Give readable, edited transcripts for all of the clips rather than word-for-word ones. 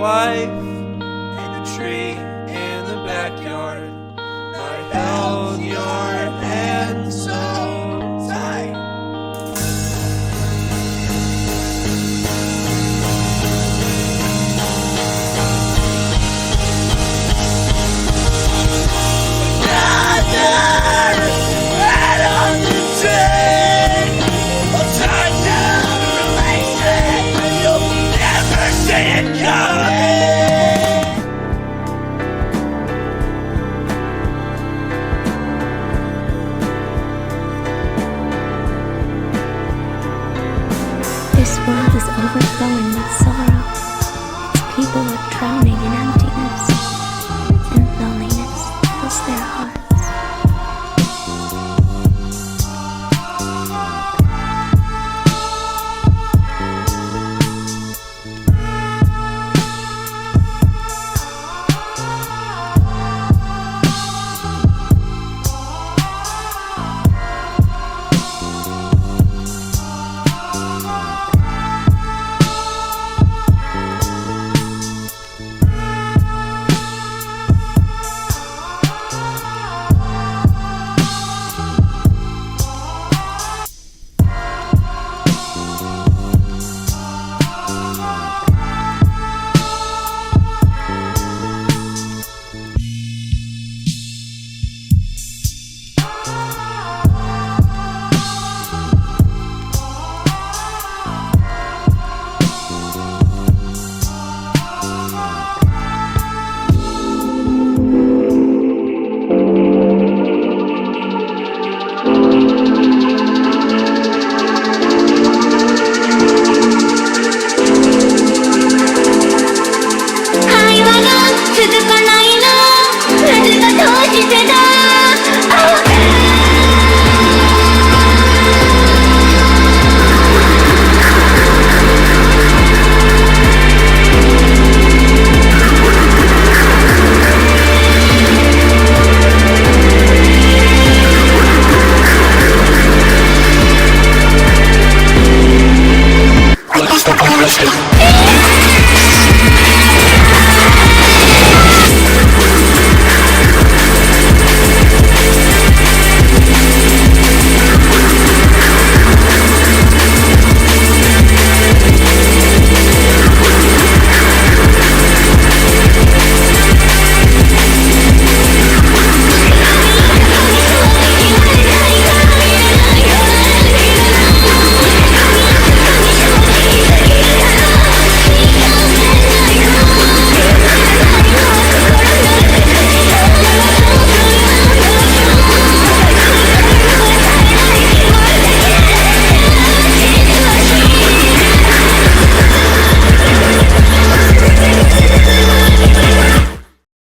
wife and a tree in the backyard. I held your hand so tight. This world is overflowing with sorrow. Its people are drowning in emptiness, and loneliness fills their hearts.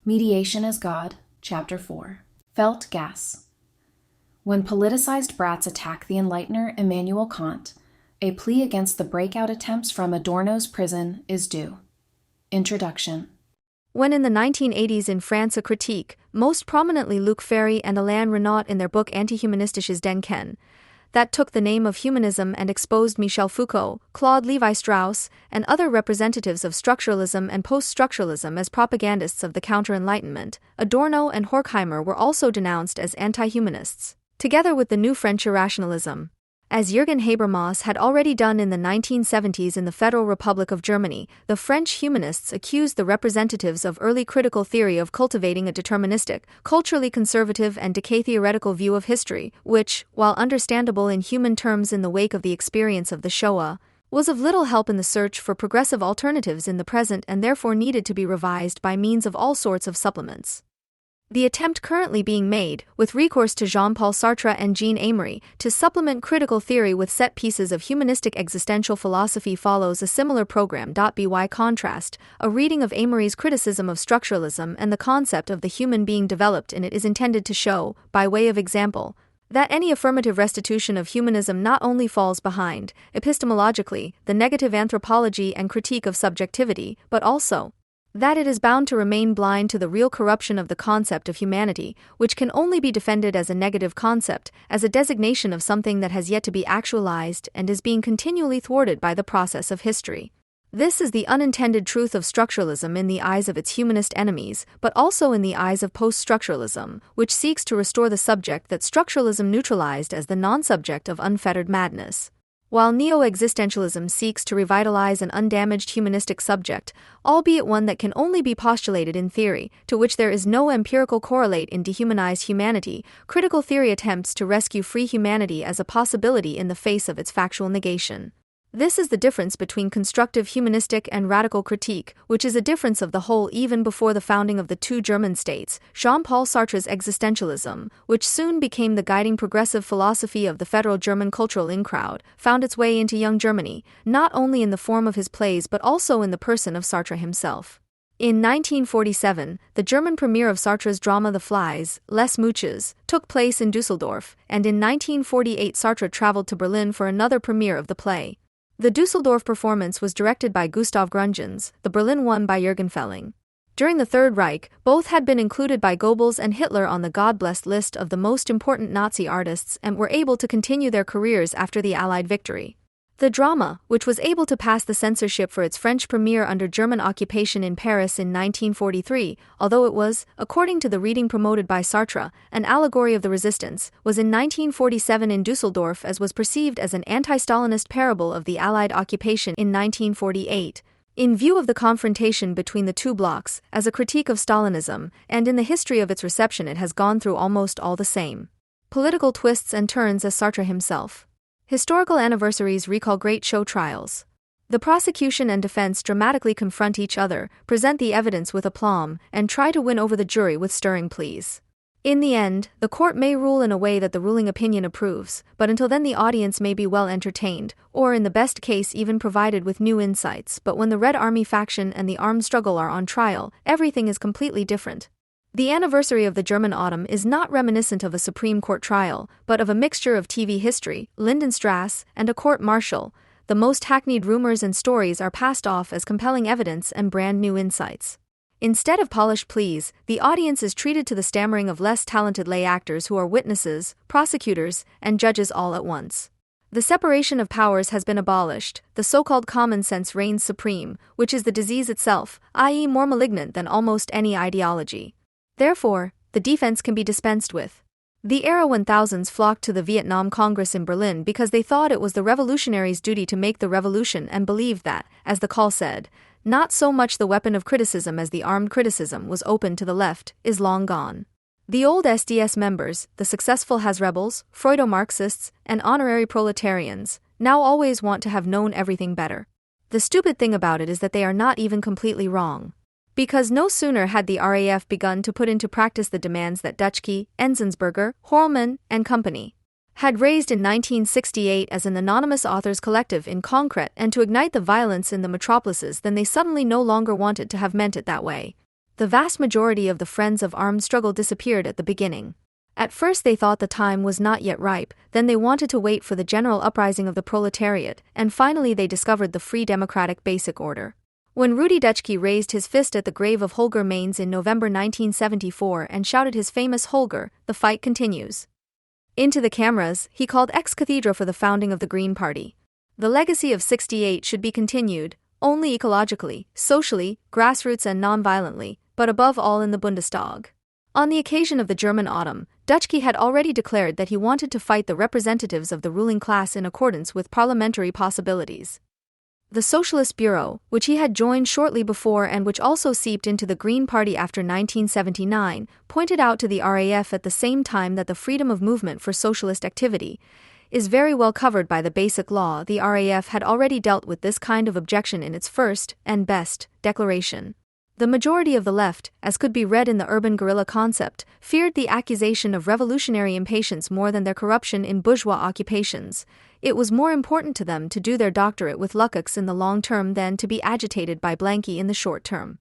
Mediation as God, Chapter 4. Felt gas. When politicized brats attack the Enlightener Immanuel Kant, a plea against the breakout attempts from Adorno's prison is due. Introduction. When in the 1980s in France a critique, most prominently Luc Ferry and Alain Renaud in their book Antihumanistisches Denken, that took the name of humanism and exposed Michel Foucault, Claude Lévi-Strauss, and other representatives of structuralism and post-structuralism as propagandists of the counter-enlightenment, Adorno and Horkheimer were also denounced as anti-humanists, together with the new French irrationalism. As Jürgen Habermas had already done in the 1970s in the Federal Republic of Germany, the French humanists accused the representatives of early critical theory of cultivating a deterministic, culturally conservative and decay-theoretical view of history, which, while understandable in human terms in the wake of the experience of the Shoah, was of little help in the search for progressive alternatives in the present and therefore needed to be revised by means of all sorts of supplements. The attempt currently being made, with recourse to Jean-Paul Sartre and Jean Amory, to supplement critical theory with set pieces of humanistic existential philosophy follows a similar program. By contrast, a reading of Amory's criticism of structuralism and the concept of the human being developed in it is intended to show, by way of example, that any affirmative restitution of humanism not only falls behind, epistemologically, the negative anthropology and critique of subjectivity, but also that it is bound to remain blind to the real corruption of the concept of humanity, which can only be defended as a negative concept, as a designation of something that has yet to be actualized and is being continually thwarted by the process of history. This is the unintended truth of structuralism in the eyes of its humanist enemies, but also in the eyes of post-structuralism, which seeks to restore the subject that structuralism neutralized as the non-subject of unfettered madness. While neo-existentialism seeks to revitalize an undamaged humanistic subject, albeit one that can only be postulated in theory, to which there is no empirical correlate in dehumanized humanity, critical theory attempts to rescue free humanity as a possibility in the face of its factual negation. This is the difference between constructive humanistic and radical critique, which is a difference of the whole even before the founding of the two German states. Jean-Paul Sartre's existentialism, which soon became the guiding progressive philosophy of the federal German cultural in-crowd, found its way into young Germany, not only in the form of his plays but also in the person of Sartre himself. In 1947, the German premiere of Sartre's drama The Flies, Les Mouches, took place in Dusseldorf, and in 1948 Sartre traveled to Berlin for another premiere of the play. The Dusseldorf performance was directed by Gustav Gründgens, the Berlin one by Jürgen Felling. During the Third Reich, both had been included by Goebbels and Hitler on the God-blessed list of the most important Nazi artists and were able to continue their careers after the Allied victory. The drama, which was able to pass the censorship for its French premiere under German occupation in Paris in 1943, although it was, according to the reading promoted by Sartre, an allegory of the resistance, was in 1947 in Dusseldorf as was perceived as an anti-Stalinist parable of the Allied occupation in 1948. In view of the confrontation between the two blocs, as a critique of Stalinism, and in the history of its reception it has gone through almost all the same political twists and turns as Sartre himself. Historical anniversaries recall great show trials. The prosecution and defense dramatically confront each other, present the evidence with aplomb, and try to win over the jury with stirring pleas. In the end, the court may rule in a way that the ruling opinion approves, but until then the audience may be well entertained, or in the best case even provided with new insights. But when the Red Army faction and the armed struggle are on trial, everything is completely different. The anniversary of the German autumn is not reminiscent of a Supreme Court trial, but of a mixture of TV history, Lindenstrasse, and a court-martial. The most hackneyed rumors and stories are passed off as compelling evidence and brand new insights. Instead of polished pleas, the audience is treated to the stammering of less talented lay actors who are witnesses, prosecutors, and judges all at once. The separation of powers has been abolished, the so-called common sense reigns supreme, which is the disease itself, i.e. more malignant than almost any ideology. Therefore, the defense can be dispensed with. The era when thousands flocked to the Vietnam Congress in Berlin because they thought it was the revolutionaries' duty to make the revolution and believed that, as the call said, not so much the weapon of criticism as the armed criticism was open to the left, is long gone. The old SDS members, the successful Has-rebels, Freudo-Marxists, and honorary proletarians, now always want to have known everything better. The stupid thing about it is that they are not even completely wrong. Because no sooner had the RAF begun to put into practice the demands that Dutschke, Enzensberger, Horlman, and Company had raised in 1968 as an anonymous authors collective in concrete and to ignite the violence in the metropolises, then they suddenly no longer wanted to have meant it that way. The vast majority of the friends of armed struggle disappeared at the beginning. At first they thought the time was not yet ripe, then they wanted to wait for the general uprising of the proletariat, and finally they discovered the free democratic basic order. When Rudi Dutschke raised his fist at the grave of Holger Mainz in November 1974 and shouted his famous Holger, the fight continues. Into the cameras, he called ex cathedra for the founding of the Green Party. The legacy of '68 should be continued, only ecologically, socially, grassroots and non-violently, but above all in the Bundestag. On the occasion of the German autumn, Dutschke had already declared that he wanted to fight the representatives of the ruling class in accordance with parliamentary possibilities. The Socialist Bureau, which he had joined shortly before and which also seeped into the Green Party after 1979, pointed out to the RAF at the same time that the freedom of movement for socialist activity is very well covered by the Basic Law. The RAF had already dealt with this kind of objection in its first, and best, declaration. The majority of the left, as could be read in the urban guerrilla concept, feared the accusation of revolutionary impatience more than their corruption in bourgeois occupations. It was more important to them to do their doctorate with Lukács in the long term than to be agitated by Blanky in the short term.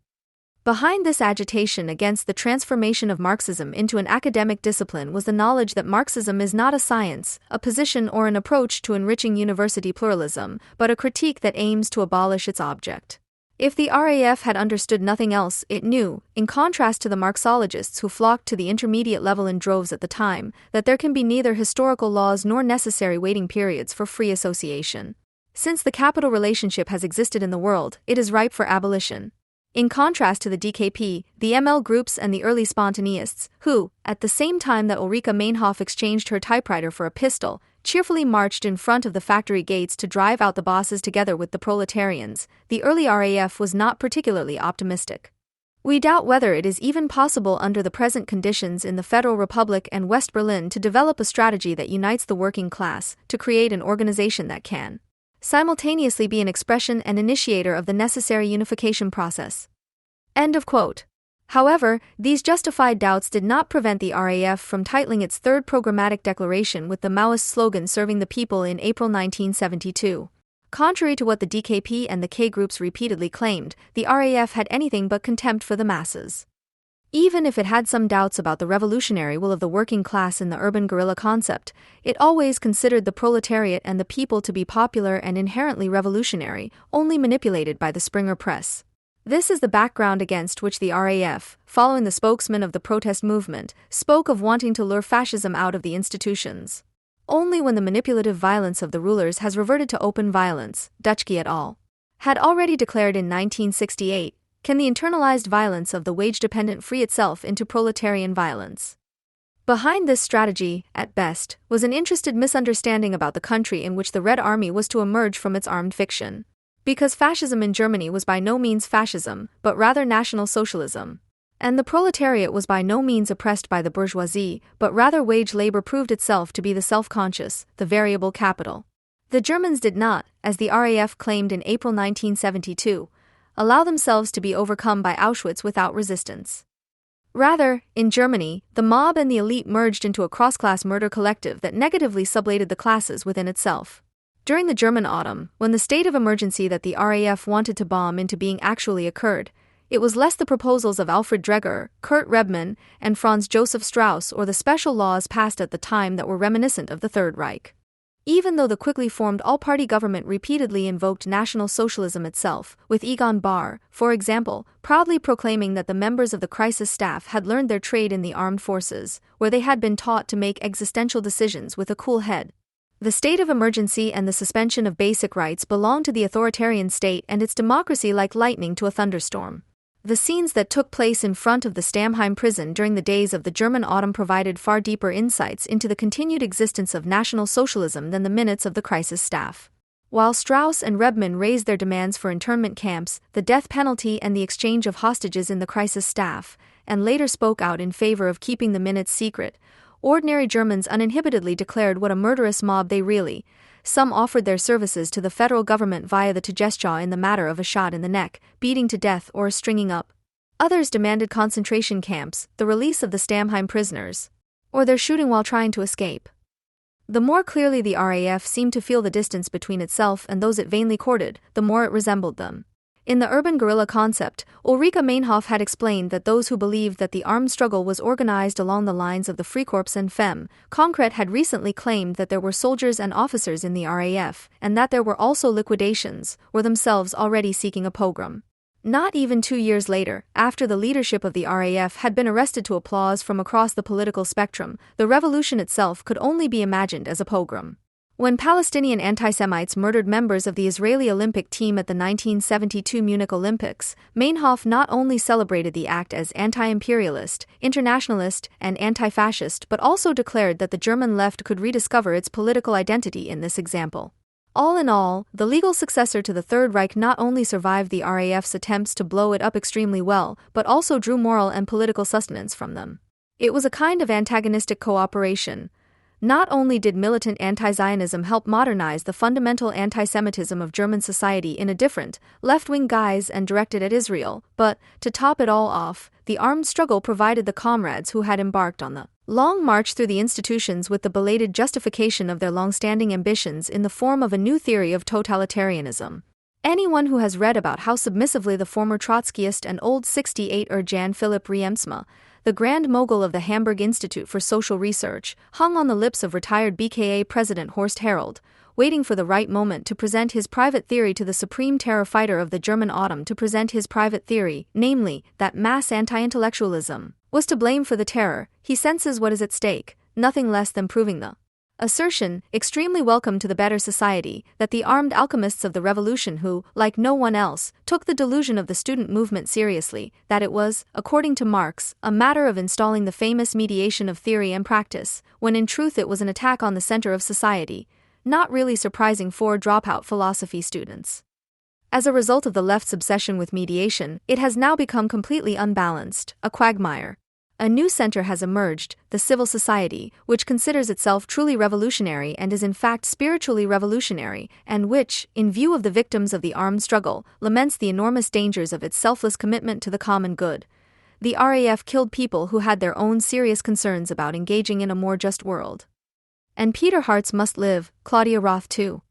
Behind this agitation against the transformation of Marxism into an academic discipline was the knowledge that Marxism is not a science, a position or an approach to enriching university pluralism, but a critique that aims to abolish its object. If the RAF had understood nothing else, it knew, in contrast to the Marxologists who flocked to the intermediate level in droves at the time, that there can be neither historical laws nor necessary waiting periods for free association. Since the capital relationship has existed in the world, it is ripe for abolition. In contrast to the DKP, the ML groups and the early spontaneists, who, at the same time that Ulrika Meinhof exchanged her typewriter for a pistol, cheerfully marched in front of the factory gates to drive out the bosses together with the proletarians, the early RAF was not particularly optimistic. We doubt whether it is even possible under the present conditions in the Federal Republic and West Berlin to develop a strategy that unites the working class, to create an organization that can simultaneously be an expression and initiator of the necessary unification process. End of quote. However, these justified doubts did not prevent the RAF from titling its third programmatic declaration with the Maoist slogan "Serving the People" in April 1972. Contrary to what the DKP and the K groups repeatedly claimed, the RAF had anything but contempt for the masses. Even if it had some doubts about the revolutionary will of the working class in the urban guerrilla concept, it always considered the proletariat and the people to be popular and inherently revolutionary, only manipulated by the Springer press. This is the background against which the RAF, following the spokesman of the protest movement, spoke of wanting to lure fascism out of the institutions. Only when the manipulative violence of the rulers has reverted to open violence, Dutschke et al. Had already declared in 1968, can the internalized violence of the wage-dependent free itself into proletarian violence. Behind this strategy, at best, was an interested misunderstanding about the country in which the Red Army was to emerge from its armed fiction. Because fascism in Germany was by no means fascism, but rather National Socialism. And the proletariat was by no means oppressed by the bourgeoisie, but rather wage labor proved itself to be the self-conscious, the variable capital. The Germans did not, as the RAF claimed in April 1972, allow themselves to be overcome by Auschwitz without resistance. Rather, in Germany, the mob and the elite merged into a cross-class murder collective that negatively sublated the classes within itself. During the German autumn, when the state of emergency that the RAF wanted to bomb into being actually occurred, it was less the proposals of Alfred Dreger, Kurt Rebmann, and Franz Joseph Strauss or the special laws passed at the time that were reminiscent of the Third Reich. Even though the quickly formed all-party government repeatedly invoked National Socialism itself, with Egon Bahr, for example, proudly proclaiming that the members of the crisis staff had learned their trade in the armed forces, where they had been taught to make existential decisions with a cool head. The state of emergency and the suspension of basic rights belong to the authoritarian state and its democracy like lightning to a thunderstorm. The scenes that took place in front of the Stammheim prison during the days of the German autumn provided far deeper insights into the continued existence of National Socialism than the minutes of the crisis staff. While Strauss and Rebmann raised their demands for internment camps, the death penalty and the exchange of hostages in the crisis staff, and later spoke out in favor of keeping the minutes secret, ordinary Germans uninhibitedly declared what a murderous mob they really. Some offered their services to the federal government via the Todesschau in the matter of a shot in the neck, beating to death or stringing up. Others demanded concentration camps, the release of the Stammheim prisoners, or their shooting while trying to escape. The more clearly the RAF seemed to feel the distance between itself and those it vainly courted, the more it resembled them. In the urban guerrilla concept, Ulrika Meinhof had explained that those who believed that the armed struggle was organized along the lines of the Freikorps and Femme Concret had recently claimed that there were soldiers and officers in the RAF, and that there were also liquidations, were themselves already seeking a pogrom. Not even 2 years later, after the leadership of the RAF had been arrested to applause from across the political spectrum, the revolution itself could only be imagined as a pogrom. When Palestinian anti-Semites murdered members of the Israeli Olympic team at the 1972 Munich Olympics, Meinhof not only celebrated the act as anti-imperialist, internationalist, and anti-fascist but also declared that the German left could rediscover its political identity in this example. All in all, the legal successor to the Third Reich not only survived the RAF's attempts to blow it up extremely well, but also drew moral and political sustenance from them. It was a kind of antagonistic cooperation. Not only did militant anti-Zionism help modernize the fundamental anti-Semitism of German society in a different, left-wing guise and directed at Israel, but, to top it all off, the armed struggle provided the comrades who had embarked on the long march through the institutions with the belated justification of their long-standing ambitions in the form of a new theory of totalitarianism. Anyone who has read about how submissively the former Trotskyist and Old 68er Jan Philipp Reemtsma, the grand mogul of the Hamburg Institute for Social Research, hung on the lips of retired BKA President Horst Herold, waiting for the right moment to present his private theory to the supreme terror fighter of the German autumn to present his private theory, namely, that mass anti-intellectualism was to blame for the terror. He senses what is at stake, nothing less than proving the Assertion, extremely welcome to the better society, that the armed alchemists of the revolution who, like no one else, took the delusion of the student movement seriously, that it was, according to Marx, a matter of installing the famous mediation of theory and practice, when in truth it was an attack on the center of society, not really surprising for dropout philosophy students. As a result of the left's obsession with mediation, it has now become completely unbalanced, a quagmire. A new center has emerged, the civil society, which considers itself truly revolutionary and is in fact spiritually revolutionary, and which, in view of the victims of the armed struggle, laments the enormous dangers of its selfless commitment to the common good. The RAF killed people who had their own serious concerns about engaging in a more just world. And Peter Hart's must live, Claudia Roth too.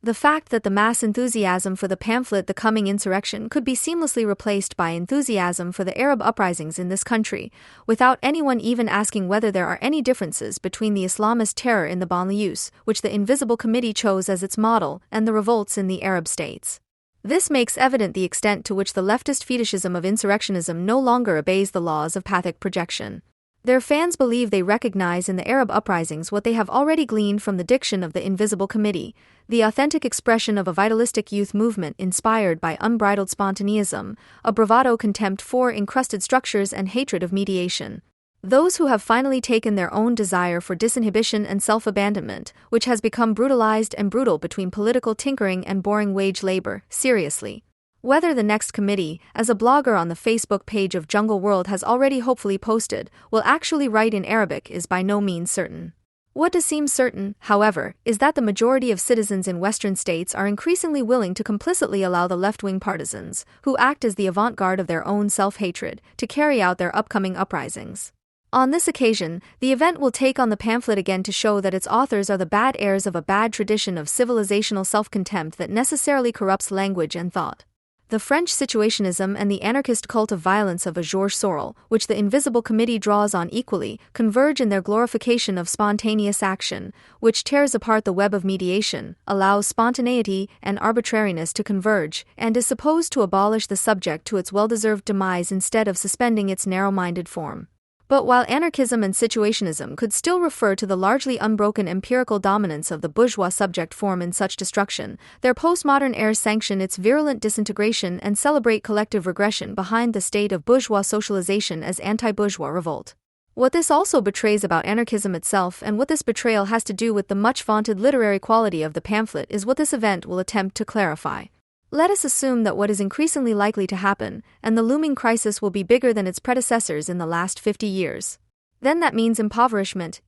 The fact that the mass enthusiasm for the pamphlet The Coming Insurrection could be seamlessly replaced by enthusiasm for the Arab uprisings in this country, without anyone even asking whether there are any differences between the Islamist terror in the banlieues, which the Invisible Committee chose as its model, and the revolts in the Arab states. This makes evident the extent to which the leftist fetishism of insurrectionism no longer obeys the laws of pathic projection. Their fans believe they recognize in the Arab uprisings what they have already gleaned from the diction of the Invisible Committee, the authentic expression of a vitalistic youth movement inspired by unbridled spontaneism, a bravado contempt for encrusted structures and hatred of mediation. Those who have finally taken their own desire for disinhibition and self-abandonment, which has become brutalized and brutal between political tinkering and boring wage labor, seriously. Whether the next committee, as a blogger on the Facebook page of Jungle World has already hopefully posted, will actually write in Arabic is by no means certain. What does seem certain, however, is that the majority of citizens in Western states are increasingly willing to complicitly allow the left-wing partisans, who act as the avant-garde of their own self-hatred, to carry out their upcoming uprisings. On this occasion, the event will take on the pamphlet again to show that its authors are the bad heirs of a bad tradition of civilizational self-contempt that necessarily corrupts language and thought. The French situationism and the anarchist cult of violence of Georges Sorel, which the Invisible Committee draws on equally, converge in their glorification of spontaneous action, which tears apart the web of mediation, allows spontaneity and arbitrariness to converge, and is supposed to abolish the subject to its well-deserved demise instead of suspending its narrow-minded form. But while anarchism and situationism could still refer to the largely unbroken empirical dominance of the bourgeois subject form in such destruction, their postmodern heirs sanction its virulent disintegration and celebrate collective regression behind the state of bourgeois socialization as anti-bourgeois revolt. What this also betrays about anarchism itself and what this betrayal has to do with the much-vaunted literary quality of the pamphlet is what this event will attempt to clarify. Let us assume that what is increasingly likely to happen, and the looming crisis will be bigger than its predecessors in the last 50 years. Then that means impoverishment,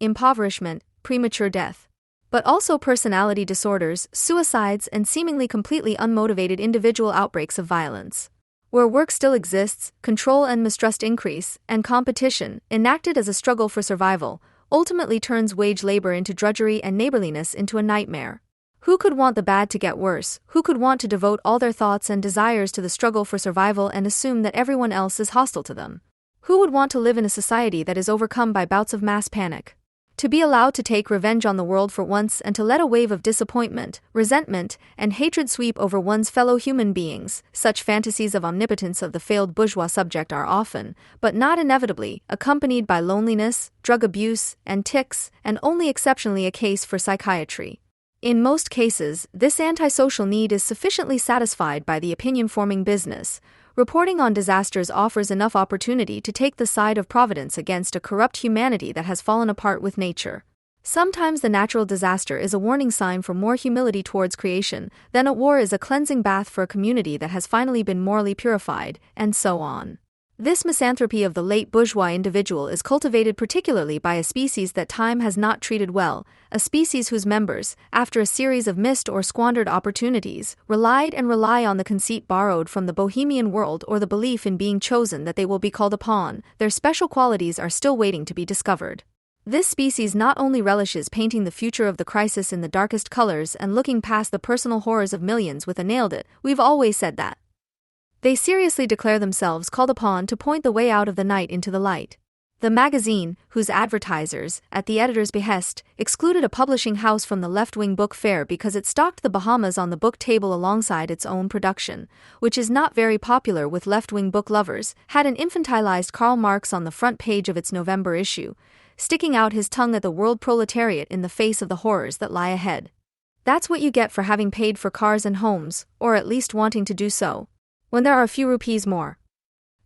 premature death. But also personality disorders, suicides, and seemingly completely unmotivated individual outbreaks of violence. Where work still exists, control and mistrust increase, and competition, enacted as a struggle for survival, ultimately turns wage labor into drudgery and neighborliness into a nightmare. Who could want the bad to get worse? Who could want to devote all their thoughts and desires to the struggle for survival and assume that everyone else is hostile to them? Who would want to live in a society that is overcome by bouts of mass panic? To be allowed to take revenge on the world for once and to let a wave of disappointment, resentment, and hatred sweep over one's fellow human beings, such fantasies of omnipotence of the failed bourgeois subject are often, but not inevitably, accompanied by loneliness, drug abuse, and tics, and only exceptionally a case for psychiatry. In most cases, this antisocial need is sufficiently satisfied by the opinion-forming business. Reporting on disasters offers enough opportunity to take the side of providence against a corrupt humanity that has fallen apart with nature. Sometimes the natural disaster is a warning sign for more humility towards creation, then a war is a cleansing bath for a community that has finally been morally purified, and so on. This misanthropy of the late bourgeois individual is cultivated particularly by a species that time has not treated well, a species whose members, after a series of missed or squandered opportunities, relied and rely on the conceit borrowed from the bohemian world or the belief in being chosen that they will be called upon. Their special qualities are still waiting to be discovered. This species not only relishes painting the future of the crisis in the darkest colors and looking past the personal horrors of millions with a nailed it, we've always said that. They seriously declare themselves called upon to point the way out of the night into the light. The magazine, whose advertisers, at the editor's behest, excluded a publishing house from the left-wing book fair because it stocked the Bahamas on the book table alongside its own production, which is not very popular with left-wing book lovers, had an infantilized Karl Marx on the front page of its November issue, sticking out his tongue at the world proletariat in the face of the horrors that lie ahead. That's what you get for having paid for cars and homes, or at least wanting to do so, when there are a few rupees more.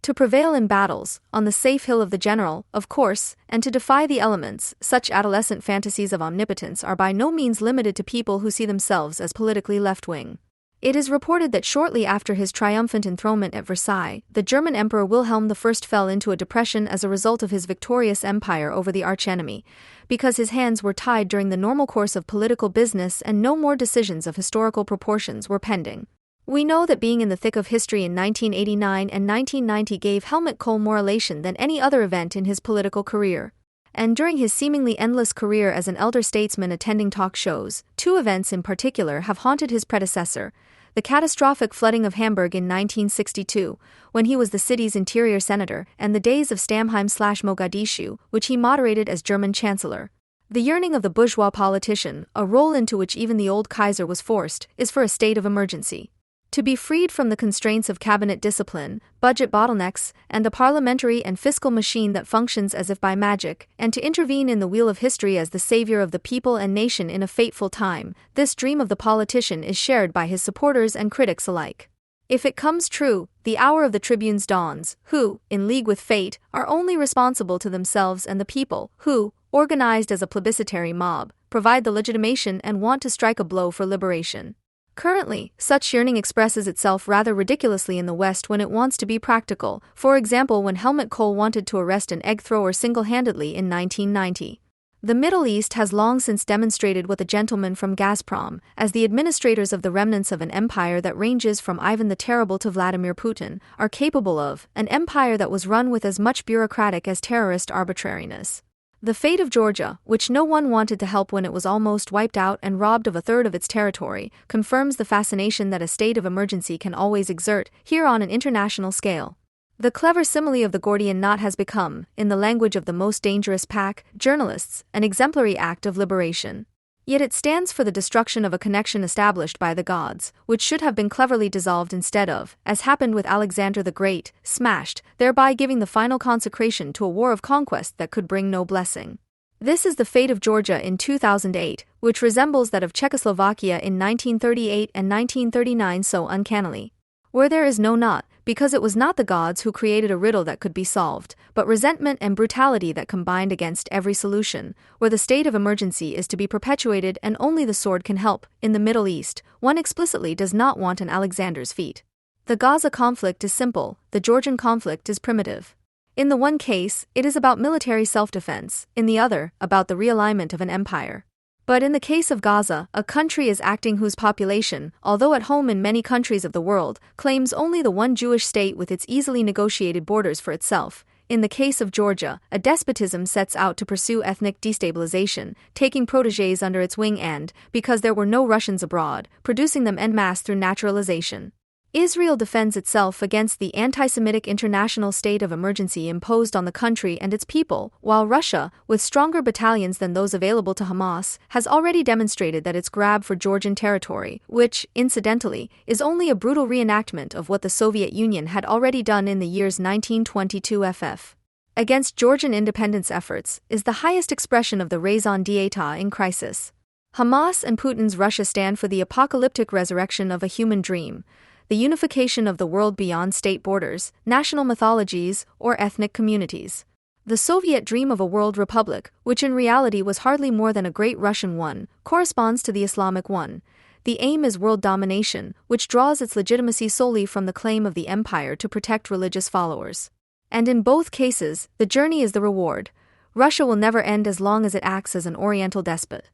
To prevail in battles, on the safe hill of the general, of course, and to defy the elements, such adolescent fantasies of omnipotence are by no means limited to people who see themselves as politically left-wing. It is reported that shortly after his triumphant enthronement at Versailles, the German Emperor Wilhelm I fell into a depression as a result of his victorious empire over the archenemy, because his hands were tied during the normal course of political business and no more decisions of historical proportions were pending. We know that being in the thick of history in 1989 and 1990 gave Helmut Kohl more elation than any other event in his political career. And during his seemingly endless career as an elder statesman attending talk shows, two events in particular have haunted his predecessor: the catastrophic flooding of Hamburg in 1962, when he was the city's interior senator, and the days of Stamheim/Mogadishu, which he moderated as German chancellor. The yearning of the bourgeois politician, a role into which even the old Kaiser was forced, is for a state of emergency. To be freed from the constraints of cabinet discipline, budget bottlenecks, and the parliamentary and fiscal machine that functions as if by magic, and to intervene in the wheel of history as the savior of the people and nation in a fateful time, this dream of the politician is shared by his supporters and critics alike. If it comes true, the hour of the tribunes dawns, who, in league with fate, are only responsible to themselves and the people, who, organized as a plebiscitary mob, provide the legitimation and want to strike a blow for liberation. Currently, such yearning expresses itself rather ridiculously in the West when it wants to be practical, for example when Helmut Kohl wanted to arrest an egg thrower single-handedly in 1990. The Middle East has long since demonstrated what the gentlemen from Gazprom, as the administrators of the remnants of an empire that ranges from Ivan the Terrible to Vladimir Putin, are capable of, an empire that was run with as much bureaucratic as terrorist arbitrariness. The fate of Georgia, which no one wanted to help when it was almost wiped out and robbed of a third of its territory, confirms the fascination that a state of emergency can always exert, here on an international scale. The clever simile of the Gordian knot has become, in the language of the most dangerous pack, journalists, an exemplary act of liberation. Yet it stands for the destruction of a connection established by the gods, which should have been cleverly dissolved instead of, as happened with Alexander the Great, smashed, thereby giving the final consecration to a war of conquest that could bring no blessing. This is the fate of Georgia in 2008, which resembles that of Czechoslovakia in 1938 and 1939 so uncannily. Where there is no knot, because it was not the gods who created a riddle that could be solved, but resentment and brutality that combined against every solution, where the state of emergency is to be perpetuated and only the sword can help. In the Middle East, one explicitly does not want an Alexander's feat. The Gaza conflict is simple, the Georgian conflict is primitive. In the one case, it is about military self-defense, in the other, about the realignment of an empire. But in the case of Gaza, a country is acting whose population, although at home in many countries of the world, claims only the one Jewish state with its easily negotiated borders for itself. In the case of Georgia, a despotism sets out to pursue ethnic destabilization, taking protégés under its wing and, because there were no Russians abroad, producing them en masse through naturalization. Israel defends itself against the anti-Semitic international state of emergency imposed on the country and its people, while Russia, with stronger battalions than those available to Hamas, has already demonstrated that its grab for Georgian territory, which, incidentally, is only a brutal reenactment of what the Soviet Union had already done in the years 1922 FF. Against Georgian independence efforts, is the highest expression of the raison d'etat in crisis. Hamas and Putin's Russia stand for the apocalyptic resurrection of a human dream, the unification of the world beyond state borders, national mythologies, or ethnic communities. The Soviet dream of a world republic, which in reality was hardly more than a great Russian one, corresponds to the Islamic one. The aim is world domination, which draws its legitimacy solely from the claim of the empire to protect religious followers. And in both cases, the journey is the reward. Russia will never end as long as it acts as an oriental despot.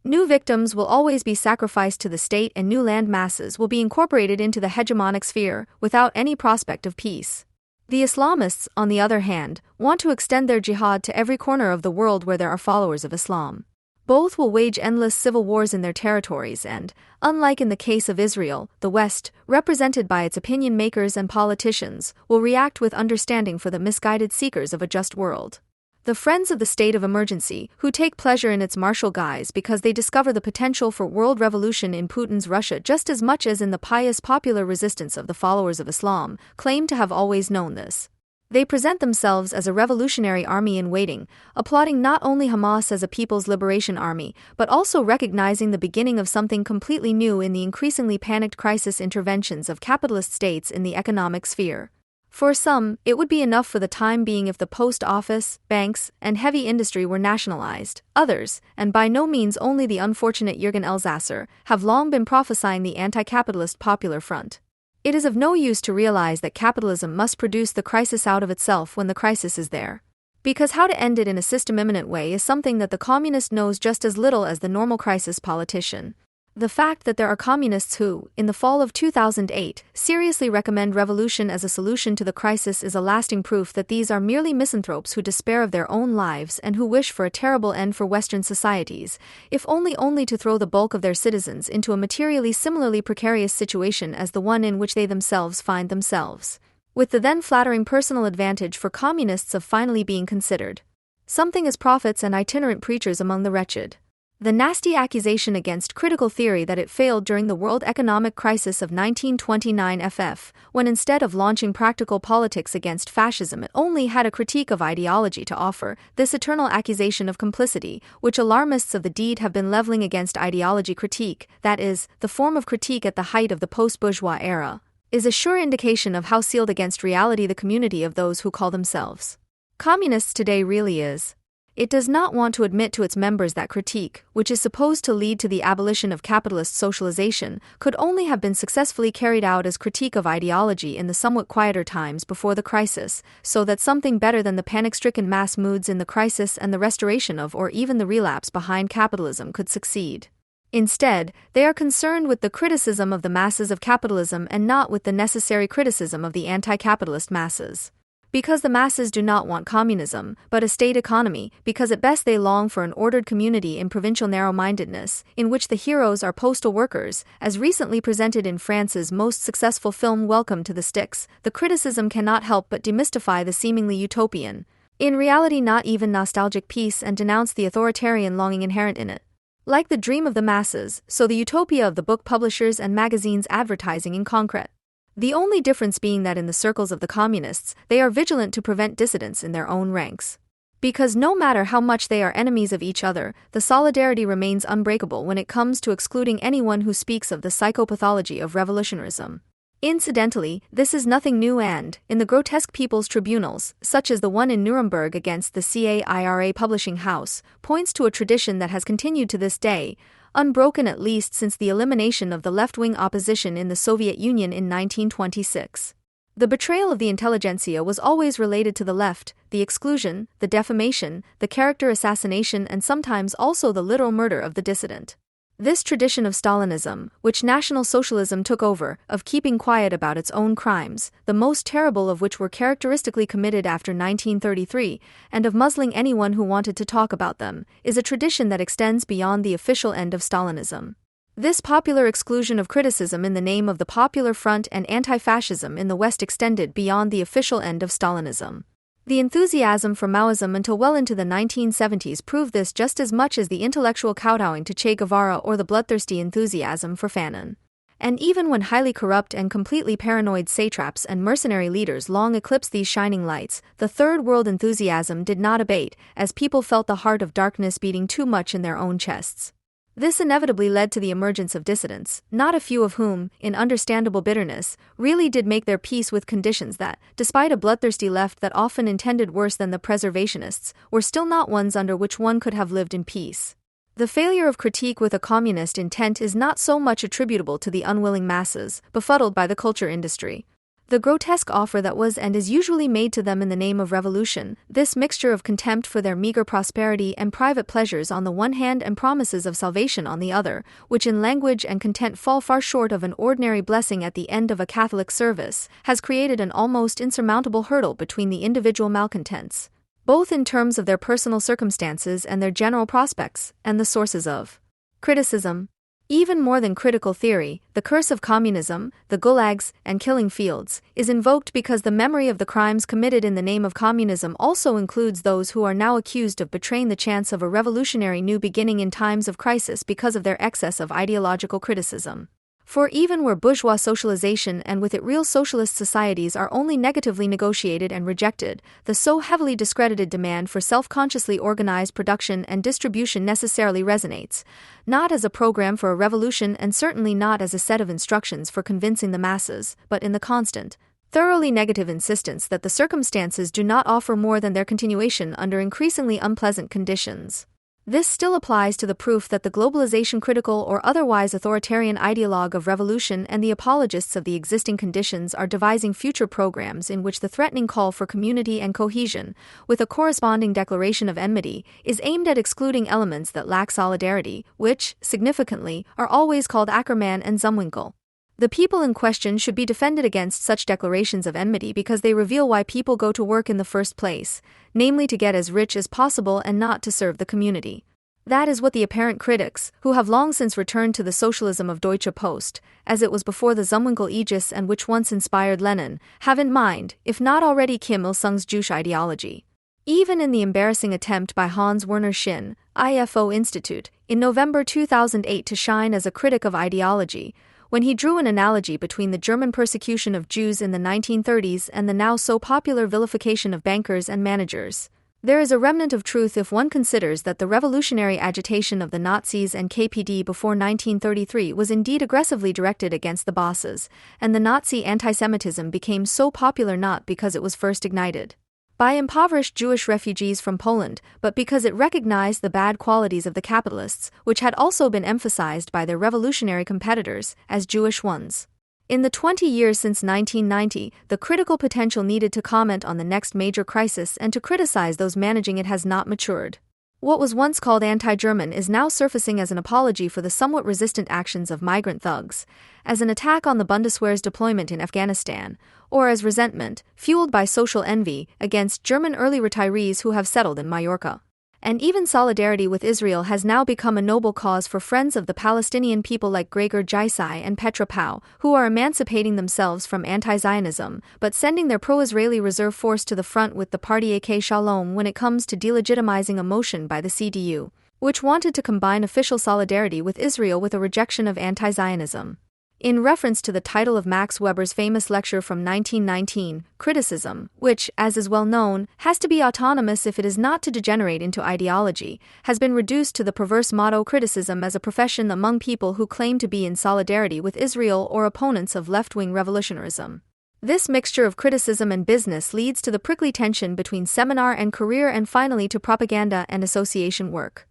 New victims will always be sacrificed to the state and new land masses will be incorporated into the hegemonic sphere, without any prospect of peace. The Islamists, on the other hand, want to extend their jihad to every corner of the world where there are followers of Islam. Both will wage endless civil wars in their territories and, unlike in the case of Israel, the West, represented by its opinion makers and politicians, will react with understanding for the misguided seekers of a just world. The friends of the state of emergency, who take pleasure in its martial guise because they discover the potential for world revolution in Putin's Russia just as much as in the pious popular resistance of the followers of Islam, claim to have always known this. They present themselves as a revolutionary army in waiting, applauding not only Hamas as a people's liberation army, but also recognizing the beginning of something completely new in the increasingly panicked crisis interventions of capitalist states in the economic sphere. For some, it would be enough for the time being if the post office, banks, and heavy industry were nationalized. Others, and by no means only the unfortunate Jürgen Elsässer, have long been prophesying the anti-capitalist Popular Front. It is of no use to realize that capitalism must produce the crisis out of itself when the crisis is there. Because how to end it in a system-immanent way is something that the communist knows just as little as the normal crisis politician. The fact that there are communists who, in the fall of 2008, seriously recommend revolution as a solution to the crisis is a lasting proof that these are merely misanthropes who despair of their own lives and who wish for a terrible end for Western societies, if only to throw the bulk of their citizens into a materially similarly precarious situation as the one in which they themselves find themselves, with the then flattering personal advantage for communists of finally being considered something as prophets and itinerant preachers among the wretched. The nasty accusation against critical theory that it failed during the world economic crisis of 1929 FF, when instead of launching practical politics against fascism it only had a critique of ideology to offer, this eternal accusation of complicity, which alarmists of the deed have been leveling against ideology critique, that is, the form of critique at the height of the post-bourgeois era, is a sure indication of how sealed against reality the community of those who call themselves communists today really is. It does not want to admit to its members that critique, which is supposed to lead to the abolition of capitalist socialization, could only have been successfully carried out as critique of ideology in the somewhat quieter times before the crisis, so that something better than the panic-stricken mass moods in the crisis and the restoration of or even the relapse behind capitalism could succeed. Instead, they are concerned with the criticism of the masses of capitalism and not with the necessary criticism of the anti-capitalist masses. Because the masses do not want communism, but a state economy, because at best they long for an ordered community in provincial narrow-mindedness, in which the heroes are postal workers, as recently presented in France's most successful film Welcome to the Sticks, the criticism cannot help but demystify the seemingly utopian, in reality not even nostalgic peace and denounce the authoritarian longing inherent in it. Like the dream of the masses, so the utopia of the book publishers and magazines advertising in concrete. The only difference being that in the circles of the communists, they are vigilant to prevent dissidents in their own ranks. Because no matter how much they are enemies of each other, the solidarity remains unbreakable when it comes to excluding anyone who speaks of the psychopathology of revolutionarism. Incidentally, this is nothing new and, in the grotesque people's tribunals, such as the one in Nuremberg against the CAIRA publishing house, points to a tradition that has continued to this day, unbroken at least since the elimination of the left-wing opposition in the Soviet Union in 1926. The betrayal of the intelligentsia was always related to the left, the exclusion, the defamation, the character assassination and sometimes also the literal murder of the dissident. This tradition of Stalinism, which National Socialism took over, of keeping quiet about its own crimes, the most terrible of which were characteristically committed after 1933, and of muzzling anyone who wanted to talk about them, is a tradition that extends beyond the official end of Stalinism. This popular exclusion of criticism in the name of the Popular Front and anti-fascism in the West extended beyond the official end of Stalinism. The enthusiasm for Maoism until well into the 1970s proved this just as much as the intellectual kowtowing to Che Guevara or the bloodthirsty enthusiasm for Fanon. And even when highly corrupt and completely paranoid satraps and mercenary leaders long eclipsed these shining lights, the Third World enthusiasm did not abate, as people felt the heart of darkness beating too much in their own chests. This inevitably led to the emergence of dissidents, not a few of whom, in understandable bitterness, really did make their peace with conditions that, despite a bloodthirsty left that often intended worse than the preservationists, were still not ones under which one could have lived in peace. The failure of critique with a communist intent is not so much attributable to the unwilling masses, befuddled by the culture industry. The grotesque offer that was and is usually made to them in the name of revolution, this mixture of contempt for their meager prosperity and private pleasures on the one hand and promises of salvation on the other, which in language and content fall far short of an ordinary blessing at the end of a Catholic service, has created an almost insurmountable hurdle between the individual malcontents, both in terms of their personal circumstances and their general prospects, and the sources of criticism. Even more than critical theory, the curse of communism, the gulags, and killing fields, is invoked because the memory of the crimes committed in the name of communism also includes those who are now accused of betraying the chance of a revolutionary new beginning in times of crisis because of their excess of ideological criticism. For even where bourgeois socialization and with it real socialist societies are only negatively negotiated and rejected, the so heavily discredited demand for self-consciously organized production and distribution necessarily resonates, not as a program for a revolution and certainly not as a set of instructions for convincing the masses, but in the constant, thoroughly negative insistence that the circumstances do not offer more than their continuation under increasingly unpleasant conditions. This still applies to the proof that the globalization-critical or otherwise authoritarian ideologue of revolution and the apologists of the existing conditions are devising future programs in which the threatening call for community and cohesion, with a corresponding declaration of enmity, is aimed at excluding elements that lack solidarity, which, significantly, are always called Ackermann and Zumwinkel. The people in question should be defended against such declarations of enmity because they reveal why people go to work in the first place, namely to get as rich as possible and not to serve the community. That is what the apparent critics, who have long since returned to the socialism of Deutsche Post, as it was before the Zumwinkel aegis and which once inspired Lenin, have in mind, if not already Kim Il-sung's Jewish ideology. Even in the embarrassing attempt by Hans Werner Schinn, IFO Institute, in November 2008 to shine as a critic of ideology, when he drew an analogy between the German persecution of Jews in the 1930s and the now so popular vilification of bankers and managers. There is a remnant of truth if one considers that the revolutionary agitation of the Nazis and KPD before 1933 was indeed aggressively directed against the bosses, and the Nazi anti-Semitism became so popular not because it was first ignited by impoverished Jewish refugees from Poland, but because it recognized the bad qualities of the capitalists, which had also been emphasized by their revolutionary competitors as Jewish ones. In the 20 years since 1990, the critical potential needed to comment on the next major crisis and to criticize those managing it has not matured. What was once called anti-German is now surfacing as an apology for the somewhat resistant actions of migrant thugs, as an attack on the Bundeswehr's deployment in Afghanistan, or as resentment, fueled by social envy, against German early retirees who have settled in Majorca. And even solidarity with Israel has now become a noble cause for friends of the Palestinian people like Gregor Gysi and Petra Pau, who are emancipating themselves from anti-Zionism, but sending their pro-Israeli reserve force to the front with the Party AK Shalom when it comes to delegitimizing a motion by the CDU, which wanted to combine official solidarity with Israel with a rejection of anti-Zionism. In reference to the title of Max Weber's famous lecture from 1919, Criticism, which, as is well known, has to be autonomous if it is not to degenerate into ideology, has been reduced to the perverse motto criticism as a profession among people who claim to be in solidarity with Israel or opponents of left-wing revolutionarism. This mixture of criticism and business leads to the prickly tension between seminar and career and finally to propaganda and association work.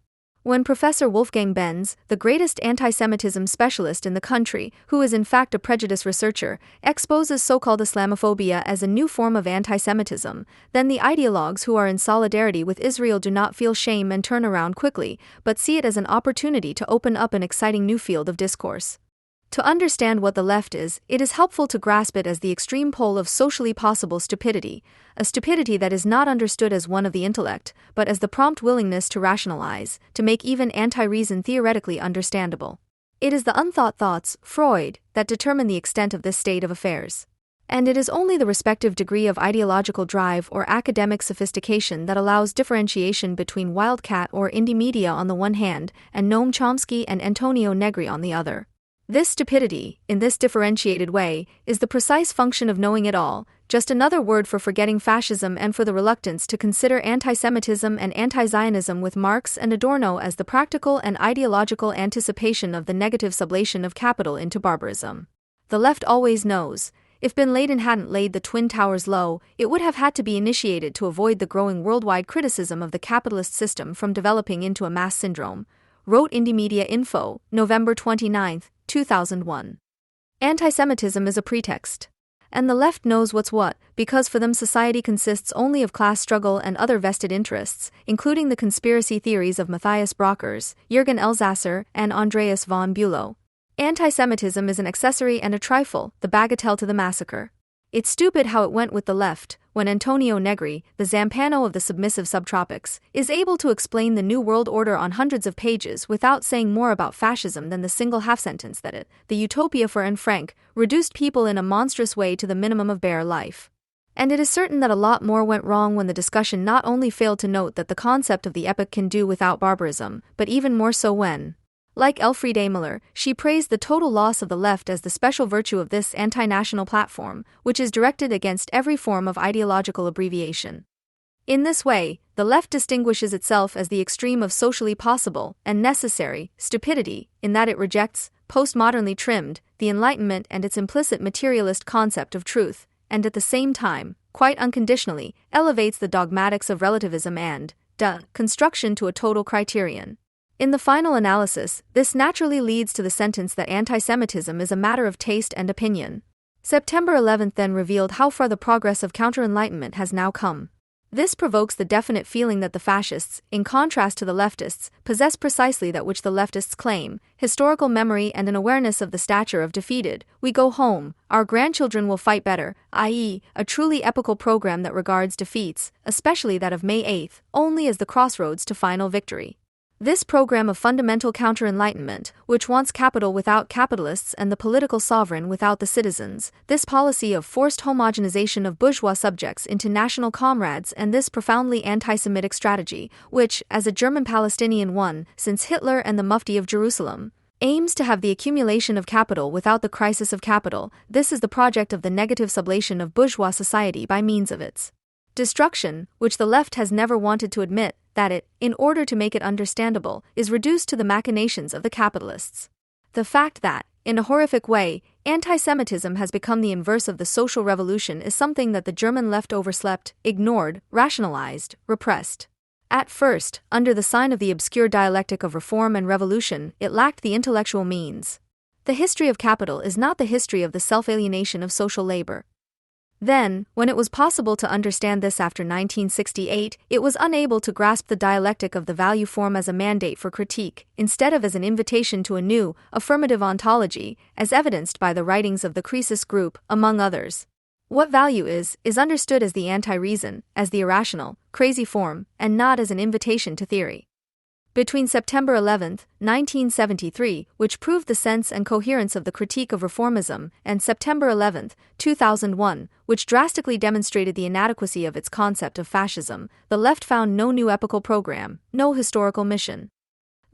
When Professor Wolfgang Benz, the greatest anti-Semitism specialist in the country, who is in fact a prejudice researcher, exposes so-called Islamophobia as a new form of anti-Semitism, then the ideologues who are in solidarity with Israel do not feel shame and turn around quickly, but see it as an opportunity to open up an exciting new field of discourse. To understand what the left is, it is helpful to grasp it as the extreme pole of socially possible stupidity, a stupidity that is not understood as one of the intellect, but as the prompt willingness to rationalize, to make even anti-reason theoretically understandable. It is the unthought thoughts, Freud, that determine the extent of this state of affairs. And it is only the respective degree of ideological drive or academic sophistication that allows differentiation between wildcat or indie media on the one hand, and Noam Chomsky and Antonio Negri on the other. This stupidity, in this differentiated way, is the precise function of knowing it all, just another word for forgetting fascism and for the reluctance to consider anti-Semitism and anti-Zionism with Marx and Adorno as the practical and ideological anticipation of the negative sublation of capital into barbarism. The left always knows, if bin Laden hadn't laid the Twin Towers low, it would have had to be initiated to avoid the growing worldwide criticism of the capitalist system from developing into a mass syndrome, wrote Indie Media Info, November 29, 2001. Anti-Semitism is a pretext. And the left knows what's what, because for them society consists only of class struggle and other vested interests, including the conspiracy theories of Matthias Brockers, Jürgen Elsasser, and Andreas von Bülow. Anti-Semitism is an accessory and a trifle, the bagatelle to the massacre. It's stupid how it went with the left, when Antonio Negri, the Zampano of the submissive subtropics, is able to explain the New World Order on hundreds of pages without saying more about fascism than the single half-sentence that it, the utopia for Anne Frank, reduced people in a monstrous way to the minimum of bare life. And it is certain that a lot more went wrong when the discussion not only failed to note that the concept of the epoch can do without barbarism, but even more so when Like Elfriede Daimler, she praised the total loss of the left as the special virtue of this anti-national platform, which is directed against every form of ideological abbreviation. In this way, the left distinguishes itself as the extreme of socially possible and necessary stupidity, in that it rejects, postmodernly trimmed, the Enlightenment and its implicit materialist concept of truth, and at the same time, quite unconditionally, elevates the dogmatics of relativism and construction to a total criterion. In the final analysis, this naturally leads to the sentence that anti-Semitism is a matter of taste and opinion. September 11th then revealed how far the progress of counter-enlightenment has now come. This provokes the definite feeling that the fascists, in contrast to the leftists, possess precisely that which the leftists claim: historical memory and an awareness of the stature of defeated. We go home, our grandchildren will fight better, i.e., a truly epical program that regards defeats, especially that of May 8th, only as the crossroads to final victory. This program of fundamental counter-enlightenment, which wants capital without capitalists and the political sovereign without the citizens, this policy of forced homogenization of bourgeois subjects into national comrades, and this profoundly anti-Semitic strategy, which, as a German Palestinian one, since Hitler and the Mufti of Jerusalem, aims to have the accumulation of capital without the crisis of capital, this is the project of the negative sublation of bourgeois society by means of its destruction, which the left has never wanted to admit, that it, in order to make it understandable, is reduced to the machinations of the capitalists. The fact that, in a horrific way, anti-Semitism has become the inverse of the social revolution is something that the German left overslept, ignored, rationalized, repressed. At first, under the sign of the obscure dialectic of reform and revolution, it lacked the intellectual means. The history of capital is not the history of the self-alienation of social labor. Then, when it was possible to understand this after 1968, it was unable to grasp the dialectic of the value form as a mandate for critique, instead of as an invitation to a new, affirmative ontology, as evidenced by the writings of the Croesus group, among others. What value is understood as the anti-reason, as the irrational, crazy form, and not as an invitation to theory. Between September 11, 1973, which proved the sense and coherence of the critique of reformism, and September 11, 2001, which drastically demonstrated the inadequacy of its concept of fascism, the left found no new epical program, no historical mission.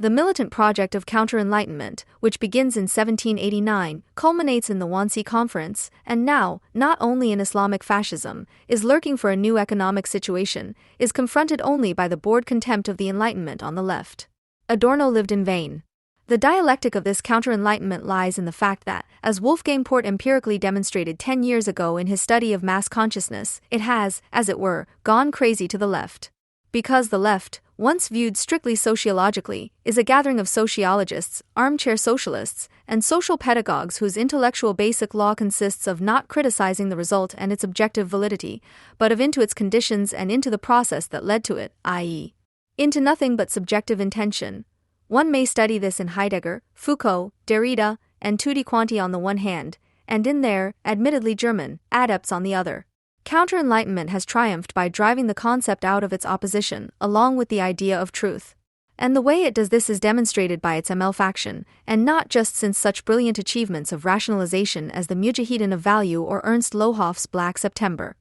The militant project of counter-enlightenment, which begins in 1789, culminates in the Wannsee Conference, and now, not only in Islamic fascism, is lurking for a new economic situation, is confronted only by the bored contempt of the Enlightenment on the left. Adorno lived in vain. The dialectic of this counter-enlightenment lies in the fact that, as Wolfgang Port empirically demonstrated 10 years ago in his study of mass consciousness, it has, as it were, gone crazy to the left. Because the left, once viewed strictly sociologically, is a gathering of sociologists, armchair socialists, and social pedagogues whose intellectual basic law consists of not criticizing the result and its objective validity, but of into its conditions and into the process that led to it, i.e., into nothing but subjective intention. One may study this in Heidegger, Foucault, Derrida, and tutti quanti on the one hand, and in their, admittedly German, adepts on the other. Counter-enlightenment has triumphed by driving the concept out of its opposition, along with the idea of truth. And the way it does this is demonstrated by its ML faction, and not just since such brilliant achievements of rationalization as the Mujahideen of Value or Ernst Lohoff's Black September.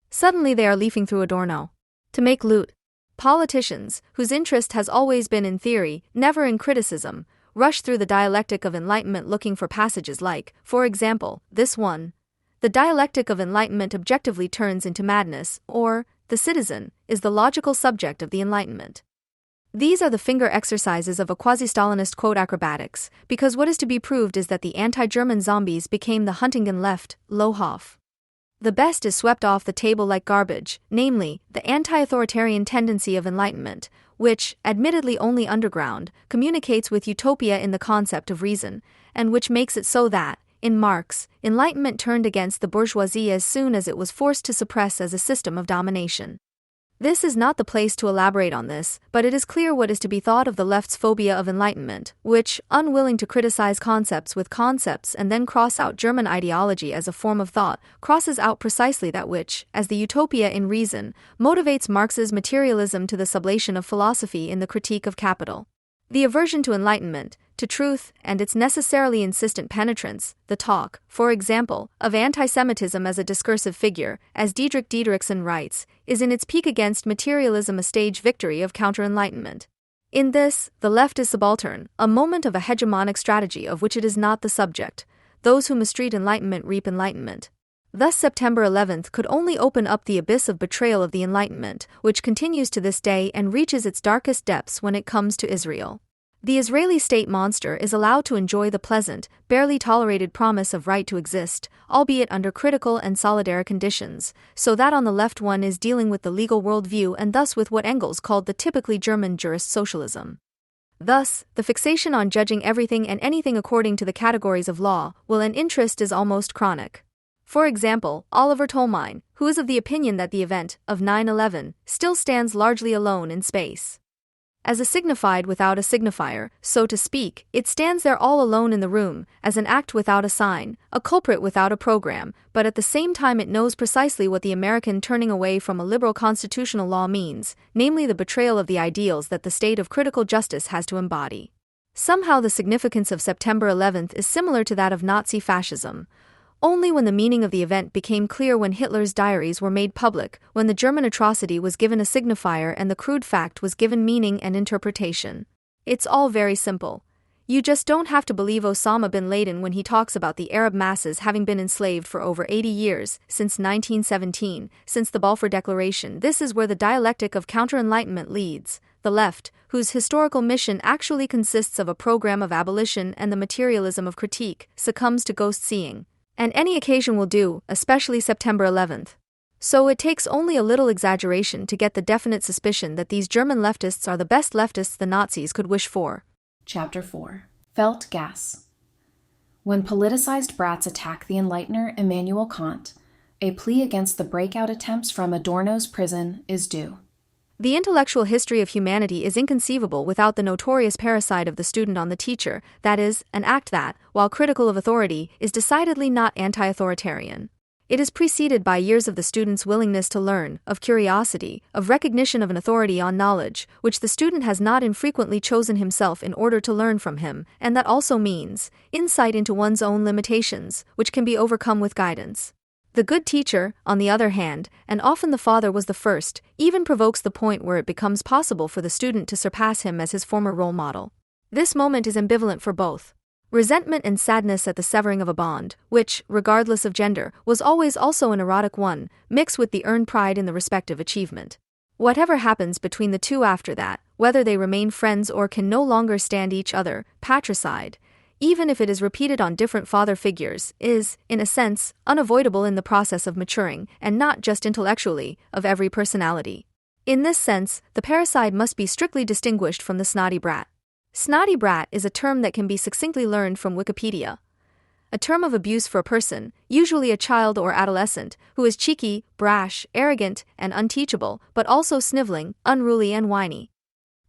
Suddenly they are leafing through Adorno to make loot. Politicians, whose interest has always been in theory, never in criticism, rush through the dialectic of enlightenment looking for passages like, for example, this one: the dialectic of enlightenment objectively turns into madness, or, the citizen, is the logical subject of the Enlightenment. These are the finger exercises of a quasi-Stalinist quote acrobatics, because what is to be proved is that the anti-German zombies became the Huntington left, Lohoff. The best is swept off the table like garbage, namely, the anti-authoritarian tendency of enlightenment, which, admittedly only underground, communicates with utopia in the concept of reason, and which makes it so that, in Marx, enlightenment turned against the bourgeoisie as soon as it was forced to suppress as a system of domination. This is not the place to elaborate on this, but it is clear what is to be thought of the left's phobia of enlightenment, which, unwilling to criticize concepts with concepts and then cross out German ideology as a form of thought, crosses out precisely that which, as the utopia in reason, motivates Marx's materialism to the sublation of philosophy in the critique of capital. The aversion to enlightenment, to truth, and its necessarily insistent penetrance, the talk, for example, of anti-Semitism as a discursive figure, as Diedrich Diederichsen writes, is in its peak against materialism a stage victory of counter-enlightenment. In this, the left is subaltern, a moment of a hegemonic strategy of which it is not the subject. Those who mistreat enlightenment reap enlightenment. Thus September 11th could only open up the abyss of betrayal of the Enlightenment, which continues to this day and reaches its darkest depths when it comes to Israel. The Israeli state monster is allowed to enjoy the pleasant, barely tolerated promise of right to exist, albeit under critical and solidary conditions, so that on the left one is dealing with the legal worldview and thus with what Engels called the typically German jurist socialism. Thus, the fixation on judging everything and anything according to the categories of law, will and interest is almost chronic. For example, Oliver Tolmine, who is of the opinion that the event of 9/11 still stands largely alone in space. As a signified without a signifier, so to speak, it stands there all alone in the room, as an act without a sign, a culprit without a program, but at the same time it knows precisely what the American turning away from a liberal constitutional law means, namely the betrayal of the ideals that the state of critical justice has to embody. Somehow the significance of September 11th is similar to that of Nazi fascism. Only when the meaning of the event became clear when Hitler's diaries were made public, when the German atrocity was given a signifier and the crude fact was given meaning and interpretation. It's all very simple. You just don't have to believe Osama bin Laden when he talks about the Arab masses having been enslaved for over 80 years, since 1917, since the Balfour Declaration. This is where the dialectic of counter-enlightenment leads. The left, whose historical mission actually consists of a program of abolition and the materialism of critique, succumbs to ghost-seeing. And any occasion will do, especially September 11th. So it takes only a little exaggeration to get the definite suspicion that these German leftists are the best leftists the Nazis could wish for. Chapter 4. Felt gas. When politicized brats attack the Enlightener Immanuel Kant, a plea against the breakout attempts from Adorno's prison is due. The intellectual history of humanity is inconceivable without the notorious parasite of the student on the teacher, that is, an act that, while critical of authority, is decidedly not anti-authoritarian. It is preceded by years of the student's willingness to learn, of curiosity, of recognition of an authority on knowledge, which the student has not infrequently chosen himself in order to learn from him, and that also means insight into one's own limitations, which can be overcome with guidance. The good teacher, on the other hand, and often the father was the first, even provokes the point where it becomes possible for the student to surpass him as his former role model. This moment is ambivalent for both. Resentment and sadness at the severing of a bond, which, regardless of gender, was always also an erotic one, mix with the earned pride in the respective achievement. Whatever happens between the two after that, whether they remain friends or can no longer stand each other, patricide, even if it is repeated on different father figures, is, in a sense, unavoidable in the process of maturing, and not just intellectually, of every personality. In this sense, the parasite must be strictly distinguished from the snotty brat. Snotty brat is a term that can be succinctly learned from Wikipedia. A term of abuse for a person, usually a child or adolescent, who is cheeky, brash, arrogant, and unteachable, but also sniveling, unruly and whiny.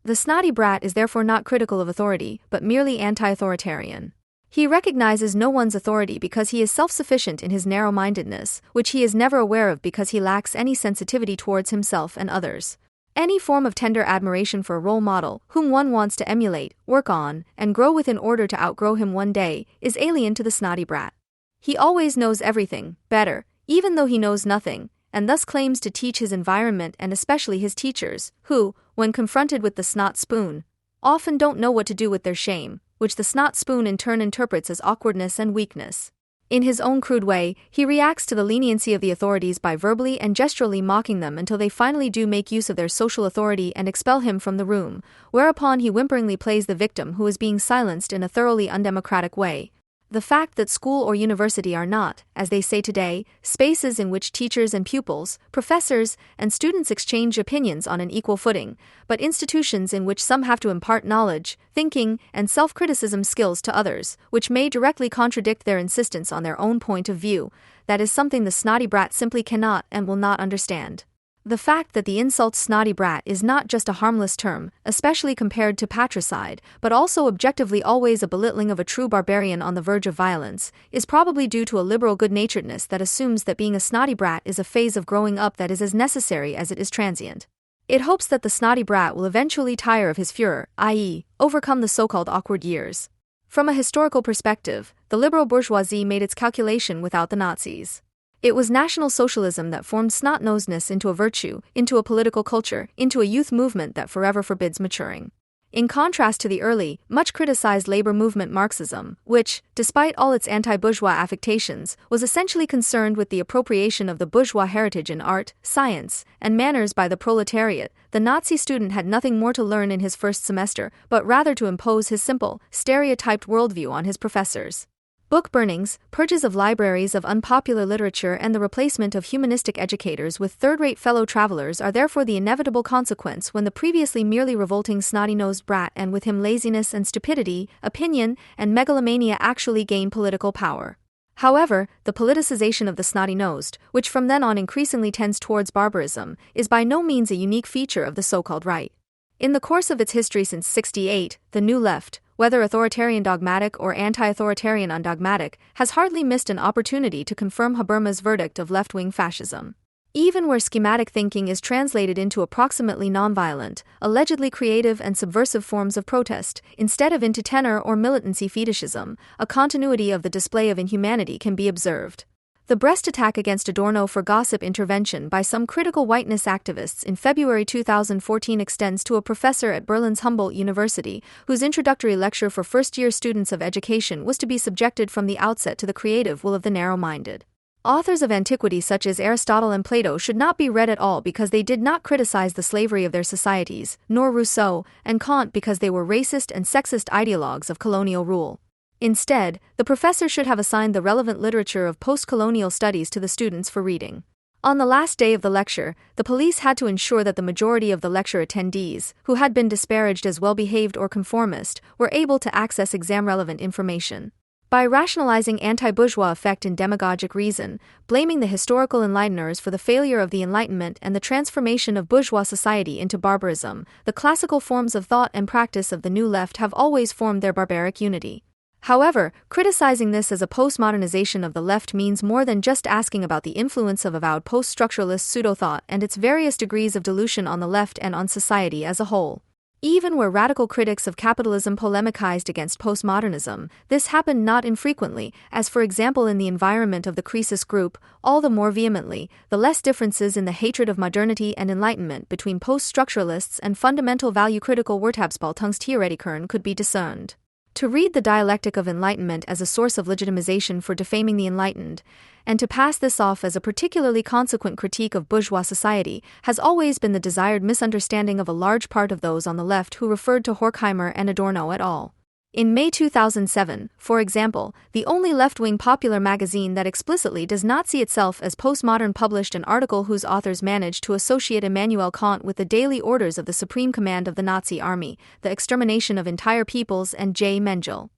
The snotty brat is therefore not critical of authority, but merely anti-authoritarian. He recognizes no one's authority because he is self-sufficient in his narrow-mindedness, which he is never aware of because he lacks any sensitivity towards himself and others. Any form of tender admiration for a role model, whom one wants to emulate, work on, and grow with in order to outgrow him one day, is alien to the snotty brat. He always knows everything, better, even though he knows nothing, and thus claims to teach his environment and especially his teachers, who, when confronted with the snot spoon, often don't know what to do with their shame, which the snot spoon in turn interprets as awkwardness and weakness. In his own crude way, he reacts to the leniency of the authorities by verbally and gesturally mocking them until they finally do make use of their social authority and expel him from the room, whereupon he whimperingly plays the victim who is being silenced in a thoroughly undemocratic way. The fact that school or university are not, as they say today, spaces in which teachers and pupils, professors, and students exchange opinions on an equal footing, but institutions in which some have to impart knowledge, thinking, and self-criticism skills to others, which may directly contradict their insistence on their own point of view, that is something the snotty brat simply cannot and will not understand. The fact that the insult snotty brat is not just a harmless term, especially compared to patricide, but also objectively always a belittling of a true barbarian on the verge of violence, is probably due to a liberal good-naturedness that assumes that being a snotty brat is a phase of growing up that is as necessary as it is transient. It hopes that the snotty brat will eventually tire of his furor, i.e., overcome the so-called awkward years. From a historical perspective, the liberal bourgeoisie made its calculation without the Nazis. It was National Socialism that formed snot-nosedness into a virtue, into a political culture, into a youth movement that forever forbids maturing. In contrast to the early, much criticized labor movement Marxism, which, despite all its anti-bourgeois affectations, was essentially concerned with the appropriation of the bourgeois heritage in art, science, and manners by the proletariat, the Nazi student had nothing more to learn in his first semester, but rather to impose his simple, stereotyped worldview on his professors. Book burnings, purges of libraries of unpopular literature, and the replacement of humanistic educators with third-rate fellow travelers are therefore the inevitable consequence when the previously merely revolting snotty-nosed brat and with him laziness and stupidity, opinion, and megalomania actually gain political power. However, the politicization of the snotty-nosed, which from then on increasingly tends towards barbarism, is by no means a unique feature of the so-called right. In the course of its history since '68, the New Left, whether authoritarian dogmatic or anti-authoritarian undogmatic, has hardly missed an opportunity to confirm Habermas's verdict of left-wing fascism. Even where schematic thinking is translated into approximately nonviolent, allegedly creative and subversive forms of protest, instead of into tenor or militancy fetishism, a continuity of the display of inhumanity can be observed. The Brest attack against Adorno for gossip intervention by some critical whiteness activists in February 2014 extends to a professor at Berlin's Humboldt University, whose introductory lecture for first-year students of education was to be subjected from the outset to the creative will of the narrow-minded. Authors of antiquity such as Aristotle and Plato should not be read at all because they did not criticize the slavery of their societies, nor Rousseau and Kant because they were racist and sexist ideologues of colonial rule. Instead, the professor should have assigned the relevant literature of post-colonial studies to the students for reading. On the last day of the lecture, the police had to ensure that the majority of the lecture attendees, who had been disparaged as well-behaved or conformist, were able to access exam-relevant information. By rationalizing anti-bourgeois effect in demagogic reason, blaming the historical Enlighteners for the failure of the Enlightenment and the transformation of bourgeois society into barbarism, the classical forms of thought and practice of the New Left have always formed their barbaric unity. However, criticizing this as a postmodernization of the left means more than just asking about the influence of avowed post-structuralist pseudo-thought and its various degrees of dilution on the left and on society as a whole. Even where radical critics of capitalism polemicized against postmodernism, this happened not infrequently, as for example in the environment of the Croesus group, all the more vehemently, the less differences in the hatred of modernity and enlightenment between post-structuralists and fundamental value-critical Werthabspaltungstheoretikern could be discerned. To read the dialectic of enlightenment as a source of legitimization for defaming the enlightened, and to pass this off as a particularly consequent critique of bourgeois society, has always been the desired misunderstanding of a large part of those on the left who referred to Horkheimer and Adorno at all. In May 2007, for example, the only left-wing popular magazine that explicitly does not see itself as postmodern published an article whose authors managed to associate Immanuel Kant with the daily orders of the Supreme Command of the Nazi Army, the extermination of entire peoples, and J. Mengele.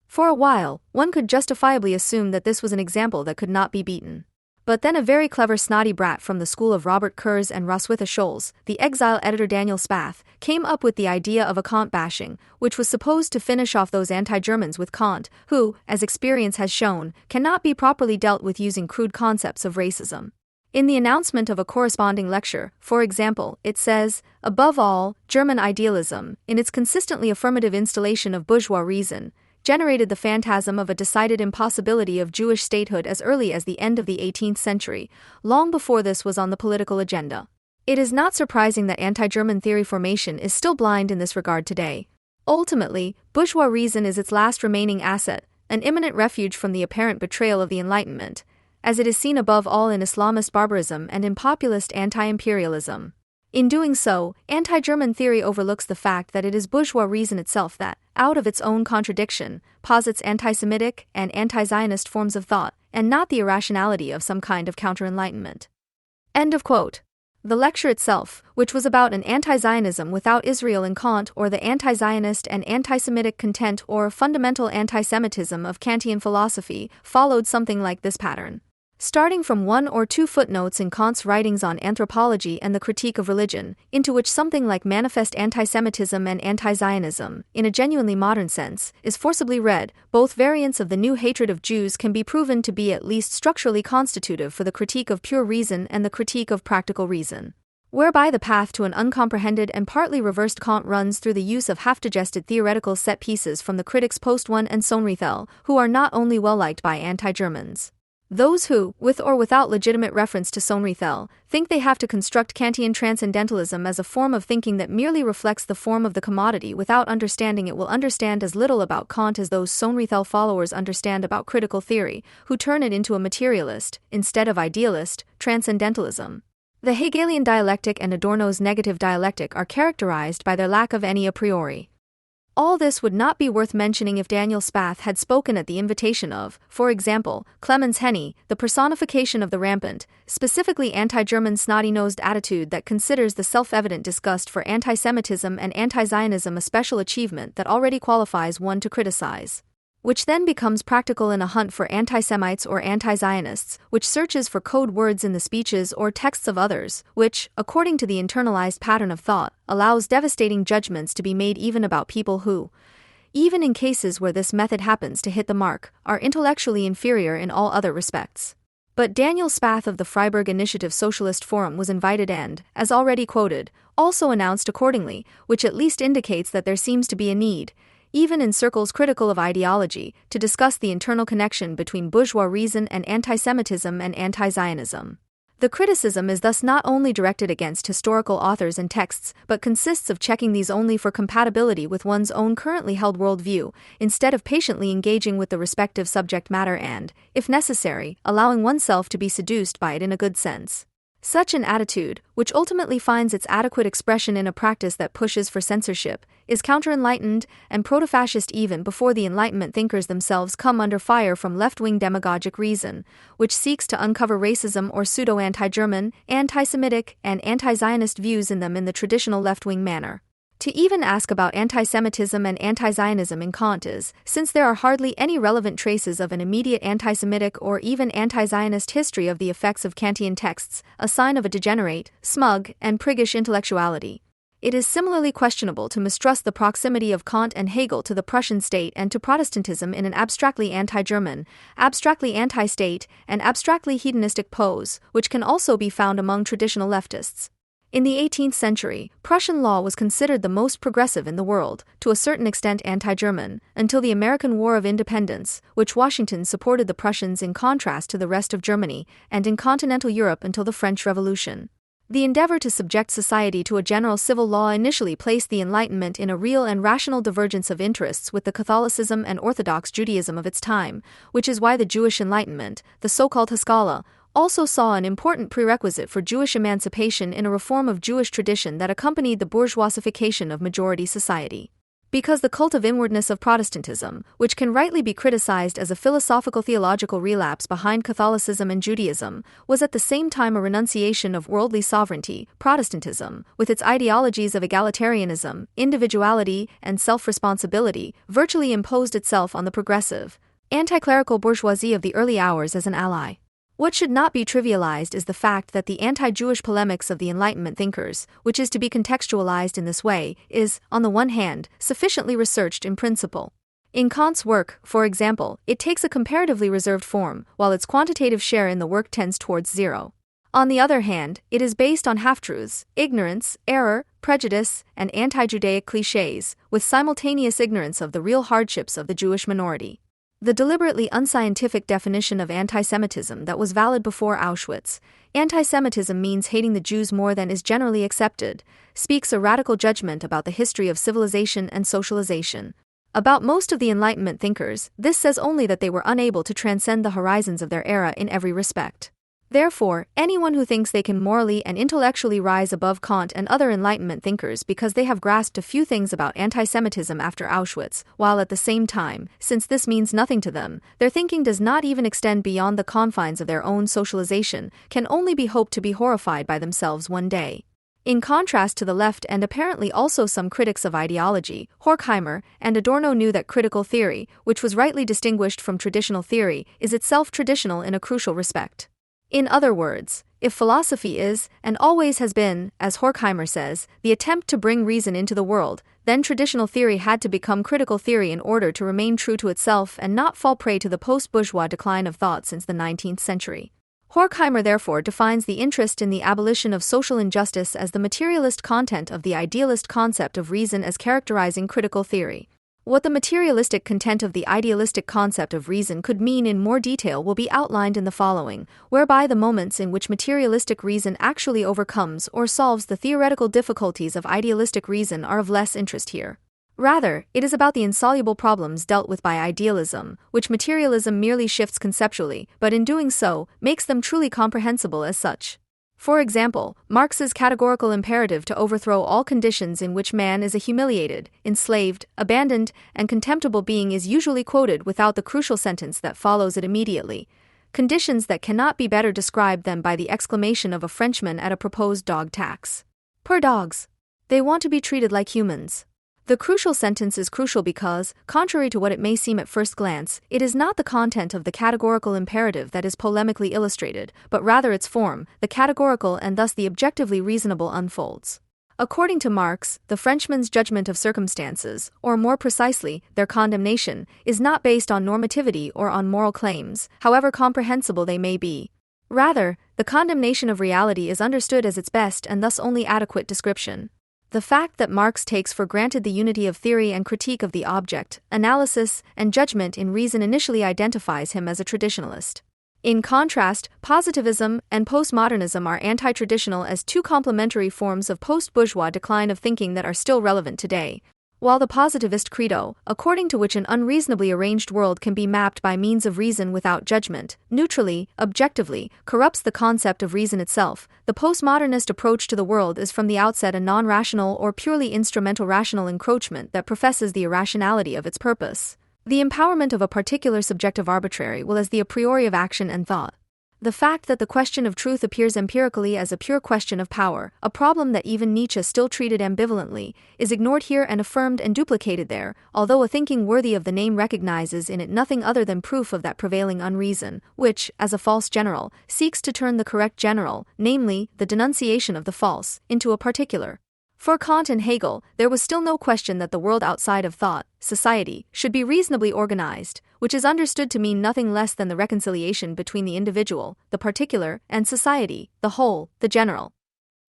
For a while, one could justifiably assume that this was an example that could not be beaten. But then a very clever snotty brat from the school of Robert Kurz and Roswitha Scholz, the exile editor Daniel Spath, came up with the idea of a Kant bashing, which was supposed to finish off those anti-Germans with Kant, who, as experience has shown, cannot be properly dealt with using crude concepts of racism. In the announcement of a corresponding lecture, for example, it says, above all, German idealism, in its consistently affirmative installation of bourgeois reason, generated the phantasm of a decided impossibility of Jewish statehood as early as the end of the 18th century, long before this was on the political agenda. It is not surprising that anti-German theory formation is still blind in this regard today. Ultimately, bourgeois reason is its last remaining asset, an imminent refuge from the apparent betrayal of the Enlightenment, as it is seen above all in Islamist barbarism and in populist anti-imperialism. In doing so, anti-German theory overlooks the fact that it is bourgeois reason itself that, out of its own contradiction, posits anti-Semitic and anti-Zionist forms of thought, and not the irrationality of some kind of counter-enlightenment. End of quote. The lecture itself, which was about an anti-Zionism without Israel in Kant or the anti-Zionist and anti-Semitic content or fundamental anti-Semitism of Kantian philosophy, followed something like this pattern. Starting from 1 or 2 footnotes in Kant's writings on anthropology and the critique of religion, into which something like manifest anti-Semitism and anti-Zionism, in a genuinely modern sense, is forcibly read, both variants of the new hatred of Jews can be proven to be at least structurally constitutive for the critique of pure reason and the critique of practical reason. Whereby the path to an uncomprehended and partly reversed Kant runs through the use of half-digested theoretical set pieces from the critics Post-1 and Sohnrethel, who are not only well-liked by anti-Germans. Those who, with or without legitimate reference to Sonrethel, think they have to construct Kantian transcendentalism as a form of thinking that merely reflects the form of the commodity without understanding it will understand as little about Kant as those Sonrethel followers understand about critical theory, who turn it into a materialist, instead of idealist, transcendentalism. The Hegelian dialectic and Adorno's negative dialectic are characterized by their lack of any a priori. All this would not be worth mentioning if Daniel Spath had spoken at the invitation of, for example, Clemens Henny, the personification of the rampant, specifically anti-German snotty-nosed attitude that considers the self-evident disgust for anti-Semitism and anti-Zionism a special achievement that already qualifies one to criticize. Which then becomes practical in a hunt for anti-Semites or anti-Zionists, which searches for code words in the speeches or texts of others, which, according to the internalized pattern of thought, allows devastating judgments to be made even about people who, even in cases where this method happens to hit the mark, are intellectually inferior in all other respects. But Daniel Spath of the Freiburg Initiative Socialist Forum was invited and, as already quoted, also announced accordingly, which at least indicates that there seems to be a need, even in circles critical of ideology, to discuss the internal connection between bourgeois reason and anti-Semitism and anti-Zionism. The criticism is thus not only directed against historical authors and texts, but consists of checking these only for compatibility with one's own currently held worldview, instead of patiently engaging with the respective subject matter and, if necessary, allowing oneself to be seduced by it in a good sense. Such an attitude, which ultimately finds its adequate expression in a practice that pushes for censorship, is counter-enlightened and proto-fascist even before the Enlightenment thinkers themselves come under fire from left-wing demagogic reason, which seeks to uncover racism or pseudo-anti-German, anti-Semitic, and anti-Zionist views in them in the traditional left-wing manner. To even ask about anti-Semitism and anti-Zionism in Kant is, since there are hardly any relevant traces of an immediate anti-Semitic or even anti-Zionist history of the effects of Kantian texts, a sign of a degenerate, smug, and priggish intellectuality. It is similarly questionable to mistrust the proximity of Kant and Hegel to the Prussian state and to Protestantism in an abstractly anti-German, abstractly anti-state, and abstractly hedonistic pose, which can also be found among traditional leftists. In the 18th century, Prussian law was considered the most progressive in the world, to a certain extent anti-German, until the American War of Independence, which Washington supported the Prussians in contrast to the rest of Germany, and in continental Europe until the French Revolution. The endeavor to subject society to a general civil law initially placed the Enlightenment in a real and rational divergence of interests with the Catholicism and Orthodox Judaism of its time, which is why the Jewish Enlightenment, the so-called Haskalah, also saw an important prerequisite for Jewish emancipation in a reform of Jewish tradition that accompanied the bourgeoisification of majority society. Because the cult of inwardness of Protestantism, which can rightly be criticized as a philosophical-theological relapse behind Catholicism and Judaism, was at the same time a renunciation of worldly sovereignty, Protestantism, with its ideologies of egalitarianism, individuality, and self-responsibility, virtually imposed itself on the progressive, anti-clerical bourgeoisie of the early hours as an ally. What should not be trivialized is the fact that the anti-Jewish polemics of the Enlightenment thinkers, which is to be contextualized in this way, is, on the one hand, sufficiently researched in principle. In Kant's work, for example, it takes a comparatively reserved form, while its quantitative share in the work tends towards zero. On the other hand, it is based on half-truths, ignorance, error, prejudice, and anti-Judaic clichés, with simultaneous ignorance of the real hardships of the Jewish minority. The deliberately unscientific definition of anti-Semitism that was valid before Auschwitz, anti-Semitism means hating the Jews more than is generally accepted, speaks a radical judgment about the history of civilization and socialization. About most of the Enlightenment thinkers, this says only that they were unable to transcend the horizons of their era in every respect. Therefore, anyone who thinks they can morally and intellectually rise above Kant and other Enlightenment thinkers because they have grasped a few things about anti-Semitism after Auschwitz, while at the same time, since this means nothing to them, their thinking does not even extend beyond the confines of their own socialization, can only be hoped to be horrified by themselves one day. In contrast to the left and apparently also some critics of ideology, Horkheimer and Adorno knew that critical theory, which was rightly distinguished from traditional theory, is itself traditional in a crucial respect. In other words, if philosophy is, and always has been, as Horkheimer says, the attempt to bring reason into the world, then traditional theory had to become critical theory in order to remain true to itself and not fall prey to the post-bourgeois decline of thought since the 19th century. Horkheimer therefore defines the interest in the abolition of social injustice as the materialist content of the idealist concept of reason as characterizing critical theory. What the materialistic content of the idealistic concept of reason could mean in more detail will be outlined in the following, whereby the moments in which materialistic reason actually overcomes or solves the theoretical difficulties of idealistic reason are of less interest here. Rather, it is about the insoluble problems dealt with by idealism, which materialism merely shifts conceptually, but in doing so, makes them truly comprehensible as such. For example, Marx's categorical imperative to overthrow all conditions in which man is a humiliated, enslaved, abandoned, and contemptible being is usually quoted without the crucial sentence that follows it immediately. Conditions that cannot be better described than by the exclamation of a Frenchman at a proposed dog tax. Poor dogs! They want to be treated like humans. The crucial sentence is crucial because, contrary to what it may seem at first glance, it is not the content of the categorical imperative that is polemically illustrated, but rather its form, the categorical and thus the objectively reasonable unfolds. According to Marx, the Frenchman's judgment of circumstances, or more precisely, their condemnation, is not based on normativity or on moral claims, however comprehensible they may be. Rather, the condemnation of reality is understood as its best and thus only adequate description. The fact that Marx takes for granted the unity of theory and critique of the object, analysis, and judgment in reason initially identifies him as a traditionalist. In contrast, positivism and postmodernism are anti-traditional as two complementary forms of post-bourgeois decline of thinking that are still relevant today. While the positivist credo, according to which an unreasonably arranged world can be mapped by means of reason without judgment, neutrally, objectively, corrupts the concept of reason itself, the postmodernist approach to the world is from the outset a non-rational or purely instrumental rational encroachment that professes the irrationality of its purpose. The empowerment of a particular subjective arbitrary will as the a priori of action and thought. The fact that the question of truth appears empirically as a pure question of power, a problem that even Nietzsche still treated ambivalently, is ignored here and affirmed and duplicated there, although a thinking worthy of the name recognizes in it nothing other than proof of that prevailing unreason, which, as a false general, seeks to turn the correct general, namely, the denunciation of the false, into a particular. For Kant and Hegel, there was still no question that the world outside of thought, society, should be reasonably organized, which is understood to mean nothing less than the reconciliation between the individual, the particular, and society, the whole, the general.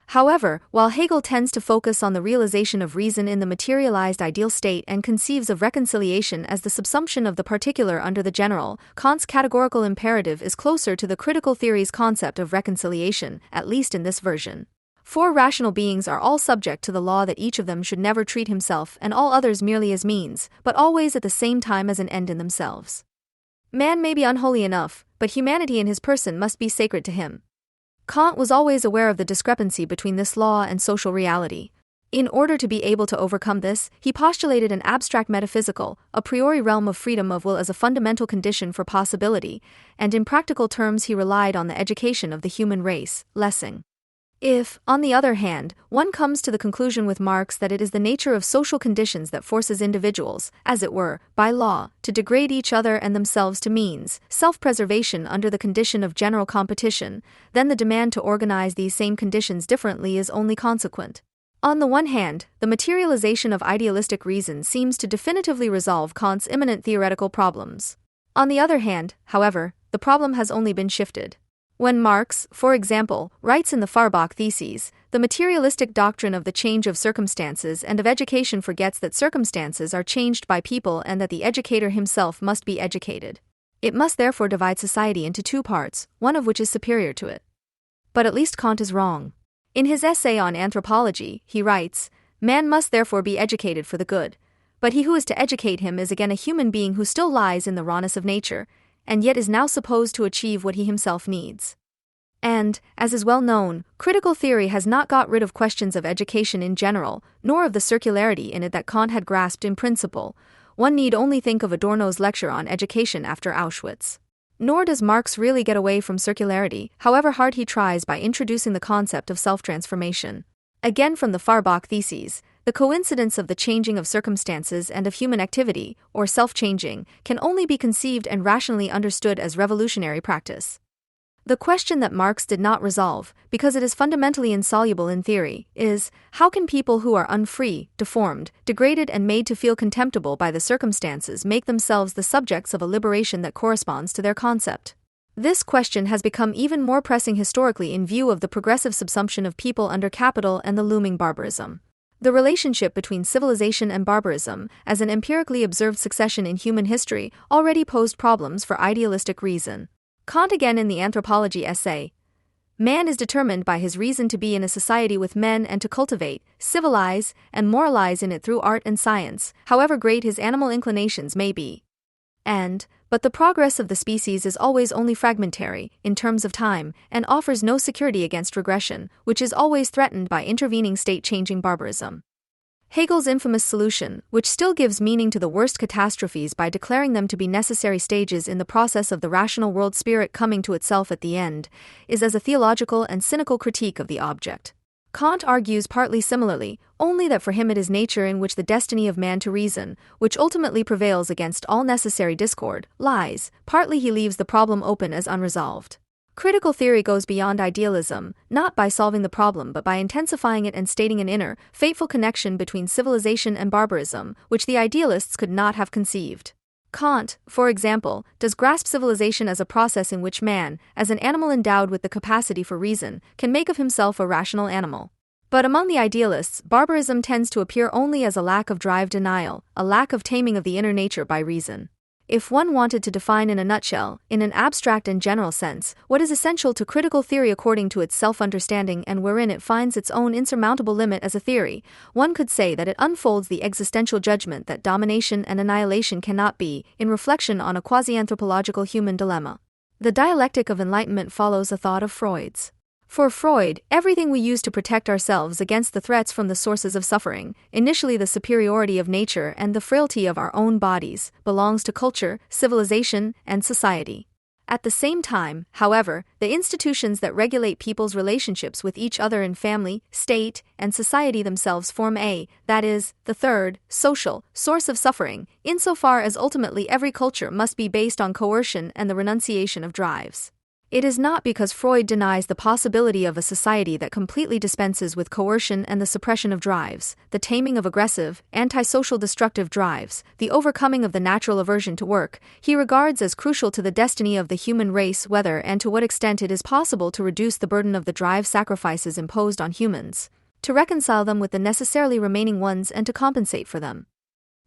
However, while Hegel tends to focus on the realization of reason in the materialized ideal state and conceives of reconciliation as the subsumption of the particular under the general, Kant's categorical imperative is closer to the critical theory's concept of reconciliation, at least in this version. For rational beings are all subject to the law that each of them should never treat himself and all others merely as means, but always at the same time as an end in themselves. Man may be unholy enough, but humanity in his person must be sacred to him. Kant was always aware of the discrepancy between this law and social reality. In order to be able to overcome this, he postulated an abstract metaphysical, a priori realm of freedom of will as a fundamental condition for possibility, and in practical terms he relied on the education of the human race, Lessing. If, on the other hand, one comes to the conclusion with Marx that it is the nature of social conditions that forces individuals, as it were, by law, to degrade each other and themselves to means, self-preservation under the condition of general competition, then the demand to organize these same conditions differently is only consequent. On the one hand, the materialization of idealistic reason seems to definitively resolve Kant's imminent theoretical problems. On the other hand, however, the problem has only been shifted. When Marx, for example, writes in the Feuerbach Theses, the materialistic doctrine of the change of circumstances and of education forgets that circumstances are changed by people and that the educator himself must be educated. It must therefore divide society into two parts, one of which is superior to it. But at least Kant is wrong. In his essay on anthropology, he writes, "Man must therefore be educated for the good. But he who is to educate him is again a human being who still lies in the rawness of nature, and yet is now supposed to achieve what he himself needs." And, as is well known, critical theory has not got rid of questions of education in general, nor of the circularity in it that Kant had grasped in principle. One need only think of Adorno's lecture on education after Auschwitz. Nor does Marx really get away from circularity, however hard he tries by introducing the concept of self-transformation. Again from the Feuerbach Theses, the coincidence of the changing of circumstances and of human activity, or self-changing, can only be conceived and rationally understood as revolutionary practice. The question that Marx did not resolve, because it is fundamentally insoluble in theory, is, how can people who are unfree, deformed, degraded and made to feel contemptible by the circumstances make themselves the subjects of a liberation that corresponds to their concept? This question has become even more pressing historically in view of the progressive subsumption of people under capital and the looming barbarism. The relationship between civilization and barbarism, as an empirically observed succession in human history, already posed problems for idealistic reason. Kant again in the Anthropology essay. Man is determined by his reason to be in a society with men and to cultivate, civilize, and moralize in it through art and science, however great his animal inclinations may be. But the progress of the species is always only fragmentary, in terms of time, and offers no security against regression, which is always threatened by intervening state-changing barbarism. Hegel's infamous solution, which still gives meaning to the worst catastrophes by declaring them to be necessary stages in the process of the rational world spirit coming to itself at the end, is as a theological and cynical critique of the object. Kant argues partly similarly, only that for him it is nature in which the destiny of man to reason, which ultimately prevails against all necessary discord, lies. Partly he leaves the problem open as unresolved. Critical theory goes beyond idealism, not by solving the problem but by intensifying it and stating an inner, fateful connection between civilization and barbarism, which the idealists could not have conceived. Kant, for example, does grasp civilization as a process in which man, as an animal endowed with the capacity for reason, can make of himself a rational animal. But among the idealists, barbarism tends to appear only as a lack of drive denial, a lack of taming of the inner nature by reason. If one wanted to define in a nutshell, in an abstract and general sense, what is essential to critical theory according to its self-understanding and wherein it finds its own insurmountable limit as a theory, one could say that it unfolds the existential judgment that domination and annihilation cannot be, in reflection on a quasi-anthropological human dilemma. The dialectic of enlightenment follows a thought of Freud's. For Freud, everything we use to protect ourselves against the threats from the sources of suffering, initially the superiority of nature and the frailty of our own bodies, belongs to culture, civilization, and society. At the same time, however, the institutions that regulate people's relationships with each other in family, state, and society themselves form that is, the third, social, source of suffering, insofar as ultimately every culture must be based on coercion and the renunciation of drives. It is not because Freud denies the possibility of a society that completely dispenses with coercion and the suppression of drives, the taming of aggressive, antisocial destructive drives, the overcoming of the natural aversion to work, he regards as crucial to the destiny of the human race whether and to what extent it is possible to reduce the burden of the drive sacrifices imposed on humans, to reconcile them with the necessarily remaining ones and to compensate for them.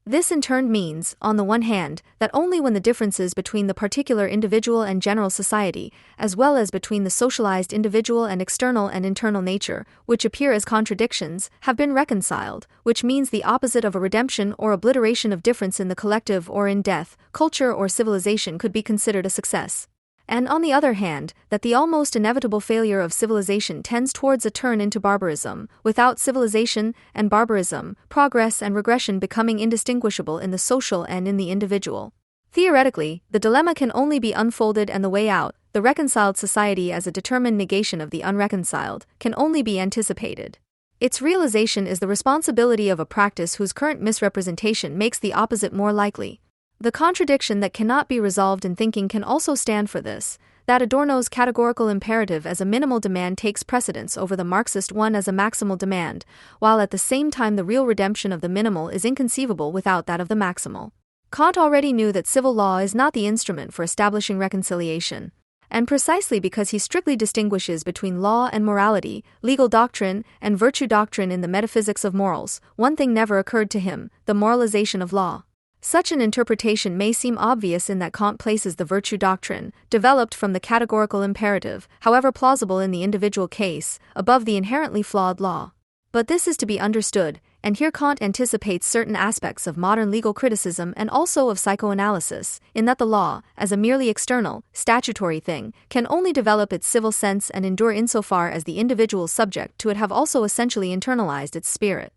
This in turn means, on the one hand, that only when the differences between the particular individual and general society, as well as between the socialized individual and external and internal nature, which appear as contradictions, have been reconciled, which means the opposite of a redemption or obliteration of difference in the collective or in death, culture or civilization could be considered a success. And on the other hand, that the almost inevitable failure of civilization tends towards a turn into barbarism, without civilization and barbarism, progress and regression becoming indistinguishable in the social and in the individual. Theoretically, the dilemma can only be unfolded and the way out, the reconciled society as a determined negation of the unreconciled, can only be anticipated. Its realization is the responsibility of a practice whose current misrepresentation makes the opposite more likely. The contradiction that cannot be resolved in thinking can also stand for this, that Adorno's categorical imperative as a minimal demand takes precedence over the Marxist one as a maximal demand, while at the same time the real redemption of the minimal is inconceivable without that of the maximal. Kant already knew that civil law is not the instrument for establishing reconciliation. And precisely because he strictly distinguishes between law and morality, legal doctrine and virtue doctrine in the metaphysics of morals, one thing never occurred to him, the moralization of law. Such an interpretation may seem obvious in that Kant places the virtue doctrine, developed from the categorical imperative, however plausible in the individual case, above the inherently flawed law. But this is to be understood, and here Kant anticipates certain aspects of modern legal criticism and also of psychoanalysis, in that the law, as a merely external, statutory thing, can only develop its civil sense and endure insofar as the individual subject to it have also essentially internalized its spirit.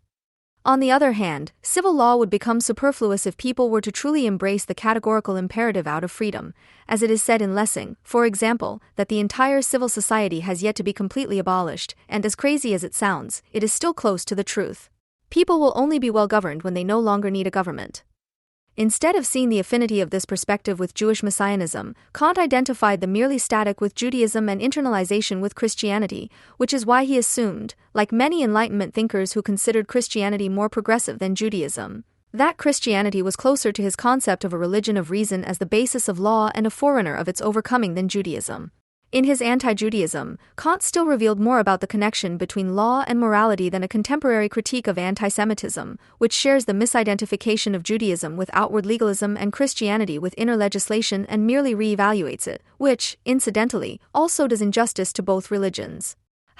On the other hand, civil law would become superfluous if people were to truly embrace the categorical imperative out of freedom, as it is said in Lessing, for example, that the entire civil society has yet to be completely abolished, and as crazy as it sounds, it is still close to the truth. People will only be well governed when they no longer need a government. Instead of seeing the affinity of this perspective with Jewish messianism, Kant identified the merely static with Judaism and internalization with Christianity, which is why he assumed, like many Enlightenment thinkers who considered Christianity more progressive than Judaism, that Christianity was closer to his concept of a religion of reason as the basis of law and a forerunner of its overcoming than Judaism. In his Anti-Judaism, Kant still revealed more about the connection between law and morality than a contemporary critique of anti-Semitism, which shares the misidentification of Judaism with outward legalism and Christianity with inner legislation and merely re-evaluates it, which, incidentally, also does injustice to both religions.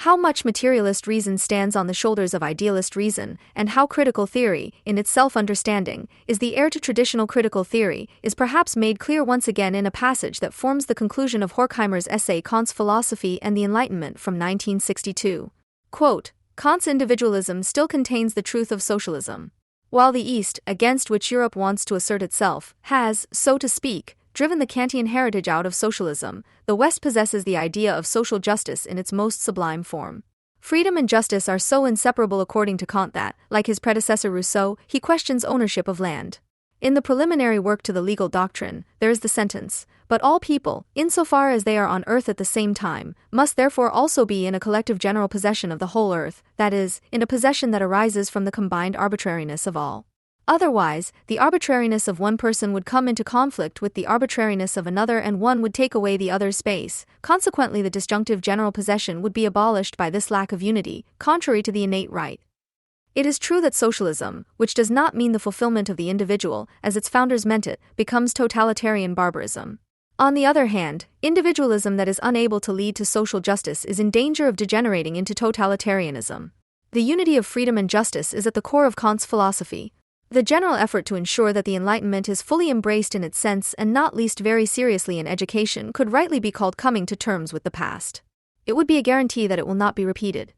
How much materialist reason stands on the shoulders of idealist reason, and how critical theory, in its self-understanding, is the heir to traditional critical theory, is perhaps made clear once again in a passage that forms the conclusion of Horkheimer's essay Kant's Philosophy and the Enlightenment from 1962. Quote, Kant's individualism still contains the truth of socialism. While the East, against which Europe wants to assert itself, has, so to speak, driven the Kantian heritage out of socialism, the West possesses the idea of social justice in its most sublime form. Freedom and justice are so inseparable according to Kant that, like his predecessor Rousseau, he questions ownership of land. In the preliminary work to the legal doctrine, there is the sentence, but all people, insofar as they are on earth at the same time, must therefore also be in a collective general possession of the whole earth, that is, in a possession that arises from the combined arbitrariness of all. Otherwise, the arbitrariness of one person would come into conflict with the arbitrariness of another and one would take away the other's space. Consequently, the disjunctive general possession would be abolished by this lack of unity, contrary to the innate right. It is true that socialism, which does not mean the fulfillment of the individual, as its founders meant it, becomes totalitarian barbarism. On the other hand, individualism that is unable to lead to social justice is in danger of degenerating into totalitarianism. The unity of freedom and justice is at the core of Kant's philosophy. The general effort to ensure that the Enlightenment is fully embraced in its sense and not least very seriously in education could rightly be called coming to terms with the past. It would be a guarantee that it will not be repeated.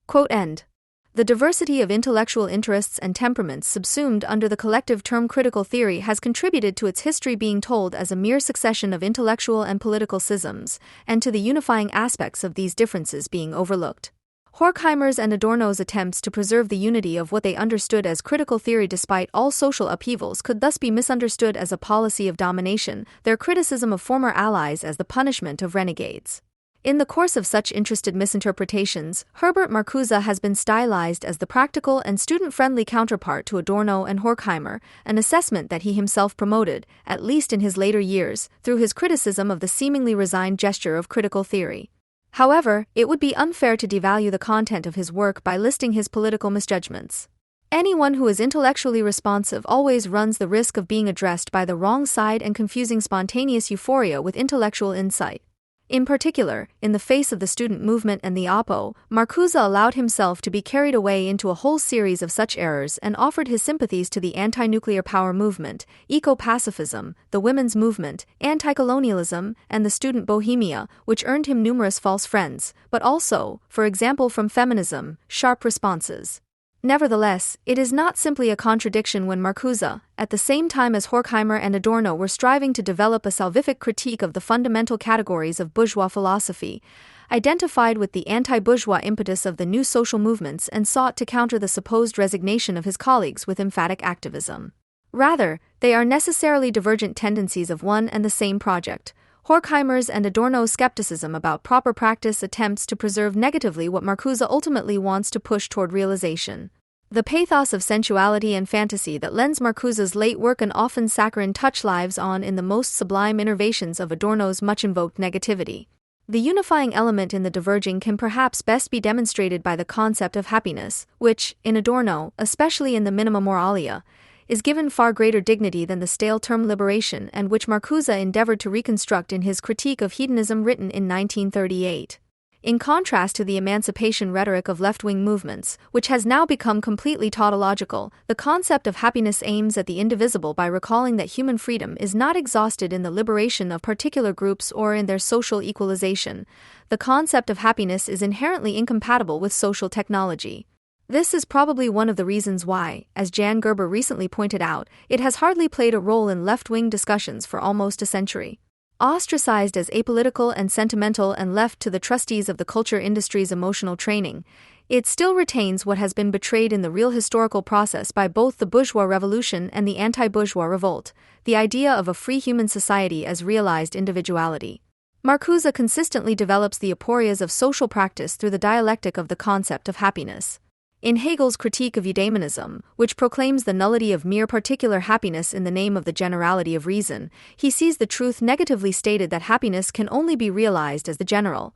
Quote end. The diversity of intellectual interests and temperaments subsumed under the collective term critical theory has contributed to its history being told as a mere succession of intellectual and political schisms, and to the unifying aspects of these differences being overlooked. Horkheimer's and Adorno's attempts to preserve the unity of what they understood as critical theory despite all social upheavals could thus be misunderstood as a policy of domination, their criticism of former allies as the punishment of renegades. In the course of such interested misinterpretations, Herbert Marcuse has been stylized as the practical and student-friendly counterpart to Adorno and Horkheimer, an assessment that he himself promoted, at least in his later years, through his criticism of the seemingly resigned gesture of critical theory. However, it would be unfair to devalue the content of his work by listing his political misjudgments. Anyone who is intellectually responsive always runs the risk of being addressed by the wrong side and confusing spontaneous euphoria with intellectual insight. In particular, in the face of the student movement and the Oppo, Marcuse allowed himself to be carried away into a whole series of such errors and offered his sympathies to the anti-nuclear power movement, eco-pacifism, the women's movement, anti-colonialism, and the student bohemia, which earned him numerous false friends, but also, for example from feminism, sharp responses. Nevertheless, it is not simply a contradiction when Marcuse, at the same time as Horkheimer and Adorno were striving to develop a salvific critique of the fundamental categories of bourgeois philosophy, identified with the anti-bourgeois impetus of the new social movements and sought to counter the supposed resignation of his colleagues with emphatic activism. Rather, they are necessarily divergent tendencies of one and the same project. Horkheimer's and Adorno's skepticism about proper practice attempts to preserve negatively what Marcuse ultimately wants to push toward realization. The pathos of sensuality and fantasy that lends Marcuse's late work an often saccharine touch lives on in the most sublime innervations of Adorno's much-invoked negativity. The unifying element in the diverging can perhaps best be demonstrated by the concept of happiness, which, in Adorno, especially in the Minima Moralia, is given far greater dignity than the stale term liberation and which Marcuse endeavored to reconstruct in his Critique of Hedonism written in 1938. In contrast to the emancipation rhetoric of left-wing movements, which has now become completely tautological, the concept of happiness aims at the indivisible by recalling that human freedom is not exhausted in the liberation of particular groups or in their social equalization. The concept of happiness is inherently incompatible with social technology. This is probably one of the reasons why, as Jan Gerber recently pointed out, it has hardly played a role in left-wing discussions for almost a century. Ostracized as apolitical and sentimental and left to the trustees of the culture industry's emotional training, it still retains what has been betrayed in the real historical process by both the bourgeois revolution and the anti-bourgeois revolt, the idea of a free human society as realized individuality. Marcuse consistently develops the aporias of social practice through the dialectic of the concept of happiness. In Hegel's critique of eudaimonism, which proclaims the nullity of mere particular happiness in the name of the generality of reason, he sees the truth negatively stated that happiness can only be realized as the general.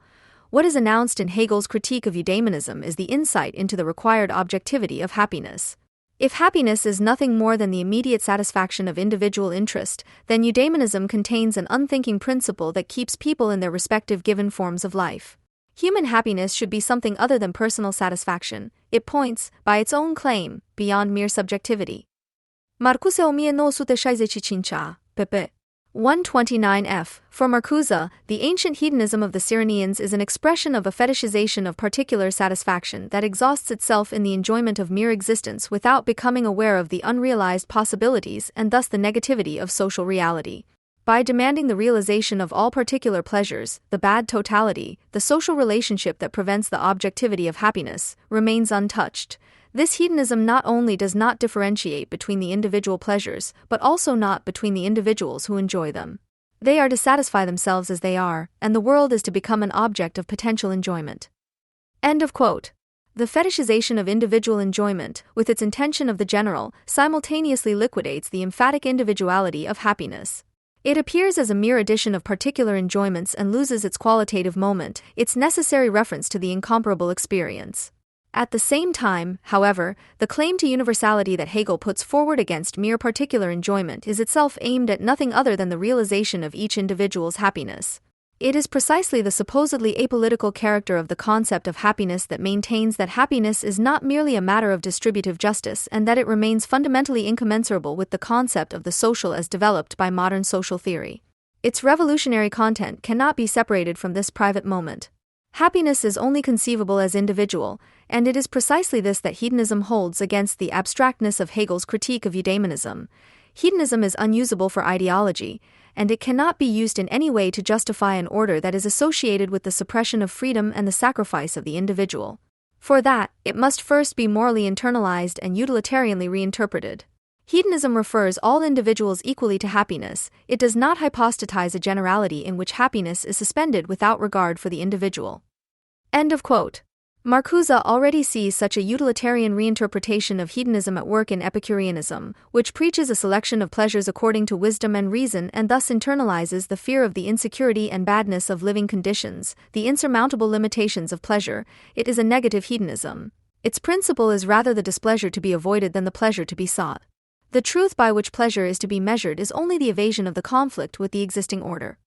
What is announced in Hegel's critique of eudaimonism is the insight into the required objectivity of happiness. If happiness is nothing more than the immediate satisfaction of individual interest, then eudaimonism contains an unthinking principle that keeps people in their respective given forms of life. Human happiness should be something other than personal satisfaction. It points, by its own claim, beyond mere subjectivity. Marcuse 1965, pp. 129f. For Marcuse, the ancient hedonism of the Cyrenaeans is an expression of a fetishization of particular satisfaction that exhausts itself in the enjoyment of mere existence without becoming aware of the unrealized possibilities and thus the negativity of social reality. By demanding the realization of all particular pleasures, the bad totality, the social relationship that prevents the objectivity of happiness, remains untouched. This hedonism not only does not differentiate between the individual pleasures, but also not between the individuals who enjoy them. They are to satisfy themselves as they are, and the world is to become an object of potential enjoyment. End of quote. The fetishization of individual enjoyment, with its intention of the general, simultaneously liquidates the emphatic individuality of happiness. It appears as a mere addition of particular enjoyments and loses its qualitative moment, its necessary reference to the incomparable experience. At the same time, however, the claim to universality that Hegel puts forward against mere particular enjoyment is itself aimed at nothing other than the realization of each individual's happiness. It is precisely the supposedly apolitical character of the concept of happiness that maintains that happiness is not merely a matter of distributive justice and that it remains fundamentally incommensurable with the concept of the social as developed by modern social theory. Its revolutionary content cannot be separated from this private moment. Happiness is only conceivable as individual, and it is precisely this that hedonism holds against the abstractness of Hegel's critique of eudaimonism. Hedonism is unusable for ideology, and it cannot be used in any way to justify an order that is associated with the suppression of freedom and the sacrifice of the individual. For that, it must first be morally internalized and utilitarianly reinterpreted. Hedonism refers all individuals equally to happiness. It does not hypostatize a generality in which happiness is suspended without regard for the individual. End of quote. Marcuse already sees such a utilitarian reinterpretation of hedonism at work in Epicureanism, which preaches a selection of pleasures according to wisdom and reason and thus internalizes the fear of the insecurity and badness of living conditions, the insurmountable limitations of pleasure. It is a negative hedonism. Its principle is rather the displeasure to be avoided than the pleasure to be sought. The truth by which pleasure is to be measured is only the evasion of the conflict with the existing order.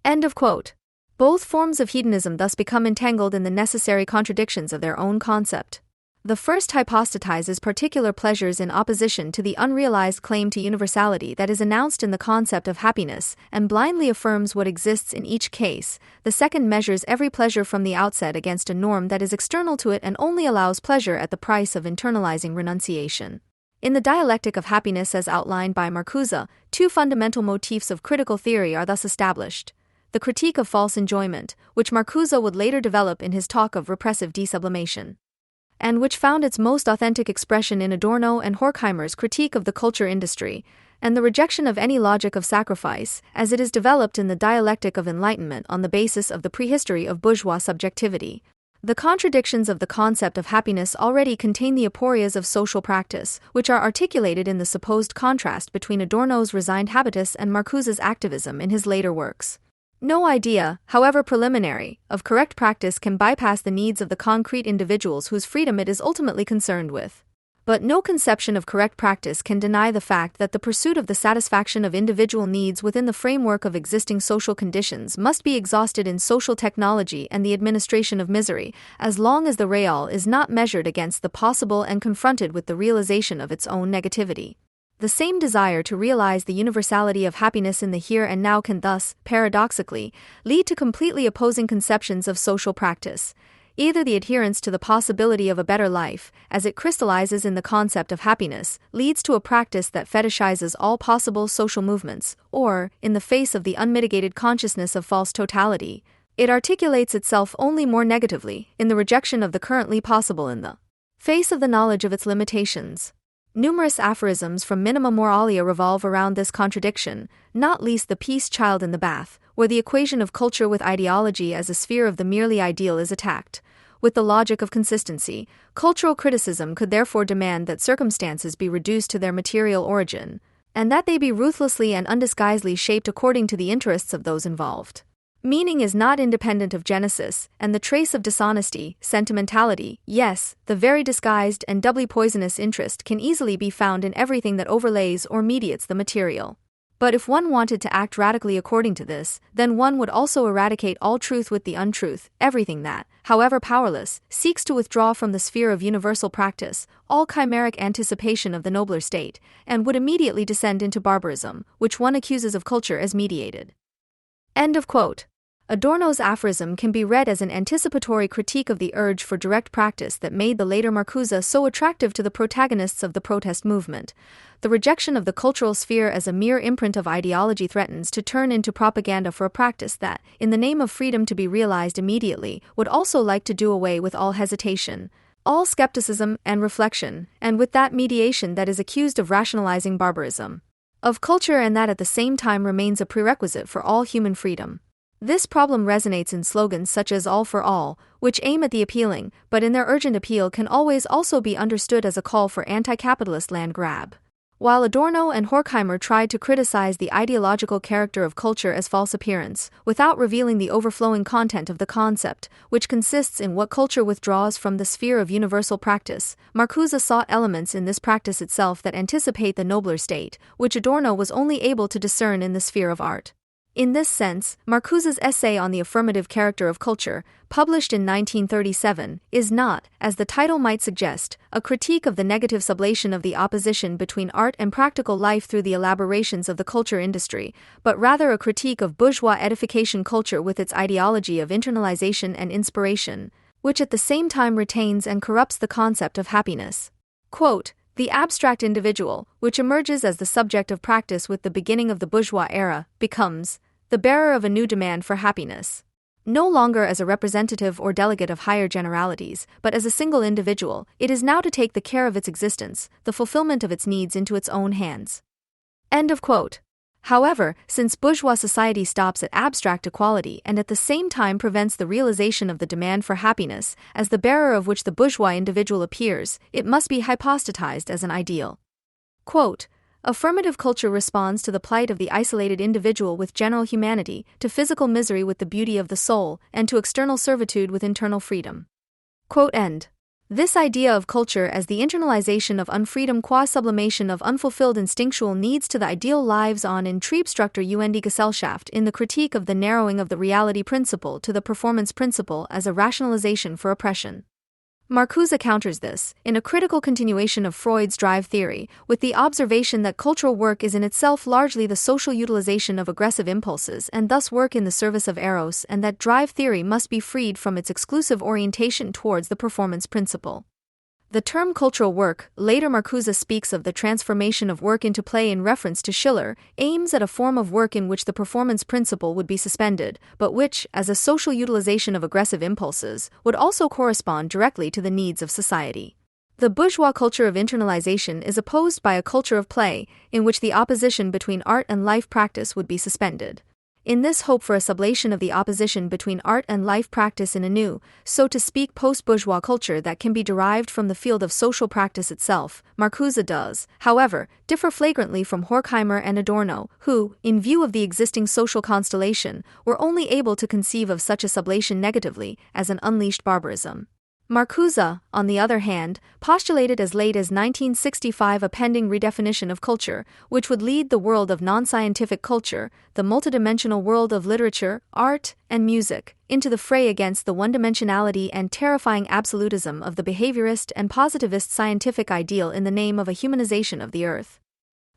End of quote. Both forms of hedonism thus become entangled in the necessary contradictions of their own concept. The first hypostatizes particular pleasures in opposition to the unrealized claim to universality that is announced in the concept of happiness, and blindly affirms what exists in each case. The second measures every pleasure from the outset against a norm that is external to it and only allows pleasure at the price of internalizing renunciation. In the dialectic of happiness as outlined by Marcuse, two fundamental motifs of critical theory are thus established. The critique of false enjoyment, which Marcuse would later develop in his talk of repressive desublimation, and which found its most authentic expression in Adorno and Horkheimer's critique of the culture industry, and the rejection of any logic of sacrifice, as it is developed in the dialectic of enlightenment on the basis of the prehistory of bourgeois subjectivity. The contradictions of the concept of happiness already contain the aporias of social practice, which are articulated in the supposed contrast between Adorno's resigned habitus and Marcuse's activism in his later works. No idea, however preliminary, of correct practice can bypass the needs of the concrete individuals whose freedom it is ultimately concerned with. But no conception of correct practice can deny the fact that the pursuit of the satisfaction of individual needs within the framework of existing social conditions must be exhausted in social technology and the administration of misery, as long as the real is not measured against the possible and confronted with the realization of its own negativity. The same desire to realize the universality of happiness in the here and now can thus, paradoxically, lead to completely opposing conceptions of social practice. Either the adherence to the possibility of a better life, as it crystallizes in the concept of happiness, leads to a practice that fetishizes all possible social movements, or, in the face of the unmitigated consciousness of false totality, it articulates itself only more negatively, in the rejection of the currently possible in the face of the knowledge of its limitations. Numerous aphorisms from Minima Moralia revolve around this contradiction, not least the Peace Child in the Bath, where the equation of culture with ideology as a sphere of the merely ideal is attacked. with the logic of consistency, cultural criticism could therefore demand that circumstances be reduced to their material origin, and that they be ruthlessly and undisguisedly shaped according to the interests of those involved. Meaning is not independent of genesis, and the trace of dishonesty, sentimentality, yes, the very disguised and doubly poisonous interest can easily be found in everything that overlays or mediates the material. But if one wanted to act radically according to this, then one would also eradicate all truth with the untruth, everything that, however powerless, seeks to withdraw from the sphere of universal practice, all chimeric anticipation of the nobler state, and would immediately descend into barbarism, which one accuses of culture as mediated. End of quote. Adorno's aphorism can be read as an anticipatory critique of the urge for direct practice that made the later Marcuse so attractive to the protagonists of the protest movement. The rejection of the cultural sphere as a mere imprint of ideology threatens to turn into propaganda for a practice that, in the name of freedom to be realized immediately, would also like to do away with all hesitation, all skepticism and reflection, and with that mediation that is accused of rationalizing barbarism of culture, and that at the same time remains a prerequisite for all human freedom. This problem resonates in slogans such as all for all, which aim at the appealing, but in their urgent appeal can always also be understood as a call for anti-capitalist land grab. While Adorno and Horkheimer tried to criticize the ideological character of culture as false appearance, without revealing the overflowing content of the concept, which consists in what culture withdraws from the sphere of universal practice, Marcuse sought elements in this practice itself that anticipate the nobler state, which Adorno was only able to discern in the sphere of art. In this sense, Marcuse's essay on the affirmative character of culture, published in 1937, is not, as the title might suggest, a critique of the negative sublation of the opposition between art and practical life through the elaborations of the culture industry, but rather a critique of bourgeois edification culture with its ideology of internalization and inspiration, which at the same time retains and corrupts the concept of happiness. Quote, "The abstract individual, which emerges as the subject of practice with the beginning of the bourgeois era, becomes the bearer of a new demand for happiness. No longer as a representative or delegate of higher generalities, but as a single individual, it is now to take the care of its existence, the fulfillment of its needs into its own hands." End of quote. However, since bourgeois society stops at abstract equality and at the same time prevents the realization of the demand for happiness, as the bearer of which the bourgeois individual appears, it must be hypostatized as an ideal. Quote, "Affirmative culture responds to the plight of the isolated individual with general humanity, to physical misery with the beauty of the soul, and to external servitude with internal freedom." Quote end. This idea of culture as the internalization of unfreedom qua sublimation of unfulfilled instinctual needs to the ideal lives on in Triebstruktur und die Gesellschaft in the critique of the narrowing of the reality principle to the performance principle as a rationalization for oppression. Marcuse counters this, in a critical continuation of Freud's drive theory, with the observation that cultural work is in itself largely the social utilization of aggressive impulses and thus work in the service of eros, and that drive theory must be freed from its exclusive orientation towards the performance principle. The term cultural work, later Marcuse speaks of the transformation of work into play in reference to Schiller, aims at a form of work in which the performance principle would be suspended, but which, as a social utilization of aggressive impulses, would also correspond directly to the needs of society. The bourgeois culture of internalization is opposed by a culture of play, in which the opposition between art and life practice would be suspended. In this hope for a sublation of the opposition between art and life practice in a new, so to speak, post-bourgeois culture that can be derived from the field of social practice itself, Marcuse does, however, differ flagrantly from Horkheimer and Adorno, who, in view of the existing social constellation, were only able to conceive of such a sublation negatively, as an unleashed barbarism. Marcuse, on the other hand, postulated as late as 1965 a pending redefinition of culture, which would lead the world of non-scientific culture, the multidimensional world of literature, art, and music, into the fray against the one-dimensionality and terrifying absolutism of the behaviorist and positivist scientific ideal in the name of a humanization of the earth.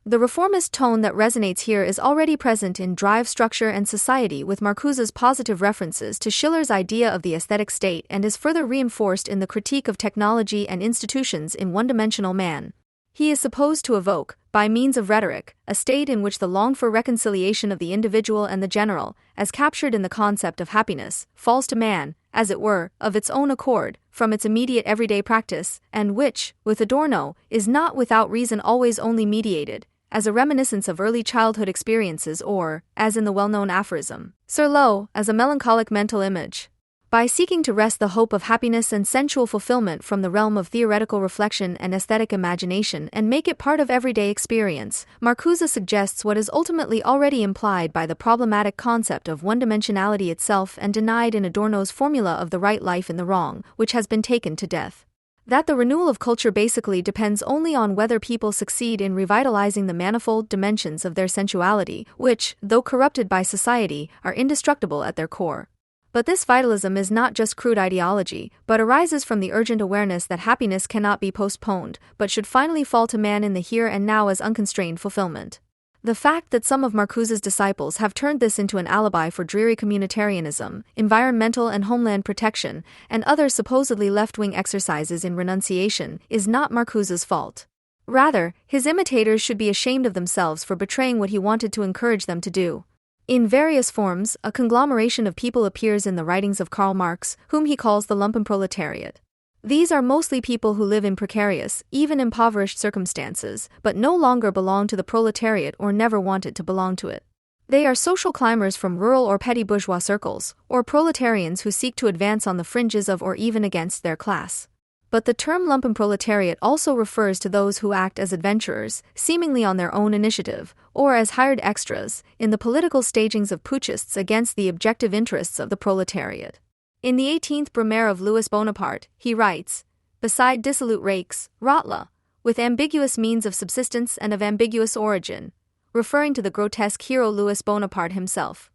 The reformist tone that resonates here is already present in Drive, Structure, and Society, with Marcuse's positive references to Schiller's idea of the aesthetic state, and is further reinforced in the critique of technology and institutions in One-Dimensional Man. He is supposed to evoke, by means of rhetoric, a state in which the longed-for reconciliation of the individual and the general, as captured in the concept of happiness, falls to man, as it were, of its own accord, from its immediate everyday practice, and which, with Adorno, is not without reason always only mediated, as a reminiscence of early childhood experiences or, as in the well-known aphorism, Sur l'eau, as a melancholic mental image. By seeking to wrest the hope of happiness and sensual fulfillment from the realm of theoretical reflection and aesthetic imagination and make it part of everyday experience, Marcuse suggests what is ultimately already implied by the problematic concept of one-dimensionality itself and denied in Adorno's formula of the right life in the wrong, which has been taken to death. That the renewal of culture basically depends only on whether people succeed in revitalizing the manifold dimensions of their sensuality, which, though corrupted by society, are indestructible at their core. But this vitalism is not just crude ideology, but arises from the urgent awareness that happiness cannot be postponed, but should finally fall to man in the here and now as unconstrained fulfillment. The fact that some of Marcuse's disciples have turned this into an alibi for dreary communitarianism, environmental and homeland protection, and other supposedly left-wing exercises in renunciation is not Marcuse's fault. Rather, his imitators should be ashamed of themselves for betraying what he wanted to encourage them to do. In various forms, a conglomeration of people appears in the writings of Karl Marx, whom he calls the lumpenproletariat. These are mostly people who live in precarious, even impoverished circumstances, but no longer belong to the proletariat or never wanted to belong to it. They are social climbers from rural or petty bourgeois circles, or proletarians who seek to advance on the fringes of or even against their class. But the term lumpenproletariat also refers to those who act as adventurers, seemingly on their own initiative, or as hired extras, in the political stagings of putschists against the objective interests of the proletariat. In the 18th Brumaire of Louis Bonaparte, he writes, "Beside dissolute rakes, Rotla, with ambiguous means of subsistence and of ambiguous origin," referring to the grotesque hero Louis Bonaparte himself.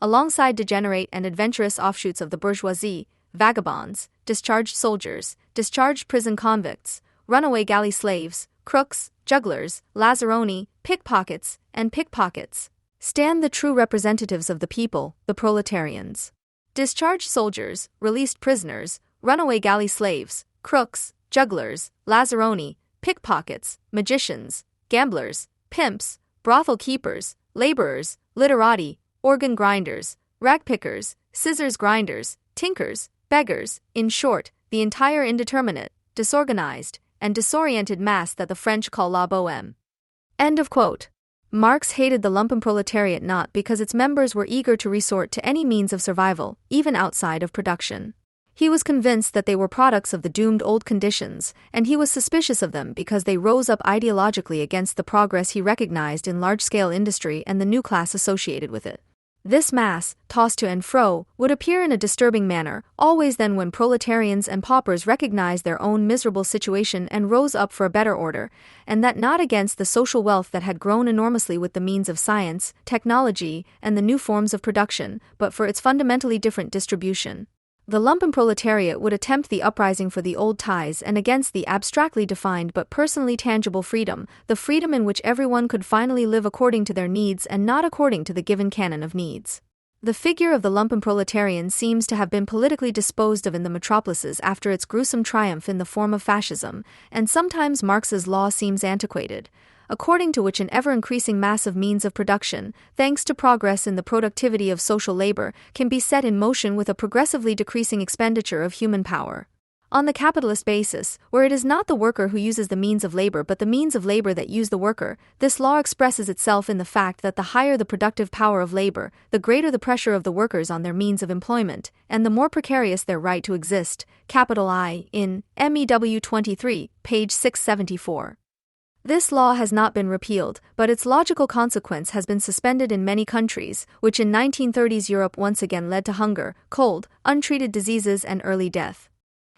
Alongside degenerate and adventurous offshoots of the bourgeoisie, vagabonds, discharged soldiers, discharged prison convicts, runaway galley slaves, crooks, jugglers, lazzaroni, pickpockets, and pickpockets, stand the true representatives of the people, the proletarians. Discharged soldiers, released prisoners, runaway galley slaves, crooks, jugglers, lazzaroni, pickpockets, magicians, gamblers, pimps, brothel keepers, laborers, literati, organ grinders, rag pickers, scissors grinders, tinkers, beggars, in short, the entire indeterminate, disorganized, and disoriented mass that the French call la bohème. End of quote. Marx hated the lumpenproletariat not because its members were eager to resort to any means of survival, even outside of production. He was convinced that they were products of the doomed old conditions, and he was suspicious of them because they rose up ideologically against the progress he recognized in large-scale industry and the new class associated with it. This mass, tossed to and fro, would appear in a disturbing manner, always then when proletarians and paupers recognized their own miserable situation and rose up for a better order, and that not against the social wealth that had grown enormously with the means of science, technology, and the new forms of production, but for its fundamentally different distribution. The lumpenproletariat would attempt the uprising for the old ties and against the abstractly defined but personally tangible freedom, the freedom in which everyone could finally live according to their needs and not according to the given canon of needs. The figure of the lumpenproletarian seems to have been politically disposed of in the metropolises after its gruesome triumph in the form of fascism, and sometimes Marx's law seems antiquated, according to which an ever-increasing mass of means of production, thanks to progress in the productivity of social labor, can be set in motion with a progressively decreasing expenditure of human power. On the capitalist basis, where it is not the worker who uses the means of labor but the means of labor that use the worker, this law expresses itself in the fact that the higher the productive power of labor, the greater the pressure of the workers on their means of employment, and the more precarious their right to exist, capital I, in MEW 23, page 674. This law has not been repealed, but its logical consequence has been suspended in many countries, which in 1930s Europe once again led to hunger, cold, untreated diseases and early death.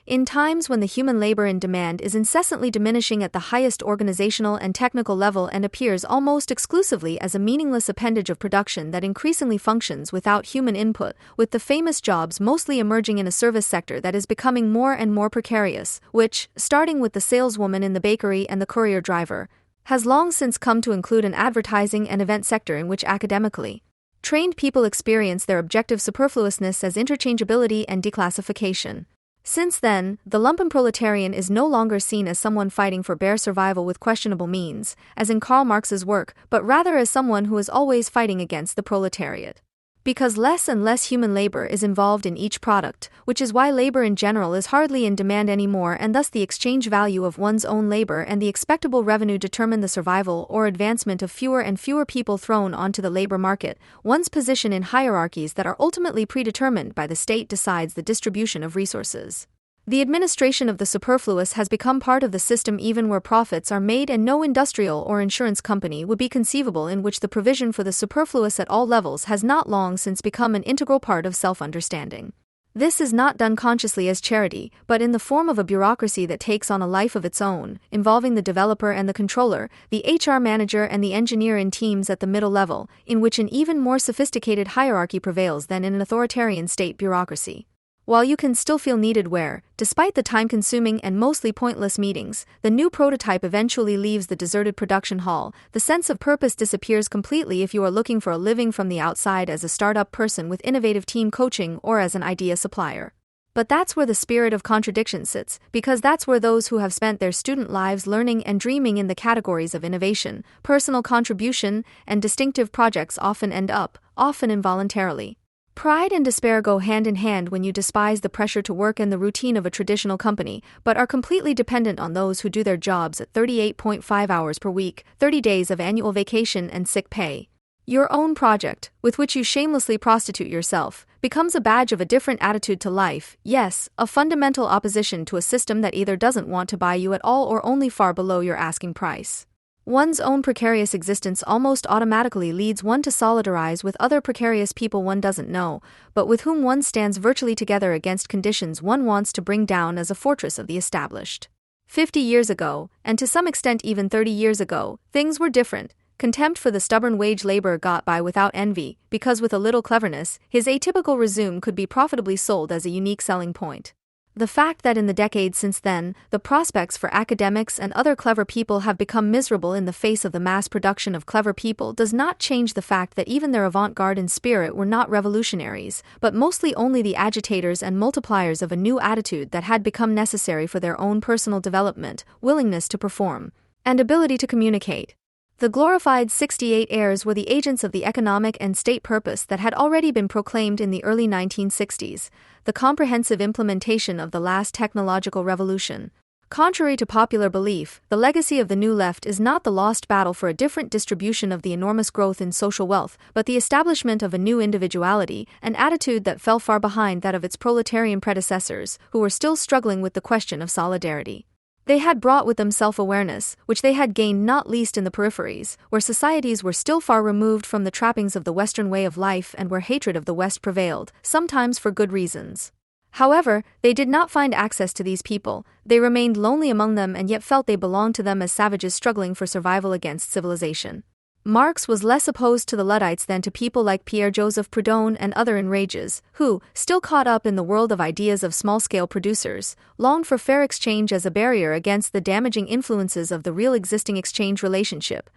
In times when the human labor in demand is incessantly diminishing at the highest organizational and technical level and appears almost exclusively as a meaningless appendage of production that increasingly functions without human input, with the famous jobs mostly emerging in a service sector that is becoming more and more precarious, which, starting with the saleswoman in the bakery and the courier driver, has long since come to include an advertising and event sector in which academically trained people experience their objective superfluousness as interchangeability and declassification. Since then, the lumpenproletarian is no longer seen as someone fighting for bare survival with questionable means, as in Karl Marx's work, but rather as someone who is always fighting against the proletariat. Because less and less human labor is involved in each product, which is why labor in general is hardly in demand anymore, and thus the exchange value of one's own labor and the expectable revenue determine the survival or advancement of fewer and fewer people thrown onto the labor market. One's position in hierarchies that are ultimately predetermined by the state decides the distribution of resources. The administration of the superfluous has become part of the system even where profits are made, and no industrial or insurance company would be conceivable in which the provision for the superfluous at all levels has not long since become an integral part of self-understanding. This is not done consciously as charity, but in the form of a bureaucracy that takes on a life of its own, involving the developer and the controller, the HR manager and the engineer in teams at the middle level, in which an even more sophisticated hierarchy prevails than in an authoritarian state bureaucracy. While you can still feel needed where, despite the time-consuming and mostly pointless meetings, the new prototype eventually leaves the deserted production hall, the sense of purpose disappears completely if you are looking for a living from the outside as a startup person with innovative team coaching or as an idea supplier. But that's where the spirit of contradiction sits, because that's where those who have spent their student lives learning and dreaming in the categories of innovation, personal contribution, and distinctive projects often end up, often involuntarily. Pride and despair go hand in hand when you despise the pressure to work and the routine of a traditional company, but are completely dependent on those who do their jobs at 38.5 hours per week, 30 days of annual vacation and sick pay. Your own project, with which you shamelessly prostitute yourself, becomes a badge of a different attitude to life, yes, a fundamental opposition to a system that either doesn't want to buy you at all or only far below your asking price. One's own precarious existence almost automatically leads one to solidarize with other precarious people one doesn't know, but with whom one stands virtually together against conditions one wants to bring down as a fortress of the established. 50 years ago, and to some extent even 30 years ago, things were different. Contempt for the stubborn wage laborer got by without envy, because with a little cleverness, his atypical resume could be profitably sold as a unique selling point. The fact that in the decades since then, the prospects for academics and other clever people have become miserable in the face of the mass production of clever people does not change the fact that even their avant-garde in spirit were not revolutionaries, but mostly only the agitators and multipliers of a new attitude that had become necessary for their own personal development, willingness to perform, and ability to communicate. The glorified 68 heirs were the agents of the economic and state purpose that had already been proclaimed in the early 1960s, the comprehensive implementation of the last technological revolution. Contrary to popular belief, the legacy of the New Left is not the lost battle for a different distribution of the enormous growth in social wealth, but the establishment of a new individuality, an attitude that fell far behind that of its proletarian predecessors, who were still struggling with the question of solidarity. They had brought with them self-awareness, which they had gained not least in the peripheries, where societies were still far removed from the trappings of the Western way of life and where hatred of the West prevailed, sometimes for good reasons. However, they did not find access to these people, they remained lonely among them and yet felt they belonged to them as savages struggling for survival against civilization. Marx was less opposed to the Luddites than to people like Pierre-Joseph Proudhon and other enrages, who, still caught up in the world of ideas of small-scale producers, longed for fair exchange as a barrier against the damaging influences of the real existing exchange relationship,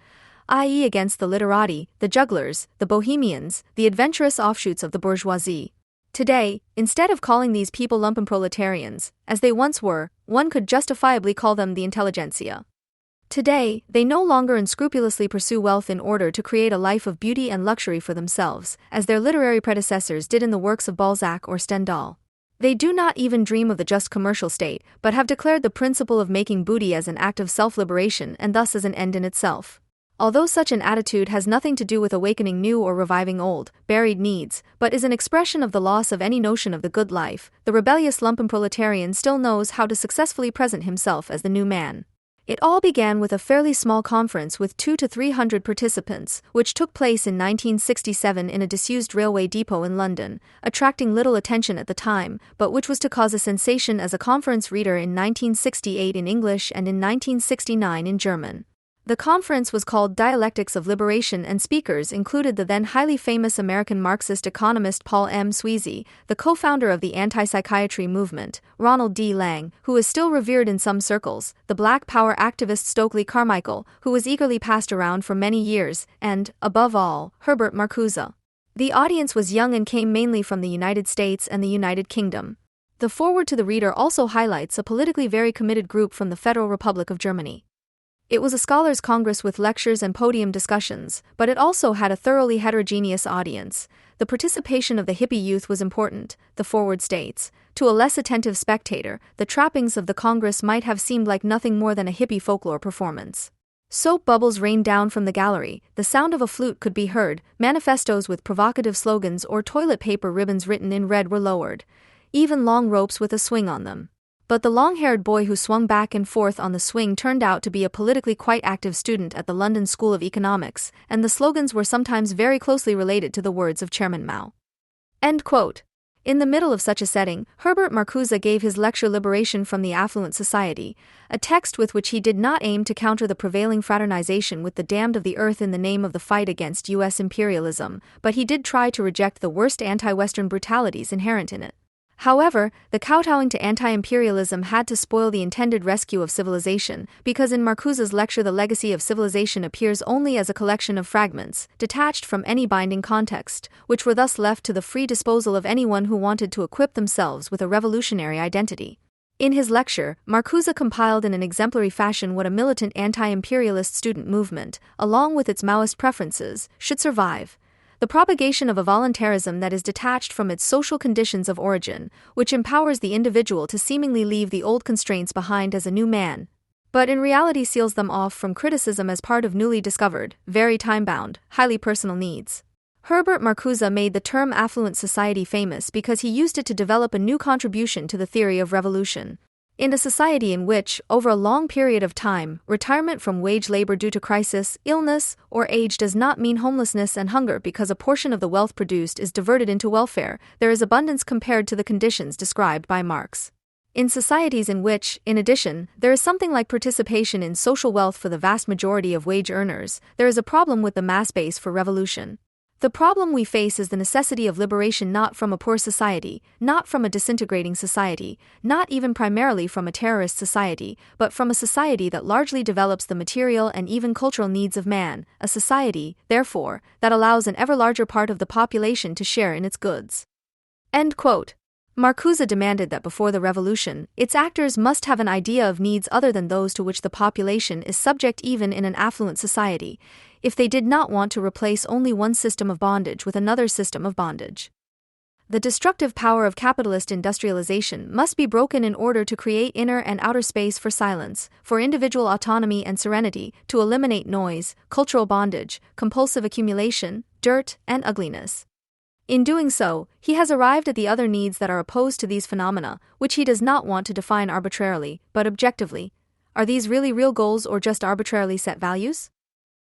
i.e. against the literati, the jugglers, the bohemians, the adventurous offshoots of the bourgeoisie. Today, instead of calling these people lumpenproletarians, as they once were, one could justifiably call them the intelligentsia. Today, they no longer unscrupulously pursue wealth in order to create a life of beauty and luxury for themselves, as their literary predecessors did in the works of Balzac or Stendhal. They do not even dream of the just commercial state, but have declared the principle of making booty as an act of self-liberation and thus as an end in itself. Although such an attitude has nothing to do with awakening new or reviving old, buried needs, but is an expression of the loss of any notion of the good life, the rebellious lumpenproletarian still knows how to successfully present himself as the new man. It all began with a fairly small conference with 200 to 300 participants, which took place in 1967 in a disused railway depot in London, attracting little attention at the time, but which was to cause a sensation as a conference reader in 1968 in English and in 1969 in German. The conference was called Dialectics of Liberation, and speakers included the then highly famous American Marxist economist Paul M. Sweezy, the co-founder of the anti-psychiatry movement, Ronald D. Lang, who is still revered in some circles, the Black Power activist Stokely Carmichael, who was eagerly passed around for many years, and, above all, Herbert Marcuse. The audience was young and came mainly from the United States and the United Kingdom. The foreword to the reader also highlights a politically very committed group from the Federal Republic of Germany. It was a scholars' congress with lectures and podium discussions, but it also had a thoroughly heterogeneous audience. The participation of the hippie youth was important, the foreword states. To a less attentive spectator, the trappings of the congress might have seemed like nothing more than a hippie folklore performance. Soap bubbles rained down from the gallery, the sound of a flute could be heard, manifestos with provocative slogans or toilet paper ribbons written in red were lowered. Even long ropes with a swing on them. But the long-haired boy who swung back and forth on the swing turned out to be a politically quite active student at the London School of Economics, and the slogans were sometimes very closely related to the words of Chairman Mao. End quote. In the middle of such a setting, Herbert Marcuse gave his lecture Liberation from the Affluent Society, a text with which he did not aim to counter the prevailing fraternization with the damned of the earth in the name of the fight against U.S. imperialism, but he did try to reject the worst anti-Western brutalities inherent in it. However, the kowtowing to anti-imperialism had to spoil the intended rescue of civilization, because in Marcuse's lecture the legacy of civilization appears only as a collection of fragments, detached from any binding context, which were thus left to the free disposal of anyone who wanted to equip themselves with a revolutionary identity. In his lecture, Marcuse compiled in an exemplary fashion what a militant anti-imperialist student movement, along with its Maoist preferences, should survive. The propagation of a voluntarism that is detached from its social conditions of origin, which empowers the individual to seemingly leave the old constraints behind as a new man, but in reality seals them off from criticism as part of newly discovered, very time-bound, highly personal needs. Herbert Marcuse made the term affluent society famous because he used it to develop a new contribution to the theory of revolution. In a society in which, over a long period of time, retirement from wage labor due to crisis, illness, or age does not mean homelessness and hunger because a portion of the wealth produced is diverted into welfare, there is abundance compared to the conditions described by Marx. In societies in which, in addition, there is something like participation in social wealth for the vast majority of wage earners, there is a problem with the mass base for revolution. The problem we face is the necessity of liberation not from a poor society, not from a disintegrating society, not even primarily from a terrorist society, but from a society that largely develops the material and even cultural needs of man, a society, therefore, that allows an ever larger part of the population to share in its goods. End quote. Marcuse demanded that before the revolution, its actors must have an idea of needs other than those to which the population is subject even in an affluent society, if they did not want to replace only one system of bondage with another system of bondage. The destructive power of capitalist industrialization must be broken in order to create inner and outer space for silence, for individual autonomy and serenity, to eliminate noise, cultural bondage, compulsive accumulation, dirt, and ugliness. In doing so, he has arrived at the other needs that are opposed to these phenomena, which he does not want to define arbitrarily, but objectively. Are these really real goals or just arbitrarily set values?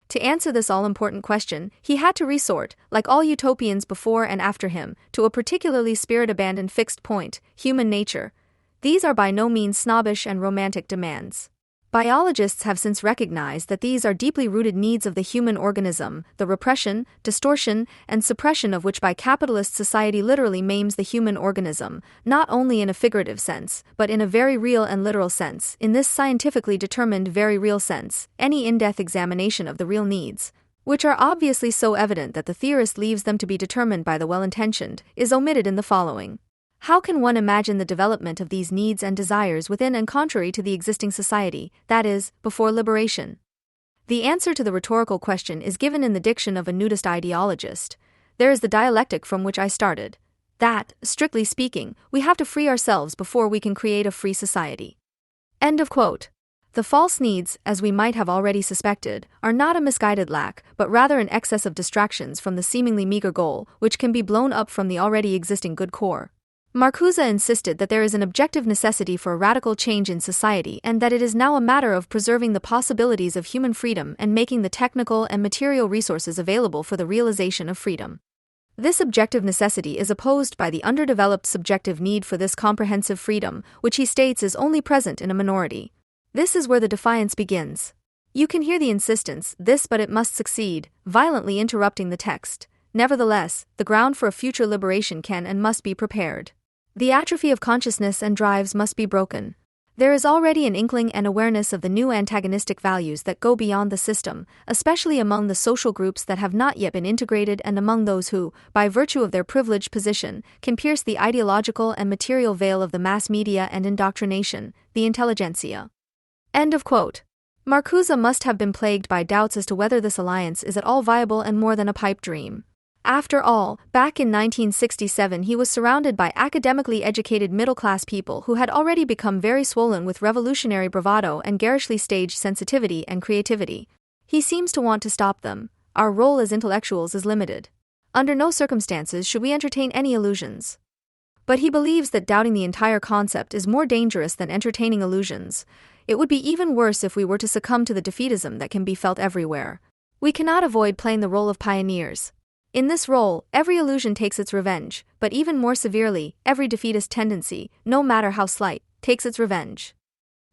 To answer this all-important question, he had to resort, like all utopians before and after him, to a particularly spirit-abandoned fixed point, human nature. These are by no means snobbish and romantic demands. Biologists have since recognized that these are deeply rooted needs of the human organism, the repression, distortion, and suppression of which by capitalist society literally maims the human organism, not only in a figurative sense, but in a very real and literal sense. In this scientifically determined very real sense, any in-depth examination of the real needs, which are obviously so evident that the theorist leaves them to be determined by the well-intentioned, is omitted in the following. How can one imagine the development of these needs and desires within and contrary to the existing society, that is, before liberation? The answer to the rhetorical question is given in the diction of a nudist ideologist. There is the dialectic from which I started. That, strictly speaking, we have to free ourselves before we can create a free society. End of quote. The false needs, as we might have already suspected, are not a misguided lack, but rather an excess of distractions from the seemingly meager goal, which can be blown up from the already existing good core. Marcuse insisted that there is an objective necessity for a radical change in society and that it is now a matter of preserving the possibilities of human freedom and making the technical and material resources available for the realization of freedom. This objective necessity is opposed by the underdeveloped subjective need for this comprehensive freedom, which he states is only present in a minority. This is where the defiance begins. You can hear the insistence, this but it must succeed, violently interrupting the text. Nevertheless, the ground for a future liberation can and must be prepared. The atrophy of consciousness and drives must be broken. There is already an inkling and awareness of the new antagonistic values that go beyond the system, especially among the social groups that have not yet been integrated and among those who, by virtue of their privileged position, can pierce the ideological and material veil of the mass media and indoctrination, the intelligentsia. End of quote. Marcuse must have been plagued by doubts as to whether this alliance is at all viable and more than a pipe dream. After all, back in 1967 he was surrounded by academically educated middle-class people who had already become very swollen with revolutionary bravado and garishly staged sensitivity and creativity. He seems to want to stop them. Our role as intellectuals is limited. Under no circumstances should we entertain any illusions. But he believes that doubting the entire concept is more dangerous than entertaining illusions. It would be even worse if we were to succumb to the defeatism that can be felt everywhere. We cannot avoid playing the role of pioneers. In this role, every illusion takes its revenge, but even more severely, every defeatist tendency, no matter how slight, takes its revenge.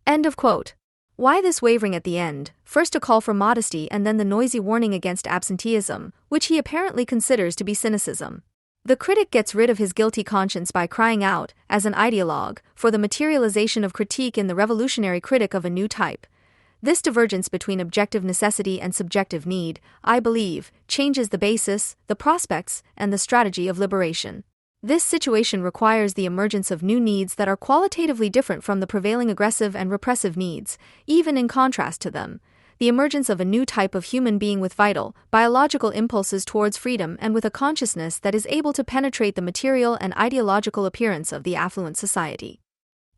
End of quote. Why this wavering at the end? First a call for modesty and then the noisy warning against absenteeism, which he apparently considers to be cynicism. The critic gets rid of his guilty conscience by crying out, as an ideologue, for the materialization of critique in the revolutionary critic of a new type. This divergence between objective necessity and subjective need, I believe, changes the basis, the prospects, and the strategy of liberation. This situation requires the emergence of new needs that are qualitatively different from the prevailing aggressive and repressive needs, even in contrast to them. The emergence of a new type of human being with vital, biological impulses towards freedom and with a consciousness that is able to penetrate the material and ideological appearance of the affluent society.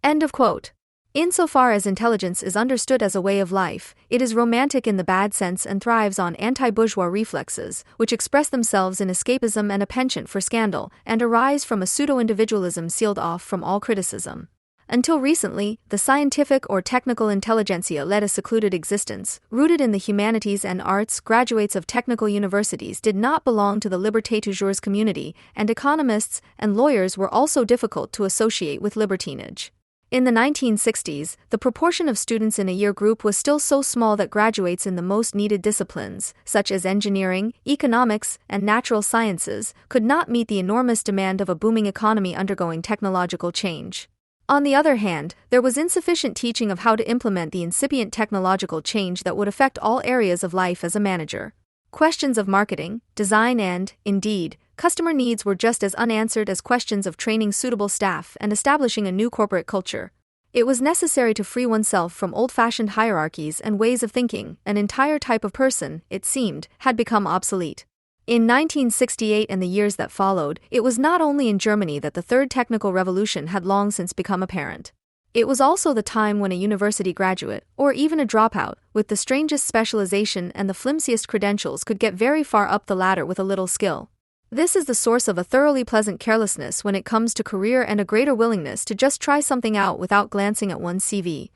End of quote. Insofar as intelligence is understood as a way of life, it is romantic in the bad sense and thrives on anti-bourgeois reflexes, which express themselves in escapism and a penchant for scandal, and arise from a pseudo-individualism sealed off from all criticism. Until recently, the scientific or technical intelligentsia led a secluded existence, rooted in the humanities and arts. Graduates of technical universities did not belong to the liberté toujours community, and economists and lawyers were also difficult to associate with libertinage. In the 1960s, the proportion of students in a year group was still so small that graduates in the most needed disciplines, such as engineering, economics, and natural sciences, could not meet the enormous demand of a booming economy undergoing technological change. On the other hand, there was insufficient teaching of how to implement the incipient technological change that would affect all areas of life as a manager. Questions of marketing, design and, indeed, customer needs were just as unanswered as questions of training suitable staff and establishing a new corporate culture. It was necessary to free oneself from old-fashioned hierarchies and ways of thinking. An entire type of person, it seemed, had become obsolete. In 1968 and the years that followed, it was not only in Germany that the third technical revolution had long since become apparent. It was also the time when a university graduate, or even a dropout, with the strangest specialization and the flimsiest credentials could get very far up the ladder with a little skill. This is the source of a thoroughly pleasant carelessness when it comes to career and a greater willingness to just try something out without glancing at one's CV.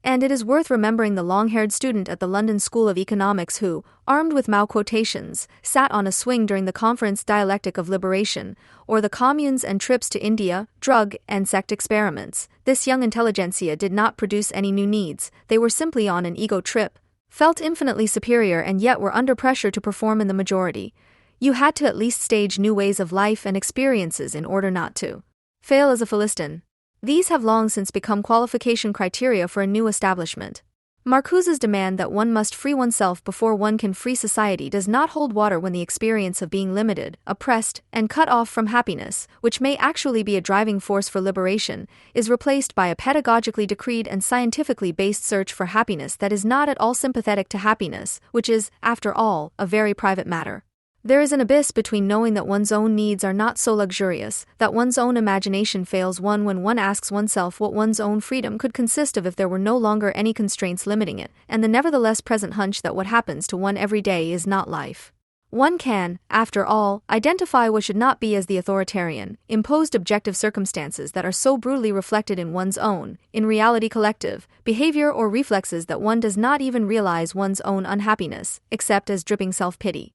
And it is worth remembering the long-haired student at the London School of Economics who, armed with Mao quotations, sat on a swing during the conference Dialectic of Liberation, or the communes and trips to India, drug and sect experiments. This young intelligentsia did not produce any new needs, they were simply on an ego trip, felt infinitely superior and yet were under pressure to perform in the majority. You had to at least stage new ways of life and experiences in order not to fail as a Philistine. These have long since become qualification criteria for a new establishment. Marcuse's demand that one must free oneself before one can free society does not hold water when the experience of being limited, oppressed, and cut off from happiness, which may actually be a driving force for liberation, is replaced by a pedagogically decreed and scientifically based search for happiness that is not at all sympathetic to happiness, which is, after all, a very private matter. There is an abyss between knowing that one's own needs are not so luxurious, that one's own imagination fails one when one asks oneself what one's own freedom could consist of if there were no longer any constraints limiting it, and the nevertheless present hunch that what happens to one every day is not life. One can, after all, identify what should not be as the authoritarian, imposed objective circumstances that are so brutally reflected in one's own, in reality collective, behavior or reflexes that one does not even realize one's own unhappiness, except as dripping self-pity.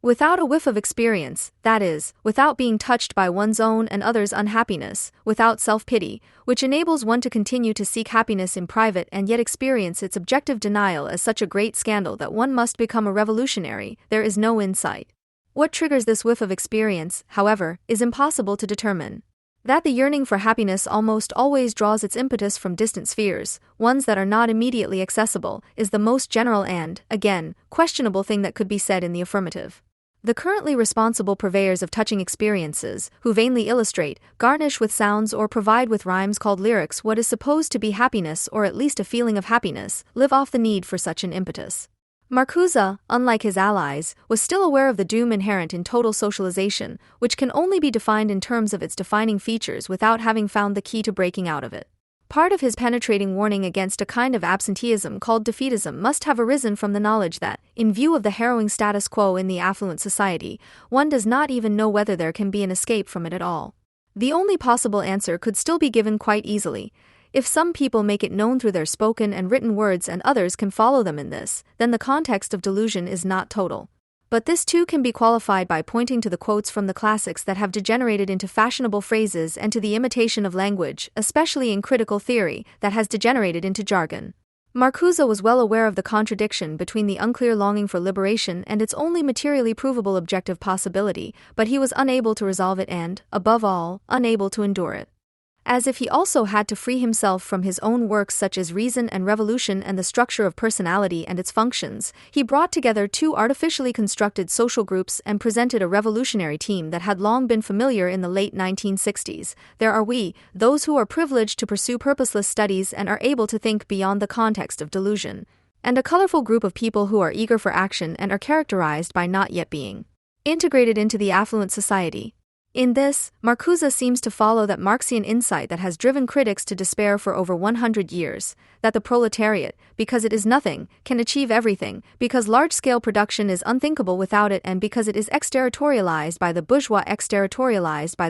Without a whiff of experience, that is, without being touched by one's own and others' unhappiness, without self-pity, which enables one to continue to seek happiness in private and yet experience its objective denial as such a great scandal that one must become a revolutionary, there is no insight. What triggers this whiff of experience, however, is impossible to determine. That the yearning for happiness almost always draws its impetus from distant spheres, ones that are not immediately accessible, is the most general and, again, questionable thing that could be said in the affirmative. The currently responsible purveyors of touching experiences, who vainly illustrate, garnish with sounds or provide with rhymes called lyrics what is supposed to be happiness or at least a feeling of happiness, live off the need for such an impetus. Marcuse, unlike his allies, was still aware of the doom inherent in total socialization, which can only be defined in terms of its defining features without having found the key to breaking out of it. Part of his penetrating warning against a kind of absenteeism called defeatism must have arisen from the knowledge that, in view of the harrowing status quo in the affluent society, one does not even know whether there can be an escape from it at all. The only possible answer could still be given quite easily. If some people make it known through their spoken and written words and others can follow them in this, then the context of delusion is not total. But this too can be qualified by pointing to the quotes from the classics that have degenerated into fashionable phrases and to the imitation of language, especially in critical theory, that has degenerated into jargon. Marcuse was well aware of the contradiction between the unclear longing for liberation and its only materially provable objective possibility, but he was unable to resolve it and, above all, unable to endure it. As if he also had to free himself from his own works such as Reason and Revolution and the Structure of Personality and its Functions, he brought together two artificially constructed social groups and presented a revolutionary team that had long been familiar in the late 1960s. There are we, those who are privileged to pursue purposeless studies and are able to think beyond the context of delusion, and a colorful group of people who are eager for action and are characterized by not yet being integrated into the affluent society. In this, Marcuse seems to follow that Marxian insight that has driven critics to despair for over 100 years, that the proletariat, because it is nothing, can achieve everything, because large-scale production is unthinkable without it and because it is exterritorialized by the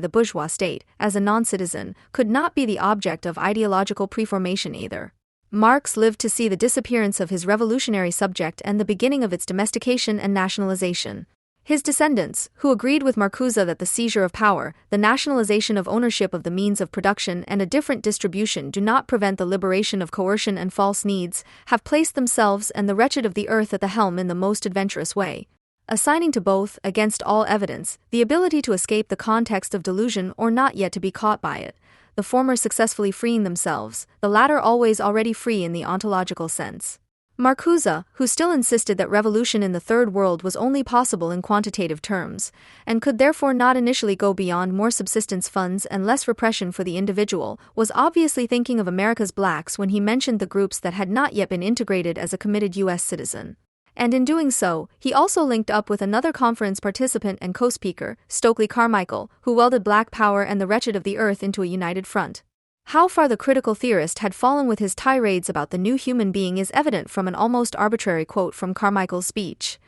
bourgeois state, as a non-citizen, could not be the object of ideological preformation either. Marx lived to see the disappearance of his revolutionary subject and the beginning of its domestication and nationalization. His descendants, who agreed with Marcuse that the seizure of power, the nationalization of ownership of the means of production and a different distribution do not prevent the liberation of coercion and false needs, have placed themselves and the wretched of the earth at the helm in the most adventurous way, assigning to both, against all evidence, the ability to escape the context of delusion or not yet to be caught by it, the former successfully freeing themselves, the latter always already free in the ontological sense. Marcuse, who still insisted that revolution in the Third World was only possible in quantitative terms, and could therefore not initially go beyond more subsistence funds and less repression for the individual, was obviously thinking of America's blacks when he mentioned the groups that had not yet been integrated as a committed U.S. citizen. And in doing so, he also linked up with another conference participant and co-speaker, Stokely Carmichael, who welded Black Power and the wretched of the earth into a united front. How far the critical theorist had fallen with his tirades about the new human being is evident from an almost arbitrary quote from Carmichael's speech.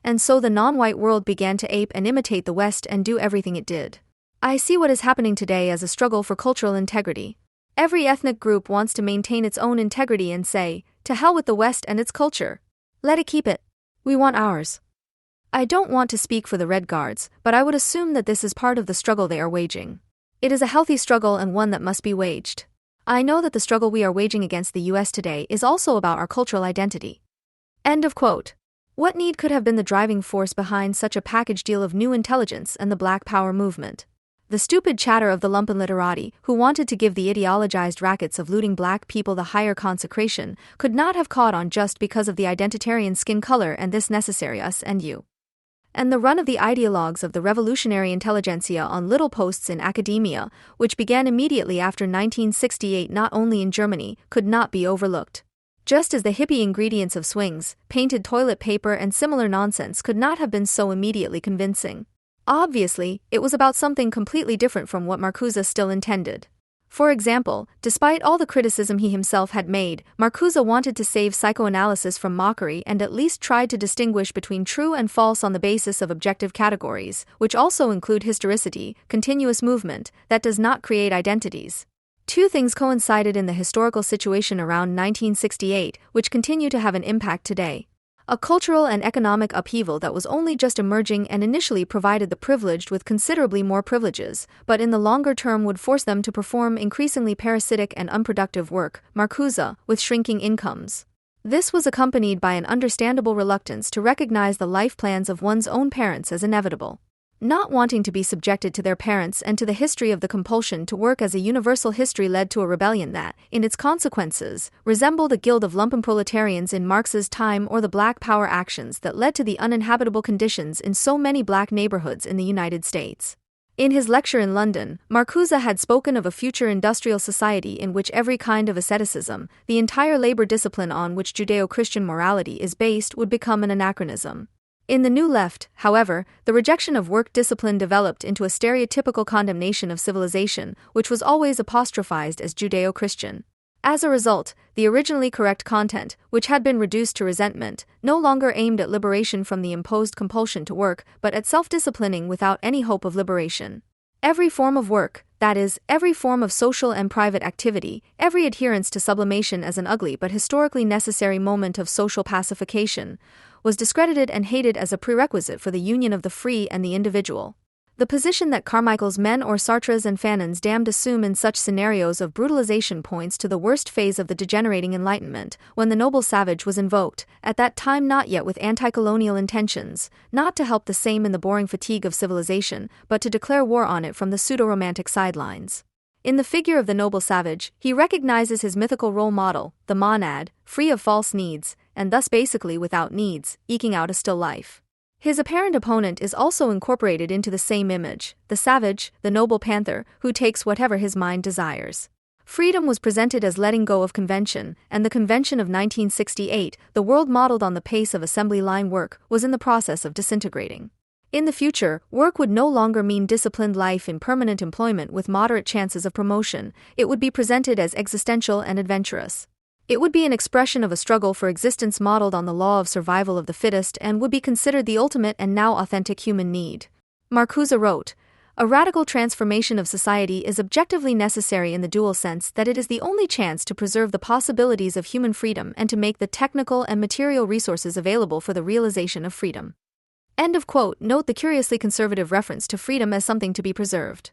And so the non-white world began to ape and imitate the West and do everything it did. I see what is happening today as a struggle for cultural integrity. Every ethnic group wants to maintain its own integrity and say, to hell with the West and its culture. Let it keep it. We want ours. I don't want to speak for the Red Guards, but I would assume that this is part of the struggle they are waging. It is a healthy struggle and one that must be waged. I know that the struggle we are waging against the US today is also about our cultural identity. End of quote. What need could have been the driving force behind such a package deal of new intelligence and the Black Power movement? The stupid chatter of the lumpen literati, who wanted to give the ideologized rackets of looting black people the higher consecration, could not have caught on just because of the identitarian skin color and this necessary us and you. And the run of the ideologues of the revolutionary intelligentsia on little posts in academia, which began immediately after 1968 not only in Germany, could not be overlooked. Just as the hippie ingredients of swings, painted toilet paper and similar nonsense could not have been so immediately convincing. Obviously, it was about something completely different from what Marcuse still intended. For example, despite all the criticism he himself had made, Marcuse wanted to save psychoanalysis from mockery and at least tried to distinguish between true and false on the basis of objective categories, which also include historicity, continuous movement, that does not create identities. Two things coincided in the historical situation around 1968, which continue to have an impact today. A cultural and economic upheaval that was only just emerging and initially provided the privileged with considerably more privileges, but in the longer term would force them to perform increasingly parasitic and unproductive work, Marcuse, with shrinking incomes. This was accompanied by an understandable reluctance to recognize the life plans of one's own parents as inevitable. Not wanting to be subjected to their parents and to the history of the compulsion to work as a universal history led to a rebellion that, in its consequences, resembled a guild of lumpenproletarians in Marx's time or the Black Power actions that led to the uninhabitable conditions in so many black neighborhoods in the United States. In his lecture in London, Marcuse had spoken of a future industrial society in which every kind of asceticism, the entire labor discipline on which Judeo-Christian morality is based, would become an anachronism. In the New Left, however, the rejection of work discipline developed into a stereotypical condemnation of civilization, which was always apostrophized as Judeo-Christian. As a result, the originally correct content, which had been reduced to resentment, no longer aimed at liberation from the imposed compulsion to work, but at self-disciplining without any hope of liberation. Every form of work, that is, every form of social and private activity, every adherence to sublimation as an ugly but historically necessary moment of social pacification, was discredited and hated as a prerequisite for the union of the free and the individual. The position that Carmichael's men or Sartre's and Fanon's damned assume in such scenarios of brutalization points to the worst phase of the degenerating Enlightenment, when the noble savage was invoked, at that time not yet with anti-colonial intentions, not to help the same in the boring fatigue of civilization, but to declare war on it from the pseudo-romantic sidelines. In the figure of the noble savage, he recognizes his mythical role model, the monad, free of false needs, and thus basically without needs, eking out a still life. His apparent opponent is also incorporated into the same image, the savage, the noble panther, who takes whatever his mind desires. Freedom was presented as letting go of convention, and the convention of 1968, the world modeled on the pace of assembly line work, was in the process of disintegrating. In the future, work would no longer mean disciplined life in permanent employment with moderate chances of promotion. It would be presented as existential and adventurous. It would be an expression of a struggle for existence modeled on the law of survival of the fittest and would be considered the ultimate and now authentic human need. Marcuse wrote, "A radical transformation of society is objectively necessary in the dual sense that it is the only chance to preserve the possibilities of human freedom and to make the technical and material resources available for the realization of freedom." End of quote. Note the curiously conservative reference to freedom as something to be preserved.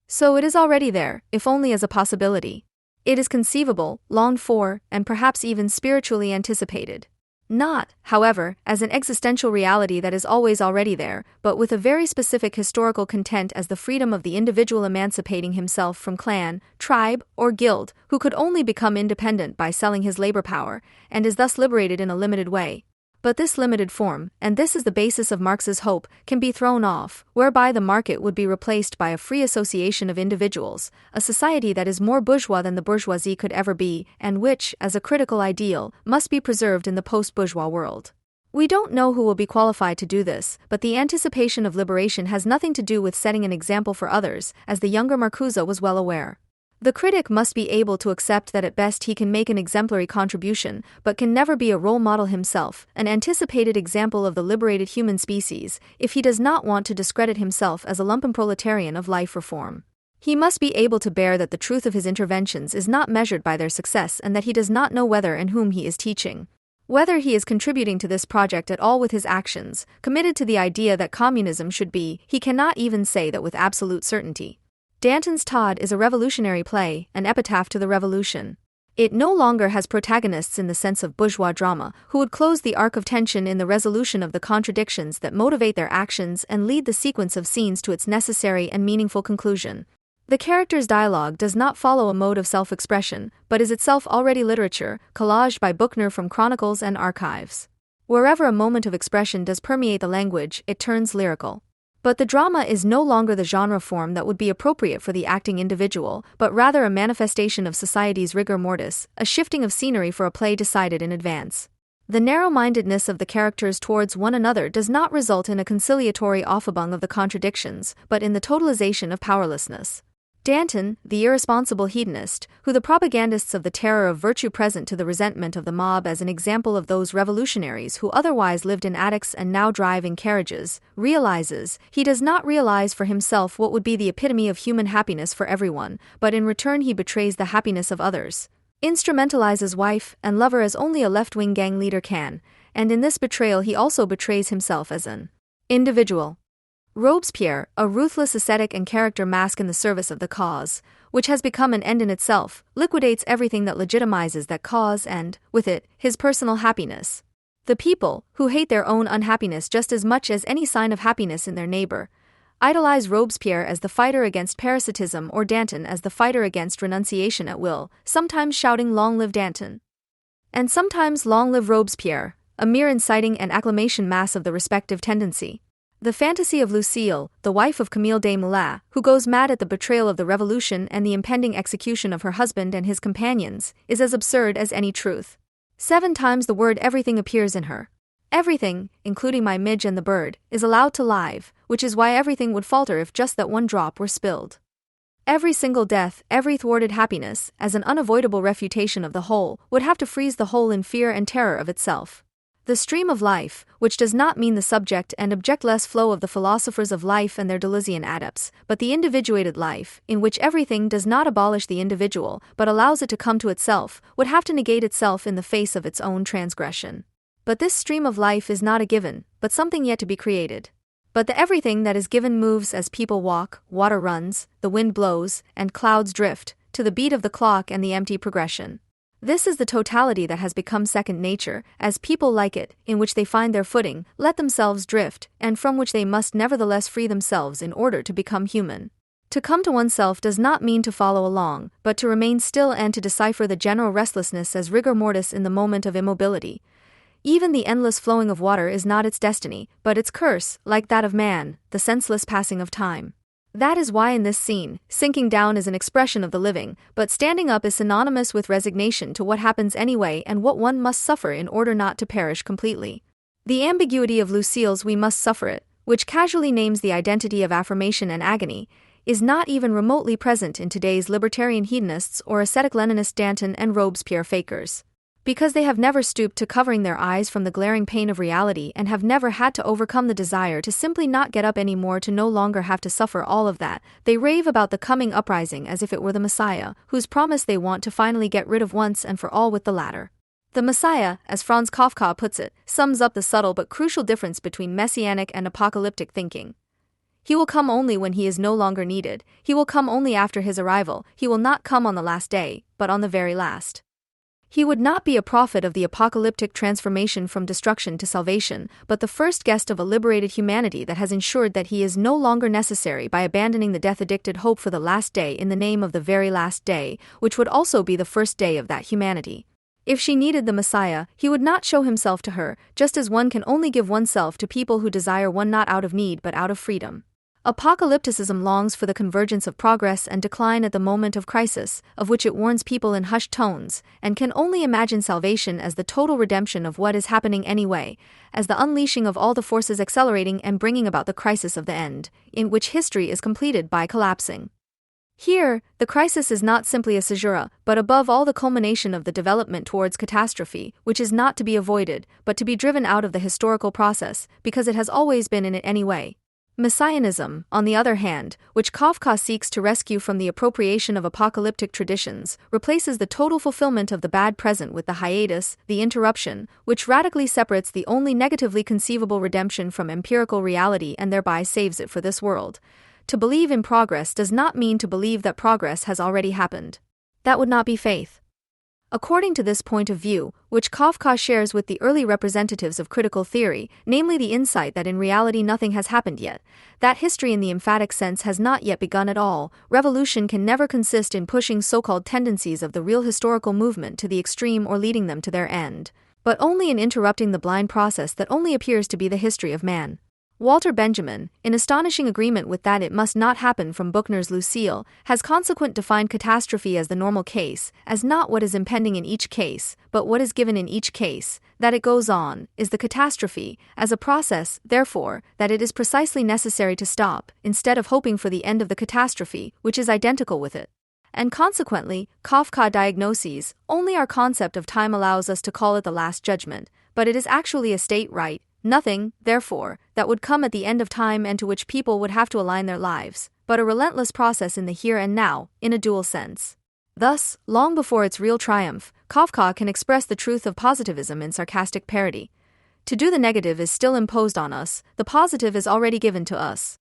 So it is already there, if only as a possibility. It is conceivable, longed for, and perhaps even spiritually anticipated. Not, however, as an existential reality that is always already there, but with a very specific historical content as the freedom of the individual emancipating himself from clan, tribe, or guild, who could only become independent by selling his labor power, and is thus liberated in a limited way. But this limited form, and this is the basis of Marx's hope, can be thrown off, whereby the market would be replaced by a free association of individuals, a society that is more bourgeois than the bourgeoisie could ever be, and which, as a critical ideal, must be preserved in the post-bourgeois world. We don't know who will be qualified to do this, but the anticipation of liberation has nothing to do with setting an example for others, as the younger Marcuse was well aware. The critic must be able to accept that at best he can make an exemplary contribution, but can never be a role model himself, an anticipated example of the liberated human species, if he does not want to discredit himself as a lumpenproletarian of life reform. He must be able to bear that the truth of his interventions is not measured by their success and that he does not know whether and whom he is teaching. Whether he is contributing to this project at all with his actions, committed to the idea that communism should be, he cannot even say that with absolute certainty. Danton's Todd is a revolutionary play, an epitaph to the revolution. It no longer has protagonists in the sense of bourgeois drama, who would close the arc of tension in the resolution of the contradictions that motivate their actions and lead the sequence of scenes to its necessary and meaningful conclusion. The character's dialogue does not follow a mode of self-expression, but is itself already literature, collaged by Buchner from chronicles and archives. Wherever a moment of expression does permeate the language, it turns lyrical. But the drama is no longer the genre form that would be appropriate for the acting individual, but rather a manifestation of society's rigor mortis, a shifting of scenery for a play decided in advance. The narrow-mindedness of the characters towards one another does not result in a conciliatory offabung of the contradictions, but in the totalization of powerlessness. Danton, the irresponsible hedonist, who the propagandists of the terror of virtue present to the resentment of the mob as an example of those revolutionaries who otherwise lived in attics and now drive in carriages, realizes he does not realize for himself what would be the epitome of human happiness for everyone, but in return he betrays the happiness of others. Instrumentalizes wife and lover as only a left-wing gang leader can, and in this betrayal he also betrays himself as an individual. Robespierre, a ruthless ascetic and character mask in the service of the cause, which has become an end in itself, liquidates everything that legitimizes that cause and, with it, his personal happiness. The people, who hate their own unhappiness just as much as any sign of happiness in their neighbor, idolize Robespierre as the fighter against parasitism or Danton as the fighter against renunciation at will, sometimes shouting "Long live Danton!" and sometimes "Long live Robespierre," a mere inciting and acclamation mass of the respective tendency. The fantasy of Lucile, the wife of Camille Desmoulins, who goes mad at the betrayal of the revolution and the impending execution of her husband and his companions, is as absurd as any truth. 7 times the word everything appears in her. Everything, including my midge and the bird, is allowed to live, which is why everything would falter if just that one drop were spilled. Every single death, every thwarted happiness, as an unavoidable refutation of the whole, would have to freeze the whole in fear and terror of itself. The stream of life, which does not mean the subject and objectless flow of the philosophers of life and their Deleuzian adepts, but the individuated life, in which everything does not abolish the individual, but allows it to come to itself, would have to negate itself in the face of its own transgression. But this stream of life is not a given, but something yet to be created. But the everything that is given moves as people walk, water runs, the wind blows, and clouds drift, to the beat of the clock and the empty progression. This is the totality that has become second nature, as people like it, in which they find their footing, let themselves drift, and from which they must nevertheless free themselves in order to become human. To come to oneself does not mean to follow along, but to remain still and to decipher the general restlessness as rigor mortis in the moment of immobility. Even the endless flowing of water is not its destiny, but its curse, like that of man, the senseless passing of time. That is why in this scene, sinking down is an expression of the living, but standing up is synonymous with resignation to what happens anyway and what one must suffer in order not to perish completely. The ambiguity of Lucile's "we must suffer it," which casually names the identity of affirmation and agony, is not even remotely present in today's libertarian hedonists or ascetic Leninist Danton and Robespierre fakers. Because they have never stooped to covering their eyes from the glaring pain of reality and have never had to overcome the desire to simply not get up anymore, to no longer have to suffer all of that, they rave about the coming uprising as if it were the Messiah, whose promise they want to finally get rid of once and for all with the latter. The Messiah, as Franz Kafka puts it, sums up the subtle but crucial difference between messianic and apocalyptic thinking. He will come only when he is no longer needed. He will come only after his arrival. He will not come on the last day, but on the very last. He would not be a prophet of the apocalyptic transformation from destruction to salvation, but the first guest of a liberated humanity that has ensured that he is no longer necessary by abandoning the death-addicted hope for the last day in the name of the very last day, which would also be the first day of that humanity. If she needed the Messiah, he would not show himself to her, just as one can only give oneself to people who desire one not out of need but out of freedom. Apocalypticism longs for the convergence of progress and decline at the moment of crisis, of which it warns people in hushed tones, and can only imagine salvation as the total redemption of what is happening anyway, as the unleashing of all the forces accelerating and bringing about the crisis of the end, in which history is completed by collapsing. Here, the crisis is not simply a caesura, but above all the culmination of the development towards catastrophe, which is not to be avoided, but to be driven out of the historical process, because it has always been in it anyway. Messianism, on the other hand, which Kafka seeks to rescue from the appropriation of apocalyptic traditions, replaces the total fulfillment of the bad present with the hiatus, the interruption, which radically separates the only negatively conceivable redemption from empirical reality and thereby saves it for this world. To believe in progress does not mean to believe that progress has already happened. That would not be faith. According to this point of view, which Kafka shares with the early representatives of critical theory, namely the insight that in reality nothing has happened yet, that history in the emphatic sense has not yet begun at all, revolution can never consist in pushing so-called tendencies of the real historical movement to the extreme or leading them to their end, but only in interrupting the blind process that only appears to be the history of man. Walter Benjamin, in astonishing agreement with that it must not happen from Buchner's Lucile, has consequent defined catastrophe as the normal case, as not what is impending in each case, but what is given in each case, that it goes on, is the catastrophe, as a process, therefore, that it is precisely necessary to stop, instead of hoping for the end of the catastrophe, which is identical with it. And consequently, Kafka diagnoses, only our concept of time allows us to call it the last judgment, but it is actually a state right, nothing, therefore, that would come at the end of time and to which people would have to align their lives, but a relentless process in the here and now, in a dual sense. Thus, long before its real triumph, Kafka can express the truth of positivism in sarcastic parody. To do the negative is still imposed on us, the positive is already given to us.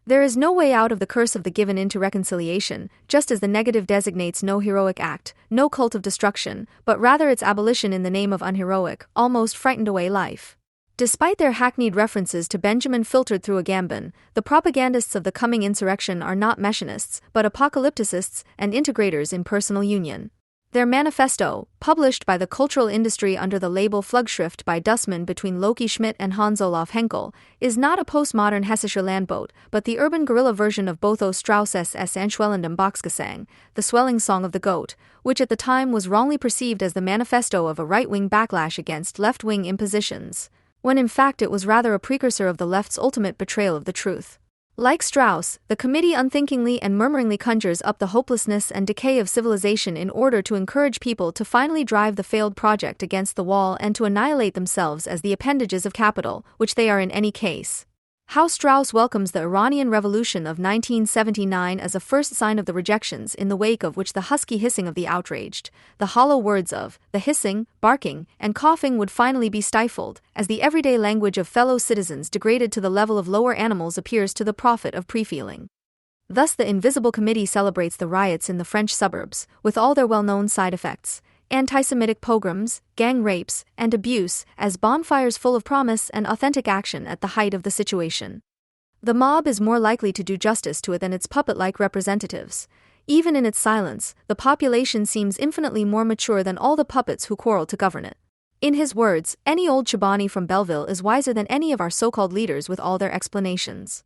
There is no way out of the curse of the given into reconciliation, just as the negative designates no heroic act, no cult of destruction, but rather its abolition in the name of unheroic, almost frightened away life. Despite their hackneyed references to Benjamin filtered through a Gambin, the propagandists of the coming insurrection are not messianists, but apocalypticists and integrators in personal union. Their manifesto, published by the cultural industry under the label Flugschrift by Dussmann between Loki Schmidt and Hans Olaf Henkel, is not a postmodern Hessische Landbote, but the urban guerrilla version of Botho Strauss's Anschwellendem Boxgesang, the swelling song of the goat, which at the time was wrongly perceived as the manifesto of a right-wing backlash against left-wing impositions, when in fact it was rather a precursor of the left's ultimate betrayal of the truth. Like Strauss, the committee unthinkingly and murmuringly conjures up the hopelessness and decay of civilization in order to encourage people to finally drive the failed project against the wall and to annihilate themselves as the appendages of capital, which they are in any case. How Strauss welcomes the Iranian Revolution of 1979 as a first sign of the rejections in the wake of which the husky hissing of the outraged, the hollow words of the hissing, barking, and coughing would finally be stifled, as the everyday language of fellow citizens degraded to the level of lower animals appears to the profit of pre-feeling. Thus the Invisible Committee celebrates the riots in the French suburbs, with all their well-known side effects, anti-Semitic pogroms, gang rapes, and abuse, as bonfires full of promise and authentic action at the height of the situation. The mob is more likely to do justice to it than its puppet-like representatives. Even in its silence, the population seems infinitely more mature than all the puppets who quarrel to govern it. In his words, any old Chobani from Belleville is wiser than any of our so-called leaders with all their explanations.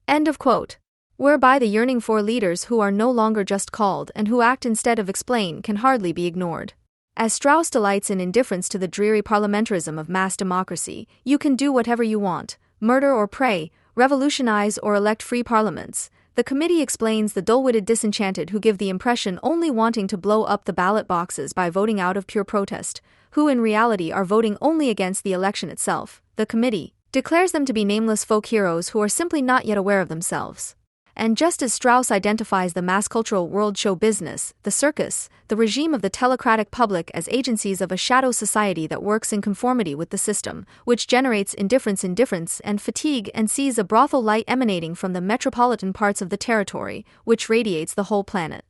End of quote. Whereby the yearning for leaders who are no longer just called and who act instead of explain can hardly be ignored. As Strauss delights in indifference to the dreary parliamentarism of mass democracy, you can do whatever you want, murder or pray, revolutionize or elect free parliaments. The committee explains the dull-witted disenchanted who give the impression only wanting to blow up the ballot boxes by voting out of pure protest, who in reality are voting only against the election itself. The committee declares them to be nameless folk heroes who are simply not yet aware of themselves. And just as Strauss identifies the mass cultural world show business, the circus, the regime of the telecratic public as agencies of a shadow society that works in conformity with the system, which generates indifference and fatigue and sees a brothel light emanating from the metropolitan parts of the territory, which radiates the whole planet.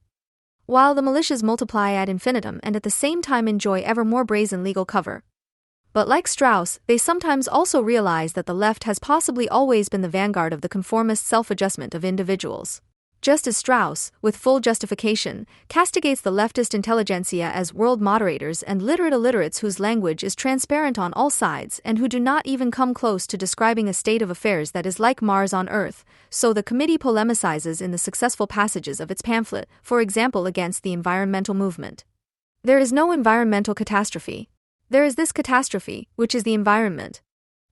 While the militias multiply ad infinitum and at the same time enjoy ever more brazen legal cover. But like Strauss, they sometimes also realize that the left has possibly always been the vanguard of the conformist self-adjustment of individuals. Just as Strauss, with full justification, castigates the leftist intelligentsia as world moderators and literate illiterates whose language is transparent on all sides and who do not even come close to describing a state of affairs that is like Mars on Earth, so the committee polemicizes in the successful passages of its pamphlet, for example against the environmental movement. There is no environmental catastrophe. There is this catastrophe, which is the environment.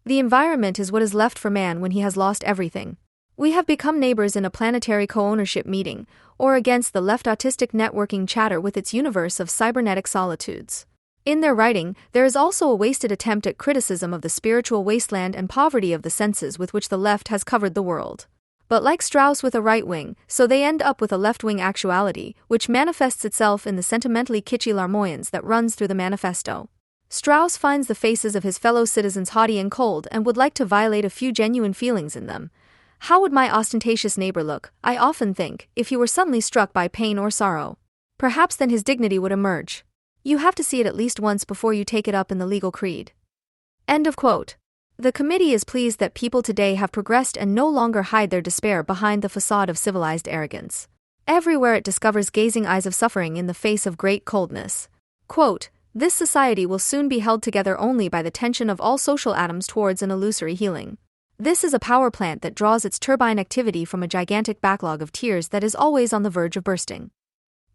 The environment is what is left for man when he has lost everything. We have become neighbors in a planetary co-ownership meeting, or against the left autistic networking chatter with its universe of cybernetic solitudes. In their writing, there is also a wasted attempt at criticism of the spiritual wasteland and poverty of the senses with which the left has covered the world. But like Strauss with a right wing, so they end up with a left-wing actuality, which manifests itself in the sentimentally kitschy larmoyance that runs through the manifesto. Strauss finds the faces of his fellow citizens haughty and cold and would like to violate a few genuine feelings in them. How would my ostentatious neighbor look, I often think, if he were suddenly struck by pain or sorrow? Perhaps then his dignity would emerge. You have to see it at least once before you take it up in the legal creed. End of quote. The committee is pleased that people today have progressed and no longer hide their despair behind the facade of civilized arrogance. Everywhere it discovers gazing eyes of suffering in the face of great coldness. Quote, this society will soon be held together only by the tension of all social atoms towards an illusory healing. This is a power plant that draws its turbine activity from a gigantic backlog of tears that is always on the verge of bursting.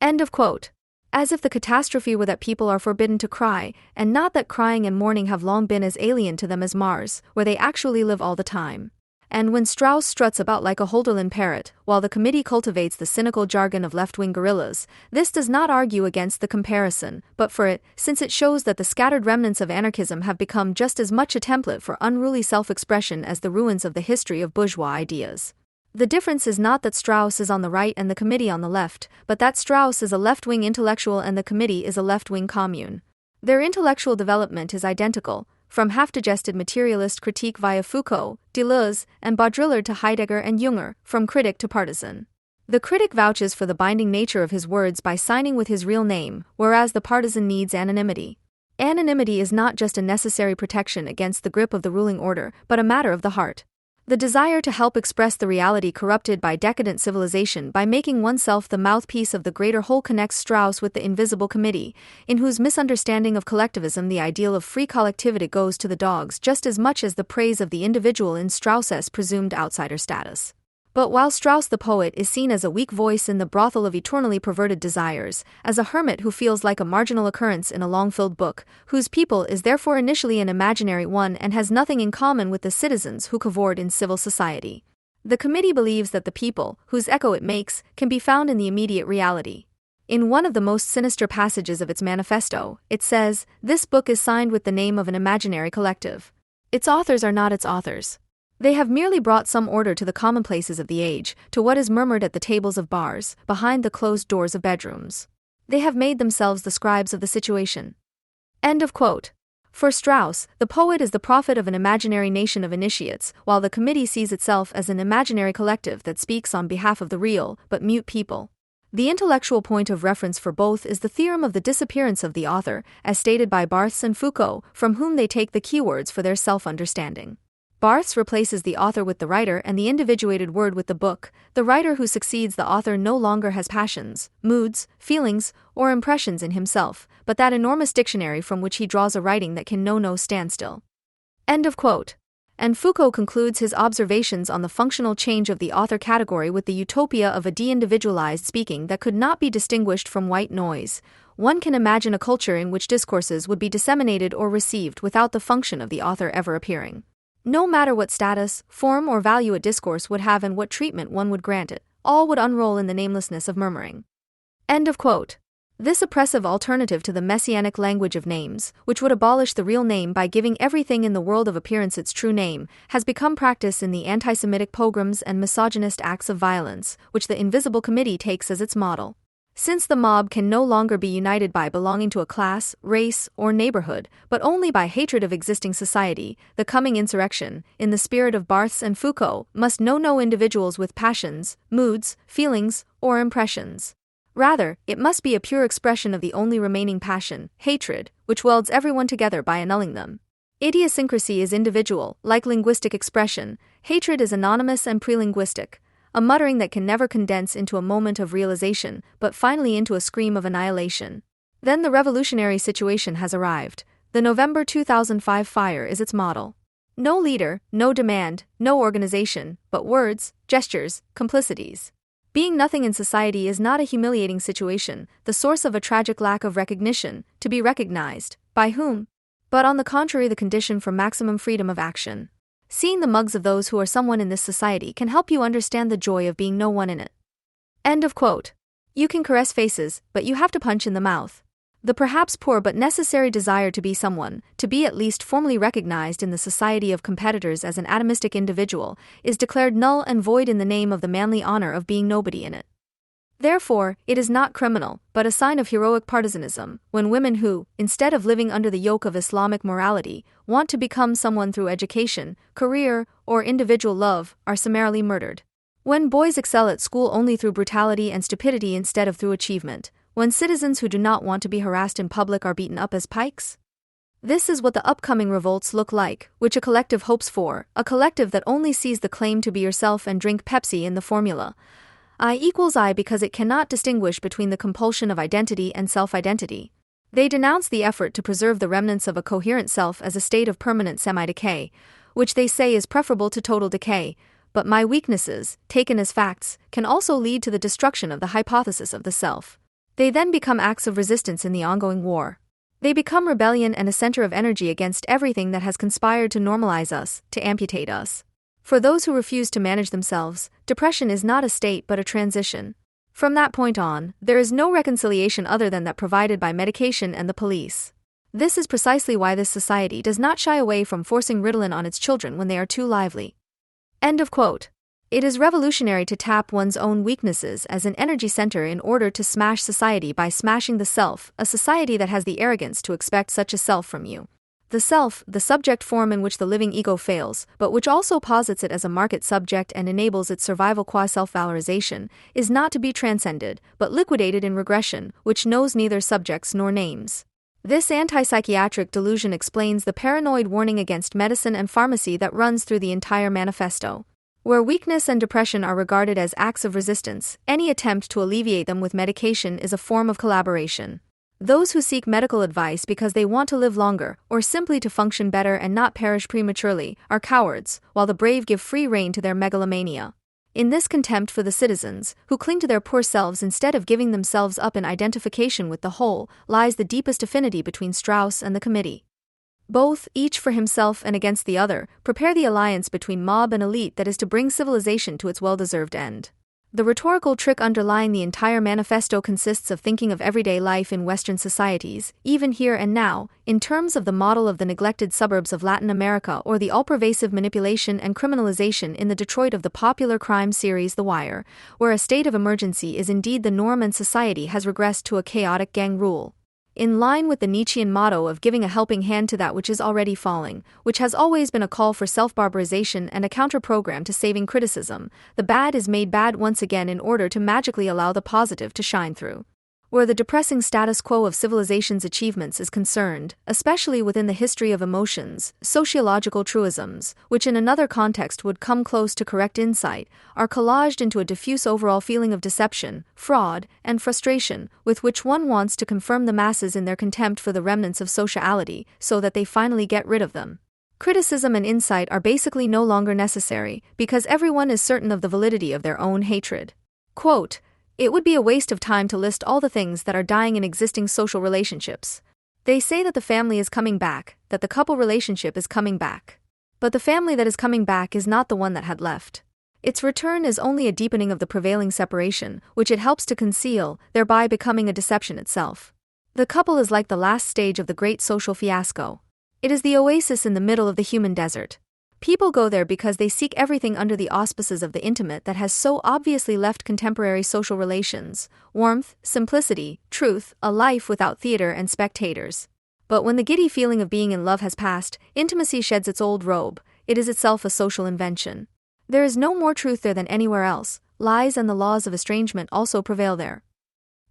End of quote. As if the catastrophe were that people are forbidden to cry, and not that crying and mourning have long been as alien to them as Mars, where they actually live all the time. And when Strauss struts about like a Holderlin parrot, while the committee cultivates the cynical jargon of left-wing guerrillas, this does not argue against the comparison, but for it, since it shows that the scattered remnants of anarchism have become just as much a template for unruly self-expression as the ruins of the history of bourgeois ideas. The difference is not that Strauss is on the right and the committee on the left, but that Strauss is a left-wing intellectual and the committee is a left-wing commune. Their intellectual development is identical, from half-digested materialist critique via Foucault, Deleuze, and Baudrillard to Heidegger and Junger, from critic to partisan. The critic vouches for the binding nature of his words by signing with his real name, whereas the partisan needs anonymity. Anonymity is not just a necessary protection against the grip of the ruling order, but a matter of the heart. The desire to help express the reality corrupted by decadent civilization by making oneself the mouthpiece of the greater whole connects Strauss with the invisible committee, in whose misunderstanding of collectivism the ideal of free collectivity goes to the dogs just as much as the praise of the individual in Strauss's presumed outsider status. But while Strauss the poet is seen as a weak voice in the brothel of eternally perverted desires, as a hermit who feels like a marginal occurrence in a long-filled book, whose people is therefore initially an imaginary one and has nothing in common with the citizens who cavort in civil society. The committee believes that the people, whose echo it makes, can be found in the immediate reality. In one of the most sinister passages of its manifesto, it says, "This book is signed with the name of an imaginary collective. Its authors are not its authors. They have merely brought some order to the commonplaces of the age, to what is murmured at the tables of bars, behind the closed doors of bedrooms. They have made themselves the scribes of the situation." End of quote. For Strauss, the poet is the prophet of an imaginary nation of initiates, while the committee sees itself as an imaginary collective that speaks on behalf of the real, but mute people. The intellectual point of reference for both is the theorem of the disappearance of the author, as stated by Barthes and Foucault, from whom they take the keywords for their self-understanding. Barthes replaces the author with the writer and the individuated word with the book. The writer who succeeds the author no longer has passions, moods, feelings, or impressions in himself, but that enormous dictionary from which he draws a writing that can know no standstill. End of quote. And Foucault concludes his observations on the functional change of the author category with the utopia of a de-individualized speaking that could not be distinguished from white noise. One can imagine a culture in which discourses would be disseminated or received without the function of the author ever appearing. No matter what status, form, or value a discourse would have and what treatment one would grant it, all would unroll in the namelessness of murmuring. End of quote. This oppressive alternative to the messianic language of names, which would abolish the real name by giving everything in the world of appearance its true name, has become practice in the anti-Semitic pogroms and misogynist acts of violence, which the Invisible Committee takes as its model. Since the mob can no longer be united by belonging to a class, race, or neighborhood, but only by hatred of existing society, the coming insurrection, in the spirit of Barthes and Foucault, must know no individuals with passions, moods, feelings, or impressions. Rather, it must be a pure expression of the only remaining passion, hatred, which welds everyone together by annulling them. Idiosyncrasy is individual, like linguistic expression. Hatred is anonymous and prelinguistic. A muttering that can never condense into a moment of realization, but finally into a scream of annihilation. Then the revolutionary situation has arrived. The November 2005 fire is its model. No leader, no demand, no organization, but words, gestures, complicities. Being nothing in society is not a humiliating situation, the source of a tragic lack of recognition, to be recognized. By whom? But on the contrary, the condition for maximum freedom of action. Seeing the mugs of those who are someone in this society can help you understand the joy of being no one in it. End of quote. You can caress faces, but you have to punch in the mouth. The perhaps poor but necessary desire to be someone, to be at least formally recognized in the society of competitors as an atomistic individual, is declared null and void in the name of the manly honor of being nobody in it. Therefore, it is not criminal, but a sign of heroic partisanism, when women who, instead of living under the yoke of Islamic morality, want to become someone through education, career, or individual love, are summarily murdered. When boys excel at school only through brutality and stupidity instead of through achievement. When citizens who do not want to be harassed in public are beaten up as pikes. This is what the upcoming revolts look like, which a collective hopes for, a collective that only sees the claim to be yourself and drink Pepsi in the formula. I equals I because it cannot distinguish between the compulsion of identity and self-identity. They denounce the effort to preserve the remnants of a coherent self as a state of permanent semi-decay, which they say is preferable to total decay, but my weaknesses, taken as facts, can also lead to the destruction of the hypothesis of the self. They then become acts of resistance in the ongoing war. They become rebellion and a center of energy against everything that has conspired to normalize us, to amputate us. For those who refuse to manage themselves, depression is not a state but a transition. From that point on, there is no reconciliation other than that provided by medication and the police. This is precisely why this society does not shy away from forcing Ritalin on its children when they are too lively. End of quote. It is revolutionary to tap one's own weaknesses as an energy center in order to smash society by smashing the self, a society that has the arrogance to expect such a self from you. The self, the subject form in which the living ego fails, but which also posits it as a market subject and enables its survival qua self-valorization, is not to be transcended, but liquidated in regression, which knows neither subjects nor names. This anti-psychiatric delusion explains the paranoid warning against medicine and pharmacy that runs through the entire manifesto. Where weakness and depression are regarded as acts of resistance, any attempt to alleviate them with medication is a form of collaboration. Those who seek medical advice because they want to live longer, or simply to function better and not perish prematurely, are cowards, while the brave give free rein to their megalomania. In this contempt for the citizens, who cling to their poor selves instead of giving themselves up in identification with the whole, lies the deepest affinity between Strauss and the committee. Both, each for himself and against the other, prepare the alliance between mob and elite that is to bring civilization to its well-deserved end. The rhetorical trick underlying the entire manifesto consists of thinking of everyday life in Western societies, even here and now, in terms of the model of the neglected suburbs of Latin America or the all-pervasive manipulation and criminalization in the Detroit of the popular crime series The Wire, where a state of emergency is indeed the norm and society has regressed to a chaotic gang rule. In line with the Nietzschean motto of giving a helping hand to that which is already falling, which has always been a call for self-barbarization and a counter-program to saving criticism, the bad is made bad once again in order to magically allow the positive to shine through. Where the depressing status quo of civilization's achievements is concerned, especially within the history of emotions, sociological truisms, which in another context would come close to correct insight, are collaged into a diffuse overall feeling of deception, fraud, and frustration, with which one wants to confirm the masses in their contempt for the remnants of sociality, so that they finally get rid of them. Criticism and insight are basically no longer necessary, because everyone is certain of the validity of their own hatred. Quote, "It would be a waste of time to list all the things that are dying in existing social relationships. They say that the family is coming back, that the couple relationship is coming back. But the family that is coming back is not the one that had left. Its return is only a deepening of the prevailing separation, which it helps to conceal, thereby becoming a deception itself. The couple is like the last stage of the great social fiasco. It is the oasis in the middle of the human desert. People go there because they seek everything under the auspices of the intimate that has so obviously left contemporary social relations: warmth, simplicity, truth, a life without theater and spectators. But when the giddy feeling of being in love has passed, intimacy sheds its old robe. It is itself a social invention. There is no more truth there than anywhere else. Lies and the laws of estrangement also prevail there."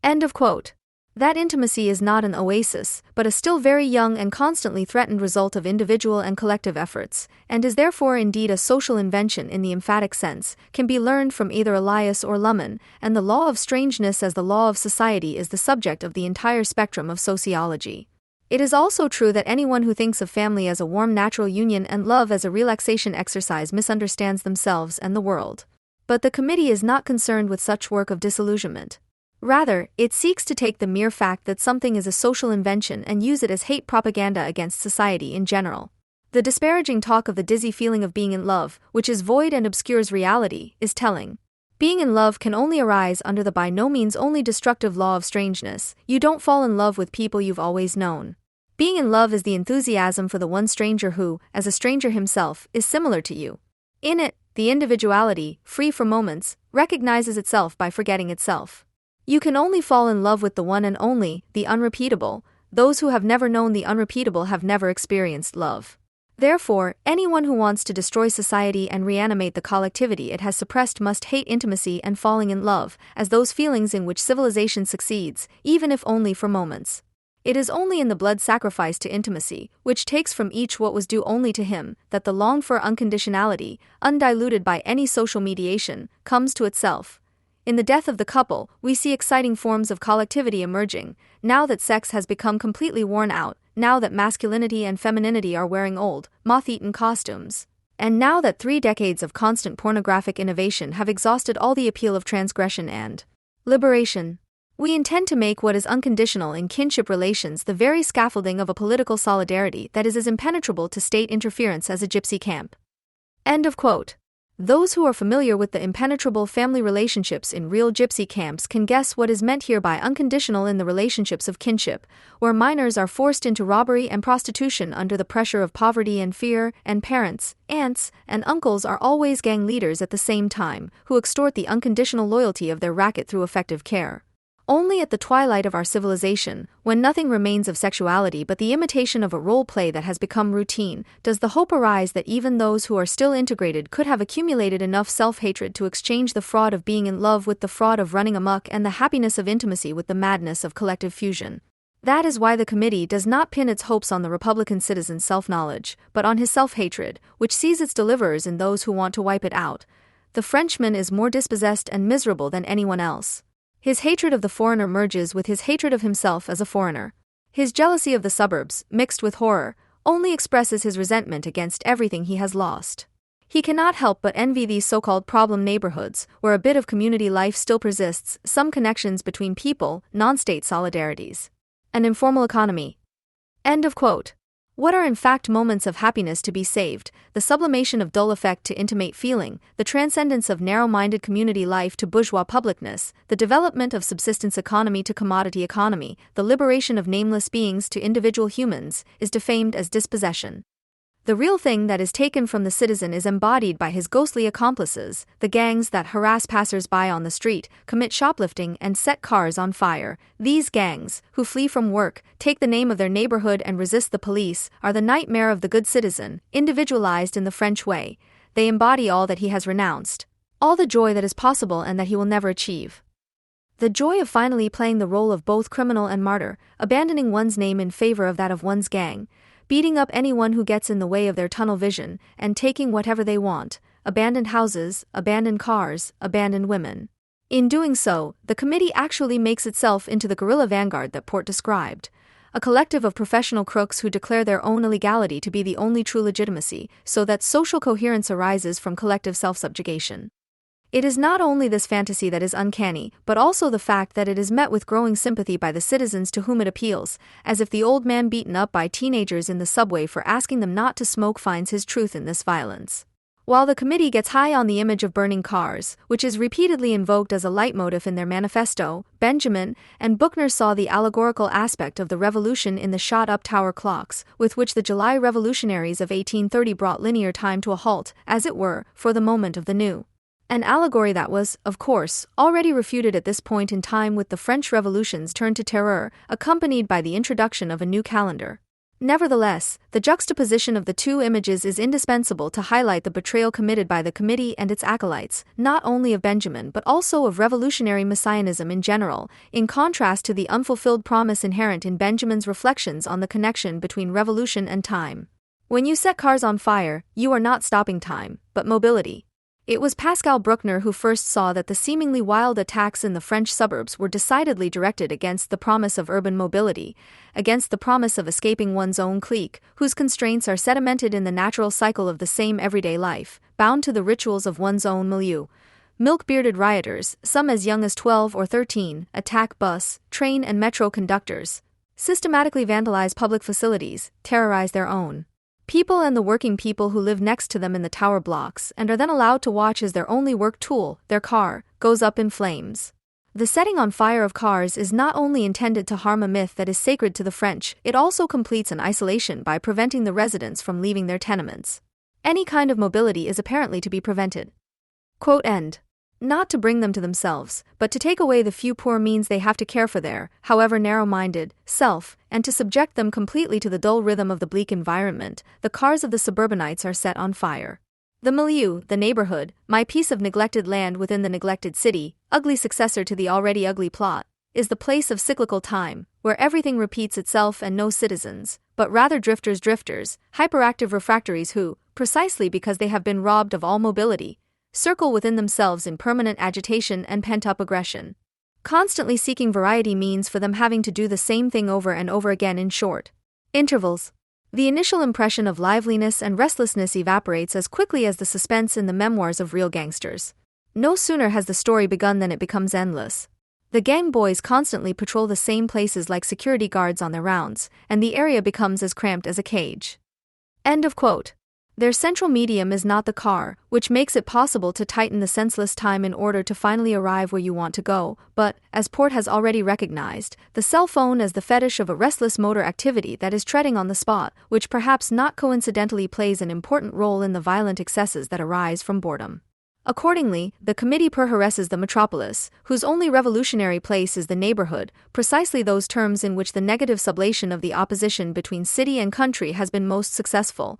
End of quote. That intimacy is not an oasis, but a still very young and constantly threatened result of individual and collective efforts, and is therefore indeed a social invention in the emphatic sense, can be learned from either Elias or Luhmann, and the law of strangeness as the law of society is the subject of the entire spectrum of sociology. It is also true that anyone who thinks of family as a warm natural union and love as a relaxation exercise misunderstands themselves and the world. But the committee is not concerned with such work of disillusionment. Rather, it seeks to take the mere fact that something is a social invention and use it as hate propaganda against society in general. The disparaging talk of the dizzy feeling of being in love, which is void and obscures reality, is telling. Being in love can only arise under the by no means only destructive law of strangeness. You don't fall in love with people you've always known. Being in love is the enthusiasm for the one stranger who, as a stranger himself, is similar to you. In it, the individuality, free for moments, recognizes itself by forgetting itself. You can only fall in love with the one and only, the unrepeatable. Those who have never known the unrepeatable have never experienced love. Therefore, anyone who wants to destroy society and reanimate the collectivity it has suppressed must hate intimacy and falling in love, as those feelings in which civilization succeeds, even if only for moments. It is only in the blood sacrifice to intimacy, which takes from each what was due only to him, that the longed-for unconditionality, undiluted by any social mediation, comes to itself. In the death of the couple, we see exciting forms of collectivity emerging, now that sex has become completely worn out, now that masculinity and femininity are wearing old, moth-eaten costumes, and now that 3 decades of constant pornographic innovation have exhausted all the appeal of transgression and liberation. We intend to make what is unconditional in kinship relations the very scaffolding of a political solidarity that is as impenetrable to state interference as a gypsy camp. End of quote. Those who are familiar with the impenetrable family relationships in real gypsy camps can guess what is meant here by unconditional in the relationships of kinship, where minors are forced into robbery and prostitution under the pressure of poverty and fear, and parents, aunts, and uncles are always gang leaders at the same time, who extort the unconditional loyalty of their racket through effective care. Only at the twilight of our civilization, when nothing remains of sexuality but the imitation of a role play that has become routine, does the hope arise that even those who are still integrated could have accumulated enough self-hatred to exchange the fraud of being in love with the fraud of running amok and the happiness of intimacy with the madness of collective fusion. That is why the committee does not pin its hopes on the Republican citizen's self-knowledge, but on his self-hatred, which sees its deliverers in those who want to wipe it out. The Frenchman is more dispossessed and miserable than anyone else. His hatred of the foreigner merges with his hatred of himself as a foreigner. His jealousy of the suburbs, mixed with horror, only expresses his resentment against everything he has lost. He cannot help but envy these so-called problem neighborhoods, where a bit of community life still persists, some connections between people, non-state solidarities. An informal economy. End of quote. What are in fact moments of happiness to be saved, the sublimation of dull effect to intimate feeling, the transcendence of narrow-minded community life to bourgeois publicness, the development of subsistence economy to commodity economy, the liberation of nameless beings to individual humans, is defamed as dispossession. The real thing that is taken from the citizen is embodied by his ghostly accomplices, the gangs that harass passers-by on the street, commit shoplifting and set cars on fire. These gangs, who flee from work, take the name of their neighborhood and resist the police, are the nightmare of the good citizen, individualized in the French way. They embody all that he has renounced, all the joy that is possible and that he will never achieve. The joy of finally playing the role of both criminal and martyr, abandoning one's name in favor of that of one's gang, beating up anyone who gets in the way of their tunnel vision, and taking whatever they want, abandoned houses, abandoned cars, abandoned women. In doing so, the committee actually makes itself into the guerrilla vanguard that Port described, a collective of professional crooks who declare their own illegality to be the only true legitimacy, so that social coherence arises from collective self-subjugation. It is not only this fantasy that is uncanny, but also the fact that it is met with growing sympathy by the citizens to whom it appeals, as if the old man beaten up by teenagers in the subway for asking them not to smoke finds his truth in this violence. While the committee gets high on the image of burning cars, which is repeatedly invoked as a leitmotif in their manifesto, Benjamin and Buchner saw the allegorical aspect of the revolution in the shot-up tower clocks, with which the July revolutionaries of 1830 brought linear time to a halt, as it were, for the moment of the new. An allegory that was, of course, already refuted at this point in time with the French Revolution's turn to terror, accompanied by the introduction of a new calendar. Nevertheless, the juxtaposition of the two images is indispensable to highlight the betrayal committed by the committee and its acolytes, not only of Benjamin but also of revolutionary messianism in general, in contrast to the unfulfilled promise inherent in Benjamin's reflections on the connection between revolution and time. When you set cars on fire, you are not stopping time, but mobility. It was Pascal Bruckner who first saw that the seemingly wild attacks in the French suburbs were decidedly directed against the promise of urban mobility, against the promise of escaping one's own clique, whose constraints are sedimented in the natural cycle of the same everyday life, bound to the rituals of one's own milieu. Milk-bearded rioters, some as young as 12 or 13, attack bus, train and metro conductors, systematically vandalize public facilities, terrorize their own people and the working people who live next to them in the tower blocks, and are then allowed to watch as their only work tool, their car, goes up in flames. The setting on fire of cars is not only intended to harm a myth that is sacred to the French, it also completes an isolation by preventing the residents from leaving their tenements. Any kind of mobility is apparently to be prevented. Quote end. Not to bring them to themselves, but to take away the few poor means they have to care for their, however narrow-minded, self, and to subject them completely to the dull rhythm of the bleak environment, the cars of the suburbanites are set on fire. The milieu, the neighborhood, my piece of neglected land within the neglected city, ugly successor to the already ugly plot, is the place of cyclical time, where everything repeats itself and no citizens, but rather drifters, hyperactive refractories who, precisely because they have been robbed of all mobility, circle within themselves in permanent agitation and pent-up aggression. Constantly seeking variety means for them having to do the same thing over and over again in short intervals. The initial impression of liveliness and restlessness evaporates as quickly as the suspense in the memoirs of real gangsters. No sooner has the story begun than it becomes endless. The gang boys constantly patrol the same places like security guards on their rounds, and the area becomes as cramped as a cage. End of quote. Their central medium is not the car, which makes it possible to tighten the senseless time in order to finally arrive where you want to go, but, as Port has already recognized, the cell phone as the fetish of a restless motor activity that is treading on the spot, which perhaps not coincidentally plays an important role in the violent excesses that arise from boredom. Accordingly, the committee perharesses the metropolis, whose only revolutionary place is the neighborhood, precisely those terms in which the negative sublation of the opposition between city and country has been most successful.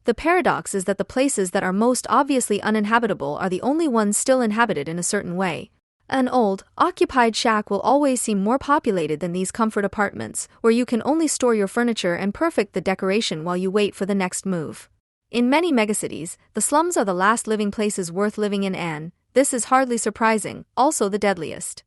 The paradox is that the places that are most obviously uninhabitable are the only ones still inhabited in a certain way. An old, occupied shack will always seem more populated than these comfort apartments, where you can only store your furniture and perfect the decoration while you wait for the next move. In many megacities, the slums are the last living places worth living in, and this is hardly surprising, also the deadliest.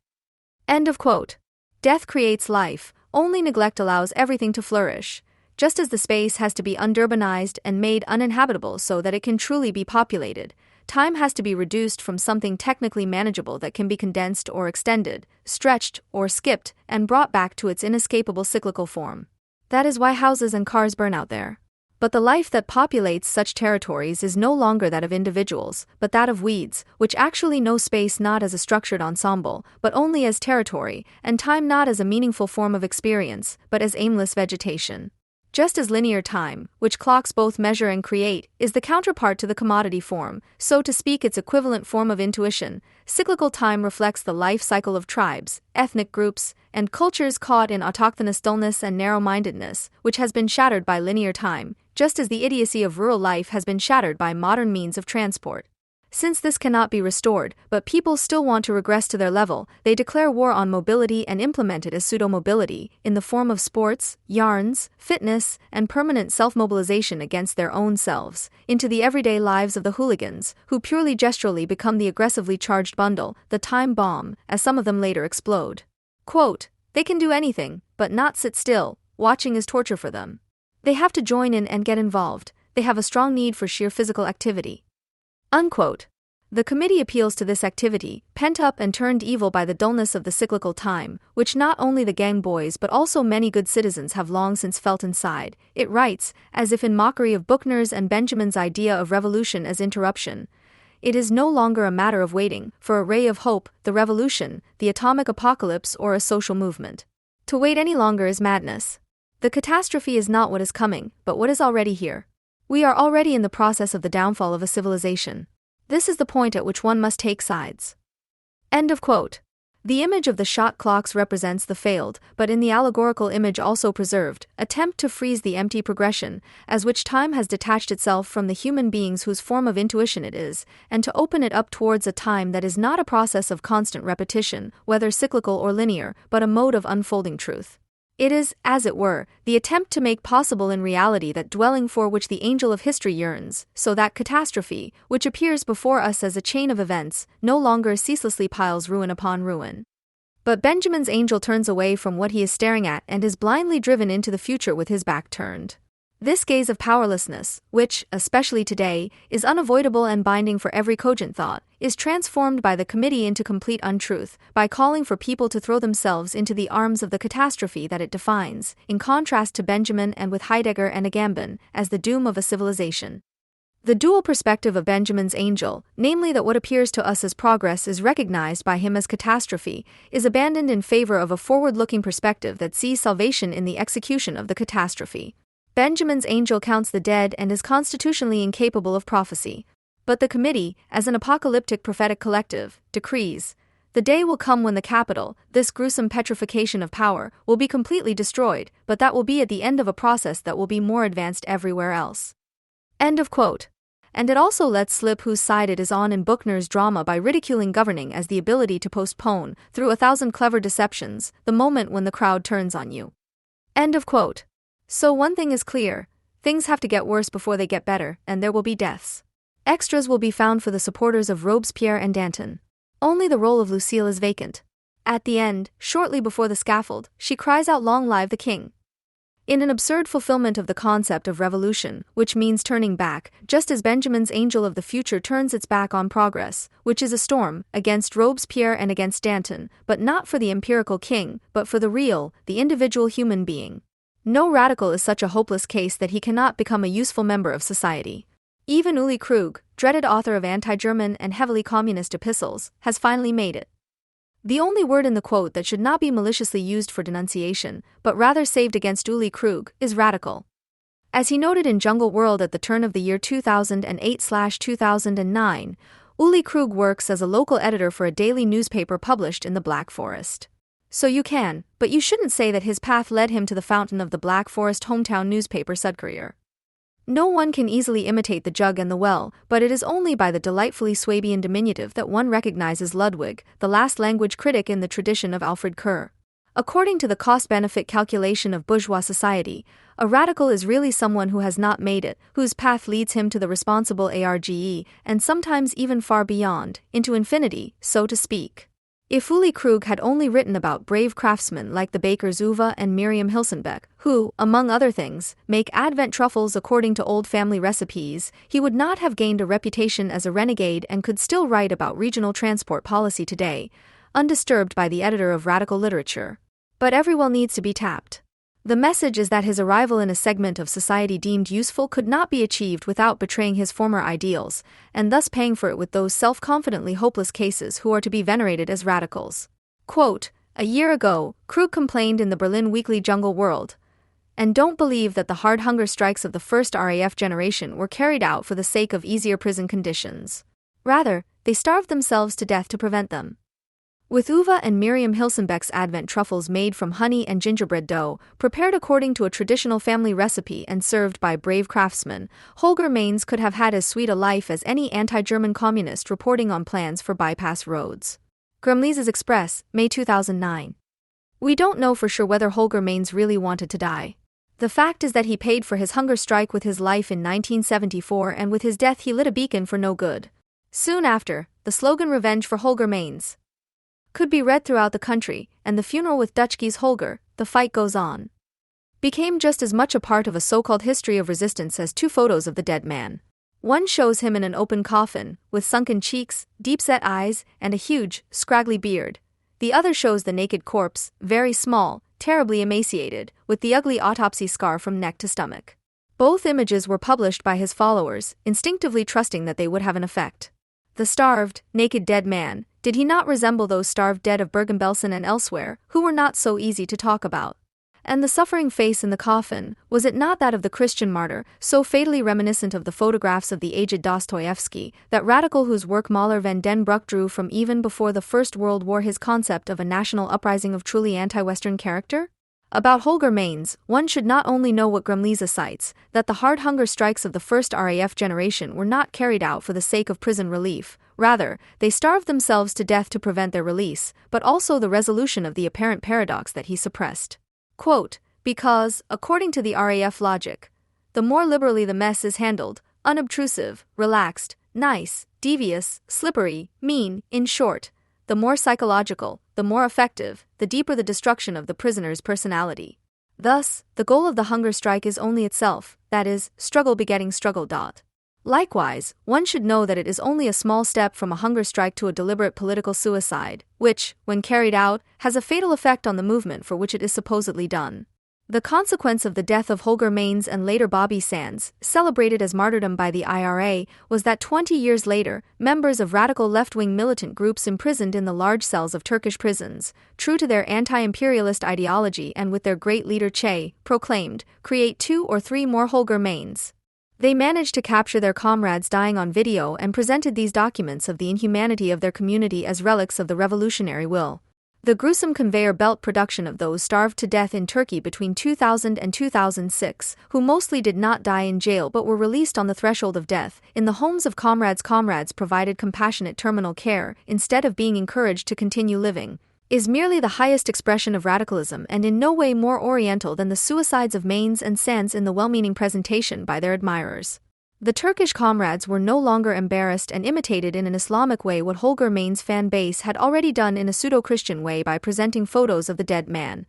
End of quote. Death creates life, only neglect allows everything to flourish. Just as the space has to be undurbanized and made uninhabitable so that it can truly be populated, time has to be reduced from something technically manageable that can be condensed or extended, stretched or skipped, and brought back to its inescapable cyclical form. That is why houses and cars burn out there. But the life that populates such territories is no longer that of individuals, but that of weeds, which actually know space not as a structured ensemble, but only as territory, and time not as a meaningful form of experience, but as aimless vegetation. Just as linear time, which clocks both measure and create, is the counterpart to the commodity form, so to speak its equivalent form of intuition, cyclical time reflects the life cycle of tribes, ethnic groups, and cultures caught in autochthonous dullness and narrow-mindedness, which has been shattered by linear time, just as the idiocy of rural life has been shattered by modern means of transport. Since this cannot be restored, but people still want to regress to their level, they declare war on mobility and implement it as pseudo-mobility, in the form of sports, yarns, fitness, and permanent self-mobilization against their own selves, into the everyday lives of the hooligans, who purely gesturally become the aggressively charged bundle, the time bomb, as some of them later explode. Quote, they can do anything, but not sit still, watching is torture for them. They have to join in and get involved, they have a strong need for sheer physical activity. Unquote. The committee appeals to this activity, pent up and turned evil by the dullness of the cyclical time, which not only the gang boys but also many good citizens have long since felt inside. It writes, as if in mockery of Buchner's and Benjamin's idea of revolution as interruption. It is no longer a matter of waiting for a ray of hope, the revolution, the atomic apocalypse, or a social movement. To wait any longer is madness. The catastrophe is not what is coming, but what is already here. We are already in the process of the downfall of a civilization. This is the point at which one must take sides. End of quote. The image of the shot clocks represents the failed, but in the allegorical image also preserved, attempt to freeze the empty progression, as which time has detached itself from the human beings whose form of intuition it is, and to open it up towards a time that is not a process of constant repetition, whether cyclical or linear, but a mode of unfolding truth. It is, as it were, the attempt to make possible in reality that dwelling for which the angel of history yearns, so that catastrophe, which appears before us as a chain of events, no longer ceaselessly piles ruin upon ruin. But Benjamin's angel turns away from what he is staring at and is blindly driven into the future with his back turned. This gaze of powerlessness, which, especially today, is unavoidable and binding for every cogent thought, is transformed by the committee into complete untruth, by calling for people to throw themselves into the arms of the catastrophe that it defines, in contrast to Benjamin and with Heidegger and Agamben, as the doom of a civilization. The dual perspective of Benjamin's angel, namely that what appears to us as progress is recognized by him as catastrophe, is abandoned in favor of a forward-looking perspective that sees salvation in the execution of the catastrophe. Benjamin's angel counts the dead and is constitutionally incapable of prophecy. But the committee, as an apocalyptic prophetic collective, decrees, the day will come when the capital, this gruesome petrification of power, will be completely destroyed, but that will be at the end of a process that will be more advanced everywhere else. End of quote. And it also lets slip whose side it is on in Buchner's drama by ridiculing governing as the ability to postpone, through 1,000 clever deceptions, the moment when the crowd turns on you. End of quote. So one thing is clear, things have to get worse before they get better, and there will be deaths. Extras will be found for the supporters of Robespierre and Danton. Only the role of Lucille is vacant. At the end, shortly before the scaffold, she cries out "Long live the king!" In an absurd fulfillment of the concept of revolution, which means turning back, just as Benjamin's angel of the future turns its back on progress, which is a storm, against Robespierre and against Danton, but not for the empirical king, but for the real, the individual human being. No radical is such a hopeless case that he cannot become a useful member of society. Even Uli Krug, dreaded author of anti-German and heavily communist epistles, has finally made it. The only word in the quote that should not be maliciously used for denunciation, but rather saved against Uli Krug, is radical. As he noted in Jungle World at the turn of the year 2008/2009, Uli Krug works as a local editor for a daily newspaper published in the Black Forest. So you can, but you shouldn't say that his path led him to the fountain of the Black Forest hometown newspaper Sudcourier. No one can easily imitate the jug and the well, but it is only by the delightfully Swabian diminutive that one recognizes Ludwig, the last language critic in the tradition of Alfred Kerr. According to the cost-benefit calculation of bourgeois society, a radical is really someone who has not made it, whose path leads him to the responsible arge, and sometimes even far beyond, into infinity, so to speak. If Uli Krug had only written about brave craftsmen like the bakers Uwe and Miriam Hilsenbeck, who, among other things, make Advent truffles according to old family recipes, he would not have gained a reputation as a renegade and could still write about regional transport policy today, undisturbed by the editor of radical literature. But every well needs to be tapped. The message is that his arrival in a segment of society deemed useful could not be achieved without betraying his former ideals, and thus paying for it with those self-confidently hopeless cases who are to be venerated as radicals. Quote, "A year ago, Krug complained in the Berlin Weekly Jungle World, and don't believe that the hard hunger strikes of the first RAF generation were carried out for the sake of easier prison conditions. Rather, they starved themselves to death to prevent them." With Uwe and Miriam Hilsenbeck's Advent truffles made from honey and gingerbread dough, prepared according to a traditional family recipe and served by brave craftsmen, Holger Mainz could have had as sweet a life as any anti-German communist reporting on plans for bypass roads. Grumlises Express, May 2009. We don't know for sure whether Holger Mainz really wanted to die. The fact is that he paid for his hunger strike with his life in 1974, and with his death he lit a beacon for no good. Soon after, the slogan "Revenge for Holger Mainz" could be read throughout the country, and the funeral with Dutchke's Holger, the fight goes on, became just as much a part of a so-called history of resistance as two photos of the dead man. One shows him in an open coffin, with sunken cheeks, deep-set eyes, and a huge, scraggly beard. The other shows the naked corpse, very small, terribly emaciated, with the ugly autopsy scar from neck to stomach. Both images were published by his followers, instinctively trusting that they would have an effect. The starved, naked dead man, did he not resemble those starved dead of Bergen-Belsen and elsewhere, who were not so easy to talk about? And the suffering face in the coffin, was it not that of the Christian martyr, so fatally reminiscent of the photographs of the aged Dostoevsky, that radical whose work Mahler van den Broek drew from even before the First World War his concept of a national uprising of truly anti-Western character? About Holger Mainz, one should not only know what Grumliese cites, that the hard hunger strikes of the first RAF generation were not carried out for the sake of prison relief, rather, they starved themselves to death to prevent their release, but also the resolution of the apparent paradox that he suppressed. Quote, "Because, according to the RAF logic, the more liberally the mess is handled, unobtrusive, relaxed, nice, devious, slippery, mean, in short, the more psychological, the more effective, the deeper the destruction of the prisoner's personality. Thus, the goal of the hunger strike is only itself, that is, struggle begetting struggle. Likewise, one should know that it is only a small step from a hunger strike to a deliberate political suicide, which, when carried out, has a fatal effect on the movement for which it is supposedly done. The consequence of the death of Holger Mainz and later Bobby Sands, celebrated as martyrdom by the IRA, was that 20 years later, members of radical left-wing militant groups imprisoned in the large cells of Turkish prisons, true to their anti-imperialist ideology and with their great leader Che, proclaimed, "Create 2 or 3 more Holger Mainz." They managed to capture their comrades dying on video and presented these documents of the inhumanity of their community as relics of the revolutionary will. The gruesome conveyor belt production of those starved to death in Turkey between 2000 and 2006, who mostly did not die in jail but were released on the threshold of death, in the homes of comrades provided compassionate terminal care, instead of being encouraged to continue living, is merely the highest expression of radicalism and in no way more oriental than the suicides of Mainz and Sands in the well-meaning presentation by their admirers. The Turkish comrades were no longer embarrassed and imitated in an Islamic way what Holger Mainz fan base had already done in a pseudo-Christian way by presenting photos of the dead man.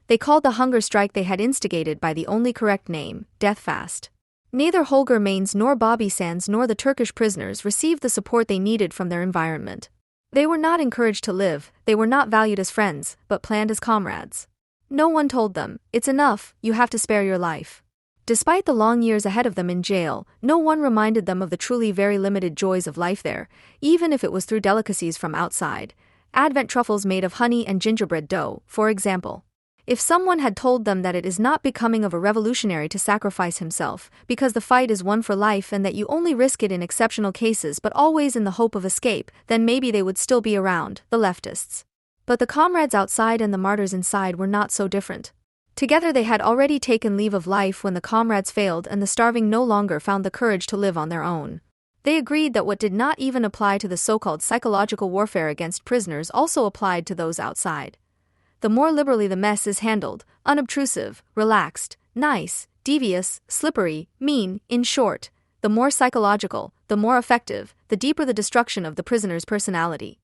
They called the hunger strike they had instigated by the only correct name, death fast. Neither Holger Mainz nor Bobby Sands nor the Turkish prisoners received the support they needed from their environment. They were not encouraged to live, they were not valued as friends, but planned as comrades. No one told them, "It's enough, you have to spare your life." Despite the long years ahead of them in jail, no one reminded them of the truly very limited joys of life there, even if it was through delicacies from outside. Advent truffles made of honey and gingerbread dough, for example. If someone had told them that it is not becoming of a revolutionary to sacrifice himself, because the fight is one for life and that you only risk it in exceptional cases but always in the hope of escape, then maybe they would still be around, the leftists. But the comrades outside and the martyrs inside were not so different. Together they had already taken leave of life when the comrades failed and the starving no longer found the courage to live on their own. They agreed that what did not even apply to the so-called psychological warfare against prisoners also applied to those outside. The more liberally the mess is handled, unobtrusive, relaxed, nice, devious, slippery, mean, in short, the more psychological, the more effective, the deeper the destruction of the prisoner's personality.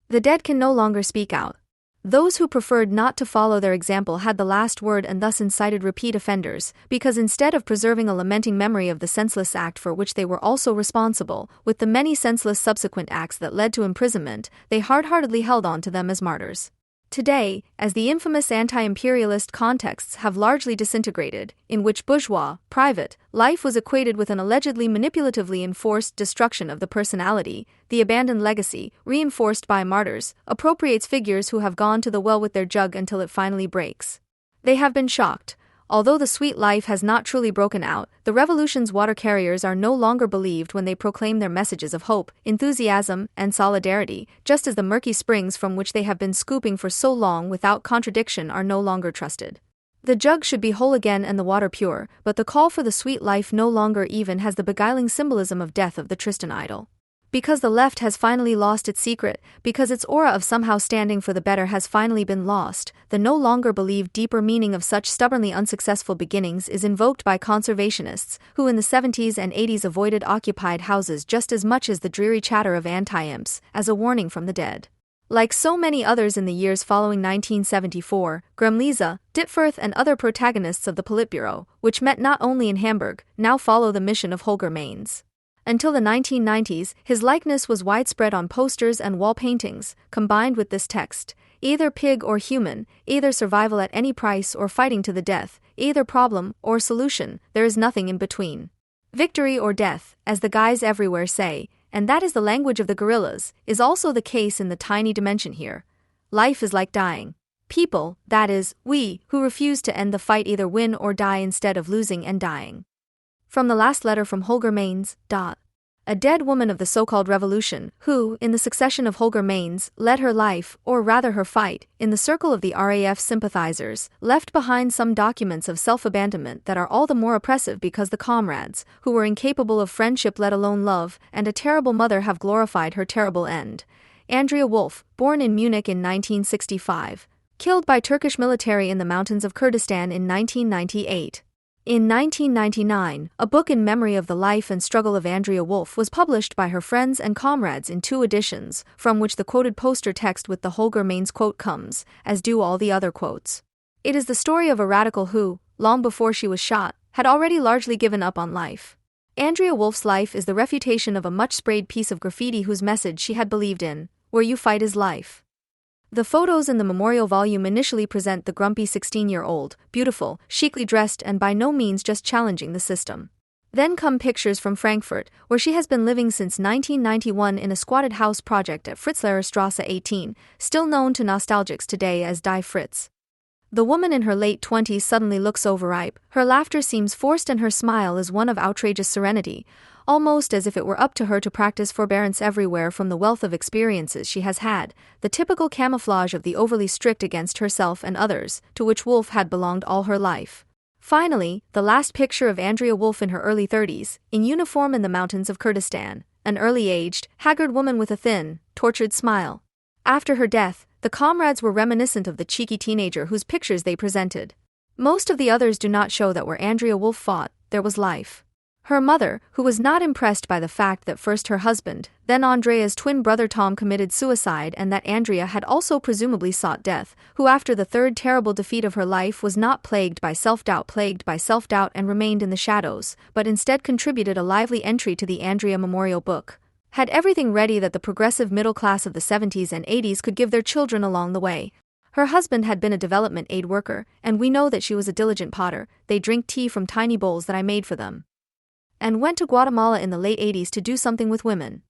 The dead can no longer speak out. Those who preferred not to follow their example had the last word and thus incited repeat offenders, because instead of preserving a lamenting memory of the senseless act for which they were also responsible, with the many senseless subsequent acts that led to imprisonment, they hard-heartedly held on to them as martyrs. Today, as the infamous anti-imperialist contexts have largely disintegrated, in which bourgeois, private, life was equated with an allegedly manipulatively enforced destruction of the personality, the abandoned legacy, reinforced by martyrs, appropriates figures who have gone to the well with their jug until it finally breaks. They have been shocked. Although the sweet life has not truly broken out, the revolution's water carriers are no longer believed when they proclaim their messages of hope, enthusiasm, and solidarity, just as the murky springs from which they have been scooping for so long without contradiction are no longer trusted. The jug should be whole again and the water pure, but the call for the sweet life no longer even has the beguiling symbolism of death of the Tristan idol. Because the left has finally lost its secret, because its aura of somehow standing for the better has finally been lost, the no longer believed deeper meaning of such stubbornly unsuccessful beginnings is invoked by conservationists, who in the 70s and 80s avoided occupied houses just as much as the dreary chatter of anti-imps, as a warning from the dead. Like so many others in the years following 1974, Gremliza, Ditfurth and other protagonists of the Politburo, which met not only in Hamburg, now follow the mission of Holger Mainz. Until the 1990s, his likeness was widespread on posters and wall paintings, combined with this text: either pig or human, either survival at any price or fighting to the death, either problem or solution, there is nothing in between. Victory or death, as the guys everywhere say, and that is the language of the guerrillas, is also the case in the tiny dimension here. Life is like dying. People, that is, we, who refuse to end the fight either win or die instead of losing and dying. From the last letter from Holger Mainz, a dead woman of the so-called revolution, who, in the succession of Holger Mainz, led her life, or rather her fight, in the circle of the RAF sympathizers, left behind some documents of self-abandonment that are all the more oppressive because the comrades, who were incapable of friendship let alone love, and a terrible mother have glorified her terrible end. Andrea Wolf, born in Munich in 1965, killed by Turkish military in the mountains of Kurdistan in 1998. In 1999, a book in memory of the life and struggle of Andrea Wolf was published by her friends and comrades in 2 editions, from which the quoted poster text with the Holger Mainz quote comes, as do all the other quotes. It is the story of a radical who, long before she was shot, had already largely given up on life. Andrea Wolf's life is the refutation of a much-sprayed piece of graffiti whose message she had believed in: where you fight is life. The photos in the memorial volume initially present the grumpy 16-year-old, beautiful, chicly dressed and by no means just challenging the system. Then come pictures from Frankfurt, where she has been living since 1991 in a squatted house project at Fritzlarer Strasse 18, still known to nostalgics today as Die Fritz. The woman in her late 20s suddenly looks overripe, her laughter seems forced and her smile is one of outrageous serenity, almost as if it were up to her to practice forbearance everywhere from the wealth of experiences she has had, the typical camouflage of the overly strict against herself and others, to which Wolf had belonged all her life. Finally, the last picture of Andrea Wolf in her early 30s, in uniform in the mountains of Kurdistan, an early-aged, haggard woman with a thin, tortured smile. After her death, the comrades were reminiscent of the cheeky teenager whose pictures they presented. Most of the others do not show that where Andrea Wolf fought, there was life. Her mother, who was not impressed by the fact that first her husband, then Andrea's twin brother Tom committed suicide and that Andrea had also presumably sought death, who after the third terrible defeat of her life was not plagued by self-doubt and remained in the shadows, but instead contributed a lively entry to the Andrea Memorial Book, had everything ready that the progressive middle class of the 70s and 80s could give their children along the way. Her husband had been a development aid worker, and we know that she was a diligent potter. They drink tea from tiny bowls that I made for them. And went to Guatemala in the late 80s to do something with women.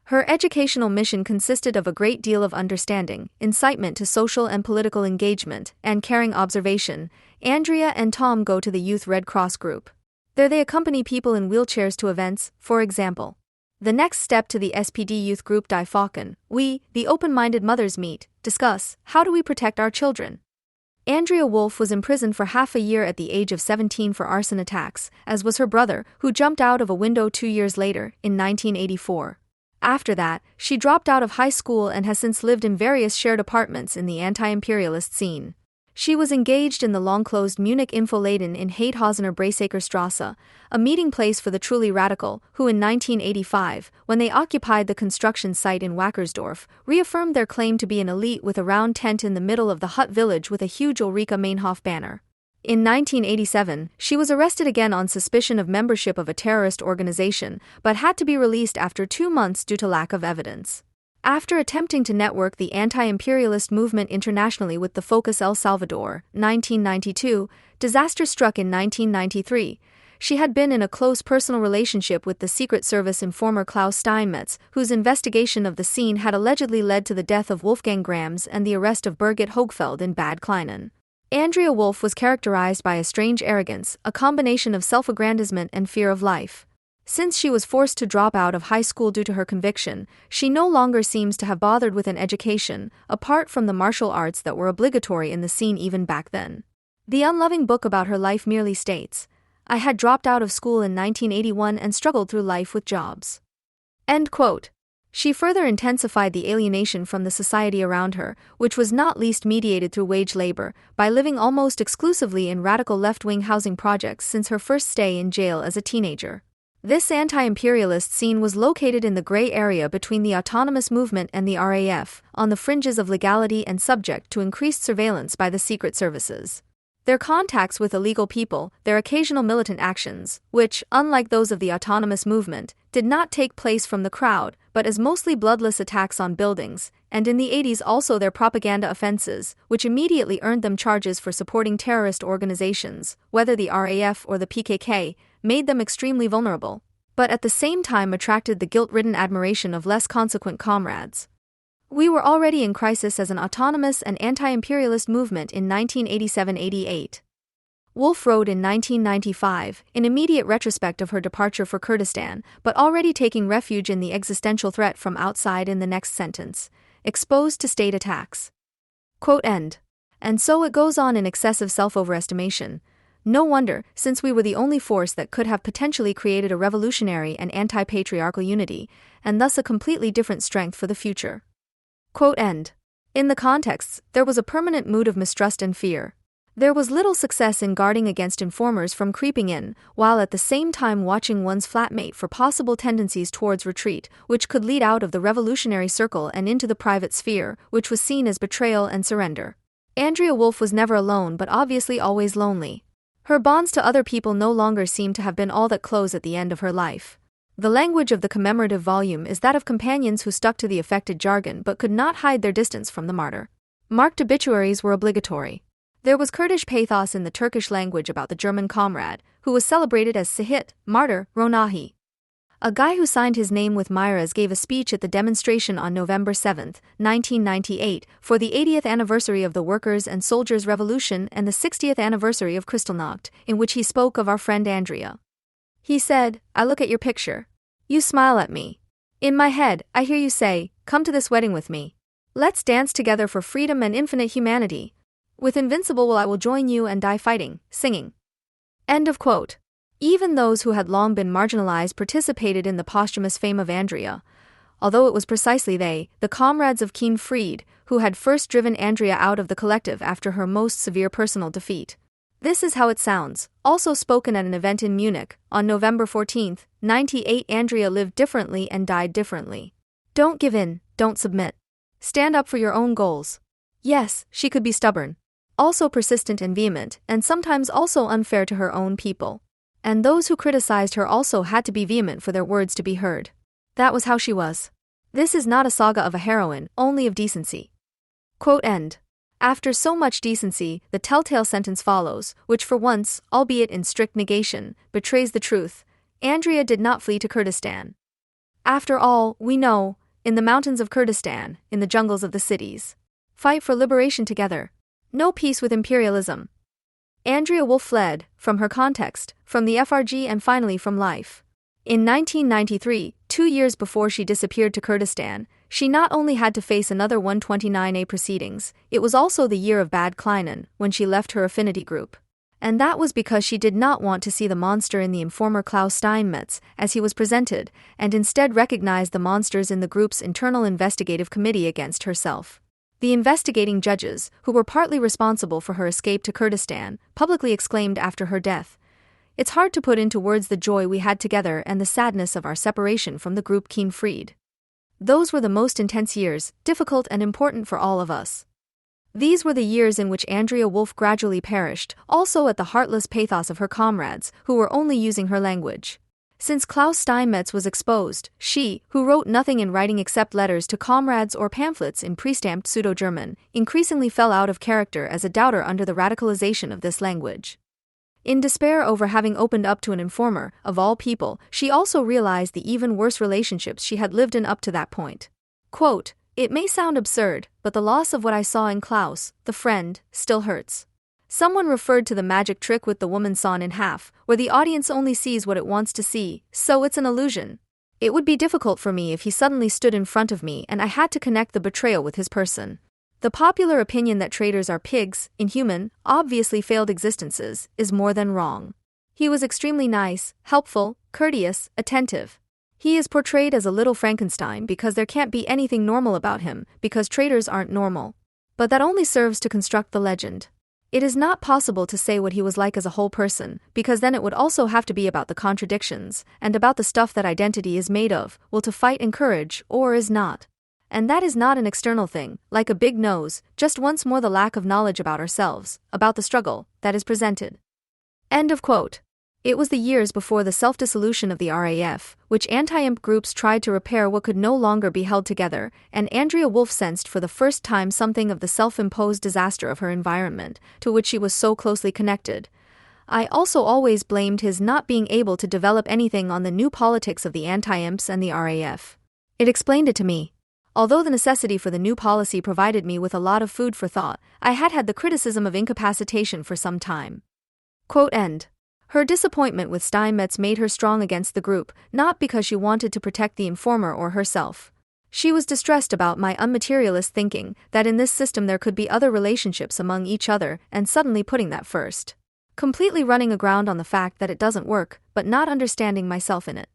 Her educational mission consisted of a great deal of understanding, incitement to social and political engagement, and caring observation. Andrea and Tom go to the Youth Red Cross group. There they accompany people in wheelchairs to events, for example. The next step to the SPD youth group Die Falken, we, the open-minded mothers meet, discuss, how do we protect our children? Andrea Wolf was imprisoned for half a year at the age of 17 for arson attacks, as was her brother, who jumped out of a window 2 years later, in 1984. After that, she dropped out of high school and has since lived in various shared apartments in the anti-imperialist scene. She was engaged in the long-closed Munich Infoladen in Heidhausener Brasaker Strasse, a meeting place for the truly radical, who in 1985, when they occupied the construction site in Wackersdorf, reaffirmed their claim to be an elite with a round tent in the middle of the hut village with a huge Ulrika Meinhof banner. In 1987, she was arrested again on suspicion of membership of a terrorist organization, but had to be released after 2 months due to lack of evidence. After attempting to network the anti-imperialist movement internationally with the Focus El Salvador, 1992, disaster struck in 1993. She had been in a close personal relationship with the Secret Service informer Klaus Steinmetz, whose investigation of the scene had allegedly led to the death of Wolfgang Grams and the arrest of Birgit Hochfeld in Bad Kleinen. Andrea Wolf was characterized by a strange arrogance, a combination of self-aggrandizement and fear of life. Since she was forced to drop out of high school due to her conviction, she no longer seems to have bothered with an education, apart from the martial arts that were obligatory in the scene even back then. The unloving book about her life merely states, "I had dropped out of school in 1981 and struggled through life with jobs." End quote. She further intensified the alienation from the society around her, which was not least mediated through wage labor, by living almost exclusively in radical left-wing housing projects since her first stay in jail as a teenager. This anti-imperialist scene was located in the gray area between the autonomous movement and the RAF, on the fringes of legality and subject to increased surveillance by the secret services. Their contacts with illegal people, their occasional militant actions, which, unlike those of the autonomous movement, did not take place from the crowd, but as mostly bloodless attacks on buildings, and in the 80s also their propaganda offenses, which immediately earned them charges for supporting terrorist organizations, whether the RAF or the PKK, made them extremely vulnerable, but at the same time attracted the guilt-ridden admiration of less consequent comrades. We were already in crisis as an autonomous and anti-imperialist movement in 1987-88. Wolf wrote in 1995, in immediate retrospect of her departure for Kurdistan, but already taking refuge in the existential threat from outside in the next sentence, exposed to state attacks. Quote end. And so it goes on in excessive self-overestimation. No wonder, since we were the only force that could have potentially created a revolutionary and anti-patriarchal unity, and thus a completely different strength for the future. Quote end. In the contexts, there was a permanent mood of mistrust and fear. There was little success in guarding against informers from creeping in, while at the same time watching one's flatmate for possible tendencies towards retreat, which could lead out of the revolutionary circle and into the private sphere, which was seen as betrayal and surrender. Andrea Wolf was never alone but obviously always lonely. Her bonds to other people no longer seem to have been all that close at the end of her life. The language of the commemorative volume is that of companions who stuck to the affected jargon but could not hide their distance from the martyr. Marked obituaries were obligatory. There was Kurdish pathos in the Turkish language about the German comrade, who was celebrated as Sahit, martyr, Ronahi. A guy who signed his name with Myras gave a speech at the demonstration on November 7, 1998, for the 80th anniversary of the Workers' and Soldiers' Revolution and the 60th anniversary of Kristallnacht, in which he spoke of our friend Andrea. He said, "I look at your picture. You smile at me. In my head, I hear you say, 'Come to this wedding with me. Let's dance together for freedom and infinite humanity. With invincible will I will join you and die fighting, singing.'" End of quote. Even those who had long been marginalized participated in the posthumous fame of Andrea, although it was precisely they, the comrades of Keen Fried, who had first driven Andrea out of the collective after her most severe personal defeat. This is how it sounds, also spoken at an event in Munich, on November 14, 98. Andrea lived differently and died differently. Don't give in, don't submit. Stand up for your own goals. Yes, she could be stubborn, also persistent and vehement, and sometimes also unfair to her own people. And those who criticized her also had to be vehement for their words to be heard. That was how she was. This is not a saga of a heroine, only of decency. Quote end. After so much decency, the telltale sentence follows, which for once, albeit in strict negation, betrays the truth. Andrea did not flee to Kurdistan. After all, we know, in the mountains of Kurdistan, in the jungles of the cities. Fight for liberation together. No peace with imperialism. Andrea Wolf fled, from her context, from the FRG and finally from life. In 1993, 2 years before she disappeared to Kurdistan, She not only had to face another 129A proceedings, it was also the year of bad Kleinen when she left her affinity group. And that was because she did not want to see the monster in the informer Klaus Steinmetz as he was presented, and instead recognized the monsters in the group's internal investigative committee against herself. The investigating judges, who were partly responsible for her escape to Kurdistan, publicly exclaimed after her death, "It's hard to put into words the joy we had together and the sadness of our separation from the group Keen-Fried. Those were the most intense years, difficult and important for all of us." These were the years in which Andrea Wolf gradually perished, also at the heartless pathos of her comrades, who were only using her language. Since Klaus Steinmetz was exposed, she, who wrote nothing in writing except letters to comrades or pamphlets in pre-stamped pseudo-German, increasingly fell out of character as a doubter under the radicalization of this language. In despair over having opened up to an informer, of all people, she also realized the even worse relationships she had lived in up to that point. Quote, "It may sound absurd, but the loss of what I saw in Klaus, the friend, still hurts." Someone referred to the magic trick with the woman sawn in half, where the audience only sees what it wants to see, so it's an illusion. It would be difficult for me if he suddenly stood in front of me and I had to connect the betrayal with his person. The popular opinion that traitors are pigs, inhuman, obviously failed existences, is more than wrong. He was extremely nice, helpful, courteous, attentive. He is portrayed as a little Frankenstein because there can't be anything normal about him, because traitors aren't normal. But that only serves to construct the legend. It is not possible to say what he was like as a whole person, because then it would also have to be about the contradictions, and about the stuff that identity is made of, will to fight encourage, or is not. And that is not an external thing, like a big nose, just once more the lack of knowledge about ourselves, about the struggle, that is presented. End of quote. It was the years before the self-dissolution of the RAF, which anti-imp groups tried to repair what could no longer be held together, and Andrea Wolf sensed for the first time something of the self-imposed disaster of her environment, to which she was so closely connected. I also always blamed his not being able to develop anything on the new politics of the anti-imps and the RAF. It explained it to me. Although the necessity for the new policy provided me with a lot of food for thought, I had had the criticism of incapacitation for some time. Quote end. Her disappointment with Steinmetz made her strong against the group, not because she wanted to protect the informer or herself. She was distressed about my unmaterialist thinking that in this system there could be other relationships among each other, and suddenly putting that first. Completely running aground on the fact that it doesn't work, but not understanding myself in it.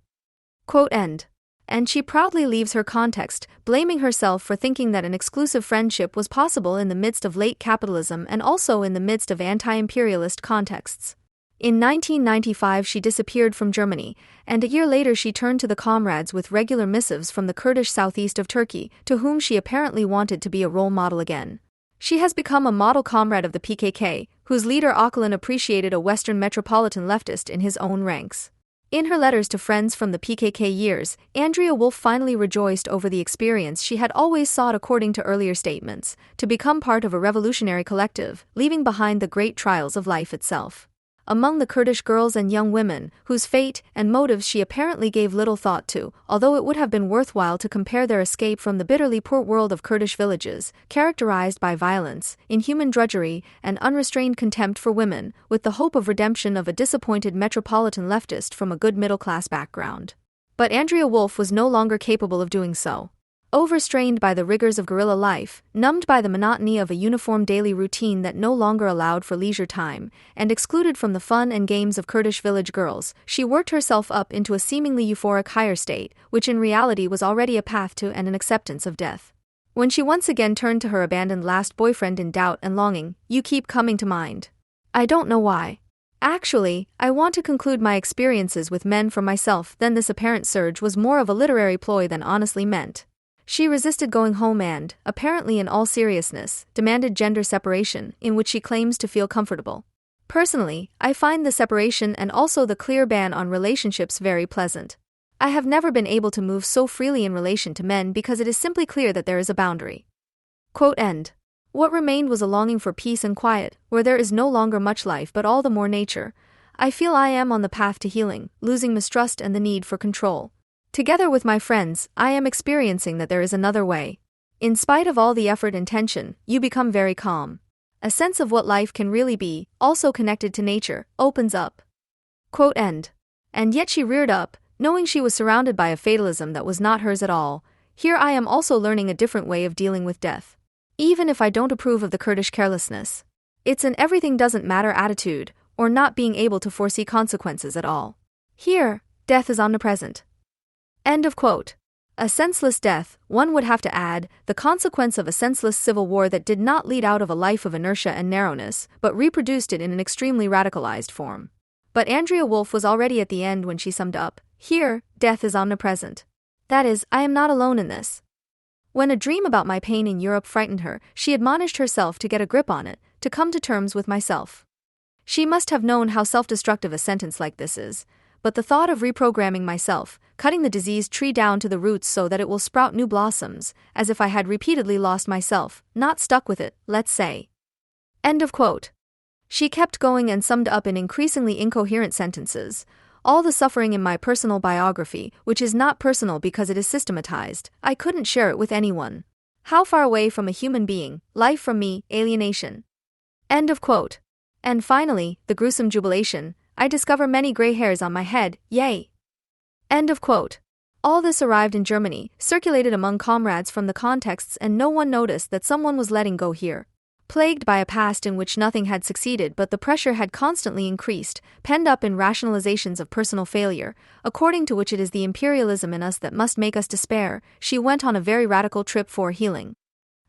Quote end. And she proudly leaves her context, blaming herself for thinking that an exclusive friendship was possible in the midst of late capitalism and also in the midst of anti-imperialist contexts. In 1995 she disappeared from Germany, and a year later she turned to the comrades with regular missives from the Kurdish southeast of Turkey, to whom she apparently wanted to be a role model again. She has become a model comrade of the PKK, whose leader Öcalan appreciated a Western metropolitan leftist in his own ranks. In her letters to friends from the PKK years, Andrea Wolf finally rejoiced over the experience she had always sought according to earlier statements, to become part of a revolutionary collective, leaving behind the great trials of life itself. Among the Kurdish girls and young women, whose fate and motives she apparently gave little thought to, although it would have been worthwhile to compare their escape from the bitterly poor world of Kurdish villages, characterized by violence, inhuman drudgery, and unrestrained contempt for women, with the hope of redemption of a disappointed metropolitan leftist from a good middle-class background. But Andrea Wolf was no longer capable of doing so. Overstrained by the rigors of guerrilla life, numbed by the monotony of a uniform daily routine that no longer allowed for leisure time, and excluded from the fun and games of Kurdish village girls, she worked herself up into a seemingly euphoric higher state, which in reality was already a path to and an acceptance of death. When she once again turned to her abandoned last boyfriend in doubt and longing, "You keep coming to mind. I don't know why. Actually, I want to conclude my experiences with men for myself." Then this apparent surge was more of a literary ploy than honestly meant. She resisted going home and, apparently in all seriousness, demanded gender separation, in which she claims to feel comfortable. Personally, I find the separation and also the clear ban on relationships very pleasant. I have never been able to move so freely in relation to men because it is simply clear that there is a boundary. Quote end. What remained was a longing for peace and quiet, where there is no longer much life but all the more nature. I feel I am on the path to healing, losing mistrust and the need for control. Together with my friends, I am experiencing that there is another way. In spite of all the effort and tension, you become very calm. A sense of what life can really be, also connected to nature, opens up. Quote end. And yet she reared up, knowing she was surrounded by a fatalism that was not hers at all, Here I am also learning a different way of dealing with death. Even if I don't approve of the Kurdish carelessness. It's an everything doesn't matter attitude, or not being able to foresee consequences at all. Here, death is omnipresent. End of quote. A senseless death, one would have to add, the consequence of a senseless civil war that did not lead out of a life of inertia and narrowness, but reproduced it in an extremely radicalized form. But Andrea Wolf was already at the end when she summed up, here, death is omnipresent. That is, I am not alone in this. When a dream about my pain in Europe frightened her, she admonished herself to get a grip on it, to come to terms with myself. She must have known how self-destructive a sentence like this is, but the thought of reprogramming myself, cutting the diseased tree down to the roots so that it will sprout new blossoms, as if I had repeatedly lost myself, not stuck with it, let's say. End of quote. She kept going and summed up in increasingly incoherent sentences, all the suffering in my personal biography, which is not personal because it is systematized, I couldn't share it with anyone. How far away from a human being, life from me, alienation. End of quote. And finally, the gruesome jubilation, I discover many gray hairs on my head, yay. End of quote. All this arrived in Germany, circulated among comrades from the contexts, and no one noticed that someone was letting go here. Plagued by a past in which nothing had succeeded but the pressure had constantly increased, penned up in rationalizations of personal failure, according to which it is the imperialism in us that must make us despair, she went on a very radical trip for healing.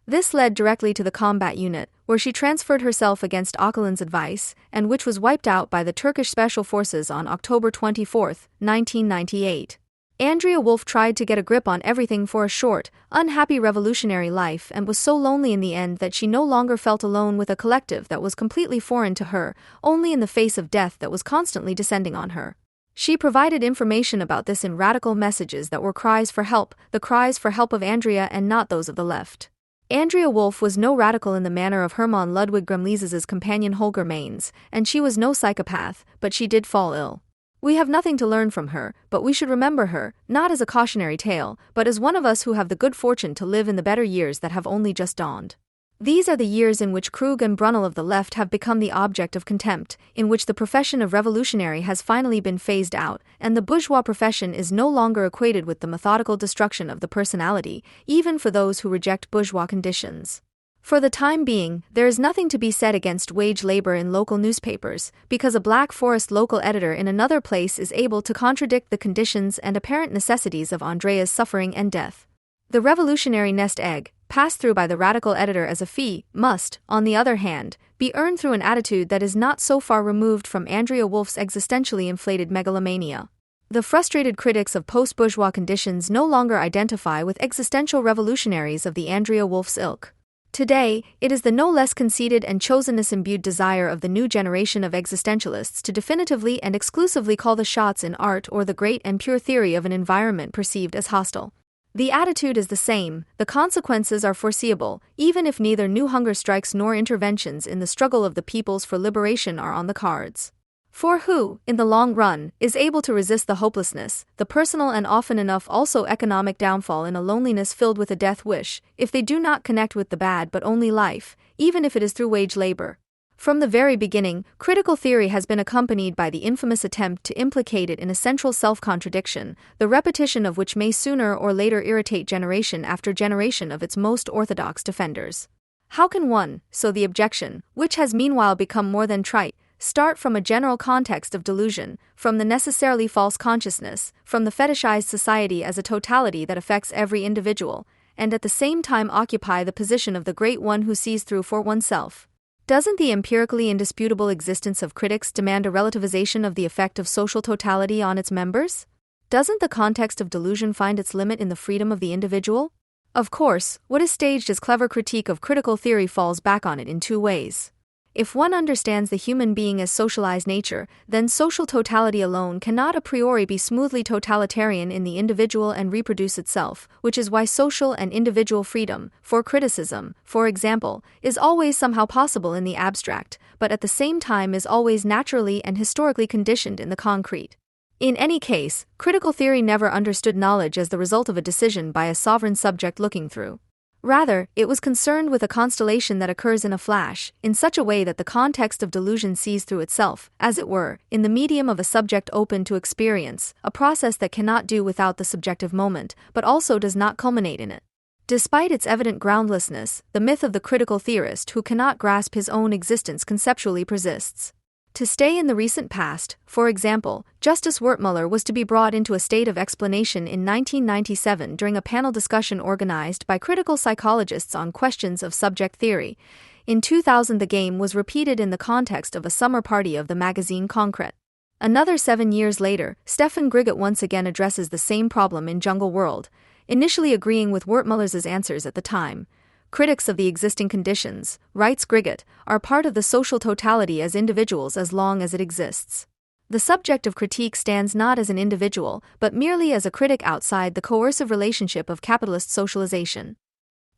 This led directly to the combat unit, where she transferred herself against Öcalan's advice, and which was wiped out by the Turkish Special Forces on October 24, 1998. Andrea Wolf tried to get a grip on everything for a short, unhappy revolutionary life and was so lonely in the end that she no longer felt alone with a collective that was completely foreign to her, only in the face of death that was constantly descending on her. She provided information about this in radical messages that were cries for help, the cries for help of Andrea and not those of the left. Andrea Wolf was no radical in the manner of Hermann Ludwig Gremlies's companion Holger Mainz, and she was no psychopath, but she did fall ill. We have nothing to learn from her, but we should remember her, not as a cautionary tale, but as one of us who have the good fortune to live in the better years that have only just dawned. These are the years in which Krug and Brunel of the left have become the object of contempt, in which the profession of revolutionary has finally been phased out, and the bourgeois profession is no longer equated with the methodical destruction of the personality, even for those who reject bourgeois conditions. For the time being, there is nothing to be said against wage labor in local newspapers, because a Black Forest local editor in another place is able to contradict the conditions and apparent necessities of Andrea's suffering and death. The revolutionary nest egg, passed through by the radical editor as a fee, must, on the other hand, be earned through an attitude that is not so far removed from Andrea Wolf's existentially inflated megalomania. The frustrated critics of post-bourgeois conditions no longer identify with existential revolutionaries of the Andrea Wolf's ilk. Today, it is the no less conceited and chosenness-imbued desire of the new generation of existentialists to definitively and exclusively call the shots in art or the great and pure theory of an environment perceived as hostile. The attitude is the same, the consequences are foreseeable, even if neither new hunger strikes nor interventions in the struggle of the peoples for liberation are on the cards. For who, in the long run, is able to resist the hopelessness, the personal and often enough also economic downfall in a loneliness filled with a death wish, if they do not connect with the bad but only life, even if it is through wage labor? From the very beginning, critical theory has been accompanied by the infamous attempt to implicate it in a central self-contradiction, the repetition of which may sooner or later irritate generation after generation of its most orthodox defenders. How can one, so the objection, which has meanwhile become more than trite, start from a general context of delusion, from the necessarily false consciousness, from the fetishized society as a totality that affects every individual, and at the same time occupy the position of the great one who sees through for oneself? Doesn't the empirically indisputable existence of critics demand a relativization of the effect of social totality on its members? Doesn't the context of delusion find its limit in the freedom of the individual? Of course, what is staged as clever critique of critical theory falls back on it in two ways. If one understands the human being as socialized nature, then social totality alone cannot a priori be smoothly totalitarian in the individual and reproduce itself, which is why social and individual freedom, for criticism, for example, is always somehow possible in the abstract, but at the same time is always naturally and historically conditioned in the concrete. In any case, critical theory never understood knowledge as the result of a decision by a sovereign subject looking through. Rather, it was concerned with a constellation that occurs in a flash, in such a way that the context of delusion sees through itself, as it were, in the medium of a subject open to experience, a process that cannot do without the subjective moment, but also does not culminate in it. Despite its evident groundlessness, the myth of the critical theorist who cannot grasp his own existence conceptually persists. To stay in the recent past, for example, Justice Wertmuller was to be brought into a state of explanation in 1997 during a panel discussion organized by critical psychologists on questions of subject theory. In 2000, the game was repeated in the context of a summer party of the magazine Concrete. Another 7 years later, Stefan Grigot once again addresses the same problem in Jungle World, initially agreeing with Wertmuller's answers at the time. Critics of the existing conditions, writes Grigot, are part of the social totality as individuals as long as it exists. The subject of critique stands not as an individual, but merely as a critic outside the coercive relationship of capitalist socialization.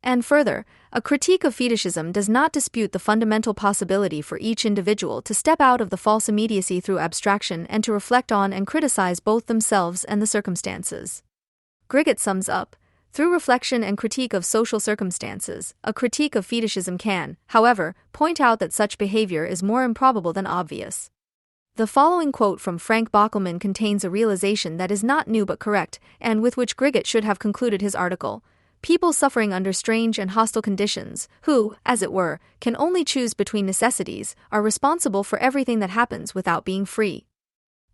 And further, a critique of fetishism does not dispute the fundamental possibility for each individual to step out of the false immediacy through abstraction and to reflect on and criticize both themselves and the circumstances. Grigot sums up, through reflection and critique of social circumstances, a critique of fetishism can, however, point out that such behavior is more improbable than obvious. The following quote from Frank Bockelman contains a realization that is not new but correct, and with which Grigot should have concluded his article. People suffering under strange and hostile conditions, who, as it were, can only choose between necessities, are responsible for everything that happens without being free.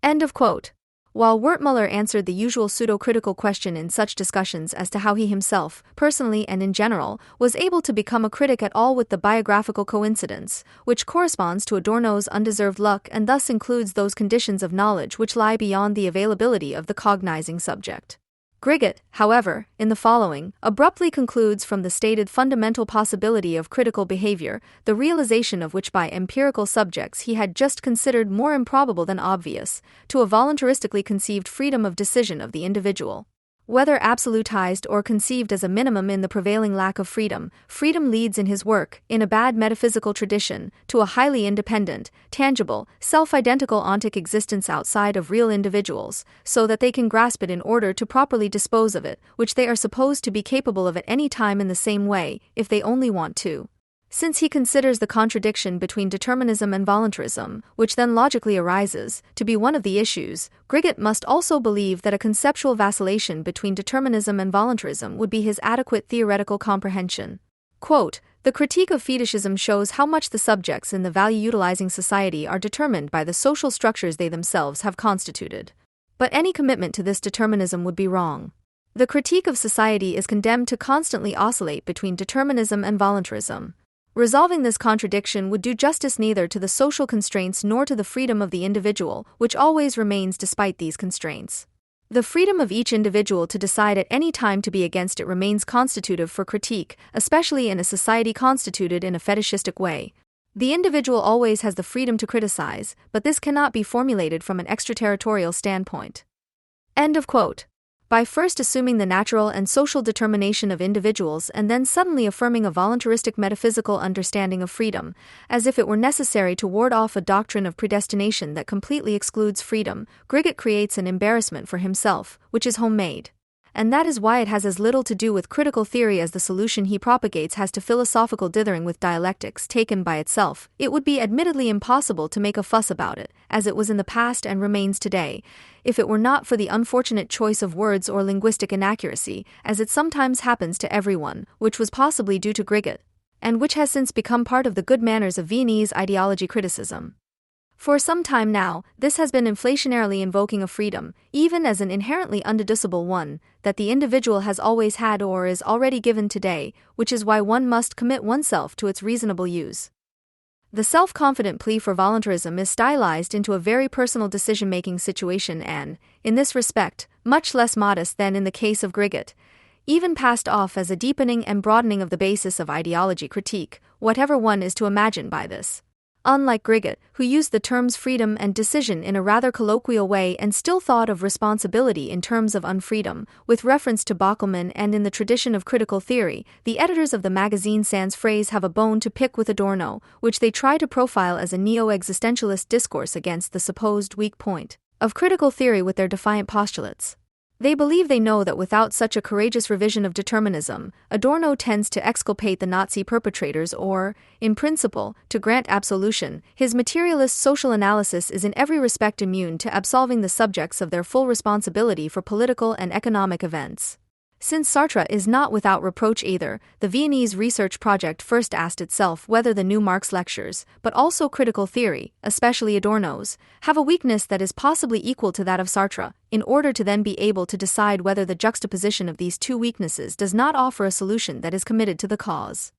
End of quote. While Wertmuller answered the usual pseudo-critical question in such discussions as to how he himself, personally and in general, was able to become a critic at all with the biographical coincidence, which corresponds to Adorno's undeserved luck and thus includes those conditions of knowledge which lie beyond the availability of the cognizing subject. Grigot, however, in the following, abruptly concludes from the stated fundamental possibility of critical behavior, the realization of which by empirical subjects he had just considered more improbable than obvious, to a voluntaristically conceived freedom of decision of the individual. Whether absolutized or conceived as a minimum in the prevailing lack of freedom, freedom leads in his work, in a bad metaphysical tradition, to a highly independent, tangible, self-identical ontic existence outside of real individuals, so that they can grasp it in order to properly dispose of it, which they are supposed to be capable of at any time in the same way, if they only want to. Since he considers the contradiction between determinism and voluntarism, which then logically arises, to be one of the issues, Grigot must also believe that a conceptual vacillation between determinism and voluntarism would be his adequate theoretical comprehension. Quote, the critique of fetishism shows how much the subjects in the value-utilizing society are determined by the social structures they themselves have constituted. But any commitment to this determinism would be wrong. The critique of society is condemned to constantly oscillate between determinism and voluntarism. Resolving this contradiction would do justice neither to the social constraints nor to the freedom of the individual, which always remains despite these constraints. The freedom of each individual to decide at any time to be against it remains constitutive for critique, especially in a society constituted in a fetishistic way. The individual always has the freedom to criticize, but this cannot be formulated from an extraterritorial standpoint. End of quote. By first assuming the natural and social determination of individuals and then suddenly affirming a voluntaristic metaphysical understanding of freedom, as if it were necessary to ward off a doctrine of predestination that completely excludes freedom, Grigot creates an embarrassment for himself, which is homemade. And that is why it has as little to do with critical theory as the solution he propagates has to philosophical dithering with dialectics taken by itself. It would be admittedly impossible to make a fuss about it, as it was in the past and remains today, if it were not for the unfortunate choice of words or linguistic inaccuracy, as it sometimes happens to everyone, which was possibly due to Grigot, and which has since become part of the good manners of Viennese ideology criticism. For some time now, this has been inflationarily invoking a freedom, even as an inherently undeducible one, that the individual has always had or is already given today, which is why one must commit oneself to its reasonable use. The self-confident plea for voluntarism is stylized into a very personal decision-making situation and, in this respect, much less modest than in the case of Grigot, even passed off as a deepening and broadening of the basis of ideology critique, whatever one is to imagine by this. Unlike Grigot, who used the terms freedom and decision in a rather colloquial way and still thought of responsibility in terms of unfreedom, with reference to Bockelman and in the tradition of critical theory, the editors of the magazine sans phrase have a bone to pick with Adorno, which they try to profile as a neo-existentialist discourse against the supposed weak point of critical theory with their defiant postulates. They believe they know that without such a courageous revision of determinism, Adorno tends to exculpate the Nazi perpetrators or, in principle, to grant absolution. His materialist social analysis is in every respect immune to absolving the subjects of their full responsibility for political and economic events. Since Sartre is not without reproach either, the Viennese research project first asked itself whether the new Marx lectures, but also critical theory, especially Adorno's, have a weakness that is possibly equal to that of Sartre, in order to then be able to decide whether the juxtaposition of these two weaknesses does not offer a solution that is committed to the cause.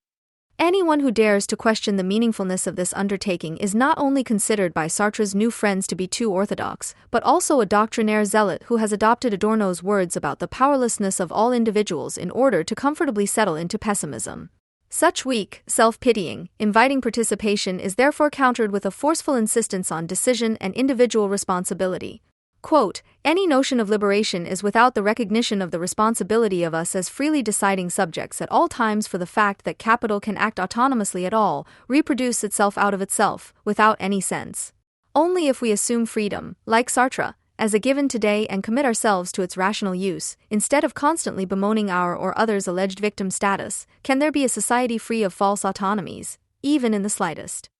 Anyone who dares to question the meaningfulness of this undertaking is not only considered by Sartre's new friends to be too orthodox, but also a doctrinaire zealot who has adopted Adorno's words about the powerlessness of all individuals in order to comfortably settle into pessimism. Such weak, self-pitying, inviting participation is therefore countered with a forceful insistence on decision and individual responsibility. Quote, any notion of liberation is without the recognition of the responsibility of us as freely deciding subjects at all times for the fact that capital can act autonomously at all, reproduce itself out of itself, without any sense. Only if we assume freedom, like Sartre, as a given today and commit ourselves to its rational use, instead of constantly bemoaning our or others' alleged victim status, can there be a society free of false autonomies, even in the slightest.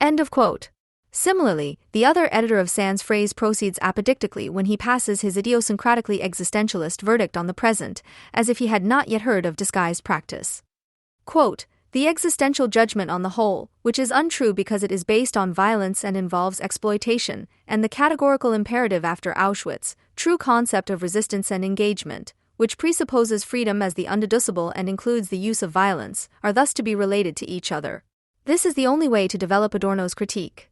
End of quote. Similarly, the other editor of Sand's phrase proceeds apodictically when he passes his idiosyncratically existentialist verdict on the present, as if he had not yet heard of disguised practice. Quote, the existential judgment on the whole, which is untrue because it is based on violence and involves exploitation, and the categorical imperative after Auschwitz, true concept of resistance and engagement, which presupposes freedom as the undeducible and includes the use of violence, are thus to be related to each other. This is the only way to develop Adorno's critique.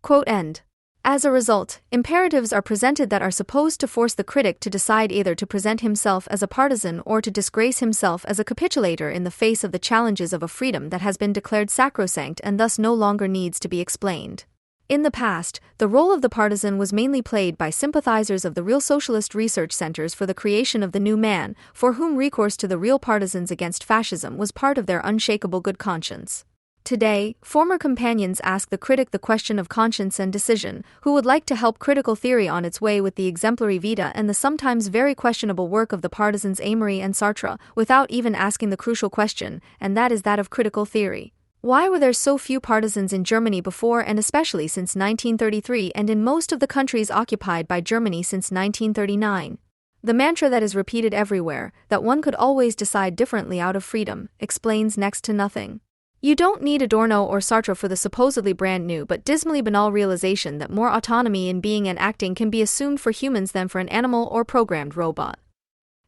Quote end. As a result, imperatives are presented that are supposed to force the critic to decide either to present himself as a partisan or to disgrace himself as a capitulator in the face of the challenges of a freedom that has been declared sacrosanct and thus no longer needs to be explained. In the past, the role of the partisan was mainly played by sympathizers of the real socialist research centers for the creation of the new man, for whom recourse to the real partisans against fascism was part of their unshakable good conscience. Today, former companions ask the critic the question of conscience and decision, who would like to help critical theory on its way with the exemplary vita and the sometimes very questionable work of the partisans Amory and Sartre, without even asking the crucial question, and that is that of critical theory. Why were there so few partisans in Germany before and especially since 1933 and in most of the countries occupied by Germany since 1939? The mantra that is repeated everywhere, that one could always decide differently out of freedom, explains next to nothing. You don't need Adorno or Sartre for the supposedly brand new but dismally banal realization that more autonomy in being and acting can be assumed for humans than for an animal or programmed robot.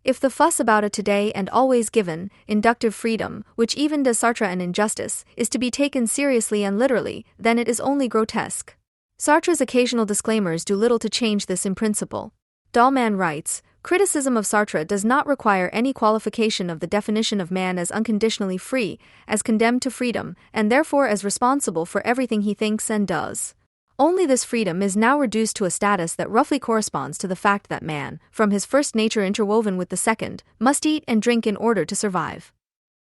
If the fuss about a today and always given, inductive freedom, which even does Sartre an injustice, is to be taken seriously and literally, then it is only grotesque. Sartre's occasional disclaimers do little to change this in principle. Dahlmann writes, criticism of Sartre does not require any qualification of the definition of man as unconditionally free, as condemned to freedom, and therefore as responsible for everything he thinks and does. Only this freedom is now reduced to a status that roughly corresponds to the fact that man, from his first nature interwoven with the second, must eat and drink in order to survive.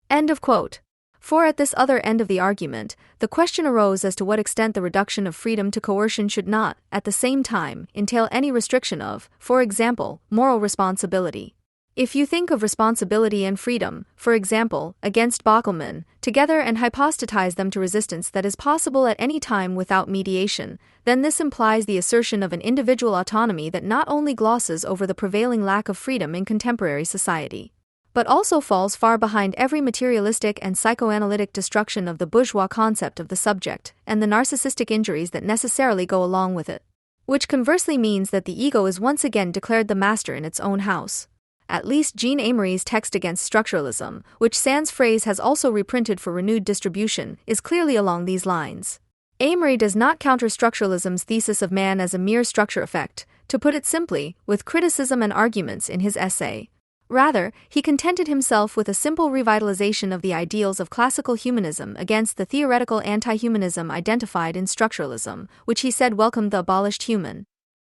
End of quote. For at this other end of the argument, the question arose as to what extent the reduction of freedom to coercion should not, at the same time, entail any restriction of, for example, moral responsibility. If you think of responsibility and freedom, for example, against Böckelmann, together and hypostatize them to resistance that is possible at any time without mediation, then this implies the assertion of an individual autonomy that not only glosses over the prevailing lack of freedom in contemporary society, but also falls far behind every materialistic and psychoanalytic destruction of the bourgeois concept of the subject, and the narcissistic injuries that necessarily go along with it. Which conversely means that the ego is once again declared the master in its own house. At least Jean Amory's text against structuralism, which Sand's phrase has also reprinted for renewed distribution, is clearly along these lines. Amory does not counter structuralism's thesis of man as a mere structure effect, to put it simply, with criticism and arguments in his essay. Rather, he contented himself with a simple revitalization of the ideals of classical humanism against the theoretical anti-humanism identified in structuralism, which he said welcomed the abolished human.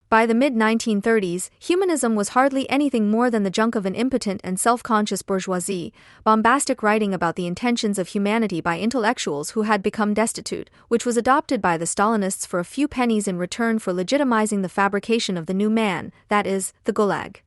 By the mid-1930s, humanism was hardly anything more than the junk of an impotent and self-conscious bourgeoisie, bombastic writing about the intentions of humanity by intellectuals who had become destitute, which was adopted by the Stalinists for a few pennies in return for legitimizing the fabrication of the new man, that is, the Gulag.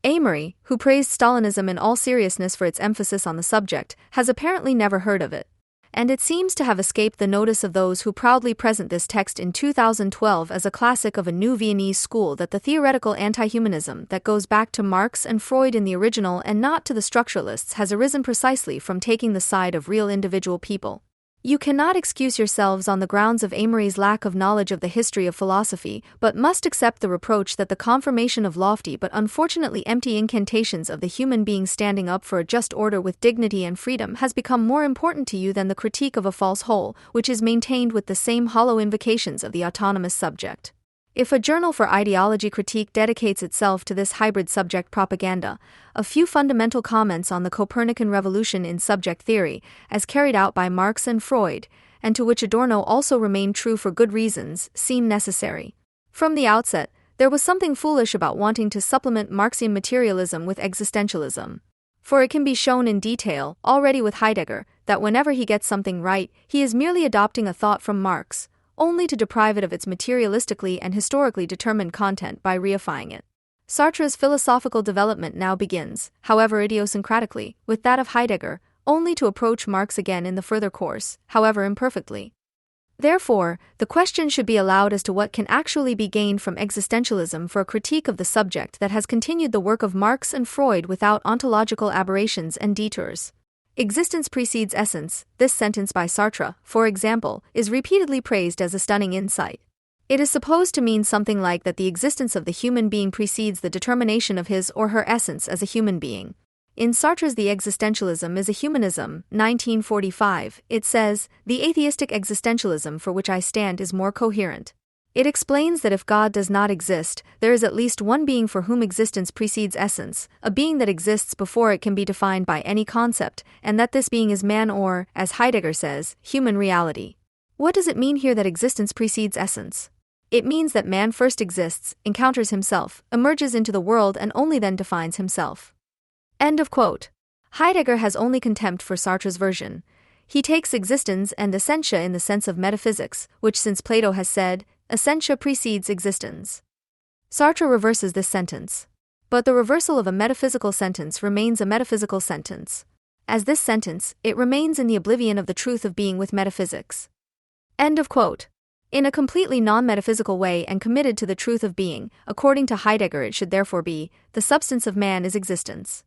Amory, who praised Stalinism in all seriousness for its emphasis on the subject, has apparently never heard of it. And it seems to have escaped the notice of those who proudly present this text in 2012 as a classic of a new Viennese school, that the theoretical anti-humanism that goes back to Marx and Freud in the original and not to the structuralists has arisen precisely from taking the side of real individual people. You cannot excuse yourselves on the grounds of Amory's lack of knowledge of the history of philosophy, but must accept the reproach that the confirmation of lofty but unfortunately empty incantations of the human being standing up for a just order with dignity and freedom has become more important to you than the critique of a false whole, which is maintained with the same hollow invocations of the autonomous subject. If a journal for ideology critique dedicates itself to this hybrid subject propaganda, a few fundamental comments on the Copernican revolution in subject theory, as carried out by Marx and Freud, and to which Adorno also remained true for good reasons, seem necessary. From the outset, there was something foolish about wanting to supplement Marxian materialism with existentialism. For it can be shown in detail, already with Heidegger, that whenever he gets something right, he is merely adopting a thought from Marx, only to deprive it of its materialistically and historically determined content by reifying it. Sartre's philosophical development now begins, however idiosyncratically, with that of Heidegger, only to approach Marx again in the further course, however imperfectly. Therefore, the question should be allowed as to what can actually be gained from existentialism for a critique of the subject that has continued the work of Marx and Freud without ontological aberrations and detours. Existence precedes essence. This sentence by Sartre, for example, is repeatedly praised as a stunning insight. It is supposed to mean something like that the existence of the human being precedes the determination of his or her essence as a human being. In Sartre's The Existentialism is a Humanism, 1945, it says, "The atheistic existentialism for which I stand is more coherent. It explains that if God does not exist, there is at least one being for whom existence precedes essence, a being that exists before it can be defined by any concept, and that this being is man or, as Heidegger says, human reality." What does it mean here that existence precedes essence? It means that man first exists, encounters himself, emerges into the world and only then defines himself. End of quote. Heidegger has only contempt for Sartre's version. He takes existence and essentia in the sense of metaphysics, which since Plato has said, essentia precedes existence. Sartre reverses this sentence. But the reversal of a metaphysical sentence remains a metaphysical sentence. As this sentence, it remains in the oblivion of the truth of being with metaphysics. End of quote. In a completely non-metaphysical way and committed to the truth of being, according to Heidegger it should therefore be, the substance of man is existence.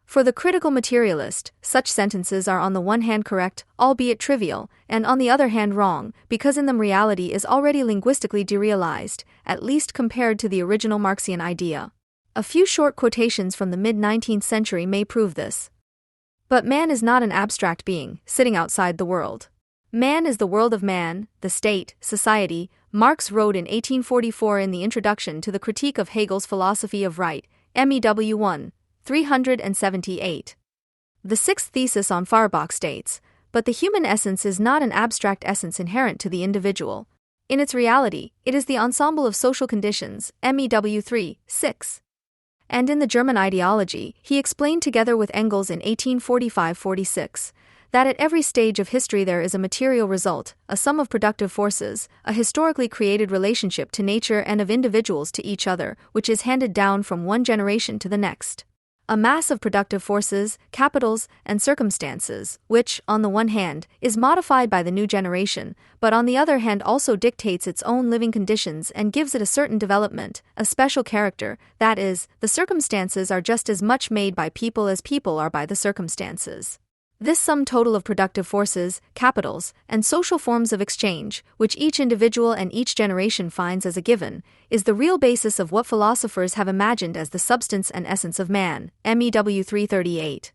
For the critical materialist, such sentences are on the one hand correct, albeit trivial, and on the other hand wrong, because in them reality is already linguistically derealized, at least compared to the original Marxian idea. A few short quotations from the mid-19th century may prove this. But man is not an abstract being, sitting outside the world. Man is the world of man, the state, society, Marx wrote in 1844 in the introduction to the Critique of Hegel's Philosophy of Right, MEW 1. 378. The sixth thesis on Feuerbach states, but the human essence is not an abstract essence inherent to the individual. In its reality, it is the ensemble of social conditions, MEW 3, 6. And in the German ideology, he explained together with Engels in 1845-46, that at every stage of history there is a material result, a sum of productive forces, a historically created relationship to nature and of individuals to each other, which is handed down from one generation to the next. A mass of productive forces, capitals, and circumstances, which, on the one hand, is modified by the new generation, but on the other hand also dictates its own living conditions and gives it a certain development, a special character, that is, the circumstances are just as much made by people as people are by the circumstances. This sum total of productive forces, capitals, and social forms of exchange, which each individual and each generation finds as a given, is the real basis of what philosophers have imagined as the substance and essence of man, MEW 338.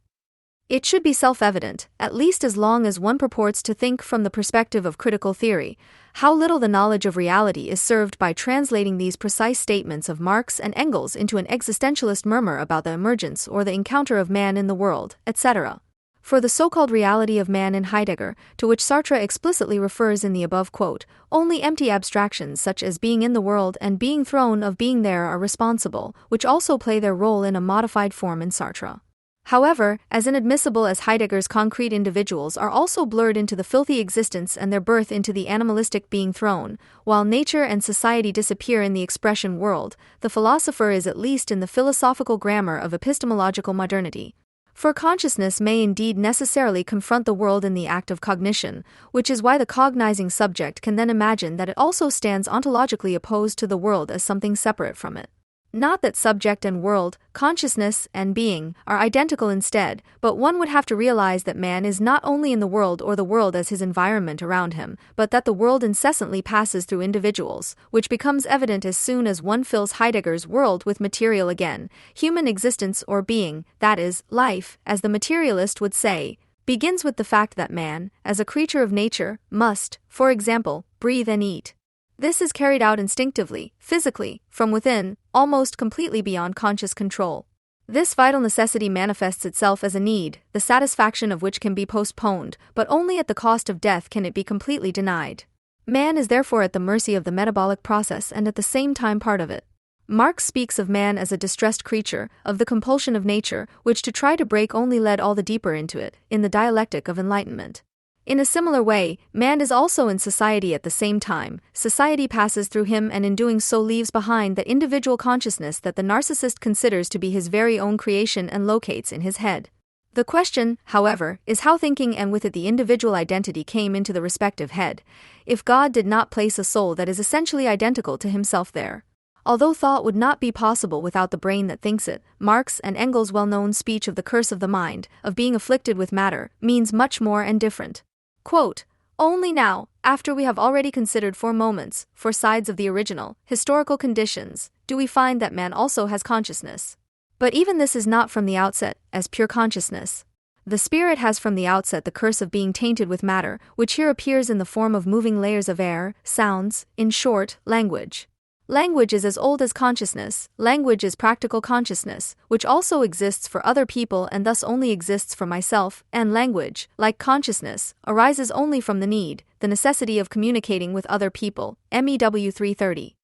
It should be self-evident, at least as long as one purports to think from the perspective of critical theory, how little the knowledge of reality is served by translating these precise statements of Marx and Engels into an existentialist murmur about the emergence or the encounter of man in the world, etc. For the so-called reality of man in Heidegger, to which Sartre explicitly refers in the above quote, only empty abstractions such as being in the world and being thrown of being there are responsible, which also play their role in a modified form in Sartre. However, as inadmissible as Heidegger's concrete individuals are also blurred into the filthy existence and their birth into the animalistic being thrown, while nature and society disappear in the expression world, the philosopher is at least in the philosophical grammar of epistemological modernity. For consciousness may indeed necessarily confront the world in the act of cognition, which is why the cognizing subject can then imagine that it also stands ontologically opposed to the world as something separate from it. Not that subject and world, consciousness and being, are identical instead, but one would have to realize that man is not only in the world or the world as his environment around him, but that the world incessantly passes through individuals, which becomes evident as soon as one fills Heidegger's world with material again. Human existence or being, that is, life, as the materialist would say, begins with the fact that man, as a creature of nature, must, for example, breathe and eat. This is carried out instinctively, physically, from within, almost completely beyond conscious control. This vital necessity manifests itself as a need, the satisfaction of which can be postponed, but only at the cost of death can it be completely denied. Man is therefore at the mercy of the metabolic process and at the same time part of it. Marx speaks of man as a distressed creature, of the compulsion of nature, which to try to break only led all the deeper into it, in the dialectic of enlightenment. In a similar way, man is also in society at the same time. Society passes through him and in doing so leaves behind that individual consciousness that the narcissist considers to be his very own creation and locates in his head. The question, however, is how thinking and with it the individual identity came into the respective head, if God did not place a soul that is essentially identical to himself there. Although thought would not be possible without the brain that thinks it, Marx and Engels' well-known speech of the curse of the mind, of being afflicted with matter, means much more and different. Quote, "Only now, after we have already considered for moments, for sides of the original, historical conditions, do we find that man also has consciousness. But even this is not from the outset, as pure consciousness. The spirit has from the outset the curse of being tainted with matter, which here appears in the form of moving layers of air, sounds, in short, language. Language is as old as consciousness. Language is practical consciousness, which also exists for other people and thus only exists for myself, and language, like consciousness, arises only from the need, the necessity of communicating with other people. MEW 330.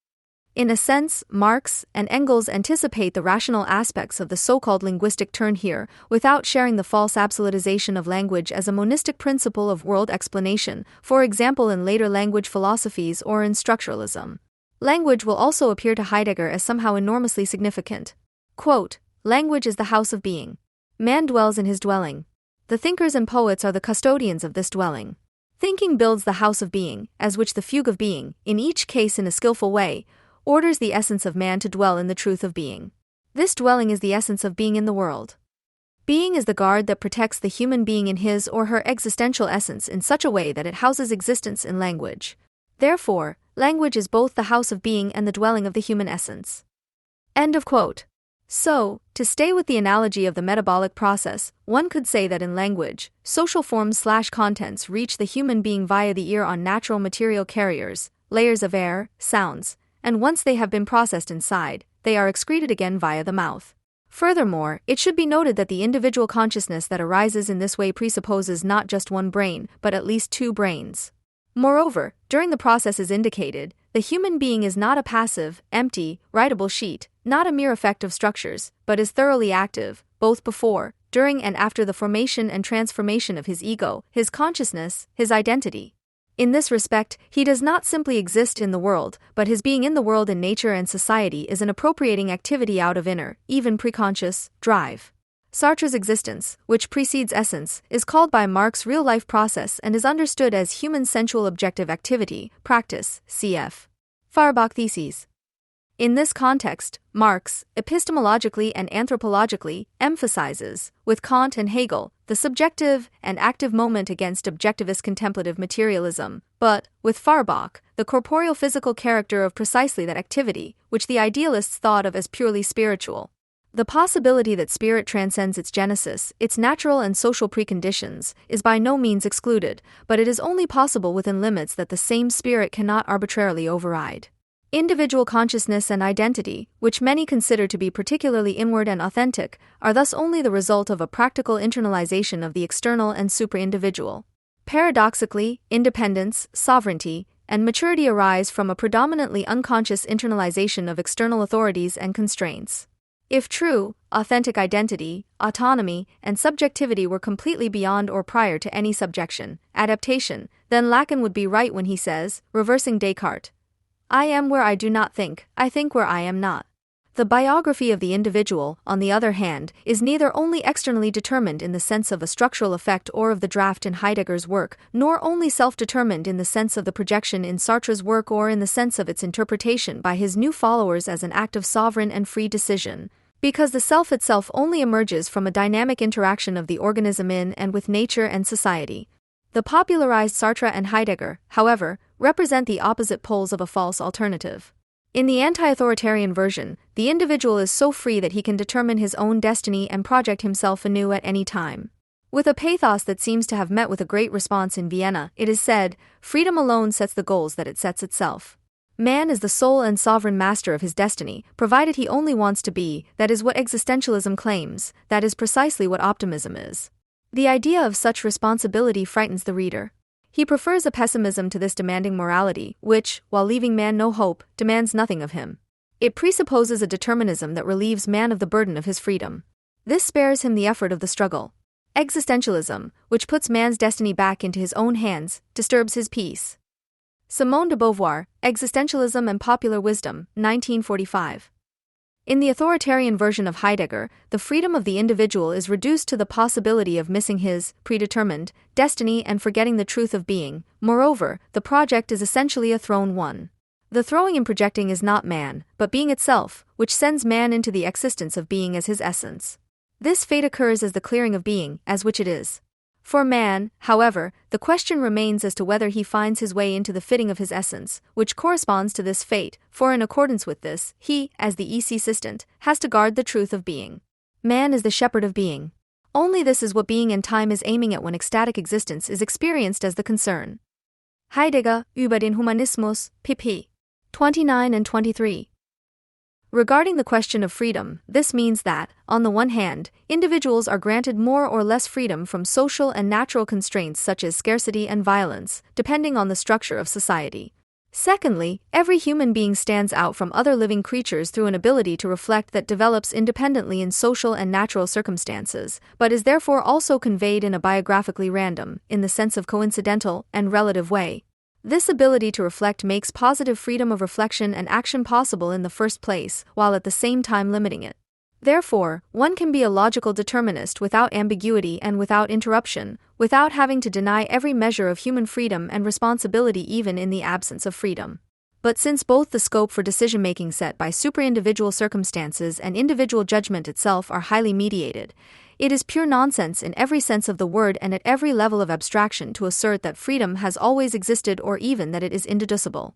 In a sense, Marx and Engels anticipate the rational aspects of the so-called linguistic turn here, without sharing the false absolutization of language as a monistic principle of world explanation, for example in later language philosophies or in structuralism. Language will also appear to Heidegger as somehow enormously significant. Quote, "Language is the house of being. Man dwells in his dwelling. The thinkers and poets are the custodians of this dwelling. Thinking builds the house of being, as which the fugue of being, in each case in a skillful way, orders the essence of man to dwell in the truth of being. This dwelling is the essence of being in the world. Being is the guard that protects the human being in his or her existential essence in such a way that it houses existence in language. Therefore, language is both the house of being and the dwelling of the human essence." End of quote. So, to stay with the analogy of the metabolic process, one could say that in language, social forms/contents reach the human being via the ear on natural material carriers, layers of air, sounds, and once they have been processed inside, they are excreted again via the mouth. Furthermore, it should be noted that the individual consciousness that arises in this way presupposes not just one brain, but at least two brains. Moreover, during the process as indicated, the human being is not a passive, empty, writable sheet, not a mere effect of structures, but is thoroughly active, both before, during and after the formation and transformation of his ego, his consciousness, his identity. In this respect, he does not simply exist in the world, but his being in the world in nature and society is an appropriating activity out of inner, even preconscious, drive. Sartre's existence, which precedes essence, is called by Marx real-life process and is understood as human sensual objective activity, practice, cf. Feuerbach theses. In this context, Marx, epistemologically and anthropologically, emphasizes, with Kant and Hegel, the subjective and active moment against objectivist contemplative materialism, but, with Feuerbach, the corporeal physical character of precisely that activity, which the idealists thought of as purely spiritual. The possibility that spirit transcends its genesis, its natural and social preconditions, is by no means excluded, but it is only possible within limits that the same spirit cannot arbitrarily override. Individual consciousness and identity, which many consider to be particularly inward and authentic, are thus only the result of a practical internalization of the external and supra-individual. Paradoxically, independence, sovereignty, and maturity arise from a predominantly unconscious internalization of external authorities and constraints. If true, authentic identity, autonomy, and subjectivity were completely beyond or prior to any subjection, adaptation, then Lacan would be right when he says, reversing Descartes, I am where I do not think, I think where I am not. The biography of the individual, on the other hand, is neither only externally determined in the sense of a structural effect or of the draft in Heidegger's work, nor only self-determined in the sense of the projection in Sartre's work or in the sense of its interpretation by his new followers as an act of sovereign and free decision. Because the self itself only emerges from a dynamic interaction of the organism in and with nature and society. The popularized Sartre and Heidegger, however, represent the opposite poles of a false alternative. In the anti-authoritarian version, the individual is so free that he can determine his own destiny and project himself anew at any time. With a pathos that seems to have met with a great response in Vienna, it is said, freedom alone sets the goals that it sets itself. Man is the sole and sovereign master of his destiny, provided he only wants to be. That is what existentialism claims, that is precisely what optimism is. The idea of such responsibility frightens the reader. He prefers a pessimism to this demanding morality, which, while leaving man no hope, demands nothing of him. It presupposes a determinism that relieves man of the burden of his freedom. This spares him the effort of the struggle. Existentialism, which puts man's destiny back into his own hands, disturbs his peace. Simone de Beauvoir, Existentialism and Popular Wisdom, 1945. In the authoritarian version of Heidegger, the freedom of the individual is reduced to the possibility of missing his predetermined destiny and forgetting the truth of being. Moreover, the project is essentially a thrown one. The throwing and projecting is not man, but being itself, which sends man into the existence of being as his essence. This fate occurs as the clearing of being, as which it is. For man, however, the question remains as to whether he finds his way into the fitting of his essence, which corresponds to this fate, for in accordance with this, he, as the assistant, has to guard the truth of being. Man is the shepherd of being. Only this is what being and time is aiming at when ecstatic existence is experienced as the concern. Heidegger, über den Humanismus, pp. 29 and 23. Regarding the question of freedom, this means that, on the one hand, individuals are granted more or less freedom from social and natural constraints such as scarcity and violence, depending on the structure of society. Secondly, every human being stands out from other living creatures through an ability to reflect that develops independently in social and natural circumstances, but is therefore also conveyed in a biographically random, in the sense of coincidental, and relative way. This ability to reflect makes positive freedom of reflection and action possible in the first place, while at the same time limiting it. Therefore, one can be a logical determinist without ambiguity and without interruption, without having to deny every measure of human freedom and responsibility even in the absence of freedom. But since both the scope for decision-making set by superindividual circumstances and individual judgment itself are highly mediated, it is pure nonsense in every sense of the word and at every level of abstraction to assert that freedom has always existed or even that it is indeducible.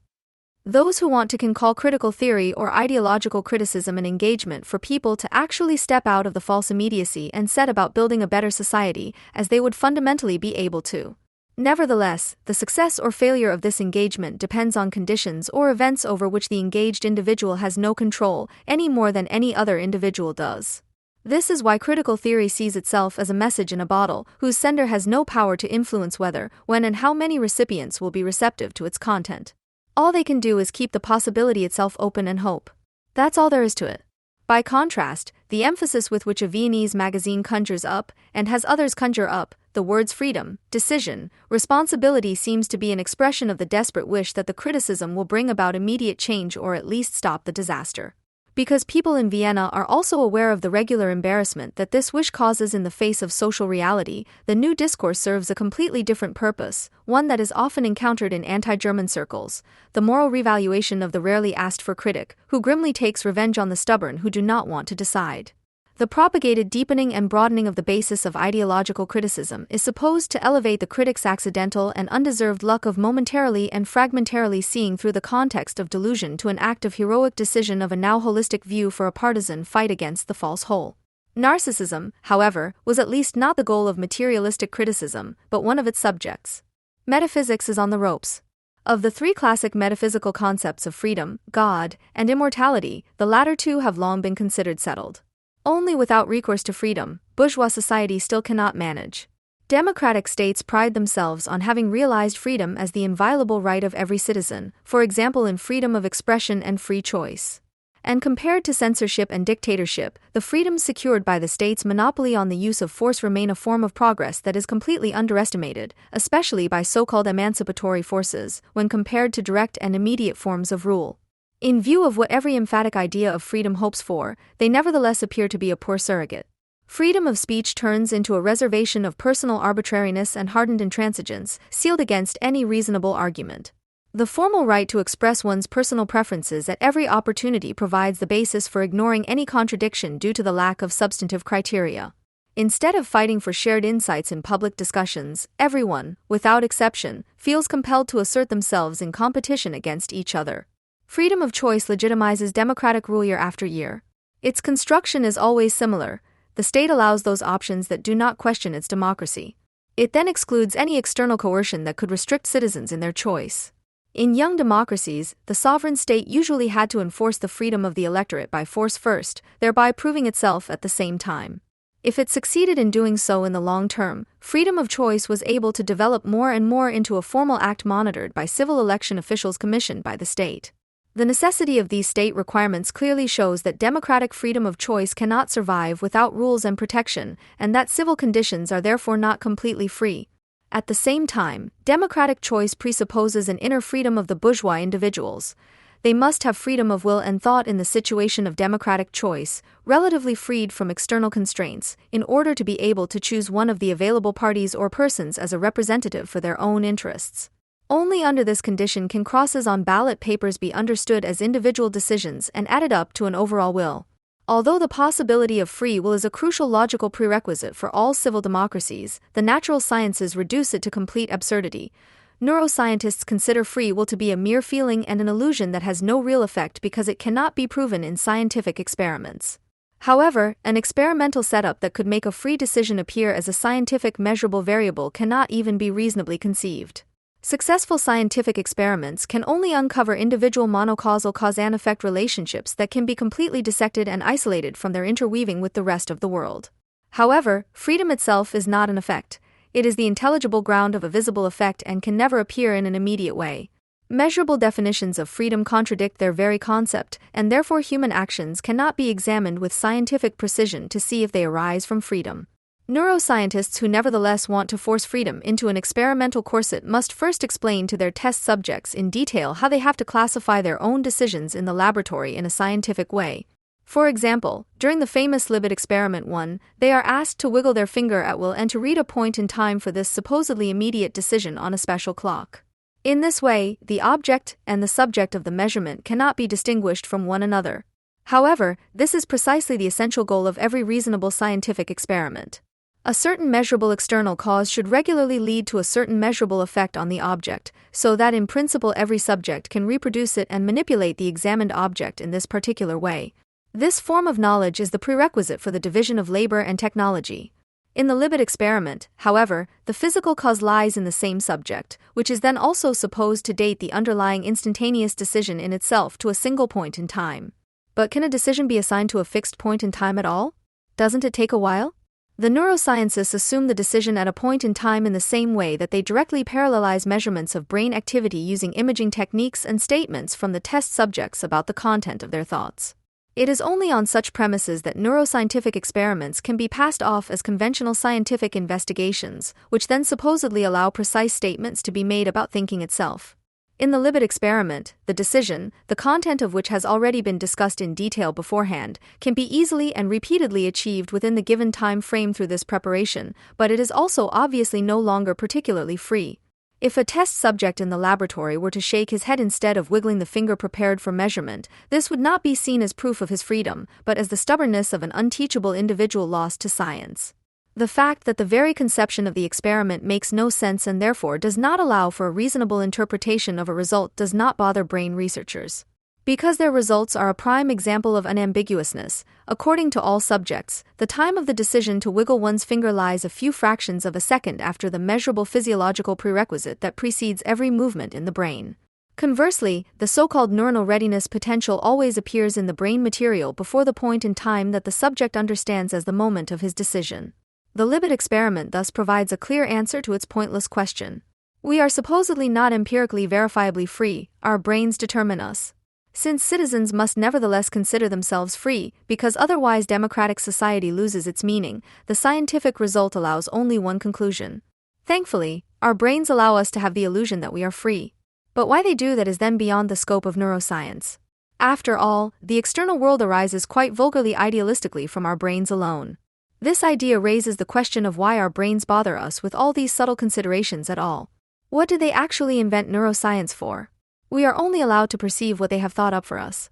Those who want can call critical theory or ideological criticism an engagement for people to actually step out of the false immediacy and set about building a better society, as they would fundamentally be able to. Nevertheless, the success or failure of this engagement depends on conditions or events over which the engaged individual has no control, any more than any other individual does. This is why critical theory sees itself as a message in a bottle, whose sender has no power to influence whether, when and how many recipients will be receptive to its content. All they can do is keep the possibility itself open and hope. That's all there is to it. By contrast, the emphasis with which a Viennese magazine conjures up, and has others conjure up, the words freedom, decision, responsibility seems to be an expression of the desperate wish that the criticism will bring about immediate change or at least stop the disaster. Because people in Vienna are also aware of the regular embarrassment that this wish causes in the face of social reality, the new discourse serves a completely different purpose, one that is often encountered in anti-German circles, the moral revaluation of the rarely asked-for critic, who grimly takes revenge on the stubborn who do not want to decide. The propagated deepening and broadening of the basis of ideological criticism is supposed to elevate the critic's accidental and undeserved luck of momentarily and fragmentarily seeing through the context of delusion to an act of heroic decision of a now holistic view for a partisan fight against the false whole. Narcissism, however, was at least not the goal of materialistic criticism, but one of its subjects. Metaphysics is on the ropes. Of the three classic metaphysical concepts of freedom, God, and immortality, the latter two have long been considered settled. Only without recourse to freedom, bourgeois society still cannot manage. Democratic states pride themselves on having realized freedom as the inviolable right of every citizen, for example in freedom of expression and free choice. and compared to censorship and dictatorship, the freedoms secured by the state's monopoly on the use of force remain a form of progress that is completely underestimated, especially by so-called emancipatory forces, when compared to direct and immediate forms of rule. In view of what every emphatic idea of freedom hopes for, they nevertheless appear to be a poor surrogate. Freedom of speech turns into a reservation of personal arbitrariness and hardened intransigence, sealed against any reasonable argument. The formal right to express one's personal preferences at every opportunity provides the basis for ignoring any contradiction due to the lack of substantive criteria. Instead of fighting for shared insights in public discussions, everyone, without exception, feels compelled to assert themselves in competition against each other. Freedom of choice legitimizes democratic rule year after year. Its construction is always similar. The state allows those options that do not question its democracy. It then excludes any external coercion that could restrict citizens in their choice. In young democracies, the sovereign state usually had to enforce the freedom of the electorate by force first, thereby proving itself at the same time. If it succeeded in doing so in the long term, freedom of choice was able to develop more and more into a formal act monitored by civil election officials commissioned by the state. The necessity of these state requirements clearly shows that democratic freedom of choice cannot survive without rules and protection, and that civil conditions are therefore not completely free. At the same time, democratic choice presupposes an inner freedom of the bourgeois individuals. They must have freedom of will and thought in the situation of democratic choice, relatively freed from external constraints, in order to be able to choose one of the available parties or persons as a representative for their own interests. Only under this condition can crosses on ballot papers be understood as individual decisions and added up to an overall will. Although the possibility of free will is a crucial logical prerequisite for all civil democracies, the natural sciences reduce it to complete absurdity. Neuroscientists consider free will to be a mere feeling and an illusion that has no real effect because it cannot be proven in scientific experiments. However, an experimental setup that could make a free decision appear as a scientific measurable variable cannot even be reasonably conceived. Successful scientific experiments can only uncover individual monocausal cause-and-effect relationships that can be completely dissected and isolated from their interweaving with the rest of the world. However, freedom itself is not an effect. It is the intelligible ground of a visible effect and can never appear in an immediate way. Measurable definitions of freedom contradict their very concept, and therefore human actions cannot be examined with scientific precision to see if they arise from freedom. Neuroscientists who nevertheless want to force freedom into an experimental corset must first explain to their test subjects in detail how they have to classify their own decisions in the laboratory in a scientific way. For example, during the famous Libet experiment 1, they are asked to wiggle their finger at will and to read a point in time for this supposedly immediate decision on a special clock. In this way, the object and the subject of the measurement cannot be distinguished from one another. However, this is precisely the essential goal of every reasonable scientific experiment. A certain measurable external cause should regularly lead to a certain measurable effect on the object, so that in principle every subject can reproduce it and manipulate the examined object in this particular way. This form of knowledge is the prerequisite for the division of labor and technology. In the Libet experiment, however, the physical cause lies in the same subject, which is then also supposed to date the underlying instantaneous decision in itself to a single point in time. But can a decision be assigned to a fixed point in time at all? Doesn't it take a while? The neuroscientists assume the decision at a point in time in the same way that they directly parallelize measurements of brain activity using imaging techniques and statements from the test subjects about the content of their thoughts. It is only on such premises that neuroscientific experiments can be passed off as conventional scientific investigations, which then supposedly allow precise statements to be made about thinking itself. In the Libet experiment, the decision, the content of which has already been discussed in detail beforehand, can be easily and repeatedly achieved within the given time frame through this preparation, but it is also obviously no longer particularly free. If a test subject in the laboratory were to shake his head instead of wiggling the finger prepared for measurement, this would not be seen as proof of his freedom, but as the stubbornness of an unteachable individual lost to science. The fact that the very conception of the experiment makes no sense and therefore does not allow for a reasonable interpretation of a result does not bother brain researchers. Because their results are a prime example of unambiguousness, according to all subjects, the time of the decision to wiggle one's finger lies a few fractions of a second after the measurable physiological prerequisite that precedes every movement in the brain. Conversely, the so-called neuronal readiness potential always appears in the brain material before the point in time that the subject understands as the moment of his decision. The Libet experiment thus provides a clear answer to its pointless question. We are supposedly not empirically verifiably free, our brains determine us. Since citizens must nevertheless consider themselves free, because otherwise democratic society loses its meaning, the scientific result allows only one conclusion. Thankfully, our brains allow us to have the illusion that we are free. But why they do that is then beyond the scope of neuroscience. After all, the external world arises quite vulgarly idealistically from our brains alone. This idea raises the question of why our brains bother us with all these subtle considerations at all. What did they actually invent neuroscience for? We are only allowed to perceive what they have thought up for us.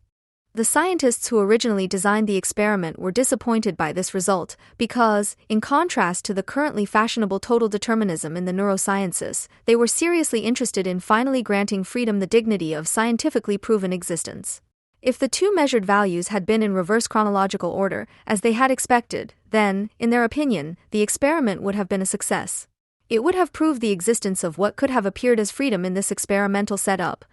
The scientists who originally designed the experiment were disappointed by this result because, in contrast to the currently fashionable total determinism in the neurosciences, they were seriously interested in finally granting freedom the dignity of scientifically proven existence. If the two measured values had been in reverse chronological order, as they had expected, then, in their opinion, the experiment would have been a success. It would have proved the existence of what could have appeared as freedom in this experimental setup.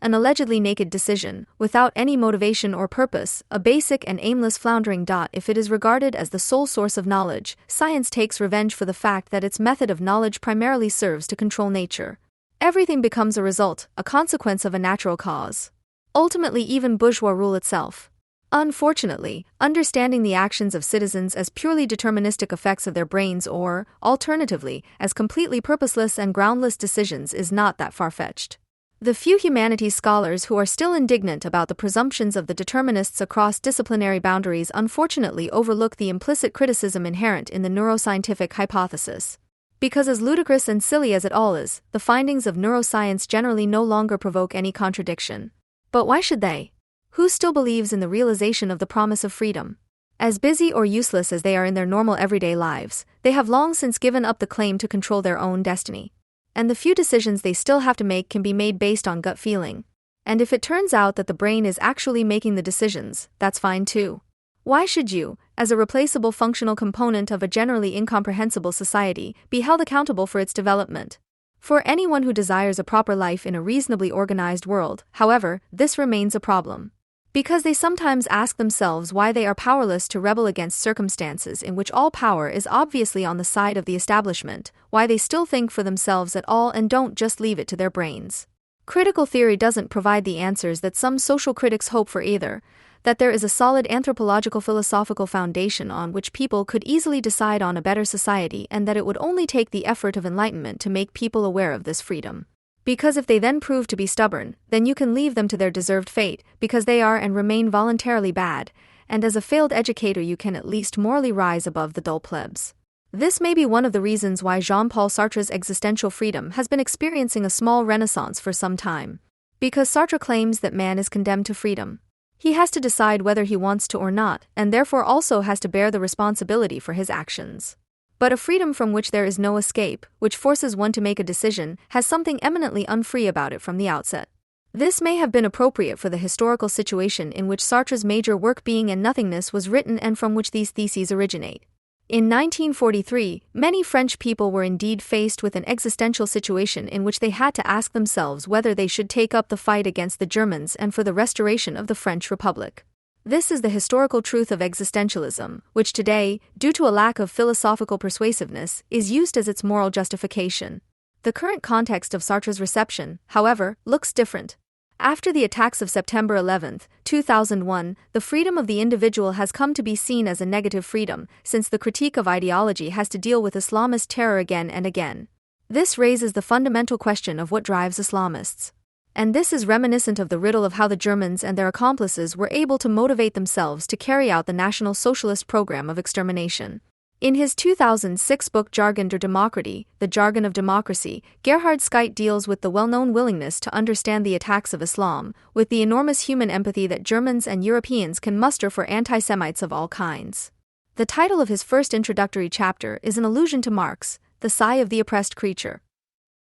An allegedly naked decision, without any motivation or purpose, a basic and aimless floundering. If it is regarded as the sole source of knowledge, science takes revenge for the fact that its method of knowledge primarily serves to control nature. Everything becomes a result, a consequence of a natural cause. Ultimately, even bourgeois rule itself. Unfortunately, understanding the actions of citizens as purely deterministic effects of their brains or, alternatively, as completely purposeless and groundless decisions is not that far-fetched. The few humanities scholars who are still indignant about the presumptions of the determinists across disciplinary boundaries unfortunately overlook the implicit criticism inherent in the neuroscientific hypothesis. Because as ludicrous and silly as it all is, the findings of neuroscience generally no longer provoke any contradiction. But why should they? Who still believes in the realization of the promise of freedom? As busy or useless as they are in their normal everyday lives, they have long since given up the claim to control their own destiny. And the few decisions they still have to make can be made based on gut feeling. And if it turns out that the brain is actually making the decisions, that's fine too. Why should you, as a replaceable functional component of a generally incomprehensible society, be held accountable for its development? For anyone who desires a proper life in a reasonably organized world, however, this remains a problem. Because they sometimes ask themselves why they are powerless to rebel against circumstances in which all power is obviously on the side of the establishment, why they still think for themselves at all and don't just leave it to their brains. Critical theory doesn't provide the answers that some social critics hope for either, that there is a solid anthropological philosophical foundation on which people could easily decide on a better society and that it would only take the effort of enlightenment to make people aware of this freedom. Because if they then prove to be stubborn, then you can leave them to their deserved fate, because they are and remain voluntarily bad, and as a failed educator you can at least morally rise above the dull plebs. This may be one of the reasons why Jean-Paul Sartre's existential freedom has been experiencing a small renaissance for some time. Because Sartre claims that man is condemned to freedom. He has to decide whether he wants to or not, and therefore also has to bear the responsibility for his actions. But a freedom from which there is no escape, which forces one to make a decision, has something eminently unfree about it from the outset. This may have been appropriate for the historical situation in which Sartre's major work Being and Nothingness was written and from which these theses originate. In 1943, many French people were indeed faced with an existential situation in which they had to ask themselves whether they should take up the fight against the Germans and for the restoration of the French Republic. This is the historical truth of existentialism, which today, due to a lack of philosophical persuasiveness, is used as its moral justification. The current context of Sartre's reception, however, looks different. After the attacks of September 11, 2001, the freedom of the individual has come to be seen as a negative freedom, since the critique of ideology has to deal with Islamist terror again and again. This raises the fundamental question of what drives Islamists. And this is reminiscent of the riddle of how the Germans and their accomplices were able to motivate themselves to carry out the National Socialist program of extermination. In his 2006 book Jargon der Demokratie, The Jargon of Democracy, Gerhard Scheidt deals with the well-known willingness to understand the attacks of Islam, with the enormous human empathy that Germans and Europeans can muster for anti-Semites of all kinds. The title of his first introductory chapter is an allusion to Marx, the sigh of the oppressed creature.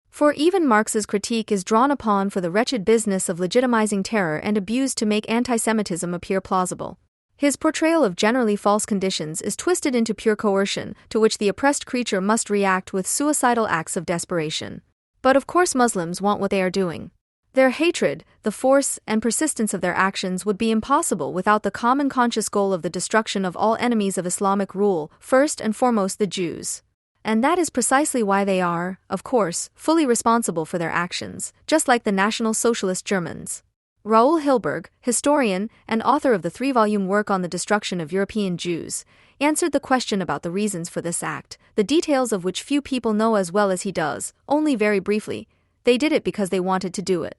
For even Marx's critique is drawn upon for the wretched business of legitimizing terror and abused to make anti-Semitism appear plausible. His portrayal of generally false conditions is twisted into pure coercion, to which the oppressed creature must react with suicidal acts of desperation. But of course Muslims want what they are doing. Their hatred, the force and persistence of their actions would be impossible without the common conscious goal of the destruction of all enemies of Islamic rule, first and foremost the Jews. And that is precisely why they are, of course, fully responsible for their actions, just like the National Socialist Germans. Raoul Hilberg, historian and author of the 3-volume work on the destruction of European Jews, answered the question about the reasons for this act, the details of which few people know as well as he does, only very briefly. They did it because they wanted to do it.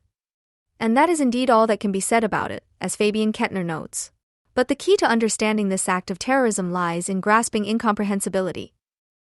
And that is indeed all that can be said about it, as Fabian Kettner notes. But the key to understanding this act of terrorism lies in grasping incomprehensibility.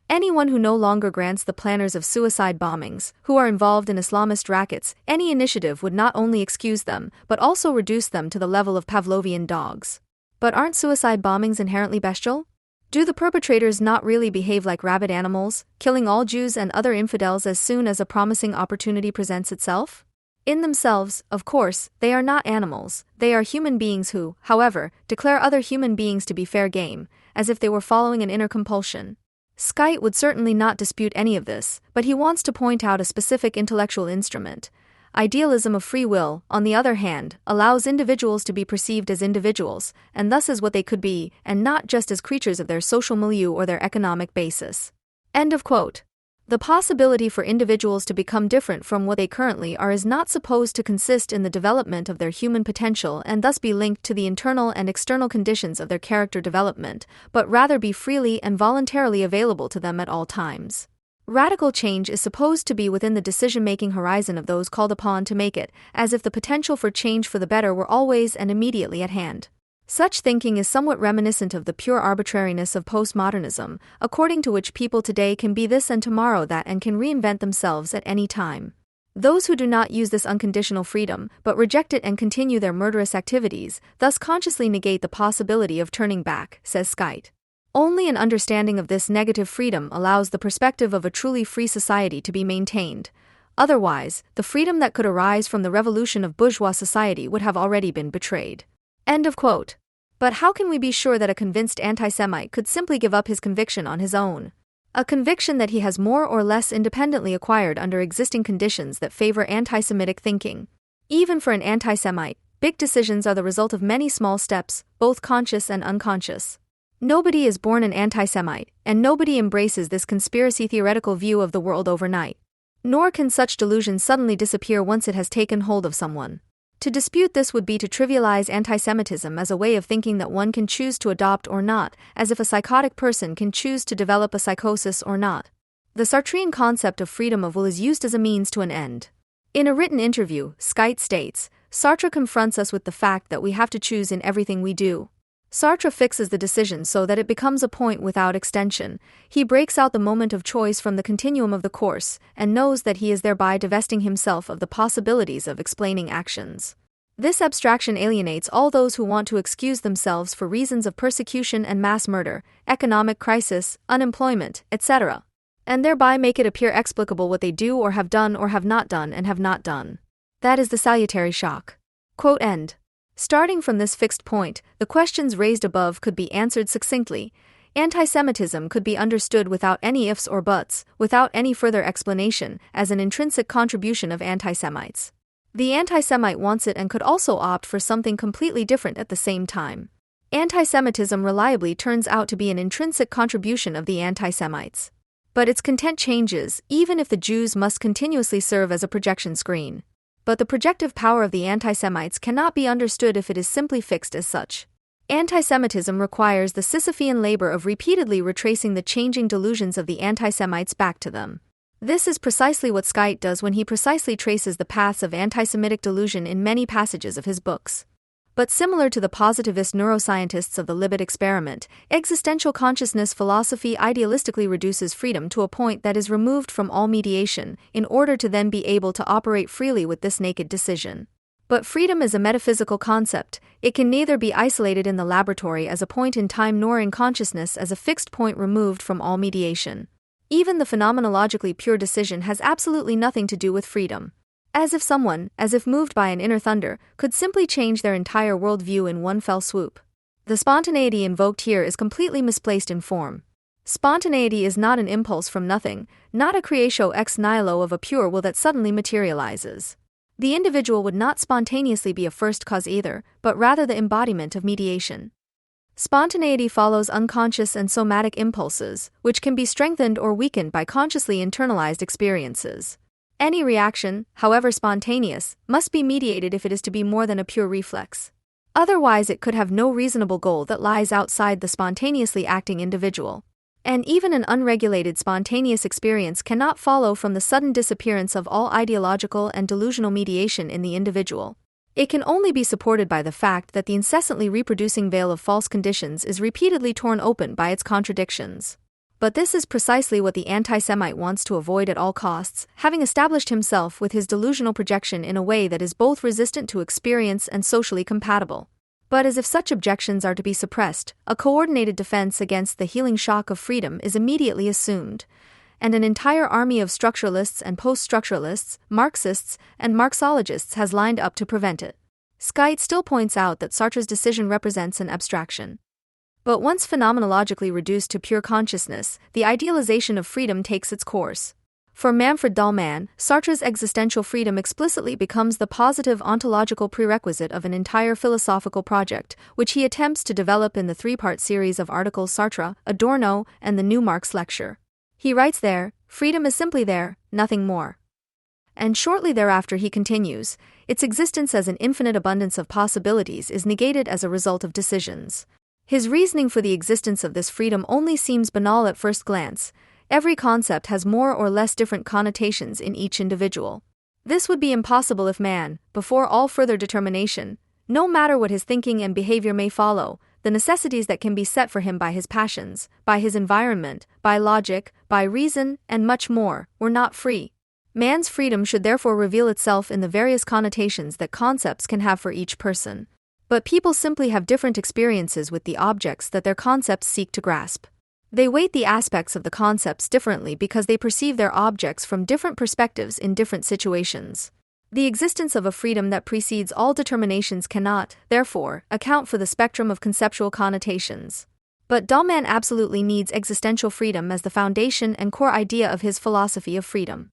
Anyone who no longer grants the planners of suicide bombings, who are involved in Islamist rackets, any initiative would not only excuse them, but also reduce them to the level of Pavlovian dogs. But aren't suicide bombings inherently bestial? Do the perpetrators not really behave like rabid animals, killing all Jews and other infidels as soon as a promising opportunity presents itself? In themselves, of course, they are not animals, they are human beings who, however, declare other human beings to be fair game, as if they were following an inner compulsion. Skite would certainly not dispute any of this, but he wants to point out a specific intellectual instrument. Idealism of free will, on the other hand, allows individuals to be perceived as individuals, and thus as what they could be, and not just as creatures of their social milieu or their economic basis. End of quote. The possibility for individuals to become different from what they currently are is not supposed to consist in the development of their human potential and thus be linked to the internal and external conditions of their character development, but rather be freely and voluntarily available to them at all times. Radical change is supposed to be within the decision-making horizon of those called upon to make it, as if the potential for change for the better were always and immediately at hand. Such thinking is somewhat reminiscent of the pure arbitrariness of postmodernism, according to which people today can be this and tomorrow that and can reinvent themselves at any time. Those who do not use this unconditional freedom, but reject it and continue their murderous activities, thus consciously negate the possibility of turning back, says Skite. Only an understanding of this negative freedom allows the perspective of a truly free society to be maintained. Otherwise, the freedom that could arise from the revolution of bourgeois society would have already been betrayed. End of quote. But how can we be sure that a convinced anti-Semite could simply give up his conviction on his own? A conviction that he has more or less independently acquired under existing conditions that favor anti-Semitic thinking. Even for an anti-Semite, big decisions are the result of many small steps, both conscious and unconscious. Nobody is born an anti-Semite, and nobody embraces this conspiracy theoretical view of the world overnight. Nor can such delusion suddenly disappear once it has taken hold of someone. To dispute this would be to trivialize anti-Semitism as a way of thinking that one can choose to adopt or not, as if a psychotic person can choose to develop a psychosis or not. The Sartrean concept of freedom of will is used as a means to an end. In a written interview, Skite states, Sartre confronts us with the fact that we have to choose in everything we do. Sartre fixes the decision so that it becomes a point without extension. He breaks out the moment of choice from the continuum of the course, and knows that he is thereby divesting himself of the possibilities of explaining actions. This abstraction alienates all those who want to excuse themselves for reasons of persecution and mass murder, economic crisis, unemployment, etc., and thereby make it appear explicable what they do or have done or have not done and have not done. That is the salutary shock. Quote end. Starting from this fixed point, the questions raised above could be answered succinctly. Anti-Semitism could be understood without any ifs or buts, without any further explanation, as an intrinsic contribution of anti-Semites. The anti-Semite wants it and could also opt for something completely different at the same time. Anti-Semitism reliably turns out to be an intrinsic contribution of the anti-Semites. But its content changes, even if the Jews must continuously serve as a projection screen. But the projective power of the anti-Semites cannot be understood if it is simply fixed as such. Anti-Semitism requires the Sisyphean labor of repeatedly retracing the changing delusions of the anti-Semites back to them. This is precisely what Skite does when he precisely traces the paths of anti-Semitic delusion in many passages of his books. But similar to the positivist neuroscientists of the Libet experiment, existential consciousness philosophy idealistically reduces freedom to a point that is removed from all mediation, in order to then be able to operate freely with this naked decision. But freedom is a metaphysical concept. It can neither be isolated in the laboratory as a point in time nor in consciousness as a fixed point removed from all mediation. Even the phenomenologically pure decision has absolutely nothing to do with freedom. As if someone, as if moved by an inner thunder, could simply change their entire worldview in one fell swoop. The spontaneity invoked here is completely misplaced in form. Spontaneity is not an impulse from nothing, not a creatio ex nihilo of a pure will that suddenly materializes. The individual would not spontaneously be a first cause either, but rather the embodiment of mediation. Spontaneity follows unconscious and somatic impulses, which can be strengthened or weakened by consciously internalized experiences. Any reaction, however spontaneous, must be mediated if it is to be more than a pure reflex. Otherwise, it could have no reasonable goal that lies outside the spontaneously acting individual. And even an unregulated spontaneous experience cannot follow from the sudden disappearance of all ideological and delusional mediation in the individual. It can only be supported by the fact that the incessantly reproducing veil of false conditions is repeatedly torn open by its contradictions. But this is precisely what the anti-Semite wants to avoid at all costs, having established himself with his delusional projection in a way that is both resistant to experience and socially compatible. But as if such objections are to be suppressed, a coordinated defense against the healing shock of freedom is immediately assumed, and an entire army of structuralists and post-structuralists, Marxists and Marxologists has lined up to prevent it. Skytte still points out that Sartre's decision represents an abstraction. But once phenomenologically reduced to pure consciousness, the idealization of freedom takes its course. For Manfred Dahlmann, Sartre's existential freedom explicitly becomes the positive ontological prerequisite of an entire philosophical project, which he attempts to develop in the three-part series of articles Sartre, Adorno, and the New Marx lecture. He writes there, "Freedom is simply there, nothing more." And shortly thereafter he continues, "Its existence as an infinite abundance of possibilities is negated as a result of decisions." His reasoning for the existence of this freedom only seems banal at first glance. Every concept has more or less different connotations in each individual. This would be impossible if man, before all further determination, no matter what his thinking and behavior may follow, the necessities that can be set for him by his passions, by his environment, by logic, by reason, and much more, were not free. Man's freedom should therefore reveal itself in the various connotations that concepts can have for each person. But people simply have different experiences with the objects that their concepts seek to grasp. They weight the aspects of the concepts differently because they perceive their objects from different perspectives in different situations. The existence of a freedom that precedes all determinations cannot, therefore, account for the spectrum of conceptual connotations. But Dahlmann absolutely needs existential freedom as the foundation and core idea of his philosophy of freedom.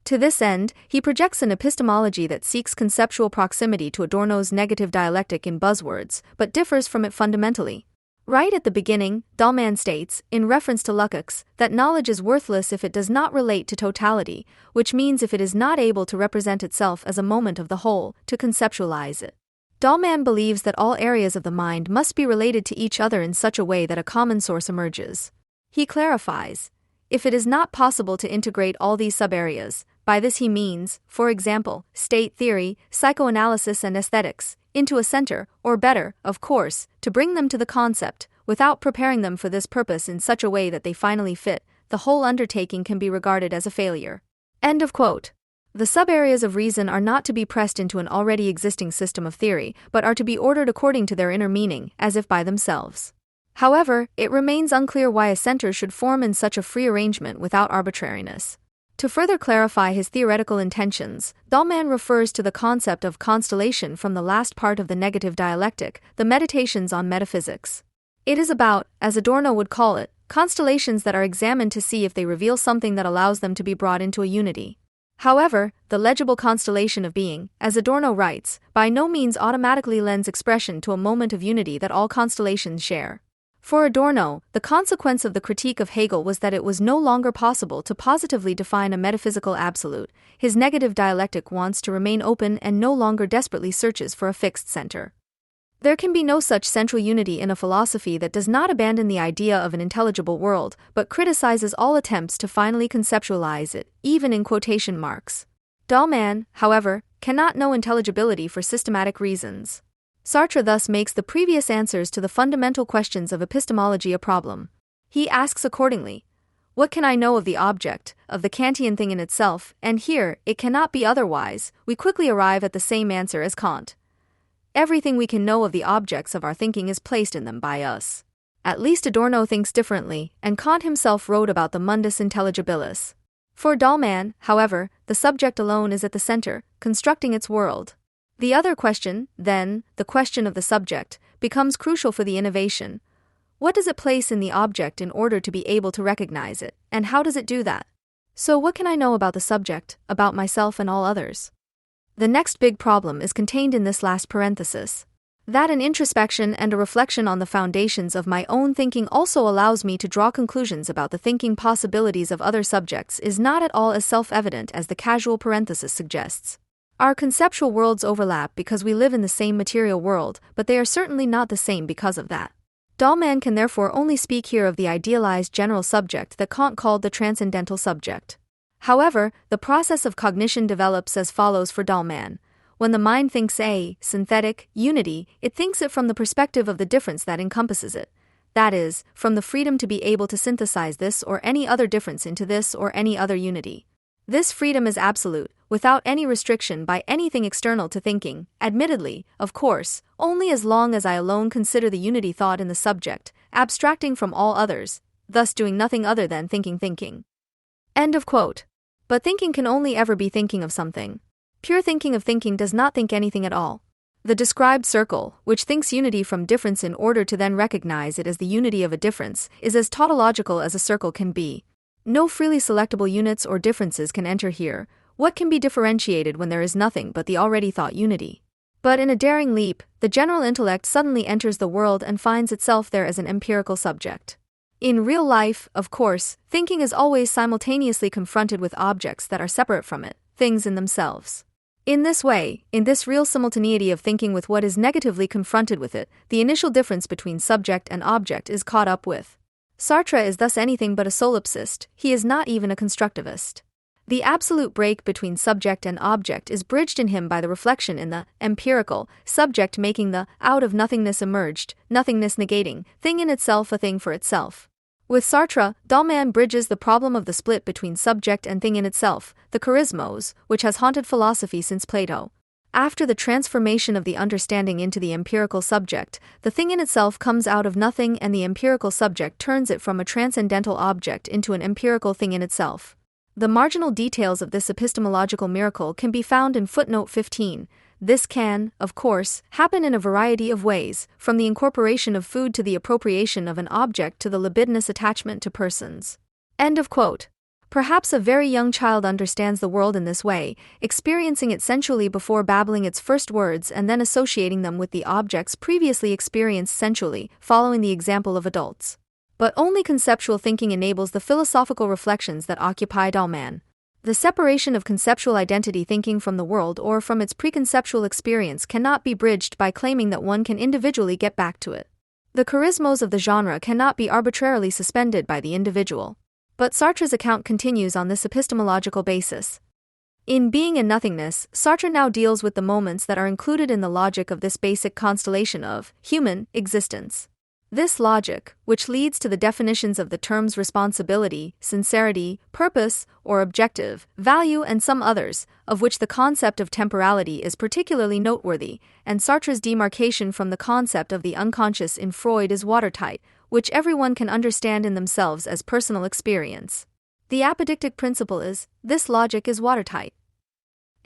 To this end, he projects an epistemology that seeks conceptual proximity to Adorno's negative dialectic in buzzwords, but differs from it fundamentally. Right at the beginning, Dahlmann states, in reference to Lukács, that knowledge is worthless if it does not relate to totality, which means if it is not able to represent itself as a moment of the whole, to conceptualize it. Dahlmann believes that all areas of the mind must be related to each other in such a way that a common source emerges. He clarifies, if it is not possible to integrate all these sub-areas, by this he means, for example, state theory, psychoanalysis and aesthetics, into a center, or better, of course, to bring them to the concept, without preparing them for this purpose in such a way that they finally fit, the whole undertaking can be regarded as a failure. End of quote. The sub-areas of reason are not to be pressed into an already existing system of theory, but are to be ordered according to their inner meaning, as if by themselves. However, it remains unclear why a center should form in such a free arrangement without arbitrariness. To further clarify his theoretical intentions, Dahlmann refers to the concept of constellation from the last part of the negative dialectic, the Meditations on Metaphysics. It is about, as Adorno would call it, constellations that are examined to see if they reveal something that allows them to be brought into a unity. However, the legible constellation of being, as Adorno writes, by no means automatically lends expression to a moment of unity that all constellations share. For Adorno, the consequence of the critique of Hegel was that it was no longer possible to positively define a metaphysical absolute. His negative dialectic wants to remain open and no longer desperately searches for a fixed center. There can be no such central unity in a philosophy that does not abandon the idea of an intelligible world, but criticizes all attempts to finally conceptualize it, even in quotation marks. Dahlmann, however, cannot know intelligibility for systematic reasons. Sartre thus makes the previous answers to the fundamental questions of epistemology a problem. He asks accordingly, what can I know of the object, of the Kantian thing in itself, and here, it cannot be otherwise, we quickly arrive at the same answer as Kant. Everything we can know of the objects of our thinking is placed in them by us. At least Adorno thinks differently, and Kant himself wrote about the mundus intelligibilis. For Dahlmann, however, the subject alone is at the center, constructing its world. The other question, then, the question of the subject, becomes crucial for the innovation. What does it place in the object in order to be able to recognize it, and how does it do that? So what can I know about the subject, about myself and all others? The next big problem is contained in this last parenthesis. That an introspection and a reflection on the foundations of my own thinking also allows me to draw conclusions about the thinking possibilities of other subjects is not at all as self-evident as the casual parenthesis suggests. Our conceptual worlds overlap because we live in the same material world, but they are certainly not the same because of that. Dahlmann can therefore only speak here of the idealized general subject that Kant called the transcendental subject. However, the process of cognition develops as follows for Dahlmann. When the mind thinks a synthetic unity, it thinks it from the perspective of the difference that encompasses it. That is, from the freedom to be able to synthesize this or any other difference into this or any other unity. This freedom is absolute, without any restriction by anything external to thinking, admittedly, of course, only as long as I alone consider the unity thought in the subject, abstracting from all others, thus doing nothing other than thinking. End of quote. But thinking can only ever be thinking of something. Pure thinking of thinking does not think anything at all. The described circle, which thinks unity from difference in order to then recognize it as the unity of a difference, is as tautological as a circle can be. No freely selectable units or differences can enter here. What can be differentiated when there is nothing but the already thought unity? But in a daring leap, the general intellect suddenly enters the world and finds itself there as an empirical subject. In real life, of course, thinking is always simultaneously confronted with objects that are separate from it, things in themselves. In this way, in this real simultaneity of thinking with what is negatively confronted with it, the initial difference between subject and object is caught up with. Sartre is thus anything but a solipsist, he is not even a constructivist. The absolute break between subject and object is bridged in him by the reflection in the empirical subject making the out of nothingness emerged, nothingness negating, thing in itself a thing for itself. With Sartre, Dahlmann bridges the problem of the split between subject and thing in itself, the charismos, which has haunted philosophy since Plato. After the transformation of the understanding into the empirical subject, the thing in itself comes out of nothing and the empirical subject turns it from a transcendental object into an empirical thing in itself. The marginal details of this epistemological miracle can be found in footnote 15. This can, of course, happen in a variety of ways, from the incorporation of food to the appropriation of an object to the libidinous attachment to persons. End of quote. Perhaps a very young child understands the world in this way, experiencing it sensually before babbling its first words and then associating them with the objects previously experienced sensually, following the example of adults. But only conceptual thinking enables the philosophical reflections that occupy Dahlmann. The separation of conceptual identity thinking from the world or from its preconceptual experience cannot be bridged by claiming that one can individually get back to it. The charismos of the genre cannot be arbitrarily suspended by the individual. But Sartre's account continues on this epistemological basis. In Being and Nothingness, Sartre now deals with the moments that are included in the logic of this basic constellation of human existence. This logic, which leads to the definitions of the terms responsibility, sincerity, purpose, or objective, value and some others, of which the concept of temporality is particularly noteworthy, and Sartre's demarcation from the concept of the unconscious in Freud is watertight, which everyone can understand in themselves as personal experience. The apodictic principle is, this logic is watertight.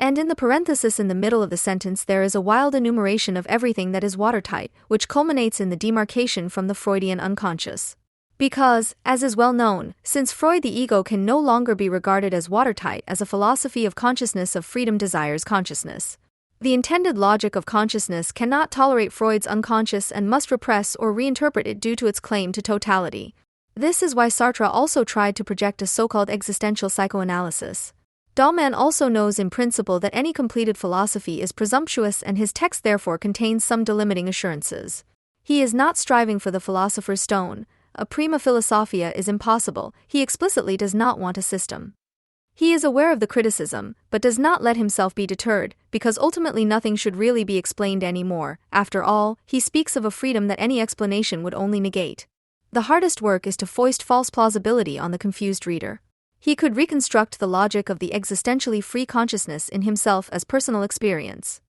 And in the parenthesis in the middle of the sentence there is a wild enumeration of everything that is watertight, which culminates in the demarcation from the Freudian unconscious. Because, as is well known, since Freud the ego can no longer be regarded as watertight as a philosophy of consciousness of freedom desires consciousness. The intended logic of consciousness cannot tolerate Freud's unconscious and must repress or reinterpret it due to its claim to totality. This is why Sartre also tried to project a so-called existential psychoanalysis. Dahlmann also knows in principle that any completed philosophy is presumptuous and his text therefore contains some delimiting assurances. He is not striving for the philosopher's stone. A prima philosophia is impossible. He explicitly does not want a system. He is aware of the criticism, but does not let himself be deterred, because ultimately nothing should really be explained anymore. After all, he speaks of a freedom that any explanation would only negate. The hardest work is to foist false plausibility on the confused reader. He could reconstruct the logic of the existentially free consciousness in himself as personal experience.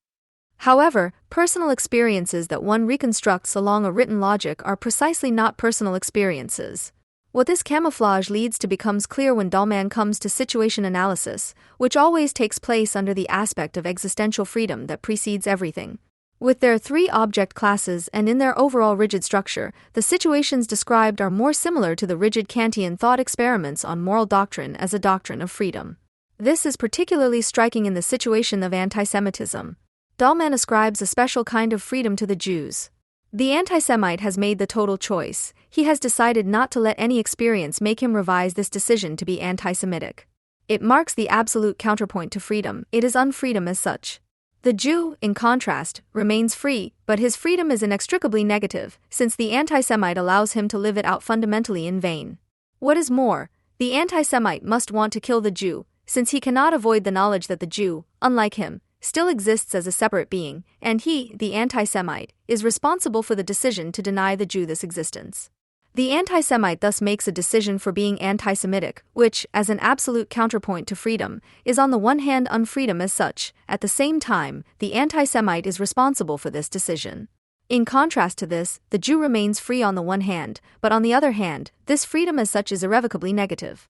However, personal experiences that one reconstructs along a written logic are precisely not personal experiences. What this camouflage leads to becomes clear when Dahlmann comes to situation analysis, which always takes place under the aspect of existential freedom that precedes everything. With their three object classes and in their overall rigid structure, the situations described are more similar to the rigid Kantian thought experiments on moral doctrine as a doctrine of freedom. This is particularly striking in the situation of antisemitism. Dahlmann ascribes a special kind of freedom to the Jews. The anti-Semite has made the total choice. He has decided not to let any experience make him revise this decision to be anti-Semitic. It marks the absolute counterpoint to freedom. It is unfreedom as such. The Jew, in contrast, remains free, but his freedom is inextricably negative, since the anti-Semite allows him to live it out fundamentally in vain. What is more, the anti-Semite must want to kill the Jew, since he cannot avoid the knowledge that the Jew, unlike him, still exists as a separate being, and he, the anti-Semite, is responsible for the decision to deny the Jew this existence. The anti-Semite thus makes a decision for being anti-Semitic, which, as an absolute counterpoint to freedom, is on the one hand unfreedom as such. At the same time, the anti-Semite is responsible for this decision. In contrast to this, the Jew remains free on the one hand, but on the other hand, this freedom as such is irrevocably negative.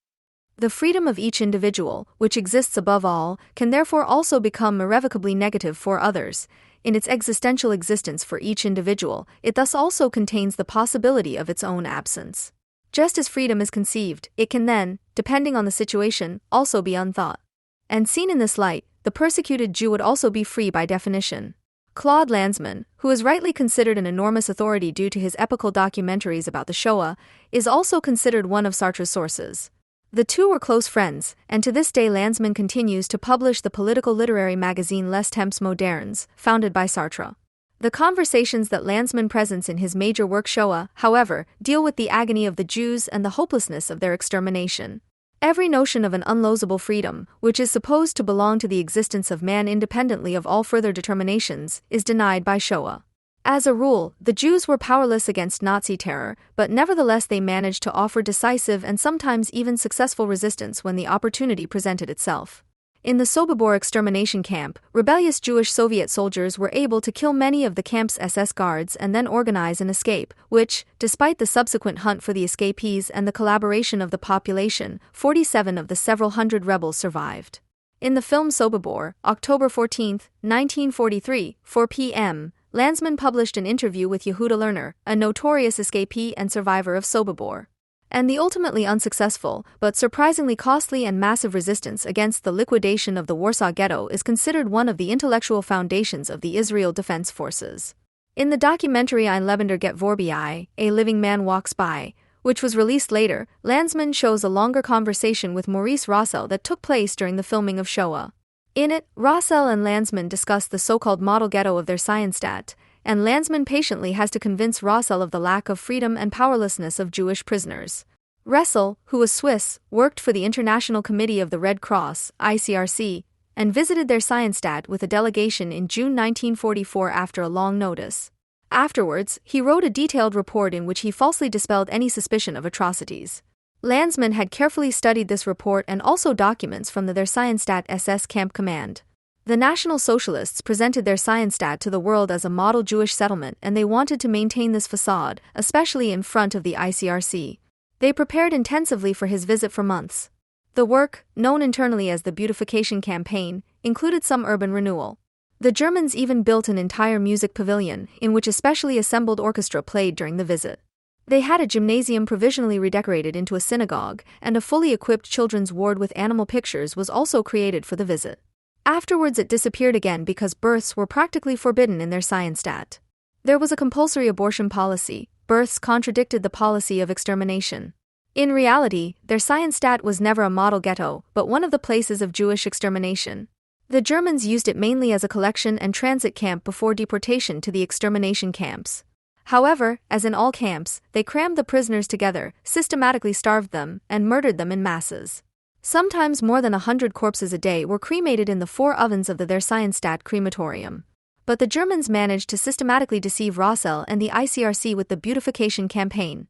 The freedom of each individual, which exists above all, can therefore also become irrevocably negative for others. In its existential existence for each individual, it thus also contains the possibility of its own absence. Just as freedom is conceived, it can then, depending on the situation, also be unthought. And seen in this light, the persecuted Jew would also be free by definition. Claude Lanzmann, who is rightly considered an enormous authority due to his epical documentaries about the Shoah, is also considered one of Sartre's sources. The two were close friends, and to this day Lanzmann continues to publish the political literary magazine Les Temps Modernes, founded by Sartre. The conversations that Lanzmann presents in his major work Shoah, however, deal with the agony of the Jews and the hopelessness of their extermination. Every notion of an unlosable freedom, which is supposed to belong to the existence of man independently of all further determinations, is denied by Shoah. As a rule, the Jews were powerless against Nazi terror, but nevertheless they managed to offer decisive and sometimes even successful resistance when the opportunity presented itself. In the Sobibor extermination camp, rebellious Jewish Soviet soldiers were able to kill many of the camp's SS guards and then organize an escape, which, despite the subsequent hunt for the escapees and the collaboration of the population, 47 of the several hundred rebels survived. In the film Sobibor, October 14, 1943, 4 p.m., Lanzmann published an interview with Yehuda Lerner, a notorious escapee and survivor of Sobibor. And the ultimately unsuccessful, but surprisingly costly and massive resistance against the liquidation of the Warsaw Ghetto is considered one of the intellectual foundations of the Israel Defense Forces. In the documentary Ein Lebender geht vorbei, A Living Man Walks By, which was released later, Lanzmann shows a longer conversation with Maurice Rossel that took place during the filming of Shoah. In it, Rossel and Lanzmann discuss the so-called model ghetto of their Scienstadt, and Lanzmann patiently has to convince Rossel of the lack of freedom and powerlessness of Jewish prisoners. Rossel, who was Swiss, worked for the International Committee of the Red Cross, ICRC, and visited their Scienstadt with a delegation in June 1944 after a long notice. Afterwards, he wrote a detailed report in which he falsely dispelled any suspicion of atrocities. Lanzmann had carefully studied this report and also documents from the their Scienstadt SS camp command. The National Socialists presented their Scienstadt to the world as a model Jewish settlement, and they wanted to maintain this facade, especially in front of the ICRC. They prepared intensively for his visit for months. The work, known internally as the Beautification Campaign, included some urban renewal. The Germans even built an entire music pavilion, in which a specially assembled orchestra played during the visit. They had a gymnasium provisionally redecorated into a synagogue, and a fully equipped children's ward with animal pictures was also created for the visit. Afterwards it disappeared again because births were practically forbidden in their Scienstadt. There was a compulsory abortion policy. Births contradicted the policy of extermination. In reality, their Scienstadt was never a model ghetto, but one of the places of Jewish extermination. The Germans used it mainly as a collection and transit camp before deportation to the extermination camps. However, as in all camps, they crammed the prisoners together, systematically starved them, and murdered them in masses. Sometimes more than 100 corpses a day were cremated in the 4 ovens of the their Scienstadt crematorium. But the Germans managed to systematically deceive Rossel and the ICRC with the Beautification Campaign.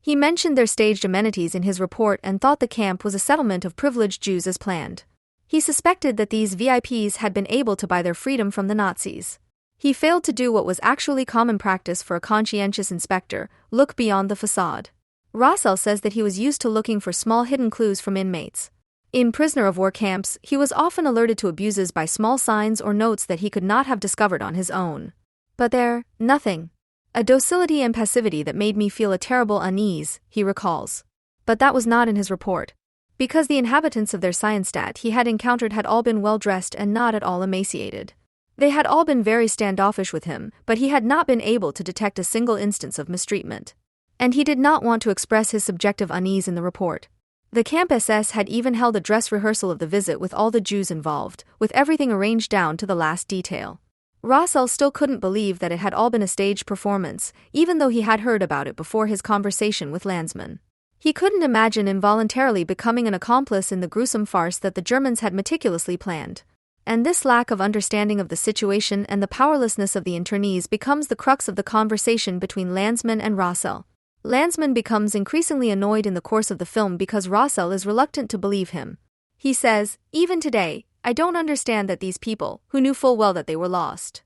He mentioned their staged amenities in his report and thought the camp was a settlement of privileged Jews as planned. He suspected that these VIPs had been able to buy their freedom from the Nazis. He failed to do what was actually common practice for a conscientious inspector: look beyond the facade. Rossel says that he was used to looking for small hidden clues from inmates. In prisoner of war camps, he was often alerted to abuses by small signs or notes that he could not have discovered on his own. But there, nothing. A docility and passivity that made me feel a terrible unease, he recalls. But that was not in his report. Because the inhabitants of their Scienstadt he had encountered had all been well dressed and not at all emaciated. They had all been very standoffish with him, but he had not been able to detect a single instance of mistreatment. And he did not want to express his subjective unease in the report. The Camp SS had even held a dress rehearsal of the visit with all the Jews involved, with everything arranged down to the last detail. Russell still couldn't believe that it had all been a staged performance, even though he had heard about it before his conversation with Landsman. He couldn't imagine involuntarily becoming an accomplice in the gruesome farce that the Germans had meticulously planned. And this lack of understanding of the situation and the powerlessness of the internees becomes the crux of the conversation between Landsman and Russell. Landsman becomes increasingly annoyed in the course of the film because Russell is reluctant to believe him. He says, "Even today, I don't understand that these people, who knew full well that they were lost."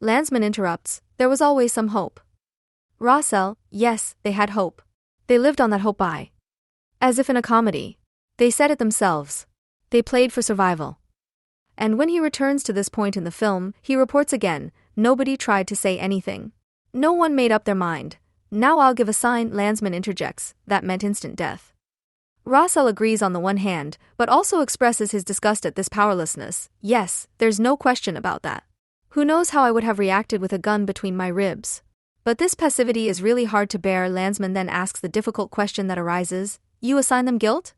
Landsman interrupts, "There was always some hope." Russell, "Yes, they had hope. They lived on that hope by." As if in a comedy. They said it themselves. They played for survival. And when he returns to this point in the film, he reports again, "Nobody tried to say anything. No one made up their mind. Now I'll give a sign," Landsman interjects, "that meant instant death." Russell agrees on the one hand, but also expresses his disgust at this powerlessness. "Yes, there's no question about that. Who knows how I would have reacted with a gun between my ribs. But this passivity is really hard to bear." Landsman then asks the difficult question that arises, "You assign them guilt?"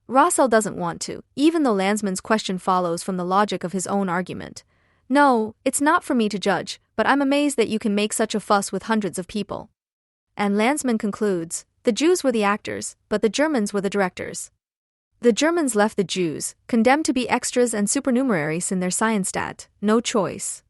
Russell doesn't want to, even though Landsman's question follows from the logic of his own argument. "No, it's not for me to judge, but I'm amazed that you can make such a fuss with hundreds of people." And Landsman concludes, "The Jews were the actors, but the Germans were the directors. The Germans left the Jews, condemned to be extras and supernumeraries in their Scienstaat, no choice.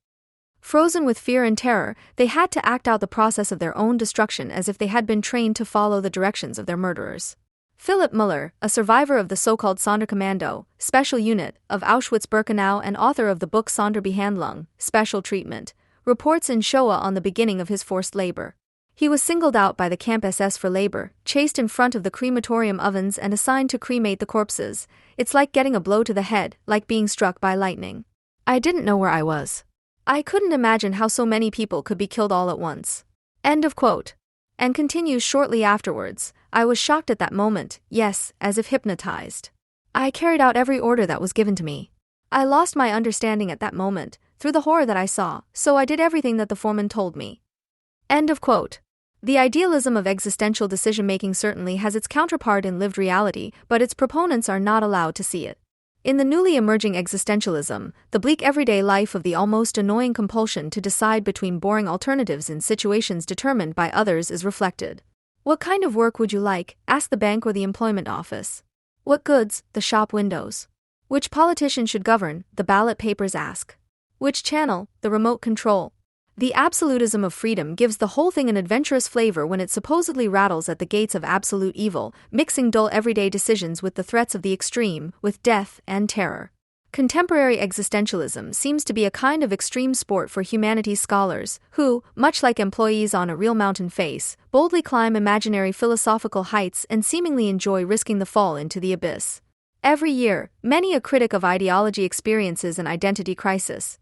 Frozen with fear and terror, they had to act out the process of their own destruction as if they had been trained to follow the directions of their murderers." Philipp Müller, a survivor of the so-called Sonderkommando, special unit, of Auschwitz-Birkenau and author of the book Sonderbehandlung, Special Treatment, reports in Shoah on the beginning of his forced labor. He was singled out by the Camp SS for labor, chased in front of the crematorium ovens and assigned to cremate the corpses. "It's like getting a blow to the head, like being struck by lightning. I didn't know where I was. I couldn't imagine how so many people could be killed all at once." End of quote. And continues shortly afterwards, "I was shocked at that moment, yes, as if hypnotized. I carried out every order that was given to me. I lost my understanding at that moment, through the horror that I saw, so I did everything that the foreman told me." End of quote. The idealism of existential decision-making certainly has its counterpart in lived reality, but its proponents are not allowed to see it. In the newly emerging existentialism, the bleak everyday life of the almost annoying compulsion to decide between boring alternatives in situations determined by others is reflected. "What kind of work would you like?" asked the bank or the employment office. "What goods?" the shop windows. "Which politician should govern?" the ballot papers ask. "Which channel?" the remote control. The absolutism of freedom gives the whole thing an adventurous flavor when it supposedly rattles at the gates of absolute evil, mixing dull everyday decisions with the threats of the extreme, with death and terror. Contemporary existentialism seems to be a kind of extreme sport for humanities scholars, who, much like employees on a real mountain face, boldly climb imaginary philosophical heights and seemingly enjoy risking the fall into the abyss. Every year, many a critic of ideology experiences an identity crisis.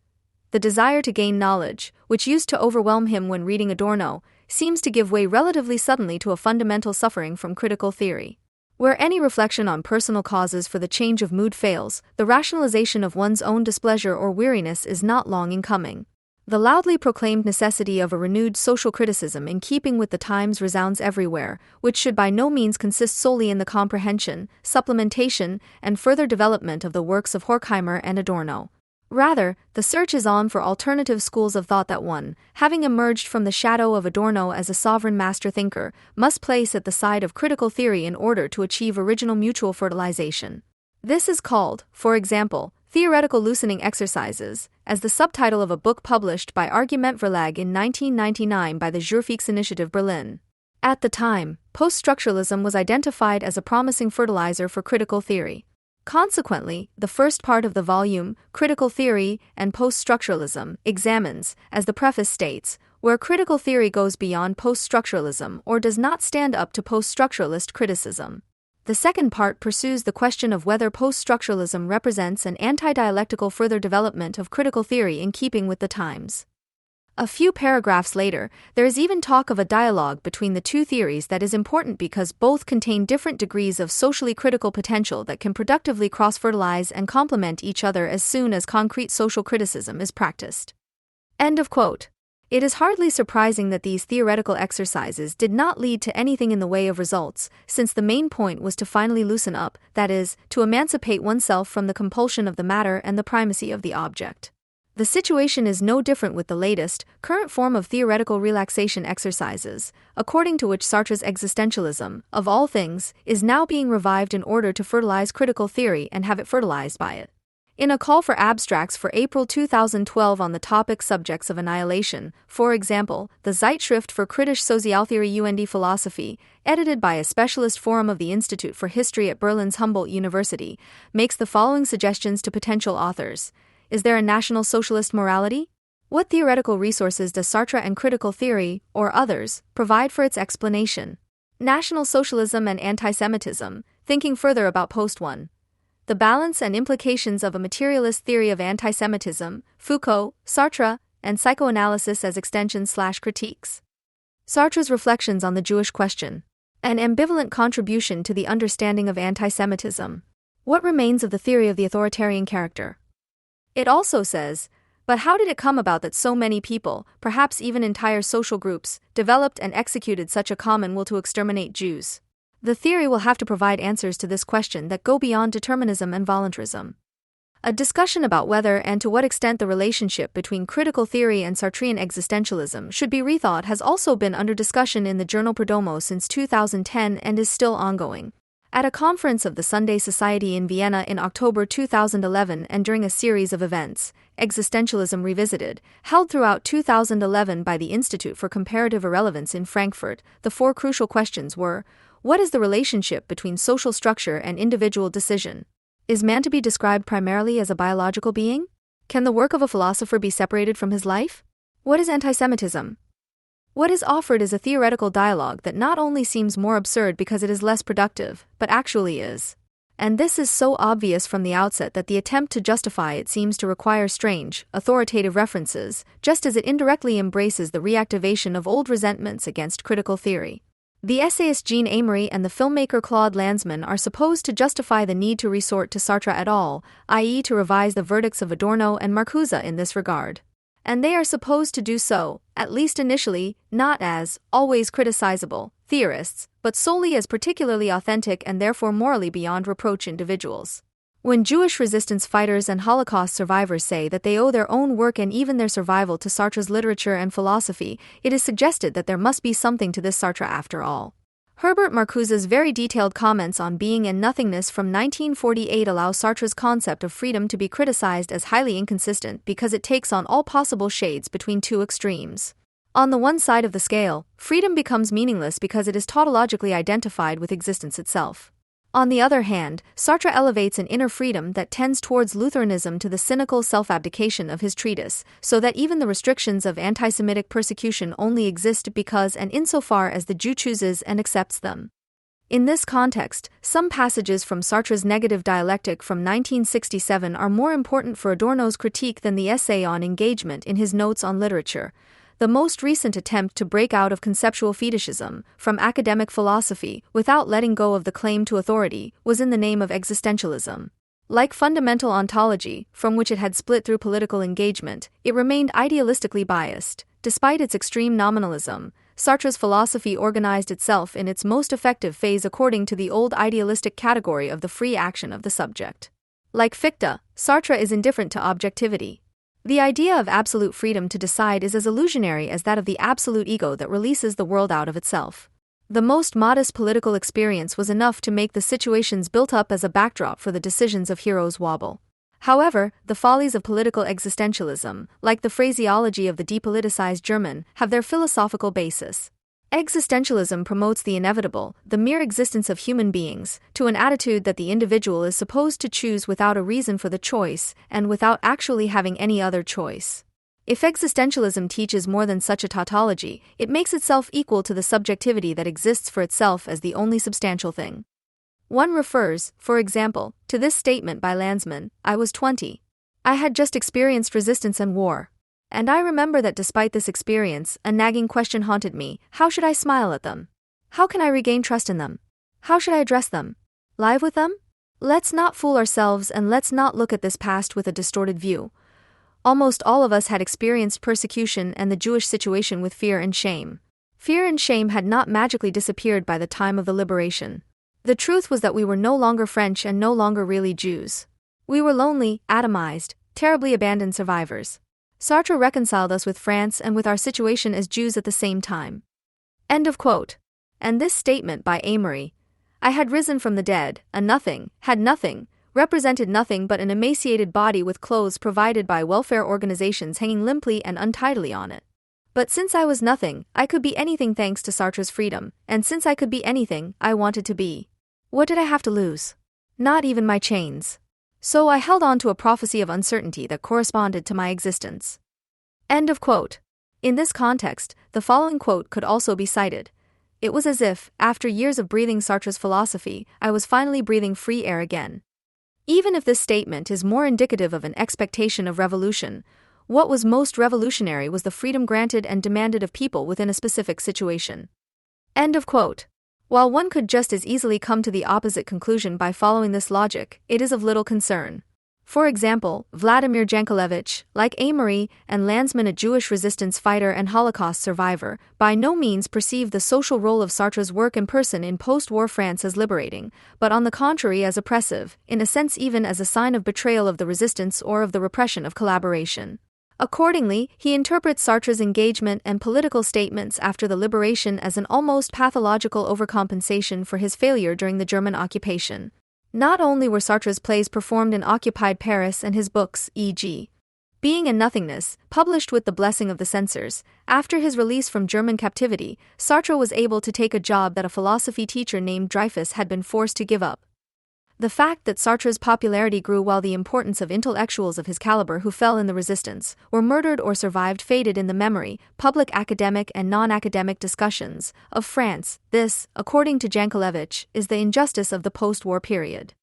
The desire to gain knowledge, which used to overwhelm him when reading Adorno, seems to give way relatively suddenly to a fundamental suffering from critical theory. Where any reflection on personal causes for the change of mood fails, the rationalization of one's own displeasure or weariness is not long in coming. The loudly proclaimed necessity of a renewed social criticism in keeping with the times resounds everywhere, which should by no means consist solely in the comprehension, supplementation, and further development of the works of Horkheimer and Adorno. Rather, the search is on for alternative schools of thought that one, having emerged from the shadow of Adorno as a sovereign master thinker, must place at the side of critical theory in order to achieve original mutual fertilization. This is called, for example, theoretical loosening exercises, as the subtitle of a book published by Argument Verlag in 1999 by the Initiative Berlin. At the time, post-structuralism was identified as a promising fertilizer for critical theory. Consequently, the first part of the volume, Critical Theory and Post-Structuralism, examines, as the preface states, where critical theory goes beyond post-structuralism or does not stand up to post-structuralist criticism. The second part pursues the question of whether post-structuralism represents an anti-dialectical further development of critical theory in keeping with the times. A few paragraphs later, there is even talk of a dialogue between the two theories that is important because both contain different degrees of socially critical potential that can productively cross-fertilize and complement each other as soon as concrete social criticism is practiced. End of quote. It is hardly surprising that these theoretical exercises did not lead to anything in the way of results, since the main point was to finally loosen up, that is, to emancipate oneself from the compulsion of the matter and the primacy of the object. The situation is no different with the latest, current form of theoretical relaxation exercises, according to which Sartre's existentialism, of all things, is now being revived in order to fertilize critical theory and have it fertilized by it. In a call for abstracts for April 2012 on the topic subjects of annihilation, for example, the Zeitschrift für kritische Sozialtheorie und Philosophie, edited by a specialist forum of the Institute for History at Berlin's Humboldt University, makes the following suggestions to potential authors. Is there a National Socialist morality? What theoretical resources does Sartre and critical theory, or others, provide for its explanation? National Socialism and Anti-Semitism, thinking further about Post 1. The balance and implications of a materialist theory of anti-Semitism, Foucault, Sartre, and psychoanalysis as extensions/critiques. Sartre's reflections on the Jewish question. An ambivalent contribution to the understanding of anti-Semitism. What remains of the theory of the authoritarian character? It also says, but how did it come about that so many people, perhaps even entire social groups, developed and executed such a common will to exterminate Jews? The theory will have to provide answers to this question that go beyond determinism and voluntarism. A discussion about whether and to what extent the relationship between critical theory and Sartrean existentialism should be rethought has also been under discussion in the journal Perdomo since 2010 and is still ongoing. At a conference of the Sunday Society in Vienna in October 2011 and during a series of events, Existentialism Revisited, held throughout 2011 by the Institute for Comparative Irrelevance in Frankfurt, the four crucial questions were: what is the relationship between social structure and individual decision? Is man to be described primarily as a biological being? Can the work of a philosopher be separated from his life? What is anti-Semitism? What is offered is a theoretical dialogue that not only seems more absurd because it is less productive, but actually is. And this is so obvious from the outset that the attempt to justify it seems to require strange, authoritative references, just as it indirectly embraces the reactivation of old resentments against critical theory. The essayist Jean Amory and the filmmaker Claude Lanzmann are supposed to justify the need to resort to Sartre at all, i.e. to revise the verdicts of Adorno and Marcuse in this regard. And they are supposed to do so, at least initially, not as always criticizable theorists, but solely as particularly authentic and therefore morally beyond reproach individuals. When Jewish resistance fighters and Holocaust survivors say that they owe their own work and even their survival to Sartre's literature and philosophy, it is suggested that there must be something to this Sartre after all. Herbert Marcuse's very detailed comments on being and nothingness from 1948 allow Sartre's concept of freedom to be criticized as highly inconsistent because it takes on all possible shades between two extremes. On the one side of the scale, freedom becomes meaningless because it is tautologically identified with existence itself. On the other hand, Sartre elevates an inner freedom that tends towards Lutheranism to the cynical self-abdication of his treatise, so that even the restrictions of anti-Semitic persecution only exist because and insofar as the Jew chooses and accepts them. In this context, some passages from Sartre's Negative Dialectic from 1967 are more important for Adorno's critique than the essay on engagement in his Notes on Literature. The most recent attempt to break out of conceptual fetishism from academic philosophy without letting go of the claim to authority was in the name of existentialism. Like fundamental ontology, from which it had split through political engagement, it remained idealistically biased. Despite its extreme nominalism, Sartre's philosophy organized itself in its most effective phase according to the old idealistic category of the free action of the subject. Like Fichte, Sartre is indifferent to objectivity. The idea of absolute freedom to decide is as illusionary as that of the absolute ego that releases the world out of itself. The most modest political experience was enough to make the situations built up as a backdrop for the decisions of heroes wobble. However, the follies of political existentialism, like the phraseology of the depoliticized German, have their philosophical basis. Existentialism promotes the inevitable, the mere existence of human beings, to an attitude that the individual is supposed to choose without a reason for the choice, and without actually having any other choice. If existentialism teaches more than such a tautology, it makes itself equal to the subjectivity that exists for itself as the only substantial thing. One refers, for example, to this statement by Lanzmann: I was 20. I had just experienced resistance and war. And I remember that despite this experience, a nagging question haunted me: how should I smile at them? How can I regain trust in them? How should I address them? Live with them? Let's not fool ourselves, and let's not look at this past with a distorted view. Almost all of us had experienced persecution and the Jewish situation with fear and shame. Fear and shame had not magically disappeared by the time of the liberation. The truth was that we were no longer French and no longer really Jews. We were lonely, atomized, terribly abandoned survivors. Sartre reconciled us with France and with our situation as Jews at the same time. End of quote. And this statement by Amory, "I had risen from the dead, a nothing, had nothing," represented nothing but an emaciated body with clothes provided by welfare organizations hanging limply and untidily on it. But since I was nothing, I could be anything thanks to Sartre's freedom, and since I could be anything, I wanted to be. What did I have to lose? Not even my chains. So I held on to a prophecy of uncertainty that corresponded to my existence. End of quote. In this context, the following quote could also be cited. It was as if, after years of breathing Sartre's philosophy, I was finally breathing free air again. Even if this statement is more indicative of an expectation of revolution, what was most revolutionary was the freedom granted and demanded of people within a specific situation. End of quote. While one could just as easily come to the opposite conclusion by following this logic, it is of little concern. For example, Vladimir Jankelevich, like Amory and Landsman, a Jewish resistance fighter and Holocaust survivor, by no means perceived the social role of Sartre's work in person in post-war France as liberating, but on the contrary as oppressive, in a sense even as a sign of betrayal of the resistance or of the repression of collaboration. Accordingly, he interprets Sartre's engagement and political statements after the liberation as an almost pathological overcompensation for his failure during the German occupation. Not only were Sartre's plays performed in occupied Paris and his books, e.g. Being and Nothingness, published with the blessing of the censors, after his release from German captivity, Sartre was able to take a job that a philosophy teacher named Dreyfus had been forced to give up. The fact that Sartre's popularity grew while the importance of intellectuals of his caliber who fell in the resistance, were murdered or survived faded in the memory, public academic and non-academic discussions, of France. This, according to Jankelevich, is the injustice of the post-war period.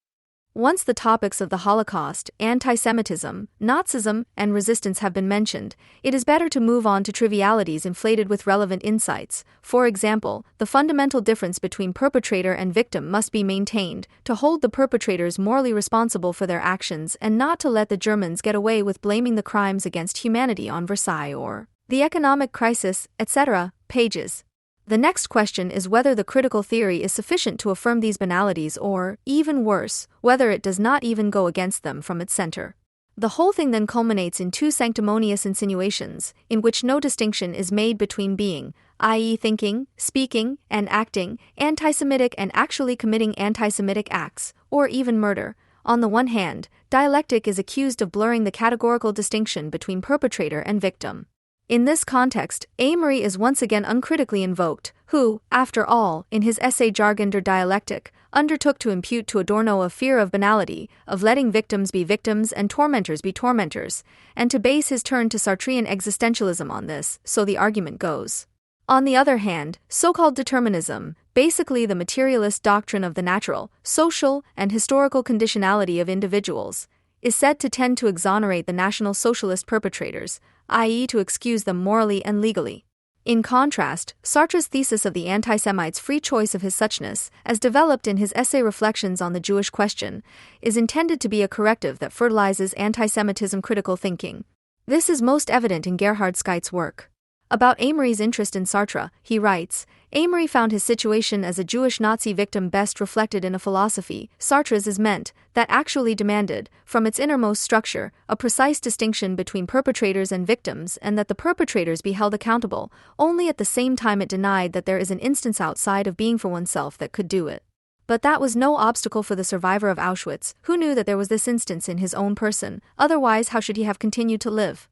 Once the topics of the Holocaust, anti-Semitism, Nazism, and resistance have been mentioned, it is better to move on to trivialities inflated with relevant insights. For example, the fundamental difference between perpetrator and victim must be maintained, to hold the perpetrators morally responsible for their actions and not to let the Germans get away with blaming the crimes against humanity on Versailles or the economic crisis, etc. Pages. The next question is whether the critical theory is sufficient to affirm these banalities or, even worse, whether it does not even go against them from its center. The whole thing then culminates in two sanctimonious insinuations, in which no distinction is made between being, i.e. thinking, speaking, and acting, anti-Semitic and actually committing anti-Semitic acts, or even murder. On the one hand, dialectic is accused of blurring the categorical distinction between perpetrator and victim. In this context, Amory is once again uncritically invoked, who, after all, in his essay Jargon der Dialektik, undertook to impute to Adorno a fear of banality, of letting victims be victims and tormentors be tormentors, and to base his turn to Sartrean existentialism on this, so the argument goes. On the other hand, so-called determinism, basically the materialist doctrine of the natural, social, and historical conditionality of individuals, is said to tend to exonerate the National Socialist perpetrators, i.e. to excuse them morally and legally. In contrast, Sartre's thesis of the anti-Semite's free choice of his suchness, as developed in his essay Reflections on the Jewish Question, is intended to be a corrective that fertilizes anti-Semitism critical thinking. This is most evident in Gerhard Skyte's work. About Amory's interest in Sartre, he writes, Amory found his situation as a Jewish Nazi victim best reflected in a philosophy, Sartre's is meant, that actually demanded, from its innermost structure, a precise distinction between perpetrators and victims and that the perpetrators be held accountable, only at the same time it denied that there is an instance outside of being for oneself that could do it. But that was no obstacle for the survivor of Auschwitz, who knew that there was this instance in his own person, otherwise how should he have continued to live?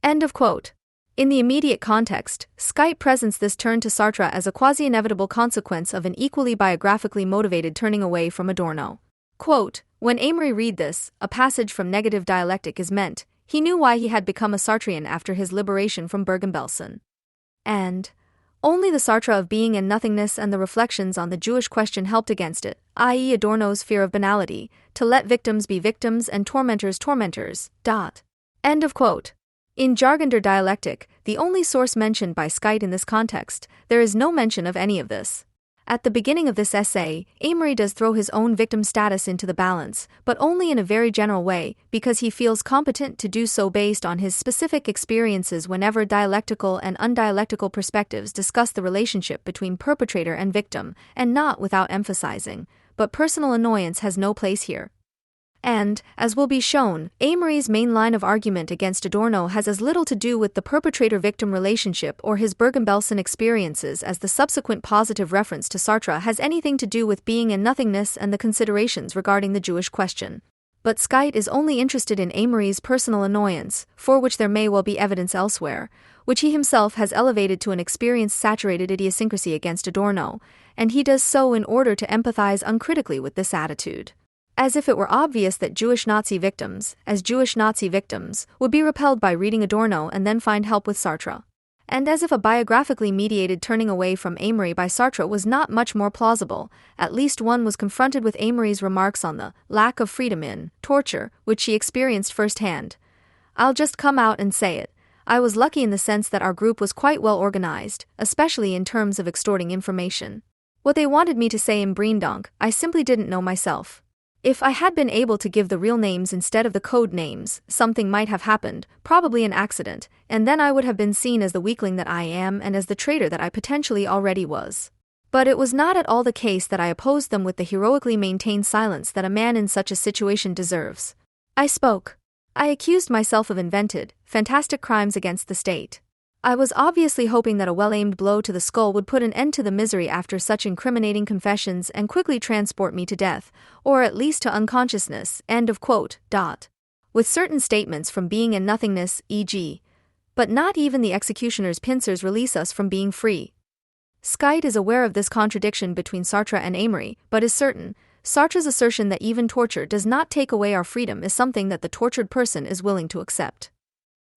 End of quote. In the immediate context, Skyte presents this turn to Sartre as a quasi-inevitable consequence of an equally biographically motivated turning away from Adorno. Quote, when Amory read this, a passage from Negative Dialectic is meant, he knew why he had become a Sartrean after his liberation from Bergen-Belsen. And only the Sartre of being and nothingness and the reflections on the Jewish question helped against it, i.e. Adorno's fear of banality, to let victims be victims and tormentors tormentors. End of quote. In Jargon der Dialektik, the only source mentioned by Scheidt in this context, there is no mention of any of this. At the beginning of this essay, Amory does throw his own victim status into the balance, but only in a very general way, because he feels competent to do so based on his specific experiences whenever dialectical and undialectical perspectives discuss the relationship between perpetrator and victim, and not without emphasizing, but personal annoyance has no place here. And, as will be shown, Amory's main line of argument against Adorno has as little to do with the perpetrator-victim relationship or his Bergen-Belsen experiences as the subsequent positive reference to Sartre has anything to do with being and nothingness and the considerations regarding the Jewish question. But Scheidt is only interested in Amory's personal annoyance, for which there may well be evidence elsewhere, which he himself has elevated to an experience-saturated idiosyncrasy against Adorno, and he does so in order to empathize uncritically with this attitude. As if it were obvious that Jewish Nazi victims, would be repelled by reading Adorno and then find help with Sartre. And as if a biographically mediated turning away from Amory by Sartre was not much more plausible, at least one was confronted with Amory's remarks on the lack of freedom in torture, which she experienced firsthand. I'll just come out and say it. I was lucky in the sense that our group was quite well organized, especially in terms of extorting information. What they wanted me to say in Breendonk, I simply didn't know myself. If I had been able to give the real names instead of the code names, something might have happened, probably an accident, and then I would have been seen as the weakling that I am and as the traitor that I potentially already was. But it was not at all the case that I opposed them with the heroically maintained silence that a man in such a situation deserves. I spoke. I accused myself of invented, fantastic crimes against the state. I was obviously hoping that a well-aimed blow to the skull would put an end to the misery after such incriminating confessions and quickly transport me to death, or at least to unconsciousness, end of quote. With certain statements from being and nothingness, e.g. But not even the executioner's pincers release us from being free. Scheidt is aware of this contradiction between Sartre and Amory, but is certain, Sartre's assertion that even torture does not take away our freedom is something that the tortured person is willing to accept.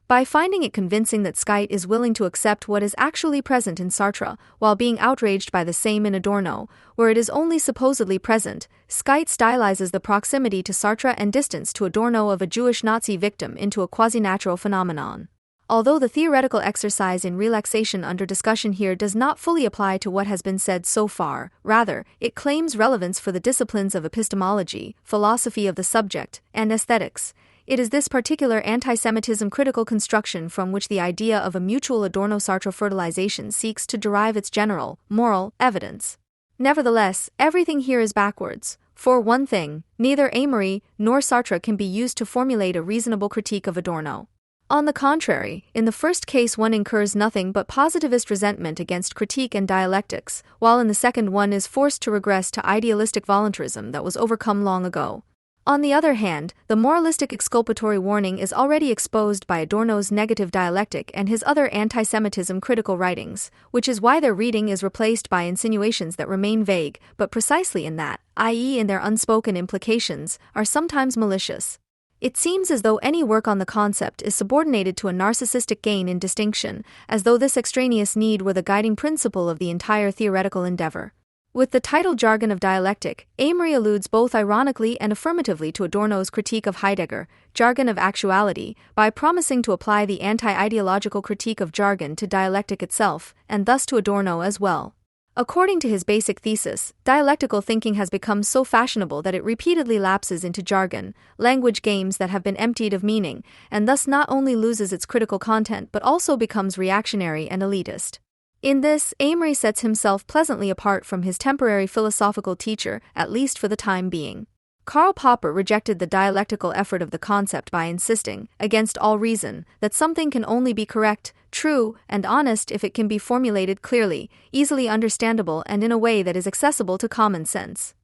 By finding it convincing that Scheidt is willing to accept what is actually present in Sartre, while being outraged by the same in Adorno, where it is only supposedly present, Scheidt stylizes the proximity to Sartre and distance to Adorno of a Jewish Nazi victim into a quasi-natural phenomenon. Although the theoretical exercise in relaxation under discussion here does not fully apply to what has been said so far, rather, it claims relevance for the disciplines of epistemology, philosophy of the subject, and aesthetics. It is this particular anti-Semitism critical construction from which the idea of a mutual Adorno-Sartre fertilization seeks to derive its general, moral, evidence. Nevertheless, everything here is backwards. For one thing, neither Amory nor Sartre can be used to formulate a reasonable critique of Adorno. On the contrary, in the first case one incurs nothing but positivist resentment against critique and dialectics, while in the second one is forced to regress to idealistic voluntarism that was overcome long ago. On the other hand, the moralistic exculpatory warning is already exposed by Adorno's negative dialectic and his other anti-Semitism critical writings, which is why their reading is replaced by insinuations that remain vague, but precisely in that, i.e. in their unspoken implications, are sometimes malicious. It seems as though any work on the concept is subordinated to a narcissistic gain in distinction, as though this extraneous need were the guiding principle of the entire theoretical endeavor. With the title Jargon of Dialectic, Amory alludes both ironically and affirmatively to Adorno's critique of Heidegger, Jargon of Actuality, by promising to apply the anti-ideological critique of jargon to dialectic itself, and thus to Adorno as well. According to his basic thesis, dialectical thinking has become so fashionable that it repeatedly lapses into jargon, language games that have been emptied of meaning, and thus not only loses its critical content but also becomes reactionary and elitist. In this, Amory sets himself pleasantly apart from his temporary philosophical teacher, at least for the time being. Karl Popper rejected the dialectical effort of the concept by insisting, against all reason, that something can only be correct, true, and honest if it can be formulated clearly, easily understandable, and in a way that is accessible to common sense.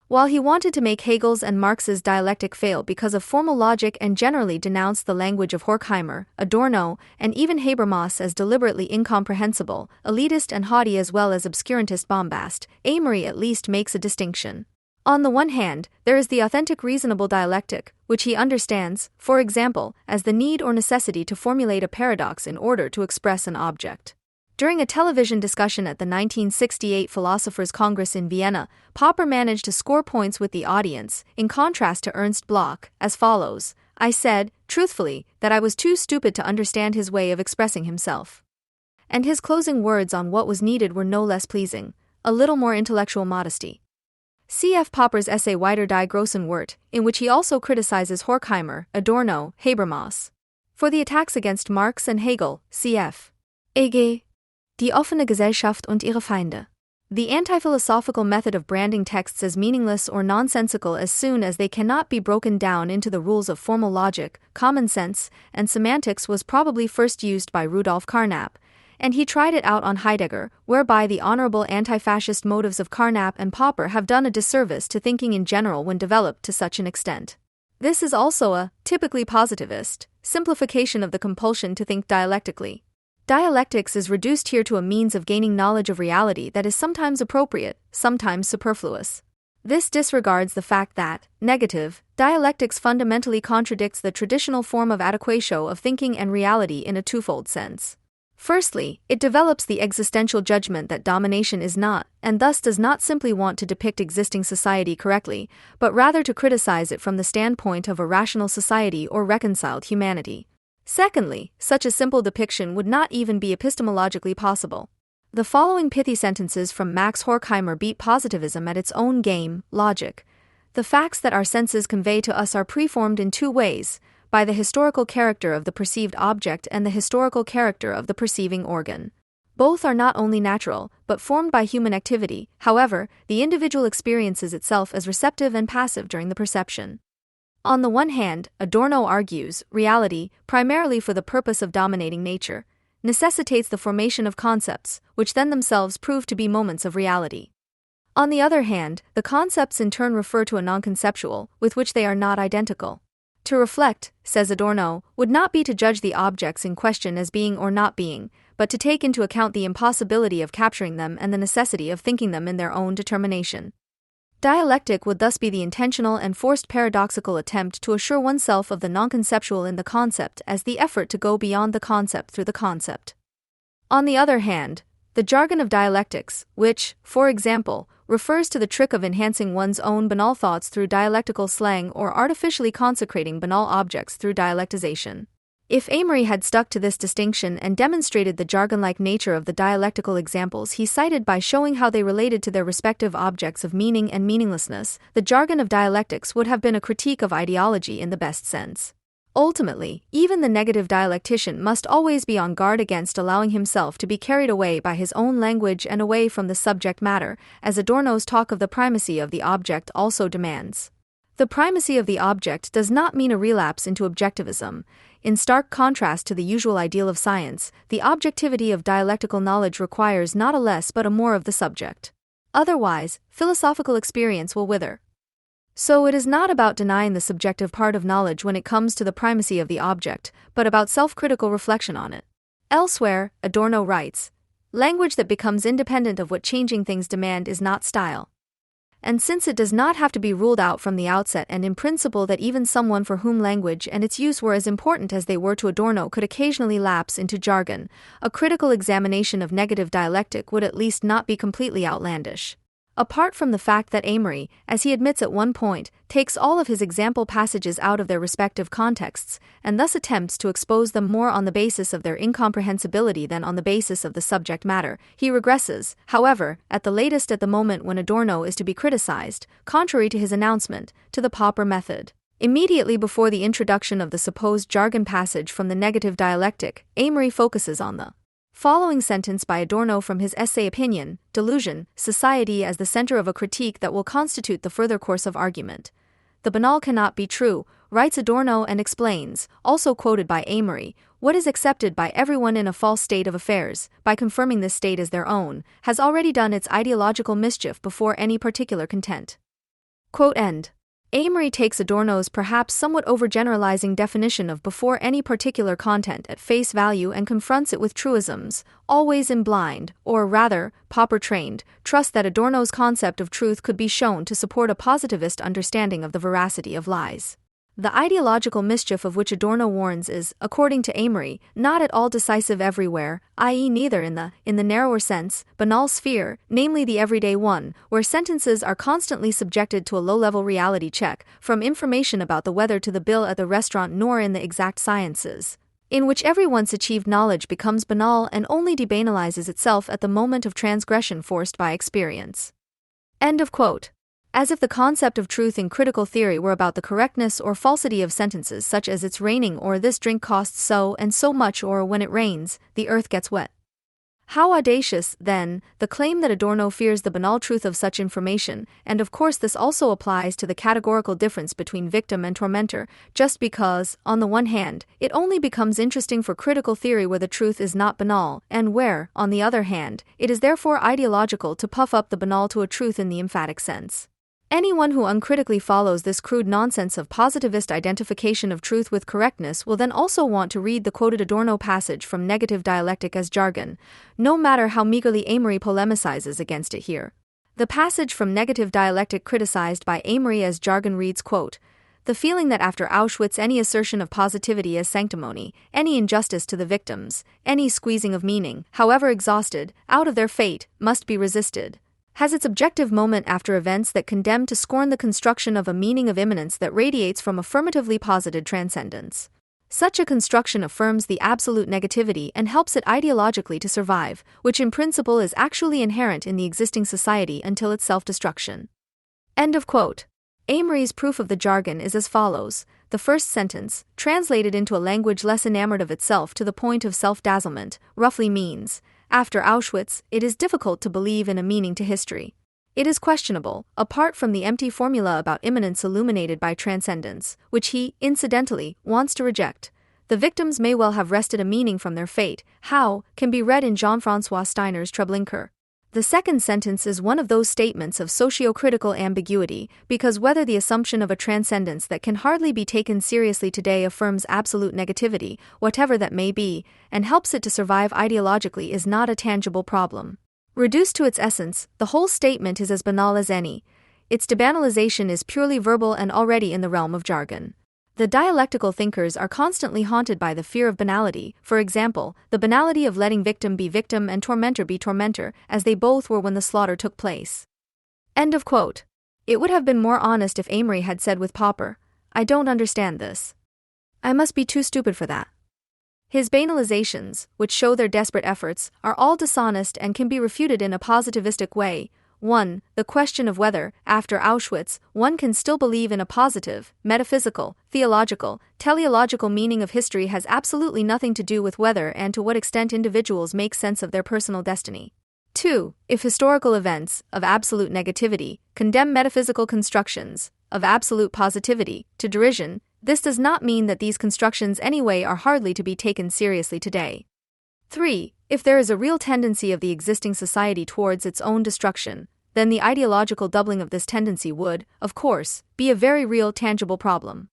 While he wanted to make Hegel's and Marx's dialectic fail because of formal logic and generally denounced the language of Horkheimer, Adorno, and even Habermas as deliberately incomprehensible, elitist and haughty as well as obscurantist bombast, Amory at least makes a distinction. On the one hand, there is the authentic reasonable dialectic, which he understands, for example, as the need or necessity to formulate a paradox in order to express an object. During a television discussion at the 1968 Philosophers' Congress in Vienna, Popper managed to score points with the audience, in contrast to Ernst Bloch, as follows: I said, truthfully, that I was too stupid to understand his way of expressing himself. And his closing words on what was needed were no less pleasing, a little more intellectual modesty. C.F. Popper's essay Weiter die großen Wert, in which he also criticizes Horkheimer, Adorno, Habermas. For the attacks against Marx and Hegel, cf. E.g. Die offene Gesellschaft und ihre Feinde. The anti-philosophical method of branding texts as meaningless or nonsensical as soon as they cannot be broken down into the rules of formal logic, common sense, and semantics was probably first used by Rudolf Carnap, and he tried it out on Heidegger, whereby the honorable anti-fascist motives of Carnap and Popper have done a disservice to thinking in general when developed to such an extent. This is also a, typically positivist, simplification of the compulsion to think dialectically. Dialectics is reduced here to a means of gaining knowledge of reality that is sometimes appropriate, sometimes superfluous. This disregards the fact that, negative, dialectics fundamentally contradicts the traditional form of adequatio of thinking and reality in a twofold sense. Firstly, it develops the existential judgment that domination is not, and thus does not simply want to depict existing society correctly, but rather to criticize it from the standpoint of a rational society or reconciled humanity. Secondly, such a simple depiction would not even be epistemologically possible. The following pithy sentences from Max Horkheimer beat positivism at its own game, logic. The facts that our senses convey to us are preformed in two ways, by the historical character of the perceived object and the historical character of the perceiving organ. Both are not only natural, but formed by human activity. However, the individual experiences itself as receptive and passive during the perception. On the one hand, Adorno argues, reality, primarily for the purpose of dominating nature, necessitates the formation of concepts, which then themselves prove to be moments of reality. On the other hand, the concepts in turn refer to a non-conceptual, with which they are not identical. To reflect, says Adorno, would not be to judge the objects in question as being or not being, but to take into account the impossibility of capturing them and the necessity of thinking them in their own determination. Dialectic would thus be the intentional and forced paradoxical attempt to assure oneself of the non-conceptual in the concept as the effort to go beyond the concept through the concept. On the other hand, the jargon of dialectics, which, for example, refers to the trick of enhancing one's own banal thoughts through dialectical slang or artificially consecrating banal objects through dialectization. If Amory had stuck to this distinction and demonstrated the jargon-like nature of the dialectical examples he cited by showing how they related to their respective objects of meaning and meaninglessness, the jargon of dialectics would have been a critique of ideology in the best sense. Ultimately, even the negative dialectician must always be on guard against allowing himself to be carried away by his own language and away from the subject matter, as Adorno's talk of the primacy of the object also demands. The primacy of the object does not mean a relapse into objectivism. In stark contrast to the usual ideal of science, the objectivity of dialectical knowledge requires not a less but a more of the subject. Otherwise, philosophical experience will wither. So it is not about denying the subjective part of knowledge when it comes to the primacy of the object, but about self-critical reflection on it. Elsewhere, Adorno writes, "Language that becomes independent of what changing things demand is not style." And since it does not have to be ruled out from the outset and in principle that even someone for whom language and its use were as important as they were to Adorno could occasionally lapse into jargon, a critical examination of negative dialectic would at least not be completely outlandish. Apart from the fact that Amory, as he admits at one point, takes all of his example passages out of their respective contexts, and thus attempts to expose them more on the basis of their incomprehensibility than on the basis of the subject matter, he regresses, however, at the latest at the moment when Adorno is to be criticized, contrary to his announcement, to the Popper method. Immediately before the introduction of the supposed jargon passage from the negative dialectic, Amory focuses on the following sentence by Adorno from his essay Opinion, Delusion, Society as the center of a critique that will constitute the further course of argument. The banal cannot be true, writes Adorno and explains, also quoted by Amory, what is accepted by everyone in a false state of affairs, by confirming this state as their own, has already done its ideological mischief before any particular content. Quote end. Amory takes Adorno's perhaps somewhat overgeneralizing definition of before any particular content at face value and confronts it with truisms, always in blind, or rather, Popper-trained, trust that Adorno's concept of truth could be shown to support a positivist understanding of the veracity of lies. The ideological mischief of which Adorno warns is, according to Amory, not at all decisive everywhere, i.e. neither in the narrower sense, banal sphere, namely the everyday one, where sentences are constantly subjected to a low-level reality check, from information about the weather to the bill at the restaurant, nor in the exact sciences, in which every once achieved knowledge becomes banal and only debanalizes itself at the moment of transgression forced by experience. End of quote. As if the concept of truth in critical theory were about the correctness or falsity of sentences such as "it's raining" or "this drink costs so and so much" or "when it rains, the earth gets wet." How audacious, then, the claim that Adorno fears the banal truth of such information, and of course this also applies to the categorical difference between victim and tormentor, just because, on the one hand, it only becomes interesting for critical theory where the truth is not banal, and where, on the other hand, it is therefore ideological to puff up the banal to a truth in the emphatic sense. Anyone who uncritically follows this crude nonsense of positivist identification of truth with correctness will then also want to read the quoted Adorno passage from Negative Dialectic as jargon, no matter how meagerly Amory polemicizes against it here. The passage from Negative Dialectic criticized by Amory as jargon reads, quote, "The feeling that after Auschwitz any assertion of positivity as sanctimony, any injustice to the victims, any squeezing of meaning, however exhausted, out of their fate, must be resisted, has its objective moment after events that condemn to scorn the construction of a meaning of immanence that radiates from affirmatively posited transcendence. Such a construction affirms the absolute negativity and helps it ideologically to survive, which in principle is actually inherent in the existing society until its self-destruction." End of quote. Amory's proof of the jargon is as follows. The first sentence, translated into a language less enamored of itself to the point of self-dazzlement, roughly means, "After Auschwitz, it is difficult to believe in a meaning to history. It is questionable, apart from the empty formula about immanence illuminated by transcendence, which he, incidentally, wants to reject. The victims may well have wrested a meaning from their fate, how, can be read in Jean-François Steiner's Treblinka." The second sentence is one of those statements of socio-critical ambiguity, because whether the assumption of a transcendence that can hardly be taken seriously today affirms absolute negativity, whatever that may be, and helps it to survive ideologically is not a tangible problem. Reduced to its essence, the whole statement is as banal as any. Its debanalization is purely verbal and already in the realm of jargon. The dialectical thinkers are constantly haunted by the fear of banality, for example, the banality of letting victim be victim and tormentor be tormentor, as they both were when the slaughter took place. End of quote. It would have been more honest if Amory had said with Popper, "I don't understand this. I must be too stupid for that." His banalizations, which show their desperate efforts, are all dishonest and can be refuted in a positivistic way. 1. The question of whether, after Auschwitz, one can still believe in a positive, metaphysical, theological, teleological meaning of history has absolutely nothing to do with whether and to what extent individuals make sense of their personal destiny. 2. If historical events, of absolute negativity, condemn metaphysical constructions, of absolute positivity, to derision, this does not mean that these constructions anyway are hardly to be taken seriously today. 3. If there is a real tendency of the existing society towards its own destruction, then the ideological doubling of this tendency would, of course, be a very real tangible problem.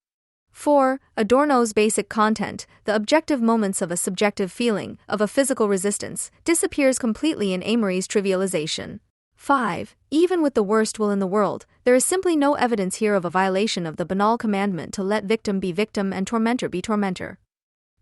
4. Adorno's basic content, the objective moments of a subjective feeling, of a physical resistance, disappears completely in Amory's trivialization. 5. Even with the worst will in the world, there is simply no evidence here of a violation of the banal commandment to let victim be victim and tormentor be tormentor.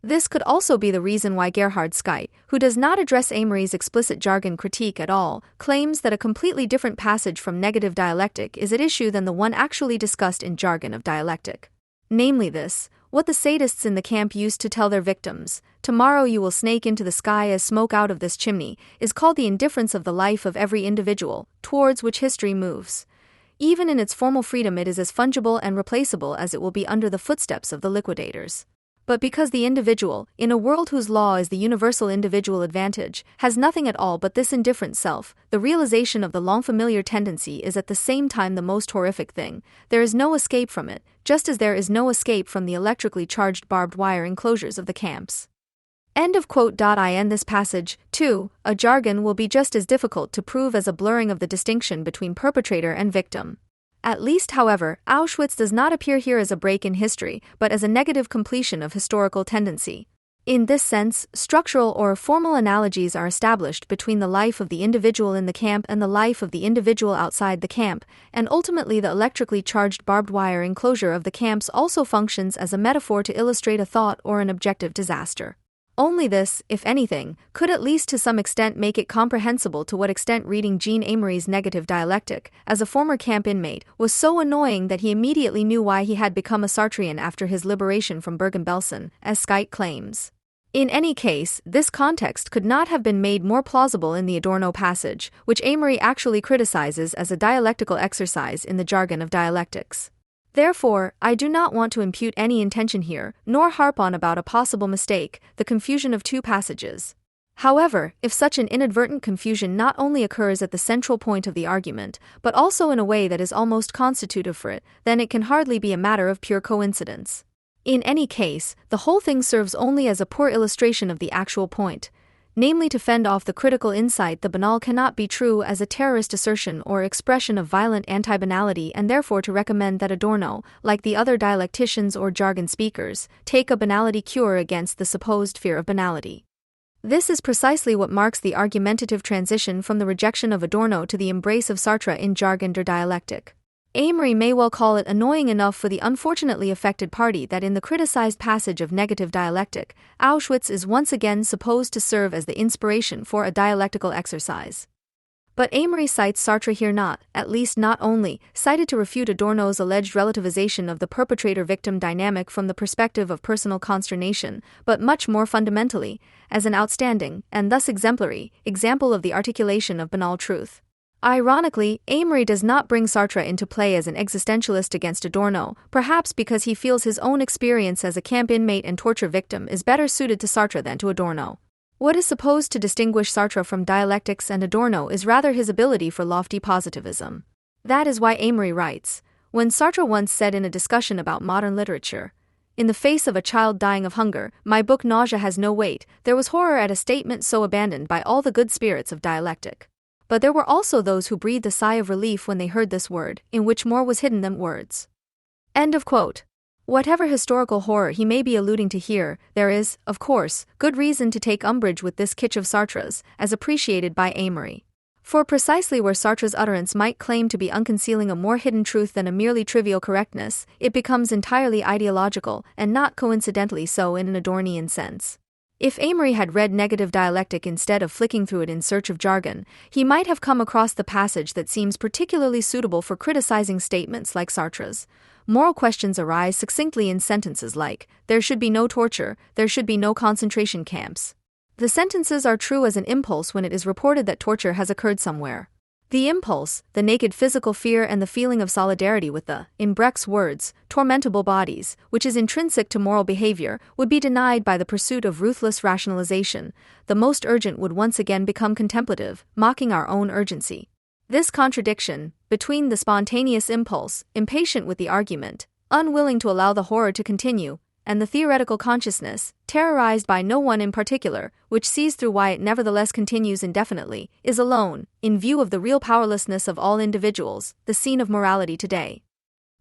This could also be the reason why Gerhard Scheidt, who does not address Amory's explicit jargon critique at all, claims that a completely different passage from Negative Dialectic is at issue than the one actually discussed in Jargon of Dialectic. Namely this, what the sadists in the camp used to tell their victims, "Tomorrow you will snake into the sky as smoke out of this chimney," is called the indifference of the life of every individual, towards which history moves. Even in its formal freedom it is as fungible and replaceable as it will be under the footsteps of the liquidators. But because the individual, in a world whose law is the universal individual advantage, has nothing at all but this indifferent self, the realization of the long-familiar tendency is at the same time the most horrific thing. There is no escape from it, just as there is no escape from the electrically charged barbed wire enclosures of the camps. End of quote. I end this passage, too. A jargon will be just as difficult to prove as a blurring of the distinction between perpetrator and victim. At least, however, Auschwitz does not appear here as a break in history, but as a negative completion of historical tendency. In this sense, structural or formal analogies are established between the life of the individual in the camp and the life of the individual outside the camp, and ultimately the electrically charged barbed wire enclosure of the camps also functions as a metaphor to illustrate a thought or an objective disaster. Only this, if anything, could at least to some extent make it comprehensible to what extent reading Jean Amory's negative dialectic, as a former camp inmate, was so annoying that he immediately knew why he had become a Sartrean after his liberation from Bergen-Belsen, as Skytte claims. In any case, this context could not have been made more plausible in the Adorno passage, which Amory actually criticizes as a dialectical exercise in the jargon of dialectics. Therefore, I do not want to impute any intention here, nor harp on about a possible mistake, the confusion of two passages. However, if such an inadvertent confusion not only occurs at the central point of the argument, but also in a way that is almost constitutive for it, then it can hardly be a matter of pure coincidence. In any case, the whole thing serves only as a poor illustration of the actual point, namely to fend off the critical insight the banal cannot be true as a terrorist assertion or expression of violent anti-banality, and therefore to recommend that Adorno, like the other dialecticians or jargon speakers, take a banality cure against the supposed fear of banality. This is precisely what marks the argumentative transition from the rejection of Adorno to the embrace of Sartre in jargon der dialectic. Amory may well call it annoying enough for the unfortunately affected party that in the criticized passage of negative dialectic, Auschwitz is once again supposed to serve as the inspiration for a dialectical exercise. But Amory cites Sartre here not, at least not only, cited to refute Adorno's alleged relativization of the perpetrator-victim dynamic from the perspective of personal consternation, but much more fundamentally, as an outstanding, and thus exemplary, example of the articulation of banal truth. Ironically, Amory does not bring Sartre into play as an existentialist against Adorno, perhaps because he feels his own experience as a camp inmate and torture victim is better suited to Sartre than to Adorno. What is supposed to distinguish Sartre from dialectics and Adorno is rather his ability for lofty positivism. That is why Amory writes, when Sartre once said in a discussion about modern literature, "In the face of a child dying of hunger, my book Nausea has no weight," there was horror at a statement so abandoned by all the good spirits of dialectic. But there were also those who breathed a sigh of relief when they heard this word, in which more was hidden than words. End of quote. Whatever historical horror he may be alluding to here, there is, of course, good reason to take umbrage with this kitsch of Sartre's, as appreciated by Amory. For precisely where Sartre's utterance might claim to be unconcealing a more hidden truth than a merely trivial correctness, it becomes entirely ideological, and not coincidentally so in an Adornian sense. If Amory had read negative dialectic instead of flicking through it in search of jargon, he might have come across the passage that seems particularly suitable for criticizing statements like Sartre's. Moral questions arise succinctly in sentences like, "There should be no torture, there should be no concentration camps." The sentences are true as an impulse when it is reported that torture has occurred somewhere. The impulse, the naked physical fear and the feeling of solidarity with the, in Brecht's words, tormentable bodies, which is intrinsic to moral behavior, would be denied by the pursuit of ruthless rationalization. The most urgent would once again become contemplative, mocking our own urgency. This contradiction, between the spontaneous impulse, impatient with the argument, unwilling to allow the horror to continue, and the theoretical consciousness, terrorized by no one in particular, which sees through why it nevertheless continues indefinitely, is alone, in view of the real powerlessness of all individuals, the scene of morality today.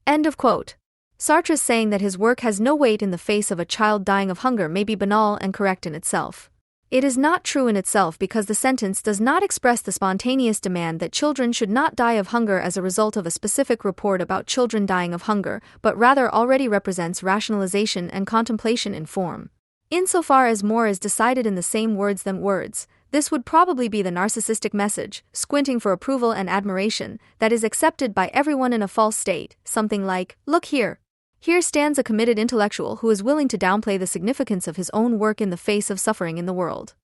End of quote. Sartre's saying that his work has no weight in the face of a child dying of hunger may be banal and correct in itself. It is not true in itself because the sentence does not express the spontaneous demand that children should not die of hunger as a result of a specific report about children dying of hunger, but rather already represents rationalization and contemplation in form. Insofar as more is decided in the same words than words, this would probably be the narcissistic message, squinting for approval and admiration, that is accepted by everyone in a false state, something like, "Look here. Here stands a committed intellectual who is willing to downplay the significance of his own work in the face of suffering in the world."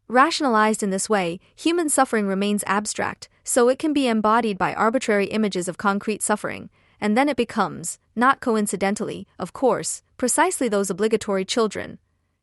Rationalized in this way, human suffering remains abstract, so it can be embodied by arbitrary images of concrete suffering, and then it becomes, not coincidentally, of course, precisely those obligatory children.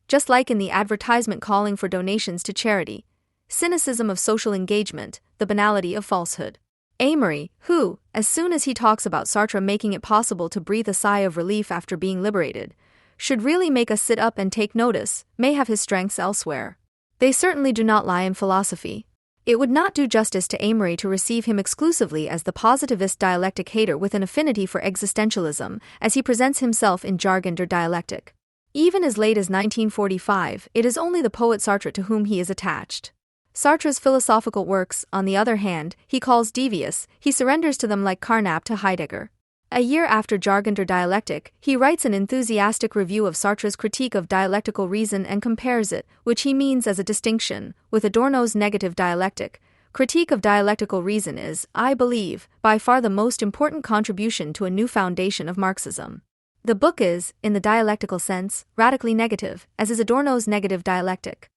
Just like in the advertisement calling for donations to charity. Cynicism of social engagement, the banality of falsehood. Amory, who, as soon as he talks about Sartre making it possible to breathe a sigh of relief after being liberated, should really make us sit up and take notice, may have his strengths elsewhere. They certainly do not lie in philosophy. It would not do justice to Amory to receive him exclusively as the positivist dialectic hater with an affinity for existentialism, as he presents himself in jargon der dialectic. Even as late as 1945, it is only the poet Sartre to whom he is attached. Sartre's philosophical works, on the other hand, he calls devious. He surrenders to them like Carnap to Heidegger. A year after Jargon or Dialectic, he writes an enthusiastic review of Sartre's critique of dialectical reason and compares it, which he means as a distinction, with Adorno's negative dialectic. Critique of dialectical reason is, I believe, by far the most important contribution to a new foundation of Marxism. The book is, in the dialectical sense, radically negative, as is Adorno's negative dialectic.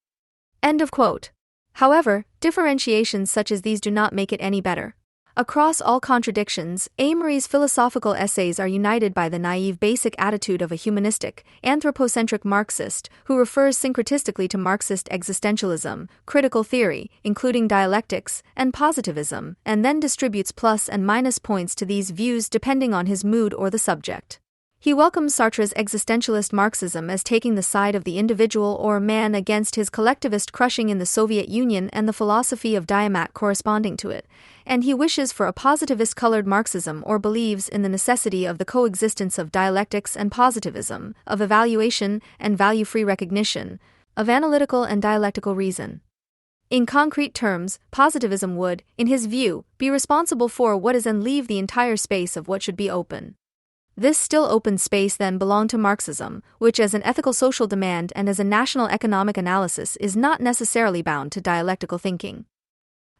End of quote. However, differentiations such as these do not make it any better. Across all contradictions, Amory's philosophical essays are united by the naive basic attitude of a humanistic, anthropocentric Marxist who refers syncretistically to Marxist existentialism, critical theory, including dialectics, and positivism, and then distributes plus and minus points to these views depending on his mood or the subject. He welcomes Sartre's existentialist Marxism as taking the side of the individual or man against his collectivist crushing in the Soviet Union and the philosophy of Diamat corresponding to it, and he wishes for a positivist-colored Marxism or believes in the necessity of the coexistence of dialectics and positivism, of evaluation and value-free recognition, of analytical and dialectical reason. In concrete terms, positivism would, in his view, be responsible for what is and leave the entire space of what should be open. This still open space then belonged to Marxism, which as an ethical social demand and as a national economic analysis is not necessarily bound to dialectical thinking.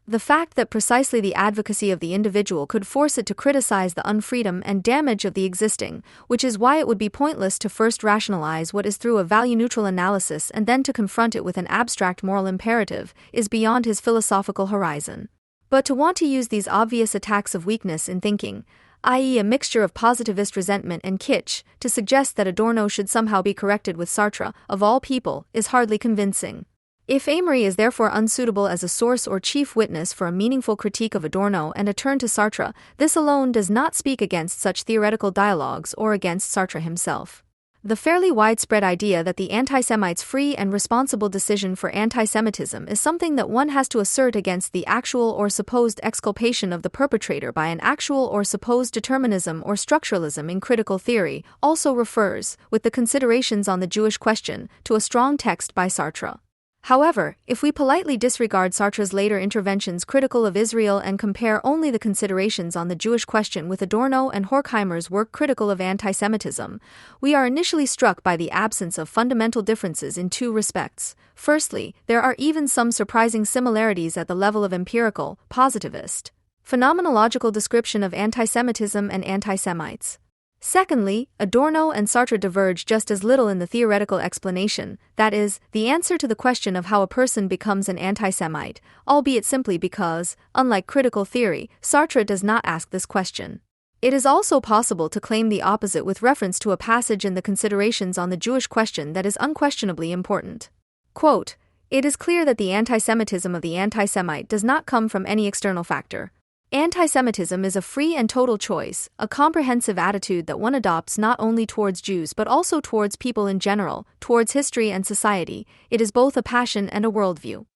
The fact that precisely the advocacy of the individual could force it to criticize the unfreedom and damage of the existing, which is why it would be pointless to first rationalize what is through a value-neutral analysis and then to confront it with an abstract moral imperative, is beyond his philosophical horizon. But to want to use these obvious attacks of weakness in thinking, i.e. a mixture of positivist resentment and kitsch, to suggest that Adorno should somehow be corrected with Sartre, of all people, is hardly convincing. If Amory is therefore unsuitable as a source or chief witness for a meaningful critique of Adorno and a turn to Sartre, this alone does not speak against such theoretical dialogues or against Sartre himself. The fairly widespread idea that the anti-Semite's free and responsible decision for anti-Semitism is something that one has to assert against the actual or supposed exculpation of the perpetrator by an actual or supposed determinism or structuralism in critical theory also refers, with the considerations on the Jewish question, to a strong text by Sartre. However, if we politely disregard Sartre's later interventions critical of Israel and compare only the considerations on the Jewish question with Adorno and Horkheimer's work critical of anti-Semitism, we are initially struck by the absence of fundamental differences in two respects. Firstly, there are even some surprising similarities at the level of empirical, positivist, phenomenological description of anti-Semitism and anti-Semites. Secondly, Adorno and Sartre diverge just as little in the theoretical explanation, that is, the answer to the question of how a person becomes an anti-Semite, albeit simply because, unlike critical theory, Sartre does not ask this question. It is also possible to claim the opposite with reference to a passage in the Considerations on the Jewish Question that is unquestionably important. Quote, "It is clear that the anti-Semitism of the anti-Semite does not come from any external factor. Anti-Semitism is a free and total choice, a comprehensive attitude that one adopts not only towards Jews but also towards people in general, towards history and society. It is both a passion and a worldview."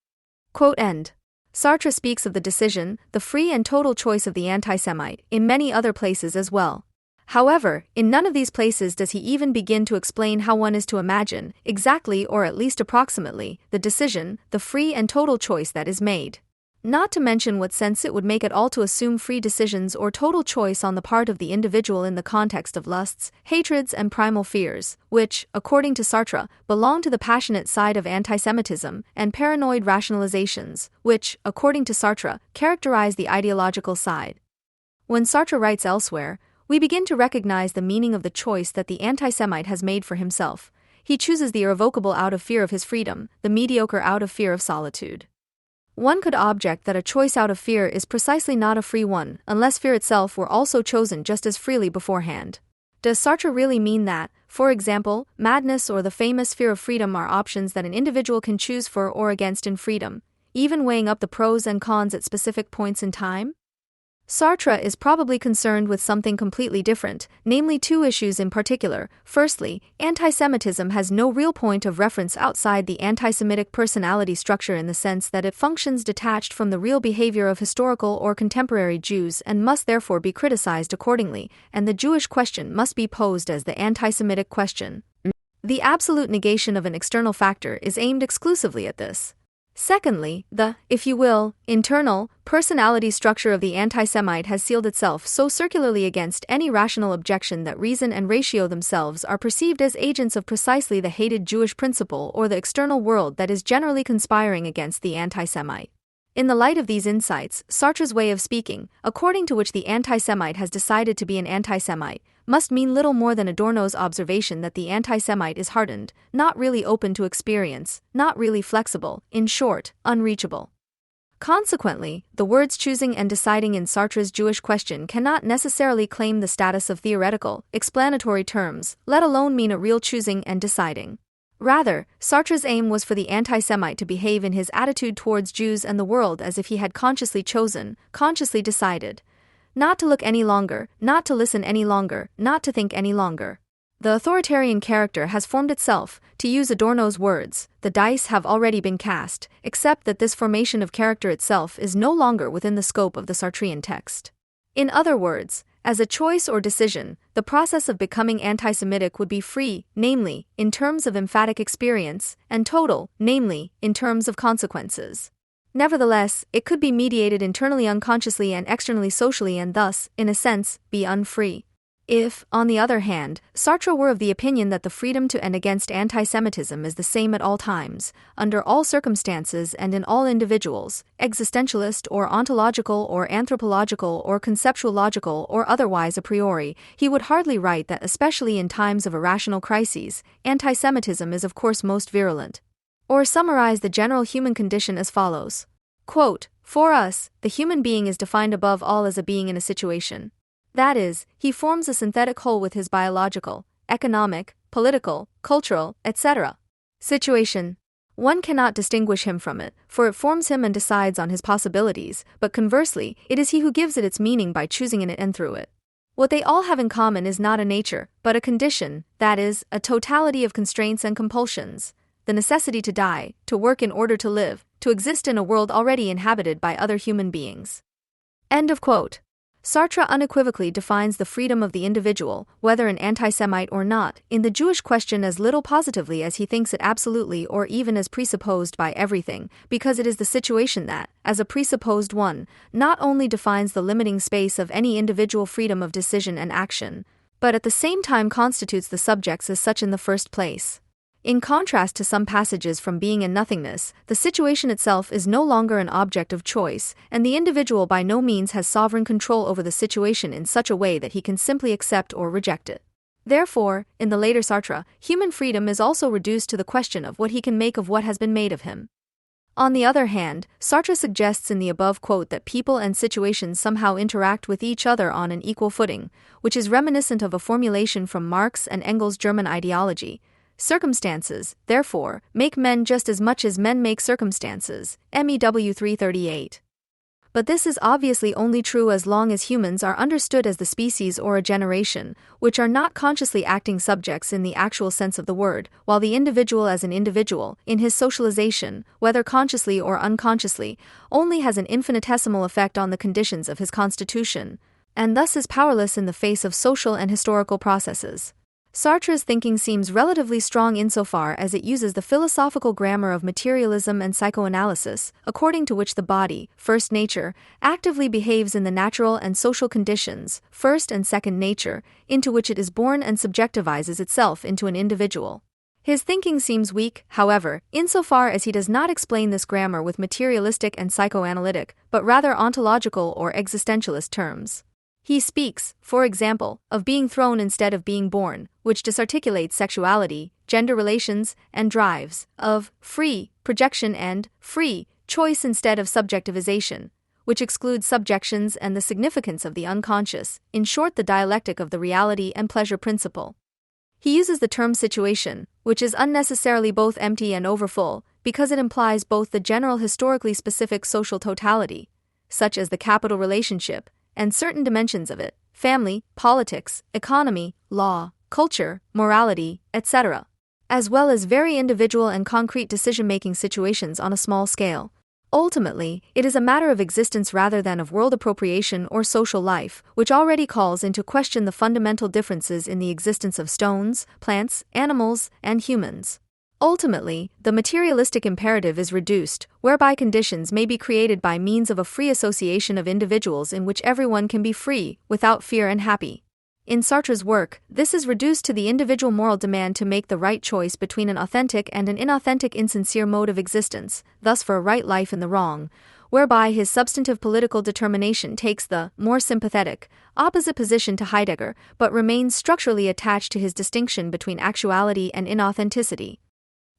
Quote end. Sartre speaks of the decision, the free and total choice of the anti-Semite, in many other places as well. However, in none of these places does he even begin to explain how one is to imagine, exactly or at least approximately, the decision, the free and total choice that is made. Not to mention what sense it would make at all to assume free decisions or total choice on the part of the individual in the context of lusts, hatreds and primal fears, which, according to Sartre, belong to the passionate side of anti-Semitism, and paranoid rationalizations, which, according to Sartre, characterize the ideological side. When Sartre writes elsewhere, we begin to recognize the meaning of the choice that the anti-Semite has made for himself. He chooses the irrevocable out of fear of his freedom, the mediocre out of fear of solitude. One could object that a choice out of fear is precisely not a free one, unless fear itself were also chosen just as freely beforehand. Does Sartre really mean that, for example, madness or the famous fear of freedom are options that an individual can choose for or against in freedom, even weighing up the pros and cons at specific points in time? Sartre is probably concerned with something completely different, namely two issues in particular. Firstly, anti-Semitism has no real point of reference outside the anti-Semitic personality structure in the sense that it functions detached from the real behavior of historical or contemporary Jews and must therefore be criticized accordingly, and the Jewish question must be posed as the anti-Semitic question. The absolute negation of an external factor is aimed exclusively at this. Secondly, the, if you will, internal, personality structure of the anti-Semite has sealed itself so circularly against any rational objection that reason and ratio themselves are perceived as agents of precisely the hated Jewish principle or the external world that is generally conspiring against the anti-Semite. In the light of these insights, Sartre's way of speaking, according to which the anti-Semite has decided to be an anti-Semite, must mean little more than Adorno's observation that the anti-Semite is hardened, not really open to experience, not really flexible, in short, unreachable. Consequently, the words choosing and deciding in Sartre's Jewish question cannot necessarily claim the status of theoretical, explanatory terms, let alone mean a real choosing and deciding. Rather, Sartre's aim was for the anti-Semite to behave in his attitude towards Jews and the world as if he had consciously chosen, consciously decided. Not to look any longer, not to listen any longer, not to think any longer. The authoritarian character has formed itself, to use Adorno's words, the dice have already been cast, except that this formation of character itself is no longer within the scope of the Sartrean text. In other words, as a choice or decision, the process of becoming anti-Semitic would be free, namely, in terms of emphatic experience, and total, namely, in terms of consequences. Nevertheless, it could be mediated internally unconsciously and externally socially and thus, in a sense, be unfree. If, on the other hand, Sartre were of the opinion that the freedom to and against anti-Semitism is the same at all times, under all circumstances and in all individuals, existentialist or ontological or anthropological or conceptuological or otherwise a priori, he would hardly write that especially in times of irrational crises, anti-Semitism is of course most virulent. Or summarize the general human condition as follows. Quote, for us, the human being is defined above all as a being in a situation. That is, he forms a synthetic whole with his biological, economic, political, cultural, etc. situation. One cannot distinguish him from it, for it forms him and decides on his possibilities, but conversely, it is he who gives it its meaning by choosing in it and through it. What they all have in common is not a nature, but a condition, that is, a totality of constraints and compulsions. The necessity to die, to work in order to live, to exist in a world already inhabited by other human beings. End of quote. Sartre unequivocally defines the freedom of the individual, whether an anti-Semite or not, in the Jewish question as little positively as he thinks it absolutely or even as presupposed by everything, because it is the situation that, as a presupposed one, not only defines the limiting space of any individual freedom of decision and action, but at the same time constitutes the subjects as such in the first place. In contrast to some passages from Being and Nothingness, the situation itself is no longer an object of choice, and the individual by no means has sovereign control over the situation in such a way that he can simply accept or reject it. Therefore, in the later Sartre, human freedom is also reduced to the question of what he can make of what has been made of him. On the other hand, Sartre suggests in the above quote that people and situations somehow interact with each other on an equal footing, which is reminiscent of a formulation from Marx and Engels' German ideology. Circumstances, therefore, make men just as much as men make circumstances, MEW 338. But this is obviously only true as long as humans are understood as the species or a generation, which are not consciously acting subjects in the actual sense of the word, while the individual as an individual, in his socialization, whether consciously or unconsciously, only has an infinitesimal effect on the conditions of his constitution, and thus is powerless in the face of social and historical processes. Sartre's thinking seems relatively strong insofar as it uses the philosophical grammar of materialism and psychoanalysis, according to which the body, first nature, actively behaves in the natural and social conditions, first and second nature, into which it is born and subjectivizes itself into an individual. His thinking seems weak, however, insofar as he does not explain this grammar with materialistic and psychoanalytic, but rather ontological or existentialist terms. He speaks, for example, of being thrown instead of being born, which disarticulates sexuality, gender relations, and drives, of free projection and free choice instead of subjectivization, which excludes subjections and the significance of the unconscious, in short the dialectic of the reality and pleasure principle. He uses the term situation, which is unnecessarily both empty and overfull, because it implies both the general historically specific social totality, such as the capital relationship, and certain dimensions of it, family, politics, economy, law, culture, morality, etc., as well as very individual and concrete decision-making situations on a small scale. Ultimately, it is a matter of existence rather than of world appropriation or social life, which already calls into question the fundamental differences in the existence of stones, plants, animals, and humans. Ultimately, the materialistic imperative is reduced, whereby conditions may be created by means of a free association of individuals in which everyone can be free, without fear and happy. In Sartre's work, this is reduced to the individual moral demand to make the right choice between an authentic and an inauthentic insincere mode of existence, thus for a right life in the wrong, whereby his substantive political determination takes the more sympathetic, opposite position to Heidegger, but remains structurally attached to his distinction between actuality and inauthenticity.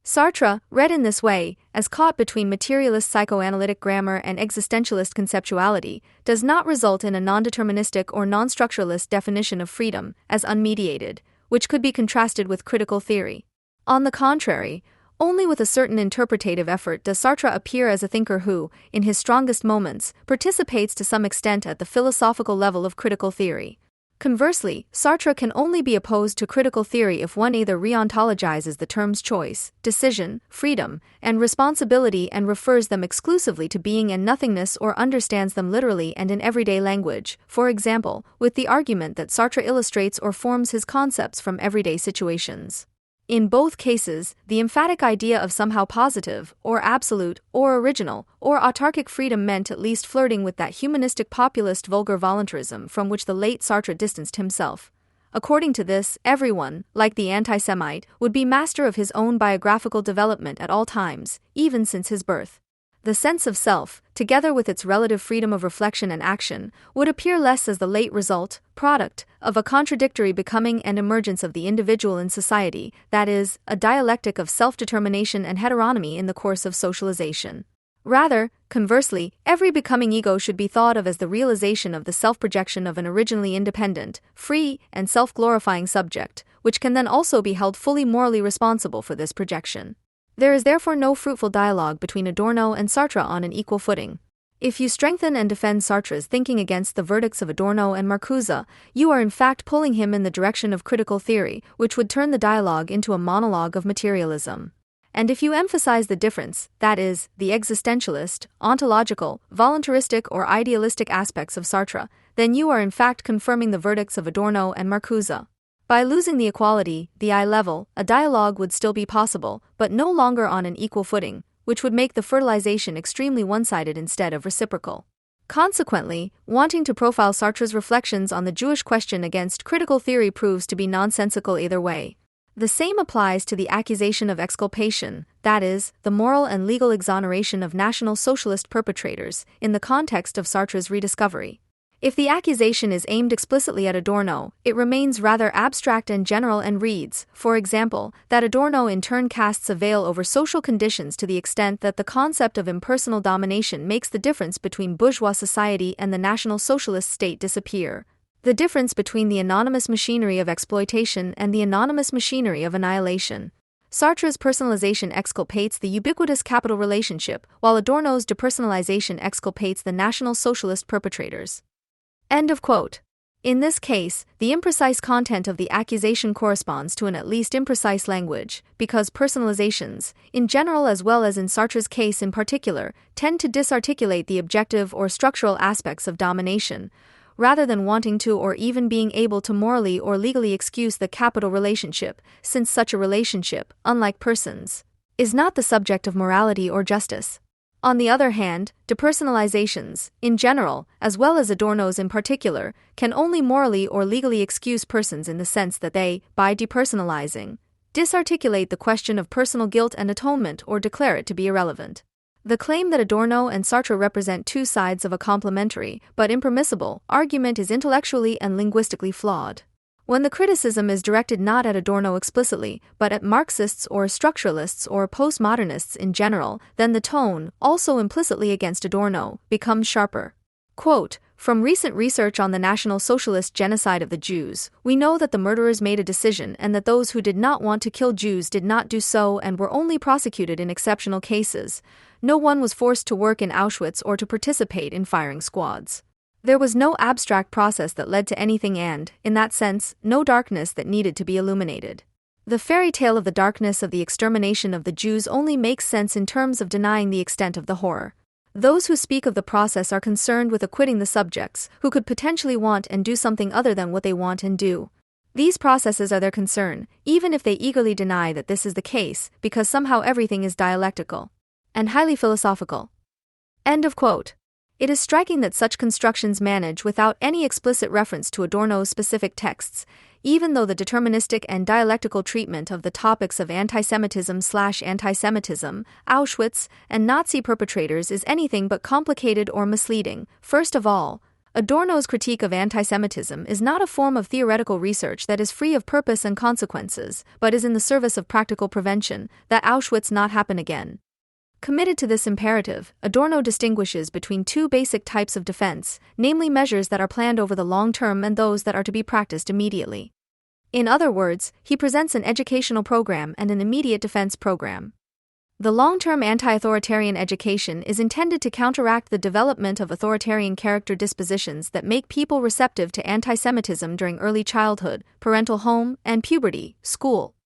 Sartre, read in this way, as caught between materialist psychoanalytic grammar and existentialist conceptuality, does not result in a non-deterministic or non-structuralist definition of freedom as unmediated, which could be contrasted with critical theory. On the contrary, only with a certain interpretative effort does Sartre appear as a thinker who, in his strongest moments, participates to some extent at the philosophical level of critical theory. Conversely, Sartre can only be opposed to critical theory if one either re-ontologizes the terms choice, decision, freedom, and responsibility and refers them exclusively to being and nothingness or understands them literally and in everyday language, for example, with the argument that Sartre illustrates or forms his concepts from everyday situations. In both cases, the emphatic idea of somehow positive, or absolute, or original, or autarkic freedom meant at least flirting with that humanistic populist vulgar voluntarism from which the late Sartre distanced himself. According to this, everyone, like the anti-Semite, would be master of his own biographical development at all times, even since his birth. The sense of self, together with its relative freedom of reflection and action, would appear less as the late result, product, of a contradictory becoming and emergence of the individual in society, that is, a dialectic of self-determination and heteronomy in the course of socialization. Rather, conversely, every becoming ego should be thought of as the realization of the self-projection of an originally independent, free, and self-glorifying subject, which can then also be held fully morally responsible for this projection. There is therefore no fruitful dialogue between Adorno and Sartre on an equal footing. If you strengthen and defend Sartre's thinking against the verdicts of Adorno and Marcuse, you are in fact pulling him in the direction of critical theory, which would turn the dialogue into a monologue of materialism. And if you emphasize the difference, that is, the existentialist, ontological, voluntaristic or idealistic aspects of Sartre, then you are in fact confirming the verdicts of Adorno and Marcuse. By losing the equality, the eye level, a dialogue would still be possible, but no longer on an equal footing, which would make the fertilization extremely one-sided instead of reciprocal. Consequently, wanting to profile Sartre's reflections on the Jewish question against critical theory proves to be nonsensical either way. The same applies to the accusation of exculpation, that is, the moral and legal exoneration of National Socialist perpetrators, in the context of Sartre's rediscovery. If the accusation is aimed explicitly at Adorno, it remains rather abstract and general and reads, for example, that Adorno in turn casts a veil over social conditions to the extent that the concept of impersonal domination makes the difference between bourgeois society and the National Socialist state disappear. The difference between the anonymous machinery of exploitation and the anonymous machinery of annihilation. Sartre's personalization exculpates the ubiquitous capital relationship, while Adorno's depersonalization exculpates the National Socialist perpetrators. End of quote. In this case, the imprecise content of the accusation corresponds to an at least imprecise language, because personalizations, in general as well as in Sartre's case in particular, tend to disarticulate the objective or structural aspects of domination, rather than wanting to or even being able to morally or legally excuse the capital relationship, since such a relationship, unlike persons, is not the subject of morality or justice. On the other hand, depersonalizations, in general, as well as Adorno's in particular, can only morally or legally excuse persons in the sense that they, by depersonalizing, disarticulate the question of personal guilt and atonement or declare it to be irrelevant. The claim that Adorno and Sartre represent two sides of a complementary, but impermissible, argument is intellectually and linguistically flawed. When the criticism is directed not at Adorno explicitly, but at Marxists or structuralists or postmodernists in general, then the tone, also implicitly against Adorno, becomes sharper. Quote, "From recent research on the National Socialist genocide of the Jews, we know that the murderers made a decision and that those who did not want to kill Jews did not do so and were only prosecuted in exceptional cases. No one was forced to work in Auschwitz or to participate in firing squads. There was no abstract process that led to anything and, in that sense, no darkness that needed to be illuminated. The fairy tale of the darkness of the extermination of the Jews only makes sense in terms of denying the extent of the horror. Those who speak of the process are concerned with acquitting the subjects, who could potentially want and do something other than what they want and do. These processes are their concern, even if they eagerly deny that this is the case, because somehow everything is dialectical and highly philosophical. End of quote. It is striking that such constructions manage without any explicit reference to Adorno's specific texts, even though the deterministic and dialectical treatment of the topics of antisemitism/antisemitism, Auschwitz, and Nazi perpetrators is anything but complicated or misleading. First of all, Adorno's critique of antisemitism is not a form of theoretical research that is free of purpose and consequences, but is in the service of practical prevention, that Auschwitz not happen again. Committed to this imperative, Adorno distinguishes between two basic types of defense, namely measures that are planned over the long term and those that are to be practiced immediately. In other words, he presents an educational program and an immediate defense program. The long-term anti-authoritarian education is intended to counteract the development of authoritarian character dispositions that make people receptive to antisemitism during early childhood, parental home, and puberty, school.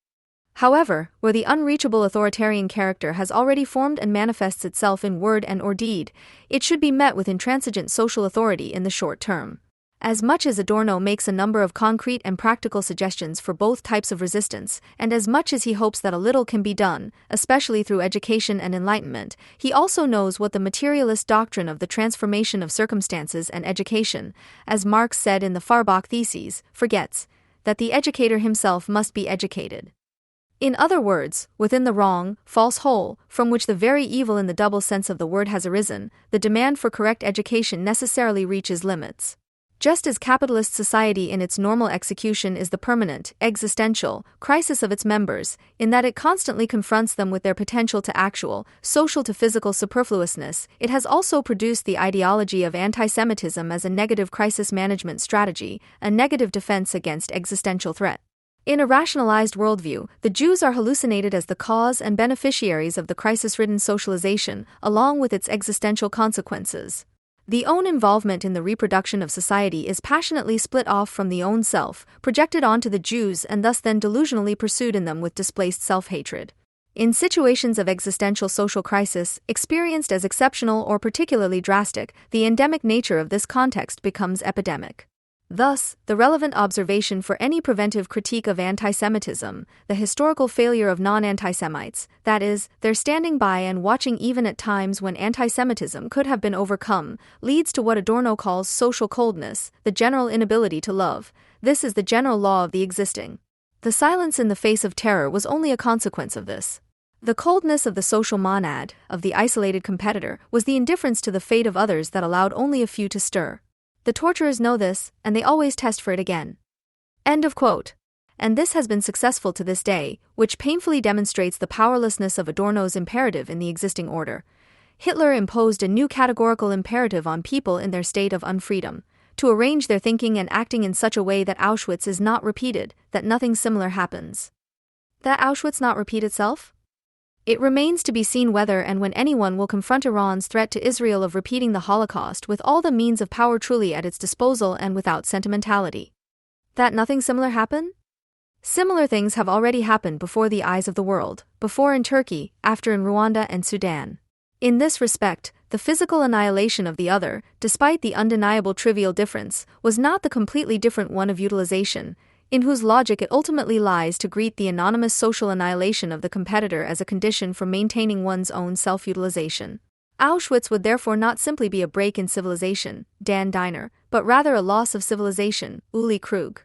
However, where the unreachable authoritarian character has already formed and manifests itself in word and/or deed, it should be met with intransigent social authority in the short term. As much as Adorno makes a number of concrete and practical suggestions for both types of resistance, and as much as he hopes that a little can be done, especially through education and enlightenment, he also knows what the materialist doctrine of the transformation of circumstances and education, as Marx said in the Farbach Theses, forgets, that the educator himself must be educated. In other words, within the wrong, false hole, from which the very evil in the double sense of the word has arisen, the demand for correct education necessarily reaches limits. Just as capitalist society in its normal execution is the permanent, existential, crisis of its members, in that it constantly confronts them with their potential to actual, social to physical superfluousness, it has also produced the ideology of antisemitism as a negative crisis management strategy, a negative defense against existential threat. In a rationalized worldview, the Jews are hallucinated as the cause and beneficiaries of the crisis-ridden socialization, along with its existential consequences. The own involvement in the reproduction of society is passionately split off from the own self, projected onto the Jews and thus then delusionally pursued in them with displaced self-hatred. In situations of existential social crisis, experienced as exceptional or particularly drastic, the endemic nature of this context becomes epidemic. Thus, the relevant observation for any preventive critique of antisemitism, the historical failure of non-antisemites, that is, their standing by and watching even at times when antisemitism could have been overcome, leads to what Adorno calls social coldness, the general inability to love. This is the general law of the existing. The silence in the face of terror was only a consequence of this. The coldness of the social monad, of the isolated competitor, was the indifference to the fate of others that allowed only a few to stir. The torturers know this, and they always test for it again. End of quote. And this has been successful to this day, which painfully demonstrates the powerlessness of Adorno's imperative in the existing order. Hitler imposed a new categorical imperative on people in their state of unfreedom, to arrange their thinking and acting in such a way that Auschwitz is not repeated, that nothing similar happens. That Auschwitz not repeat itself? It remains to be seen whether and when anyone will confront Iran's threat to Israel of repeating the Holocaust with all the means of power truly at its disposal and without sentimentality. That nothing similar happen? Similar things have already happened before the eyes of the world, before in Turkey, after in Rwanda and Sudan. In this respect, the physical annihilation of the other, despite the undeniable trivial difference, was not the completely different one of utilization, in whose logic it ultimately lies to greet the anonymous social annihilation of the competitor as a condition for maintaining one's own self-utilization. Auschwitz would therefore not simply be a break in civilization, Dan Diner, but rather a loss of civilization, Uli Krug.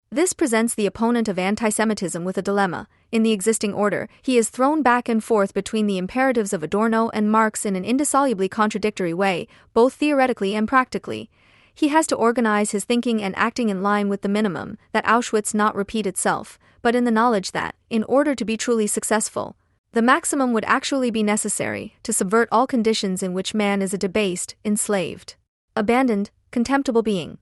This presents the opponent of antisemitism with a dilemma. In the existing order, he is thrown back and forth between the imperatives of Adorno and Marx in an indissolubly contradictory way, both theoretically and practically. He has to organize his thinking and acting in line with the minimum, that Auschwitz not repeat itself, but in the knowledge that, in order to be truly successful, the maximum would actually be necessary to subvert all conditions in which man is a debased, enslaved, abandoned, contemptible being.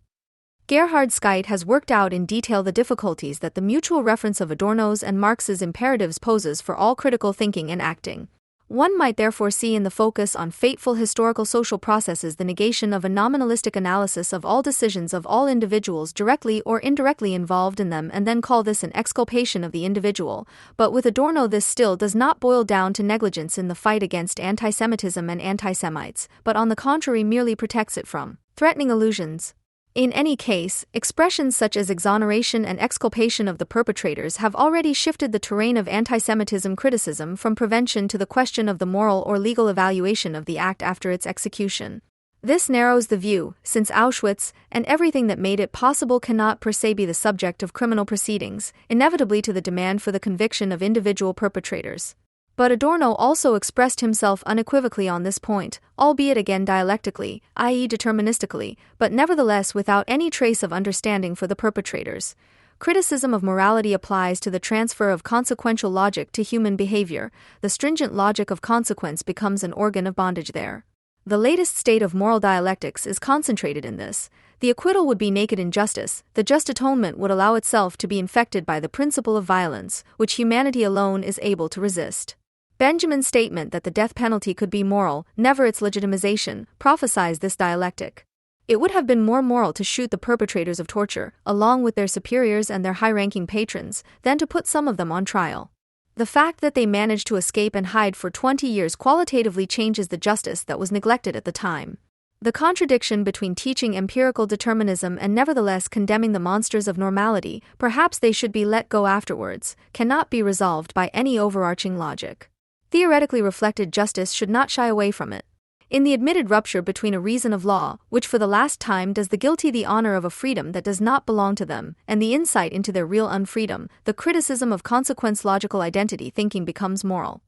Gerhard Scheidt has worked out in detail the difficulties that the mutual reference of Adorno's and Marx's imperatives poses for all critical thinking and acting. One might therefore see in the focus on fateful historical social processes the negation of a nominalistic analysis of all decisions of all individuals directly or indirectly involved in them, and then call this an exculpation of the individual. But with Adorno, this still does not boil down to negligence in the fight against anti-Semitism and anti-Semites, but on the contrary merely protects it from threatening illusions. In any case, expressions such as exoneration and exculpation of the perpetrators have already shifted the terrain of anti-Semitism criticism from prevention to the question of the moral or legal evaluation of the act after its execution. This narrows the view, since Auschwitz and everything that made it possible cannot per se be the subject of criminal proceedings, inevitably to the demand for the conviction of individual perpetrators. But Adorno also expressed himself unequivocally on this point, albeit again dialectically, i.e. deterministically, but nevertheless without any trace of understanding for the perpetrators. Criticism of morality applies to the transfer of consequential logic to human behavior. The stringent logic of consequence becomes an organ of bondage there. The latest state of moral dialectics is concentrated in this. The acquittal would be naked injustice. The just atonement would allow itself to be infected by the principle of violence, which humanity alone is able to resist. Benjamin's statement that the death penalty could be moral, never its legitimization, prophesies this dialectic. It would have been more moral to shoot the perpetrators of torture, along with their superiors and their high-ranking patrons, than to put some of them on trial. The fact that they managed to escape and hide for 20 years qualitatively changes the justice that was neglected at the time. The contradiction between teaching empirical determinism and nevertheless condemning the monsters of normality, perhaps they should be let go afterwards, cannot be resolved by any overarching logic. Theoretically reflected justice should not shy away from it. In the admitted rupture between a reason of law, which for the last time does the guilty the honor of a freedom that does not belong to them, and the insight into their real unfreedom, the criticism of consequence logical identity thinking becomes moral.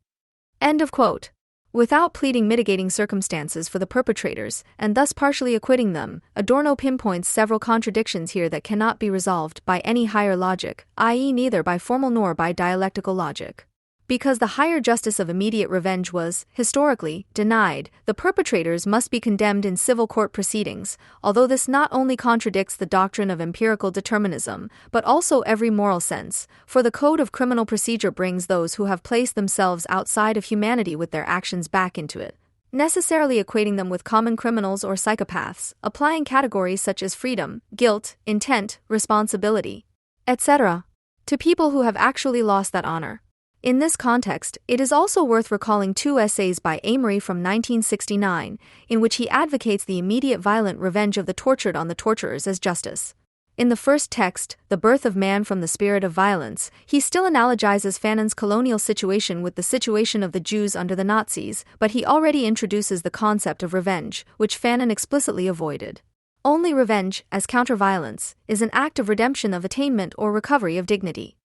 End of quote. Without pleading mitigating circumstances for the perpetrators, and thus partially acquitting them, Adorno pinpoints several contradictions here that cannot be resolved by any higher logic, i.e. neither by formal nor by dialectical logic. Because the higher justice of immediate revenge was, historically, denied, the perpetrators must be condemned in civil court proceedings, although this not only contradicts the doctrine of empirical determinism, but also every moral sense, for the Code of Criminal Procedure brings those who have placed themselves outside of humanity with their actions back into it, necessarily equating them with common criminals or psychopaths, applying categories such as freedom, guilt, intent, responsibility, etc., to people who have actually lost that honor. In this context, it is also worth recalling two essays by Amory from 1969, in which he advocates the immediate violent revenge of the tortured on the torturers as justice. In the first text, The Birth of Man from the Spirit of Violence, he still analogizes Fanon's colonial situation with the situation of the Jews under the Nazis, but he already introduces the concept of revenge, which Fanon explicitly avoided. Only revenge, as counter-violence, is an act of redemption of attainment or recovery of dignity.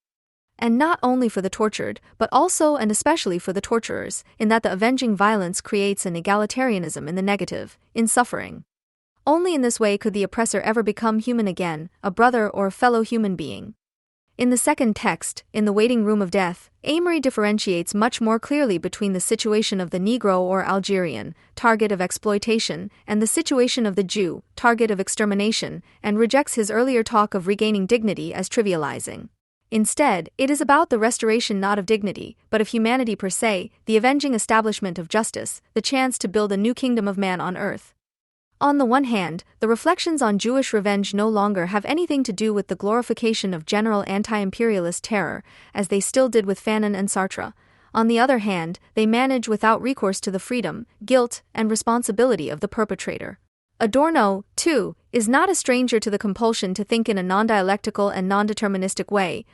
And not only for the tortured, but also and especially for the torturers, in that the avenging violence creates an egalitarianism in the negative, in suffering. Only in this way could the oppressor ever become human again, a brother or fellow human being. In the second text, In the Waiting Room of Death, Amory differentiates much more clearly between the situation of the Negro or Algerian, target of exploitation, and the situation of the Jew, target of extermination, and rejects his earlier talk of regaining dignity as trivializing. Instead, it is about the restoration not of dignity, but of humanity per se, the avenging establishment of justice, the chance to build a new kingdom of man on earth. On the one hand, the reflections on Jewish revenge no longer have anything to do with the glorification of general anti-imperialist terror, as they still did with Fanon and Sartre. On the other hand, they manage without recourse to the freedom, guilt, and responsibility of the perpetrator. Adorno, too, is not a stranger to the compulsion to think in a non-dialectical and non-deterministic way,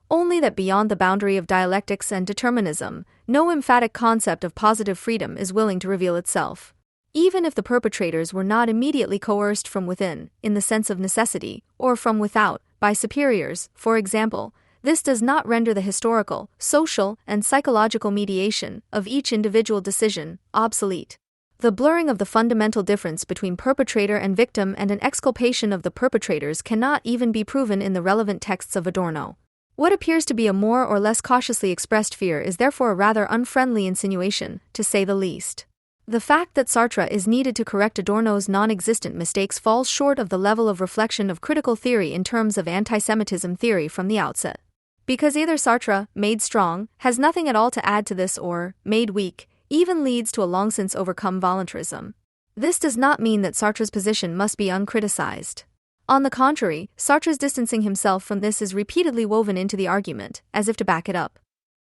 only that beyond the boundary of dialectics and determinism, no emphatic concept of positive freedom is willing to reveal itself. Even if the perpetrators were not immediately coerced from within, in the sense of necessity, or from without, by superiors, for example, this does not render the historical, social, and psychological mediation of each individual decision obsolete. The blurring of the fundamental difference between perpetrator and victim and an exculpation of the perpetrators cannot even be proven in the relevant texts of Adorno. What appears to be a more or less cautiously expressed fear is therefore a rather unfriendly insinuation, to say the least. The fact that Sartre is needed to correct Adorno's non-existent mistakes falls short of the level of reflection of critical theory in terms of anti-Semitism theory from the outset. Because either Sartre, made strong, has nothing at all to add to this or, made weak, even leads to a long since overcome voluntarism. This does not mean that Sartre's position must be uncriticized. On the contrary, Sartre's distancing himself from this is repeatedly woven into the argument, as if to back it up.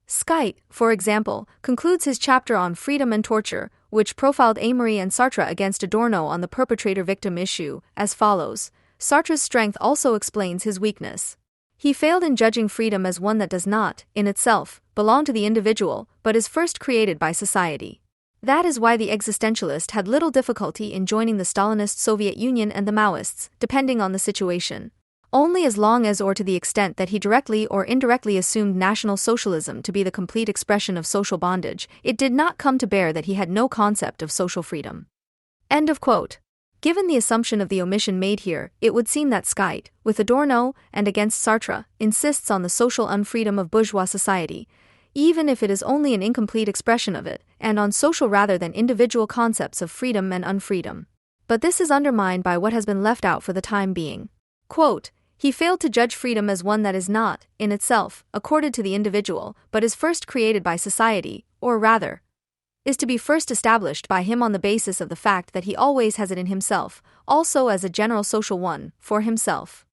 Skytte, for example, concludes his chapter on freedom and torture, which profiled Amory and Sartre against Adorno on the perpetrator-victim issue, as follows: Sartre's strength also explains his weakness. He failed in judging freedom as one that does not, in itself, belong to the individual, but is first created by society. That is why the existentialist had little difficulty in joining the Stalinist Soviet Union and the Maoists, depending on the situation. Only as long as or to the extent that he directly or indirectly assumed National Socialism to be the complete expression of social bondage, it did not come to bear that he had no concept of social freedom. End of quote. Given the assumption of the omission made here, it would seem that Skytte, with Adorno and against Sartre, insists on the social unfreedom of bourgeois society, even if it is only an incomplete expression of it, and on social rather than individual concepts of freedom and unfreedom. But this is undermined by what has been left out for the time being. Quote, he failed to judge freedom as one that is not, in itself, accorded to the individual, but is first created by society, or rather, is to be first established by him on the basis of the fact that he always has it in himself, also as a general social one, for himself.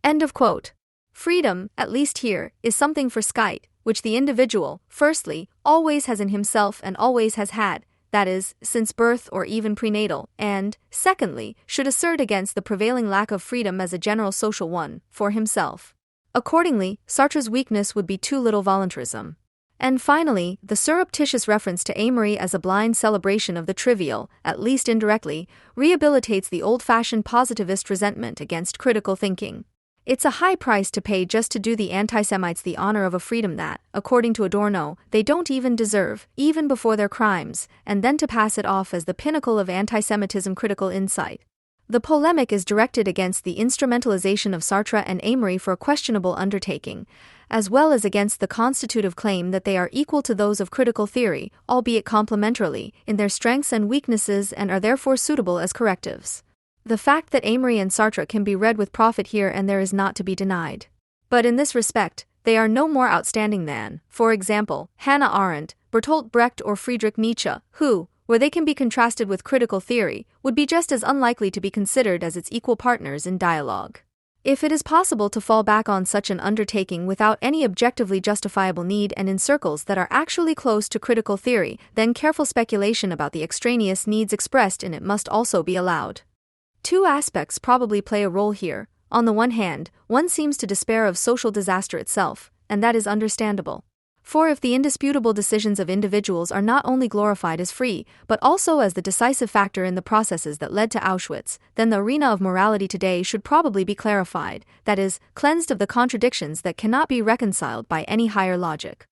End of quote. Freedom, at least here, is something for Skytte, which the individual, firstly, always has in himself and always has had, that is, since birth or even prenatal, and, secondly, should assert against the prevailing lack of freedom as a general social one, for himself. Accordingly, Sartre's weakness would be too little voluntarism. And finally, the surreptitious reference to Amory as a blind celebration of the trivial, at least indirectly, rehabilitates the old-fashioned positivist resentment against critical thinking. It's a high price to pay just to do the anti-Semites the honor of a freedom that, according to Adorno, they don't even deserve, even before their crimes, and then to pass it off as the pinnacle of anti-Semitism critical insight. The polemic is directed against the instrumentalization of Sartre and Amory for a questionable undertaking, as well as against the constitutive claim that they are equal to those of critical theory, albeit complementarily, in their strengths and weaknesses and are therefore suitable as correctives. The fact that Amory and Sartre can be read with profit here and there is not to be denied. But in this respect, they are no more outstanding than, for example, Hannah Arendt, Bertolt Brecht or Friedrich Nietzsche, who, where they can be contrasted with critical theory, would be just as unlikely to be considered as its equal partners in dialogue. If it is possible to fall back on such an undertaking without any objectively justifiable need and in circles that are actually close to critical theory, then careful speculation about the extraneous needs expressed in it must also be allowed. Two aspects probably play a role here. On the one hand, one seems to despair of social disaster itself, and that is understandable. For if the indisputable decisions of individuals are not only glorified as free, but also as the decisive factor in the processes that led to Auschwitz, then the arena of morality today should probably be clarified, that is, cleansed of the contradictions that cannot be reconciled by any higher logic.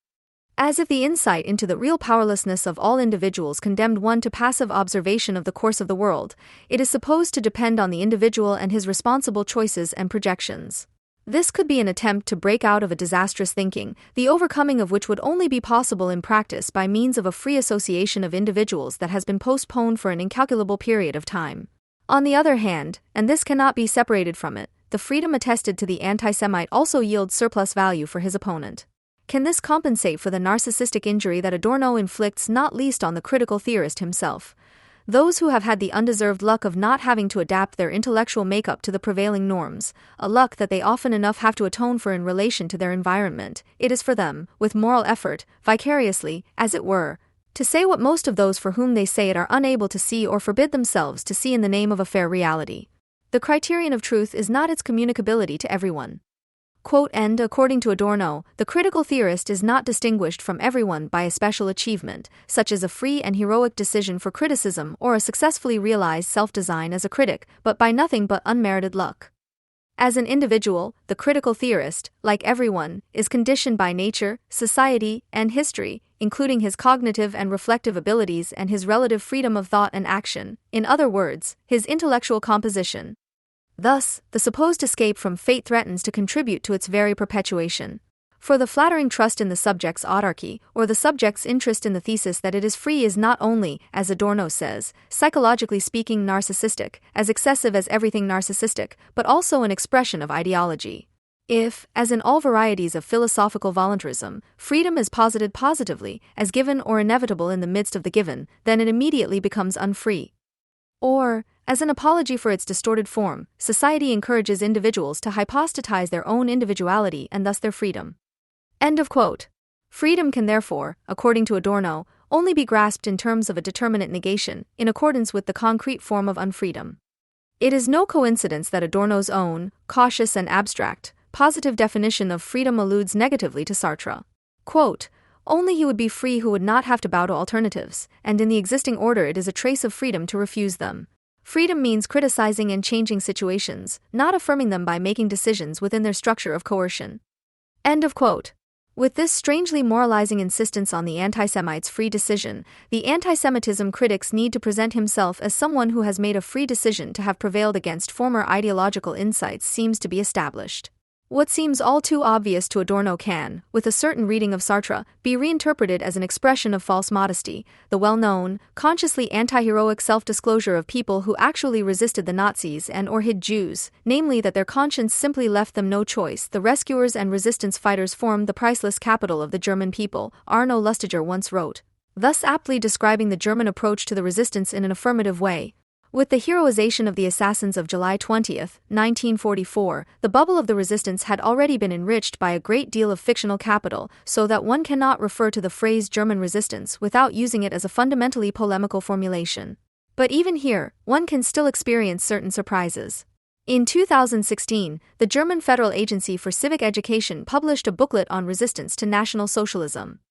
As if the insight into the real powerlessness of all individuals condemned one to passive observation of the course of the world, it is supposed to depend on the individual and his responsible choices and projections. This could be an attempt to break out of a disastrous thinking, the overcoming of which would only be possible in practice by means of a free association of individuals that has been postponed for an incalculable period of time. On the other hand, and this cannot be separated from it, the freedom attested to the anti-Semite also yields surplus value for his opponent. Can this compensate for the narcissistic injury that Adorno inflicts not least on the critical theorist himself? Those who have had the undeserved luck of not having to adapt their intellectual makeup to the prevailing norms, a luck that they often enough have to atone for in relation to their environment, it is for them, with moral effort, vicariously, as it were, to say what most of those for whom they say it are unable to see or forbid themselves to see in the name of a fair reality. The criterion of truth is not its communicability to everyone. Quote end according to Adorno, the critical theorist is not distinguished from everyone by a special achievement, such as a free and heroic decision for criticism or a successfully realized self-design as a critic, but by nothing but unmerited luck. As an individual, the critical theorist, like everyone, is conditioned by nature, society, and history, including his cognitive and reflective abilities and his relative freedom of thought and action, in other words, his intellectual composition. Thus, the supposed escape from fate threatens to contribute to its very perpetuation. For the flattering trust in the subject's autarky, or the subject's interest in the thesis that it is free is not only, as Adorno says, psychologically speaking narcissistic, as excessive as everything narcissistic, but also an expression of ideology. If, as in all varieties of philosophical voluntarism, freedom is posited positively, as given or inevitable in the midst of the given, then it immediately becomes unfree. Or, as an apology for its distorted form, society encourages individuals to hypostatize their own individuality and thus their freedom. End of quote. Freedom can therefore, according to Adorno, only be grasped in terms of a determinate negation, in accordance with the concrete form of unfreedom. It is no coincidence that Adorno's own, cautious and abstract, positive definition of freedom alludes negatively to Sartre. Quote, only he would be free who would not have to bow to alternatives, and in the existing order it is a trace of freedom to refuse them. Freedom means criticizing and changing situations, not affirming them by making decisions within their structure of coercion. End of quote. With this strangely moralizing insistence on the anti-Semite's free decision, the anti-Semitism critics need to present himself as someone who has made a free decision to have prevailed against former ideological insights seems to be established. What seems all too obvious to Adorno can, with a certain reading of Sartre, be reinterpreted as an expression of false modesty, the well-known, consciously anti-heroic self-disclosure of people who actually resisted the Nazis and or hid Jews, namely that their conscience simply left them no choice. The rescuers and resistance fighters formed the priceless capital of the German people, Arno Lustiger once wrote, thus aptly describing the German approach to the resistance in an affirmative way. With the heroization of the assassins of July 20, 1944, the bubble of the resistance had already been enriched by a great deal of fictional capital, so that one cannot refer to the phrase German resistance without using it as a fundamentally polemical formulation. But even here, one can still experience certain surprises. In 2016, the German Federal Agency for Civic Education published a booklet on resistance to National Socialism.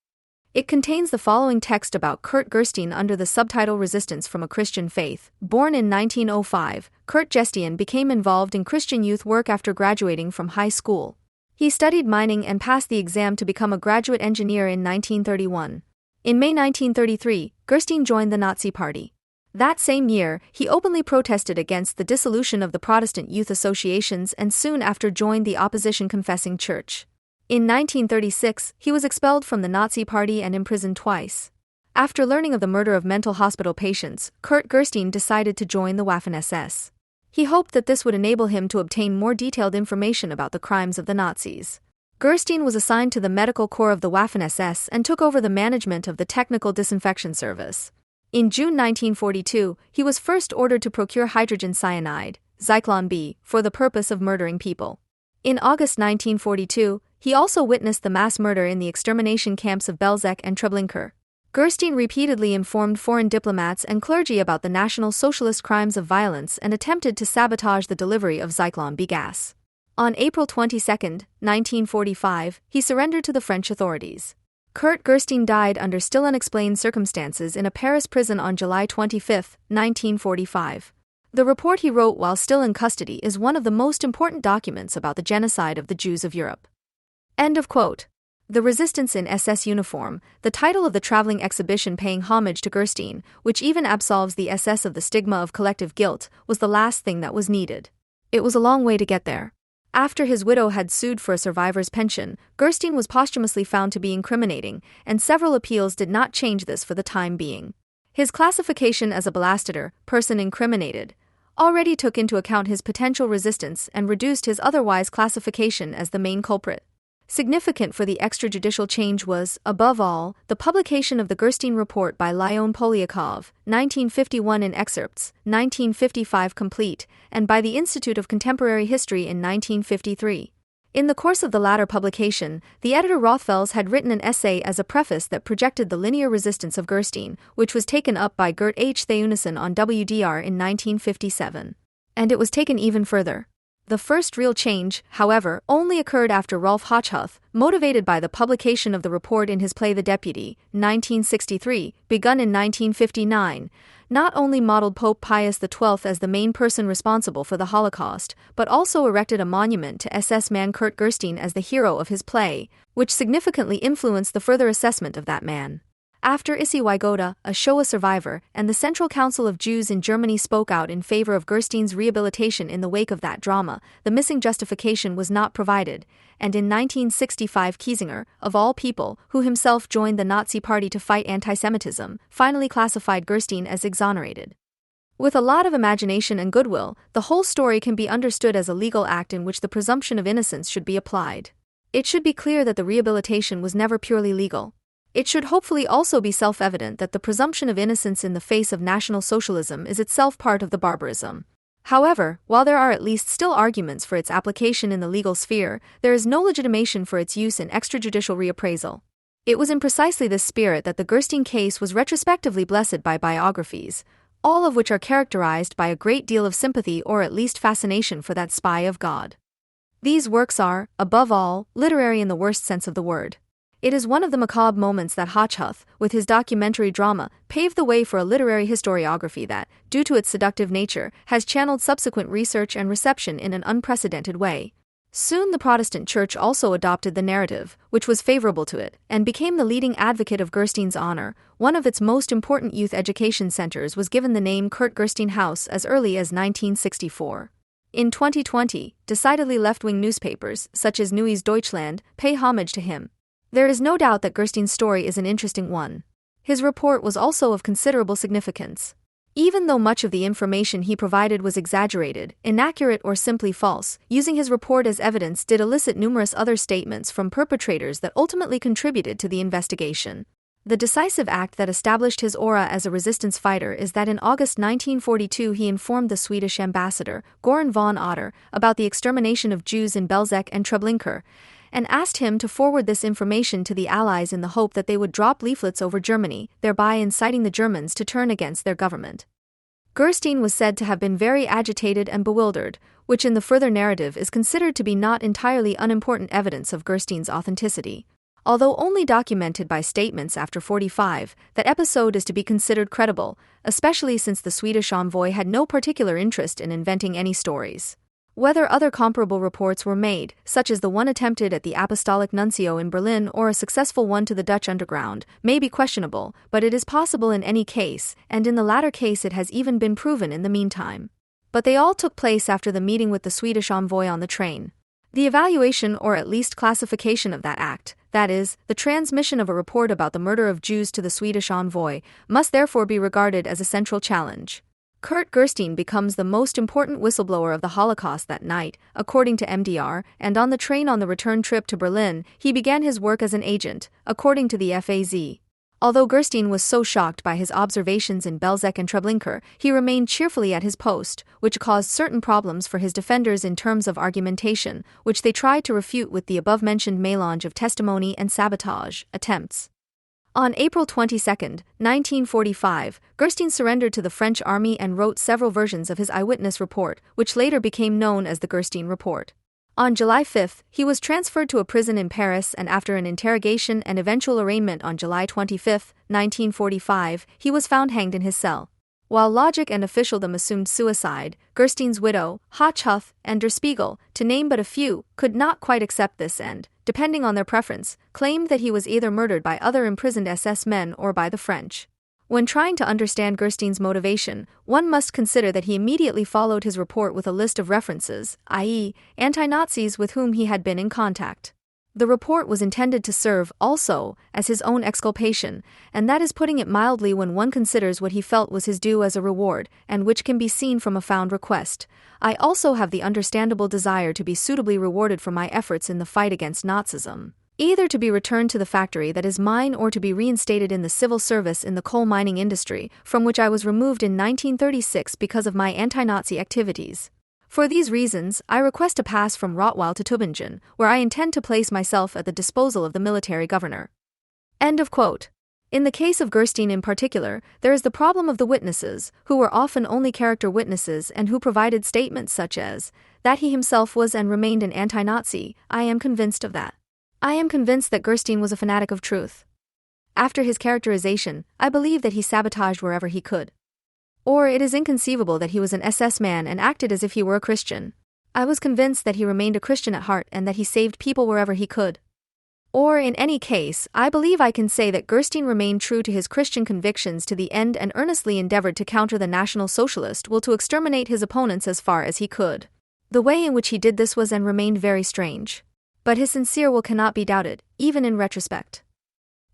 It contains the following text about Kurt Gerstein under the subtitle Resistance from a Christian Faith. Born in 1905, Kurt Gerstein became involved in Christian youth work after graduating from high school. He studied mining and passed the exam to become a graduate engineer in 1931. In May 1933, Gerstein joined the Nazi Party. That same year, he openly protested against the dissolution of the Protestant youth associations and soon after joined the opposition Confessing Church. In 1936, he was expelled from the Nazi Party and imprisoned twice. After learning of the murder of mental hospital patients, Kurt Gerstein decided to join the Waffen-SS. He hoped that this would enable him to obtain more detailed information about the crimes of the Nazis. Gerstein was assigned to the medical corps of the Waffen-SS and took over the management of the technical disinfection service. In June 1942, he was first ordered to procure hydrogen cyanide, Zyklon B, for the purpose of murdering people. In August 1942, he also witnessed the mass murder in the extermination camps of Belzec and Treblinka. Gerstein repeatedly informed foreign diplomats and clergy about the National Socialist crimes of violence and attempted to sabotage the delivery of Zyklon B gas. On April 22, 1945, he surrendered to the French authorities. Kurt Gerstein died under still unexplained circumstances in a Paris prison on July 25, 1945. The report he wrote while still in custody is one of the most important documents about the genocide of the Jews of Europe. End of quote. The Resistance in SS Uniform, the title of the traveling exhibition paying homage to Gerstein, which even absolves the SS of the stigma of collective guilt, was the last thing that was needed. It was a long way to get there. After his widow had sued for a survivor's pension, Gerstein was posthumously found to be incriminating, and several appeals did not change this for the time being. His classification as a belasteter, person incriminated, already took into account his potential resistance and reduced his otherwise classification as the main culprit. Significant for the extrajudicial change was, above all, the publication of the Gerstein Report by Leon Poliakov, 1951 in excerpts, 1955 complete, and by the Institute of Contemporary History in 1953. In the course of the latter publication, the editor Rothfels had written an essay as a preface that projected the linear resistance of Gerstein, which was taken up by Gert H. Theunissen on WDR in 1957. And it was taken even further. The first real change, however, only occurred after Rolf Hochhuth, motivated by the publication of the report in his play The Deputy, 1963, begun in 1959, not only modeled Pope Pius XII as the main person responsible for the Holocaust, but also erected a monument to SS man Kurt Gerstein as the hero of his play, which significantly influenced the further assessment of that man. After Issy Wygoda, a Shoah survivor, and the Central Council of Jews in Germany spoke out in favor of Gerstein's rehabilitation in the wake of that drama, the missing justification was not provided, and in 1965 Kiesinger, of all people, who himself joined the Nazi Party to fight anti-Semitism, finally classified Gerstein as exonerated. With a lot of imagination and goodwill, the whole story can be understood as a legal act in which the presumption of innocence should be applied. It should be clear that the rehabilitation was never purely legal. It should hopefully also be self-evident that the presumption of innocence in the face of National Socialism is itself part of the barbarism. However, while there are at least still arguments for its application in the legal sphere, there is no legitimation for its use in extrajudicial reappraisal. It was in precisely this spirit that the Gerstein case was retrospectively blessed by biographies, all of which are characterized by a great deal of sympathy or at least fascination for that spy of God. These works are, above all, literary in the worst sense of the word. It is one of the macabre moments that Hochhuth, with his documentary drama, paved the way for a literary historiography that, due to its seductive nature, has channeled subsequent research and reception in an unprecedented way. Soon the Protestant Church also adopted the narrative, which was favorable to it, and became the leading advocate of Gerstein's honor. One of its most important youth education centers was given the name Kurt Gerstein House as early as 1964. In 2020, decidedly left-wing newspapers, such as Neues Deutschland, pay homage to him. There is no doubt that Gerstein's story is an interesting one. His report was also of considerable significance. Even though much of the information he provided was exaggerated, inaccurate, or simply false, using his report as evidence did elicit numerous other statements from perpetrators that ultimately contributed to the investigation. The decisive act that established his aura as a resistance fighter is that in August 1942 he informed the Swedish ambassador, Göran von Otter, about the extermination of Jews in Belzec and Treblinka, and asked him to forward this information to the Allies in the hope that they would drop leaflets over Germany, thereby inciting the Germans to turn against their government. Gerstein was said to have been very agitated and bewildered, which in the further narrative is considered to be not entirely unimportant evidence of Gerstein's authenticity. Although only documented by statements after 45, that episode is to be considered credible, especially since the Swedish envoy had no particular interest in inventing any stories. Whether other comparable reports were made, such as the one attempted at the Apostolic Nuncio in Berlin or a successful one to the Dutch underground, may be questionable, but it is possible in any case, and in the latter case it has even been proven in the meantime. But they all took place after the meeting with the Swedish envoy on the train. The evaluation or at least classification of that act, that is, the transmission of a report about the murder of Jews to the Swedish envoy, must therefore be regarded as a central challenge. Kurt Gerstein becomes the most important whistleblower of the Holocaust that night, according to MDR, and on the train on the return trip to Berlin, he began his work as an agent, according to the FAZ. Although Gerstein was so shocked by his observations in Belzec and Treblinka, he remained cheerfully at his post, which caused certain problems for his defenders in terms of argumentation, which they tried to refute with the above-mentioned melange of testimony and sabotage attempts. On April 22, 1945, Gerstein surrendered to the French army and wrote several versions of his eyewitness report, which later became known as the Gerstein Report. On July 5, he was transferred to a prison in Paris, and after an interrogation and eventual arraignment on July 25, 1945, he was found hanged in his cell. While logic and officialdom assumed suicide, Gerstein's widow, Hochhuth, and Der Spiegel, to name but a few, could not quite accept this and, depending on their preference, claimed that he was either murdered by other imprisoned SS men or by the French. When trying to understand Gerstein's motivation, one must consider that he immediately followed his report with a list of references, i.e., anti-Nazis with whom he had been in contact. The report was intended to serve, also, as his own exculpation, and that is putting it mildly when one considers what he felt was his due as a reward, and which can be seen from a found request. I also have the understandable desire to be suitably rewarded for my efforts in the fight against Nazism, either to be returned to the factory that is mine or to be reinstated in the civil service in the coal mining industry, from which I was removed in 1936 because of my anti-Nazi activities. For these reasons, I request a pass from Rottweil to Tübingen, where I intend to place myself at the disposal of the military governor. End of quote. In the case of Gerstein in particular, there is the problem of the witnesses, who were often only character witnesses and who provided statements such as, that he himself was and remained an anti-Nazi. I am convinced of that. I am convinced that Gerstein was a fanatic of truth. After his characterization, I believe that he sabotaged wherever he could. Or it is inconceivable that he was an SS man and acted as if he were a Christian. I was convinced that he remained a Christian at heart and that he saved people wherever he could. Or in any case, I believe I can say that Gerstein remained true to his Christian convictions to the end and earnestly endeavored to counter the National Socialist will to exterminate his opponents as far as he could. The way in which he did this was and remained very strange. But his sincere will cannot be doubted, even in retrospect.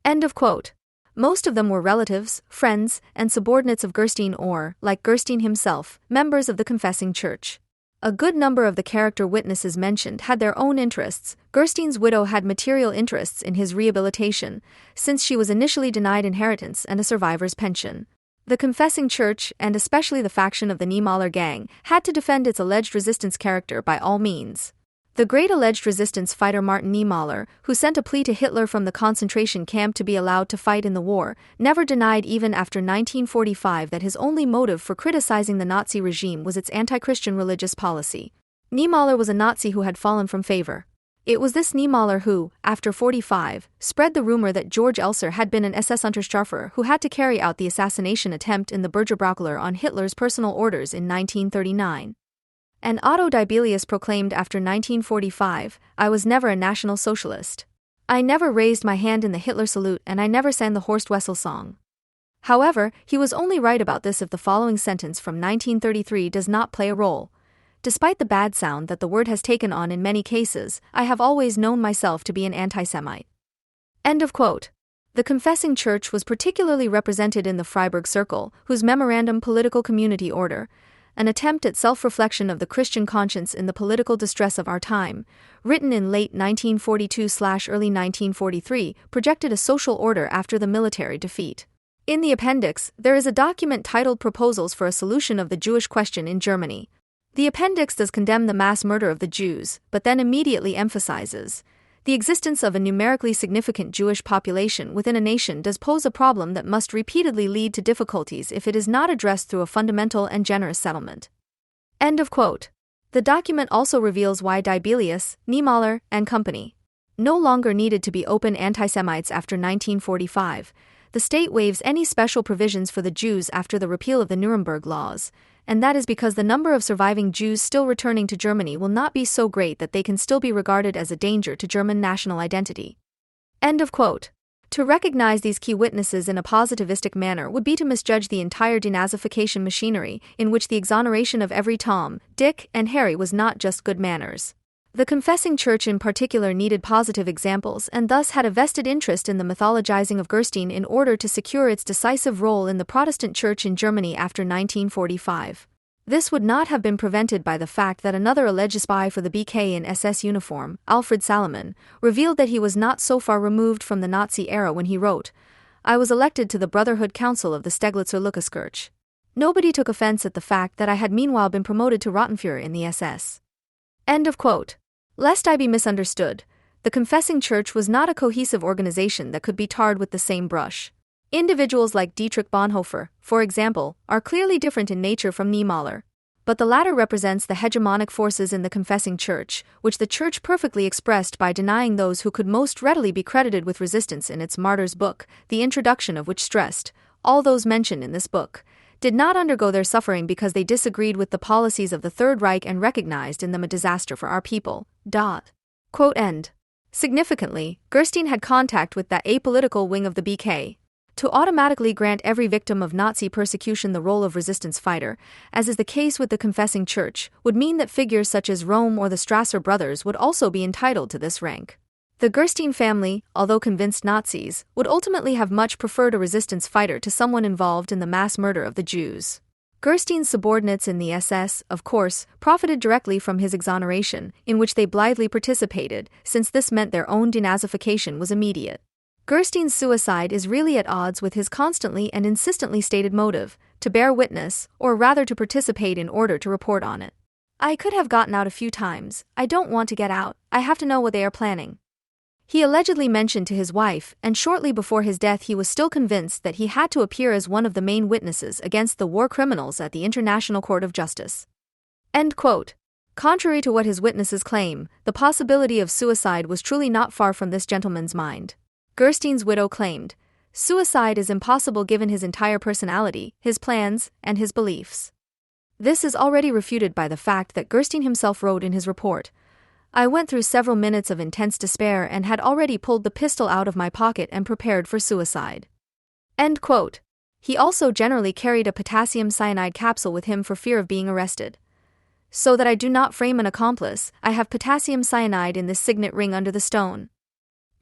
End of quote. Most of them were relatives, friends, and subordinates of Gerstein or, like Gerstein himself, members of the confessing church. A good number of the character witnesses mentioned had their own interests. Gerstein's widow had material interests in his rehabilitation, since she was initially denied inheritance and a survivor's pension. The confessing church, and especially the faction of the Niemöller gang, had to defend its alleged resistance character by all means. The great alleged resistance fighter Martin Niemöller, who sent a plea to Hitler from the concentration camp to be allowed to fight in the war, never denied even after 1945 that his only motive for criticizing the Nazi regime was its anti-Christian religious policy. Niemöller was a Nazi who had fallen from favor. It was this Niemöller who, after 1945, spread the rumor that Georg Elser had been an SS Unterstützer who had to carry out the assassination attempt in the Bergerbraukeller on Hitler's personal orders in 1939. And Otto Dibelius proclaimed after 1945, "I was never a National Socialist. I never raised my hand in the Hitler salute and I never sang the Horst Wessel song." However, he was only right about this if the following sentence from 1933 does not play a role. "Despite the bad sound that the word has taken on in many cases, I have always known myself to be an anti-Semite." End of quote. The confessing church was particularly represented in the Freiburg Circle, whose memorandum Political Community Order, an attempt at self-reflection of the Christian conscience in the political distress of our time, written in late 1942/early 1943, projected a social order after the military defeat. In the appendix, there is a document titled Proposals for a Solution of the Jewish Question in Germany. The appendix does condemn the mass murder of the Jews, but then immediately emphasizes, the existence of a numerically significant Jewish population within a nation does pose a problem that must repeatedly lead to difficulties if it is not addressed through a fundamental and generous settlement. End of quote. The document also reveals why Dibelius, Niemöller, and company no longer needed to be open anti-Semites after 1945. The state waives any special provisions for the Jews after the repeal of the Nuremberg Laws, and that is because the number of surviving Jews still returning to Germany will not be so great that they can still be regarded as a danger to German national identity. End of quote. To recognize these key witnesses in a positivistic manner would be to misjudge the entire denazification machinery, in which the exoneration of every Tom, Dick, and Harry was not just good manners. The confessing church in particular needed positive examples and thus had a vested interest in the mythologizing of Gerstein in order to secure its decisive role in the Protestant church in Germany after 1945. This would not have been prevented by the fact that another alleged spy for the BK in SS uniform, Alfred Salomon, revealed that he was not so far removed from the Nazi era when he wrote, "I was elected to the Brotherhood Council of the Steglitzer Lukeskirche. Nobody took offense at the fact that I had meanwhile been promoted to Rottenführer in the SS." End of quote. Lest I be misunderstood, the confessing church was not a cohesive organization that could be tarred with the same brush. Individuals like Dietrich Bonhoeffer, for example, are clearly different in nature from Niemöller, but the latter represents the hegemonic forces in the confessing church, which the church perfectly expressed by denying those who could most readily be credited with resistance in its Martyrs book, the introduction of which stressed, all those mentioned in this book did not undergo their suffering because they disagreed with the policies of the Third Reich and recognized in them a disaster for our people. Quote end. Significantly, Gerstein had contact with that apolitical wing of the BK. To automatically grant every victim of Nazi persecution the role of resistance fighter, as is the case with the confessing church, would mean that figures such as Rome or the Strasser brothers would also be entitled to this rank. The Gerstein family, although convinced Nazis, would ultimately have much preferred a resistance fighter to someone involved in the mass murder of the Jews. Gerstein's subordinates in the SS, of course, profited directly from his exoneration, in which they blithely participated, since this meant their own denazification was immediate. Gerstein's suicide is really at odds with his constantly and insistently stated motive, to bear witness, or rather to participate in order to report on it. "I could have gotten out a few times. I don't want to get out. I have to know what they are planning." He allegedly mentioned to his wife, and shortly before his death he was still convinced that he had to appear as one of the main witnesses against the war criminals at the International Court of Justice. End quote. Contrary to what his witnesses claim, the possibility of suicide was truly not far from this gentleman's mind. Gerstein's widow claimed, "Suicide is impossible given his entire personality, his plans, and his beliefs." This is already refuted by the fact that Gerstein himself wrote in his report, "I went through several minutes of intense despair and had already pulled the pistol out of my pocket and prepared for suicide." End quote. He also generally carried a potassium cyanide capsule with him for fear of being arrested. "So that I do not frame an accomplice, I have potassium cyanide in this signet ring under the stone."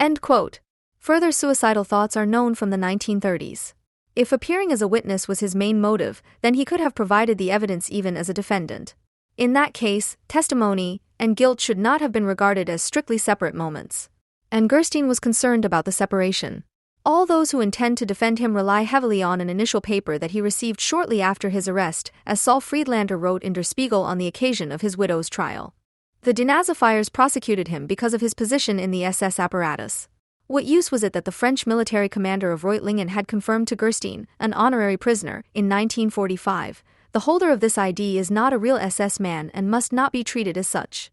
End quote. Further suicidal thoughts are known from the 1930s. If appearing as a witness was his main motive, then he could have provided the evidence even as a defendant. In that case, testimony and guilt should not have been regarded as strictly separate moments. And Gerstein was concerned about the separation. All those who intend to defend him rely heavily on an initial paper that he received shortly after his arrest, as Saul Friedlander wrote in Der Spiegel on the occasion of his widow's trial. The denazifiers prosecuted him because of his position in the SS apparatus. What use was it that the French military commander of Reutlingen had confirmed to Gerstein, an honorary prisoner, in 1945, the holder of this ID is not a real SS man and must not be treated as such.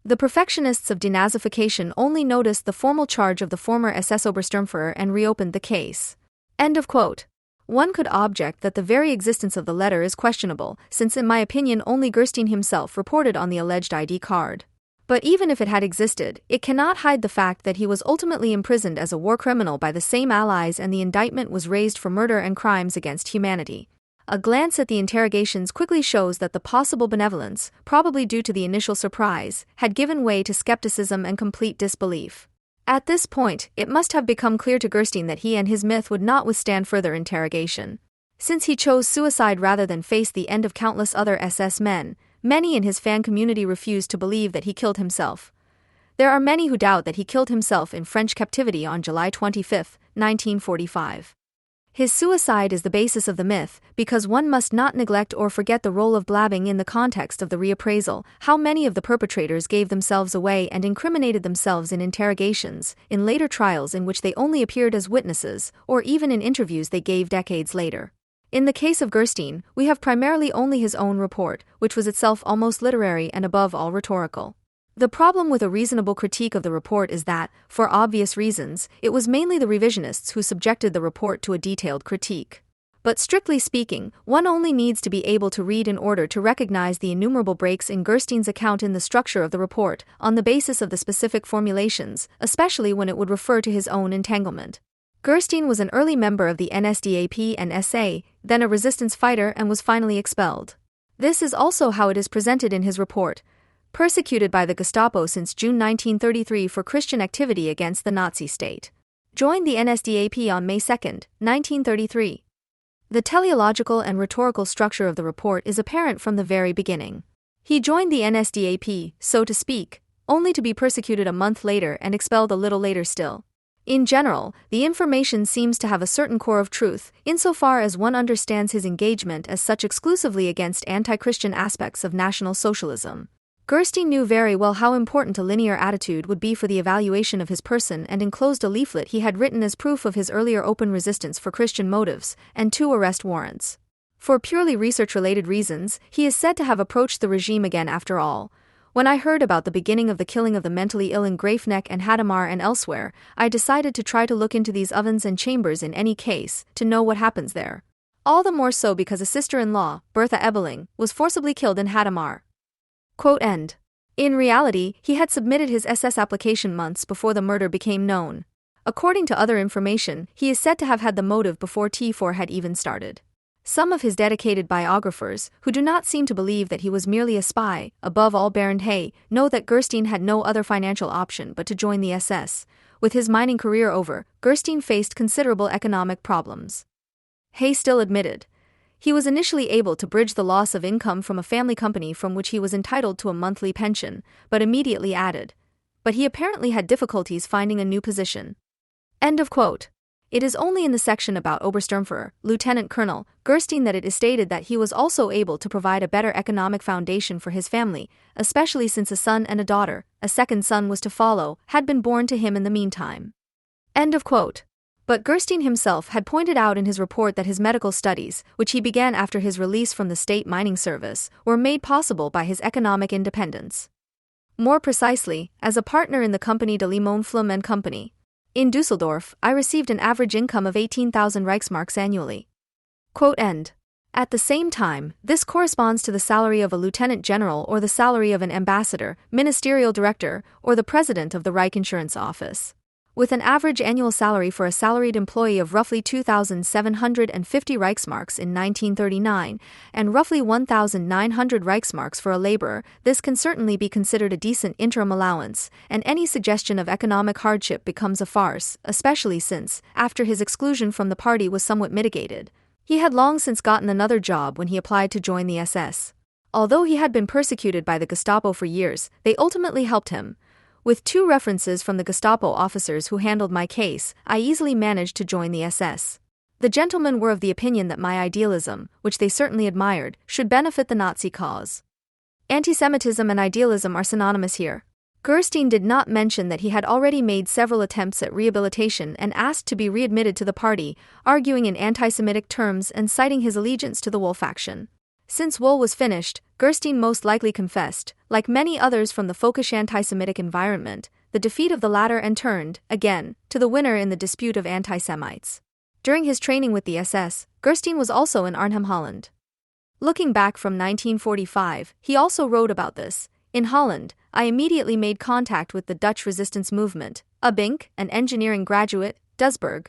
The perfectionists of denazification only noticed the formal charge of the former SS Obersturmführer and reopened the case. End of quote. One could object that the very existence of the letter is questionable, since in my opinion only Gerstein himself reported on the alleged ID card. But even if it had existed, it cannot hide the fact that he was ultimately imprisoned as a war criminal by the same allies and the indictment was raised for murder and crimes against humanity. A glance at the interrogations quickly shows that the possible benevolence, probably due to the initial surprise, had given way to skepticism and complete disbelief. At this point, it must have become clear to Gerstein that he and his myth would not withstand further interrogation. Since he chose suicide rather than face the end of countless other SS men, many in his fan community refused to believe that he killed himself. There are many who doubt that he killed himself in French captivity on July 25, 1945. His suicide is the basis of the myth, because one must not neglect or forget the role of blabbing in the context of the reappraisal, how many of the perpetrators gave themselves away and incriminated themselves in interrogations, in later trials in which they only appeared as witnesses, or even in interviews they gave decades later. In the case of Gerstein, we have primarily only his own report, which was itself almost literary and above all rhetorical. The problem with a reasonable critique of the report is that, for obvious reasons, it was mainly the revisionists who subjected the report to a detailed critique. But strictly speaking, one only needs to be able to read in order to recognize the innumerable breaks in Gerstein's account in the structure of the report, on the basis of the specific formulations, especially when it would refer to his own entanglement. Gerstein was an early member of the NSDAP and SA, then a resistance fighter and was finally expelled. This is also how it is presented in his report. Persecuted by the Gestapo since June 1933 for Christian activity against the Nazi state. Joined the NSDAP on May 2, 1933. The teleological and rhetorical structure of the report is apparent from the very beginning. He joined the NSDAP, so to speak, only to be persecuted a month later and expelled a little later still. In general, the information seems to have a certain core of truth, insofar as one understands his engagement as such exclusively against anti-Christian aspects of National Socialism. Gerstein knew very well how important a linear attitude would be for the evaluation of his person and enclosed a leaflet he had written as proof of his earlier open resistance for Christian motives, and 2 arrest warrants. For purely research-related reasons, he is said to have approached the regime again after all. When I heard about the beginning of the killing of the mentally ill in Grafeneck and Hadamar and elsewhere, I decided to try to look into these ovens and chambers in any case, to know what happens there. All the more so because a sister-in-law, Bertha Ebeling, was forcibly killed in Hadamar. Quote end. In reality, he had submitted his SS application months before the murder became known. According to other information, he is said to have had the motive before T4 had even started. Some of his dedicated biographers, who do not seem to believe that he was merely a spy, above all Bernd Hay, know that Gerstein had no other financial option but to join the SS. With his mining career over, Gerstein faced considerable economic problems. Hay still admitted. He was initially able to bridge the loss of income from a family company from which he was entitled to a monthly pension, but immediately added. But he apparently had difficulties finding a new position. End of quote. It is only in the section about Obersturmführer, Lieutenant Colonel, Gerstein that it is stated that he was also able to provide a better economic foundation for his family, especially since a son and a daughter, a second son was to follow, had been born to him in the meantime. End of quote. But Gerstein himself had pointed out in his report that his medical studies, which he began after his release from the state mining service, were made possible by his economic independence. More precisely, as a partner in the company de Limon-Flum and Company. In Dusseldorf, I received an average income of 18,000 Reichsmarks annually. Quote end. At the same time, this corresponds to the salary of a lieutenant general or the salary of an ambassador, ministerial director, or the president of the Reich Insurance Office. With an average annual salary for a salaried employee of roughly 2,750 Reichsmarks in 1939 and roughly 1,900 Reichsmarks for a laborer, this can certainly be considered a decent interim allowance, and any suggestion of economic hardship becomes a farce, especially since, after his exclusion from the party was somewhat mitigated, he had long since gotten another job when he applied to join the SS. Although he had been persecuted by the Gestapo for years, they ultimately helped him. With 2 references from the Gestapo officers who handled my case, I easily managed to join the SS. The gentlemen were of the opinion that my idealism, which they certainly admired, should benefit the Nazi cause. Antisemitism and idealism are synonymous here. Gerstein did not mention that he had already made several attempts at rehabilitation and asked to be readmitted to the party, arguing in anti-Semitic terms and citing his allegiance to the Wohl faction. Since Wohl was finished, Gerstein most likely confessed, like many others from the folkish anti-Semitic environment, the defeat of the latter and turned, again, to the winner in the dispute of anti-Semites. During his training with the SS, Gerstein was also in Arnhem, Holland. Looking back from 1945, he also wrote about this. In Holland, I immediately made contact with the Dutch resistance movement, Abink, an engineering graduate, Duisburg.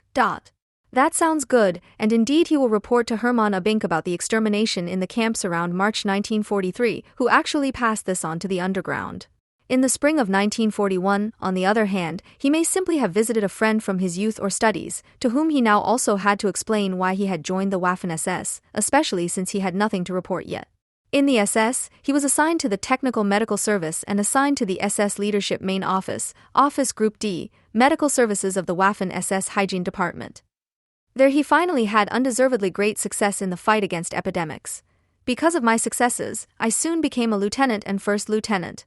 That sounds good, and indeed he will report to Hermann Abink about the extermination in the camps around March 1943, who actually passed this on to the underground. In the spring of 1941, on the other hand, he may simply have visited a friend from his youth or studies, to whom he now also had to explain why he had joined the Waffen-SS, especially since he had nothing to report yet. In the SS, he was assigned to the Technical Medical Service and assigned to the SS Leadership Main Office, Office Group D, Medical Services of the Waffen-SS Hygiene Department. There he finally had undeservedly great success in the fight against epidemics. Because of my successes, I soon became a lieutenant and first lieutenant.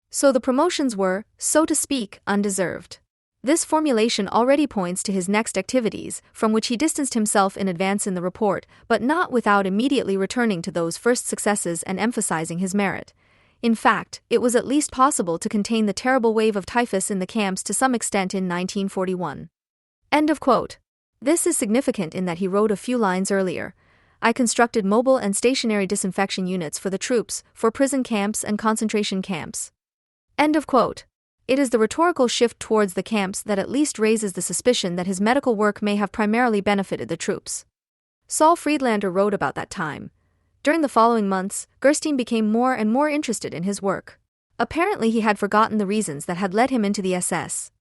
So the promotions were, so to speak, undeserved. This formulation already points to his next activities, from which he distanced himself in advance in the report, but not without immediately returning to those first successes and emphasizing his merit. In fact, it was at least possible to contain the terrible wave of typhus in the camps to some extent in 1941. End of quote. This is significant in that he wrote a few lines earlier. I constructed mobile and stationary disinfection units for the troops, for prison camps and concentration camps. End of quote. It is the rhetorical shift towards the camps that at least raises the suspicion that his medical work may have primarily benefited the troops. Saul Friedlander wrote about that time. During the following months, Gerstein became more and more interested in his work. Apparently he had forgotten the reasons that had led him into the SS.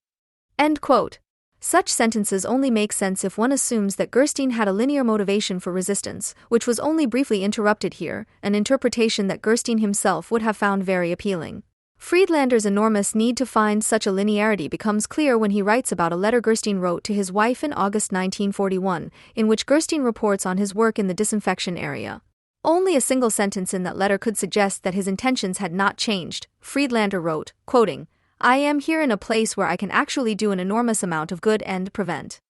End quote. Such sentences only make sense if one assumes that Gerstein had a linear motivation for resistance, which was only briefly interrupted here, an interpretation that Gerstein himself would have found very appealing. Friedlander's enormous need to find such a linearity becomes clear when he writes about a letter Gerstein wrote to his wife in August 1941, in which Gerstein reports on his work in the disinfection area. Only a single sentence in that letter could suggest that his intentions had not changed. Friedlander wrote, quoting, I am here in a place where I can actually do an enormous amount of good and prevent.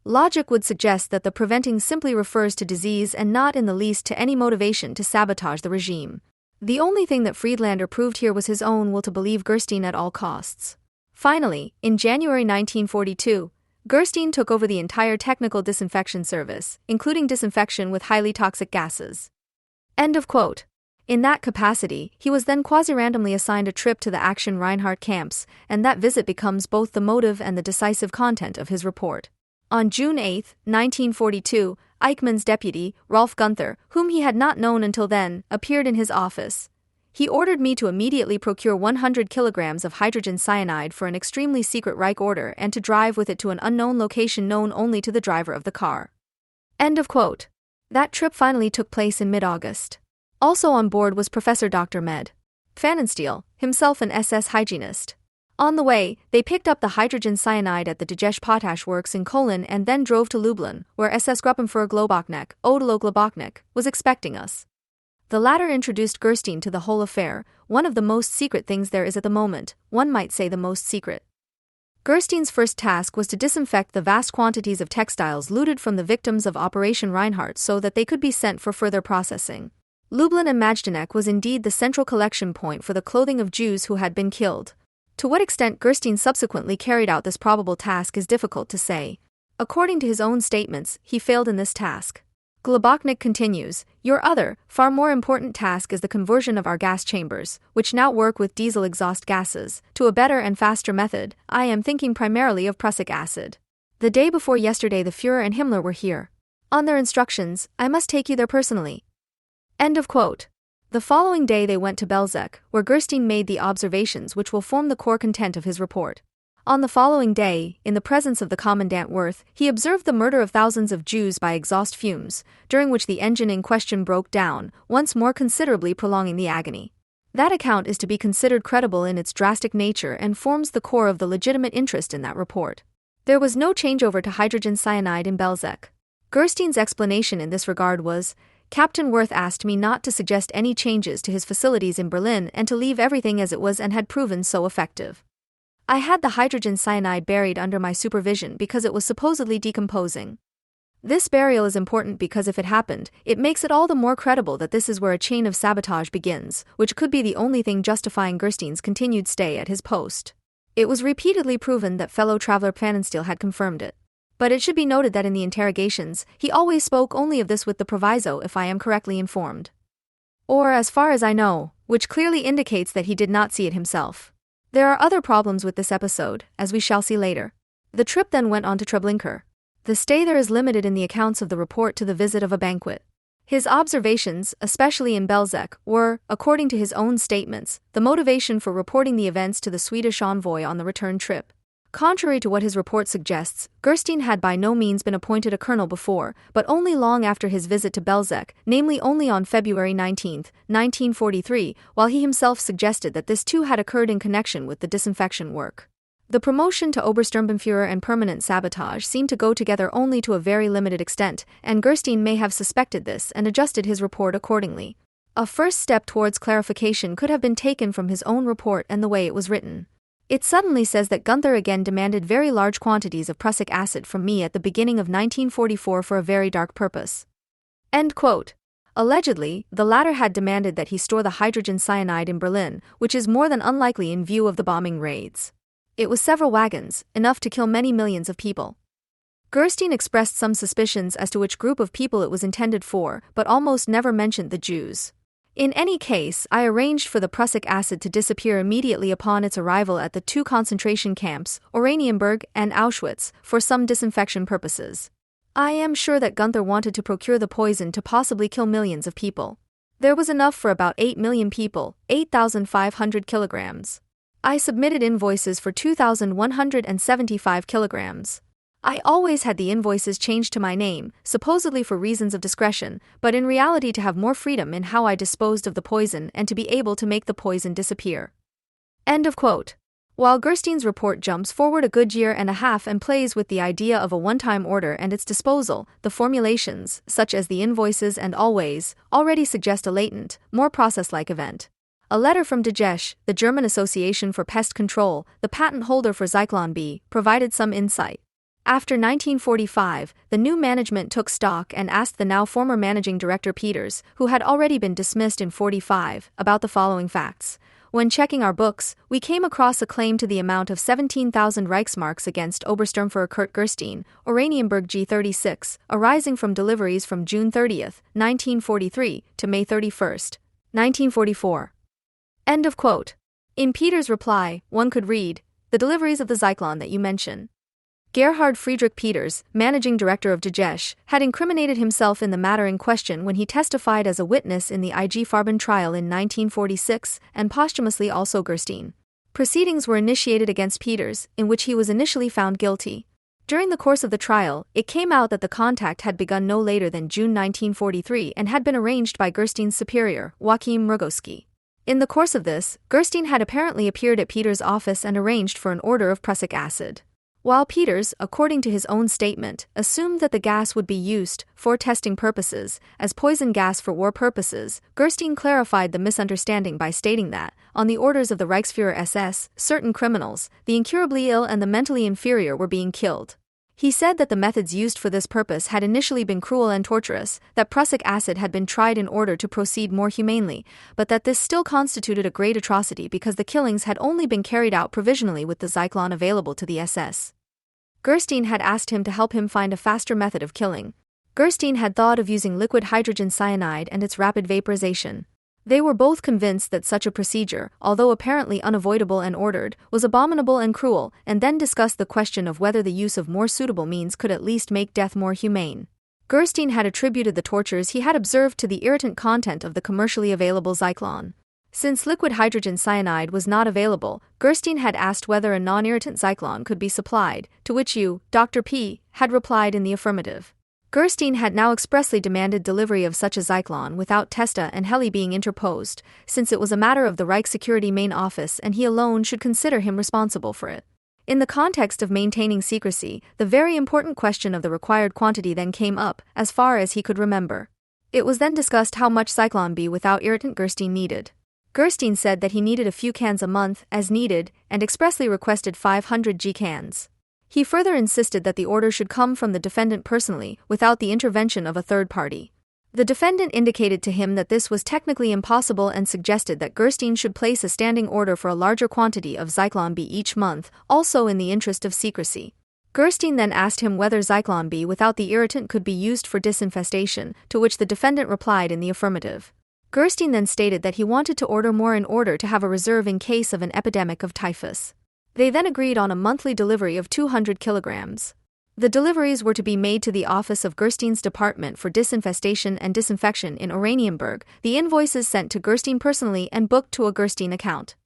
Logic would suggest that the preventing simply refers to disease and not in the least to any motivation to sabotage the regime. The only thing that Friedlander proved here was his own will to believe Gerstein at all costs. Finally, in January 1942, Gerstein took over the entire technical disinfection service, including disinfection with highly toxic gases. End of quote. In that capacity, he was then quasi-randomly assigned a trip to the Action Reinhardt camps, and that visit becomes both the motive and the decisive content of his report. On June 8, 1942, Eichmann's deputy, Rolf Gunther, whom he had not known until then, appeared in his office. He ordered me to immediately procure 100 kilograms of hydrogen cyanide for an extremely secret Reich order and to drive with it to an unknown location known only to the driver of the car. End of quote. That trip finally took place in mid-August. Also on board was Professor Dr. Med. Pfannenstiel, himself an SS hygienist. On the way, they picked up the hydrogen cyanide at the Dejesh Potash Works in Cologne and then drove to Lublin, where SS Gruppenführer Globoknek, Odilo Globoknek, was expecting us. The latter introduced Gerstein to the whole affair, one of the most secret things there is at the moment, one might say the most secret. Gerstein's first task was to disinfect the vast quantities of textiles looted from the victims of Operation Reinhardt so that they could be sent for further processing. Lublin and Majdanek was indeed the central collection point for the clothing of Jews who had been killed. To what extent Gerstein subsequently carried out this probable task is difficult to say. According to his own statements, he failed in this task. Globoknik continues, your other, far more important task is the conversion of our gas chambers, which now work with diesel exhaust gases, to a better and faster method. I am thinking primarily of prussic acid. The day before yesterday the Führer and Himmler were here. On their instructions, I must take you there personally. End of quote. The following day they went to Belzec, where Gerstein made the observations which will form the core content of his report. On the following day, in the presence of the Commandant Wirth, he observed the murder of thousands of Jews by exhaust fumes, during which the engine in question broke down, once more considerably prolonging the agony. That account is to be considered credible in its drastic nature and forms the core of the legitimate interest in that report. There was no changeover to hydrogen cyanide in Belzec. Gerstein's explanation in this regard was, Captain Wirth asked me not to suggest any changes to his facilities in Berlin and to leave everything as it was and had proven so effective. I had the hydrogen cyanide buried under my supervision because it was supposedly decomposing. This burial is important because if it happened, it makes it all the more credible that this is where a chain of sabotage begins, which could be the only thing justifying Gerstein's continued stay at his post. It was repeatedly proven that fellow traveler Pfannenstiel had confirmed it. But it should be noted that in the interrogations, he always spoke only of this with the proviso if I am correctly informed. Or as far as I know, which clearly indicates that he did not see it himself. There are other problems with this episode, as we shall see later. The trip then went on to Treblinka. The stay there is limited in the accounts of the report to the visit of a banquet. His observations, especially in Belzec, were, according to his own statements, the motivation for reporting the events to the Swedish envoy on the return trip. Contrary to what his report suggests, Gerstein had by no means been appointed a colonel before, but only long after his visit to Belzec, namely only on February 19, 1943, while he himself suggested that this too had occurred in connection with the disinfection work. The promotion to Obersturmbannführer and permanent sabotage seemed to go together only to a very limited extent, and Gerstein may have suspected this and adjusted his report accordingly. A first step towards clarification could have been taken from his own report and the way it was written. It suddenly says that Gunther again demanded very large quantities of prussic acid from me at the beginning of 1944 for a very dark purpose. End quote. Allegedly, the latter had demanded that he store the hydrogen cyanide in Berlin, which is more than unlikely in view of the bombing raids. It was several wagons, enough to kill many millions of people. Gerstein expressed some suspicions as to which group of people it was intended for, but almost never mentioned the Jews. In any case, I arranged for the prussic acid to disappear immediately upon its arrival at the two concentration camps, Oranienburg and Auschwitz, for some disinfection purposes. I am sure that Gunther wanted to procure the poison to possibly kill millions of people. There was enough for about 8 million people, 8,500 kilograms. I submitted invoices for 2,175 kilograms. I always had the invoices changed to my name, supposedly for reasons of discretion, but in reality to have more freedom in how I disposed of the poison and to be able to make the poison disappear. End of quote. While Gerstein's report jumps forward a good year and a half and plays with the idea of a one-time order and its disposal, the formulations, such as the invoices and always, already suggest a latent, more process-like event. A letter from DGESH, the German Association for Pest Control, the patent holder for Zyklon B, provided some insight. After 1945, the new management took stock and asked the now former managing director Peters, who had already been dismissed in 45, about the following facts. When checking our books, we came across a claim to the amount of 17,000 Reichsmarks against Obersturmführer Kurt Gerstein, Oranienburg G36, arising from deliveries from June 30, 1943, to May 31, 1944. End of quote. In Peters' reply, one could read, the deliveries of the Zyklon that you mention. Gerhard Friedrich Peters, managing director of DGESH, had incriminated himself in the matter in question when he testified as a witness in the IG Farben trial in 1946, and posthumously also Gerstein. Proceedings were initiated against Peters, in which he was initially found guilty. During the course of the trial, it came out that the contact had begun no later than June 1943 and had been arranged by Gerstein's superior, Joachim Mrugowski. In the course of this, Gerstein had apparently appeared at Peters' office and arranged for an order of prussic acid. While Peters, according to his own statement, assumed that the gas would be used, for testing purposes, as poison gas for war purposes, Gerstein clarified the misunderstanding by stating that, on the orders of the Reichsführer SS, certain criminals, the incurably ill and the mentally inferior were being killed. He said that the methods used for this purpose had initially been cruel and torturous, that prussic acid had been tried in order to proceed more humanely, but that this still constituted a great atrocity because the killings had only been carried out provisionally with the Zyklon available to the SS. Gerstein had asked him to help him find a faster method of killing. Gerstein had thought of using liquid hydrogen cyanide and its rapid vaporization. They were both convinced that such a procedure, although apparently unavoidable and ordered, was abominable and cruel, and then discussed the question of whether the use of more suitable means could at least make death more humane. Gerstein had attributed the tortures he had observed to the irritant content of the commercially available Zyklon. Since liquid hydrogen cyanide was not available, Gerstein had asked whether a non-irritant Zyklon could be supplied, to which Dr. P, had replied in the affirmative. Gerstein had now expressly demanded delivery of such a Zyklon without Testa and Heli being interposed, since it was a matter of the Reich Security Main Office and he alone should consider him responsible for it. In the context of maintaining secrecy, the very important question of the required quantity then came up, as far as he could remember. It was then discussed how much Zyklon B without irritant Gerstein needed. Gerstein said that he needed a few cans a month, as needed, and expressly requested 500 G cans. He further insisted that the order should come from the defendant personally, without the intervention of a third party. The defendant indicated to him that this was technically impossible and suggested that Gerstein should place a standing order for a larger quantity of Zyklon B each month, also in the interest of secrecy. Gerstein then asked him whether Zyklon B without the irritant could be used for disinfestation, to which the defendant replied in the affirmative. Gerstein then stated that he wanted to order more in order to have a reserve in case of an epidemic of typhus. They then agreed on a monthly delivery of 200 kilograms. The deliveries were to be made to the office of Gerstein's Department for Disinfestation and Disinfection in Oranienburg, the invoices sent to Gerstein personally and booked to a Gerstein account.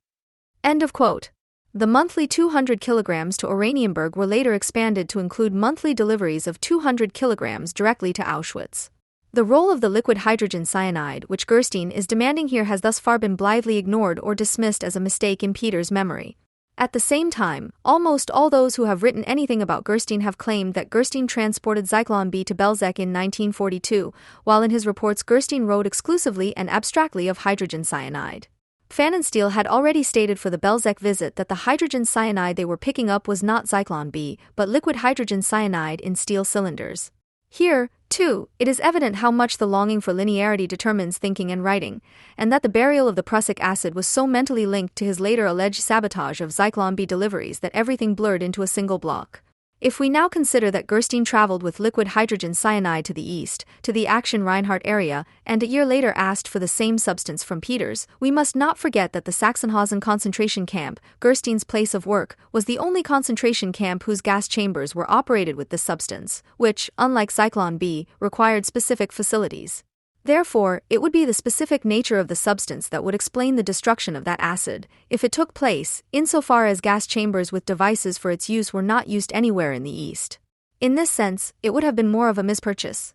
End of quote. The monthly 200 kilograms to Oranienburg were later expanded to include monthly deliveries of 200 kilograms directly to Auschwitz. The role of the liquid hydrogen cyanide, which Gerstein is demanding here, has thus far been blithely ignored or dismissed as a mistake in Peter's memory. At the same time, almost all those who have written anything about Gerstein have claimed that Gerstein transported Zyklon B to Belzec in 1942, while in his reports Gerstein wrote exclusively and abstractly of hydrogen cyanide. Pfannenstiel had already stated for the Belzec visit that the hydrogen cyanide they were picking up was not Zyklon B, but liquid hydrogen cyanide in steel cylinders. Here, too, it is evident how much the longing for linearity determines thinking and writing, and that the burial of the prussic acid was so mentally linked to his later alleged sabotage of Zyklon B deliveries that everything blurred into a single block. If we now consider that Gerstein traveled with liquid hydrogen cyanide to the east, to the Action Reinhardt area, and a year later asked for the same substance from Peters, we must not forget that the Sachsenhausen concentration camp, Gerstein's place of work, was the only concentration camp whose gas chambers were operated with this substance, which, unlike Zyklon B, required specific facilities. Therefore, it would be the specific nature of the substance that would explain the destruction of that acid, if it took place, insofar as gas chambers with devices for its use were not used anywhere in the East. In this sense, it would have been more of a mispurchase.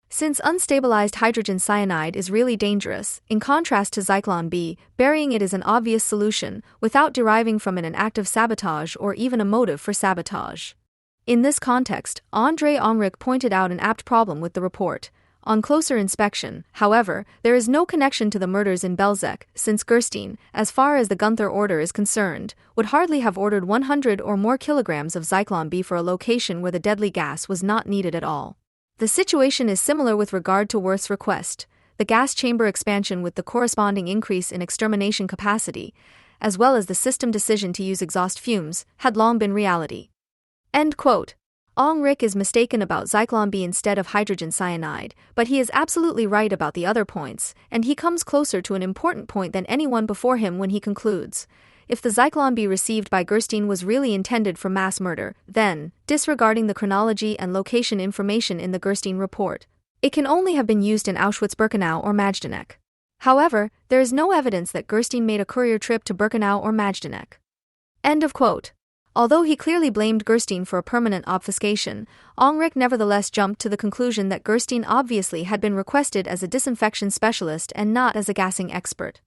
Since unstabilized hydrogen cyanide is really dangerous, in contrast to Zyklon B, burying it is an obvious solution, without deriving from it an act of sabotage or even a motive for sabotage. In this context, André Omrich pointed out an apt problem with the report. On closer inspection, however, there is no connection to the murders in Belzec, since Gerstein, as far as the Gunther order is concerned, would hardly have ordered 100 or more kilograms of Zyklon B for a location where the deadly gas was not needed at all. The situation is similar with regard to Wirth's request. The gas chamber expansion with the corresponding increase in extermination capacity, as well as the system decision to use exhaust fumes, had long been reality. End quote. Omrich is mistaken about Zyklon B instead of hydrogen cyanide, but he is absolutely right about the other points, and he comes closer to an important point than anyone before him when he concludes. If the Zyklon B received by Gerstein was really intended for mass murder, then, disregarding the chronology and location information in the Gerstein report, it can only have been used in Auschwitz-Birkenau or Majdanek. However, there is no evidence that Gerstein made a courier trip to Birkenau or Majdanek. End of quote. Although he clearly blamed Gerstein for a permanent obfuscation, Omrich nevertheless jumped to the conclusion that Gerstein obviously had been requested as a disinfection specialist and not as a gassing expert.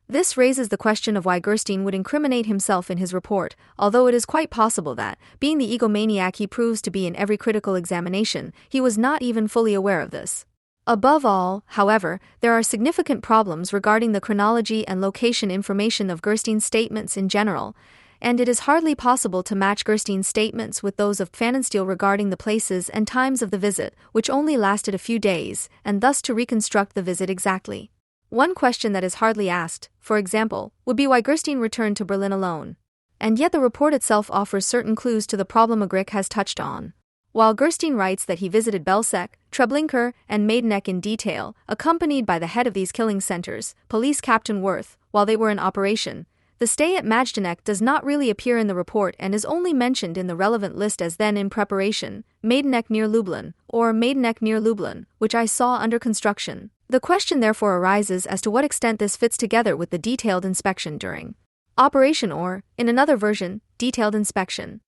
This raises the question of why Gerstein would incriminate himself in his report, although it is quite possible that, being the egomaniac he proves to be in every critical examination, he was not even fully aware of this. Above all, however, there are significant problems regarding the chronology and location information of Gerstein's statements in general, and it is hardly possible to match Gerstein's statements with those of Pfannenstiel regarding the places and times of the visit, which only lasted a few days, and thus to reconstruct the visit exactly. One question that is hardly asked, for example, would be why Gerstein returned to Berlin alone. And yet the report itself offers certain clues to the problem Omrich has touched on. While Gerstein writes that he visited Belzec, Treblinka, and Maidanek in detail, accompanied by the head of these killing centers, Police Captain Worth, while they were in operation, the stay at Majdanek does not really appear in the report and is only mentioned in the relevant list as then in preparation, Maidanek near Lublin, or Maidanek near Lublin, which I saw under construction. The question therefore arises as to what extent this fits together with the detailed inspection during operation or, in another version, detailed inspection.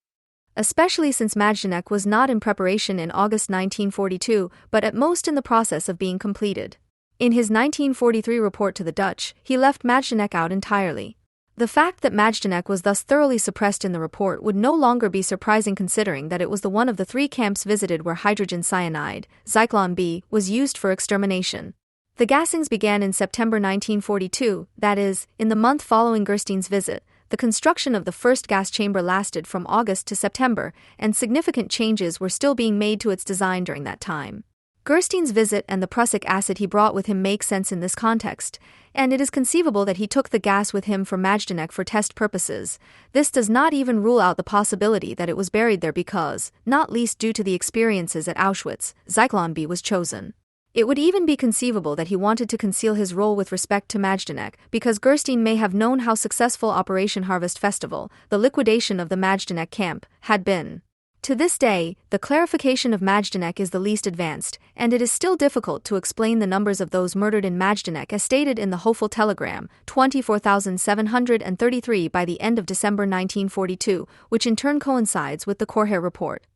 Especially since Majdanek was not in preparation in August 1942, but at most in the process of being completed. In his 1943 report to the Dutch, he left Majdanek out entirely. The fact that Majdanek was thus thoroughly suppressed in the report would no longer be surprising considering that it was the one of the 3 camps visited where hydrogen cyanide, Zyklon B, was used for extermination. The gassings began in September 1942, that is, in the month following Gerstein's visit. The construction of the first gas chamber lasted from August to September, and significant changes were still being made to its design during that time. Gerstein's visit and the prussic acid he brought with him make sense in this context, and it is conceivable that he took the gas with him from Majdanek for test purposes. This does not even rule out the possibility that it was buried there because, not least due to the experiences at Auschwitz, Zyklon B was chosen. It would even be conceivable that he wanted to conceal his role with respect to Majdanek, because Gerstein may have known how successful Operation Harvest Festival, the liquidation of the Majdanek camp, had been. To this day, the clarification of Majdanek is the least advanced, and it is still difficult to explain the numbers of those murdered in Majdanek as stated in the Hofel telegram, 24,733 by the end of December 1942, which in turn coincides with the Korher report.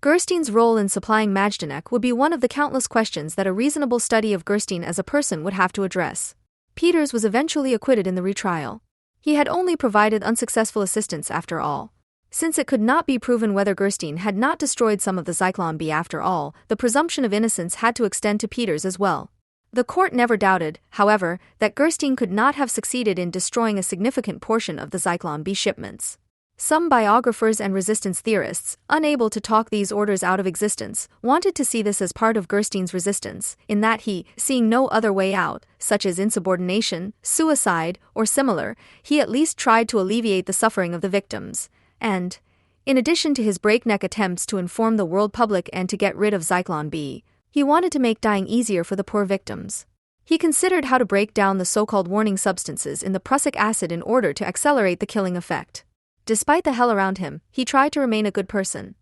Gerstein's role in supplying Majdanek would be one of the countless questions that a reasonable study of Gerstein as a person would have to address. Peters was eventually acquitted in the retrial. He had only provided unsuccessful assistance after all. Since it could not be proven whether Gerstein had not destroyed some of the Zyklon B after all, the presumption of innocence had to extend to Peters as well. The court never doubted, however, that Gerstein could not have succeeded in destroying a significant portion of the Zyklon B shipments. Some biographers and resistance theorists, unable to talk these orders out of existence, wanted to see this as part of Gerstein's resistance, in that he, seeing no other way out, such as insubordination, suicide, or similar, he at least tried to alleviate the suffering of the victims. And, in addition to his breakneck attempts to inform the world public and to get rid of Zyklon B, he wanted to make dying easier for the poor victims. He considered how to break down the so-called warning substances in the prussic acid in order to accelerate the killing effect. Despite the hell around him, he tried to remain a good person.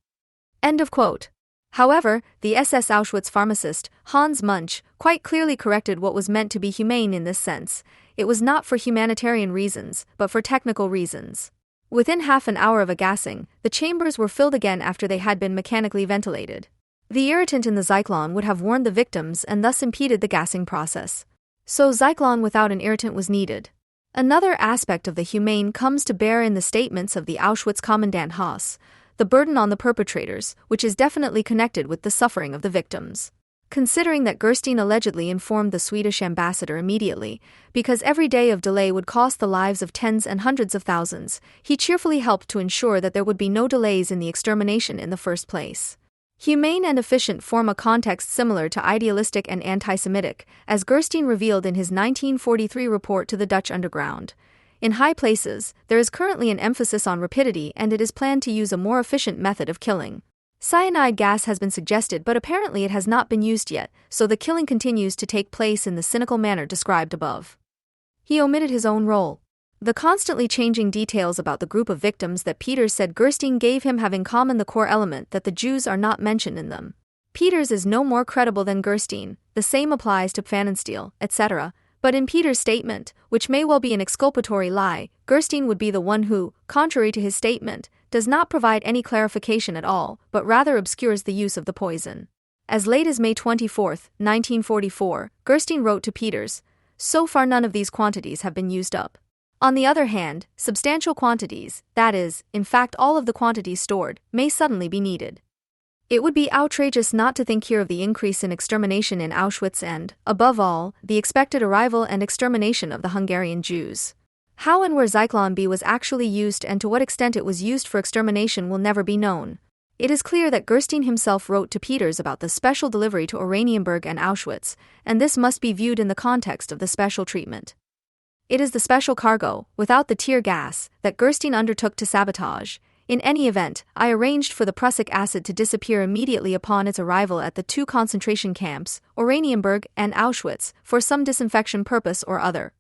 End of quote. However, the SS Auschwitz pharmacist, Hans Munch, quite clearly corrected what was meant to be humane in this sense. It was not for humanitarian reasons, but for technical reasons. Within half an hour of a gassing, the chambers were filled again after they had been mechanically ventilated. The irritant in the Zyklon would have warned the victims and thus impeded the gassing process. So Zyklon without an irritant was needed. Another aspect of the humane comes to bear in the statements of the Auschwitz Commandant Haas, the burden on the perpetrators, which is definitely connected with the suffering of the victims. Considering that Gerstein allegedly informed the Swedish ambassador immediately, because every day of delay would cost the lives of tens and hundreds of thousands, he cheerfully helped to ensure that there would be no delays in the extermination in the first place. Humane and efficient form a context similar to idealistic and anti-Semitic, as Gerstein revealed in his 1943 report to the Dutch underground. In high places, there is currently an emphasis on rapidity and it is planned to use a more efficient method of killing. Cyanide gas has been suggested but apparently it has not been used yet, so the killing continues to take place in the cynical manner described above. He omitted his own role. The constantly changing details about the group of victims that Peters said Gerstein gave him have in common the core element that the Jews are not mentioned in them. Peters is no more credible than Gerstein, the same applies to Pfannenstiel, etc., but in Peters' statement, which may well be an exculpatory lie, Gerstein would be the one who, contrary to his statement, does not provide any clarification at all, but rather obscures the use of the poison. As late as May 24, 1944, Gerstein wrote to Peters, "So far none of these quantities have been used up. On the other hand, substantial quantities, that is, in fact all of the quantities stored, may suddenly be needed." It would be outrageous not to think here of the increase in extermination in Auschwitz and, above all, the expected arrival and extermination of the Hungarian Jews. How and where Zyklon B was actually used and to what extent it was used for extermination will never be known. It is clear that Gerstein himself wrote to Peters about the special delivery to Oranienburg and Auschwitz, and this must be viewed in the context of the special treatment. It is the special cargo, without the tear gas, that Gerstein undertook to sabotage. In any event, I arranged for the prussic acid to disappear immediately upon its arrival at the two concentration camps, Oranienburg and Auschwitz, for some disinfection purpose or other.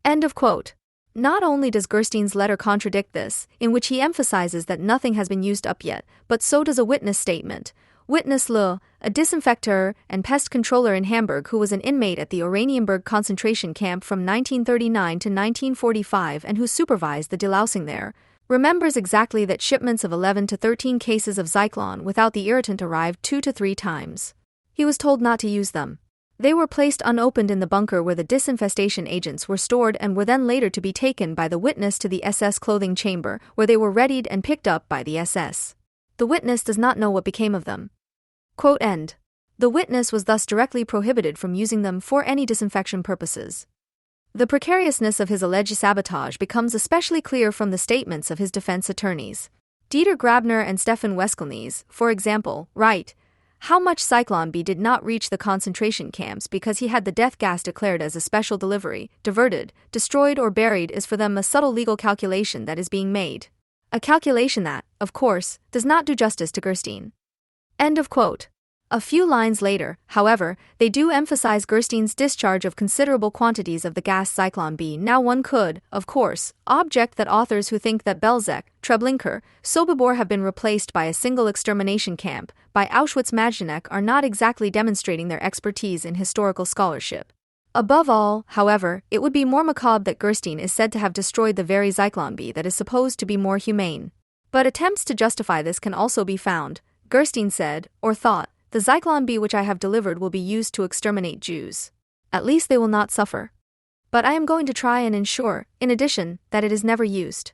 End of quote. Not only does Gerstein's letter contradict this, in which he emphasizes that nothing has been used up yet, but so does a witness statement. Witness Le, a disinfector and pest controller in Hamburg who was an inmate at the Oranienburg concentration camp from 1939 to 1945 and who supervised the delousing there, remembers exactly that shipments of 11 to 13 cases of Zyklon without the irritant arrived 2 to 3 times. He was told not to use them. They were placed unopened in the bunker where the disinfestation agents were stored and were then later to be taken by the witness to the SS clothing chamber, where they were readied and picked up by the SS. The witness does not know what became of them. Quote end. The witness was thus directly prohibited from using them for any disinfection purposes. The precariousness of his alleged sabotage becomes especially clear from the statements of his defense attorneys. Dieter Grabner and Stefan Weskelnies, for example, write, how much Zyklon B did not reach the concentration camps because he had the death gas declared as a special delivery, diverted, destroyed or buried is for them a subtle legal calculation that is being made. A calculation that, of course, does not do justice to Gerstein. End of quote. A few lines later, however, they do emphasize Gerstein's discharge of considerable quantities of the gas Zyklon B. Now one could, of course, object that authors who think that Belzec, Treblinka, Sobibor have been replaced by a single extermination camp, by Auschwitz-Majdanek are not exactly demonstrating their expertise in historical scholarship. Above all, however, it would be more macabre that Gerstein is said to have destroyed the very Zyklon B that is supposed to be more humane. But attempts to justify this can also be found. Gerstein said, or thought, the Zyklon B which I have delivered will be used to exterminate Jews. At least they will not suffer. But I am going to try and ensure, in addition, that it is never used.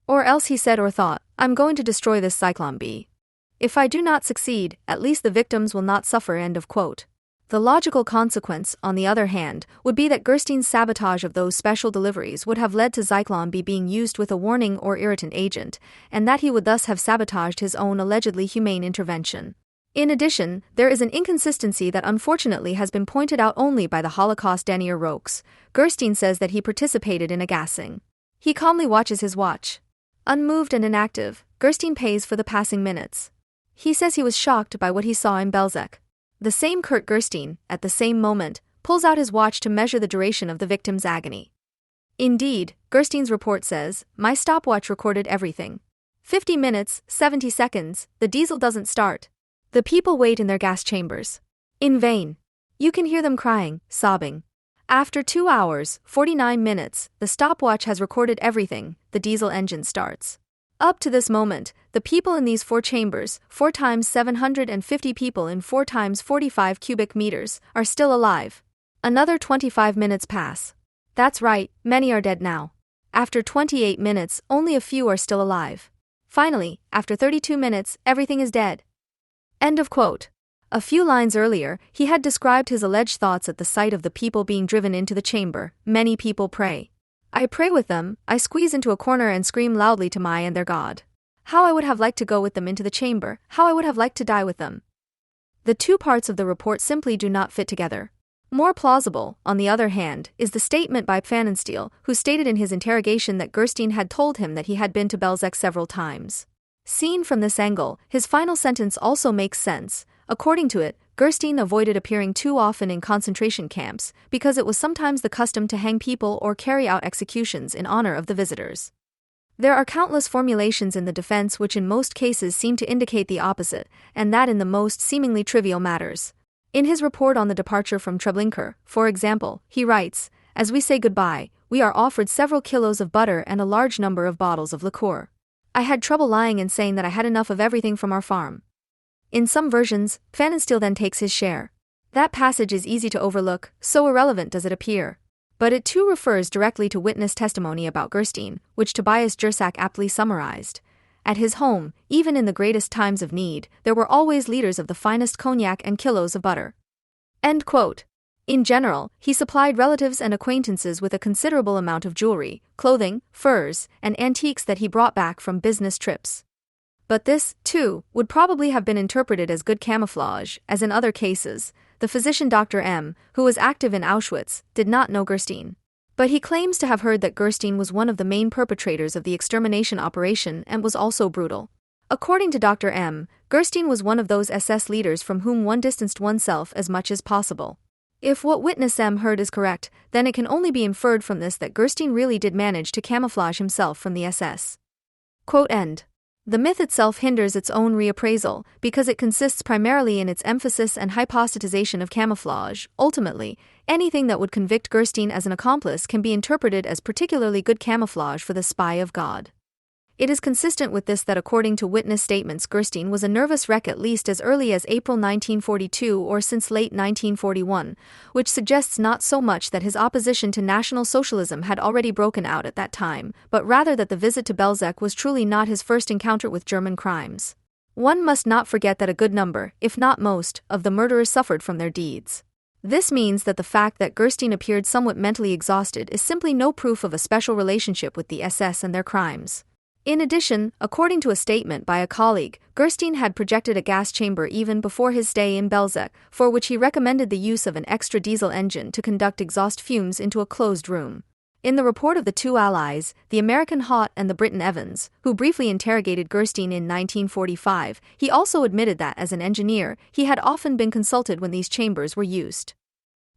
Or else he said or thought, I'm going to destroy this Zyklon B. If I do not succeed, at least the victims will not suffer. End of quote. The logical consequence, on the other hand, would be that Gerstein's sabotage of those special deliveries would have led to Zyklon B being used with a warning or irritant agent, and that he would thus have sabotaged his own allegedly humane intervention. In addition, there is an inconsistency that unfortunately has been pointed out only by the Holocaust denier Rokes. Gerstein says that he participated in a gassing. He calmly watches his watch. Unmoved and inactive, Gerstein pays for the passing minutes. He says he was shocked by what he saw in Belzec. The same Kurt Gerstein, at the same moment, pulls out his watch to measure the duration of the victim's agony. Indeed, Gerstein's report says, my stopwatch recorded everything. 50 minutes, 70 seconds, the diesel doesn't start. The people wait in their gas chambers. In vain. You can hear them crying, sobbing. After 2 hours, 49 minutes, the stopwatch has recorded everything, the diesel engine starts. Up to this moment, the people in these 4 chambers, 4 times 750 people in 4 times 45 cubic meters, are still alive. Another 25 minutes pass. That's right, many are dead now. After 28 minutes, only a few are still alive. Finally, after 32 minutes, everything is dead. End of quote. A few lines earlier, he had described his alleged thoughts at the sight of the people being driven into the chamber. Many people pray. I pray with them, I squeeze into a corner and scream loudly to my and their God. How I would have liked to go with them into the chamber, how I would have liked to die with them. The two parts of the report simply do not fit together. More plausible, on the other hand, is the statement by Pfannenstiel, who stated in his interrogation that Gerstein had told him that he had been to Belzec several times. Seen from this angle, his final sentence also makes sense. According to it, Gerstein avoided appearing too often in concentration camps because it was sometimes the custom to hang people or carry out executions in honor of the visitors. There are countless formulations in the defense which in most cases seem to indicate the opposite, and that in the most seemingly trivial matters. In his report on the departure from Treblinka, for example, he writes, as we say goodbye, we are offered several kilos of butter and a large number of bottles of liqueur. I had trouble lying and saying that I had enough of everything from our farm. In some versions, Pfannenstiel then takes his share. That passage is easy to overlook, so irrelevant does it appear. But it too refers directly to witness testimony about Gerstein, which Tobias Jersak aptly summarized. At his home, even in the greatest times of need, there were always liters of the finest cognac and kilos of butter. End quote. In general, he supplied relatives and acquaintances with a considerable amount of jewelry, clothing, furs, and antiques that he brought back from business trips. But this, too, would probably have been interpreted as good camouflage, as in other cases. The physician Dr. M., who was active in Auschwitz, did not know Gerstein. But he claims to have heard that Gerstein was one of the main perpetrators of the extermination operation and was also brutal. According to Dr. M., Gerstein was one of those SS leaders from whom one distanced oneself as much as possible. If what witness M heard is correct, then it can only be inferred from this that Gerstein really did manage to camouflage himself from the SS. Quote end. The myth itself hinders its own reappraisal, because it consists primarily in its emphasis and hypostatization of camouflage. Ultimately, anything that would convict Gerstein as an accomplice can be interpreted as particularly good camouflage for the spy of God. It is consistent with this that according to witness statements Gerstein was a nervous wreck at least as early as April 1942 or since late 1941, which suggests not so much that his opposition to National Socialism had already broken out at that time, but rather that the visit to Belzec was truly not his first encounter with German crimes. One must not forget that a good number, if not most, of the murderers suffered from their deeds. This means that the fact that Gerstein appeared somewhat mentally exhausted is simply no proof of a special relationship with the SS and their crimes. In addition, according to a statement by a colleague, Gerstein had projected a gas chamber even before his stay in Belzec, for which he recommended the use of an extra diesel engine to conduct exhaust fumes into a closed room. In the report of the two allies, the American Haught and the Briton Evans, who briefly interrogated Gerstein in 1945, he also admitted that, as an engineer, he had often been consulted when these chambers were used.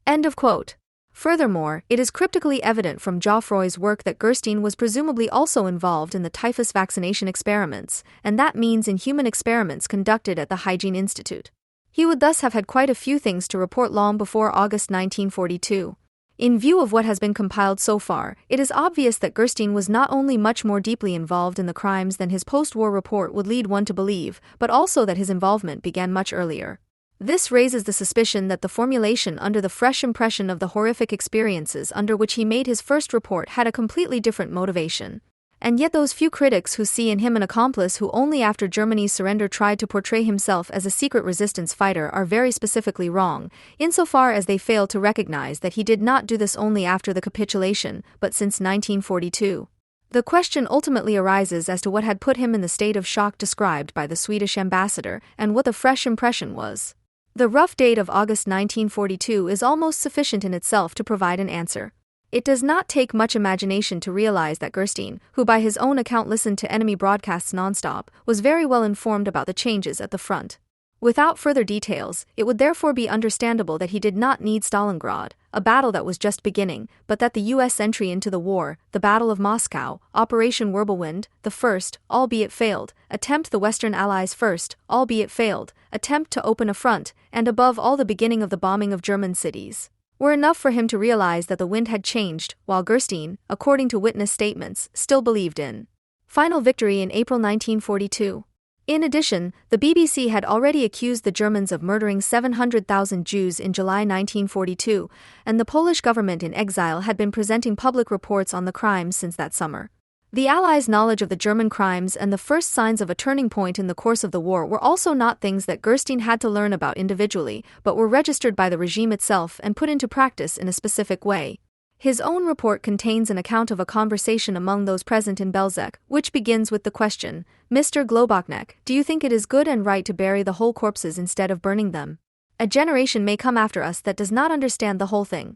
End of quote. Furthermore, it is cryptically evident from Geoffroy's work that Gerstein was presumably also involved in the typhus vaccination experiments, and that means in human experiments conducted at the Hygiene Institute. He would thus have had quite a few things to report long before August 1942. In view of what has been compiled so far, it is obvious that Gerstein was not only much more deeply involved in the crimes than his post-war report would lead one to believe, but also that his involvement began much earlier. This raises the suspicion that the formulation under the fresh impression of the horrific experiences under which he made his first report had a completely different motivation. And yet those few critics who see in him an accomplice who only after Germany's surrender tried to portray himself as a secret resistance fighter are very specifically wrong, insofar as they fail to recognize that he did not do this only after the capitulation, but since 1942. The question ultimately arises as to what had put him in the state of shock described by the Swedish ambassador, and what the fresh impression was. The rough date of August 1942 is almost sufficient in itself to provide an answer. It does not take much imagination to realize that Gerstein, who by his own account listened to enemy broadcasts nonstop, was very well informed about the changes at the front. Without further details, it would therefore be understandable that he did not need Stalingrad, a battle that was just beginning, but that the U.S. entry into the war, the Battle of Moscow, Operation Wirbelwind, the first, albeit failed, attempt the Western Allies' first, albeit failed, attempt to open a front, and above all the beginning of the bombing of German cities, were enough for him to realize that the wind had changed, while Gerstein, according to witness statements, still believed in final victory in April 1942. In addition, the BBC had already accused the Germans of murdering 700,000 Jews in July 1942, and the Polish government in exile had been presenting public reports on the crimes since that summer. The Allies' knowledge of the German crimes and the first signs of a turning point in the course of the war were also not things that Gerstein had to learn about individually, but were registered by the regime itself and put into practice in a specific way. His own report contains an account of a conversation among those present in Belzec, which begins with the question, "Mr. Globoknek, do you think it is good and right to bury the whole corpses instead of burning them? A generation may come after us that does not understand the whole thing."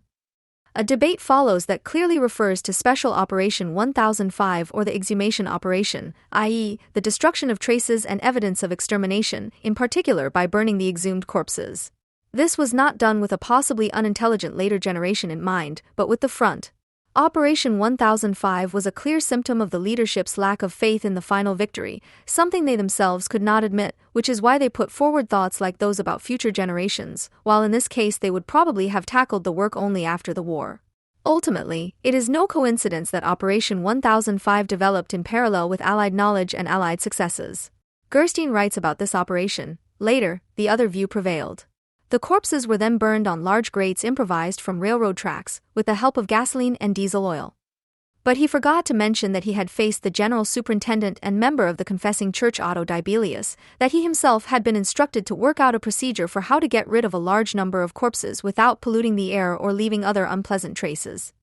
A debate follows that clearly refers to Special Operation 1005 or the exhumation operation, i.e., the destruction of traces and evidence of extermination, in particular by burning the exhumed corpses. This was not done with a possibly unintelligent later generation in mind, but with the front. Operation 1005 was a clear symptom of the leadership's lack of faith in the final victory, something they themselves could not admit, which is why they put forward thoughts like those about future generations, while in this case they would probably have tackled the work only after the war. Ultimately, it is no coincidence that Operation 1005 developed in parallel with Allied knowledge and Allied successes. Gerstein writes about this operation. Later, the other view prevailed. The corpses were then burned on large grates improvised from railroad tracks, with the help of gasoline and diesel oil. But he forgot to mention that he had faced the general superintendent and member of the confessing church Otto Dibelius, that he himself had been instructed to work out a procedure for how to get rid of a large number of corpses without polluting the air or leaving other unpleasant traces.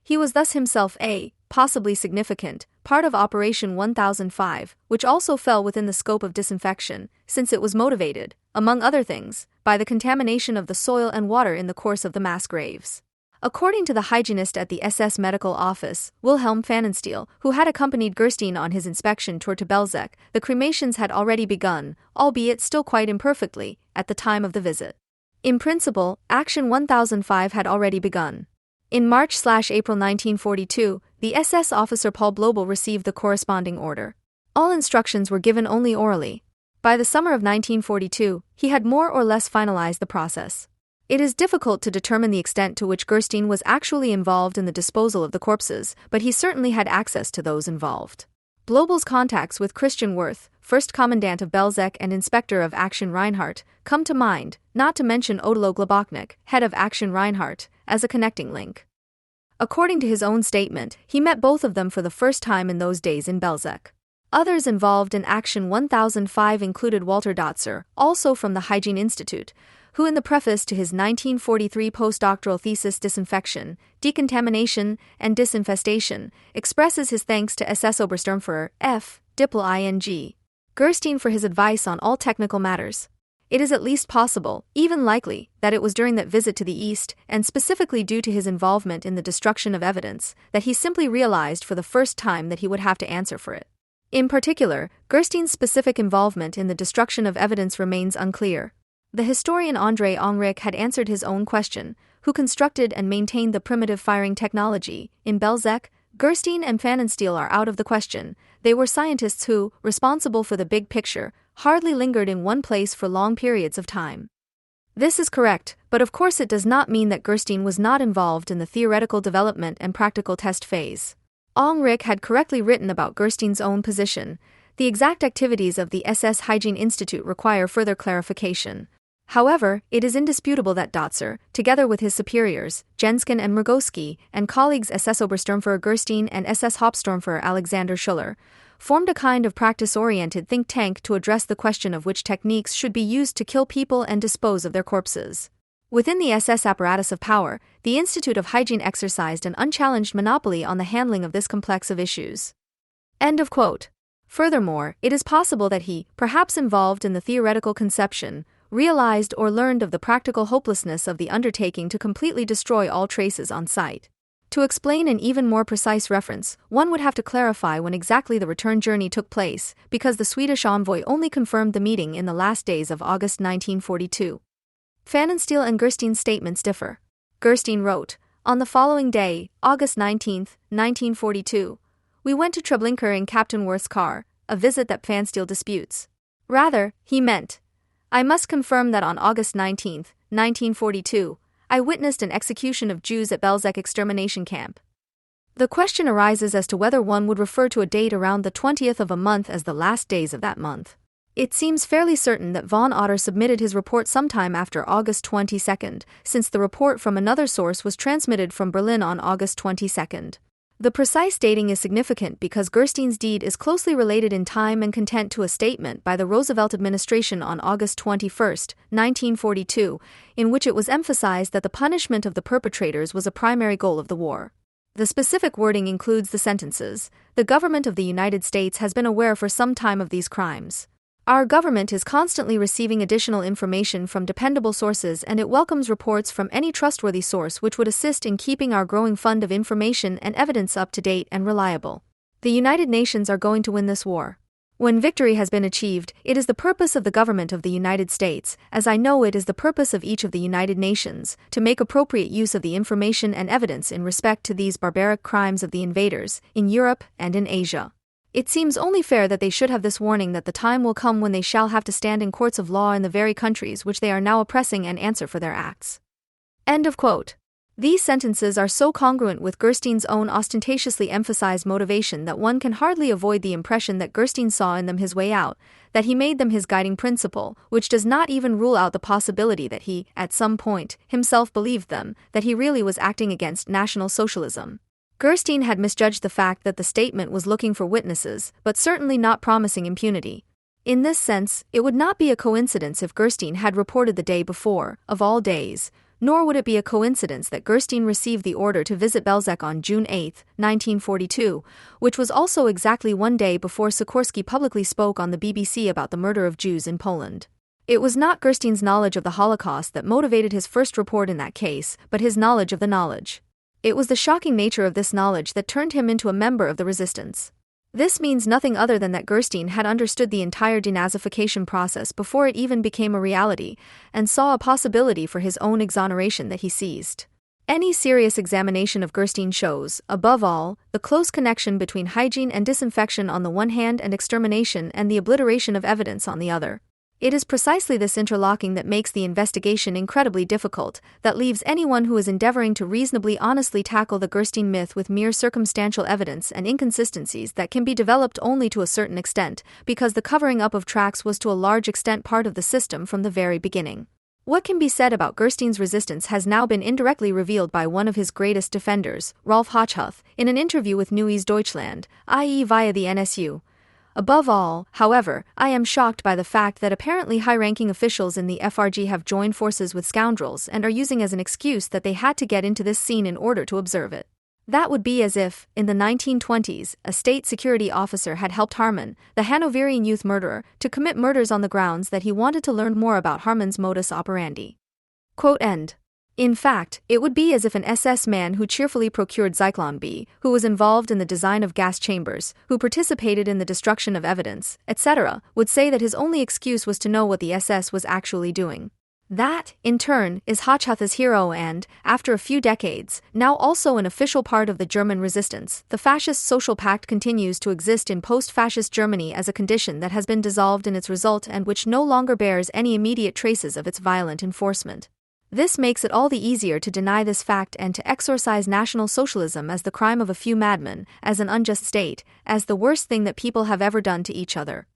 He was thus himself a, possibly significant, part of Operation 1005, which also fell within the scope of disinfection, since it was motivated, among other things, by the contamination of the soil and water in the course of the mass graves. According to the hygienist at the SS medical office, Wilhelm Pfannenstiel, who had accompanied Gerstein on his inspection tour to Belzec, the cremations had already begun, albeit still quite imperfectly, at the time of the visit. In principle, Action 1005 had already begun. In March/April 1942, the SS officer Paul Blobel received the corresponding order. All instructions were given only orally. By the summer of 1942, he had more or less finalized the process. It is difficult to determine the extent to which Gerstein was actually involved in the disposal of the corpses, but he certainly had access to those involved. Blobel's contacts with Christian Wirth, first commandant of Belzec and inspector of Action Reinhardt, come to mind, not to mention Odilo Globoknik, head of Action Reinhardt, as a connecting link. According to his own statement, he met both of them for the first time in those days in Belzec. Others involved in Action 1005 included Walter Dotzer, also from the Hygiene Institute, who in the preface to his 1943 postdoctoral thesis Disinfection, Decontamination, and Disinfestation, expresses his thanks to SS Obersturmführer F. Dippel-Ing. Gerstein for his advice on all technical matters. It is at least possible, even likely, that it was during that visit to the East, and specifically due to his involvement in the destruction of evidence, that he simply realized for the first time that he would have to answer for it. In particular, Gerstein's specific involvement in the destruction of evidence remains unclear. The historian André Enrich had answered his own question: who constructed and maintained the primitive firing technology? In Belzec, Gerstein and Pfannenstiel are out of the question. They were scientists who, responsible for the big picture, hardly lingered in one place for long periods of time. This is correct, but of course it does not mean that Gerstein was not involved in the theoretical development and practical test phase. Enrich had correctly written about Gerstein's own position. The exact activities of the SS Hygiene Institute require further clarification. However, it is indisputable that Dotzer, together with his superiors, Jenskin and Mrgoski, and colleagues SS Obersturmführer Gerstein and SS Hauptsturmführer Alexander Schuller, formed a kind of practice-oriented think tank to address the question of which techniques should be used to kill people and dispose of their corpses. Within the SS apparatus of power, the Institute of Hygiene exercised an unchallenged monopoly on the handling of this complex of issues. End of quote. Furthermore, it is possible that he, perhaps involved in the theoretical conception, realized or learned of the practical hopelessness of the undertaking to completely destroy all traces on site. To explain an even more precise reference, one would have to clarify when exactly the return journey took place, because the Swedish envoy only confirmed the meeting in the last days of August 1942. Pfannenstiel and Gerstein's statements differ. Gerstein wrote, "On the following day, August 19, 1942, we went to Treblinka in Captain Wirth's car, a visit that Pfannenstiel disputes. Rather, he meant, I must confirm that on August 19, 1942, I witnessed an execution of Jews at Belzec extermination camp. The question arises as to whether one would refer to a date around the 20th of a month as the last days of that month. It seems fairly certain that von Otter submitted his report sometime after August 22, since the report from another source was transmitted from Berlin on August 22. The precise dating is significant because Gerstein's deed is closely related in time and content to a statement by the Roosevelt administration on August 21, 1942, in which it was emphasized that the punishment of the perpetrators was a primary goal of the war. The specific wording includes the sentences, "The government of the United States has been aware for some time of these crimes. Our government is constantly receiving additional information from dependable sources, and it welcomes reports from any trustworthy source which would assist in keeping our growing fund of information and evidence up to date and reliable. The United Nations are going to win this war. When victory has been achieved, it is the purpose of the government of the United States, as I know it is the purpose of each of the United Nations, to make appropriate use of the information and evidence in respect to these barbaric crimes of the invaders, in Europe and in Asia. It seems only fair that they should have this warning that the time will come when they shall have to stand in courts of law in the very countries which they are now oppressing and answer for their acts." End of quote. These sentences are so congruent with Gerstein's own ostentatiously emphasized motivation that one can hardly avoid the impression that Gerstein saw in them his way out, that he made them his guiding principle, which does not even rule out the possibility that he, at some point, himself believed them, that he really was acting against National Socialism. Gerstein had misjudged the fact that the statement was looking for witnesses, but certainly not promising impunity. In this sense, it would not be a coincidence if Gerstein had reported the day before, of all days, nor would it be a coincidence that Gerstein received the order to visit Belzec on June 8, 1942, which was also exactly one day before Sikorsky publicly spoke on the BBC about the murder of Jews in Poland. It was not Gerstein's knowledge of the Holocaust that motivated his first report in that case, but his knowledge of the knowledge. It was the shocking nature of this knowledge that turned him into a member of the resistance. This means nothing other than that Gerstein had understood the entire denazification process before it even became a reality, and saw a possibility for his own exoneration that he seized. Any serious examination of Gerstein shows, above all, the close connection between hygiene and disinfection on the one hand and extermination and the obliteration of evidence on the other. It is precisely this interlocking that makes the investigation incredibly difficult, that leaves anyone who is endeavoring to reasonably honestly tackle the Gerstein myth with mere circumstantial evidence and inconsistencies that can be developed only to a certain extent, because the covering up of tracks was to a large extent part of the system from the very beginning. What can be said about Gerstein's resistance has now been indirectly revealed by one of his greatest defenders, Rolf Hochhuth, in an interview with Neues Deutschland, i.e. via the NSU. Above all, however, I am shocked by the fact that apparently high-ranking officials in the FRG have joined forces with scoundrels and are using as an excuse that they had to get into this scene in order to observe it. That would be as if, in the 1920s, a state security officer had helped Harman, the Hanoverian youth murderer, to commit murders on the grounds that he wanted to learn more about Harman's modus operandi. Quote end. In fact, it would be as if an SS man who cheerfully procured Zyklon B, who was involved in the design of gas chambers, who participated in the destruction of evidence, etc., would say that his only excuse was to know what the SS was actually doing. That, in turn, is Hochhuth's hero and, after a few decades, now also an official part of the German resistance. The fascist social pact continues to exist in post-fascist Germany as a condition that has been dissolved in its result and which no longer bears any immediate traces of its violent enforcement. This makes it all the easier to deny this fact and to exorcise National Socialism as the crime of a few madmen, as an unjust state, as the worst thing that people have ever done to each other.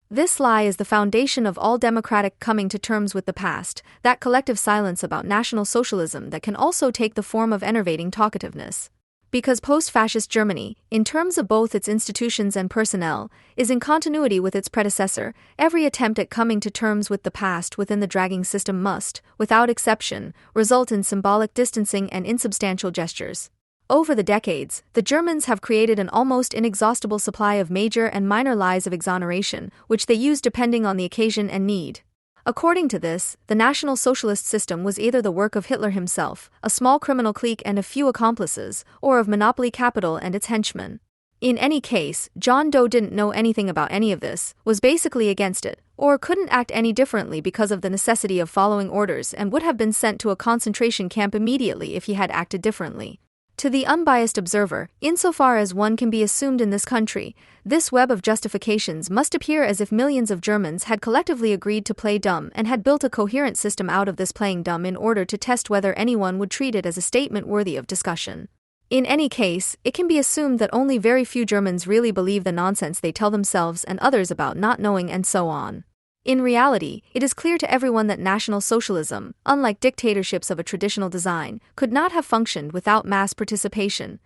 This lie is the foundation of all democratic coming to terms with the past, that collective silence about National Socialism that can also take the form of enervating talkativeness. Because post-fascist Germany, in terms of both its institutions and personnel, is in continuity with its predecessor, every attempt at coming to terms with the past within the dragging system must, without exception, result in symbolic distancing and insubstantial gestures. Over the decades, the Germans have created an almost inexhaustible supply of major and minor lies of exoneration, which they use depending on the occasion and need. According to this, the National Socialist system was either the work of Hitler himself, a small criminal clique and a few accomplices, or of monopoly capital and its henchmen. In any case, John Doe didn't know anything about any of this, was basically against it, or couldn't act any differently because of the necessity of following orders and would have been sent to a concentration camp immediately if he had acted differently. To the unbiased observer, insofar as one can be assumed in this country, this web of justifications must appear as if millions of Germans had collectively agreed to play dumb and had built a coherent system out of this playing dumb in order to test whether anyone would treat it as a statement worthy of discussion. In any case, it can be assumed that only very few Germans really believe the nonsense they tell themselves and others about not knowing and so on. In reality, it is clear to everyone that National Socialism, unlike dictatorships of a traditional design, could not have functioned without mass participation.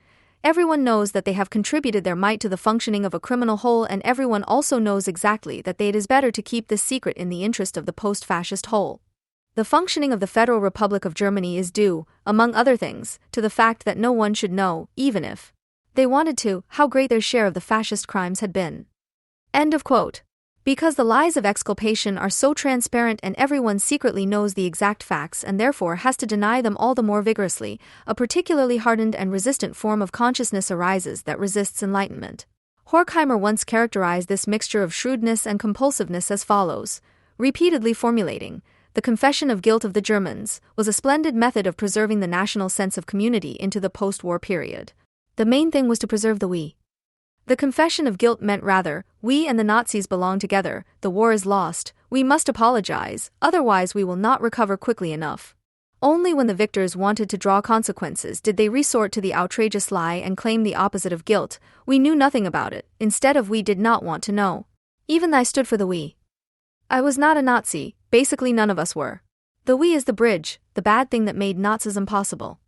Everyone knows that they have contributed their might to the functioning of a criminal whole, and everyone also knows exactly that it is better to keep this secret in the interest of the post-fascist whole. The functioning of the Federal Republic of Germany is due, among other things, to the fact that no one should know, even if they wanted to, how great their share of the fascist crimes had been. End of quote. Because the lies of exculpation are so transparent and everyone secretly knows the exact facts and therefore has to deny them all the more vigorously, a particularly hardened and resistant form of consciousness arises that resists enlightenment. Horkheimer once characterized this mixture of shrewdness and compulsiveness as follows, repeatedly formulating, "The confession of guilt of the Germans was a splendid method of preserving the national sense of community into the post-war period. The main thing was to preserve the we. The confession of guilt meant rather, we and the Nazis belong together, the war is lost, we must apologize, otherwise we will not recover quickly enough." Only when the victors wanted to draw consequences did they resort to the outrageous lie and claim the opposite of guilt, we knew nothing about it, instead of we did not want to know. Even I stood for the we. I was not a Nazi, basically none of us were. The we is the bridge, the bad thing that made Nazism possible.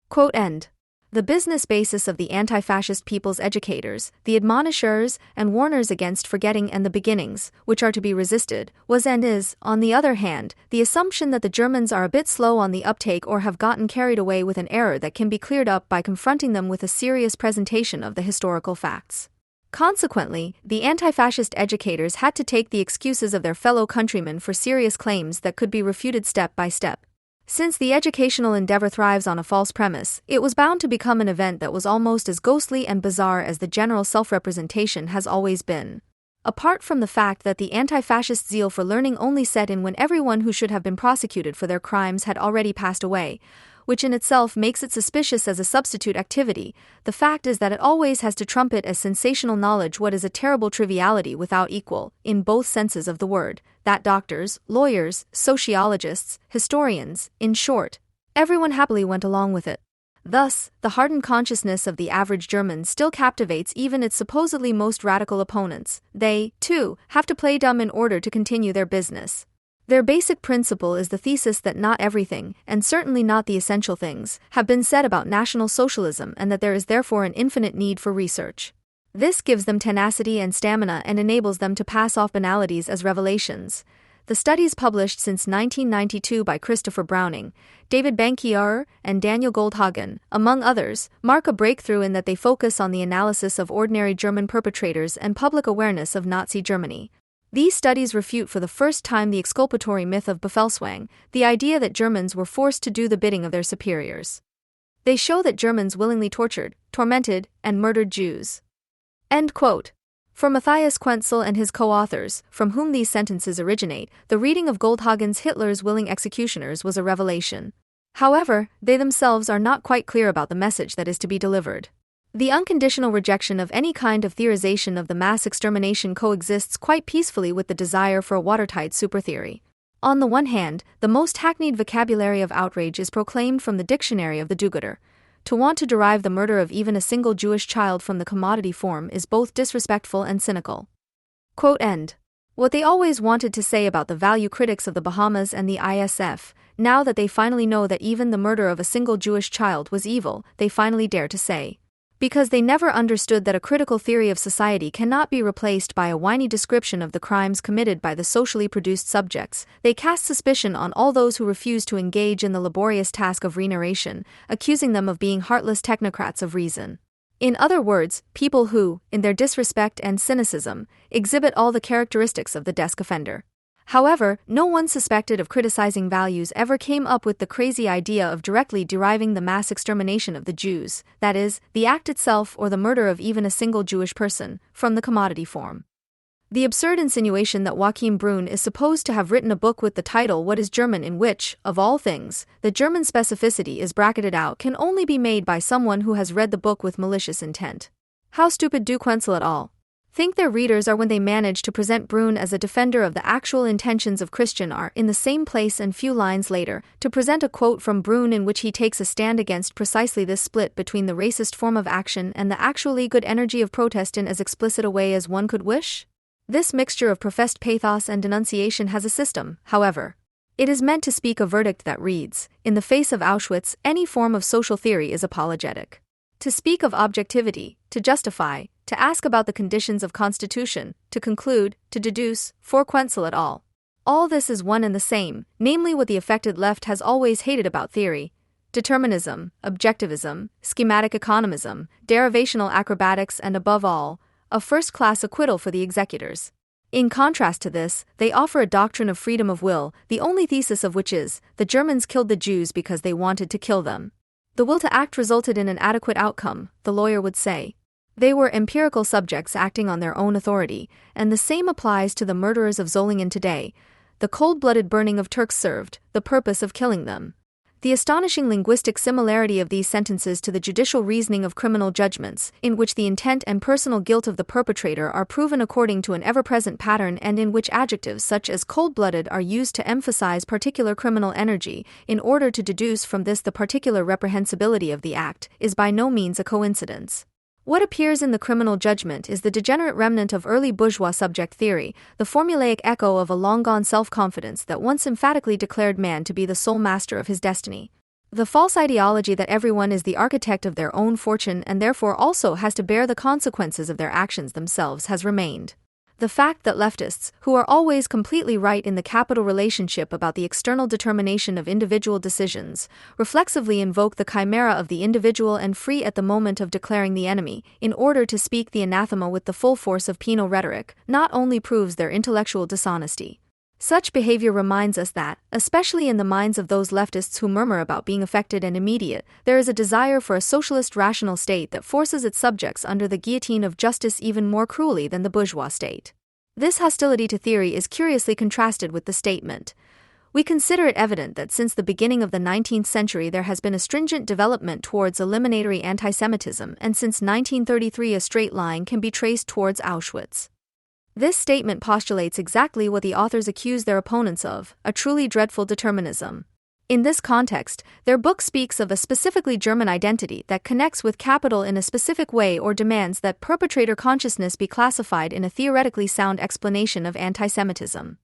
Quote end. The business basis of the anti-fascist people's educators, the admonishers and warners against forgetting and the beginnings, which are to be resisted, was and is, on the other hand, the assumption that the Germans are a bit slow on the uptake or have gotten carried away with an error that can be cleared up by confronting them with a serious presentation of the historical facts. Consequently, the anti-fascist educators had to take the excuses of their fellow countrymen for serious claims that could be refuted step by step. Since the educational endeavor thrives on a false premise, it was bound to become an event that was almost as ghostly and bizarre as the general self-representation has always been. Apart from the fact that the anti-fascist zeal for learning only set in when everyone who should have been prosecuted for their crimes had already passed away, which in itself makes it suspicious as a substitute activity, the fact is that it always has to trumpet as sensational knowledge what is a terrible triviality without equal, in both senses of the word, that doctors, lawyers, sociologists, historians, in short, everyone happily went along with it. Thus, the hardened consciousness of the average German still captivates even its supposedly most radical opponents. They, too, have to play dumb in order to continue their business. Their basic principle is the thesis that not everything, and certainly not the essential things, have been said about National Socialism and that there is therefore an infinite need for research. This gives them tenacity and stamina and enables them to pass off banalities as revelations. The studies published since 1992 by Christopher Browning, David Bankier, and Daniel Goldhagen, among others, mark a breakthrough in that they focus on the analysis of ordinary German perpetrators and public awareness of Nazi Germany. These studies refute for the first time the exculpatory myth of Befehlswang, the idea that Germans were forced to do the bidding of their superiors. They show that Germans willingly tortured, tormented, and murdered Jews. End quote. For Matthias Quentzel and his co-authors, from whom these sentences originate, the reading of Goldhagen's Hitler's Willing Executioners was a revelation. However, they themselves are not quite clear about the message that is to be delivered. The unconditional rejection of any kind of theorization of the mass extermination coexists quite peacefully with the desire for a watertight supertheory. On the one hand, the most hackneyed vocabulary of outrage is proclaimed from the dictionary of the do-gooder. To want to derive the murder of even a single Jewish child from the commodity form is both disrespectful and cynical. Quote end. What they always wanted to say about the value critics of the Bahamas and the ISF, now that they finally know that even the murder of a single Jewish child was evil, they finally dare to say. Because they never understood that a critical theory of society cannot be replaced by a whiny description of the crimes committed by the socially produced subjects, they cast suspicion on all those who refuse to engage in the laborious task of re-narration, accusing them of being heartless technocrats of reason. In other words, people who, in their disrespect and cynicism, exhibit all the characteristics of the desk offender. However, no one suspected of criticizing values ever came up with the crazy idea of directly deriving the mass extermination of the Jews, that is, the act itself or the murder of even a single Jewish person, from the commodity form. The absurd insinuation that Joachim Brunn is supposed to have written a book with the title What is German, in which, of all things, the German specificity is bracketed out, can only be made by someone who has read the book with malicious intent. How stupid do Quentzel et al. Think their readers are when they manage to present Brunn as a defender of the actual intentions of Christian are in the same place and few lines later, to present a quote from Brunn in which he takes a stand against precisely this split between the racist form of action and the actually good energy of protest in as explicit a way as one could wish? This mixture of professed pathos and denunciation has a system, however. It is meant to speak a verdict that reads, in the face of Auschwitz, any form of social theory is apologetic. To speak of objectivity, to justify, to ask about the conditions of constitution, to conclude, to deduce, for Quentzel et al. All this is one and the same, namely what the affected left has always hated about theory: determinism, objectivism, schematic economism, derivational acrobatics, and above all, a first-class acquittal for the executors. In contrast to this, they offer a doctrine of freedom of will, the only thesis of which is, the Germans killed the Jews because they wanted to kill them. The will to act resulted in an adequate outcome, the lawyer would say. They were empirical subjects acting on their own authority, and the same applies to the murderers of Solingen today. The cold-blooded burning of Turks served the purpose of killing them. The astonishing linguistic similarity of these sentences to the judicial reasoning of criminal judgments, in which the intent and personal guilt of the perpetrator are proven according to an ever-present pattern and in which adjectives such as cold-blooded are used to emphasize particular criminal energy, in order to deduce from this the particular reprehensibility of the act, is by no means a coincidence. What appears in the criminal judgment is the degenerate remnant of early bourgeois subject theory, the formulaic echo of a long-gone self-confidence that once emphatically declared man to be the sole master of his destiny. The false ideology that everyone is the architect of their own fortune and therefore also has to bear the consequences of their actions themselves has remained. The fact that leftists, who are always completely right in the capital relationship about the external determination of individual decisions, reflexively invoke the chimera of the individual and free at the moment of declaring the enemy, in order to speak the anathema with the full force of penal rhetoric, not only proves their intellectual dishonesty. Such behavior reminds us that, especially in the minds of those leftists who murmur about being effective and immediate, there is a desire for a socialist rational state that forces its subjects under the guillotine of justice even more cruelly than the bourgeois state. This hostility to theory is curiously contrasted with the statement. We consider it evident that since the beginning of the 19th century there has been a stringent development towards eliminatory anti-Semitism, and since 1933 a straight line can be traced towards Auschwitz. This statement postulates exactly what the authors accuse their opponents of, a truly dreadful determinism. In this context, their book speaks of a specifically German identity that connects with capital in a specific way or demands that perpetrator consciousness be classified in a theoretically sound explanation of anti-Semitism.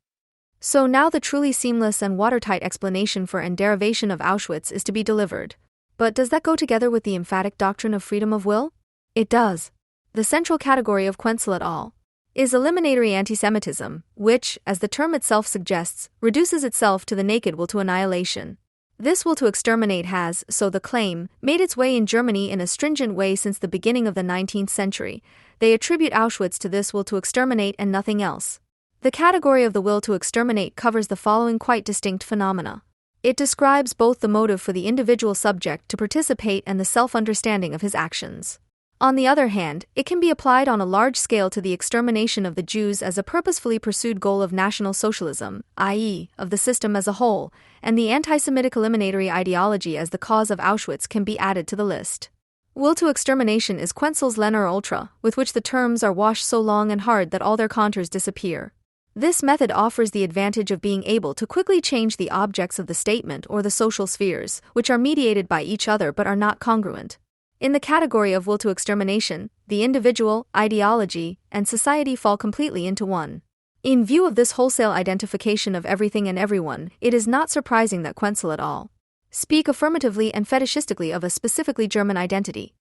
So now the truly seamless and watertight explanation for and derivation of Auschwitz is to be delivered. But does that go together with the emphatic doctrine of freedom of will? It does. The central category of Quenzel et al. Is eliminatory anti-Semitism, which, as the term itself suggests, reduces itself to the naked will to annihilation. This will to exterminate has, so the claim, made its way in Germany in a stringent way since the beginning of the 19th century. They attribute Auschwitz to this will to exterminate and nothing else. The category of the will to exterminate covers the following quite distinct phenomena. It describes both the motive for the individual subject to participate and the self-understanding of his actions. On the other hand, it can be applied on a large scale to the extermination of the Jews as a purposefully pursued goal of National Socialism, i.e., of the system as a whole, and the anti-Semitic eliminatory ideology as the cause of Auschwitz can be added to the list. Will to extermination is Quenzel's Lenner Ultra, with which the terms are washed so long and hard that all their contours disappear. This method offers the advantage of being able to quickly change the objects of the statement or the social spheres, which are mediated by each other but are not congruent. In the category of will to extermination, the individual, ideology, and society fall completely into one. In view of this wholesale identification of everything and everyone, it is not surprising that Quenzel et al. Speak affirmatively and fetishistically of a specifically German identity.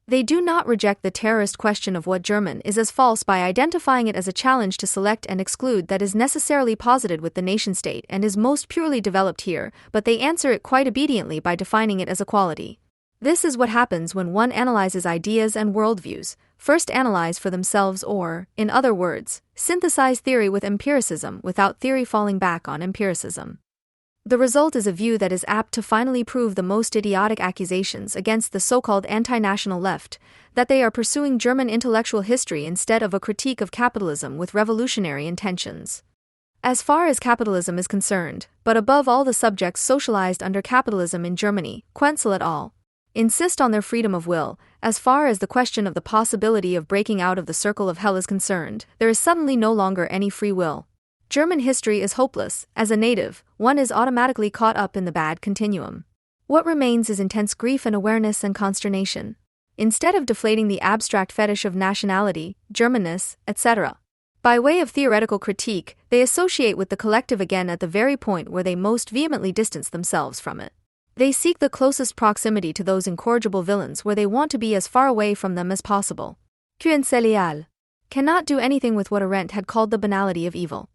They do not reject the terrorist question of what German is as false by identifying it as a challenge to select and exclude that is necessarily posited with the nation-state and is most purely developed here, but they answer it quite obediently by defining it as a quality. This is what happens when one analyzes ideas and worldviews, first analyze for themselves or, in other words, synthesize theory with empiricism without theory falling back on empiricism. The result is a view that is apt to finally prove the most idiotic accusations against the so-called anti-national left, that they are pursuing German intellectual history instead of a critique of capitalism with revolutionary intentions. As far as capitalism is concerned, but above all the subjects socialized under capitalism in Germany, Quenzel et al. Insist on their freedom of will. As far as the question of the possibility of breaking out of the circle of hell is concerned, there is suddenly no longer any free will. German history is hopeless. As a native, one is automatically caught up in the bad continuum. What remains is intense grief and awareness and consternation. Instead of deflating the abstract fetish of nationality, Germanness, etc. By way of theoretical critique, they associate with the collective again at the very point where they most vehemently distance themselves from it. They seek the closest proximity to those incorrigible villains where they want to be as far away from them as possible. Quenzel cannot do anything with what Arendt had called the banality of evil.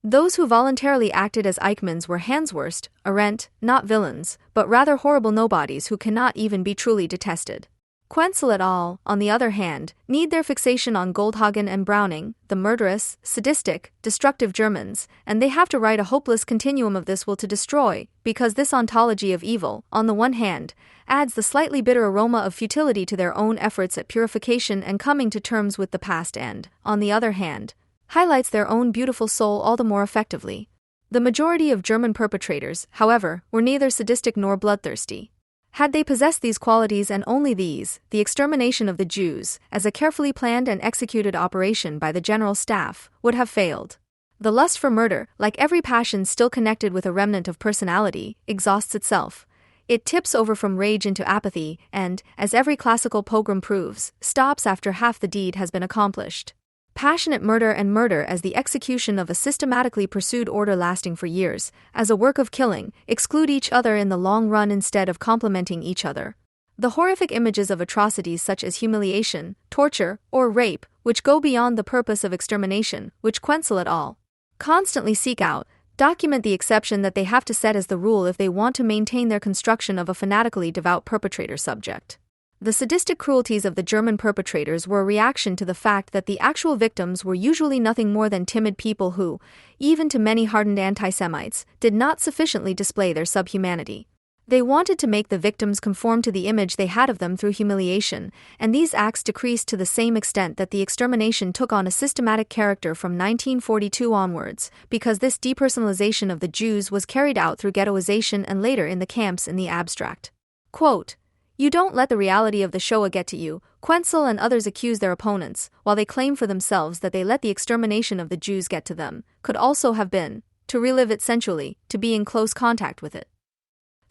Those who voluntarily acted as Eichmanns were Hanswurst, Arendt, not villains, but rather horrible nobodies who cannot even be truly detested. Quenzel et al., on the other hand, need their fixation on Goldhagen and Browning, the murderous, sadistic, destructive Germans, and they have to write a hopeless continuum of this will to destroy, because this ontology of evil, on the one hand, adds the slightly bitter aroma of futility to their own efforts at purification and coming to terms with the past and, on the other hand, highlights their own beautiful soul all the more effectively. The majority of German perpetrators, however, were neither sadistic nor bloodthirsty. Had they possessed these qualities and only these, the extermination of the Jews, as a carefully planned and executed operation by the General Staff, would have failed. The lust for murder, like every passion still connected with a remnant of personality, exhausts itself. It tips over from rage into apathy and, as every classical pogrom proves, stops after half the deed has been accomplished. Passionate murder and murder as the execution of a systematically pursued order lasting for years, as a work of killing, exclude each other in the long run instead of complementing each other. The horrific images of atrocities such as humiliation, torture, or rape, which go beyond the purpose of extermination, which Quenzel et al. Constantly seek out, document the exception that they have to set as the rule if they want to maintain their construction of a fanatically devout perpetrator subject. The sadistic cruelties of the German perpetrators were a reaction to the fact that the actual victims were usually nothing more than timid people who, even to many hardened anti-Semites, did not sufficiently display their subhumanity. They wanted to make the victims conform to the image they had of them through humiliation, and these acts decreased to the same extent that the extermination took on a systematic character from 1942 onwards, because this depersonalization of the Jews was carried out through ghettoization and later in the camps in the abstract. Quote, "You don't let the reality of the Shoah get to you," Quenzel and others accuse their opponents, while they claim for themselves that they let the extermination of the Jews get to them, could also have been, to relive it sensually, to be in close contact with it.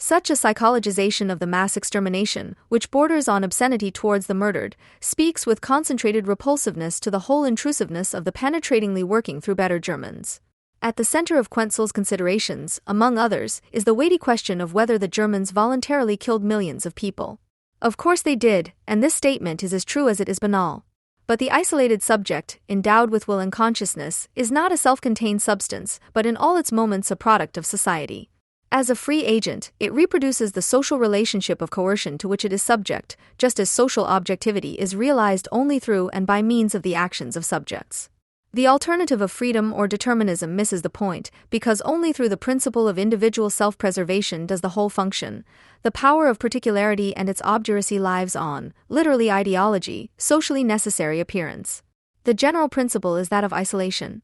Such a psychologization of the mass extermination, which borders on obscenity towards the murdered, speaks with concentrated repulsiveness to the whole intrusiveness of the penetratingly working through better Germans. At the center of Quenzel's considerations, among others, is the weighty question of whether the Germans voluntarily killed millions of people. Of course they did, and this statement is as true as it is banal. But the isolated subject, endowed with will and consciousness, is not a self-contained substance, but in all its moments a product of society. As a free agent, it reproduces the social relationship of coercion to which it is subject, just as social objectivity is realized only through and by means of the actions of subjects. The alternative of freedom or determinism misses the point, because only through the principle of individual self-preservation does the whole function. The power of particularity and its obduracy lives on, literally ideology, socially necessary appearance. The general principle is that of isolation.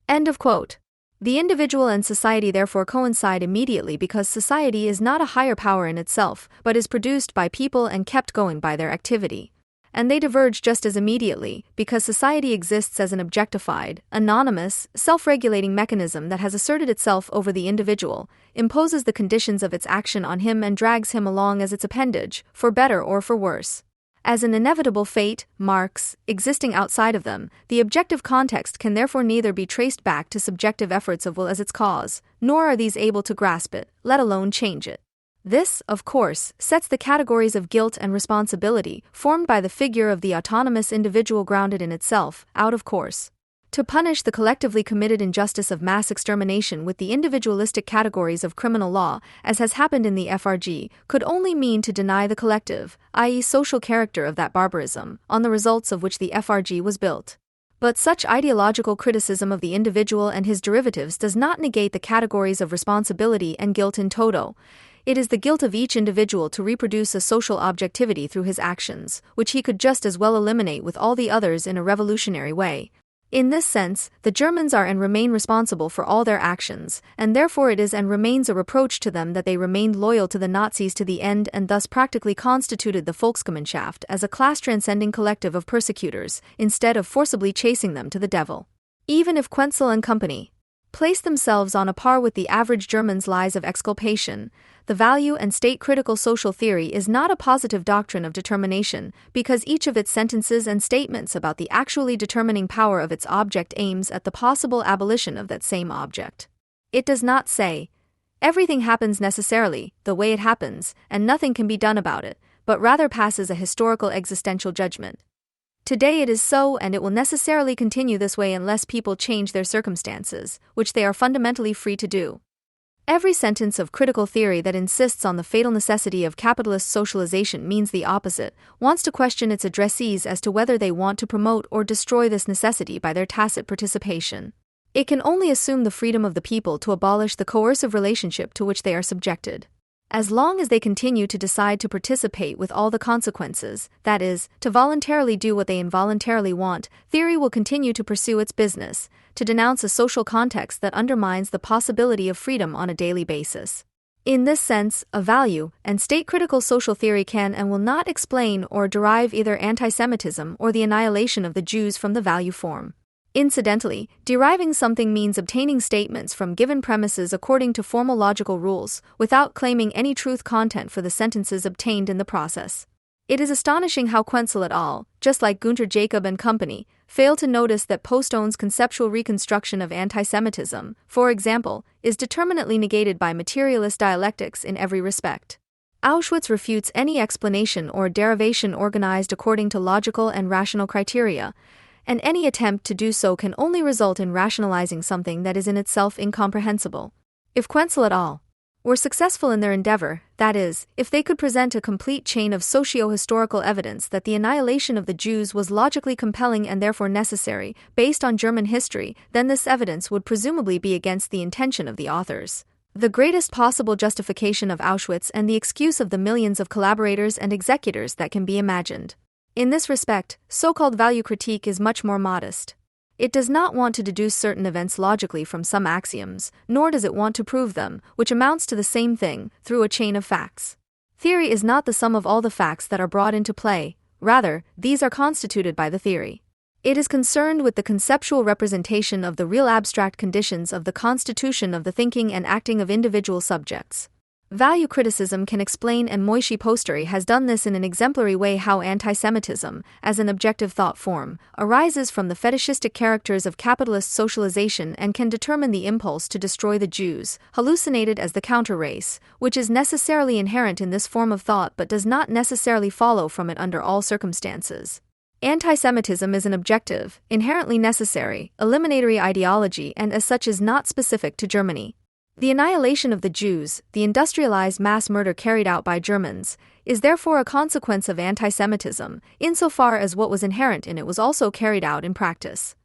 End of quote. The individual and society therefore coincide immediately because society is not a higher power in itself, but is produced by people and kept going by their activity. And they diverge just as immediately, because society exists as an objectified, anonymous, self-regulating mechanism that has asserted itself over the individual, imposes the conditions of its action on him and drags him along as its appendage, for better or for worse. As an inevitable fate, marks, existing outside of them, the objective context can therefore neither be traced back to subjective efforts of will as its cause, nor are these able to grasp it, let alone change it. This, of course, sets the categories of guilt and responsibility, formed by the figure of the autonomous individual grounded in itself, out of course. To punish the collectively committed injustice of mass extermination with the individualistic categories of criminal law, as has happened in the FRG, could only mean to deny the collective, i.e. social character of that barbarism, on the results of which the FRG was built. But such ideological criticism of the individual and his derivatives does not negate the categories of responsibility and guilt in toto. It is the guilt of each individual to reproduce a social objectivity through his actions, which he could just as well eliminate with all the others in a revolutionary way. In this sense, the Germans are and remain responsible for all their actions, and therefore it is and remains a reproach to them that they remained loyal to the Nazis to the end and thus practically constituted the Volksgemeinschaft as a class-transcending collective of persecutors, instead of forcibly chasing them to the devil. Even if Quenzel and company place themselves on a par with the average German's lies of exculpation, the value and state-critical social theory is not a positive doctrine of determination, because each of its sentences and statements about the actually determining power of its object aims at the possible abolition of that same object. It does not say, everything happens necessarily, the way it happens, and nothing can be done about it, but rather passes a historical existential judgment. Today it is so, and it will necessarily continue this way unless people change their circumstances, which they are fundamentally free to do. Every sentence of critical theory that insists on the fatal necessity of capitalist socialization means the opposite, wants to question its addressees as to whether they want to promote or destroy this necessity by their tacit participation. It can only assume the freedom of the people to abolish the coercive relationship to which they are subjected. As long as they continue to decide to participate with all the consequences, that is, to voluntarily do what they involuntarily want, theory will continue to pursue its business, to denounce a social context that undermines the possibility of freedom on a daily basis. In this sense, a value and state-critical social theory can and will not explain or derive either anti-Semitism or the annihilation of the Jews from the value form. Incidentally, deriving something means obtaining statements from given premises according to formal logical rules, without claiming any truth content for the sentences obtained in the process. It is astonishing how Quenzel et al., just like Gunter Jacob and company, fail to notice that Postone's conceptual reconstruction of anti-Semitism, for example, is determinately negated by materialist dialectics in every respect. Auschwitz refutes any explanation or derivation organized according to logical and rational criteria, and any attempt to do so can only result in rationalizing something that is in itself incomprehensible. If Quenzel et al. Were successful in their endeavor, that is, if they could present a complete chain of socio-historical evidence that the annihilation of the Jews was logically compelling and therefore necessary, based on German history, then this evidence would presumably be against the intention of the authors. The greatest possible justification of Auschwitz and the excuse of the millions of collaborators and executors that can be imagined. In this respect, so-called value critique is much more modest. It does not want to deduce certain events logically from some axioms, nor does it want to prove them, which amounts to the same thing, through a chain of facts. Theory is not the sum of all the facts that are brought into play, rather, these are constituted by the theory. It is concerned with the conceptual representation of the real abstract conditions of the constitution of the thinking and acting of individual subjects. Value criticism can explain, and Moishi Posteri has done this in an exemplary way, how antisemitism, as an objective thought form, arises from the fetishistic characters of capitalist socialization and can determine the impulse to destroy the Jews, hallucinated as the counter-race, which is necessarily inherent in this form of thought but does not necessarily follow from it under all circumstances. Antisemitism is an objective, inherently necessary, eliminatory ideology and as such is not specific to Germany. The annihilation of the Jews, the industrialized mass murder carried out by Germans, is therefore a consequence of antisemitism, insofar as what was inherent in it was also carried out in practice.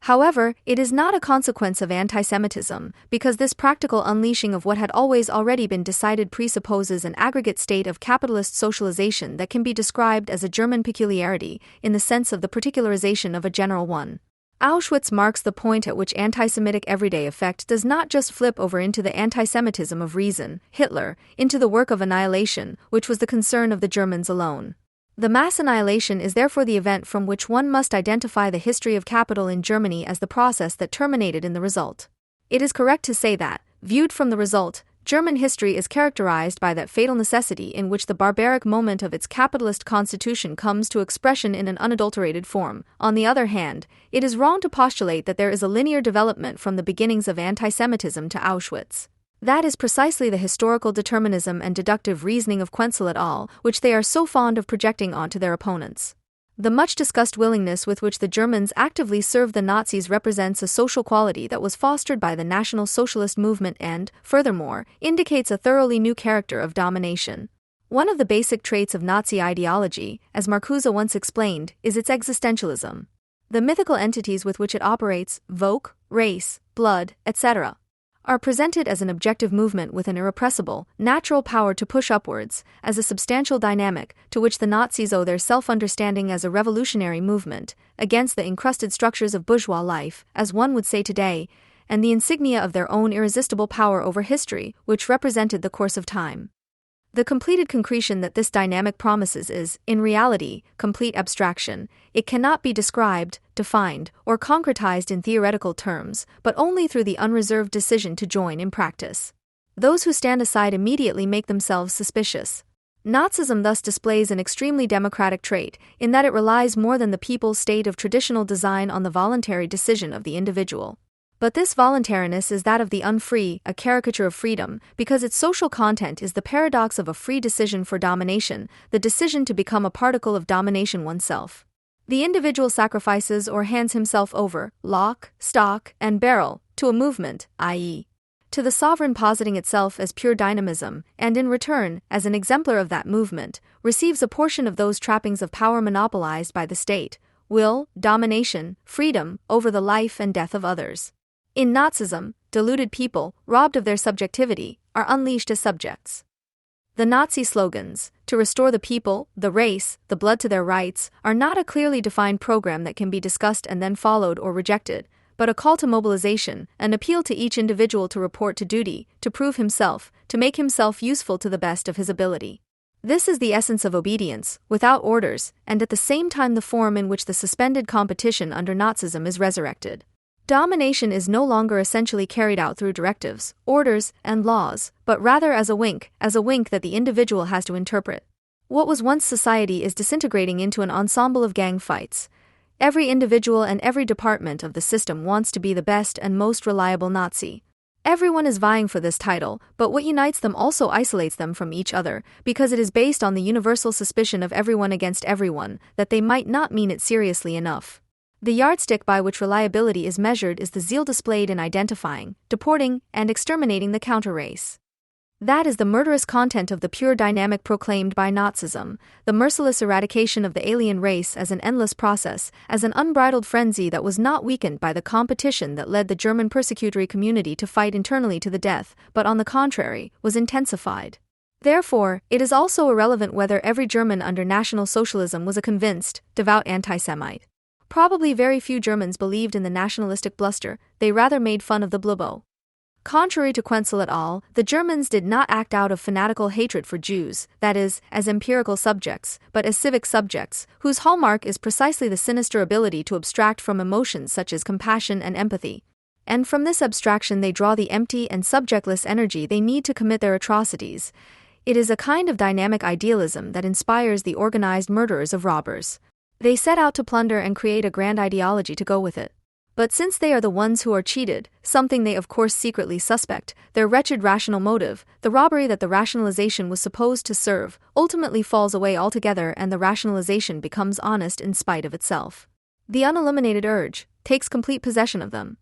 However, it is not a consequence of antisemitism, because this practical unleashing of what had already been decided presupposes an aggregate state of capitalist socialization that can be described as a German peculiarity, in the sense of the particularization of a general one. Auschwitz marks the point at which anti-Semitic everyday effect does not just flip over into the anti-Semitism of reason, Hitler, into the work of annihilation, which was the concern of the Germans alone. The mass annihilation is therefore the event from which one must identify the history of capital in Germany as the process that terminated in the result. It is correct to say that, viewed from the result, German history is characterized by that fatal necessity in which the barbaric moment of its capitalist constitution comes to expression in an unadulterated form. On the other hand, it is wrong to postulate that there is a linear development from the beginnings of antisemitism to Auschwitz. That is precisely the historical determinism and deductive reasoning of Quenzel et al., which they are so fond of projecting onto their opponents. The much-discussed willingness with which the Germans actively served the Nazis represents a social quality that was fostered by the National Socialist movement and, furthermore, indicates a thoroughly new character of domination. One of the basic traits of Nazi ideology, as Marcuse once explained, is its existentialism. The mythical entities with which it operates, Volk, race, blood, etc., are presented as an objective movement with an irrepressible, natural power to push upwards, as a substantial dynamic to which the Nazis owe their self-understanding as a revolutionary movement, against the encrusted structures of bourgeois life, as one would say today, and the insignia of their own irresistible power over history, which represented the course of time. The completed concretion that this dynamic promises is, in reality, complete abstraction. It cannot be described, defined, or concretized in theoretical terms, but only through the unreserved decision to join in practice. Those who stand aside immediately make themselves suspicious. Nazism thus displays an extremely democratic trait, in that it relies more than the people's state of traditional design on the voluntary decision of the individual. But this voluntariness is that of the unfree, a caricature of freedom, because its social content is the paradox of a free decision for domination, the decision to become a particle of domination oneself. The individual sacrifices or hands himself over, lock, stock, and barrel, to a movement, i.e., to the sovereign positing itself as pure dynamism, and in return, as an exemplar of that movement, receives a portion of those trappings of power monopolized by the state, will, domination, freedom, over the life and death of others. In Nazism, deluded people, robbed of their subjectivity, are unleashed as subjects. The Nazi slogans, to restore the people, the race, the blood to their rights, are not a clearly defined program that can be discussed and then followed or rejected, but a call to mobilization, an appeal to each individual to report to duty, to prove himself, to make himself useful to the best of his ability. This is the essence of obedience, without orders, and at the same time the form in which the suspended competition under Nazism is resurrected. Domination is no longer essentially carried out through directives, orders, and laws, but rather as a wink that the individual has to interpret. What was once society is disintegrating into an ensemble of gang fights. Every individual and every department of the system wants to be the best and most reliable Nazi. Everyone is vying for this title, but what unites them also isolates them from each other, because it is based on the universal suspicion of everyone against everyone, that they might not mean it seriously enough. The yardstick by which reliability is measured is the zeal displayed in identifying, deporting, and exterminating the counter-race. That is the murderous content of the pure dynamic proclaimed by Nazism, the merciless eradication of the alien race as an endless process, as an unbridled frenzy that was not weakened by the competition that led the German persecutory community to fight internally to the death, but on the contrary, was intensified. Therefore, it is also irrelevant whether every German under National Socialism was a convinced, devout anti-Semite. Probably very few Germans believed in the nationalistic bluster, they rather made fun of the blubbo. Contrary to Quenzel et al., the Germans did not act out of fanatical hatred for Jews, that is, as empirical subjects, but as civic subjects, whose hallmark is precisely the sinister ability to abstract from emotions such as compassion and empathy. And from this abstraction they draw the empty and subjectless energy they need to commit their atrocities. It is a kind of dynamic idealism that inspires the organized murderers of robbers. They set out to plunder and create a grand ideology to go with it. But since they are the ones who are cheated, something they of course secretly suspect, their wretched rational motive, the robbery that the rationalization was supposed to serve, ultimately falls away altogether and the rationalization becomes honest in spite of itself. The unilluminated urge takes complete possession of them.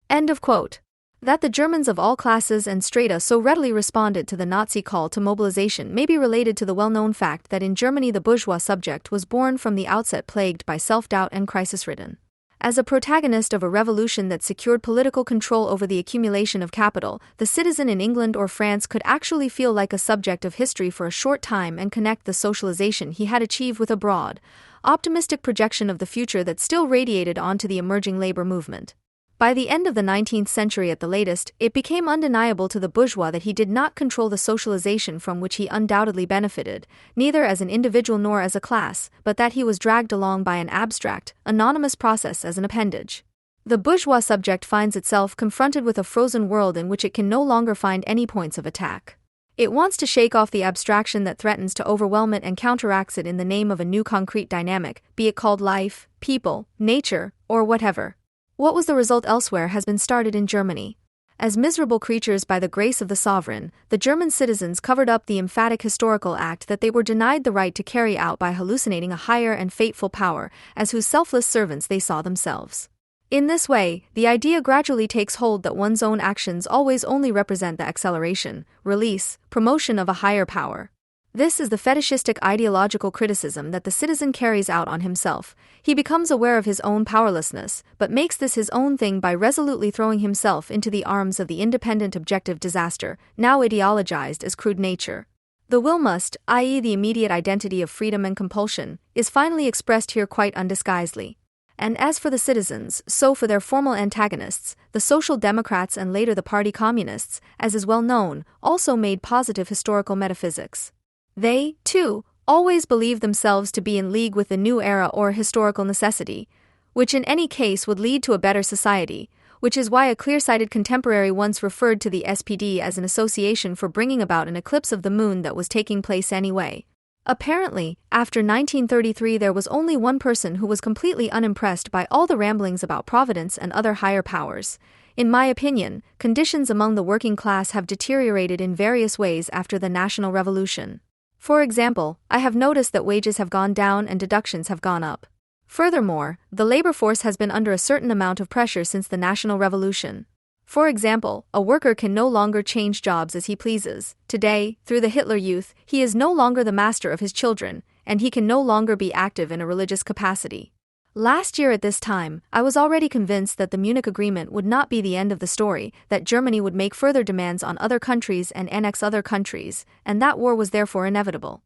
End of quote. That the Germans of all classes and strata so readily responded to the Nazi call to mobilization may be related to the well-known fact that in Germany the bourgeois subject was born from the outset plagued by self-doubt and crisis-ridden. As a protagonist of a revolution that secured political control over the accumulation of capital, the citizen in England or France could actually feel like a subject of history for a short time and connect the socialization he had achieved with a broad, optimistic projection of the future that still radiated onto the emerging labor movement. By the end of the 19th century at the latest, it became undeniable to the bourgeois that he did not control the socialization from which he undoubtedly benefited, neither as an individual nor as a class, but that he was dragged along by an abstract, anonymous process as an appendage. The bourgeois subject finds itself confronted with a frozen world in which it can no longer find any points of attack. It wants to shake off the abstraction that threatens to overwhelm it and counteracts it in the name of a new concrete dynamic, be it called life, people, nature, or whatever. What was the result elsewhere has been started in Germany. As miserable creatures by the grace of the sovereign, the German citizens covered up the emphatic historical act that they were denied the right to carry out by hallucinating a higher and fateful power, as whose selfless servants they saw themselves. In this way, the idea gradually takes hold that one's own actions always only represent the acceleration, release, promotion of a higher power. This is the fetishistic ideological criticism that the citizen carries out on himself. He becomes aware of his own powerlessness, but makes this his own thing by resolutely throwing himself into the arms of the independent objective disaster, now ideologized as crude nature. The will must, i.e. the immediate identity of freedom and compulsion, is finally expressed here quite undisguisedly. And as for the citizens, so for their formal antagonists, the Social Democrats and later the Party Communists, as is well known, also made positive historical metaphysics. They, too, always believed themselves to be in league with the new era or historical necessity, which in any case would lead to a better society, which is why a clear-sighted contemporary once referred to the SPD as an association for bringing about an eclipse of the moon that was taking place anyway. Apparently, after 1933 there was only one person who was completely unimpressed by all the ramblings about Providence and other higher powers. In my opinion, conditions among the working class have deteriorated in various ways after the National Revolution. For example, I have noticed that wages have gone down and deductions have gone up. Furthermore, the labor force has been under a certain amount of pressure since the National Revolution. For example, a worker can no longer change jobs as he pleases. Today, through the Hitler Youth, he is no longer the master of his children, and he can no longer be active in a religious capacity. Last year at this time, I was already convinced that the Munich Agreement would not be the end of the story, that Germany would make further demands on other countries and annex other countries, and that war was therefore inevitable.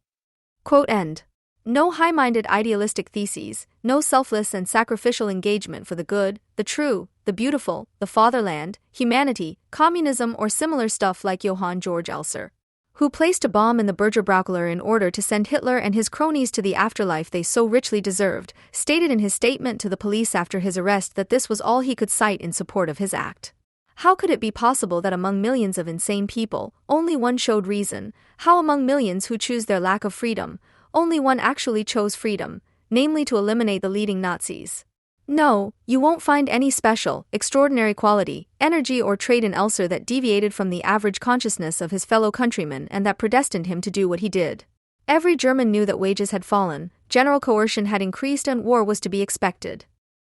Quote end. No high-minded idealistic theses, no selfless and sacrificial engagement for the good, the true, the beautiful, the fatherland, humanity, communism or similar stuff like Johann Georg Elser, who placed a bomb in the Burgerbraukeler in order to send Hitler and his cronies to the afterlife they so richly deserved, stated in his statement to the police after his arrest that this was all he could cite in support of his act. How could it be possible that among millions of insane people, only one showed reason? How among millions who choose their lack of freedom, only one actually chose freedom, namely to eliminate the leading Nazis? No, you won't find any special, extraordinary quality, energy or trait in Elser that deviated from the average consciousness of his fellow countrymen and that predestined him to do what he did. Every German knew that wages had fallen, general coercion had increased and war was to be expected.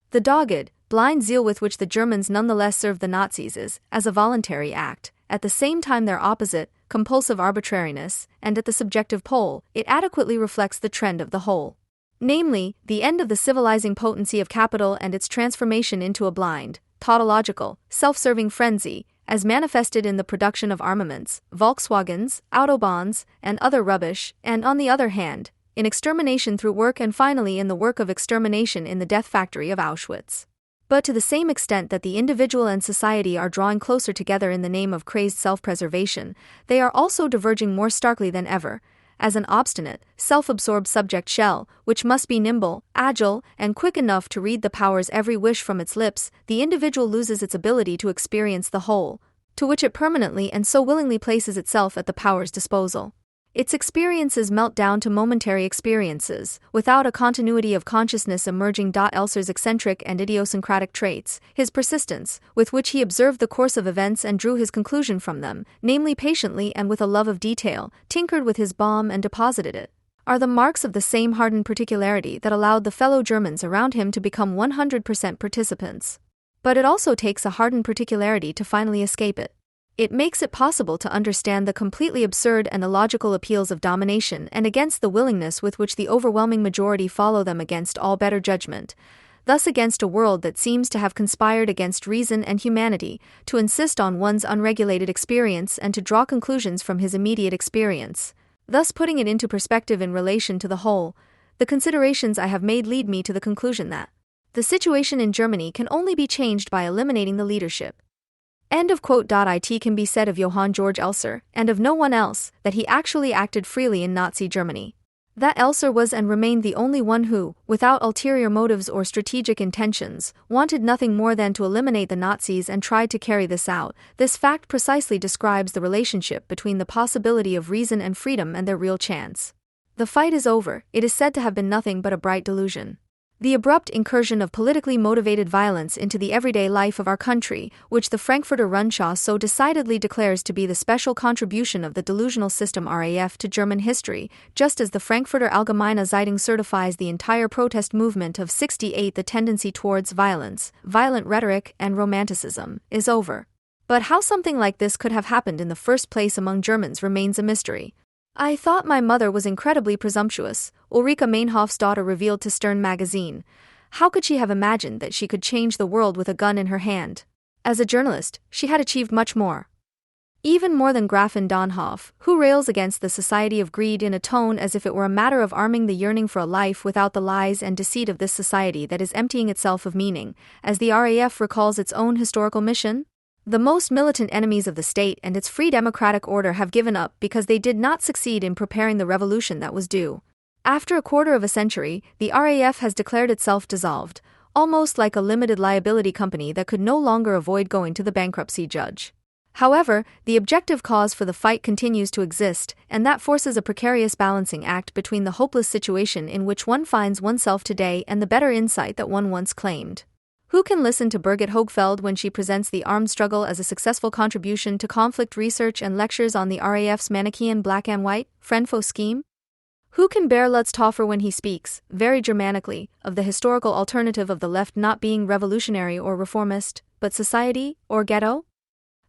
The dogged, blind zeal with which the Germans nonetheless served the Nazis is, as a voluntary act, at the same time their opposite, compulsive arbitrariness, and at the subjective pole, it adequately reflects the trend of the whole. Namely, the end of the civilizing potency of capital and its transformation into a blind, tautological, self-serving frenzy, as manifested in the production of armaments, Volkswagens, Autobahns, and other rubbish, and on the other hand, in extermination through work and finally in the work of extermination in the death factory of Auschwitz. But to the same extent that the individual and society are drawing closer together in the name of crazed self-preservation, they are also diverging more starkly than ever, as an obstinate, self-absorbed subject shell, which must be nimble, agile, and quick enough to read the power's every wish from its lips, the individual loses its ability to experience the whole, to which it permanently and so willingly places itself at the power's disposal. Its experiences melt down to momentary experiences, without a continuity of consciousness emerging. Elser's eccentric and idiosyncratic traits, his persistence, with which he observed the course of events and drew his conclusion from them, namely patiently and with a love of detail, tinkered with his bomb and deposited it, are the marks of the same hardened particularity that allowed the fellow Germans around him to become 100% participants. But it also takes a hardened particularity to finally escape it. It makes it possible to understand the completely absurd and illogical appeals of domination and against the willingness with which the overwhelming majority follow them against all better judgment, thus against a world that seems to have conspired against reason and humanity, to insist on one's unregulated experience and to draw conclusions from his immediate experience, thus putting it into perspective in relation to the whole. The considerations I have made lead me to the conclusion that the situation in Germany can only be changed by eliminating the leadership. End of quote. It can be said of Johann Georg Elser, and of no one else, that he actually acted freely in Nazi Germany. That Elser was and remained the only one who, without ulterior motives or strategic intentions, wanted nothing more than to eliminate the Nazis and tried to carry this out. This fact precisely describes the relationship between the possibility of reason and freedom and their real chance. The fight is over. It is said to have been nothing but a bright delusion. The abrupt incursion of politically motivated violence into the everyday life of our country, which the Frankfurter Rundschau so decidedly declares to be the special contribution of the delusional system RAF to German history, just as the Frankfurter Allgemeine Zeitung certifies the entire protest movement of '68, the tendency towards violence, violent rhetoric, and romanticism, is over. But how something like this could have happened in the first place among Germans remains a mystery. I thought my mother was incredibly presumptuous, Ulrike Meinhof's daughter revealed to Stern magazine. How could she have imagined that she could change the world with a gun in her hand? As a journalist, she had achieved much more. Even more than Grafin Dönhoff, who rails against the society of greed in a tone as if it were a matter of arming the yearning for a life without the lies and deceit of this society that is emptying itself of meaning, as the RAF recalls its own historical mission. The most militant enemies of the state and its free democratic order have given up because they did not succeed in preparing the revolution that was due. After a quarter of a century, the RAF has declared itself dissolved, almost like a limited liability company that could no longer avoid going to the bankruptcy judge. However, the objective cause for the fight continues to exist, and that forces a precarious balancing act between the hopeless situation in which one finds oneself today and the better insight that one once claimed. Who can listen to Birgit Högfeld when she presents the armed struggle as a successful contribution to conflict research and lectures on the RAF's Manichaean black and white, Frenfo scheme? Who can bear Lutz Toffer when he speaks, very Germanically, of the historical alternative of the left not being revolutionary or reformist, but society, or ghetto?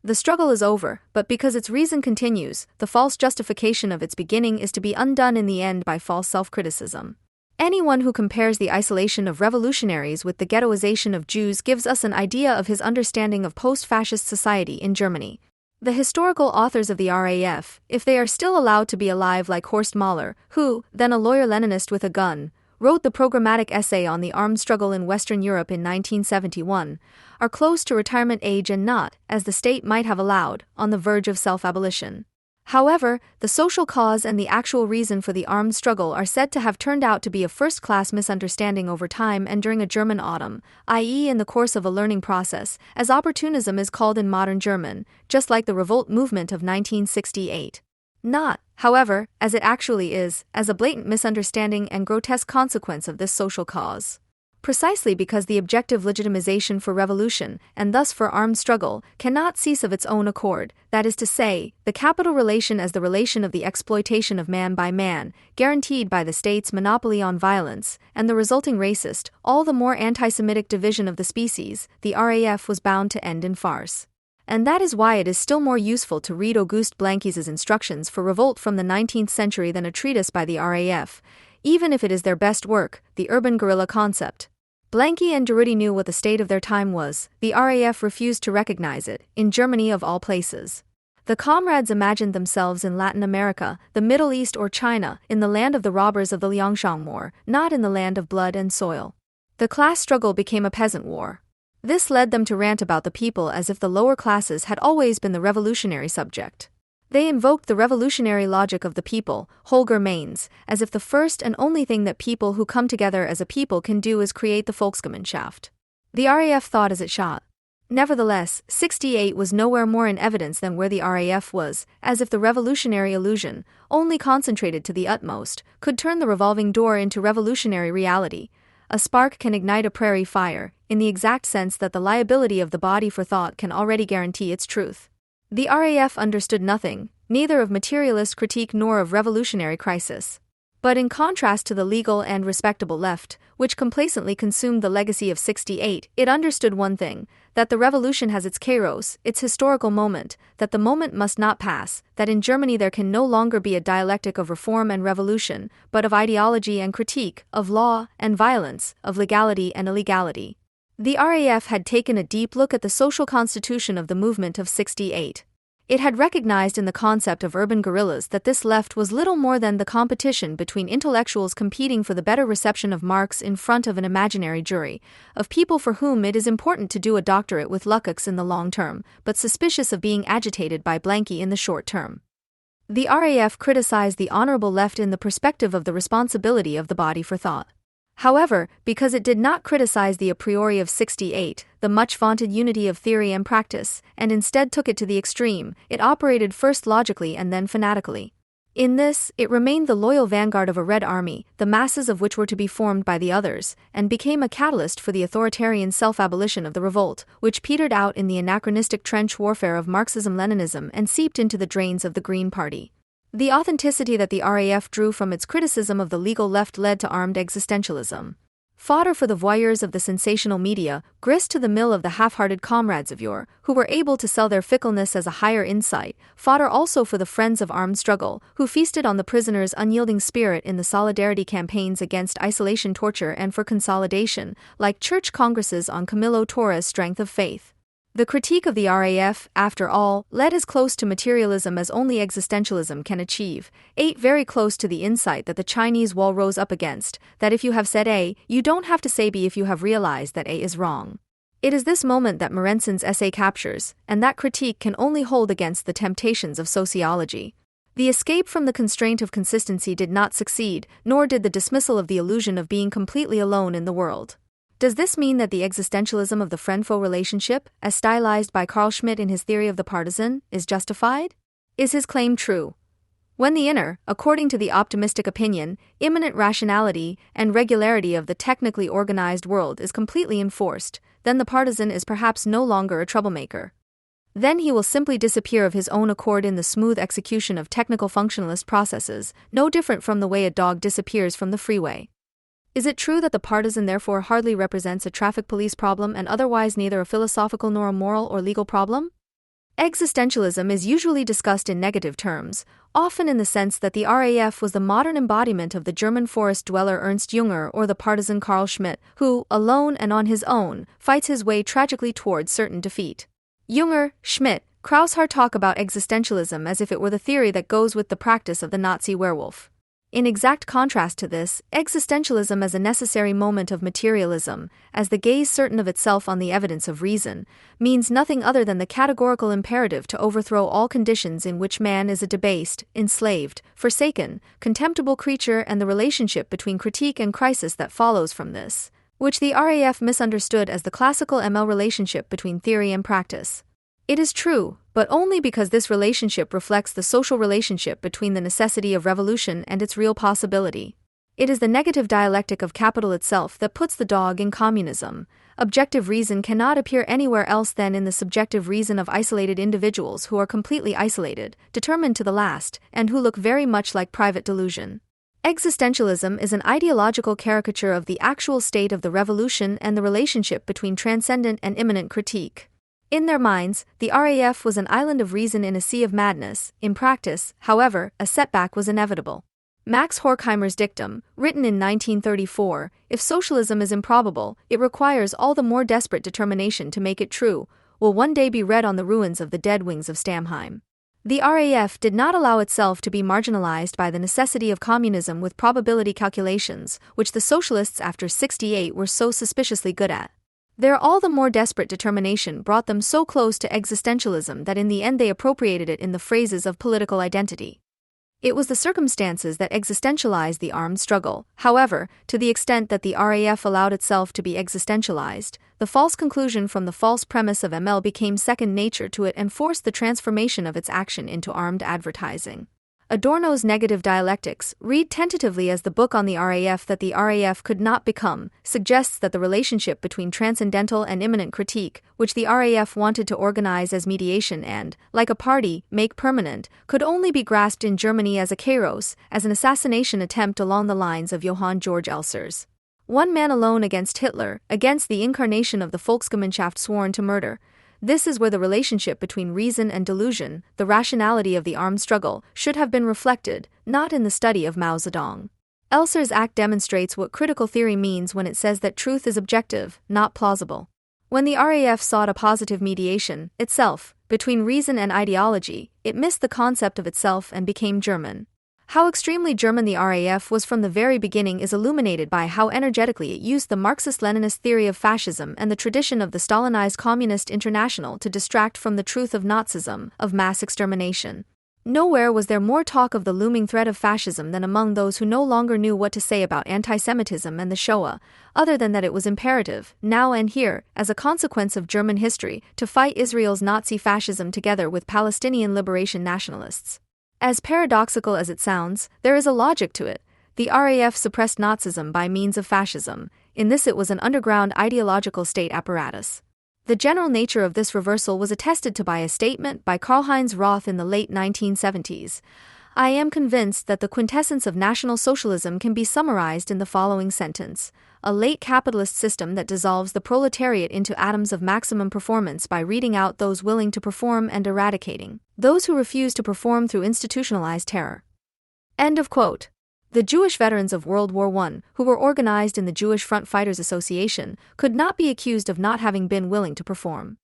The struggle is over, but because its reason continues, the false justification of its beginning is to be undone in the end by false self-criticism. Anyone who compares the isolation of revolutionaries with the ghettoization of Jews gives us an idea of his understanding of post-fascist society in Germany. The historical authors of the RAF, if they are still allowed to be alive like Horst Mahler, who, then a lawyer-Leninist with a gun, wrote the programmatic essay on the armed struggle in Western Europe in 1971, are close to retirement age and not, as the state might have allowed, on the verge of self-abolition. However, the social cause and the actual reason for the armed struggle are said to have turned out to be a first-class misunderstanding over time and during a German autumn, i.e. in the course of a learning process, as opportunism is called in modern German, just like the revolt movement of 1968. Not, however, as it actually is, as a blatant misunderstanding and grotesque consequence of this social cause. precisely because the objective legitimization for revolution, and thus for armed struggle, cannot cease of its own accord, that is to say, the capital relation as the relation of the exploitation of man by man, guaranteed by the state's monopoly on violence, and the resulting racist, all the more anti-Semitic division of the species, the RAF was bound to end in farce. And that is why it is still more useful to read Auguste Blanqui's instructions for revolt from the 19th century than a treatise by the RAF, even if it is their best work, the urban guerrilla concept. Blanqui and Durruti knew what the state of their time was, the RAF refused to recognize it, in Germany of all places. The comrades imagined themselves in Latin America, the Middle East or China, in the land of the robbers of the Liangshan War, not in the land of blood and soil. The class struggle became a peasant war. This led them to rant about the people as if the lower classes had always been the revolutionary subject. They invoked the revolutionary logic of the people, Holger Mainz, as if the first and only thing that people who come together as a people can do is create the Volksgemeinschaft. The RAF thought as it shot. Nevertheless, 68 was nowhere more in evidence than where the RAF was, as if the revolutionary illusion, only concentrated to the utmost, could turn the revolving door into revolutionary reality. A spark can ignite a prairie fire, in the exact sense that the liability of the body for thought can already guarantee its truth. The RAF understood nothing, neither of materialist critique nor of revolutionary crisis. But in contrast to the legal and respectable left, which complacently consumed the legacy of 68, it understood one thing, that the revolution has its kairos, its historical moment, that the moment must not pass, that in Germany there can no longer be a dialectic of reform and revolution, but of ideology and critique, of law and violence, of legality and illegality. The RAF had taken a deep look at the social constitution of the movement of 68. It had recognized in the concept of urban guerrillas that this left was little more than the competition between intellectuals competing for the better reception of Marx in front of an imaginary jury, of people for whom it is important to do a doctorate with Lukács in the long term, but suspicious of being agitated by Blanqui in the short term. The RAF criticized the honorable left in the perspective of the responsibility of the body for thought. However, because it did not criticize the a priori of 68, the much-vaunted unity of theory and practice, and instead took it to the extreme, it operated first logically and then fanatically. In this, it remained the loyal vanguard of a Red Army, the masses of which were to be formed by the others, and became a catalyst for the authoritarian self-abolition of the revolt, which petered out in the anachronistic trench warfare of Marxism-Leninism and seeped into the drains of the Green Party. The authenticity that the RAF drew from its criticism of the legal left led to armed existentialism. Fodder for the voyeurs of the sensational media, grist to the mill of the half-hearted comrades of yore, who were able to sell their fickleness as a higher insight, fodder also for the friends of armed struggle, who feasted on the prisoners' unyielding spirit in the solidarity campaigns against isolation torture and for consolidation, like church congresses on Camilo Torres' strength of faith. The critique of the RAF, after all, led as close to materialism as only existentialism can achieve, ate very close to the insight that the Chinese wall rose up against, that if you have said A, you don't have to say B if you have realized that A is wrong. It is this moment that Morensin's essay captures, and that critique can only hold against the temptations of sociology. The escape from the constraint of consistency did not succeed, nor did the dismissal of the illusion of being completely alone in the world. Does this mean that the existentialism of the friend-foe relationship, as stylized by Carl Schmitt in his theory of the partisan, is justified? Is his claim true? When the inner, according to the optimistic opinion, immanent rationality and regularity of the technically organized world is completely enforced, then the partisan is perhaps no longer a troublemaker. Then he will simply disappear of his own accord in the smooth execution of technical functionalist processes, no different from the way a dog disappears from the freeway. Is it true that the partisan therefore hardly represents a traffic police problem and otherwise neither a philosophical nor a moral or legal problem? Existentialism is usually discussed in negative terms, often in the sense that the RAF was the modern embodiment of the German forest dweller Ernst Jünger or the partisan Carl Schmitt, who, alone and on his own, fights his way tragically towards certain defeat. Jünger, Schmitt, Kraushar talk about existentialism as if it were the theory that goes with the practice of the Nazi werewolf. In exact contrast to this, existentialism as a necessary moment of materialism, as the gaze certain of itself on the evidence of reason, means nothing other than the categorical imperative to overthrow all conditions in which man is a debased, enslaved, forsaken, contemptible creature and the relationship between critique and crisis that follows from this, which the RAF misunderstood as the classical ML relationship between theory and practice. It is true, but only because this relationship reflects the social relationship between the necessity of revolution and its real possibility. It is the negative dialectic of capital itself that puts the dog in communism. Objective reason cannot appear anywhere else than in the subjective reason of isolated individuals who are completely isolated, determined to the last, and who look very much like private delusion. Existentialism is an ideological caricature of the actual state of the revolution and the relationship between transcendent and immanent critique. In their minds, the RAF was an island of reason in a sea of madness. In practice, however, a setback was inevitable. Max Horkheimer's dictum, written in 1934, "If socialism is improbable, it requires all the more desperate determination to make it true," will one day be read on the ruins of the dead wings of Stamheim. The RAF did not allow itself to be marginalized by the necessity of communism with probability calculations, which the socialists after '68 were so suspiciously good at. Their all the more desperate determination brought them so close to existentialism that in the end they appropriated it in the phrases of political identity. It was the circumstances that existentialized the armed struggle. However, to the extent that the RAF allowed itself to be existentialized, the false conclusion from the false premise of ML became second nature to it and forced the transformation of its action into armed advertising. Adorno's Negative Dialectics, read tentatively as the book on the RAF that the RAF could not become, suggests that the relationship between transcendental and immanent critique, which the RAF wanted to organize as mediation and, like a party, make permanent, could only be grasped in Germany as a kairos, as an assassination attempt along the lines of Johann Georg Elser's. One man alone against Hitler, against the incarnation of the Volksgemeinschaft sworn to murder. This is where the relationship between reason and delusion, the rationality of the armed struggle, should have been reflected, not in the study of Mao Zedong. Elser's act demonstrates what critical theory means when it says that truth is objective, not plausible. When the RAF sought a positive mediation, itself, between reason and ideology, it missed the concept of itself and became German. How extremely German the RAF was from the very beginning is illuminated by how energetically it used the Marxist-Leninist theory of fascism and the tradition of the Stalinized Communist International to distract from the truth of Nazism, of mass extermination. Nowhere was there more talk of the looming threat of fascism than among those who no longer knew what to say about anti-Semitism and the Shoah, other than that it was imperative, now and here, as a consequence of German history, to fight Israel's Nazi fascism together with Palestinian liberation nationalists. As paradoxical as it sounds, there is a logic to it. The RAF suppressed Nazism by means of fascism. In this it was an underground ideological state apparatus. The general nature of this reversal was attested to by a statement by Karl-Heinz Roth in the late 1970s. "I am convinced that the quintessence of National Socialism can be summarized in the following sentence. A late capitalist system that dissolves the proletariat into atoms of maximum performance by reading out those willing to perform and eradicating those who refuse to perform through institutionalized terror." End of quote. The Jewish veterans of World War I, who were organized in the Jewish Front Fighters Association, could not be accused of not having been willing to perform.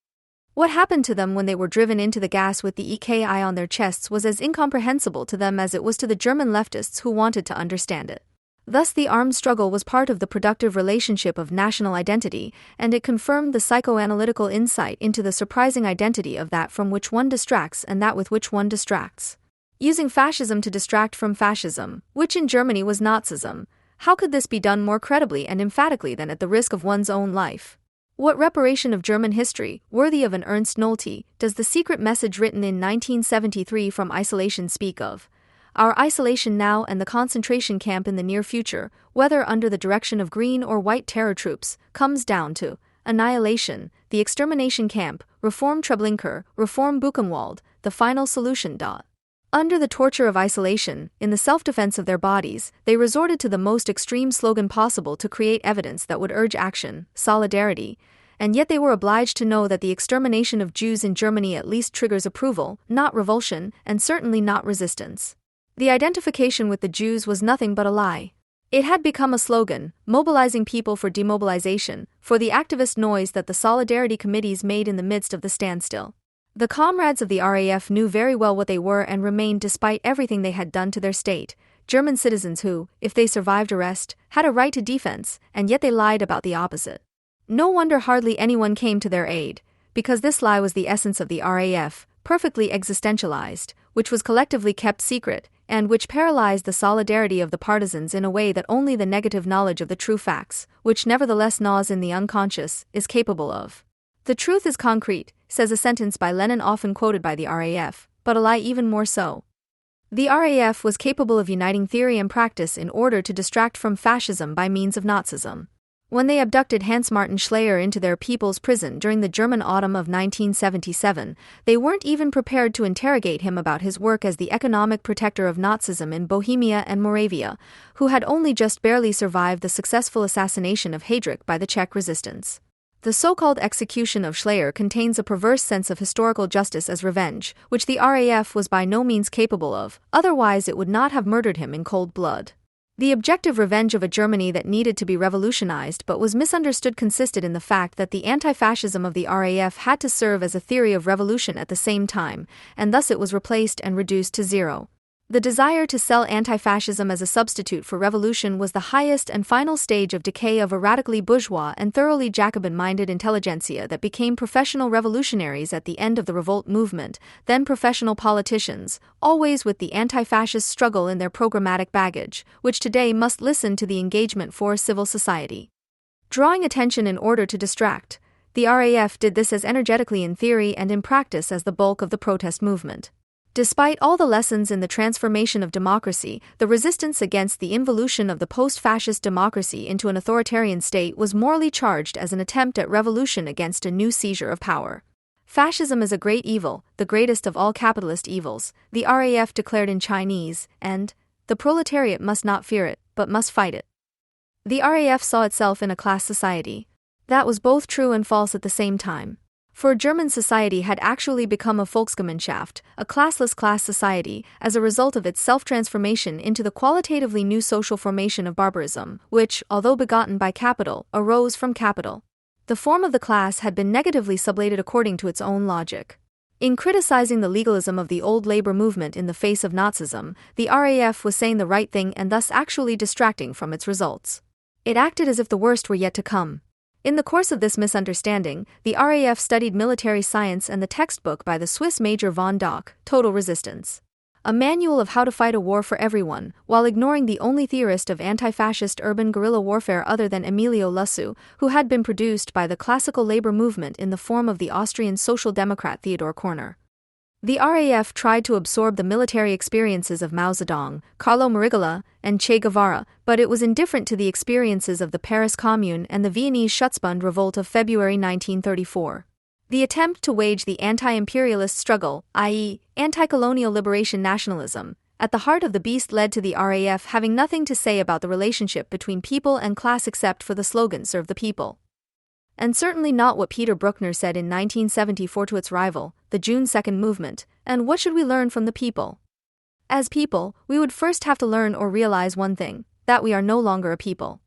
What happened to them when they were driven into the gas with the EKI on their chests was as incomprehensible to them as it was to the German leftists who wanted to understand it. Thus the armed struggle was part of the productive relationship of national identity, and it confirmed the psychoanalytical insight into the surprising identity of that from which one distracts and that with which one distracts. Using fascism to distract from fascism, which in Germany was Nazism, how could this be done more credibly and emphatically than at the risk of one's own life? What reparation of German history, worthy of an Ernst Nolte, does the secret message written in 1973 from isolation speak of? Our isolation now and the concentration camp in the near future, whether under the direction of green or white terror troops, comes down to annihilation, the extermination camp, Reform Treblinka, Reform Buchenwald, the final solution. Under the torture of isolation, in the self-defense of their bodies, they resorted to the most extreme slogan possible to create evidence that would urge action, solidarity, and yet they were obliged to know that the extermination of Jews in Germany at least triggers approval, not revulsion, and certainly not resistance. The identification with the Jews was nothing but a lie. It had become a slogan, mobilizing people for demobilization, for the activist noise that the solidarity committees made in the midst of the standstill. The comrades of the RAF knew very well what they were and remained despite everything they had done to their state, German citizens who, if they survived arrest, had a right to defense, and yet they lied about the opposite. No wonder hardly anyone came to their aid, because this lie was the essence of the RAF, perfectly existentialized, which was collectively kept secret, and which paralyzed the solidarity of the partisans in a way that only the negative knowledge of the true facts, which nevertheless gnaws in the unconscious, is capable of. The truth is concrete, says a sentence by Lenin often quoted by the RAF, but a lie even more so. The RAF was capable of uniting theory and practice in order to distract from fascism by means of Nazism. When they abducted Hans-Martin Schleyer into their people's prison during the German autumn of 1977, they weren't even prepared to interrogate him about his work as the economic protector of Nazism in Bohemia and Moravia, who had only just barely survived the successful assassination of Heydrich by the Czech resistance. The so-called execution of Schleyer contains a perverse sense of historical justice as revenge, which the RAF was by no means capable of, otherwise it would not have murdered him in cold blood. The objective revenge of a Germany that needed to be revolutionized but was misunderstood consisted in the fact that the anti-fascism of the RAF had to serve as a theory of revolution at the same time, and thus it was replaced and reduced to zero. The desire to sell anti-fascism as a substitute for revolution was the highest and final stage of decay of a radically bourgeois and thoroughly Jacobin-minded intelligentsia that became professional revolutionaries at the end of the revolt movement, then professional politicians, always with the anti-fascist struggle in their programmatic baggage, which today must listen to the engagement for civil society. Drawing attention in order to distract, the RAF did this as energetically in theory and in practice as the bulk of the protest movement. Despite all the lessons in the transformation of democracy, the resistance against the involution of the post-fascist democracy into an authoritarian state was morally charged as an attempt at revolution against a new seizure of power. Fascism is a great evil, the greatest of all capitalist evils, the RAF declared in Chinese, and the proletariat must not fear it, but must fight it. The RAF saw itself in a class society. That was both true and false at the same time. For German society had actually become a Volksgemeinschaft, a classless class society, as a result of its self-transformation into the qualitatively new social formation of barbarism, which, although begotten by capital, arose from capital. The form of the class had been negatively sublated according to its own logic. In criticizing the legalism of the old labor movement in the face of Nazism, the RAF was saying the right thing and thus actually distracting from its results. It acted as if the worst were yet to come. In the course of this misunderstanding, the RAF studied military science and the textbook by the Swiss Major von Dock, Total Resistance. A manual of how to fight a war for everyone, while ignoring the only theorist of anti-fascist urban guerrilla warfare other than Emilio Lussu, who had been produced by the classical labor movement in the form of the Austrian social democrat Theodor Korner. The RAF tried to absorb the military experiences of Mao Zedong, Carlo Marighella, and Che Guevara, but it was indifferent to the experiences of the Paris Commune and the Viennese Schutzbund revolt of February 1934. The attempt to wage the anti-imperialist struggle, i.e., anti-colonial liberation nationalism, at the heart of the beast led to the RAF having nothing to say about the relationship between people and class except for the slogan "Serve the People." And certainly not what Peter Bruckner said in 1974 to its rival, the June 2nd movement, and what should we learn from the people? As people, we would first have to learn or realize one thing, that we are no longer a people.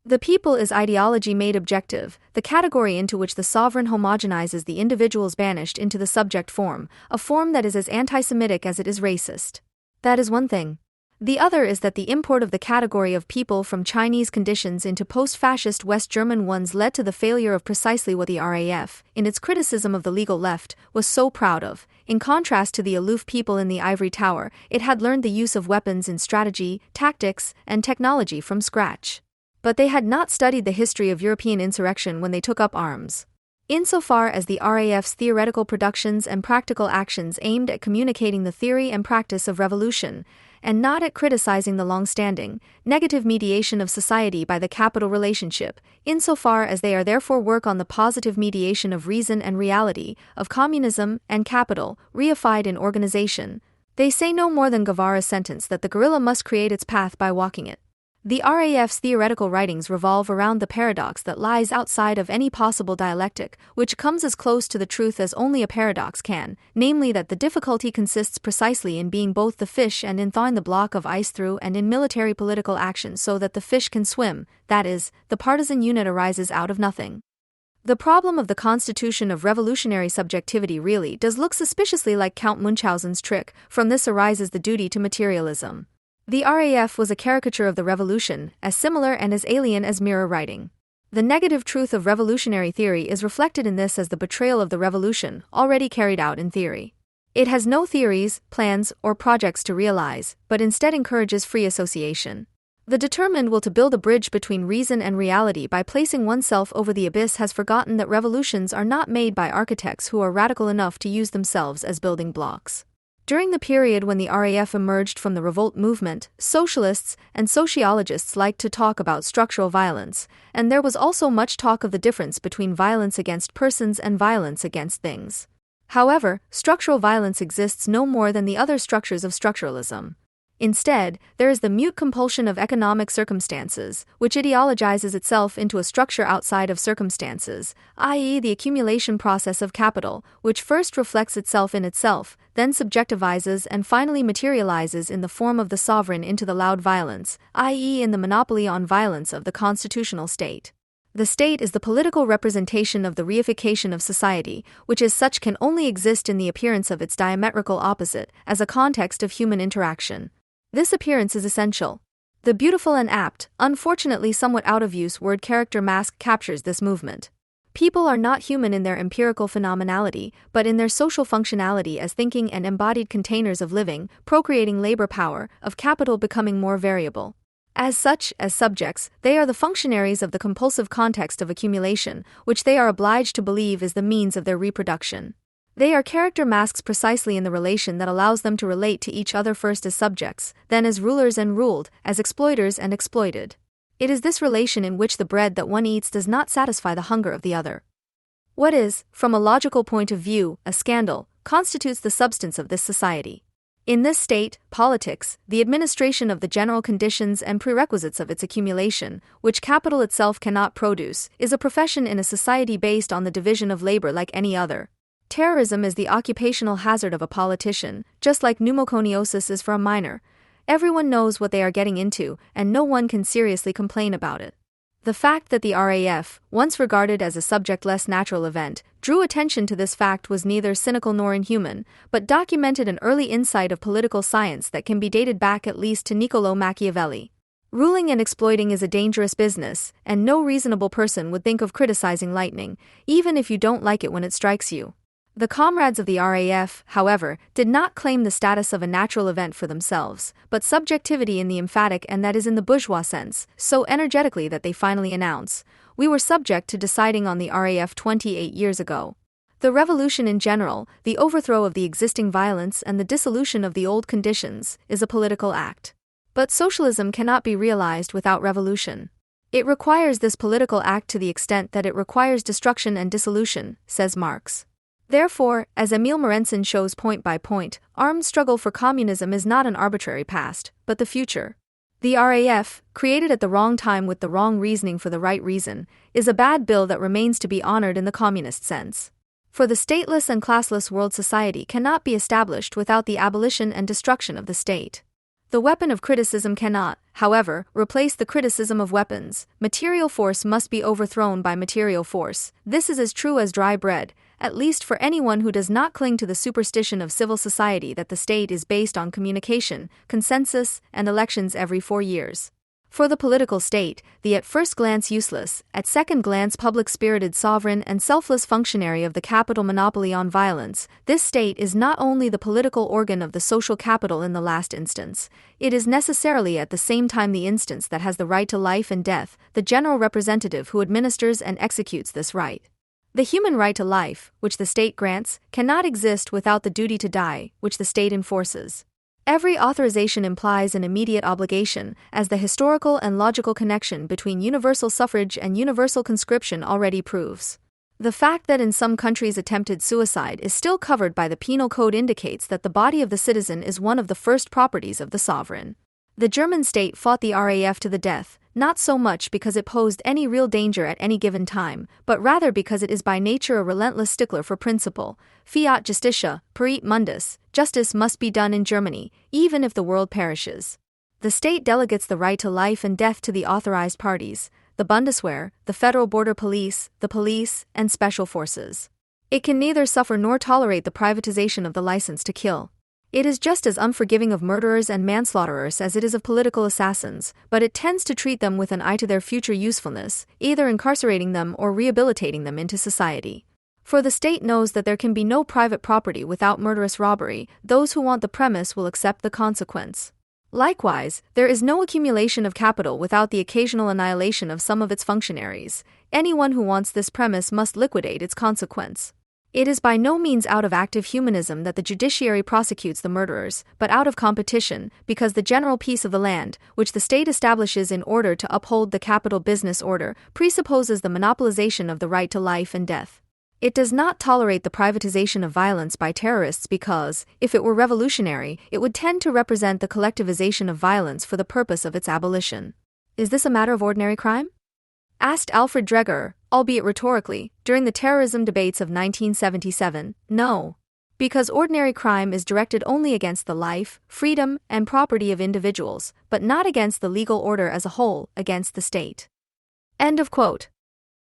The people is ideology made objective, the category into which the sovereign homogenizes the individuals banished into the subject form, a form that is as anti-Semitic as it is racist. That is one thing. The other is that the import of the category of people from Chinese conditions into post-fascist West German ones led to the failure of precisely what the RAF, in its criticism of the legal left, was so proud of. In contrast to the aloof people in the ivory tower, it had learned the use of weapons in strategy, tactics, and technology from scratch. But they had not studied the history of European insurrection when they took up arms. Insofar as the RAF's theoretical productions and practical actions aimed at communicating the theory and practice of revolution, and not at criticizing the long-standing, negative mediation of society by the capital relationship, insofar as they are therefore work on the positive mediation of reason and reality, of communism and capital, reified in organization, they say no more than Guevara's sentence that the guerrilla must create its path by walking it. The RAF's theoretical writings revolve around the paradox that lies outside of any possible dialectic, which comes as close to the truth as only a paradox can, namely that the difficulty consists precisely in being both the fish and in thawing the block of ice through and in military political action so that the fish can swim, that is, the partisan unit arises out of nothing. The problem of the constitution of revolutionary subjectivity really does look suspiciously like Count Munchausen's trick. From this arises the duty to materialism. The RAF was a caricature of the revolution, as similar and as alien as mirror writing. The negative truth of revolutionary theory is reflected in this as the betrayal of the revolution, already carried out in theory. It has no theories, plans, or projects to realize, but instead encourages free association. The determined will to build a bridge between reason and reality by placing oneself over the abyss has forgotten that revolutions are not made by architects who are radical enough to use themselves as building blocks. During the period when the RAF emerged from the revolt movement, socialists and sociologists liked to talk about structural violence, and there was also much talk of the difference between violence against persons and violence against things. However, structural violence exists no more than the other structures of structuralism. Instead, there is the mute compulsion of economic circumstances, which ideologizes itself into a structure outside of circumstances, i.e., the accumulation process of capital, which first reflects itself in itself, then subjectivizes and finally materializes in the form of the sovereign into the loud violence, i.e., in the monopoly on violence of the constitutional state. The state is the political representation of the reification of society, which as such can only exist in the appearance of its diametrical opposite, as a context of human interaction. This appearance is essential. The beautiful and apt, unfortunately somewhat out-of-use word character mask captures this movement. People are not human in their empirical phenomenality, but in their social functionality as thinking and embodied containers of living, procreating labor power, of capital becoming more variable. As such, as subjects, they are the functionaries of the compulsive context of accumulation, which they are obliged to believe is the means of their reproduction. They are character masks precisely in the relation that allows them to relate to each other first as subjects, then as rulers and ruled, as exploiters and exploited. It is this relation in which the bread that one eats does not satisfy the hunger of the other. What is, from a logical point of view, a scandal, constitutes the substance of this society. In this state, politics, the administration of the general conditions and prerequisites of its accumulation, which capital itself cannot produce, is a profession in a society based on the division of labor like any other. Terrorism is the occupational hazard of a politician, just like pneumoconiosis is for a miner. Everyone knows what they are getting into, and no one can seriously complain about it. The fact that the RAF, once regarded as a subject-less natural event, drew attention to this fact was neither cynical nor inhuman, but documented an early insight of political science that can be dated back at least to Niccolò Machiavelli. Ruling and exploiting is a dangerous business, and no reasonable person would think of criticizing lightning, even if you don't like it when it strikes you. The comrades of the RAF, however, did not claim the status of a natural event for themselves, but subjectivity in the emphatic and that is in the bourgeois sense, so energetically that they finally announce, "We were subject to deciding on the RAF 28 years ago." The revolution in general, the overthrow of the existing violence and the dissolution of the old conditions, is a political act. But socialism cannot be realized without revolution. It requires this political act to the extent that it requires destruction and dissolution, says Marx. Therefore, as Emil Morensin shows point by point, armed struggle for communism is not an arbitrary past, but the future. The RAF, created at the wrong time with the wrong reasoning for the right reason, is a bad bill that remains to be honored in the communist sense. For the stateless and classless world society cannot be established without the abolition and destruction of the state. The weapon of criticism cannot, however, replace the criticism of weapons. Material force must be overthrown by material force. This is as true as dry bread, at least for anyone who does not cling to the superstition of civil society that the state is based on communication, consensus, and elections every 4 years. For the political state, the at first glance useless, at second glance public-spirited sovereign and selfless functionary of the capital monopoly on violence, this state is not only the political organ of the social capital in the last instance, it is necessarily at the same time the instance that has the right to life and death, the general representative who administers and executes this right. The human right to life, which the state grants, cannot exist without the duty to die, which the state enforces. Every authorization implies an immediate obligation, as the historical and logical connection between universal suffrage and universal conscription already proves. The fact that in some countries attempted suicide is still covered by the penal code indicates that the body of the citizen is one of the first properties of the sovereign. The German state fought the RAF to the death, not so much because it posed any real danger at any given time, but rather because it is by nature a relentless stickler for principle. Fiat justitia, perit mundus, justice must be done in Germany, even if the world perishes. The state delegates the right to life and death to the authorized parties, the Bundeswehr, the Federal Border Police, the police, and special forces. It can neither suffer nor tolerate the privatization of the license to kill. It is just as unforgiving of murderers and manslaughterers as it is of political assassins, but it tends to treat them with an eye to their future usefulness, either incarcerating them or rehabilitating them into society. For the state knows that there can be no private property without murderous robbery. Those who want the premise will accept the consequence. Likewise, there is no accumulation of capital without the occasional annihilation of some of its functionaries. Anyone who wants this premise must liquidate its consequence. It is by no means out of active humanism that the judiciary prosecutes the murderers, but out of competition, because the general peace of the land, which the state establishes in order to uphold the capital business order, presupposes the monopolization of the right to life and death. It does not tolerate the privatization of violence by terrorists because, if it were revolutionary, it would tend to represent the collectivization of violence for the purpose of its abolition. Is this a matter of ordinary crime? Asked Alfred Dreger, albeit rhetorically, during the terrorism debates of 1977, no. Because ordinary crime is directed only against the life, freedom, and property of individuals, but not against the legal order as a whole, against the state. End of quote.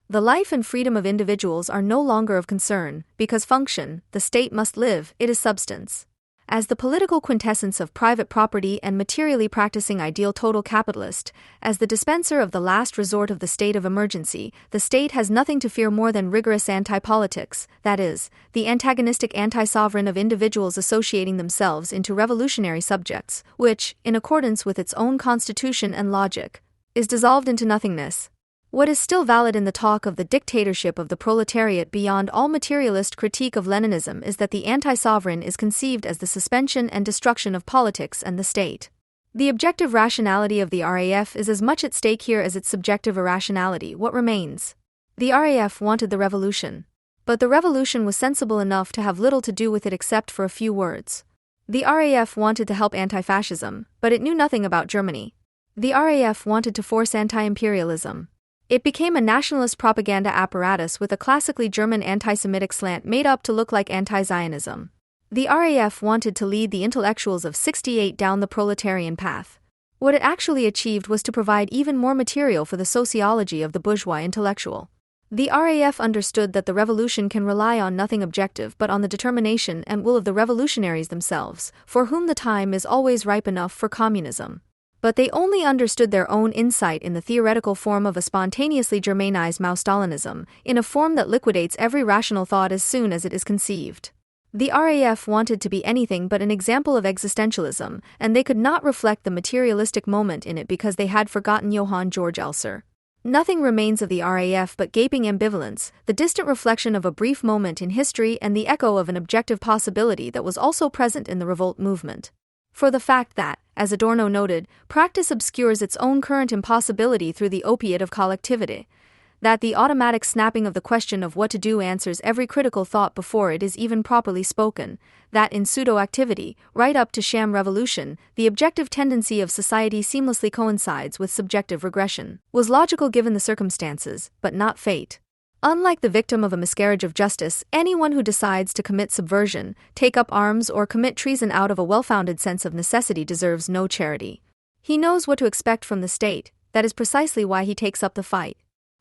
The life and freedom of individuals are no longer of concern, because function, the state must live, it is substance. As the political quintessence of private property and materially practicing ideal total capitalist, as the dispenser of the last resort of the state of emergency, the state has nothing to fear more than rigorous anti-politics, that is, the antagonistic anti-sovereign of individuals associating themselves into revolutionary subjects, which, in accordance with its own constitution and logic, is dissolved into nothingness. What is still valid in the talk of the dictatorship of the proletariat beyond all materialist critique of Leninism is that the anti-sovereign is conceived as the suspension and destruction of politics and the state. The objective rationality of the RAF is as much at stake here as its subjective irrationality. What remains? The RAF wanted the revolution. But the revolution was sensible enough to have little to do with it except for a few words. The RAF wanted to help anti-fascism, but it knew nothing about Germany. The RAF wanted to force anti-imperialism. It became a nationalist propaganda apparatus with a classically German anti-Semitic slant made up to look like anti-Zionism. The RAF wanted to lead the intellectuals of '68 down the proletarian path. What it actually achieved was to provide even more material for the sociology of the bourgeois intellectual. The RAF understood that the revolution can rely on nothing objective but on the determination and will of the revolutionaries themselves, for whom the time is always ripe enough for communism. But they only understood their own insight in the theoretical form of a spontaneously Germanized Mao-Stalinism, in a form that liquidates every rational thought as soon as it is conceived. The RAF wanted to be anything but an example of existentialism, and they could not reflect the materialistic moment in it because they had forgotten Johann Georg Elser. Nothing remains of the RAF but gaping ambivalence, the distant reflection of a brief moment in history and the echo of an objective possibility that was also present in the revolt movement. For the fact that, as Adorno noted, practice obscures its own current impossibility through the opiate of collectivity, that the automatic snapping of the question of what to do answers every critical thought before it is even properly spoken, that in pseudo-activity, right up to sham revolution, the objective tendency of society seamlessly coincides with subjective regression, was logical given the circumstances, but not fate. Unlike the victim of a miscarriage of justice, anyone who decides to commit subversion, take up arms, or commit treason out of a well-founded sense of necessity deserves no charity. He knows what to expect from the state, that is precisely why he takes up the fight.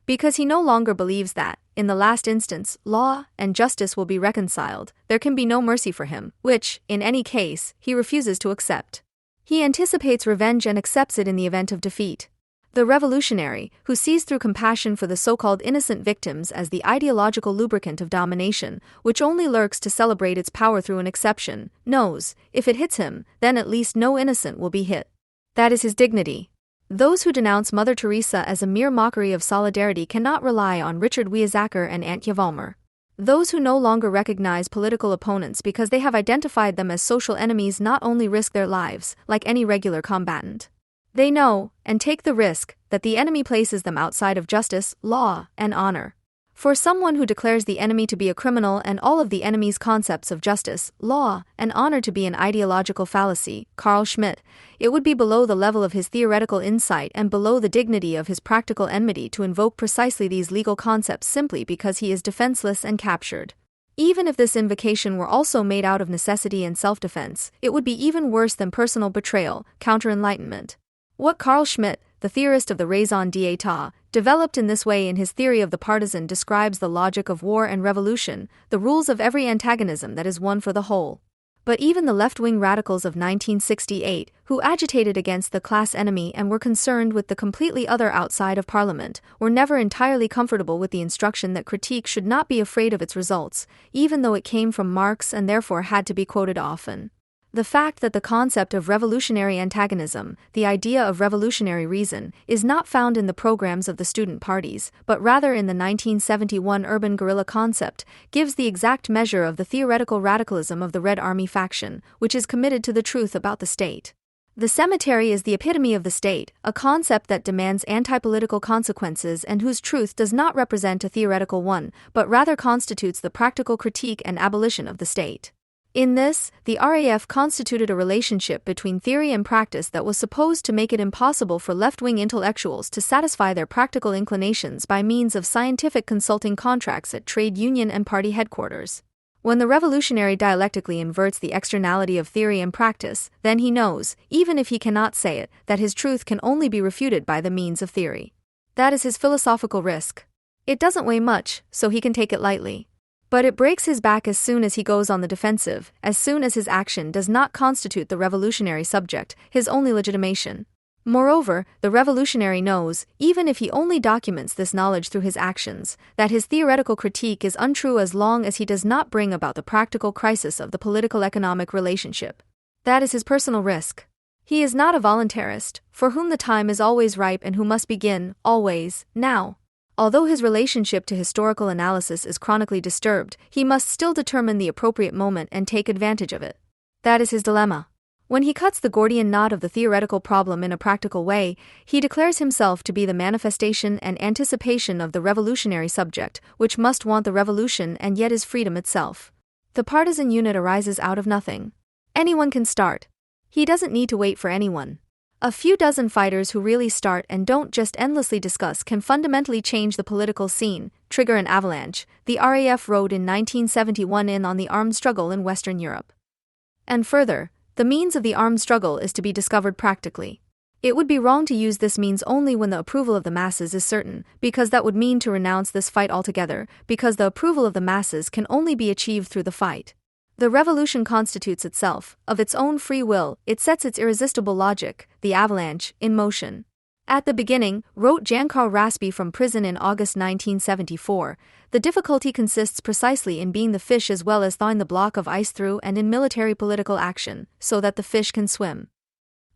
Because he no longer believes that, in the last instance, law and justice will be reconciled, there can be no mercy for him, which, in any case, he refuses to accept. He anticipates revenge and accepts it in the event of defeat. The revolutionary, who sees through compassion for the so-called innocent victims as the ideological lubricant of domination, which only lurks to celebrate its power through an exception, knows, if it hits him, then at least no innocent will be hit. That is his dignity. Those who denounce Mother Teresa as a mere mockery of solidarity cannot rely on Richard Weizsäcker and Antje Vollmer. Those who no longer recognize political opponents because they have identified them as social enemies not only risk their lives, like any regular combatant. They know, and take the risk, that the enemy places them outside of justice, law, and honor. For someone who declares the enemy to be a criminal and all of the enemy's concepts of justice, law, and honor to be an ideological fallacy, Carl Schmitt, it would be below the level of his theoretical insight and below the dignity of his practical enmity to invoke precisely these legal concepts simply because he is defenseless and captured. Even if this invocation were also made out of necessity and self-defense, it would be even worse than personal betrayal, counter-enlightenment. What Carl Schmitt, the theorist of the raison d'etat, developed in this way in his theory of the partisan describes the logic of war and revolution, the rules of every antagonism that is one for the whole. But even the left-wing radicals of 1968, who agitated against the class enemy and were concerned with the completely other outside of Parliament, were never entirely comfortable with the instruction that critique should not be afraid of its results, even though it came from Marx and therefore had to be quoted often. The fact that the concept of revolutionary antagonism, the idea of revolutionary reason, is not found in the programs of the student parties, but rather in the 1971 urban guerrilla concept, gives the exact measure of the theoretical radicalism of the Red Army faction, which is committed to the truth about the state. The cemetery is the epitome of the state, a concept that demands anti-political consequences and whose truth does not represent a theoretical one, but rather constitutes the practical critique and abolition of the state. In this, the RAF constituted a relationship between theory and practice that was supposed to make it impossible for left-wing intellectuals to satisfy their practical inclinations by means of scientific consulting contracts at trade union and party headquarters. When the revolutionary dialectically inverts the externality of theory and practice, then he knows, even if he cannot say it, that his truth can only be refuted by the means of theory. That is his philosophical risk. It doesn't weigh much, so he can take it lightly. But it breaks his back as soon as he goes on the defensive, as soon as his action does not constitute the revolutionary subject, his only legitimation. Moreover, the revolutionary knows, even if he only documents this knowledge through his actions, that his theoretical critique is untrue as long as he does not bring about the practical crisis of the political-economic relationship. That is his personal risk. He is not a voluntarist, for whom the time is always ripe and who must begin, always, now. Although his relationship to historical analysis is chronically disturbed, he must still determine the appropriate moment and take advantage of it. That is his dilemma. When he cuts the Gordian knot of the theoretical problem in a practical way, he declares himself to be the manifestation and anticipation of the revolutionary subject, which must want the revolution and yet is freedom itself. The partisan unit arises out of nothing. Anyone can start. He doesn't need to wait for anyone. A few dozen fighters who really start and don't just endlessly discuss can fundamentally change the political scene, trigger an avalanche, the RAF wrote in 1971 on the armed struggle in Western Europe. And further, the means of the armed struggle is to be discovered practically. It would be wrong to use this means only when the approval of the masses is certain, because that would mean to renounce this fight altogether, because the approval of the masses can only be achieved through the fight. The revolution constitutes itself, of its own free will, it sets its irresistible logic, the avalanche, in motion. At the beginning, wrote Jan-Karl Raspy from prison in August 1974, the difficulty consists precisely in being the fish as well as thawing the block of ice through and in military political action, so that the fish can swim.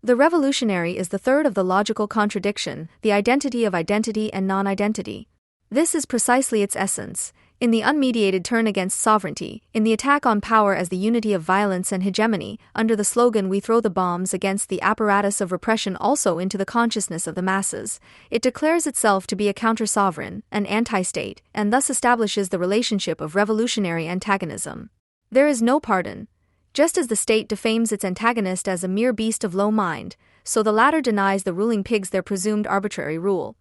The revolutionary is the third of the logical contradiction, the identity of identity and non-identity. This is precisely its essence. In the unmediated turn against sovereignty, in the attack on power as the unity of violence and hegemony, under the slogan "We throw the bombs against the apparatus of repression also into the consciousness of the masses," it declares itself to be a counter-sovereign, an anti-state, and thus establishes the relationship of revolutionary antagonism. There is no pardon. Just as the state defames its antagonist as a mere beast of low mind, so the latter denies the ruling pigs their presumed arbitrary rule.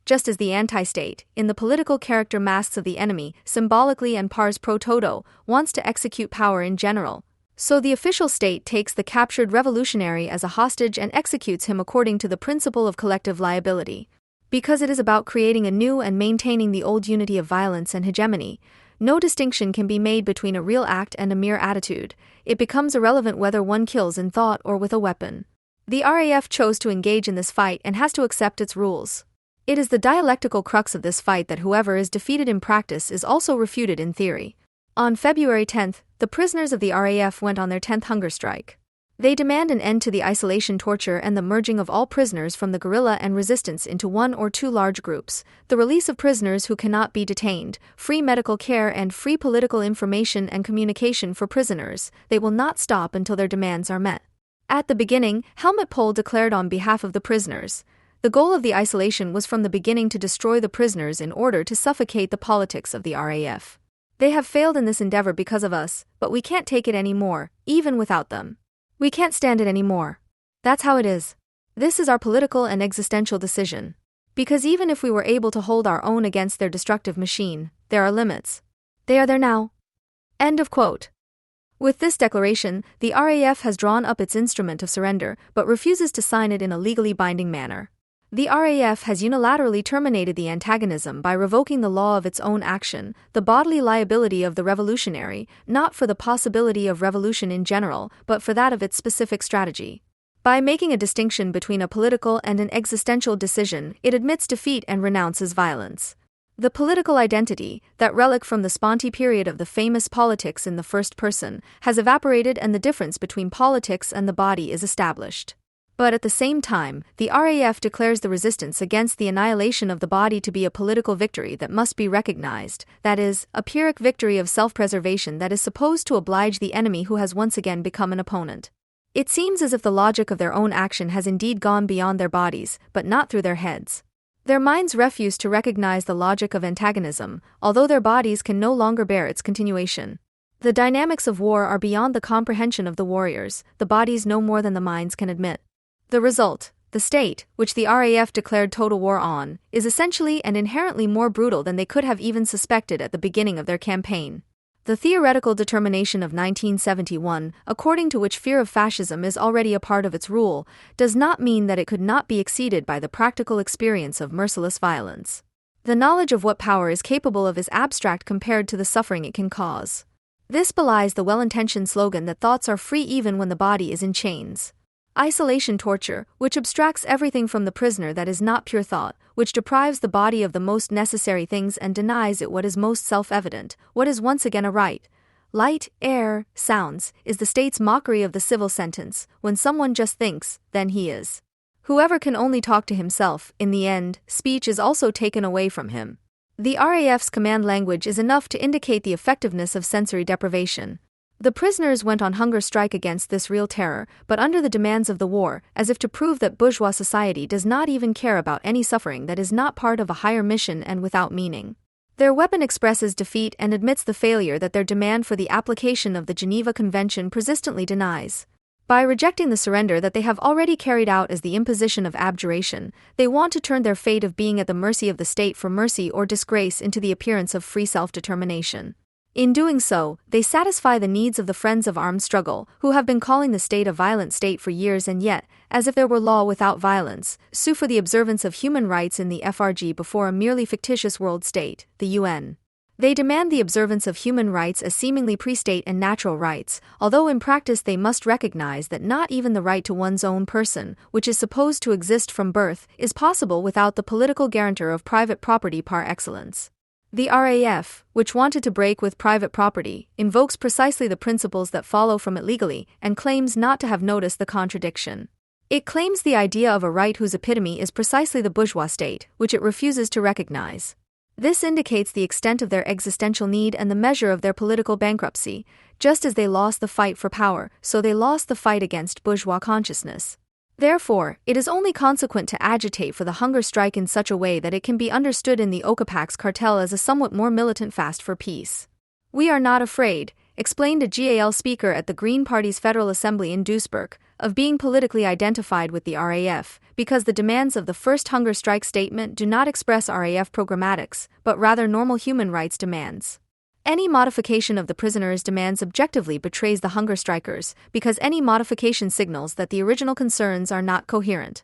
Just as the anti-state, in the political character masks of the enemy, symbolically and pars pro toto, wants to execute power in general, so the official state takes the captured revolutionary as a hostage and executes him according to the principle of collective liability. Because it is about creating a new and maintaining the old unity of violence and hegemony, no distinction can be made between a real act and a mere attitude. It becomes irrelevant whether one kills in thought or with a weapon. The RAF chose to engage in this fight and has to accept its rules. It is the dialectical crux of this fight that whoever is defeated in practice is also refuted in theory. On February 10th, the prisoners of the RAF went on their 10th hunger strike. They demand an end to the isolation torture and the merging of all prisoners from the guerrilla and resistance into one or two large groups, the release of prisoners who cannot be detained, free medical care and free political information and communication for prisoners. They will not stop until their demands are met. At the beginning, Helmut Pohl declared on behalf of the prisoners, the goal of the isolation was from the beginning to destroy the prisoners in order to suffocate the politics of the RAF. They have failed in this endeavor because of us, but we can't take it anymore, even without them. We can't stand it anymore. That's how it is. This is our political and existential decision. Because even if we were able to hold our own against their destructive machine, there are limits. They are there now. End of quote. With this declaration, the RAF has drawn up its instrument of surrender, but refuses to sign it in a legally binding manner. The RAF has unilaterally terminated the antagonism by revoking the law of its own action, the bodily liability of the revolutionary, not for the possibility of revolution in general, but for that of its specific strategy. By making a distinction between a political and an existential decision, it admits defeat and renounces violence. The political identity, that relic from the Sponti period of the famous politics in the first person, has evaporated and the difference between politics and the body is established. But at the same time, the RAF declares the resistance against the annihilation of the body to be a political victory that must be recognized, that is, a Pyrrhic victory of self-preservation that is supposed to oblige the enemy who has once again become an opponent. It seems as if the logic of their own action has indeed gone beyond their bodies, but not through their heads. Their minds refuse to recognize the logic of antagonism, although their bodies can no longer bear its continuation. The dynamics of war are beyond the comprehension of the warriors, the bodies no more than the minds can admit. The result, the state, which the RAF declared total war on, is essentially and inherently more brutal than they could have even suspected at the beginning of their campaign. The theoretical determination of 1971, according to which fear of fascism is already a part of its rule, does not mean that it could not be exceeded by the practical experience of merciless violence. The knowledge of what power is capable of is abstract compared to the suffering it can cause. This belies the well-intentioned slogan that thoughts are free even when the body is in chains. Isolation torture, which abstracts everything from the prisoner that is not pure thought, which deprives the body of the most necessary things and denies it what is most self-evident, what is once again a right. Light, air, sounds, is the state's mockery of the civil sentence. When someone just thinks, then he is. Whoever can only talk to himself, in the end, speech is also taken away from him. The RAF's command language is enough to indicate the effectiveness of sensory deprivation. The prisoners went on hunger strike against this real terror, but under the demands of the war, as if to prove that bourgeois society does not even care about any suffering that is not part of a higher mission and without meaning. Their weapon expresses defeat and admits the failure that their demand for the application of the Geneva Convention persistently denies. By rejecting the surrender that they have already carried out as the imposition of abjuration, they want to turn their fate of being at the mercy of the state for mercy or disgrace into the appearance of free self-determination. In doing so, they satisfy the needs of the friends of armed struggle, who have been calling the state a violent state for years and yet, as if there were law without violence, sue for the observance of human rights in the FRG before a merely fictitious world state, the UN. They demand the observance of human rights as seemingly pre-state and natural rights, although in practice they must recognize that not even the right to one's own person, which is supposed to exist from birth, is possible without the political guarantor of private property par excellence. The RAF, which wanted to break with private property, invokes precisely the principles that follow from it legally and claims not to have noticed the contradiction. It claims the idea of a right whose epitome is precisely the bourgeois state, which it refuses to recognize. This indicates the extent of their existential need and the measure of their political bankruptcy. Just as they lost the fight for power, so they lost the fight against bourgeois consciousness. Therefore, it is only consequent to agitate for the hunger strike in such a way that it can be understood in the Okapax cartel as a somewhat more militant fast for peace. "We are not afraid," explained a GAL speaker at the Green Party's Federal Assembly in Duisburg, "of being politically identified with the RAF, because the demands of the first hunger strike statement do not express RAF programmatics, but rather normal human rights demands. Any modification of the prisoners' demands objectively betrays the hunger strikers, because any modification signals that the original concerns are not coherent."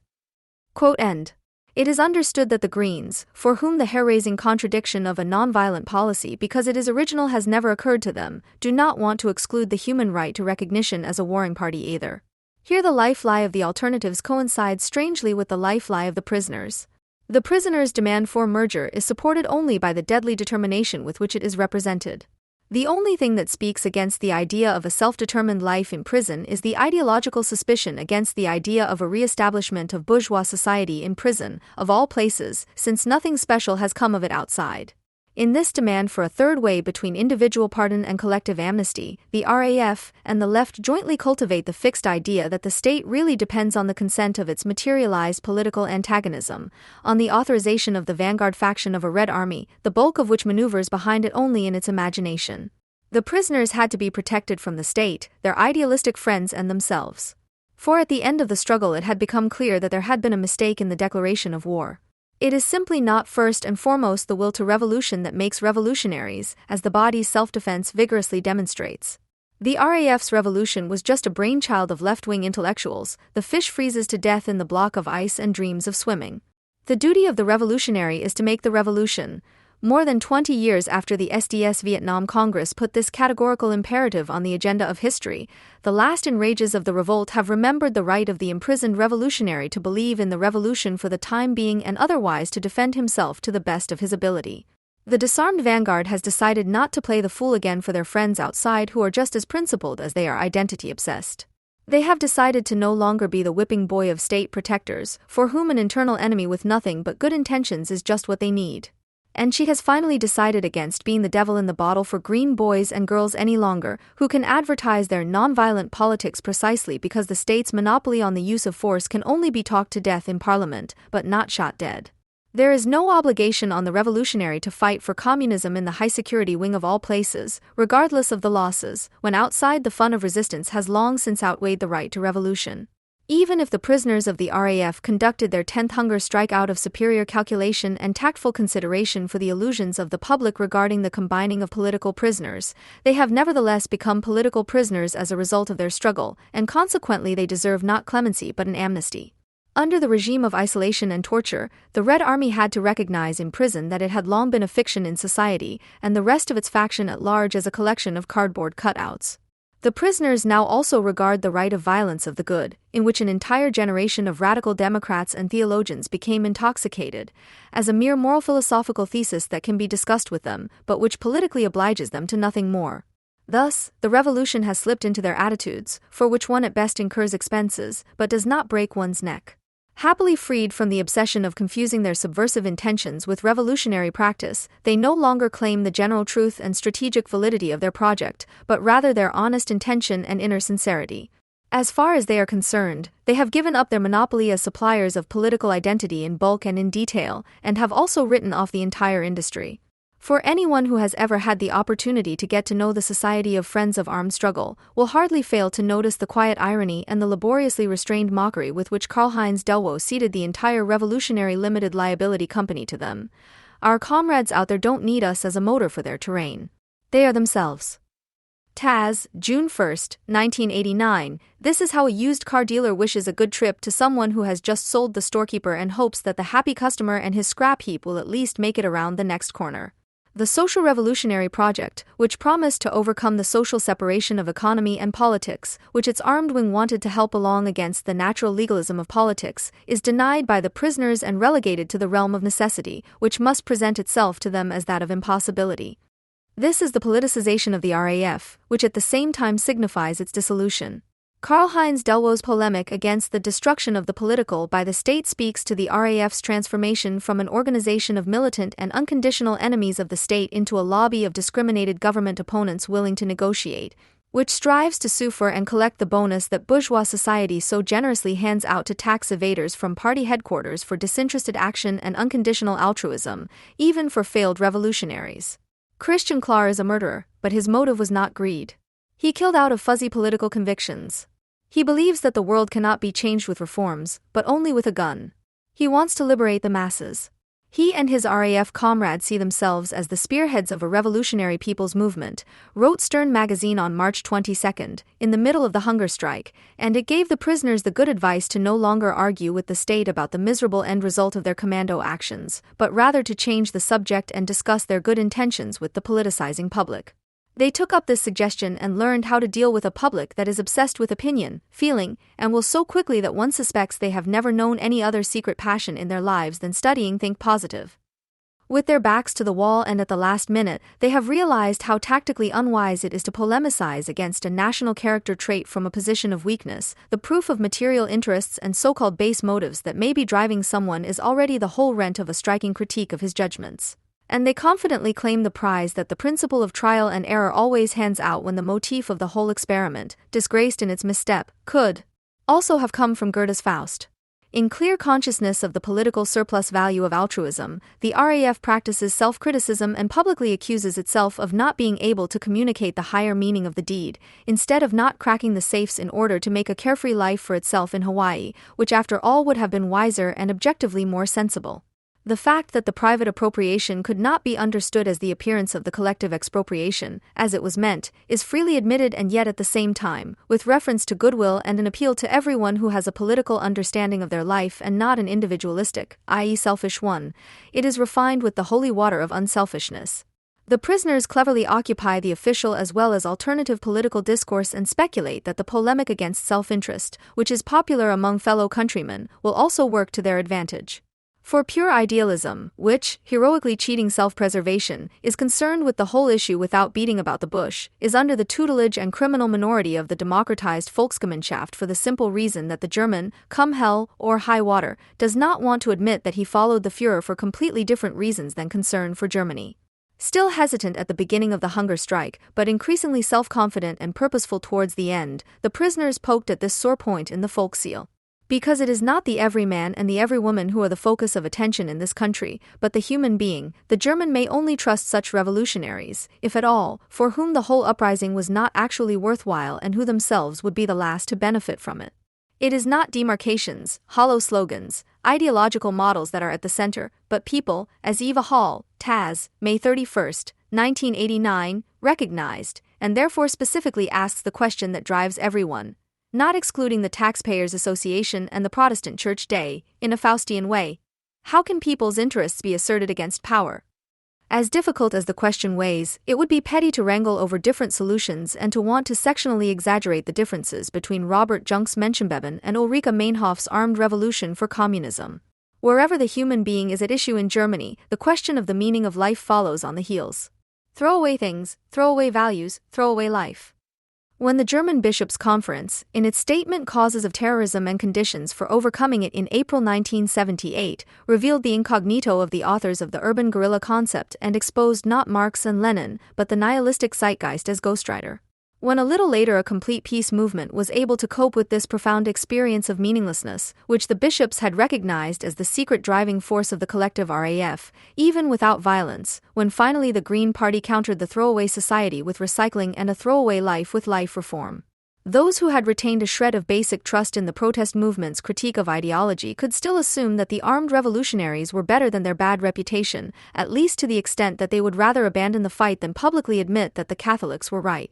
Quote end. It is understood that the Greens, for whom the hair-raising contradiction of a non-violent policy because it is original has never occurred to them, do not want to exclude the human right to recognition as a warring party either. Here the life lie of the alternatives coincides strangely with the life lie of the prisoners. The prisoners' demand for merger is supported only by the deadly determination with which it is represented. The only thing that speaks against the idea of a self-determined life in prison is the ideological suspicion against the idea of a re-establishment of bourgeois society in prison, of all places, since nothing special has come of it outside. In this demand for a third way between individual pardon and collective amnesty, the RAF and the left jointly cultivate the fixed idea that the state really depends on the consent of its materialized political antagonism, on the authorization of the vanguard faction of a Red Army, the bulk of which maneuvers behind it only in its imagination. The prisoners had to be protected from the state, their idealistic friends and themselves. For at the end of the struggle it had become clear that there had been a mistake in the declaration of war. It is simply not first and foremost the will to revolution that makes revolutionaries, as the body's self-defense vigorously demonstrates. The RAF's revolution was just a brainchild of left-wing intellectuals. The fish freezes to death in the block of ice and dreams of swimming. The duty of the revolutionary is to make the revolution. More than 20 years after the SDS Vietnam Congress put this categorical imperative on the agenda of history, the last enrages of the revolt have remembered the right of the imprisoned revolutionary to believe in the revolution for the time being and otherwise to defend himself to the best of his ability. The disarmed vanguard has decided not to play the fool again for their friends outside who are just as principled as they are identity-obsessed. They have decided to no longer be the whipping boy of state protectors, for whom an internal enemy with nothing but good intentions is just what they need. And she has finally decided against being the devil in the bottle for green boys and girls any longer, who can advertise their nonviolent politics precisely because the state's monopoly on the use of force can only be talked to death in parliament, but not shot dead. There is no obligation on the revolutionary to fight for communism in the high-security wing of all places, regardless of the losses, when outside the fun of resistance has long since outweighed the right to revolution. Even if the prisoners of the RAF conducted their 10th hunger strike out of superior calculation and tactful consideration for the illusions of the public regarding the combining of political prisoners, they have nevertheless become political prisoners as a result of their struggle, and consequently they deserve not clemency but an amnesty. Under the regime of isolation and torture, the Red Army had to recognize in prison that it had long been a fiction in society, and the rest of its faction at large as a collection of cardboard cutouts. The prisoners now also regard the right of violence of the good, in which an entire generation of radical Democrats and theologians became intoxicated, as a mere moral philosophical thesis that can be discussed with them, but which politically obliges them to nothing more. Thus, the revolution has slipped into their attitudes, for which one at best incurs expenses, but does not break one's neck. Happily freed from the obsession of confusing their subversive intentions with revolutionary practice, they no longer claim the general truth and strategic validity of their project, but rather their honest intention and inner sincerity. As far as they are concerned, they have given up their monopoly as suppliers of political identity in bulk and in detail, and have also written off the entire industry. For anyone who has ever had the opportunity to get to know the Society of Friends of Armed Struggle will hardly fail to notice the quiet irony and the laboriously restrained mockery with which Karl-Heinz Delvaux ceded the entire revolutionary limited liability company to them. Our comrades out there don't need us as a motor for their terrain. They are themselves. Taz, June 1, 1989. This is how a used car dealer wishes a good trip to someone who has just sold the storekeeper and hopes that the happy customer and his scrap heap will at least make it around the next corner. The Social Revolutionary Project, which promised to overcome the social separation of economy and politics, which its armed wing wanted to help along against the natural legalism of politics, is denied by the prisoners and relegated to the realm of necessity, which must present itself to them as that of impossibility. This is the politicization of the RAF, which at the same time signifies its dissolution. Karl-Heinz Delvaux's polemic against the destruction of the political by the state speaks to the RAF's transformation from an organization of militant and unconditional enemies of the state into a lobby of discriminated government opponents willing to negotiate, which strives to sue for and collect the bonus that bourgeois society so generously hands out to tax evaders from party headquarters for disinterested action and unconditional altruism, even for failed revolutionaries. Christian Klar is a murderer, but his motive was not greed. He killed out of fuzzy political convictions. He believes that the world cannot be changed with reforms, but only with a gun. He wants to liberate the masses. He and his RAF comrades see themselves as the spearheads of a revolutionary people's movement, wrote Stern magazine on March 22, in the middle of the hunger strike, and it gave the prisoners the good advice to no longer argue with the state about the miserable end result of their commando actions, but rather to change the subject and discuss their good intentions with the politicizing public. They took up this suggestion and learned how to deal with a public that is obsessed with opinion, feeling, and will so quickly that one suspects they have never known any other secret passion in their lives than studying Think Positive. With their backs to the wall and at the last minute, they have realized how tactically unwise it is to polemicize against a national character trait from a position of weakness. The proof of material interests and so-called base motives that may be driving someone is already the whole rent of a striking critique of his judgments. And they confidently claim the prize that the principle of trial and error always hands out when the motif of the whole experiment, disgraced in its misstep, could also have come from Goethe's Faust. In clear consciousness of the political surplus value of altruism, the RAF practices self-criticism and publicly accuses itself of not being able to communicate the higher meaning of the deed, instead of not cracking the safes in order to make a carefree life for itself in Hawaii, which after all would have been wiser and objectively more sensible. The fact that the private appropriation could not be understood as the appearance of the collective expropriation, as it was meant, is freely admitted, and yet at the same time, with reference to goodwill and an appeal to everyone who has a political understanding of their life and not an individualistic, i.e. selfish one, it is refined with the holy water of unselfishness. The prisoners cleverly occupy the official as well as alternative political discourse and speculate that the polemic against self-interest, which is popular among fellow countrymen, will also work to their advantage. For pure idealism, which, heroically cheating self-preservation, is concerned with the whole issue without beating about the bush, is under the tutelage and criminal minority of the democratized Volksgemeinschaft for the simple reason that the German, come hell or high water, does not want to admit that he followed the Führer for completely different reasons than concern for Germany. Still hesitant at the beginning of the hunger strike, but increasingly self-confident and purposeful towards the end, the prisoners poked at this sore point in the Volksseele. Because it is not the everyman and the everywoman who are the focus of attention in this country, but the human being, the German may only trust such revolutionaries, if at all, for whom the whole uprising was not actually worthwhile and who themselves would be the last to benefit from it. It is not demarcations, hollow slogans, ideological models that are at the center, but people, as Eva Hall, Taz, May 31, 1989, recognized, and therefore specifically asks the question that drives everyone, not excluding the Taxpayers Association and the Protestant Church Day, in a Faustian way. How can people's interests be asserted against power? As difficult as the question weighs, it would be petty to wrangle over different solutions and to want to sectionally exaggerate the differences between Robert Junk's Menschenbeben and Ulrike Meinhof's armed revolution for communism. Wherever the human being is at issue in Germany, the question of the meaning of life follows on the heels. Throw away things, throw away values, throw away life. When the German Bishops' Conference, in its statement Causes of Terrorism and Conditions for Overcoming It in April 1978, revealed the incognito of the authors of the urban guerrilla concept and exposed not Marx and Lenin, but the nihilistic zeitgeist as ghostwriter. When a little later a complete peace movement was able to cope with this profound experience of meaninglessness, which the bishops had recognized as the secret driving force of the collective RAF, even without violence, when finally the Green Party countered the throwaway society with recycling and a throwaway life with life reform. Those who had retained a shred of basic trust in the protest movement's critique of ideology could still assume that the armed revolutionaries were better than their bad reputation, at least to the extent that they would rather abandon the fight than publicly admit that the Catholics were right.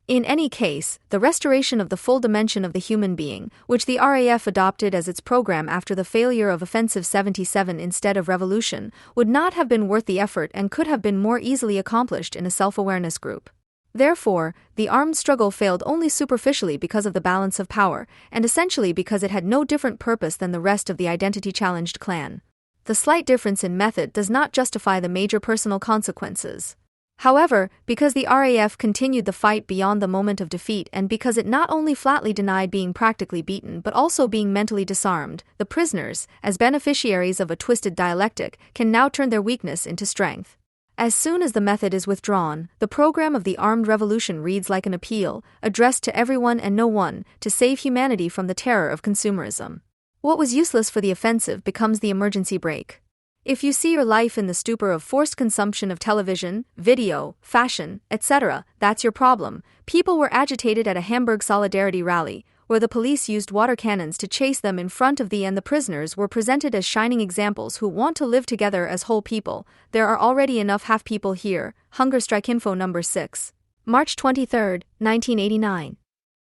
In any case, the restoration of the full dimension of the human being, which the RAF adopted as its program after the failure of Offensive 77 instead of revolution, would not have been worth the effort and could have been more easily accomplished in a self-awareness group. Therefore, the armed struggle failed only superficially because of the balance of power, and essentially because it had no different purpose than the rest of the identity-challenged clan. The slight difference in method does not justify the major personal consequences. However, because the RAF continued the fight beyond the moment of defeat and because it not only flatly denied being practically beaten but also being mentally disarmed, the prisoners, as beneficiaries of a twisted dialectic, can now turn their weakness into strength. As soon as the method is withdrawn, the program of the armed revolution reads like an appeal, addressed to everyone and no one, to save humanity from the terror of consumerism. What was useless for the offensive becomes the emergency brake. If you see your life in the stupor of forced consumption of television, video, fashion, etc., that's your problem. People were agitated at a Hamburg solidarity rally, where the police used water cannons to chase them in front of the prisoners were presented as shining examples who want to live together as whole people. There are already enough half people here. Hunger Strike Info number 6. March 23, 1989.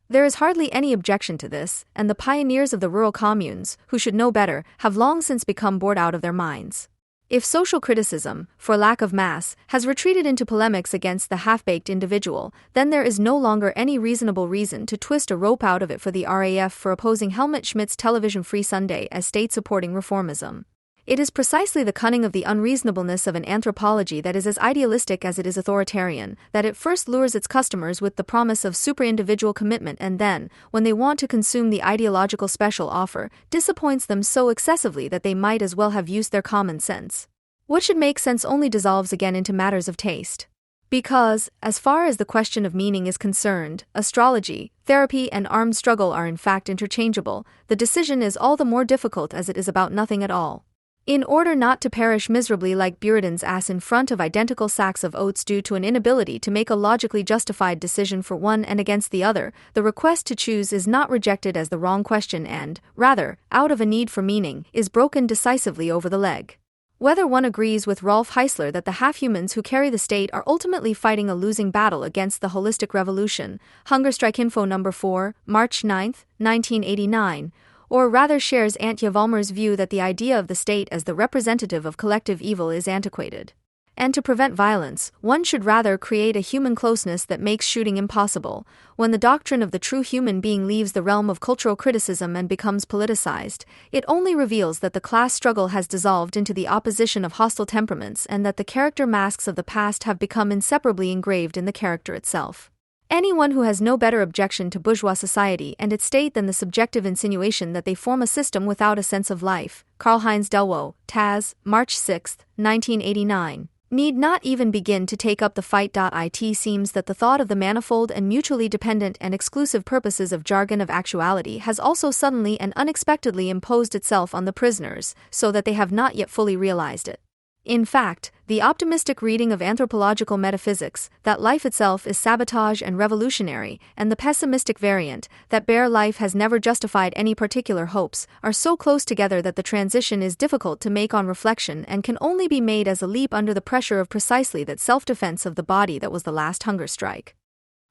There is hardly any objection to this, and the pioneers of the rural communes, who should know better, have long since become bored out of their minds. If social criticism, for lack of mass, has retreated into polemics against the half-baked individual, then there is no longer any reasonable reason to twist a rope out of it for the RAF for opposing Helmut Schmidt's television-free Sunday as state-supporting reformism. It is precisely the cunning of the unreasonableness of an anthropology that is as idealistic as it is authoritarian, that it first lures its customers with the promise of super-individual commitment and then, when they want to consume the ideological special offer, disappoints them so excessively that they might as well have used their common sense. What should make sense only dissolves again into matters of taste. Because, as far as the question of meaning is concerned, astrology, therapy and armed struggle are in fact interchangeable, the decision is all the more difficult as it is about nothing at all. In order not to perish miserably like Buridan's ass in front of identical sacks of oats due to an inability to make a logically justified decision for one and against the other, the request to choose is not rejected as the wrong question and, rather, out of a need for meaning, is broken decisively over the leg. Whether one agrees with Rolf Heisler that the half-humans who carry the state are ultimately fighting a losing battle against the holistic revolution, Hunger Strike Info number 4, March 9, 1989, or rather shares Antje Vollmer's view that the idea of the state as the representative of collective evil is antiquated. And to prevent violence, one should rather create a human closeness that makes shooting impossible. When the doctrine of the true human being leaves the realm of cultural criticism and becomes politicized, it only reveals that the class struggle has dissolved into the opposition of hostile temperaments and that the character masks of the past have become inseparably engraved in the character itself. Anyone who has no better objection to bourgeois society and its state than the subjective insinuation that they form a system without a sense of life, Karl-Heinz Delvaux, Taz, March 6, 1989. Need not even begin to take up the fight. It seems that the thought of the manifold and mutually dependent and exclusive purposes of jargon of actuality has also suddenly and unexpectedly imposed itself on the prisoners, so that they have not yet fully realized it. In fact, the optimistic reading of anthropological metaphysics, that life itself is sabotage and revolutionary, and the pessimistic variant, that bare life has never justified any particular hopes, are so close together that the transition is difficult to make on reflection and can only be made as a leap under the pressure of precisely that self-defense of the body that was the last hunger strike.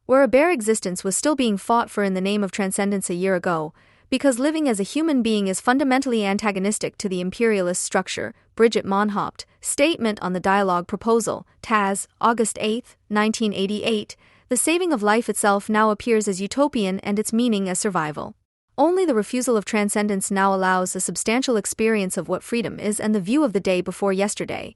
Where a bare existence was still being fought for in the name of transcendence a year ago, because living as a human being is fundamentally antagonistic to the imperialist structure, Bridget Monhopt, Statement on the Dialogue Proposal, Taz, August 8, 1988, the saving of life itself now appears as utopian and its meaning as survival. Only the refusal of transcendence now allows a substantial experience of what freedom is and the view of the day before yesterday.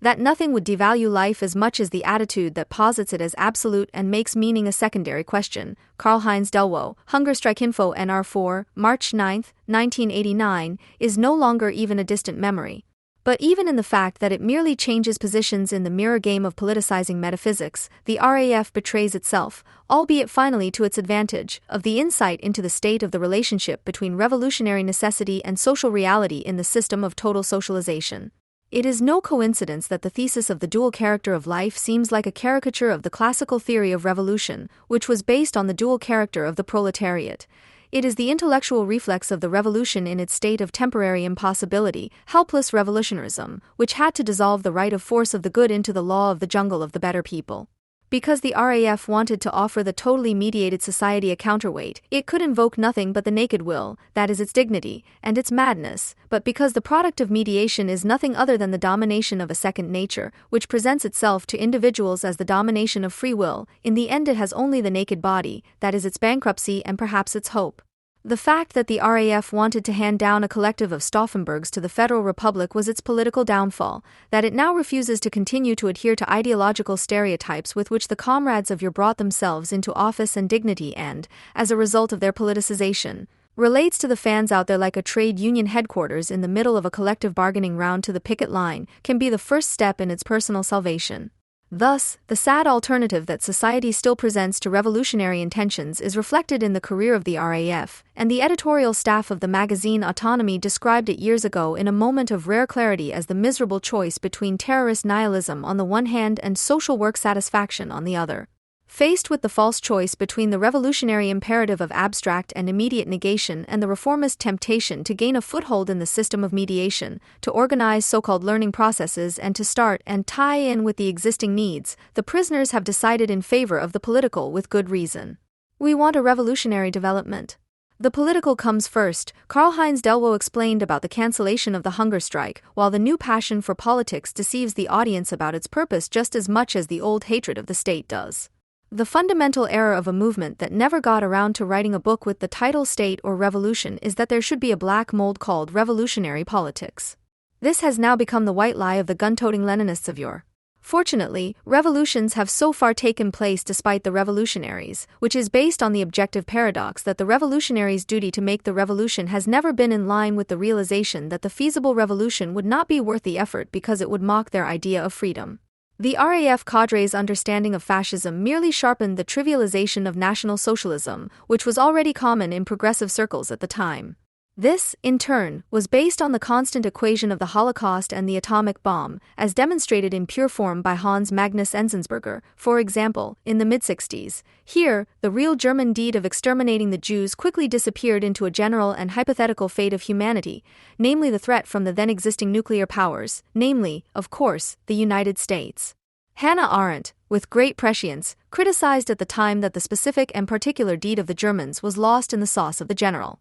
That nothing would devalue life as much as the attitude that posits it as absolute and makes meaning a secondary question. Karl-Heinz Delvaux, Hunger Strike Info NR4, March 9, 1989, is no longer even a distant memory. But even in the fact that it merely changes positions in the mirror game of politicizing metaphysics, the RAF betrays itself, albeit finally to its advantage, of the insight into the state of the relationship between revolutionary necessity and social reality in the system of total socialization. It is no coincidence that the thesis of the dual character of life seems like a caricature of the classical theory of revolution, which was based on the dual character of the proletariat. It is the intellectual reflex of the revolution in its state of temporary impossibility, helpless revolutionarism, which had to dissolve the right of force of the good into the law of the jungle of the better people. Because the RAF wanted to offer the totally mediated society a counterweight, it could invoke nothing but the naked will, that is its dignity, and its madness, but because the product of mediation is nothing other than the domination of a second nature, which presents itself to individuals as the domination of free will, in the end it has only the naked body, that is its bankruptcy and perhaps its hope. The fact that the RAF wanted to hand down a collective of Stauffenbergs to the Federal Republic was its political downfall, that it now refuses to continue to adhere to ideological stereotypes with which the comrades of your brought themselves into office and dignity and, as a result of their politicization, relates to the fans out there like a trade union headquarters in the middle of a collective bargaining round to the picket line, can be the first step in its personal salvation. Thus, the sad alternative that society still presents to revolutionary intentions is reflected in the career of the RAF, and the editorial staff of the magazine Autonomy described it years ago in a moment of rare clarity as the miserable choice between terrorist nihilism on the one hand and social work satisfaction on the other. Faced with the false choice between the revolutionary imperative of abstract and immediate negation and the reformist temptation to gain a foothold in the system of mediation, to organize so-called learning processes and to start and tie in with the existing needs, the prisoners have decided in favor of the political with good reason. We want a revolutionary development. The political comes first, Karl-Heinz Delvaux explained about the cancellation of the hunger strike, while the new passion for politics deceives the audience about its purpose just as much as the old hatred of the state does. The fundamental error of a movement that never got around to writing a book with the title State or Revolution is that there should be a black mold called revolutionary politics. This has now become the white lie of the gun-toting Leninists of yore. Fortunately, revolutions have so far taken place despite the revolutionaries, which is based on the objective paradox that the revolutionaries' duty to make the revolution has never been in line with the realization that the feasible revolution would not be worth the effort because it would mock their idea of freedom. The RAF cadre's understanding of fascism merely sharpened the trivialization of National Socialism, which was already common in progressive circles at the time. This, in turn, was based on the constant equation of the Holocaust and the atomic bomb, as demonstrated in pure form by Hans Magnus Enzensberger, for example, in the mid-60s. Here, the real German deed of exterminating the Jews quickly disappeared into a general and hypothetical fate of humanity, namely the threat from the then existing nuclear powers, namely, of course, the United States. Hannah Arendt, with great prescience, criticized at the time that the specific and particular deed of the Germans was lost in the sauce of the general.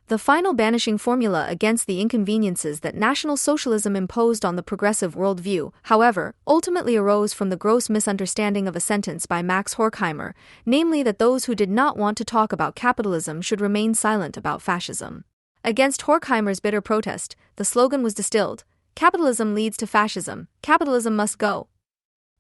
The final banishing formula against the inconveniences that National Socialism imposed on the progressive worldview, however, ultimately arose from the gross misunderstanding of a sentence by Max Horkheimer, namely that those who did not want to talk about capitalism should remain silent about fascism. Against Horkheimer's bitter protest, the slogan was distilled: "Capitalism leads to fascism, capitalism must go,"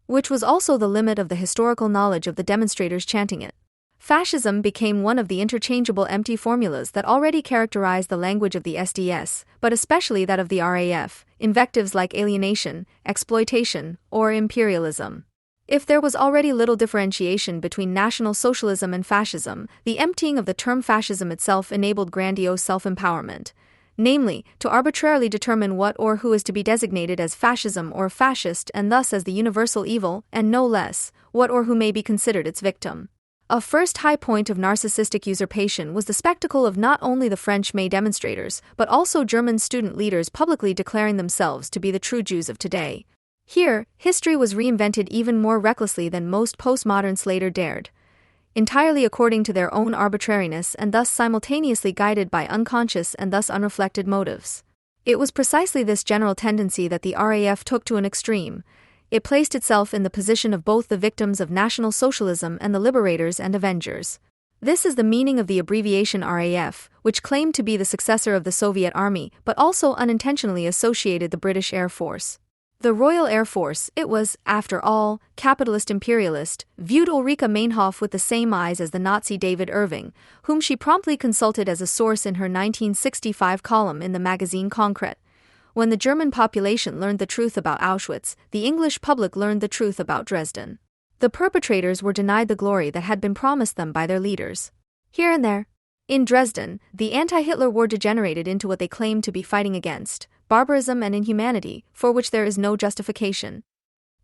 which was also the limit of the historical knowledge of the demonstrators chanting it. Fascism became one of the interchangeable empty formulas that already characterized the language of the SDS, but especially that of the RAF, invectives like alienation, exploitation, or imperialism. If there was already little differentiation between National Socialism and fascism, the emptying of the term fascism itself enabled grandiose self-empowerment. Namely, to arbitrarily determine what or who is to be designated as fascism or fascist and thus as the universal evil, and no less, what or who may be considered its victim. A first high point of narcissistic usurpation was the spectacle of not only the French May demonstrators, but also German student leaders publicly declaring themselves to be the true Jews of today. Here, history was reinvented even more recklessly than most postmoderns later dared, entirely according to their own arbitrariness and thus simultaneously guided by unconscious and thus unreflected motives. It was precisely this general tendency that the RAF took to an extreme. It placed itself in the position of both the victims of National Socialism and the liberators and avengers. This is the meaning of the abbreviation RAF, which claimed to be the successor of the Soviet Army but also unintentionally associated the British Air Force. The Royal Air Force, it was, after all, capitalist imperialist, viewed Ulrike Meinhof with the same eyes as the Nazi David Irving, whom she promptly consulted as a source in her 1965 column in the magazine Konkret. When the German population learned the truth about Auschwitz, the English public learned the truth about Dresden. The perpetrators were denied the glory that had been promised them by their leaders. Here and there. In Dresden, the anti-Hitler war degenerated into what they claimed to be fighting against: barbarism and inhumanity, for which there is no justification.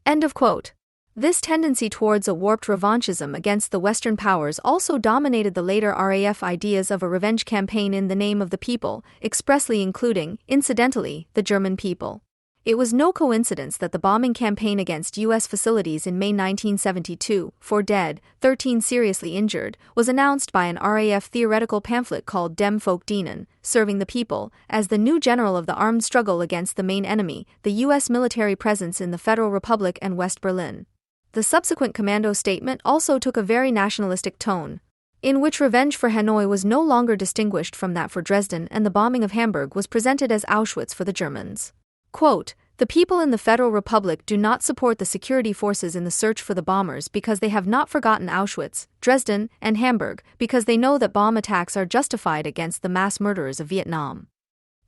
End of quote. This tendency towards a warped revanchism against the Western powers also dominated the later RAF ideas of a revenge campaign in the name of the people, expressly including, incidentally, the German people. It was no coincidence that the bombing campaign against U.S. facilities in May 1972, 4 dead, 13 seriously injured, was announced by an RAF theoretical pamphlet called Dem Volk dienen, serving the people, as the new general of the armed struggle against the main enemy, the U.S. military presence in the Federal Republic and West Berlin. The subsequent commando statement also took a very nationalistic tone, in which revenge for Hanoi was no longer distinguished from that for Dresden, and the bombing of Hamburg was presented as Auschwitz for the Germans. Quote, "The people in the Federal Republic do not support the security forces in the search for the bombers because they have not forgotten Auschwitz, Dresden, and Hamburg, because they know that bomb attacks are justified against the mass murderers of Vietnam."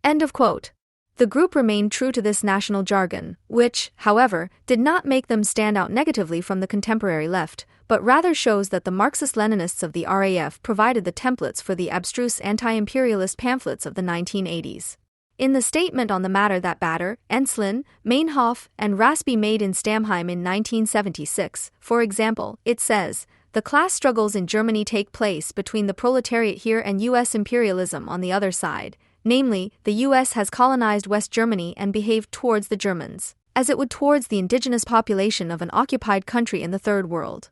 End of quote. The group remained true to this national jargon, which, however, did not make them stand out negatively from the contemporary left, but rather shows that the Marxist-Leninists of the RAF provided the templates for the abstruse anti-imperialist pamphlets of the 1980s. In the statement on the matter that Bader, Enslin, Meinhof, and Raspe made in Stamheim in 1976, for example, it says, "The class struggles in Germany take place between the proletariat here and U.S. imperialism on the other side. Namely, the U.S. has colonized West Germany and behaved towards the Germans as it would towards the indigenous population of an occupied country in the Third World."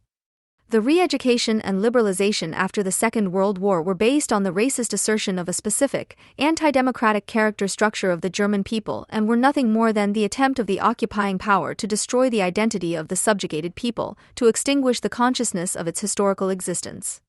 The re-education and liberalization after the Second World War were based on the racist assertion of a specific, anti-democratic character structure of the German people and were nothing more than the attempt of the occupying power to destroy the identity of the subjugated people, to extinguish the consciousness of its historical existence.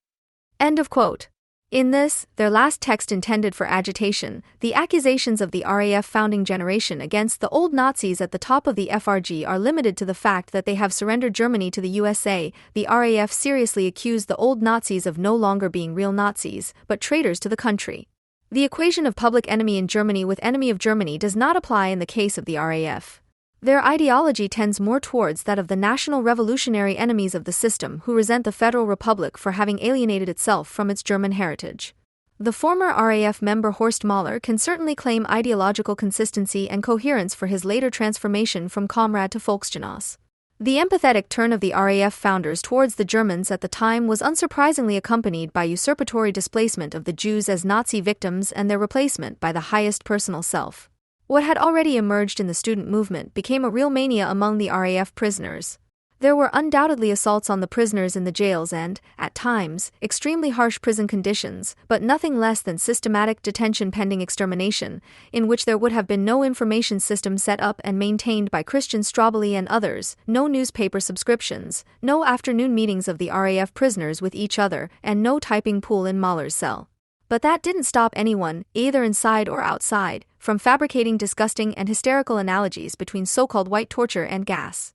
End of quote. In this, their last text intended for agitation, the accusations of the RAF founding generation against the old Nazis at the top of the FRG are limited to the fact that they have surrendered Germany to the USA. The RAF seriously accused the old Nazis of no longer being real Nazis, but traitors to the country. The equation of public enemy in Germany with enemy of Germany does not apply in the case of the RAF. Their ideology tends more towards that of the national revolutionary enemies of the system who resent the Federal Republic for having alienated itself from its German heritage. The former RAF member Horst Mahler can certainly claim ideological consistency and coherence for his later transformation from comrade to Volksgenoss. The empathetic turn of the RAF founders towards the Germans at the time was unsurprisingly accompanied by usurpatory displacement of the Jews as Nazi victims and their replacement by the highest personal self. What had already emerged in the student movement became a real mania among the RAF prisoners. There were undoubtedly assaults on the prisoners in the jails and, at times, extremely harsh prison conditions, but nothing less than systematic detention pending extermination, in which there would have been no information system set up and maintained by Christian Strobeli and others, no newspaper subscriptions, no afternoon meetings of the RAF prisoners with each other, and no typing pool in Mahler's cell. But that didn't stop anyone, either inside or outside, from fabricating disgusting and hysterical analogies between so-called white torture and gas.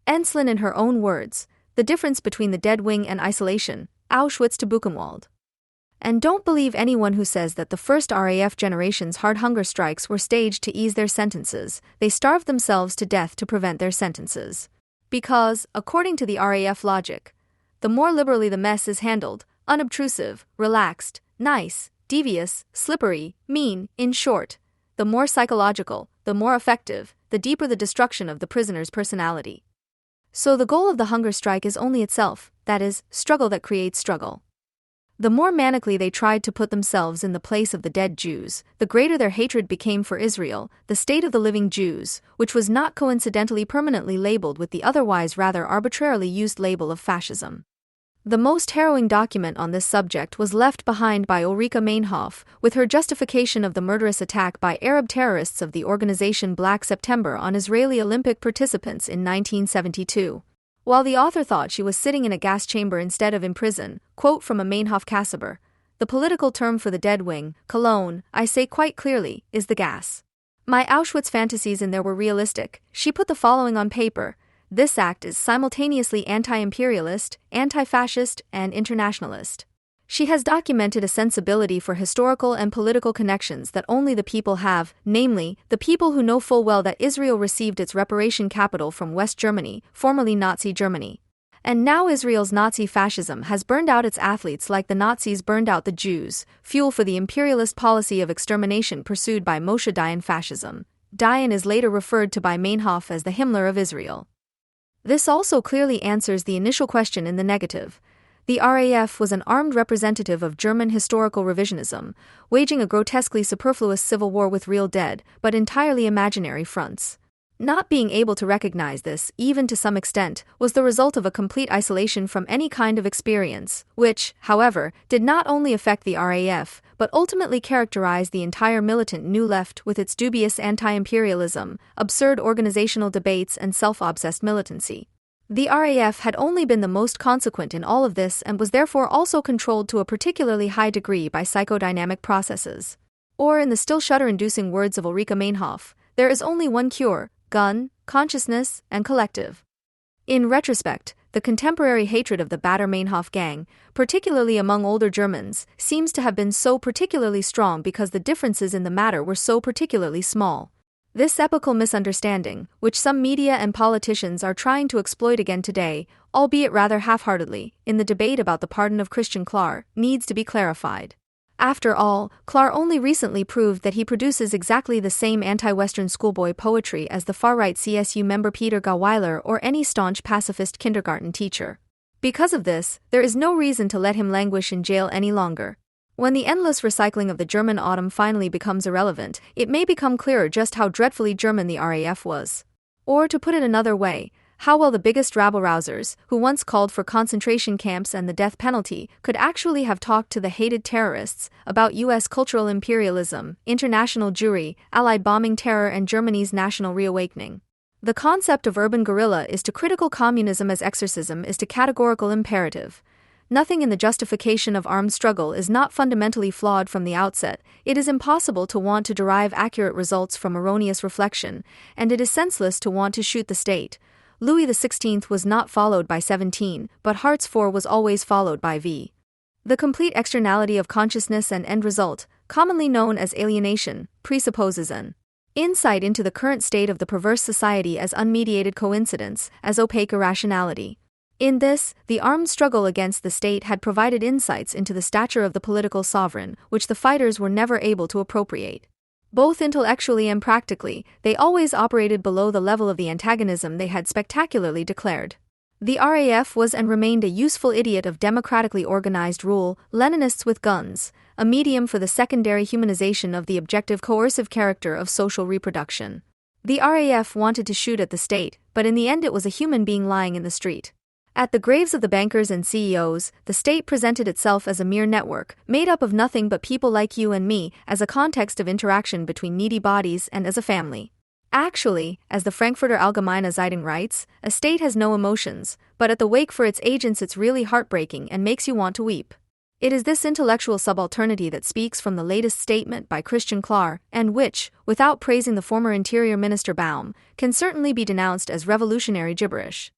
Enslin, in her own words, the difference between the dead wing and isolation, Auschwitz to Buchenwald. And don't believe anyone who says that the first RAF generation's hard hunger strikes were staged to ease their sentences. They starved themselves to death to prevent their sentences. Because, according to the RAF logic, the more liberally the mess is handled, unobtrusive, relaxed, nice, devious, slippery, mean, in short, the more psychological, the more effective, the deeper the destruction of the prisoner's personality. So the goal of the hunger strike is only itself, that is, struggle that creates struggle. The more manically they tried to put themselves in the place of the dead Jews, the greater their hatred became for Israel, the state of the living Jews, which was not coincidentally permanently labeled with the otherwise rather arbitrarily used label of fascism. The most harrowing document on this subject was left behind by Ulrike Meinhof, with her justification of the murderous attack by Arab terrorists of the organization Black September on Israeli Olympic participants in 1972. While the author thought she was sitting in a gas chamber instead of in prison, quote from a Meinhof Kasseber, the political term for the dead wing, Cologne, I say quite clearly, is the gas. My Auschwitz fantasies in there were realistic. She put the following on paper. This act is simultaneously anti-imperialist, anti-fascist, and internationalist. She has documented a sensibility for historical and political connections that only the people have, namely, the people who know full well that Israel received its reparation capital from West Germany, formerly Nazi Germany. And now Israel's Nazi fascism has burned out its athletes like the Nazis burned out the Jews, fuel for the imperialist policy of extermination pursued by Moshe Dayan fascism. Dayan is later referred to by Meinhof as the Himmler of Israel. This also clearly answers the initial question in the negative. The RAF was an armed representative of German historical revisionism, waging a grotesquely superfluous civil war with real dead, but entirely imaginary fronts. Not being able to recognize this, even to some extent, was the result of a complete isolation from any kind of experience, which, however, did not only affect the RAF, but ultimately characterized the entire militant New Left with its dubious anti-imperialism, absurd organizational debates and self-obsessed militancy. The RAF had only been the most consequent in all of this and was therefore also controlled to a particularly high degree by psychodynamic processes. Or in the still shudder-inducing words of Ulrike Meinhof, there is only one cure: gun, consciousness, and collective. In retrospect, the contemporary hatred of the Baader-Meinhof gang, particularly among older Germans, seems to have been so particularly strong because the differences in the matter were so particularly small. This epical misunderstanding, which some media and politicians are trying to exploit again today, albeit rather half-heartedly, in the debate about the pardon of Christian Klar, needs to be clarified. After all, Klar only recently proved that he produces exactly the same anti-Western schoolboy poetry as the far-right CSU member Peter Gaweiler or any staunch pacifist kindergarten teacher. Because of this, there is no reason to let him languish in jail any longer. When the endless recycling of the German autumn finally becomes irrelevant, it may become clearer just how dreadfully German the RAF was. Or, to put it another way, how well the biggest rabble-rousers, who once called for concentration camps and the death penalty, could actually have talked to the hated terrorists about U.S. cultural imperialism, international Jewry, Allied bombing terror and Germany's national reawakening. The concept of urban guerrilla is to critical communism as exorcism is to categorical imperative. Nothing in the justification of armed struggle is not fundamentally flawed from the outset. It is impossible to want to derive accurate results from erroneous reflection, and it is senseless to want to shoot the state. Louis XVI was not followed by 17, but Hartz IV was always followed by V. The complete externality of consciousness and end result, commonly known as alienation, presupposes an insight into the current state of the perverse society as unmediated coincidence, as opaque irrationality. In this, the armed struggle against the state had provided insights into the stature of the political sovereign, which the fighters were never able to appropriate. Both intellectually and practically, they always operated below the level of the antagonism they had spectacularly declared. The RAF was and remained a useful idiot of democratically organized rule, Leninists with guns, a medium for the secondary humanization of the objective coercive character of social reproduction. The RAF wanted to shoot at the state, but in the end it was a human being lying in the street. At the graves of the bankers and CEOs, the state presented itself as a mere network, made up of nothing but people like you and me, as a context of interaction between needy bodies and as a family. Actually, as the Frankfurter Allgemeine Zeitung writes, a state has no emotions, but at the wake for its agents it's really heartbreaking and makes you want to weep. It is this intellectual subalternity that speaks from the latest statement by Christian Klar, and which, without praising the former Interior Minister Baum, can certainly be denounced as revolutionary gibberish.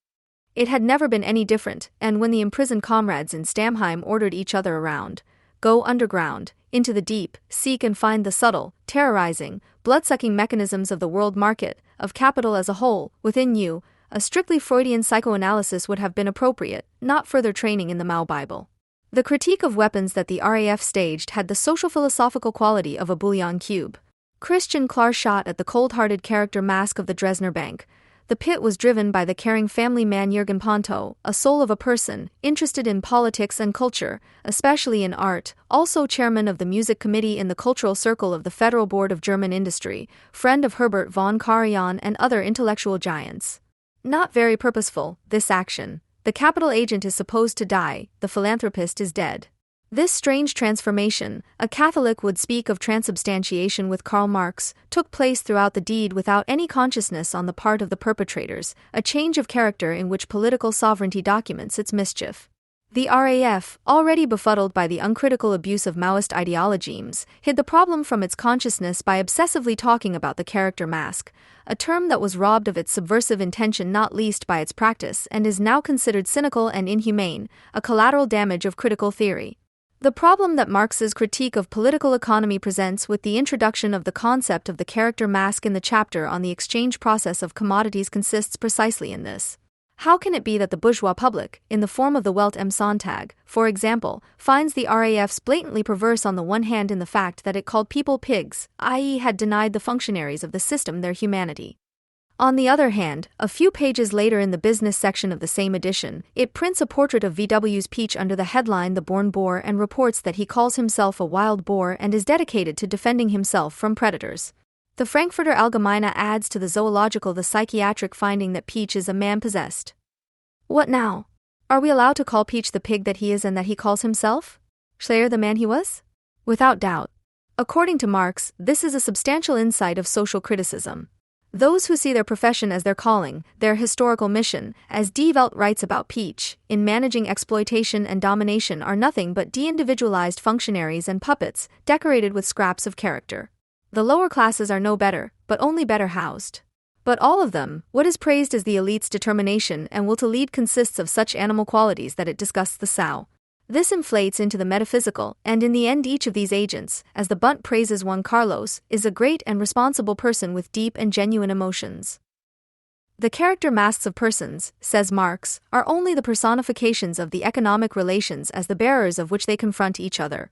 It had never been any different, and when the imprisoned comrades in Stammheim ordered each other around, go underground, into the deep, seek and find the subtle, terrorizing, blood-sucking mechanisms of the world market, of capital as a whole, within you, a strictly Freudian psychoanalysis would have been appropriate, not further training in the Mao Bible. The critique of weapons that the RAF staged had the social-philosophical quality of a bouillon cube. Christian Klar shot at the cold-hearted character mask of the Dresdner Bank. The pit was driven by the caring family man Jürgen Ponto, a soul of a person, interested in politics and culture, especially in art, also chairman of the music committee in the cultural circle of the Federal Board of German Industry, friend of Herbert von Karajan and other intellectual giants. Not very purposeful, this action. The capital agent is supposed to die, the philanthropist is dead. This strange transformation, a Catholic would speak of transubstantiation with Karl Marx, took place throughout the deed without any consciousness on the part of the perpetrators, a change of character in which political sovereignty documents its mischief. The RAF, already befuddled by the uncritical abuse of Maoist ideologies, hid the problem from its consciousness by obsessively talking about the character mask, a term that was robbed of its subversive intention not least by its practice and is now considered cynical and inhumane, a collateral damage of critical theory. The problem that Marx's critique of political economy presents with the introduction of the concept of the character mask in the chapter on the exchange process of commodities consists precisely in this. How can it be that the bourgeois public, in the form of the Welt am Sonntag, for example, finds the RAFs blatantly perverse on the one hand in the fact that it called people pigs, i.e. had denied the functionaries of the system their humanity? On the other hand, a few pages later in the business section of the same edition, it prints a portrait of VW's Peach under the headline The Born Boar and reports that he calls himself a wild boar and is dedicated to defending himself from predators. The Frankfurter Allgemeine adds to the zoological the psychiatric finding that Peach is a man possessed. What now? Are we allowed to call Peach the pig that he is and that he calls himself? Schleyer the man he was? Without doubt. According to Marx, this is a substantial insight of social criticism. Those who see their profession as their calling, their historical mission, as Die Welt writes about Peach, in managing exploitation and domination are nothing but de-individualized functionaries and puppets, decorated with scraps of character. The lower classes are no better, but only better housed. But all of them, what is praised is the elite's determination and will to lead consists of such animal qualities that it disgusts the sow. This inflates into the metaphysical, and in the end each of these agents, as the Bunt praises Juan Carlos, is a great and responsible person with deep and genuine emotions. The character masks of persons, says Marx, are only the personifications of the economic relations as the bearers of which they confront each other.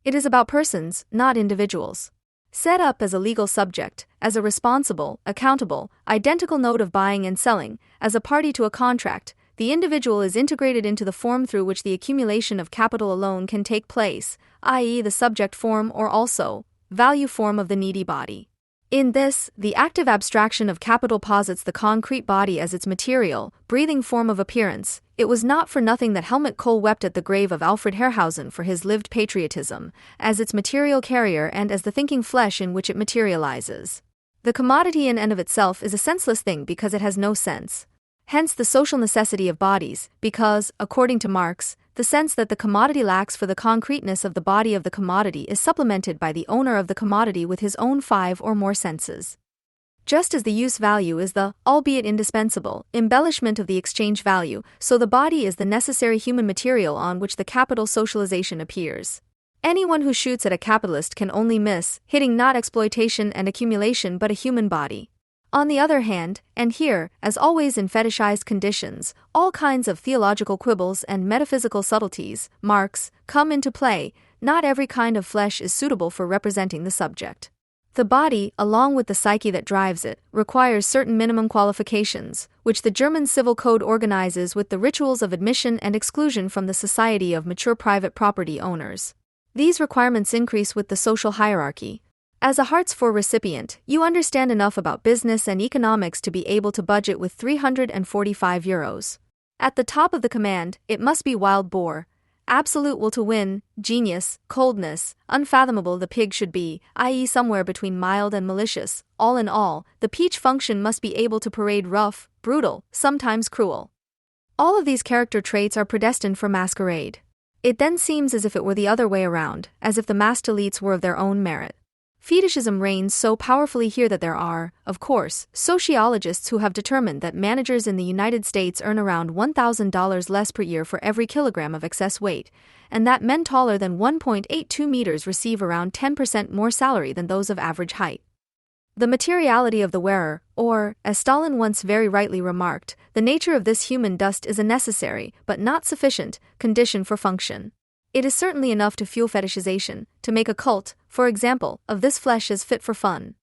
It is about persons, not individuals. Set up as a legal subject, as a responsible, accountable, identical note of buying and selling, as a party to a contract, the individual is integrated into the form through which the accumulation of capital alone can take place, i.e. the subject form or also, value form of the needy body. In this, the active abstraction of capital posits the concrete body as its material, breathing form of appearance. It was not for nothing that Helmut Kohl wept at the grave of Alfred Herrhausen for his lived patriotism, as its material carrier and as the thinking flesh in which it materializes. The commodity in and of itself is a senseless thing because it has no sense. Hence the social necessity of bodies, because, according to Marx, the sense that the commodity lacks for the concreteness of the body of the commodity is supplemented by the owner of the commodity with his own 5 or more senses. Just as the use value is the, albeit indispensable, embellishment of the exchange value, so the body is the necessary human material on which the capital socialization appears. Anyone who shoots at a capitalist can only miss, hitting not exploitation and accumulation but a human body. On the other hand, and here, as always in fetishized conditions, all kinds of theological quibbles and metaphysical subtleties, Marx, come into play. Not every kind of flesh is suitable for representing the subject. The body, along with the psyche that drives it, requires certain minimum qualifications, which the German civil code organizes with the rituals of admission and exclusion from the society of mature private property owners. These requirements increase with the social hierarchy. As a Hartz IV recipient, you understand enough about business and economics to be able to budget with €345. At the top of the command, it must be wild boar, absolute will to win, genius, coldness, unfathomable the pig should be, i.e. somewhere between mild and malicious. All in all, the peach function must be able to parade rough, brutal, sometimes cruel. All of these character traits are predestined for masquerade. It then seems as if it were the other way around, as if the masked elites were of their own merit. Fetishism reigns so powerfully here that there are, of course, sociologists who have determined that managers in the United States earn around $1,000 less per year for every kilogram of excess weight, and that men taller than 1.82 meters receive around 10% more salary than those of average height. The materiality of the wearer, or, as Stalin once very rightly remarked, the nature of this human dust is a necessary, but not sufficient, condition for function. It is certainly enough to fuel fetishization, to make a cult, for example, of this flesh as fit for fun.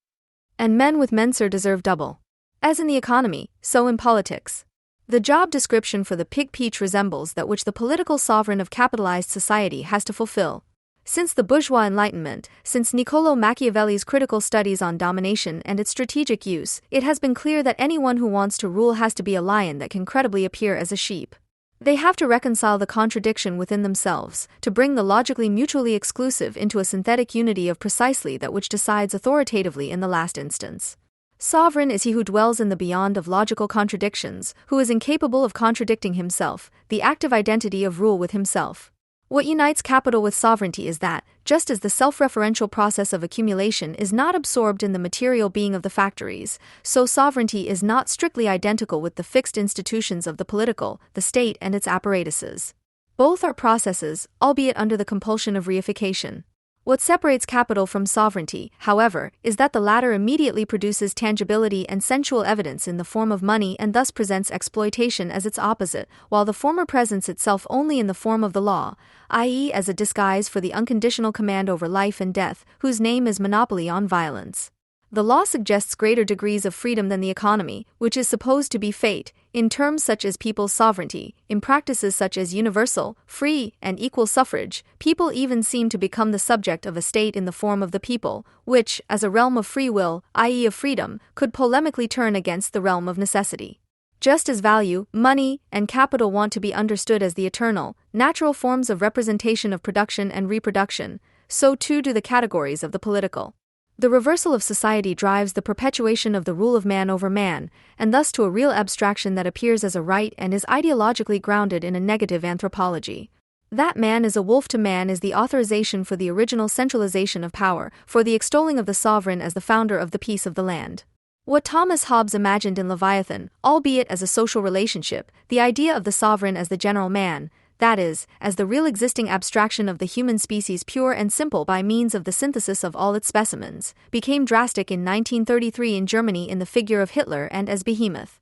And men with menser deserve double. As in the economy, so in politics. The job description for the pig peach resembles that which the political sovereign of capitalized society has to fulfill. Since the bourgeois Enlightenment, since Niccolò Machiavelli's critical studies on domination and its strategic use, it has been clear that anyone who wants to rule has to be a lion that can credibly appear as a sheep. They have to reconcile the contradiction within themselves, to bring the logically mutually exclusive into a synthetic unity of precisely that which decides authoritatively in the last instance. Sovereign is he who dwells in the beyond of logical contradictions, who is incapable of contradicting himself, the active identity of rule with himself. What unites capital with sovereignty is that, just as the self-referential process of accumulation is not absorbed in the material being of the factories, so sovereignty is not strictly identical with the fixed institutions of the political, the state and its apparatuses. Both are processes, albeit under the compulsion of reification. What separates capital from sovereignty, however, is that the latter immediately produces tangibility and sensual evidence in the form of money and thus presents exploitation as its opposite, while the former presents itself only in the form of the law, i.e. as a disguise for the unconditional command over life and death, whose name is monopoly on violence. The law suggests greater degrees of freedom than the economy, which is supposed to be fate, in terms such as people's sovereignty. In practices such as universal, free, and equal suffrage, people even seem to become the subject of a state in the form of the people, which, as a realm of free will, i.e. of freedom, could polemically turn against the realm of necessity. Just as value, money, and capital want to be understood as the eternal, natural forms of representation of production and reproduction, so too do the categories of the political. The reversal of society drives the perpetuation of the rule of man over man, and thus to a real abstraction that appears as a right and is ideologically grounded in a negative anthropology. That man is a wolf to man is the authorization for the original centralization of power, for the extolling of the sovereign as the founder of the peace of the land. What Thomas Hobbes imagined in Leviathan, albeit as a social relationship, the idea of the sovereign as the general man, that is, as the real existing abstraction of the human species pure and simple by means of the synthesis of all its specimens, became drastic in 1933 in Germany in the figure of Hitler and as Behemoth.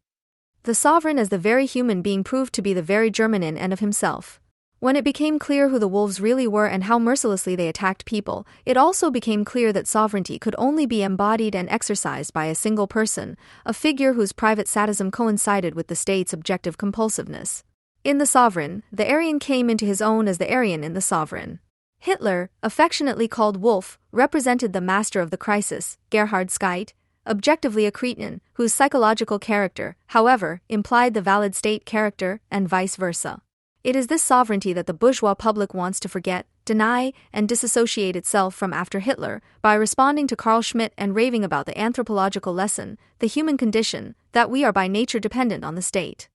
The sovereign as the very human being proved to be the very German in and of himself. When it became clear who the wolves really were and how mercilessly they attacked people, it also became clear that sovereignty could only be embodied and exercised by a single person, a figure whose private sadism coincided with the state's objective compulsiveness. In the sovereign, the Aryan came into his own as the Aryan in the sovereign. Hitler, affectionately called Wolf, represented the master of the crisis, Gerhard Scheidt, objectively a cretin, whose psychological character, however, implied the valid state character, and vice versa. It is this sovereignty that the bourgeois public wants to forget, deny, and disassociate itself from after Hitler, by responding to Carl Schmitt and raving about the anthropological lesson, the human condition, that we are by nature dependent on the state.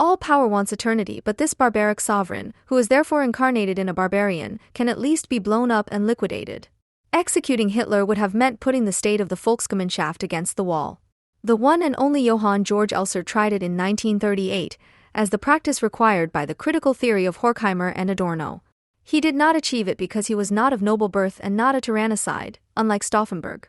All power wants eternity, but this barbaric sovereign, who is therefore incarnated in a barbarian, can at least be blown up and liquidated. Executing Hitler would have meant putting the state of the Volksgemeinschaft against the wall. The one and only Johann Georg Elser tried it in 1938, as the practice required by the critical theory of Horkheimer and Adorno. He did not achieve it because he was not of noble birth and not a tyrannicide, unlike Stauffenberg.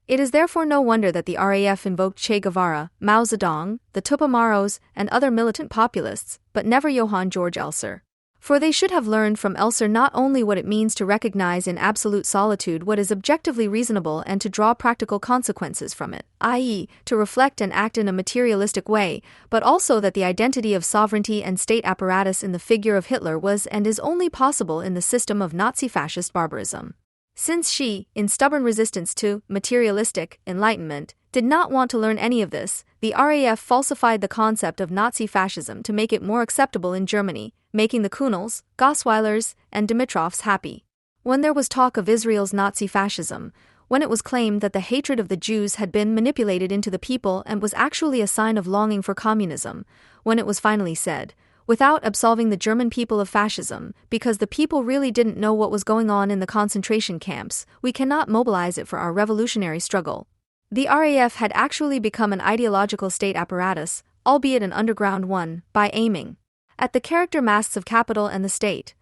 It is therefore no wonder that the RAF invoked Che Guevara, Mao Zedong, the Tupamaros, and other militant populists, but never Johann Georg Elser. For they should have learned from Elser not only what it means to recognize in absolute solitude what is objectively reasonable and to draw practical consequences from it, i.e., to reflect and act in a materialistic way, but also that the identity of sovereignty and state apparatus in the figure of Hitler was and is only possible in the system of Nazi-fascist barbarism. Since she, in stubborn resistance to materialistic enlightenment, did not want to learn any of this, the RAF falsified the concept of Nazi fascism to make it more acceptable in Germany, making the Kunels, Gosweilers, and Dimitrovs happy. When there was talk of Israel's Nazi fascism, when it was claimed that the hatred of the Jews had been manipulated into the people and was actually a sign of longing for communism, when it was finally said, without absolving the German people of fascism, because the people really didn't know what was going on in the concentration camps, we cannot mobilize it for our revolutionary struggle. The RAF had actually become an ideological state apparatus, albeit an underground one, by aiming at the character masks of capital and the state.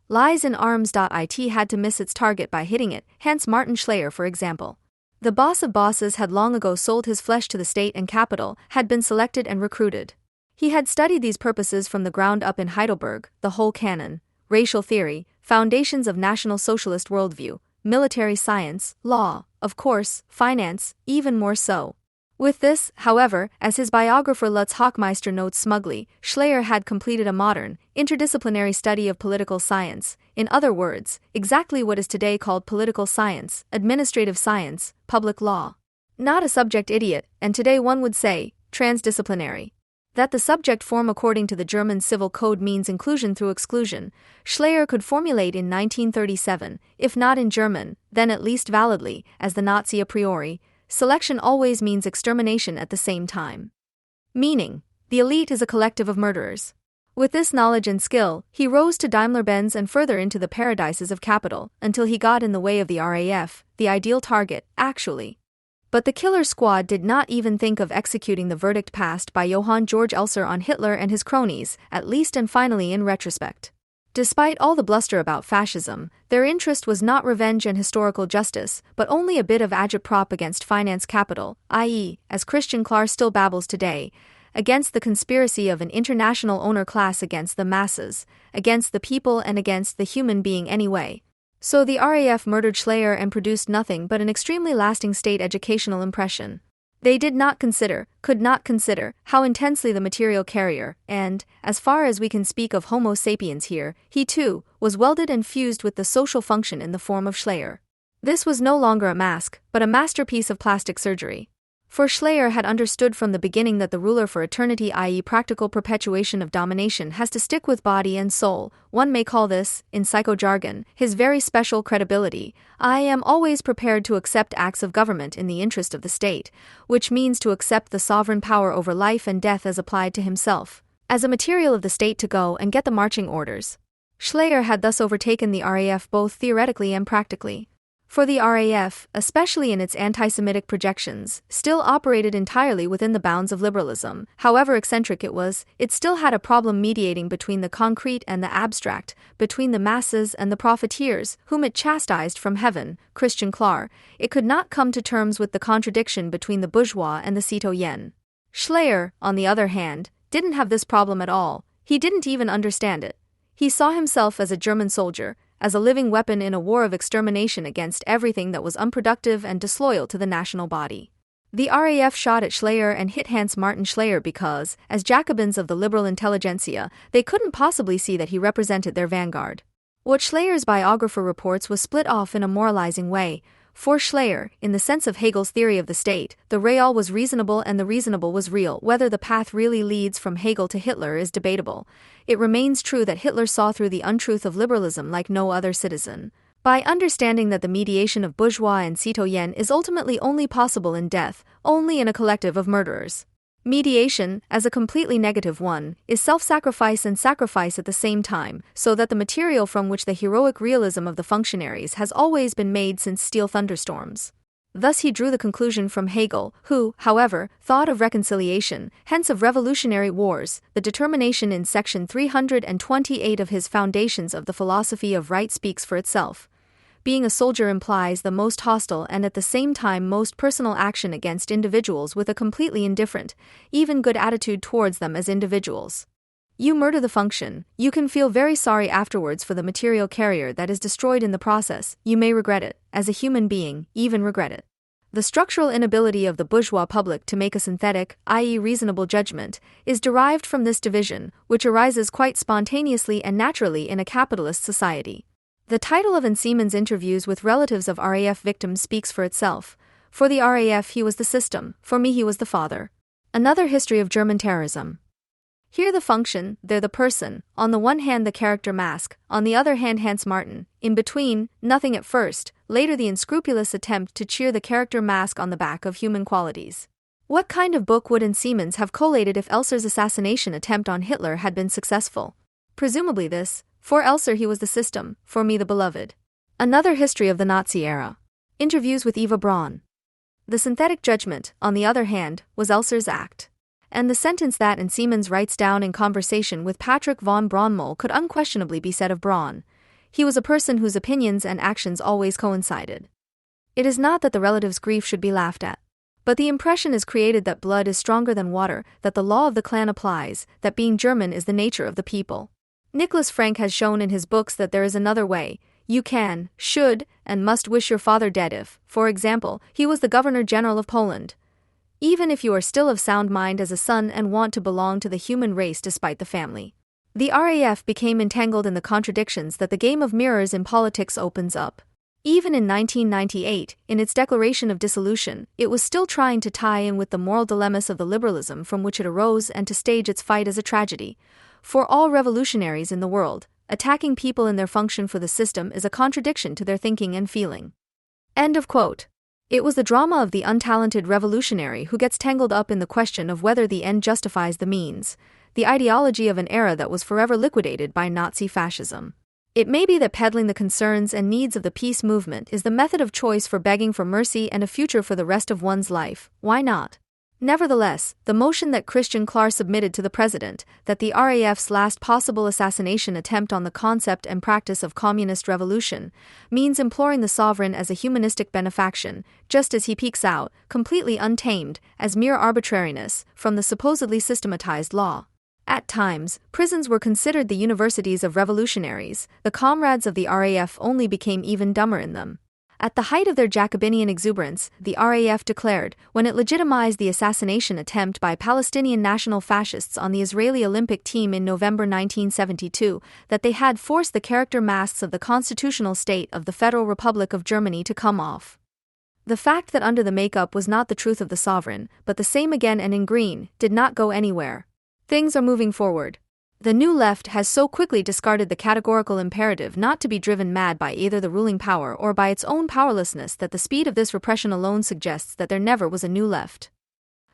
Lies in Arms.it had to miss its target by hitting it, hence Martin Schleyer, for example. The boss of bosses had long ago sold his flesh to the state and capital, had been selected and recruited. He had studied these purposes from the ground up in Heidelberg, the whole canon, racial theory, foundations of National Socialist worldview, military science, law, of course, finance, even more so. With this, however, as his biographer Lutz Hochmeister notes smugly, Schleyer had completed a modern, interdisciplinary study of political science, in other words, exactly what is today called political science, administrative science, public law. Not a subject idiot, and today one would say, transdisciplinary. That the subject form according to the German civil code means inclusion through exclusion, Schleyer could formulate in 1937, if not in German, then at least validly, as the Nazi a priori. Selection always means extermination at the same time. Meaning, the elite is a collective of murderers. With this knowledge and skill, he rose to Daimler-Benz and further into the paradises of capital, until he got in the way of the RAF, the ideal target, actually. But the killer squad did not even think of executing the verdict passed by Johann Georg Elser on Hitler and his cronies, at least and finally in retrospect. Despite all the bluster about fascism, their interest was not revenge and historical justice, but only a bit of agitprop against finance capital, i.e., as Christian Klar still babbles today, against the conspiracy of an international owner class against the masses, against the people and against the human being anyway. So the RAF murdered Schleyer and produced nothing but an extremely lasting state educational impression. They did not consider, could not consider, how intensely the material carrier, and, as far as we can speak of Homo sapiens here, he too, was welded and fused with the social function in the form of Schleyer. This was no longer a mask, but a masterpiece of plastic surgery. For Schleyer had understood from the beginning that the ruler for eternity, i.e. practical perpetuation of domination, has to stick with body and soul. One may call this, in psycho-jargon, his very special credibility. I am always prepared to accept acts of government in the interest of the state, which means to accept the sovereign power over life and death as applied to himself, as a material of the state to go and get the marching orders. Schleyer had thus overtaken the RAF both theoretically and practically. For the RAF, especially in its anti-Semitic projections, still operated entirely within the bounds of liberalism. However eccentric it was, it still had a problem mediating between the concrete and the abstract, between the masses and the profiteers, whom it chastised from heaven, Christian Klar. It could not come to terms with the contradiction between the bourgeois and the citoyen. Schleyer, on the other hand, didn't have this problem at all. He didn't even understand it. He saw himself as a German soldier, as a living weapon in a war of extermination against everything that was unproductive and disloyal to the national body. The RAF shot at Schleyer and hit Hans Martin Schleyer because, as Jacobins of the liberal intelligentsia, they couldn't possibly see that he represented their vanguard. What Schleier's biographer reports was split off in a moralizing way. For Schleyer, in the sense of Hegel's theory of the state, the real was reasonable and the reasonable was real. Whether the path really leads from Hegel to Hitler is debatable. It remains true that Hitler saw through the untruth of liberalism like no other citizen. By understanding that the mediation of bourgeois and citoyen is ultimately only possible in death, only in a collective of murderers. Mediation, as a completely negative one, is self-sacrifice and sacrifice at the same time, so that the material from which the heroic realism of the functionaries has always been made since steel thunderstorms. Thus he drew the conclusion from Hegel, who, however, thought of reconciliation, hence of revolutionary wars. The determination in section 328 of his Foundations of the Philosophy of Right speaks for itself. Being a soldier implies the most hostile and at the same time most personal action against individuals with a completely indifferent, even good attitude towards them as individuals. You murder the function, you can feel very sorry afterwards for the material carrier that is destroyed in the process, you may regret it, as a human being, even regret it. The structural inability of the bourgeois public to make a synthetic, i.e. reasonable judgment, is derived from this division, which arises quite spontaneously and naturally in a capitalist society. The title of Ensimen's interviews with relatives of RAF victims speaks for itself. For the RAF he was the system, for me he was the father. Another history of German terrorism. Here the function, there the person, on the one hand the character mask, on the other hand Hans Martin, in between, nothing at first, later the unscrupulous attempt to cheer the character mask on the back of human qualities. What kind of book would Ensimen's have collated if Elser's assassination attempt on Hitler had been successful? Presumably this, for Elser he was the system, for me the beloved. Another history of the Nazi era. Interviews with Eva Braun. The synthetic judgment, on the other hand, was Elser's act. And the sentence that Ensimen's writes down in conversation with Patrick von Braunmühl could unquestionably be said of Braun. He was a person whose opinions and actions always coincided. It is not that the relative's grief should be laughed at. But the impression is created that blood is stronger than water, that the law of the clan applies, that being German is the nature of the people. Nicholas Frank has shown in his books that there is another way. You can, should, and must wish your father dead if, for example, he was the Governor-General of Poland. Even if you are still of sound mind as a son and want to belong to the human race despite the family. The RAF became entangled in the contradictions that the game of mirrors in politics opens up. Even in 1998, in its declaration of dissolution, it was still trying to tie in with the moral dilemmas of the liberalism from which it arose and to stage its fight as a tragedy. For all revolutionaries in the world, attacking people in their function for the system is a contradiction to their thinking and feeling. End of quote. It was the drama of the untalented revolutionary who gets tangled up in the question of whether the end justifies the means, the ideology of an era that was forever liquidated by Nazi fascism. It may be that peddling the concerns and needs of the peace movement is the method of choice for begging for mercy and a future for the rest of one's life. Why not? Nevertheless, the motion that Christian Klar submitted to the president, that the RAF's last possible assassination attempt on the concept and practice of communist revolution, means imploring the sovereign as a humanistic benefaction, just as he peeks out, completely untamed, as mere arbitrariness, from the supposedly systematized law. At times, prisons were considered the universities of revolutionaries. The comrades of the RAF only became even dumber in them. At the height of their Jacobinian exuberance, the RAF declared, when it legitimized the assassination attempt by Palestinian national fascists on the Israeli Olympic team in November 1972, that they had forced the character masks of the constitutional state of the Federal Republic of Germany to come off. The fact that under the makeup was not the truth of the sovereign, but the same again and in green, did not go anywhere. Things are moving forward. The New Left has so quickly discarded the categorical imperative not to be driven mad by either the ruling power or by its own powerlessness that the speed of this repression alone suggests that there never was a New Left.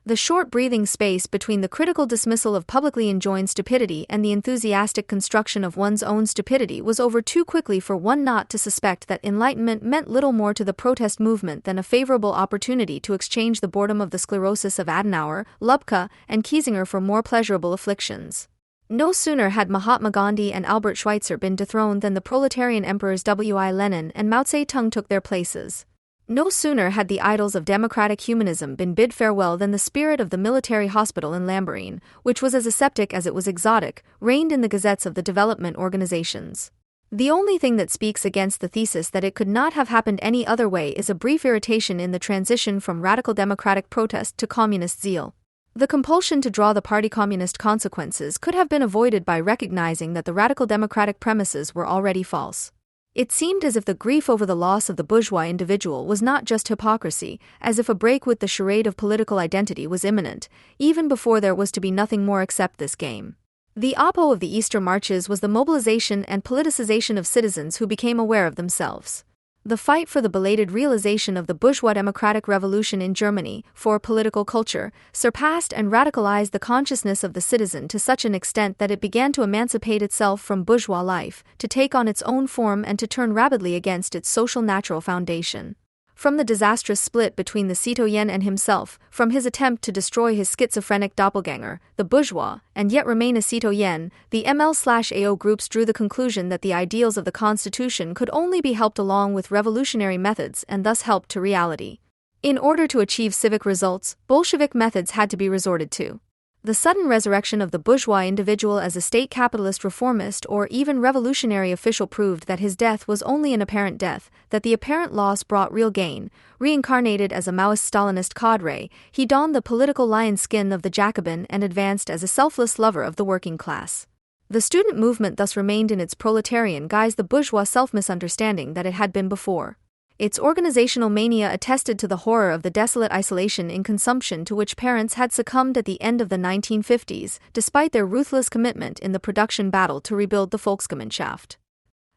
The short breathing space between the critical dismissal of publicly enjoined stupidity and the enthusiastic construction of one's own stupidity was over too quickly for one not to suspect that enlightenment meant little more to the protest movement than a favorable opportunity to exchange the boredom of the sclerosis of Adenauer, Lubka, and Kiesinger for more pleasurable afflictions. No sooner had Mahatma Gandhi and Albert Schweitzer been dethroned than the proletarian emperors W.I. Lenin and Mao Zedong took their places. No sooner had the idols of democratic humanism been bid farewell than the spirit of the military hospital in Lamborghini, which was as aseptic as it was exotic, reigned in the gazettes of the development organizations. The only thing that speaks against the thesis that it could not have happened any other way is a brief irritation in the transition from radical democratic protest to communist zeal. The compulsion to draw the party-communist consequences could have been avoided by recognizing that the radical democratic premises were already false. It seemed as if the grief over the loss of the bourgeois individual was not just hypocrisy, as if a break with the charade of political identity was imminent, even before there was to be nothing more except this game. The oppo of the Easter marches was the mobilization and politicization of citizens who became aware of themselves. The fight for the belated realization of the bourgeois democratic revolution in Germany, for political culture, surpassed and radicalized the consciousness of the citizen to such an extent that it began to emancipate itself from bourgeois life, to take on its own form and to turn rapidly against its social natural foundation. From the disastrous split between the citoyen and himself, from his attempt to destroy his schizophrenic doppelganger, the bourgeois, and yet remain a citoyen, the ML/AO groups drew the conclusion that the ideals of the Constitution could only be helped along with revolutionary methods and thus helped to reality. In order to achieve civic results, Bolshevik methods had to be resorted to. The sudden resurrection of the bourgeois individual as a state capitalist reformist or even revolutionary official proved that his death was only an apparent death, that the apparent loss brought real gain. Reincarnated as a Maoist-Stalinist cadre, he donned the political lion skin of the Jacobin and advanced as a selfless lover of the working class. The student movement thus remained in its proletarian guise, the bourgeois self-misunderstanding that it had been before. Its organizational mania attested to the horror of the desolate isolation in consumption to which parents had succumbed at the end of the 1950s, despite their ruthless commitment in the production battle to rebuild the Volksgemeinschaft.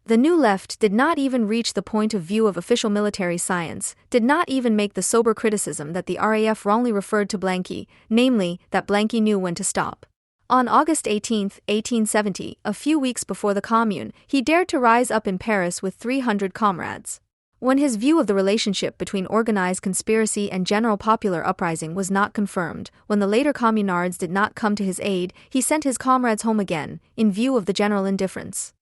The New Left did not even reach the point of view of official military science, did not even make the sober criticism that the RAF wrongly referred to Blanqui, namely, that Blanqui knew when to stop. On August 18, 1870, a few weeks before the Commune, he dared to rise up in Paris with 300 comrades. When his view of the relationship between organized conspiracy and general popular uprising was not confirmed, when the later communards did not come to his aid, he sent his comrades home again, in view of the general indifference.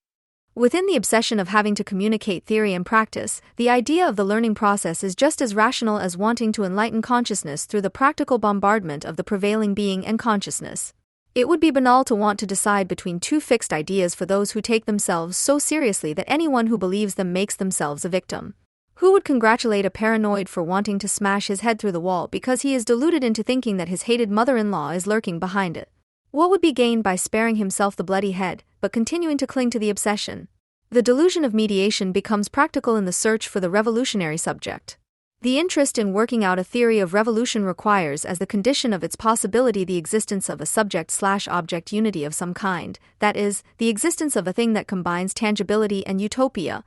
Within the obsession of having to communicate theory and practice, the idea of the learning process is just as rational as wanting to enlighten consciousness through the practical bombardment of the prevailing being and consciousness. It would be banal to want to decide between two fixed ideas for those who take themselves so seriously that anyone who believes them makes themselves a victim. Who would congratulate a paranoid for wanting to smash his head through the wall because he is deluded into thinking that his hated mother-in-law is lurking behind it? What would be gained by sparing himself the bloody head, but continuing to cling to the obsession? The delusion of mediation becomes practical in the search for the revolutionary subject. The interest in working out a theory of revolution requires as the condition of its possibility the existence of a subject/object unity of some kind, that is, the existence of a thing that combines tangibility and utopia,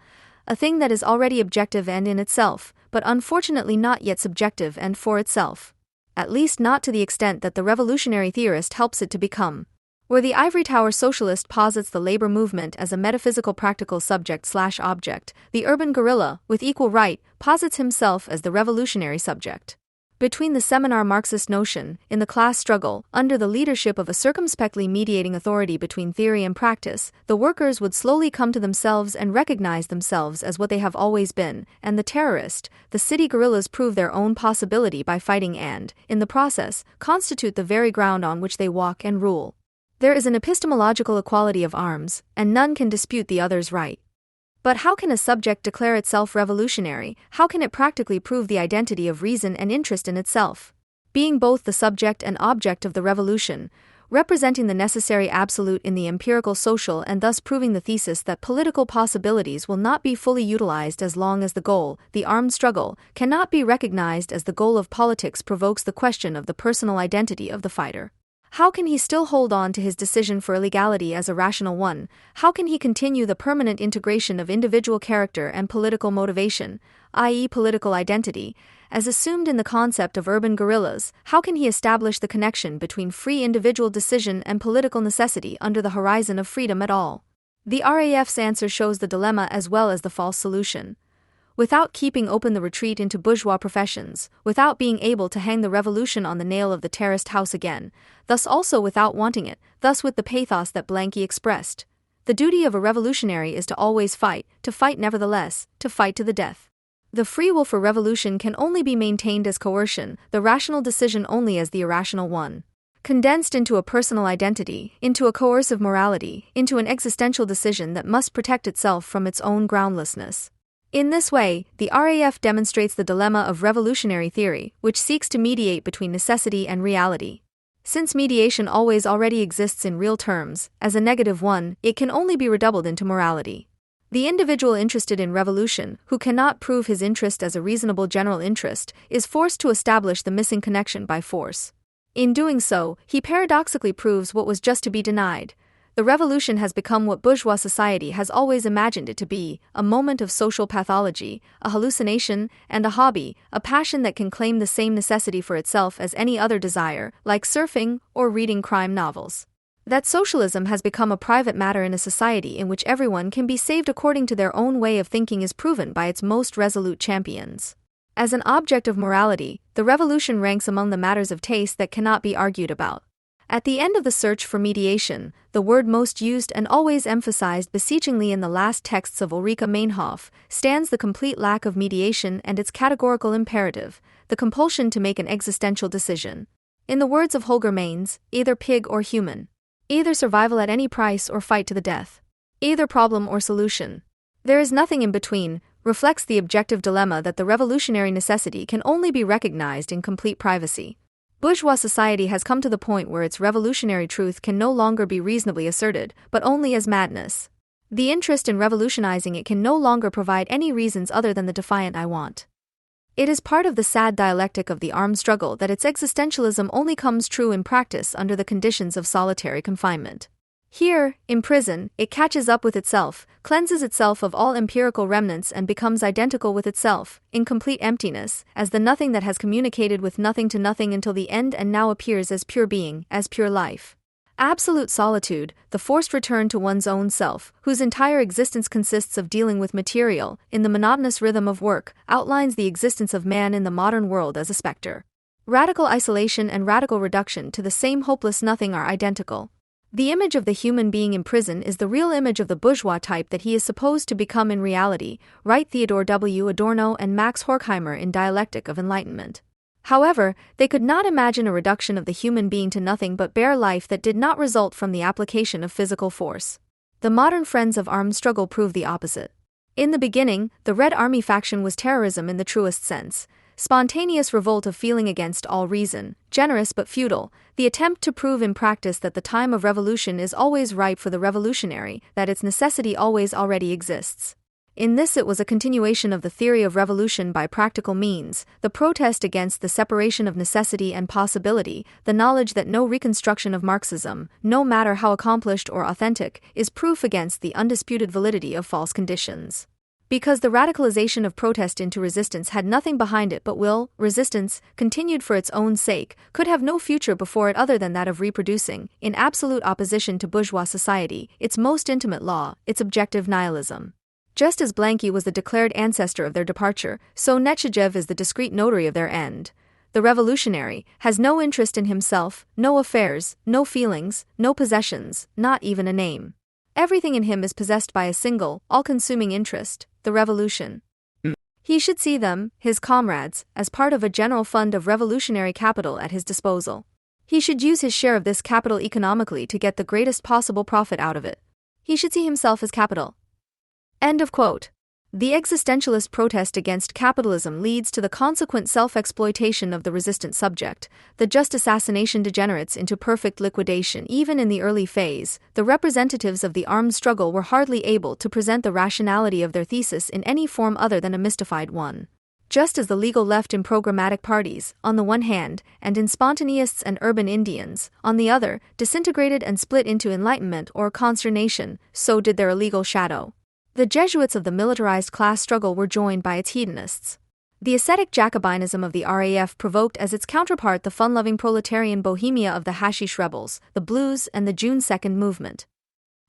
a thing that is already objective and in itself, but unfortunately not yet subjective and for itself. At least not to the extent that the revolutionary theorist helps it to become. Where the ivory tower socialist posits the labor movement as a metaphysical practical subject/object, the urban guerrilla, with equal right, posits himself as the revolutionary subject. Between the seminar Marxist notion, in the class struggle, under the leadership of a circumspectly mediating authority between theory and practice, the workers would slowly come to themselves and recognize themselves as what they have always been, and the terrorist, the city guerrillas prove their own possibility by fighting and, in the process, constitute the very ground on which they walk and rule. There is an epistemological equality of arms, and none can dispute the other's right. But how can a subject declare itself revolutionary? How can it practically prove the identity of reason and interest in itself? Being both the subject and object of the revolution, representing the necessary absolute in the empirical social and thus proving the thesis that political possibilities will not be fully utilized as long as the goal, the armed struggle, cannot be recognized as the goal of politics provokes the question of the personal identity of the fighter. How can he still hold on to his decision for illegality as a rational one? How can he continue the permanent integration of individual character and political motivation, i.e. political identity, as assumed in the concept of urban guerrillas? How can he establish the connection between free individual decision and political necessity under the horizon of freedom at all? The RAF's answer shows the dilemma as well as the false solution. Without keeping open the retreat into bourgeois professions, without being able to hang the revolution on the nail of the terraced house again, thus also without wanting it, thus with the pathos that Blanqui expressed. The duty of a revolutionary is to always fight, to fight nevertheless, to fight to the death. The free will for revolution can only be maintained as coercion, the rational decision only as the irrational one. Condensed into a personal identity, into a coercive morality, into an existential decision that must protect itself from its own groundlessness. In this way, the RAF demonstrates the dilemma of revolutionary theory, which seeks to mediate between necessity and reality. Since mediation always already exists in real terms, as a negative one, it can only be redoubled into morality. The individual interested in revolution, who cannot prove his interest as a reasonable general interest, is forced to establish the missing connection by force. In doing so, he paradoxically proves what was just to be denied. The revolution has become what bourgeois society has always imagined it to be, a moment of social pathology, a hallucination, and a hobby, a passion that can claim the same necessity for itself as any other desire, like surfing or reading crime novels. That socialism has become a private matter in a society in which everyone can be saved according to their own way of thinking is proven by its most resolute champions. As an object of morality, the revolution ranks among the matters of taste that cannot be argued about. At the end of the search for mediation, the word most used and always emphasized beseechingly in the last texts of Ulrike Meinhof, stands the complete lack of mediation and its categorical imperative, the compulsion to make an existential decision. In the words of Holger Mainz, either pig or human. Either survival at any price or fight to the death. Either problem or solution. There is nothing in between, reflects the objective dilemma that the revolutionary necessity can only be recognized in complete privacy. Bourgeois society has come to the point where its revolutionary truth can no longer be reasonably asserted, but only as madness. The interest in revolutionizing it can no longer provide any reasons other than the defiant I want. It is part of the sad dialectic of the armed struggle that its existentialism only comes true in practice under the conditions of solitary confinement. Here, in prison, it catches up with itself, cleanses itself of all empirical remnants and becomes identical with itself, in complete emptiness, as the nothing that has communicated with nothing to nothing until the end and now appears as pure being, as pure life. Absolute solitude, the forced return to one's own self, whose entire existence consists of dealing with material, in the monotonous rhythm of work, outlines the existence of man in the modern world as a specter. Radical isolation and radical reduction to the same hopeless nothing are identical. The image of the human being in prison is the real image of the bourgeois type that he is supposed to become in reality, write Theodore W. Adorno and Max Horkheimer in Dialectic of Enlightenment. However, they could not imagine a reduction of the human being to nothing but bare life that did not result from the application of physical force. The modern friends of armed struggle prove the opposite. In the beginning, the Red Army faction was terrorism in the truest sense. Spontaneous revolt of feeling against all reason, generous but futile, the attempt to prove in practice that the time of revolution is always ripe for the revolutionary, that its necessity always already exists. In this it was a continuation of the theory of revolution by practical means, the protest against the separation of necessity and possibility, the knowledge that no reconstruction of Marxism, no matter how accomplished or authentic, is proof against the undisputed validity of false conditions. Because the radicalization of protest into resistance had nothing behind it but will, resistance, continued for its own sake, could have no future before it other than that of reproducing, in absolute opposition to bourgeois society, its most intimate law, its objective nihilism. Just as Blanqui was the declared ancestor of their departure, so Nechayev is the discreet notary of their end. The revolutionary has no interest in himself, no affairs, no feelings, no possessions, not even a name. Everything in him is possessed by a single, all-consuming interest, the revolution. He should see them, his comrades, as part of a general fund of revolutionary capital at his disposal. He should use his share of this capital economically to get the greatest possible profit out of it. He should see himself as capital. End of quote. The existentialist protest against capitalism leads to the consequent self-exploitation of the resistant subject. The just assassination degenerates into perfect liquidation. Even in the early phase, the representatives of the armed struggle were hardly able to present the rationality of their thesis in any form other than a mystified one. Just as the legal left in programmatic parties, on the one hand, and in spontaneists and urban Indians, on the other, disintegrated and split into enlightenment or consternation, so did their illegal shadow. The Jesuits of the militarized class struggle were joined by its hedonists. The ascetic Jacobinism of the RAF provoked as its counterpart the fun-loving proletarian bohemia of the hashish rebels, the blues, and the June 2nd movement.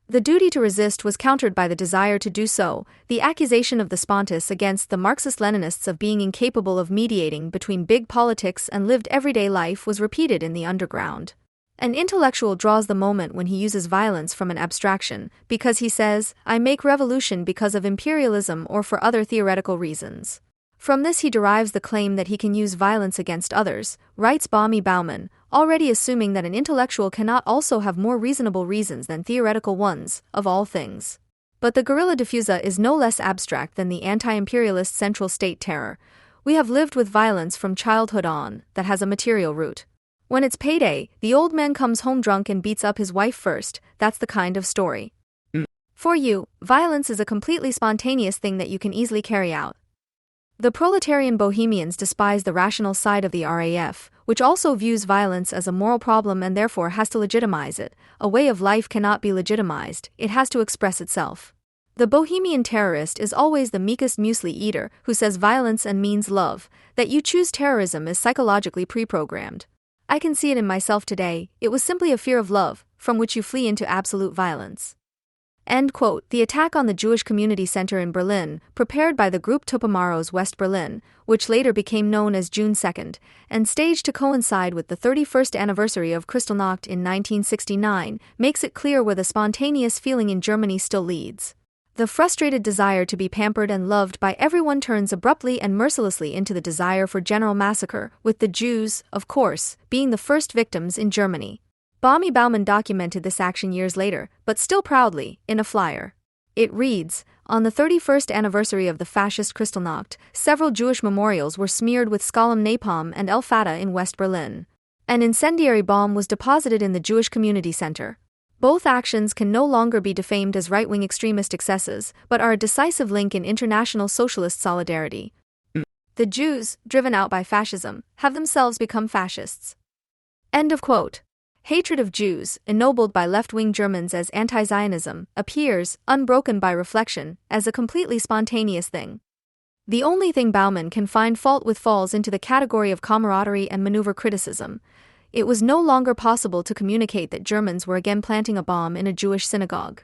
The duty to resist was countered by the desire to do so, the accusation of the spontists against the Marxist-Leninists of being incapable of mediating between big politics and lived everyday life was repeated in the underground. An intellectual draws the moment when he uses violence from an abstraction, because he says, I make revolution because of imperialism or for other theoretical reasons. From this he derives the claim that he can use violence against others, writes Bami Bauman, already assuming that an intellectual cannot also have more reasonable reasons than theoretical ones, of all things. But the guerrilla diffusa is no less abstract than the anti-imperialist central state terror. We have lived with violence from childhood on, that has a material root. When it's payday, the old man comes home drunk and beats up his wife first, that's the kind of story. For you, violence is a completely spontaneous thing that you can easily carry out. The proletarian bohemians despise the rational side of the RAF, which also views violence as a moral problem and therefore has to legitimize it. A way of life cannot be legitimized, it has to express itself. The bohemian terrorist is always the meekest muesli eater who says violence and means love, that you choose terrorism is psychologically pre-programmed. I can see it in myself today, it was simply a fear of love, from which you flee into absolute violence. End quote. The attack on the Jewish Community Center in Berlin, prepared by the group Tupamaros West Berlin, which later became known as June 2nd, and staged to coincide with the 31st anniversary of Kristallnacht in 1969, makes it clear where the spontaneous feeling in Germany still leads. The frustrated desire to be pampered and loved by everyone turns abruptly and mercilessly into the desire for general massacre, with the Jews, of course, being the first victims in Germany. Bami Bauman documented this action years later, but still proudly, in a flyer. It reads, on the 31st anniversary of the fascist Kristallnacht, several Jewish memorials were smeared with Skolem napalm and El Fatah in West Berlin. An incendiary bomb was deposited in the Jewish community center. Both actions can no longer be defamed as right-wing extremist excesses, but are a decisive link in international socialist solidarity. The Jews, driven out by fascism, have themselves become fascists. End of quote. Hatred of Jews, ennobled by left-wing Germans as anti-Zionism, appears, unbroken by reflection, as a completely spontaneous thing. The only thing Bauman can find fault with falls into the category of camaraderie and maneuver criticism. It was no longer possible to communicate that Germans were again planting a bomb in a Jewish synagogue.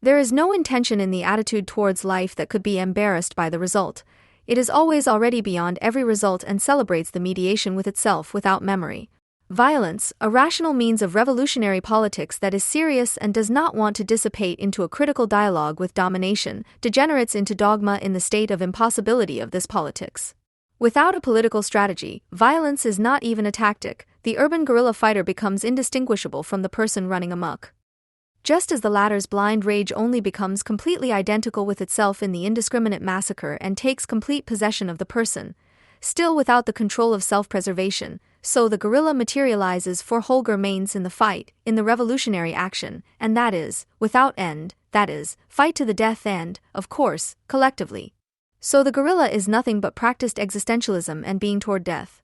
There is no intention in the attitude towards life that could be embarrassed by the result. It is always already beyond every result and celebrates the mediation with itself without memory. Violence, a rational means of revolutionary politics that is serious and does not want to dissipate into a critical dialogue with domination, degenerates into dogma in the state of impossibility of this politics. Without a political strategy, violence is not even a tactic. The urban guerrilla fighter becomes indistinguishable from the person running amok. Just as the latter's blind rage only becomes completely identical with itself in the indiscriminate massacre and takes complete possession of the person, still without the control of self-preservation, so the guerrilla materializes for Holger Mainz in the fight, in the revolutionary action, and that is, without end, that is, fight to the death and, of course, collectively. So the guerrilla is nothing but practiced existentialism and being toward death.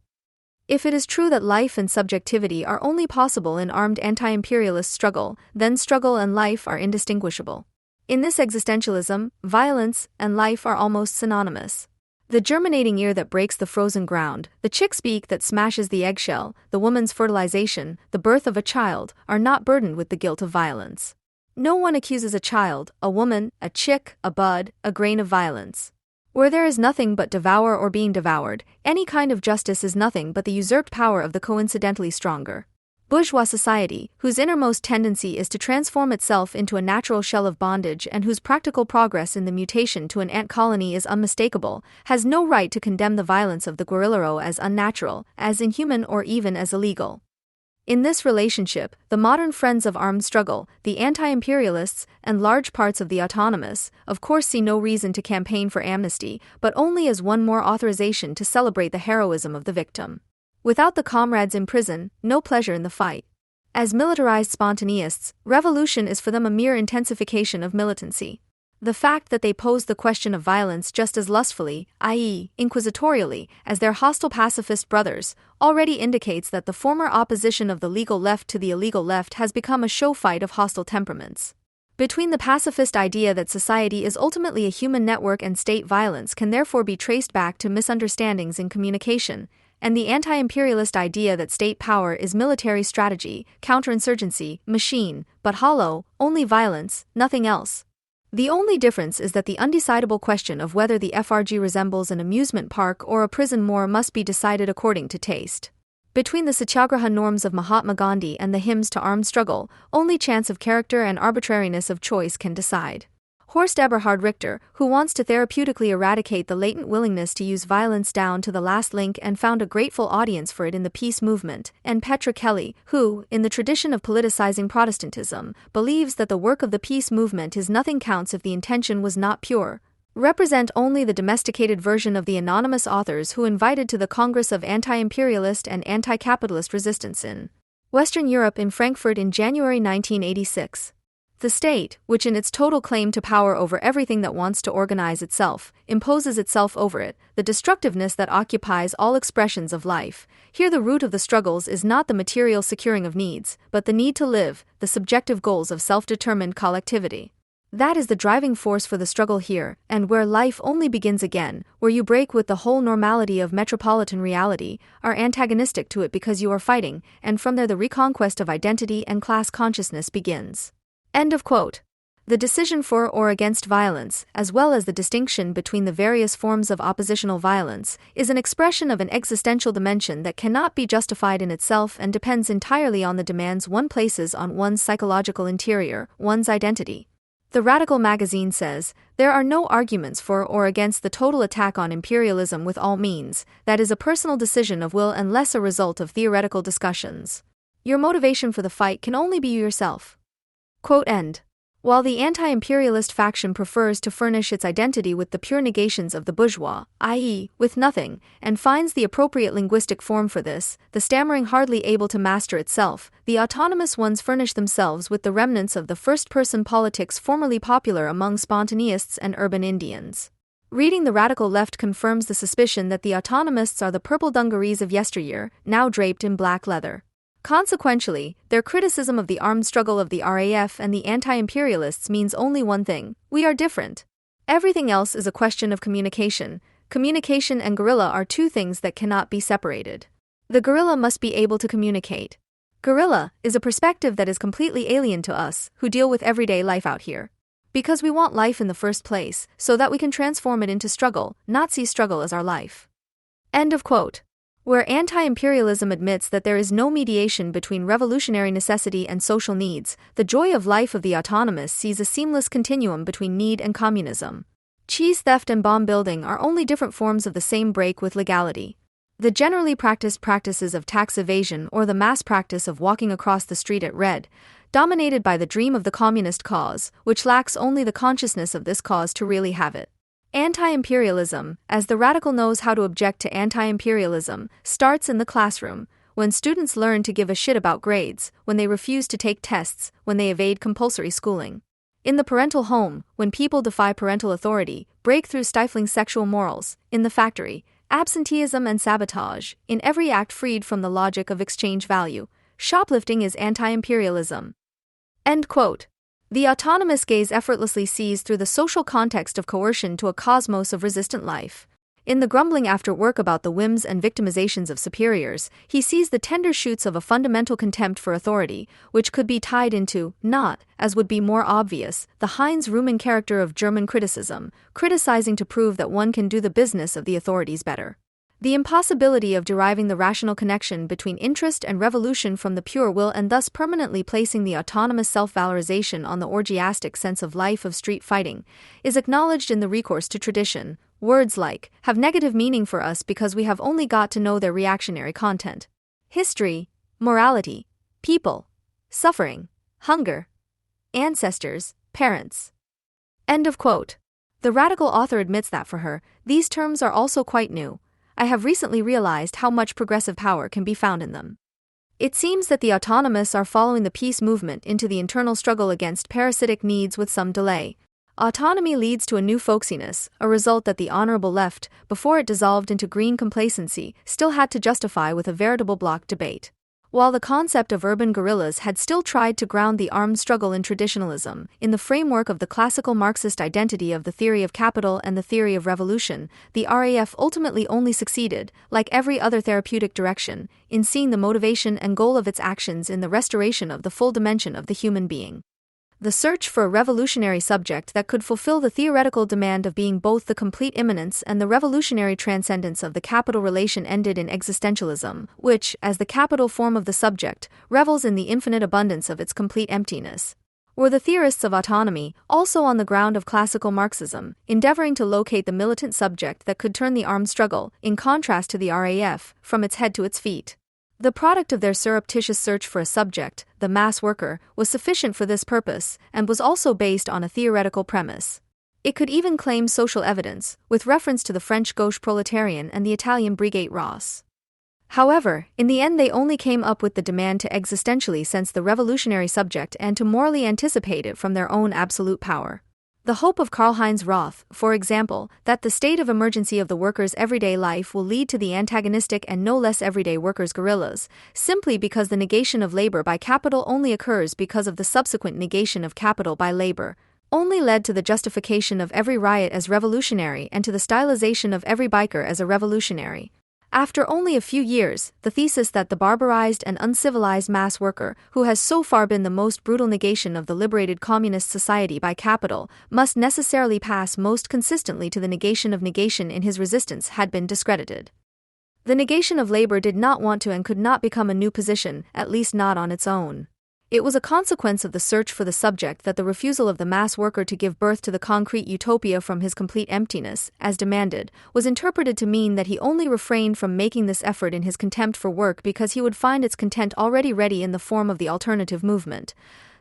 If it is true that life and subjectivity are only possible in armed anti-imperialist struggle, then struggle and life are indistinguishable. In this existentialism, violence and life are almost synonymous. The germinating ear that breaks the frozen ground, the chick's beak that smashes the eggshell, the woman's fertilization, the birth of a child, are not burdened with the guilt of violence. No one accuses a child, a woman, a chick, a bud, a grain of violence. Where there is nothing but devour or being devoured, any kind of justice is nothing but the usurped power of the coincidentally stronger. Bourgeois society, whose innermost tendency is to transform itself into a natural shell of bondage and whose practical progress in the mutation to an ant colony is unmistakable, has no right to condemn the violence of the guerrillero as unnatural, as inhuman or even as illegal. In this relationship, the modern friends of armed struggle, the anti-imperialists, and large parts of the autonomous, of course see no reason to campaign for amnesty, but only as one more authorization to celebrate the heroism of the victim. Without the comrades in prison, no pleasure in the fight. As militarized spontaneists, revolution is for them a mere intensification of militancy. The fact that they pose the question of violence just as lustfully, i.e., inquisitorially, as their hostile pacifist brothers, already indicates that the former opposition of the legal left to the illegal left has become a show fight of hostile temperaments. Between the pacifist idea that society is ultimately a human network and state violence can therefore be traced back to misunderstandings in communication, and the anti-imperialist idea that state power is military strategy, counterinsurgency, machine, but hollow, only violence, nothing else. The only difference is that the undecidable question of whether the FRG resembles an amusement park or a prison more must be decided according to taste. Between the Satyagraha norms of Mahatma Gandhi and the hymns to armed struggle, only chance of character and arbitrariness of choice can decide. Horst Eberhard Richter, who wants to therapeutically eradicate the latent willingness to use violence down to the last link and found a grateful audience for it in the peace movement, and Petra Kelly, who, in the tradition of politicizing Protestantism, believes that the work of the peace movement is nothing counts if the intention was not pure, represent only the domesticated version of the anonymous authors who invited to the Congress of Anti-Imperialist and Anti-Capitalist Resistance in Western Europe in Frankfurt in January 1986. The state, which in its total claim to power over everything that wants to organize itself, imposes itself over it, the destructiveness that occupies all expressions of life. Here the root of the struggles is not the material securing of needs, but the need to live, the subjective goals of self-determined collectivity. That is the driving force for the struggle here, and where life only begins again, where you break with the whole normality of metropolitan reality, are antagonistic to it because you are fighting, and from there the reconquest of identity and class consciousness begins. End of quote. The decision for or against violence, as well as the distinction between the various forms of oppositional violence, is an expression of an existential dimension that cannot be justified in itself and depends entirely on the demands one places on one's psychological interior, one's identity. The Radical magazine says, there are no arguments for or against the total attack on imperialism with all means, that is a personal decision of will and less a result of theoretical discussions. Your motivation for the fight can only be yourself. Quote end. While the anti-imperialist faction prefers to furnish its identity with the pure negations of the bourgeois, i.e., with nothing, and finds the appropriate linguistic form for this, the stammering hardly able to master itself, the autonomous ones furnish themselves with the remnants of the first-person politics formerly popular among spontaneists and urban Indians. Reading the radical left confirms the suspicion that the autonomists are the purple dungarees of yesteryear, now draped in black leather. Consequentially, their criticism of the armed struggle of the RAF and the anti-imperialists means only one thing: we are different. Everything else is a question of communication. Communication and guerrilla are two things that cannot be separated. The guerrilla must be able to communicate. Guerrilla is a perspective that is completely alien to us, who deal with everyday life out here. Because we want life in the first place, so that we can transform it into struggle, not see struggle as our life. End of quote. Where anti-imperialism admits that there is no mediation between revolutionary necessity and social needs, the joy of life of the autonomous sees a seamless continuum between need and communism. Cheese theft and bomb building are only different forms of the same break with legality. The generally practiced practices of tax evasion or the mass practice of walking across the street at red, dominated by the dream of the communist cause, which lacks only the consciousness of this cause to really have it. Anti-imperialism, as the radical knows how to object to anti-imperialism, starts in the classroom, when students learn to give a shit about grades, when they refuse to take tests, when they evade compulsory schooling. In the parental home, when people defy parental authority, break through stifling sexual morals. In the factory, absenteeism and sabotage, in every act freed from the logic of exchange value. Shoplifting is anti-imperialism. End quote. The autonomous gaze effortlessly sees through the social context of coercion to a cosmos of resistant life. In the grumbling after work about the whims and victimizations of superiors, he sees the tender shoots of a fundamental contempt for authority, which could be tied into, not, as would be more obvious, the Heinz-Rühmann character of German criticism, criticizing to prove that one can do the business of the authorities better. The impossibility of deriving the rational connection between interest and revolution from the pure will and thus permanently placing the autonomous self-valorization on the orgiastic sense of life of street fighting is acknowledged in the recourse to tradition. Words like have negative meaning for us because we have only got to know their reactionary content. History, morality, people, suffering, hunger, ancestors, parents. End of quote. The radical author admits that for her, these terms are also quite new. I have recently realized how much progressive power can be found in them. It seems that the autonomists are following the peace movement into the internal struggle against parasitic needs with some delay. Autonomy leads to a new folksiness, a result that the honorable left, before it dissolved into green complacency, still had to justify with a veritable block debate. While the concept of urban guerrillas had still tried to ground the armed struggle in traditionalism, in the framework of the classical Marxist identity of the theory of capital and the theory of revolution, the RAF ultimately only succeeded, like every other therapeutic direction, in seeing the motivation and goal of its actions in the restoration of the full dimension of the human being. The search for a revolutionary subject that could fulfill the theoretical demand of being both the complete immanence and the revolutionary transcendence of the capital relation ended in existentialism, which, as the capital form of the subject, revels in the infinite abundance of its complete emptiness. Were the theorists of autonomy, also on the ground of classical Marxism, endeavoring to locate the militant subject that could turn the armed struggle, in contrast to the RAF, from its head to its feet? The product of their surreptitious search for a subject, the mass worker, was sufficient for this purpose, and was also based on a theoretical premise. It could even claim social evidence, with reference to the French gauche proletarian and the Italian Brigate Rosse. However, in the end they only came up with the demand to existentially sense the revolutionary subject and to morally anticipate it from their own absolute power. The hope of Karl-Heinz Roth, for example, that the state of emergency of the workers' everyday life will lead to the antagonistic and no less everyday workers' guerrillas, simply because the negation of labor by capital only occurs because of the subsequent negation of capital by labor, only led to the justification of every riot as revolutionary and to the stylization of every biker as a revolutionary. After only a few years, the thesis that the barbarized and uncivilized mass worker, who has so far been the most brutal negation of the liberated communist society by capital, must necessarily pass most consistently to the negation of negation in his resistance had been discredited. The negation of labor did not want to and could not become a new position, at least not on its own. It was a consequence of the search for the subject that the refusal of the mass worker to give birth to the concrete utopia from his complete emptiness, as demanded, was interpreted to mean that he only refrained from making this effort in his contempt for work because he would find its content already ready in the form of the alternative movement.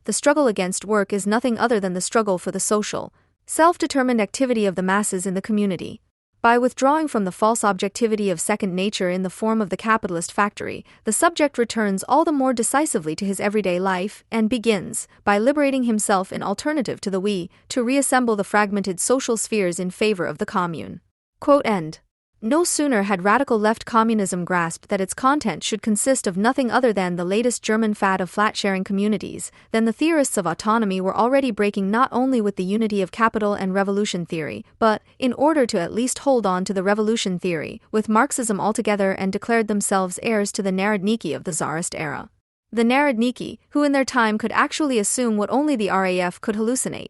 the struggle against work is nothing other than the struggle for the social, self-determined activity of the masses in the community. By withdrawing from the false objectivity of second nature in the form of the capitalist factory, the subject returns all the more decisively to his everyday life and begins, by liberating himself in alternative to the we, to reassemble the fragmented social spheres in favor of the commune. Quote end. No sooner had radical left communism grasped that its content should consist of nothing other than the latest German fad of flat-sharing communities, than the theorists of autonomy were already breaking not only with the unity of capital and revolution theory, but, in order to at least hold on to the revolution theory, with Marxism altogether, and declared themselves heirs to the Narodniki of the Tsarist era. The Narodniki, who in their time could actually assume what only the RAF could hallucinate,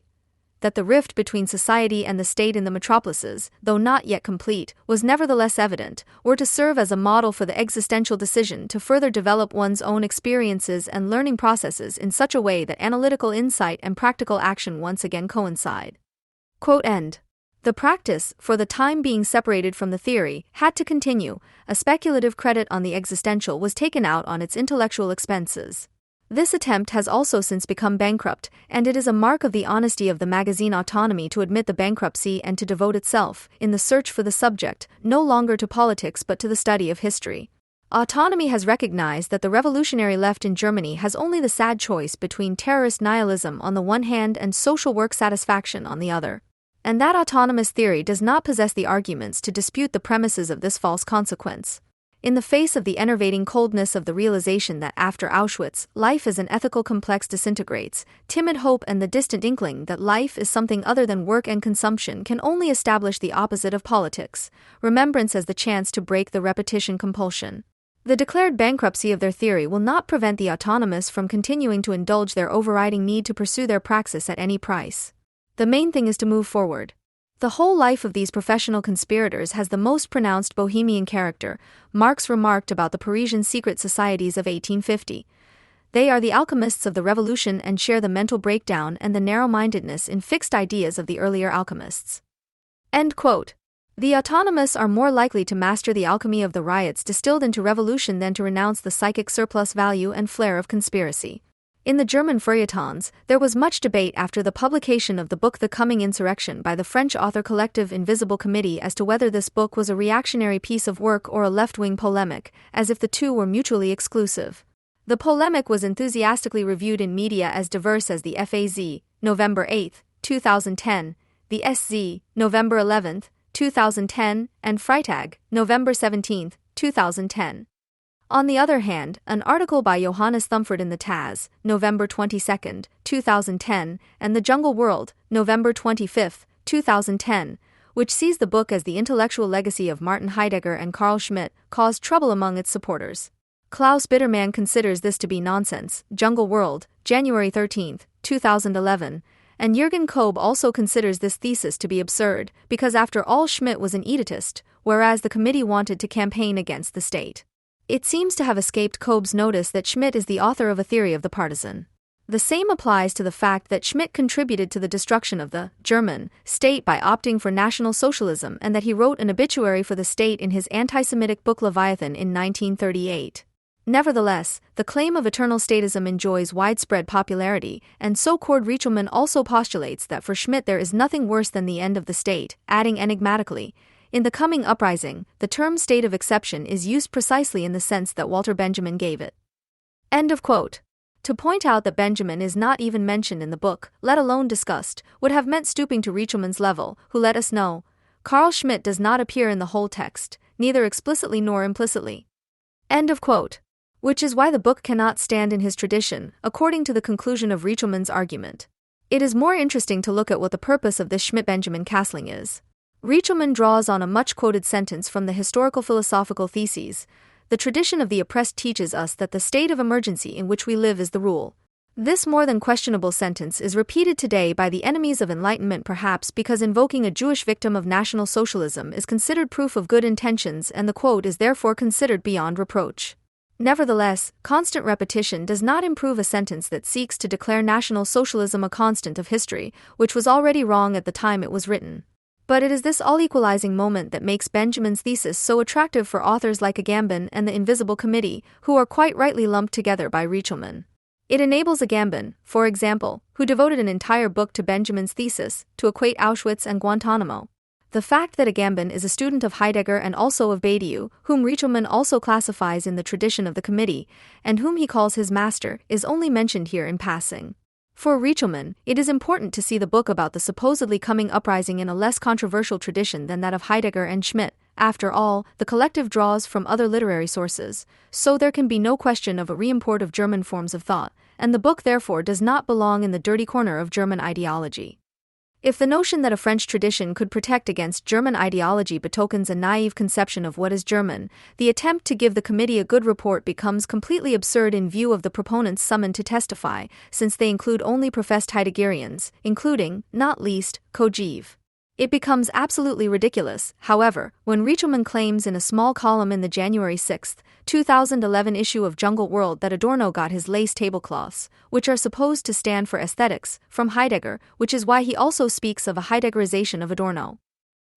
that the rift between society and the state in the metropolises, though not yet complete, was nevertheless evident, were to serve as a model for the existential decision to further develop one's own experiences and learning processes in such a way that analytical insight and practical action once again coincide. Quote end. The practice, for the time being separated from the theory, had to continue. A speculative credit on the existential was taken out on its intellectual expenses. This attempt has also since become bankrupt, and it is a mark of the honesty of the magazine Autonomy to admit the bankruptcy and to devote itself, in the search for the subject, no longer to politics but to the study of history. Autonomy has recognized that the revolutionary left in Germany has only the sad choice between terrorist nihilism on the one hand and social work satisfaction on the other. And that autonomous theory does not possess the arguments to dispute the premises of this false consequence. In the face of the enervating coldness of the realization that after Auschwitz, life as an ethical complex disintegrates, timid hope and the distant inkling that life is something other than work and consumption can only establish the opposite of politics, remembrance as the chance to break the repetition compulsion. The declared bankruptcy of their theory will not prevent the autonomists from continuing to indulge their overriding need to pursue their praxis at any price. The main thing is to move forward. The whole life of these professional conspirators has the most pronounced bohemian character, Marx remarked about the Parisian secret societies of 1850. They are the alchemists of the revolution and share the mental breakdown and the narrow-mindedness in fixed ideas of the earlier alchemists. End quote. The autonomists are more likely to master the alchemy of the riots distilled into revolution than to renounce the psychic surplus value and flair of conspiracy. In the German feuilletons, there was much debate after the publication of the book The Coming Insurrection by the French author collective Invisible Committee as to whether this book was a reactionary piece of work or a left-wing polemic, as if the two were mutually exclusive. The polemic was enthusiastically reviewed in media as diverse as the FAZ, November 8, 2010, the SZ, November 11, 2010, and Freitag, November 17, 2010. On the other hand, an article by Johannes Thumford in the Taz, November 22, 2010, and The Jungle World, November 25, 2010, which sees the book as the intellectual legacy of Martin Heidegger and Carl Schmitt, caused trouble among its supporters. Klaus Bittermann considers this to be nonsense, Jungle World, January 13, 2011, and Jürgen Kobe also considers this thesis to be absurd, because after all Schmitt was an editist, whereas the committee wanted to campaign against the state. It seems to have escaped Kobe's notice that Schmitt is the author of a theory of the partisan. The same applies to the fact that Schmitt contributed to the destruction of the German state by opting for National Socialism and that he wrote an obituary for the state in his anti-Semitic book Leviathan in 1938. Nevertheless, the claim of eternal statism enjoys widespread popularity, and so Cord Riechelmann also postulates that for Schmitt there is nothing worse than the end of the state, adding enigmatically, in the coming uprising, the term state of exception is used precisely in the sense that Walter Benjamin gave it. End of quote. To point out that Benjamin is not even mentioned in the book, let alone discussed, would have meant stooping to Riechelmann's level, who let us know, Carl Schmitt does not appear in the whole text, neither explicitly nor implicitly. End of quote. Which is why the book cannot stand in his tradition, according to the conclusion of Riechelmann's argument. It is more interesting to look at what the purpose of this Schmitt-Benjamin castling is. Riechelmann draws on a much-quoted sentence from the historical philosophical theses. The tradition of the oppressed teaches us that the state of emergency in which we live is the rule. This more than questionable sentence is repeated today by the enemies of enlightenment, perhaps because invoking a Jewish victim of National Socialism is considered proof of good intentions and the quote is therefore considered beyond reproach. Nevertheless, constant repetition does not improve a sentence that seeks to declare National Socialism a constant of history, which was already wrong at the time it was written. But it is this all-equalizing moment that makes Benjamin's thesis so attractive for authors like Agamben and the Invisible Committee, who are quite rightly lumped together by Riechelmann. It enables Agamben, for example, who devoted an entire book to Benjamin's thesis, to equate Auschwitz and Guantanamo. The fact that Agamben is a student of Heidegger and also of Badiou, whom Richelman also classifies in the tradition of the committee, and whom he calls his master, is only mentioned here in passing. For Richelman, it is important to see the book about the supposedly coming uprising in a less controversial tradition than that of Heidegger and Schmitt. After all, the collective draws from other literary sources, so there can be no question of a reimport of German forms of thought, and the book therefore does not belong in the dirty corner of German ideology. If the notion that a French tradition could protect against German ideology betokens a naive conception of what is German, the attempt to give the committee a good report becomes completely absurd in view of the proponents summoned to testify, since they include only professed Heideggerians, including, not least, Kojève. It becomes absolutely ridiculous, however, when Richelman claims in a small column in the January 6, 2011 issue of Jungle World that Adorno got his lace tablecloths, which are supposed to stand for aesthetics, from Heidegger, which is why he also speaks of a Heideggerization of Adorno.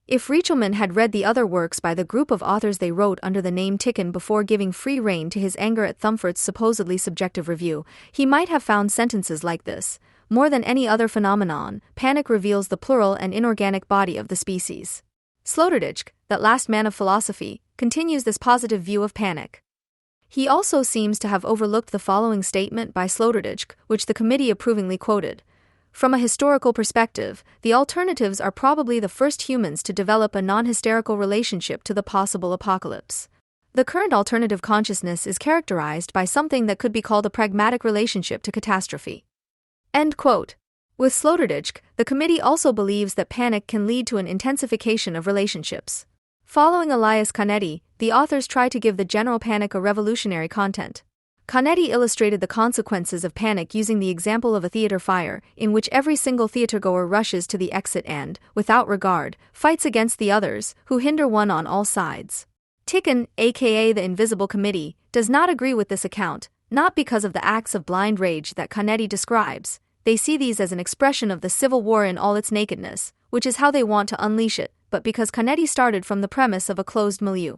If Richelman had read the other works by the group of authors they wrote under the name Ticken before giving free rein to his anger at Thumford's supposedly subjective review, he might have found sentences like this: more than any other phenomenon, panic reveals the plural and inorganic body of the species. Sloterdijk, that last man of philosophy, continues this positive view of panic. He also seems to have overlooked the following statement by Sloterdijk, which the committee approvingly quoted. From a historical perspective, the alternatives are probably the first humans to develop a non-hysterical relationship to the possible apocalypse. The current alternative consciousness is characterized by something that could be called a pragmatic relationship to catastrophe. End quote. With Sloterdijk, the committee also believes that panic can lead to an intensification of relationships. Following Elias Canetti, the authors try to give the general panic a revolutionary content. Canetti illustrated the consequences of panic using the example of a theater fire, in which every single theatergoer rushes to the exit and, without regard, fights against the others, who hinder one on all sides. Ticken, aka the Invisible Committee, does not agree with this account, not because of the acts of blind rage that Canetti describes. They see these as an expression of the Civil War in all its nakedness, which is how they want to unleash it, but because Canetti started from the premise of a closed milieu.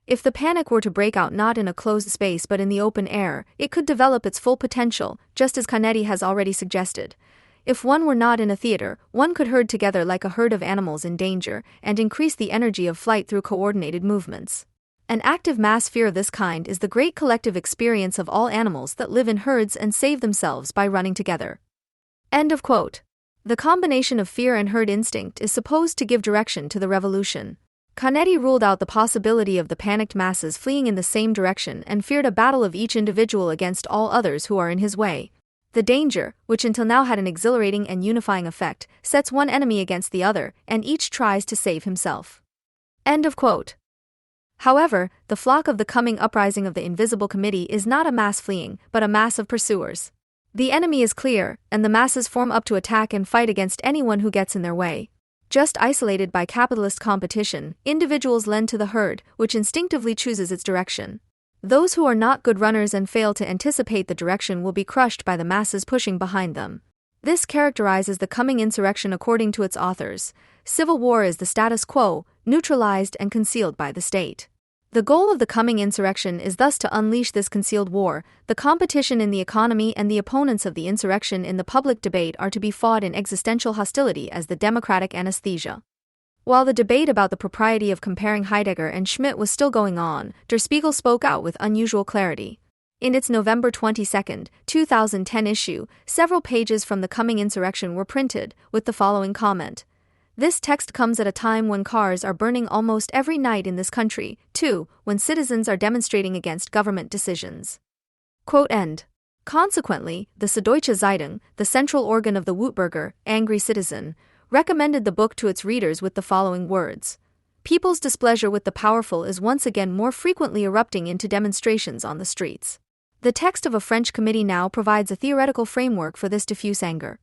If the panic were to break out not in a closed space but in the open air, it could develop its full potential, just as Canetti has already suggested. If one were not in a theater, one could herd together like a herd of animals in danger, and increase the energy of flight through coordinated movements. An active mass fear of this kind is the great collective experience of all animals that live in herds and save themselves by running together. End of quote. The combination of fear and herd instinct is supposed to give direction to the revolution. Canetti ruled out the possibility of the panicked masses fleeing in the same direction and feared a battle of each individual against all others who are in his way. The danger, which until now had an exhilarating and unifying effect, sets one enemy against the other, and each tries to save himself. End of quote. However, the flock of the coming uprising of the Invisible Committee is not a mass fleeing, but a mass of pursuers. The enemy is clear, and the masses form up to attack and fight against anyone who gets in their way. Just isolated by capitalist competition, individuals lend to the herd, which instinctively chooses its direction. Those who are not good runners and fail to anticipate the direction will be crushed by the masses pushing behind them. This characterizes the coming insurrection according to its authors. Civil war is the status quo, neutralized and concealed by the state. The goal of the coming insurrection is thus to unleash this concealed war. The competition in the economy and the opponents of the insurrection in the public debate are to be fought in existential hostility as the democratic anesthesia. While the debate about the propriety of comparing Heidegger and Schmitt was still going on, Der Spiegel spoke out with unusual clarity. In its November 22, 2010 issue, several pages from the coming insurrection were printed, with the following comment. This text comes at a time when cars are burning almost every night in this country, too, when citizens are demonstrating against government decisions. Quote end. Consequently, the Süddeutsche Zeitung, the central organ of the Wutbürger, angry citizen, recommended the book to its readers with the following words. People's displeasure with the powerful is once again more frequently erupting into demonstrations on the streets. The text of a French committee now provides a theoretical framework for this diffuse anger.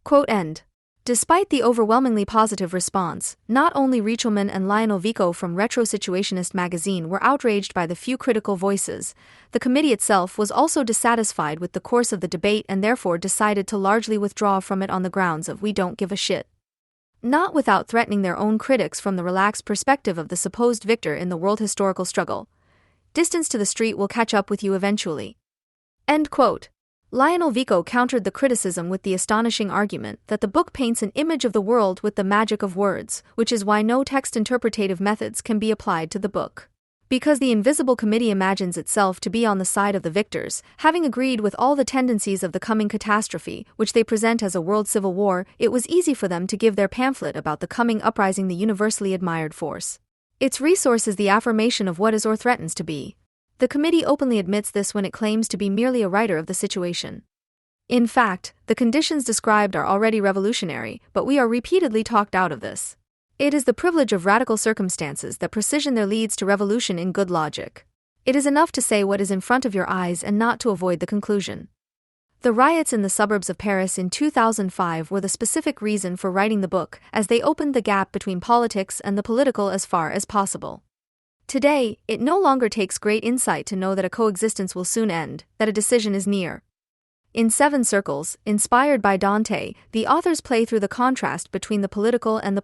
Quote end. Despite the overwhelmingly positive response, not only Richelman and Lionel Vico from Retro-Situationist magazine were outraged by the few critical voices, the committee itself was also dissatisfied with the course of the debate and therefore decided to largely withdraw from it on the grounds of "we don't give a shit." Not without threatening their own critics from the relaxed perspective of the supposed victor in the world historical struggle. Distance to the street will catch up with you eventually. End quote. Lionel Vico countered the criticism with the astonishing argument that the book paints an image of the world with the magic of words, which is why no text interpretative methods can be applied to the book. Because the Invisible Committee imagines itself to be on the side of the victors, having agreed with all the tendencies of the coming catastrophe, which they present as a world civil war, it was easy for them to give their pamphlet about the coming uprising the universally admired force. Its resource is the affirmation of what is or threatens to be. The committee openly admits this when it claims to be merely a writer of the situation. In fact, the conditions described are already revolutionary, but we are repeatedly talked out of this. It is the privilege of radical circumstances that precision there leads to revolution in good logic. It is enough to say what is in front of your eyes and not to avoid the conclusion. The riots in the suburbs of Paris in 2005 were the specific reason for writing the book, as they opened the gap between politics and the political as far as possible. Today, it no longer takes great insight to know that a coexistence will soon end, that a decision is near. In Seven Circles, inspired by Dante, the authors play through the contrast between the political and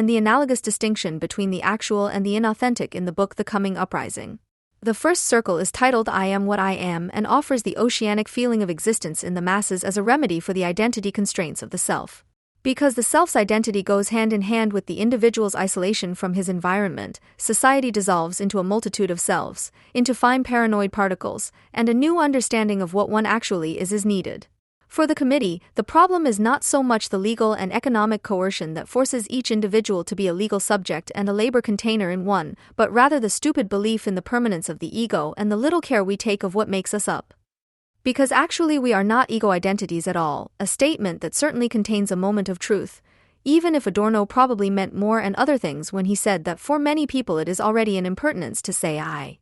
the analogous distinction between the actual and the inauthentic in the book The Coming Uprising. The first circle is titled I Am What I Am and offers the oceanic feeling of existence in the masses as a remedy for the identity constraints of the self. Because the self's identity goes hand in hand with the individual's isolation from his environment, society dissolves into a multitude of selves, into fine paranoid particles, and a new understanding of what one actually is needed. For the committee, the problem is not so much the legal and economic coercion that forces each individual to be a legal subject and a labor container in one, but rather the stupid belief in the permanence of the ego and the little care we take of what makes us up. Because actually we are not ego identities at all, a statement that certainly contains a moment of truth, even if Adorno probably meant more and other things when he said that for many people it is already an impertinence to say I.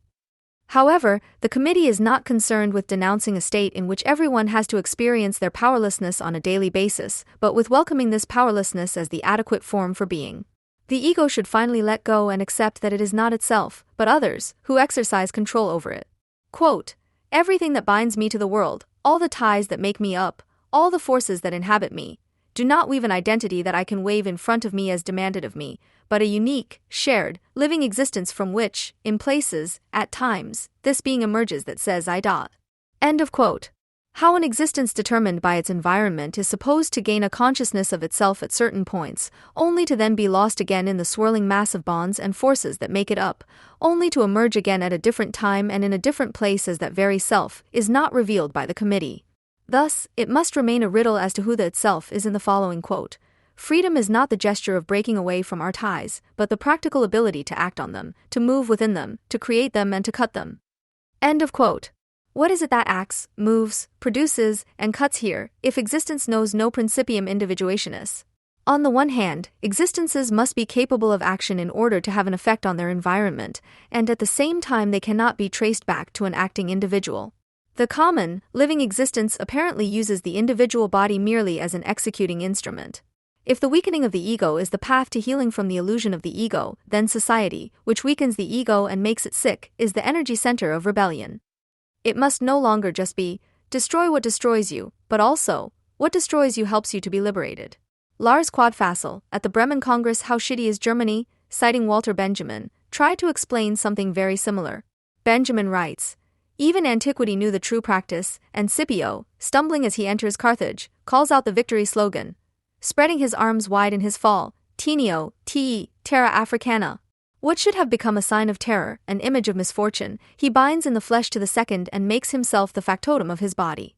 However, the committee is not concerned with denouncing a state in which everyone has to experience their powerlessness on a daily basis, but with welcoming this powerlessness as the adequate form for being. The ego should finally let go and accept that it is not itself, but others, who exercise control over it. Quote, everything that binds me to the world, all the ties that make me up, all the forces that inhabit me, do not weave an identity that I can wave in front of me as demanded of me, but a unique, shared, living existence from which, in places, at times, this being emerges that says I. End of quote. How an existence determined by its environment is supposed to gain a consciousness of itself at certain points, only to then be lost again in the swirling mass of bonds and forces that make it up, only to emerge again at a different time and in a different place as that very self, is not revealed by the committee. Thus, it must remain a riddle as to who the itself is in the following quote. Freedom is not the gesture of breaking away from our ties, but the practical ability to act on them, to move within them, to create them and to cut them. End of quote. What is it that acts, moves, produces, and cuts here, if existence knows no principium individuationis? On the one hand, existences must be capable of action in order to have an effect on their environment, and at the same time they cannot be traced back to an acting individual. The common, living existence apparently uses the individual body merely as an executing instrument. If the weakening of the ego is the path to healing from the illusion of the ego, then society, which weakens the ego and makes it sick, is the energy center of rebellion. It must no longer just be, destroy what destroys you, but also, what destroys you helps you to be liberated. Lars Quadfassel, at the Bremen Congress How Shitty is Germany, citing Walter Benjamin, tried to explain something very similar. Benjamin writes, even antiquity knew the true practice, and Scipio, stumbling as he enters Carthage, calls out the victory slogan, spreading his arms wide in his fall, Teneo, te, terra africana. What should have become a sign of terror, an image of misfortune, he binds in the flesh to the second and makes himself the factotum of his body.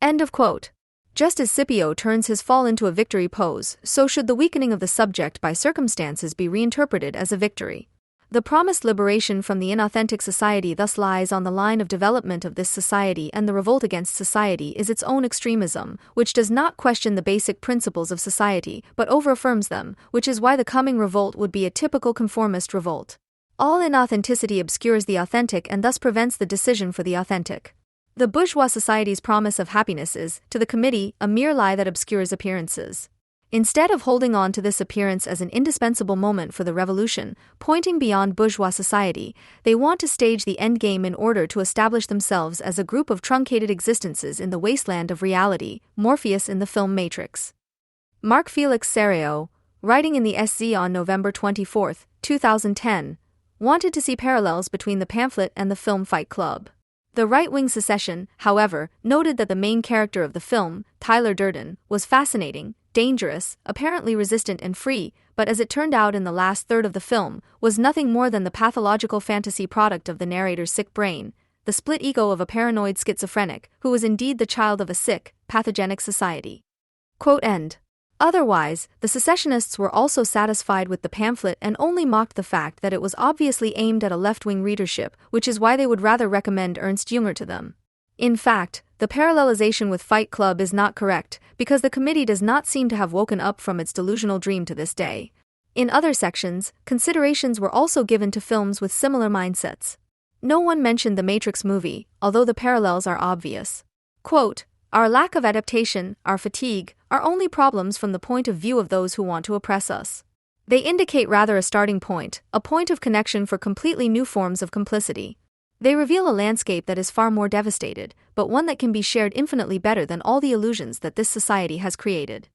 End of quote. Just as Scipio turns his fall into a victory pose, so should the weakening of the subject by circumstances be reinterpreted as a victory. The promised liberation from the inauthentic society thus lies on the line of development of this society, and the revolt against society is its own extremism, which does not question the basic principles of society, but overaffirms them, which is why the coming revolt would be a typical conformist revolt. All inauthenticity obscures the authentic and thus prevents the decision for the authentic. The bourgeois society's promise of happiness is, to the committee, a mere lie that obscures appearances. Instead of holding on to this appearance as an indispensable moment for the revolution, pointing beyond bourgeois society, they want to stage the endgame in order to establish themselves as a group of truncated existences in the wasteland of reality, Morpheus in the film Matrix. Mark Felix Serrao, writing in the SZ on November 24, 2010, wanted to see parallels between the pamphlet and the film Fight Club. The right-wing secession, however, noted that the main character of the film, Tyler Durden, was fascinating, dangerous, apparently resistant and free, but as it turned out in the last third of the film, was nothing more than the pathological fantasy product of the narrator's sick brain, the split ego of a paranoid schizophrenic, who was indeed the child of a sick, pathogenic society. Quote end. Otherwise, the secessionists were also satisfied with the pamphlet and only mocked the fact that it was obviously aimed at a left-wing readership, which is why they would rather recommend Ernst Jünger to them. In fact, the parallelization with Fight Club is not correct, because the committee does not seem to have woken up from its delusional dream to this day. In other sections, considerations were also given to films with similar mindsets. No one mentioned the Matrix movie, although the parallels are obvious. Quote, "Our lack of adaptation, our fatigue, are only problems from the point of view of those who want to oppress us. They indicate rather a starting point, a point of connection for completely new forms of complicity. They reveal a landscape that is far more devastated, but one that can be shared infinitely better than all the illusions that this society has created."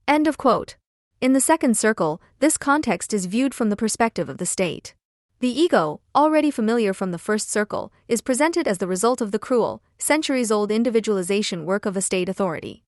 End of quote. In the second circle, this context is viewed from the perspective of the state. The ego, already familiar from the first circle, is presented as the result of the cruel, centuries-old individualization work of a state authority.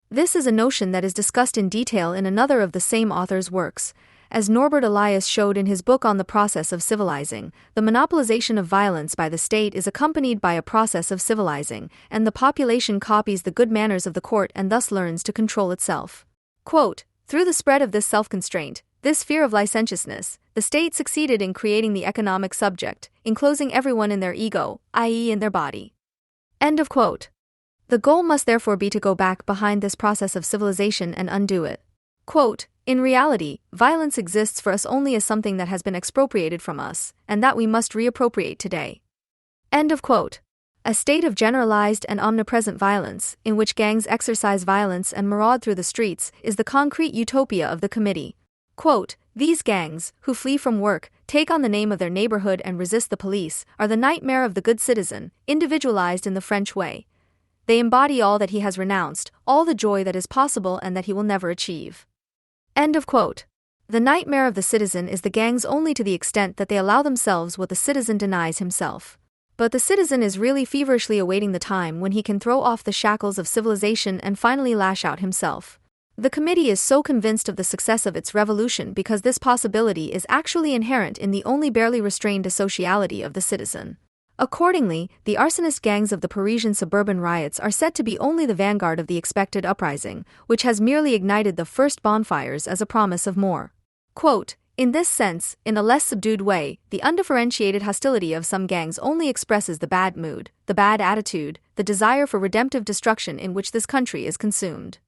This is a notion that is discussed in detail in another of the same author's works. As Norbert Elias showed in his book on the process of civilizing, the monopolization of violence by the state is accompanied by a process of civilizing, and the population copies the good manners of the court and thus learns to control itself. Quote, "Through the spread of this self-constraint, this fear of licentiousness, the state succeeded in creating the economic subject, enclosing everyone in their ego, i.e. in their body." End of quote. The goal must therefore be to go back behind this process of civilization and undo it. Quote, "In reality, violence exists for us only as something that has been expropriated from us, and that we must reappropriate today." End of quote. A state of generalized and omnipresent violence, in which gangs exercise violence and maraud through the streets, is the concrete utopia of the committee. Quote, "These gangs, who flee from work, take on the name of their neighborhood and resist the police, are the nightmare of the good citizen, individualized in the French way. They embody all that he has renounced, all the joy that is possible and that he will never achieve." End of quote. The nightmare of the citizen is the gangs only to the extent that they allow themselves what the citizen denies himself. But the citizen is really feverishly awaiting the time when he can throw off the shackles of civilization and finally lash out himself. The committee is so convinced of the success of its revolution because this possibility is actually inherent in the only barely restrained asociality of the citizen. Accordingly, the arsonist gangs of the Parisian suburban riots are said to be only the vanguard of the expected uprising, which has merely ignited the first bonfires as a promise of more. Quote, "In this sense, in a less subdued way, the undifferentiated hostility of some gangs only expresses the bad mood, the bad attitude, the desire for redemptive destruction in which this country is consumed."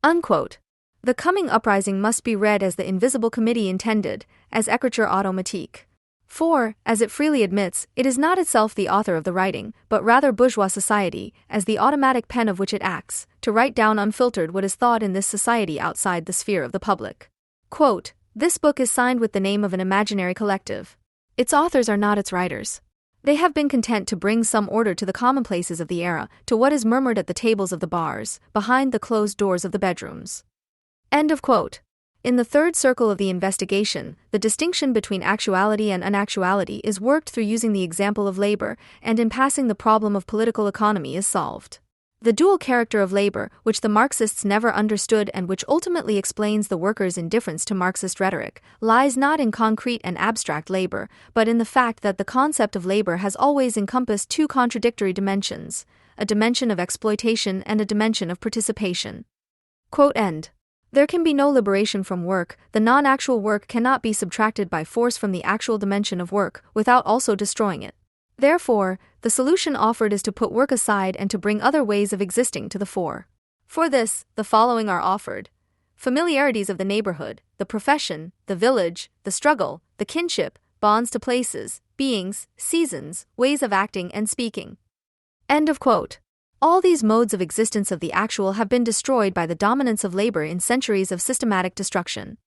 Unquote. The coming uprising must be read as the invisible committee intended, as écriture automatique. For, as it freely admits, it is not itself the author of the writing, but rather bourgeois society, as the automatic pen of which it acts, to write down unfiltered what is thought in this society outside the sphere of the public. Quote, "This book is signed with the name of an imaginary collective. Its authors are not its writers. They have been content to bring some order to the commonplaces of the era, to what is murmured at the tables of the bars, behind the closed doors of the bedrooms." End of quote. In the third circle of the investigation, the distinction between actuality and unactuality is worked through using the example of labor, and in passing the problem of political economy is solved. The dual character of labor, which the Marxists never understood and which ultimately explains the workers' indifference to Marxist rhetoric, lies not in concrete and abstract labor, but in the fact that the concept of labor has always encompassed two contradictory dimensions, a dimension of exploitation and a dimension of participation. Quote end. There can be no liberation from work, the non-actual work cannot be subtracted by force from the actual dimension of work, without also destroying it. Therefore, the solution offered is to put work aside and to bring other ways of existing to the fore. For this, the following are offered: familiarities of the neighborhood, the profession, the village, the struggle, the kinship, bonds to places, beings, seasons, ways of acting and speaking. End of quote. All these modes of existence of the actual have been destroyed by the dominance of labor in centuries of systematic destruction.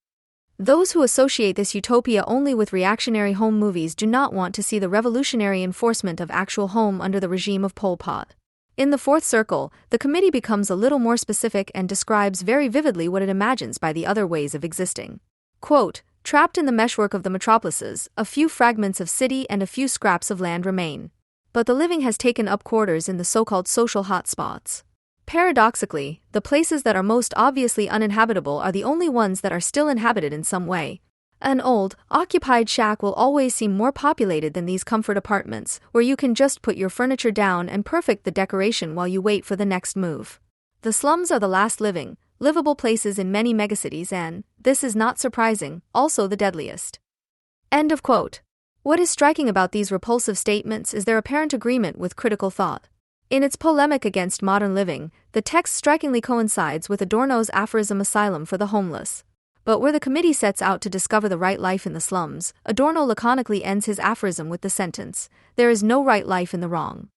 Those who associate this utopia only with reactionary home movies do not want to see the revolutionary enforcement of actual home under the regime of Pol Pot. In the fourth circle, the committee becomes a little more specific and describes very vividly what it imagines by the other ways of existing. Quote, "Trapped in the meshwork of the metropolises, a few fragments of city and a few scraps of land remain. but the living has taken up quarters in the so-called social hotspots. Paradoxically, the places that are most obviously uninhabitable are the only ones that are still inhabited in some way. An old, occupied shack will always seem more populated than these comfort apartments, where you can just put your furniture down and perfect the decoration while you wait for the next move. The slums are the last livable places in many megacities and, this is not surprising, also the deadliest. End of quote. What is striking about these repulsive statements is their apparent agreement with critical thought. In its polemic against modern living, the text strikingly coincides with Adorno's aphorism Asylum for the Homeless. But where the committee sets out to discover the right life in the slums, Adorno laconically ends his aphorism with the sentence, "There is no right life in the wrong."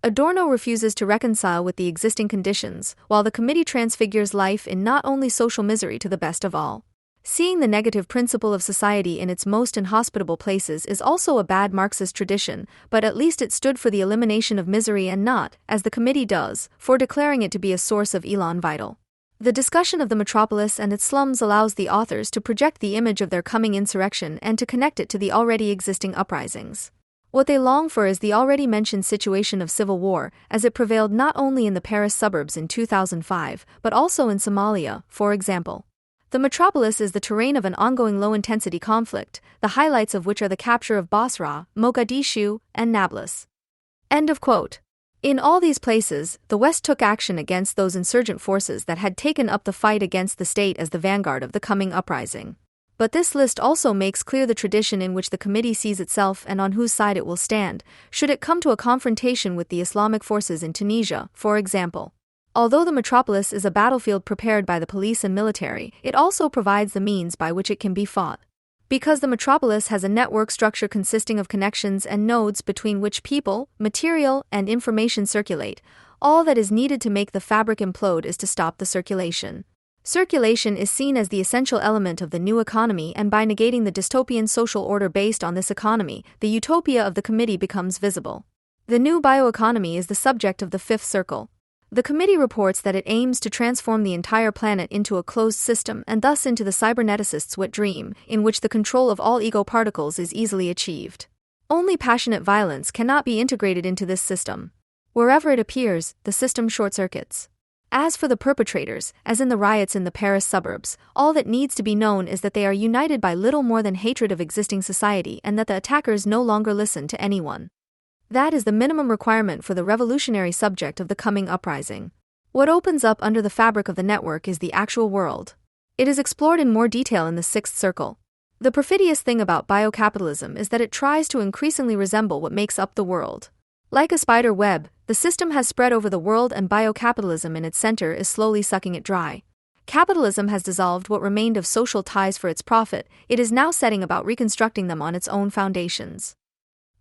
Adorno refuses to reconcile with the existing conditions, while the committee transfigures life in not only social misery to the best of all. Seeing the negative principle of society in its most inhospitable places is also a bad Marxist tradition, but at least it stood for the elimination of misery and not, as the committee does, for declaring it to be a source of elan vital. The discussion of the metropolis and its slums allows the authors to project the image of their coming insurrection and to connect it to the already existing uprisings. What they long for is the already mentioned situation of civil war, as it prevailed not only in the Paris suburbs in 2005, but also in Somalia, for example. The metropolis is the terrain of an ongoing low-intensity conflict, the highlights of which are the capture of Basra, Mogadishu, and Nablus. End of quote. In all these places, the West took action against those insurgent forces that had taken up the fight against the state as the vanguard of the coming uprising. But this list also makes clear the tradition in which the committee sees itself and on whose side it will stand, should it come to a confrontation with the Islamic forces in Tunisia, for example. Although the metropolis is a battlefield prepared by the police and military, it also provides the means by which it can be fought. Because the metropolis has a network structure consisting of connections and nodes between which people, material, and information circulate, all that is needed to make the fabric implode is to stop the circulation. Circulation is seen as the essential element of the new economy, and by negating the dystopian social order based on this economy, the utopia of the committee becomes visible. The new bioeconomy is the subject of the fifth circle. The committee reports that it aims to transform the entire planet into a closed system and thus into the cyberneticists' wet dream, in which the control of all ego particles is easily achieved. Only passionate violence cannot be integrated into this system. Wherever it appears, the system short-circuits. As for the perpetrators, as in the riots in the Paris suburbs, all that needs to be known is that they are united by little more than hatred of existing society and that the attackers no longer listen to anyone. That is the minimum requirement for the revolutionary subject of the coming uprising. What opens up under the fabric of the network is the actual world. It is explored in more detail in the sixth circle. The perfidious thing about biocapitalism is that it tries to increasingly resemble what makes up the world. Like a spider web, the system has spread over the world and biocapitalism in its center is slowly sucking it dry. Capitalism has dissolved what remained of social ties for its profit, it is now setting about reconstructing them on its own foundations.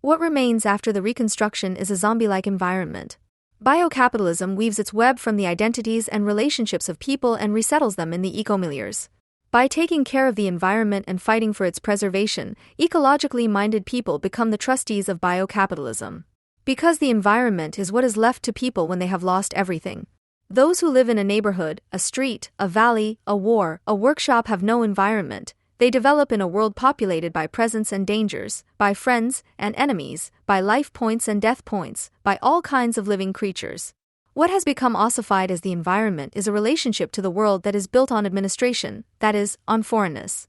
What remains after the reconstruction is a zombie-like environment. Biocapitalism weaves its web from the identities and relationships of people and resettles them in the ecomilieus. By taking care of the environment and fighting for its preservation, ecologically minded people become the trustees of biocapitalism. Because the environment is what is left to people when they have lost everything. Those who live in a neighborhood, a street, a valley, a war, a workshop have no environment. They develop in a world populated by presents and dangers, by friends and enemies, by life points and death points, by all kinds of living creatures. What has become ossified as the environment is a relationship to the world that is built on administration, that is, on foreignness.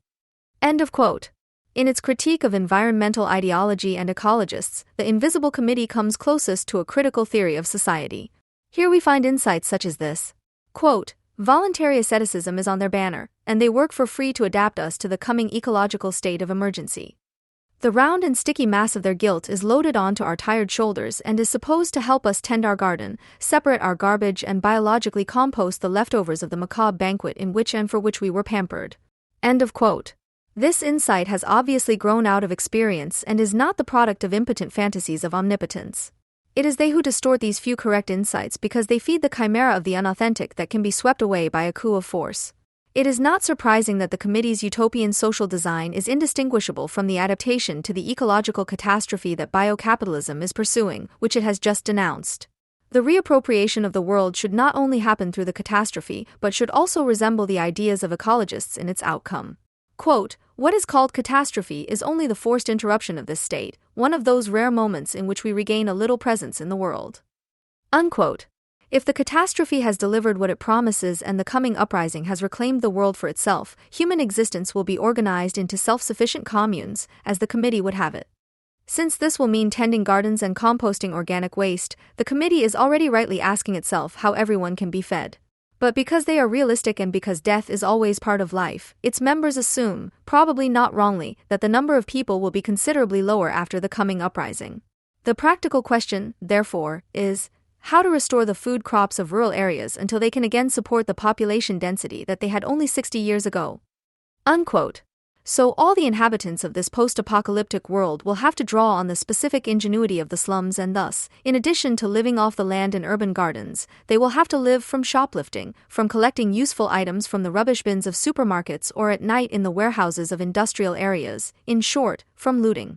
End of quote. In its critique of environmental ideology and ecologists, the Invisible Committee comes closest to a critical theory of society. Here we find insights such as this. Quote, voluntary asceticism is on their banner, and they work for free to adapt us to the coming ecological state of emergency. The round and sticky mass of their guilt is loaded onto our tired shoulders and is supposed to help us tend our garden, separate our garbage and biologically compost the leftovers of the macabre banquet in which and for which we were pampered. End of quote. This insight has obviously grown out of experience and is not the product of impotent fantasies of omnipotence. It is they who distort these few correct insights because they feed the chimera of the unauthentic that can be swept away by a coup of force. It is not surprising that the committee's utopian social design is indistinguishable from the adaptation to the ecological catastrophe that biocapitalism is pursuing, which it has just denounced. The reappropriation of the world should not only happen through the catastrophe, but should also resemble the ideas of ecologists in its outcome. Quote, "What is called catastrophe is only the forced interruption of this state, one of those rare moments in which we regain a little presence in the world." Unquote. If the catastrophe has delivered what it promises and the coming uprising has reclaimed the world for itself, human existence will be organized into self-sufficient communes, as the committee would have it. Since this will mean tending gardens and composting organic waste, the committee is already rightly asking itself how everyone can be fed. But because they are realistic and because death is always part of life, its members assume, probably not wrongly, that the number of people will be considerably lower after the coming uprising. The practical question, therefore, is how to restore the food crops of rural areas until they can again support the population density that they had only 60 years ago. Unquote. So all the inhabitants of this post-apocalyptic world will have to draw on the specific ingenuity of the slums, and thus, in addition to living off the land in urban gardens, they will have to live from shoplifting, from collecting useful items from the rubbish bins of supermarkets or at night in the warehouses of industrial areas, in short, from looting.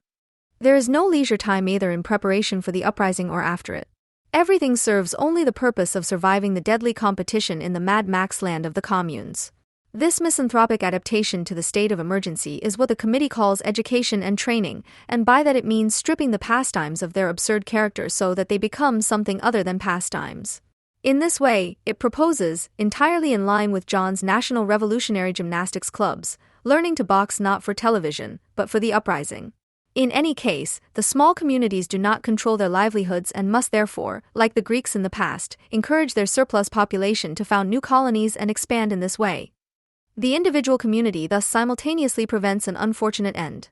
There is no leisure time either in preparation for the uprising or after it. Everything serves only the purpose of surviving the deadly competition in the Mad Max land of the communes. This misanthropic adaptation to the state of emergency is what the committee calls education and training, and by that it means stripping the pastimes of their absurd character so that they become something other than pastimes. In this way, it proposes, entirely in line with John's National Revolutionary Gymnastics Clubs, learning to box not for television, but for the uprising. In any case, the small communities do not control their livelihoods and must therefore, like the Greeks in the past, encourage their surplus population to found new colonies and expand in this way. The individual community thus simultaneously prevents an unfortunate end.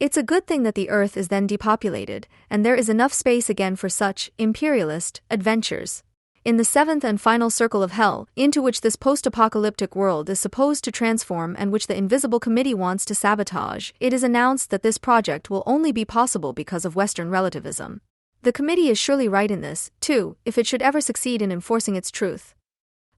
It's a good thing that the earth is then depopulated, and there is enough space again for such imperialist adventures. In the seventh and final circle of hell, into which this post-apocalyptic world is supposed to transform and which the Invisible Committee wants to sabotage, it is announced that this project will only be possible because of Western relativism. The committee is surely right in this, too, if it should ever succeed in enforcing its truth.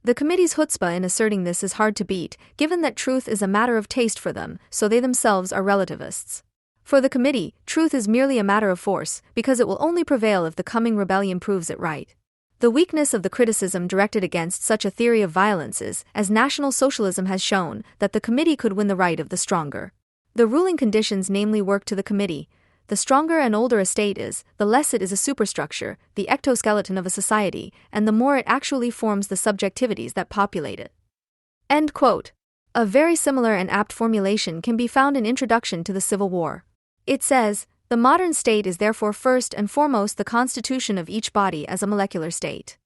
The committee's chutzpah in asserting this is hard to beat, given that truth is a matter of taste for them, so they themselves are relativists. For the committee, truth is merely a matter of force, because it will only prevail if the coming rebellion proves it right. The weakness of the criticism directed against such a theory of violence is, as National Socialism has shown, that the committee could win the right of the stronger. The ruling conditions namely work to the committee. The stronger and older a state is, the less it is a superstructure, the ectoskeleton of a society, and the more it actually forms the subjectivities that populate it. End quote. A very similar and apt formulation can be found in Introduction to the Civil War. It says, "The modern state is therefore first and foremost the constitution of each body as a molecular state."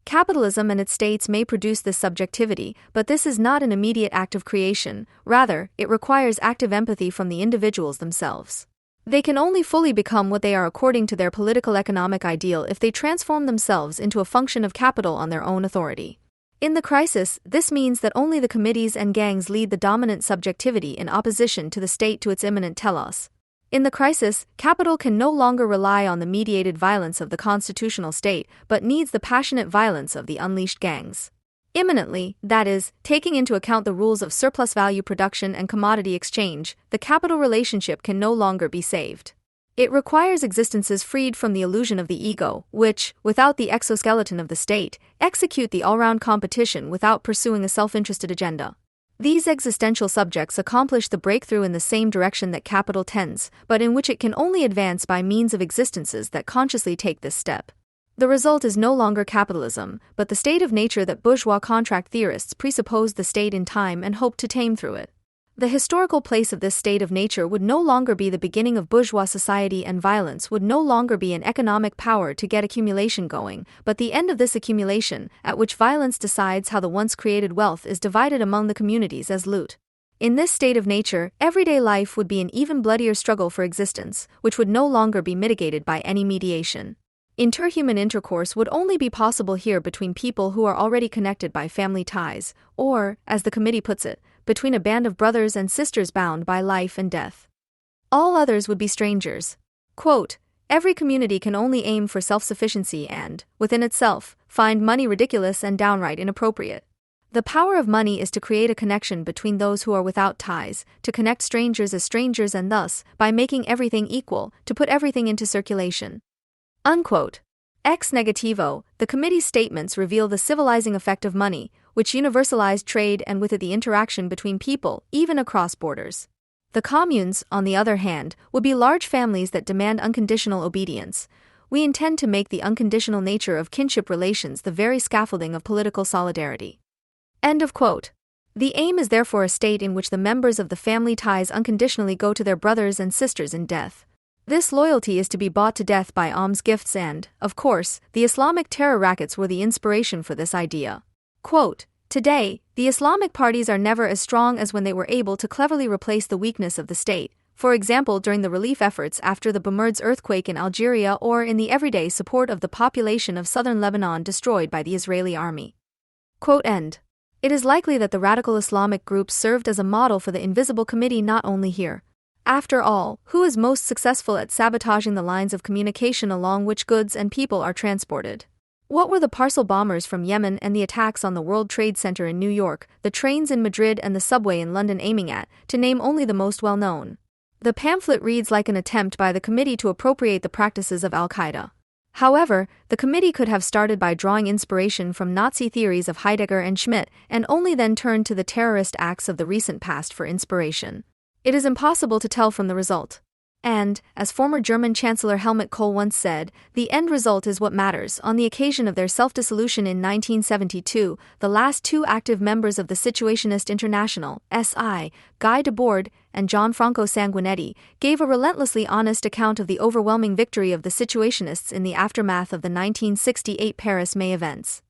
Capitalism and its states may produce this subjectivity, but this is not an immediate act of creation, rather, it requires active empathy from the individuals themselves. They can only fully become what they are according to their political economic ideal if they transform themselves into a function of capital on their own authority. In the crisis, this means that only the committees and gangs lead the dominant subjectivity in opposition to the state to its imminent telos. In the crisis, capital can no longer rely on the mediated violence of the constitutional state, but needs the passionate violence of the unleashed gangs. Imminently, that is, taking into account the rules of surplus value production and commodity exchange, the capital relationship can no longer be saved. It requires existences freed from the illusion of the ego, which, without the exoskeleton of the state, execute the all-round competition without pursuing a self-interested agenda. These existential subjects accomplish the breakthrough in the same direction that capital tends, but in which it can only advance by means of existences that consciously take this step. The result is no longer capitalism, but the state of nature that bourgeois contract theorists presupposed the state in time and hoped to tame through it. The historical place of this state of nature would no longer be the beginning of bourgeois society, and violence would no longer be an economic power to get accumulation going, but the end of this accumulation, at which violence decides how the once created wealth is divided among the communities as loot. In this state of nature, everyday life would be an even bloodier struggle for existence, which would no longer be mitigated by any mediation. Interhuman intercourse would only be possible here between people who are already connected by family ties, or, as the committee puts it, between a band of brothers and sisters bound by life and death. All others would be strangers. Quote, "Every community can only aim for self-sufficiency and, within itself, find money ridiculous and downright inappropriate. The power of money is to create a connection between those who are without ties, to connect strangers as strangers, and thus, by making everything equal, to put everything into circulation." Unquote. Ex negativo, the committee's statements reveal the civilizing effect of money, which universalized trade and with it the interaction between people, even across borders. The communes, on the other hand, would be large families that demand unconditional obedience. We intend to make the unconditional nature of kinship relations the very scaffolding of political solidarity. End of quote. The aim is therefore a state in which the members of the family ties unconditionally go to their brothers and sisters in death. This loyalty is to be bought to death by alms gifts and, of course, the Islamic terror rackets were the inspiration for this idea. Quote, today, the Islamic parties are never as strong as when they were able to cleverly replace the weakness of the state, for example during the relief efforts after the Bamerd's earthquake in Algeria or in the everyday support of the population of southern Lebanon destroyed by the Israeli army. Quote end. It is likely that the radical Islamic groups served as a model for the Invisible Committee not only here. After all, who is most successful at sabotaging the lines of communication along which goods and people are transported? What were the parcel bombers from Yemen and the attacks on the World Trade Center in New York, the trains in Madrid and the subway in London aiming at, to name only the most well-known? The pamphlet reads like an attempt by the committee to appropriate the practices of Al-Qaeda. However, the committee could have started by drawing inspiration from Nazi theories of Heidegger and Schmidt and only then turned to the terrorist acts of the recent past for inspiration. It is impossible to tell from the result. And, as former German Chancellor Helmut Kohl once said, the end result is what matters. On the occasion of their self-dissolution in 1972, the last two active members of the Situationist International, SI, Guy Debord and Gianfranco Sanguinetti, gave a relentlessly honest account of the overwhelming victory of the Situationists in the aftermath of the 1968 Paris May events.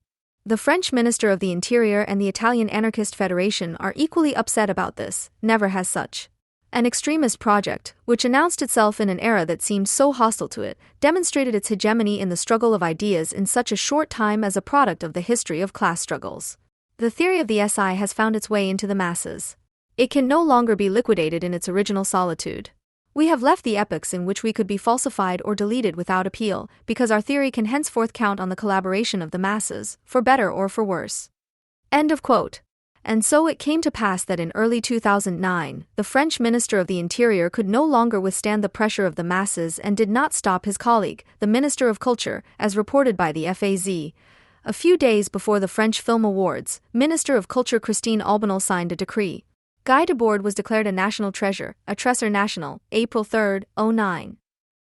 The French Minister of the Interior and the Italian Anarchist Federation are equally upset about this. Never has such an extremist project, which announced itself in an era that seemed so hostile to it, demonstrated its hegemony in the struggle of ideas in such a short time as a product of the history of class struggles. The theory of the SI has found its way into the masses. It can no longer be liquidated in its original solitude. We have left the epochs in which we could be falsified or deleted without appeal, because our theory can henceforth count on the collaboration of the masses, for better or for worse. End of quote. And so it came to pass that in early 2009, the French Minister of the Interior could no longer withstand the pressure of the masses and did not stop his colleague, the Minister of Culture, as reported by the FAZ. A few days before the French Film Awards, Minister of Culture Christine Albanel signed a decree. Guy Debord was declared a national treasure, a Trésor National, April 3, 2009.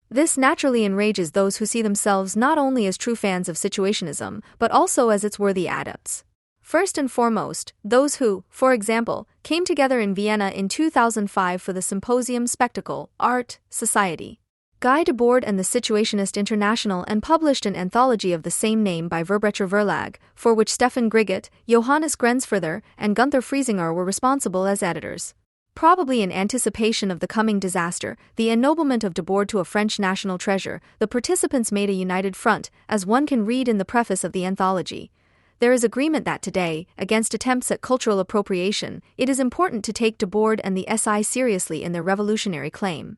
This naturally enrages those who see themselves not only as true fans of Situationism, but also as its worthy adepts. First and foremost, those who, for example, came together in Vienna in 2005 for the symposium Spectacle, Art, Society. Guy Debord and the Situationist International and published an anthology of the same name by Verbrecher Verlag, for which Stefan Grigget, Johannes Grenzfurther, and Gunther Friesinger were responsible as editors. Probably in anticipation of the coming disaster, the ennoblement of Debord to a French national treasure, the participants made a united front, as one can read in the preface of the anthology. There is agreement that today, against attempts at cultural appropriation, it is important to take Debord and the SI seriously in their revolutionary claim.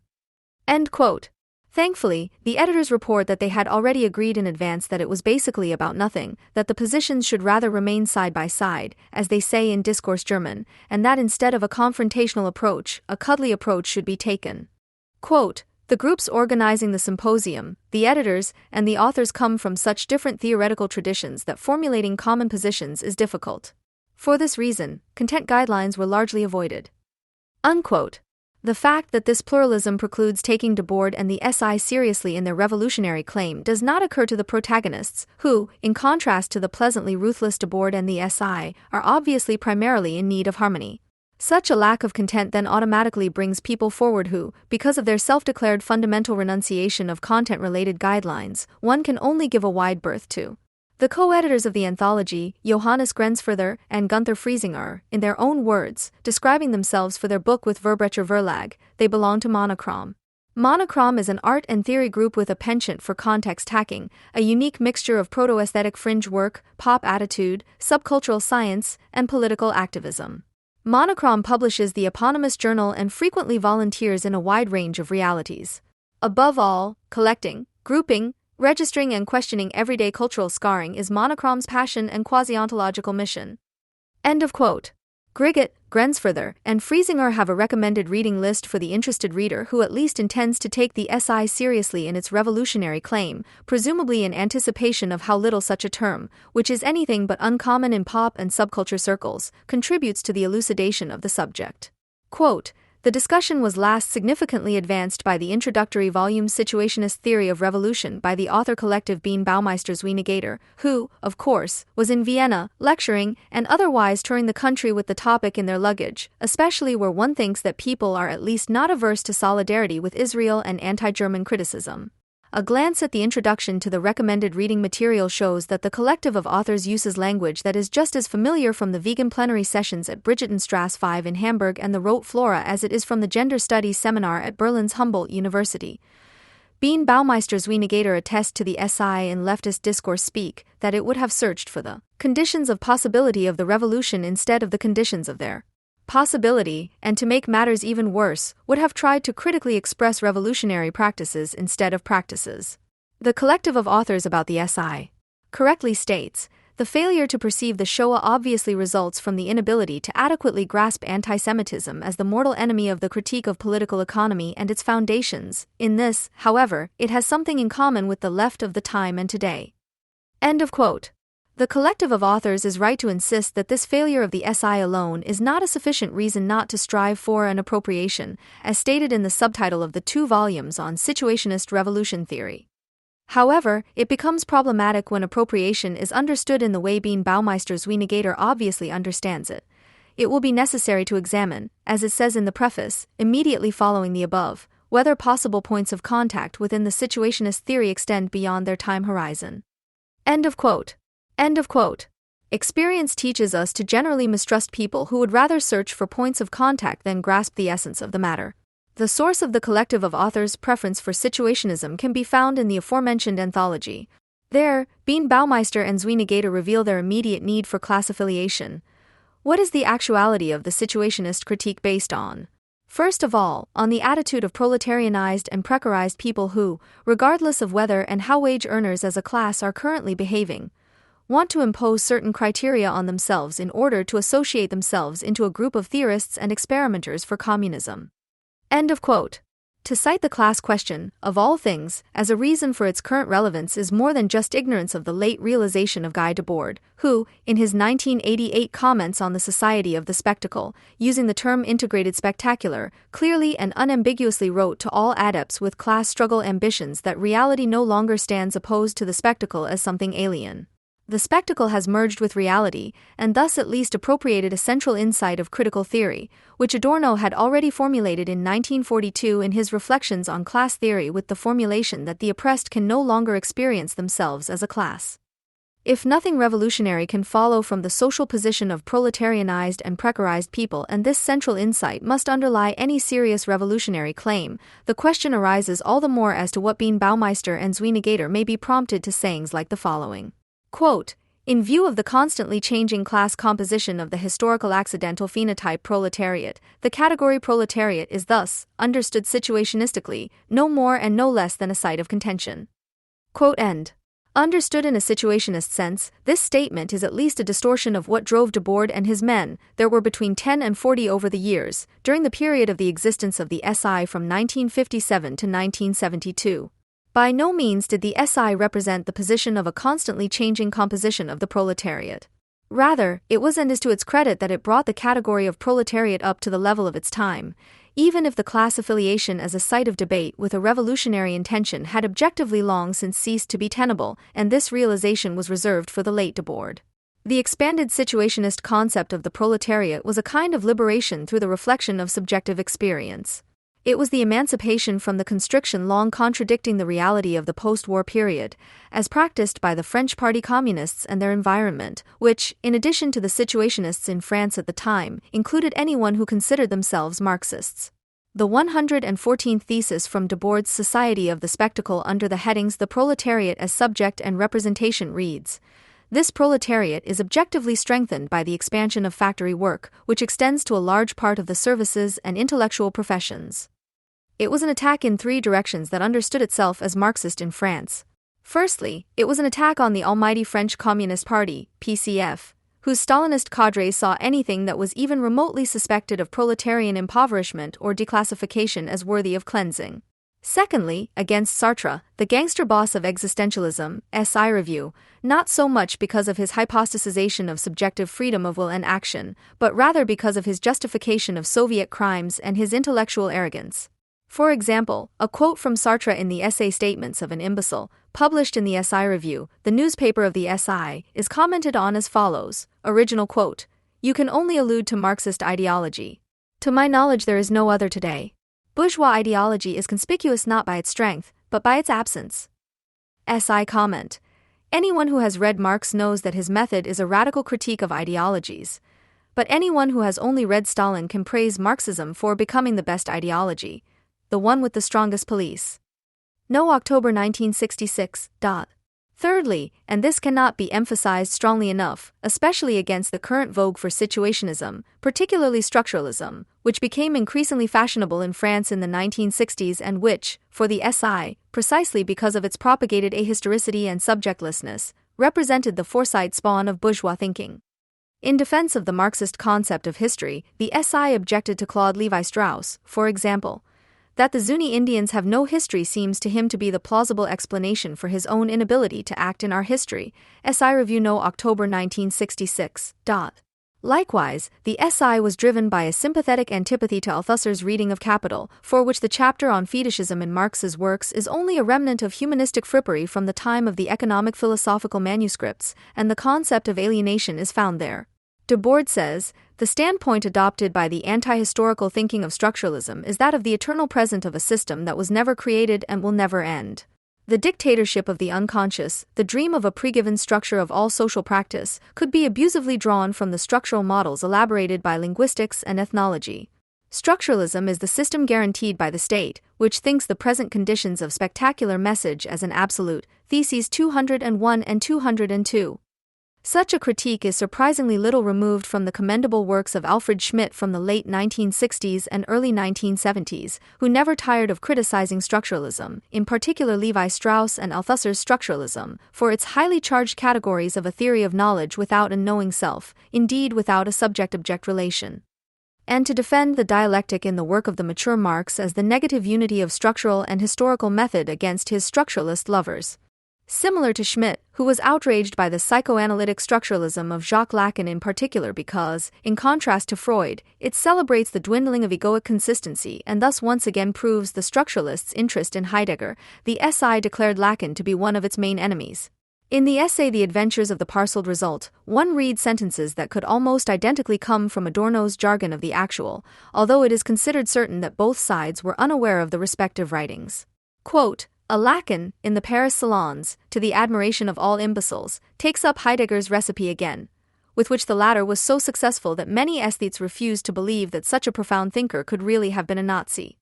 End quote. Thankfully, the editors report that they had already agreed in advance that it was basically about nothing, that the positions should rather remain side by side, as they say in Discourse German, and that instead of a confrontational approach, a cuddly approach should be taken. Quote, the groups organizing the symposium, the editors, and the authors come from such different theoretical traditions that formulating common positions is difficult. For this reason, content guidelines were largely avoided. Unquote. The fact that this pluralism precludes taking Debord and the SI seriously in their revolutionary claim does not occur to the protagonists, who, in contrast to the pleasantly ruthless Debord and the SI, are obviously primarily in need of harmony. Such a lack of content then automatically brings people forward who, because of their self-declared fundamental renunciation of content-related guidelines, one can only give a wide berth to. The co-editors of the anthology, Johannes Grenzfurther and Gunther Friesinger, in their own words, describing themselves for their book with Verbrecher Verlag, they belong to Monochrom. Monochrom is an art and theory group with a penchant for context hacking, a unique mixture of proto-aesthetic fringe work, pop attitude, subcultural science, and political activism. Monochrom publishes the eponymous journal and frequently volunteers in a wide range of realities. Above all, collecting, grouping, registering and questioning everyday cultural scarring is Monochrom's passion and quasi-ontological mission. End of quote. Griget, Grensfurther, and Friesinger have a recommended reading list for the interested reader who at least intends to take the SI seriously in its revolutionary claim, presumably in anticipation of how little such a term, which is anything but uncommon in pop and subculture circles, contributes to the elucidation of the subject. Quote, "The discussion was last significantly advanced by the introductory volume Situationist Theory of Revolution by the author collective Bean Baumeister's Wienegator, who, of course, was in Vienna, lecturing, and otherwise touring the country with the topic in their luggage, especially where one thinks that people are at least not averse to solidarity with Israel and anti-German criticism." A glance at the introduction to the recommended reading material shows that the collective of authors uses language that is just as familiar from the vegan plenary sessions at Brigittenstrasse 5 in Hamburg and the Rote Flora as it is from the gender studies seminar at Berlin's Humboldt University. Bean Baumeister's Wienegator attest to the SI in leftist discourse speak that it would have searched for the conditions of possibility of the revolution instead of the conditions of their possibility, and to make matters even worse, would have tried to critically express revolutionary practices instead of practices. The collective of authors about the SI correctly states, the failure to perceive the Shoah obviously results from the inability to adequately grasp anti-Semitism as the mortal enemy of the critique of political economy and its foundations. In this, however, it has something in common with the left of the time and today. End of quote. The collective of authors is right to insist that this failure of the SI alone is not a sufficient reason not to strive for an appropriation, as stated in the subtitle of the 2 volumes on Situationist Revolution Theory. However, it becomes problematic when appropriation is understood in the way Bean Baumeister's Wienegator obviously understands it. It will be necessary to examine, as it says in the preface, immediately following the above, whether possible points of contact within the situationist theory extend beyond their time horizon. End of quote. End of quote. Experience teaches us to generally mistrust people who would rather search for points of contact than grasp the essence of the matter. The source of the collective of authors' preference for situationism can be found in the aforementioned anthology. There, Bean Baumeister and Wienegator reveal their immediate need for class affiliation. What is the actuality of the situationist critique based on? First of all, on the attitude of proletarianized and precarized people who, regardless of whether and how wage earners as a class are currently behaving, want to impose certain criteria on themselves in order to associate themselves into a group of theorists and experimenters for communism. End of quote. To cite the class question, of all things, as a reason for its current relevance is more than just ignorance of the late realization of Guy Debord, who, in his 1988 comments on the Society of the Spectacle, using the term integrated spectacular, clearly and unambiguously wrote to all adepts with class struggle ambitions that reality no longer stands opposed to the spectacle as something alien. The spectacle has merged with reality, and thus at least appropriated a central insight of critical theory, which Adorno had already formulated in 1942 in his reflections on class theory with the formulation that the oppressed can no longer experience themselves as a class. If nothing revolutionary can follow from the social position of proletarianized and precarized people, and this central insight must underlie any serious revolutionary claim, the question arises all the more as to what Bean Baumeister and Wienegator may be prompted to sayings like the following. Quote, "In view of the constantly changing class composition of the historical accidental phenotype proletariat, the category proletariat is thus, understood situationistically, no more and no less than a site of contention." Quote end. Understood in a situationist sense, this statement is at least a distortion of what drove Debord and his men. There were between 10 and 40 over the years, during the period of the existence of the SI from 1957 to 1972. By no means did the SI represent the position of a constantly changing composition of the proletariat. Rather, it was and is to its credit that it brought the category of proletariat up to the level of its time, even if the class affiliation as a site of debate with a revolutionary intention had objectively long since ceased to be tenable, and this realization was reserved for the late Debord. The expanded situationist concept of the proletariat was a kind of liberation through the reflection of subjective experience. It was the emancipation from the constriction long contradicting the reality of the post-war period, as practiced by the French Party Communists and their environment, which, in addition to the situationists in France at the time, included anyone who considered themselves Marxists. The 114th thesis from Debord's Society of the Spectacle under the headings The Proletariat as Subject and Representation reads, "This proletariat is objectively strengthened by the expansion of factory work, which extends to a large part of the services and intellectual professions." It was an attack in 3 directions that understood itself as Marxist in France. Firstly, it was an attack on the almighty French Communist Party, PCF, whose Stalinist cadres saw anything that was even remotely suspected of proletarian impoverishment or declassification as worthy of cleansing. Secondly, against Sartre, the gangster boss of existentialism, SI Review, not so much because of his hypostasization of subjective freedom of will and action, but rather because of his justification of Soviet crimes and his intellectual arrogance. For example, a quote from Sartre in the essay Statements of an Imbecile, published in the SI Review, the newspaper of the SI, is commented on as follows. Original quote, "You can only allude to Marxist ideology. To my knowledge there is no other today. Bourgeois ideology is conspicuous not by its strength, but by its absence." SI comment, "Anyone who has read Marx knows that his method is a radical critique of ideologies. But anyone who has only read Stalin can praise Marxism for becoming the best ideology, the one with the strongest police." No October 1966. Thirdly, and this cannot be emphasized strongly enough, especially against the current vogue for situationism, particularly structuralism, which became increasingly fashionable in France in the 1960s and which, for the SI, precisely because of its propagated ahistoricity and subjectlessness, represented the Foresight spawn of bourgeois thinking. In defense of the Marxist concept of history, the SI objected to Claude Lévi-Strauss, for example. That the Zuni Indians have no history seems to him to be the plausible explanation for his own inability to act in our history. SI Review No October 1966. Likewise, the SI was driven by a sympathetic antipathy to Althusser's reading of Capital, for which the chapter on fetishism in Marx's works is only a remnant of humanistic frippery from the time of the economic philosophical manuscripts, and the concept of alienation is found there. Debord says, "The standpoint adopted by the anti-historical thinking of structuralism is that of the eternal present of a system that was never created and will never end. The dictatorship of the unconscious, the dream of a pre-given structure of all social practice, could be abusively drawn from the structural models elaborated by linguistics and ethnology. Structuralism is the system guaranteed by the state, which thinks the present conditions of spectacular message as an absolute." Theses 201 and 202. Such a critique is surprisingly little removed from the commendable works of Alfred Schmidt from the late 1960s and early 1970s, who never tired of criticizing structuralism, in particular Levi-Strauss and Althusser's structuralism, for its highly charged categories of a theory of knowledge without a knowing self, indeed without a subject-object relation. And to defend the dialectic in the work of the mature Marx as the negative unity of structural and historical method against his structuralist lovers. Similar to Schmidt, who was outraged by the psychoanalytic structuralism of Jacques Lacan in particular because, in contrast to Freud, it celebrates the dwindling of egoic consistency and thus once again proves the structuralists' interest in Heidegger, the SI declared Lacan to be one of its main enemies. In the essay The Adventures of the Parcelled Result, one reads sentences that could almost identically come from Adorno's jargon of the actual, although it is considered certain that both sides were unaware of the respective writings. Quote, "A Lacan, in the Paris salons, to the admiration of all imbeciles, takes up Heidegger's recipe again, with which the latter was so successful that many aesthetes refused to believe that such a profound thinker could really have been a Nazi.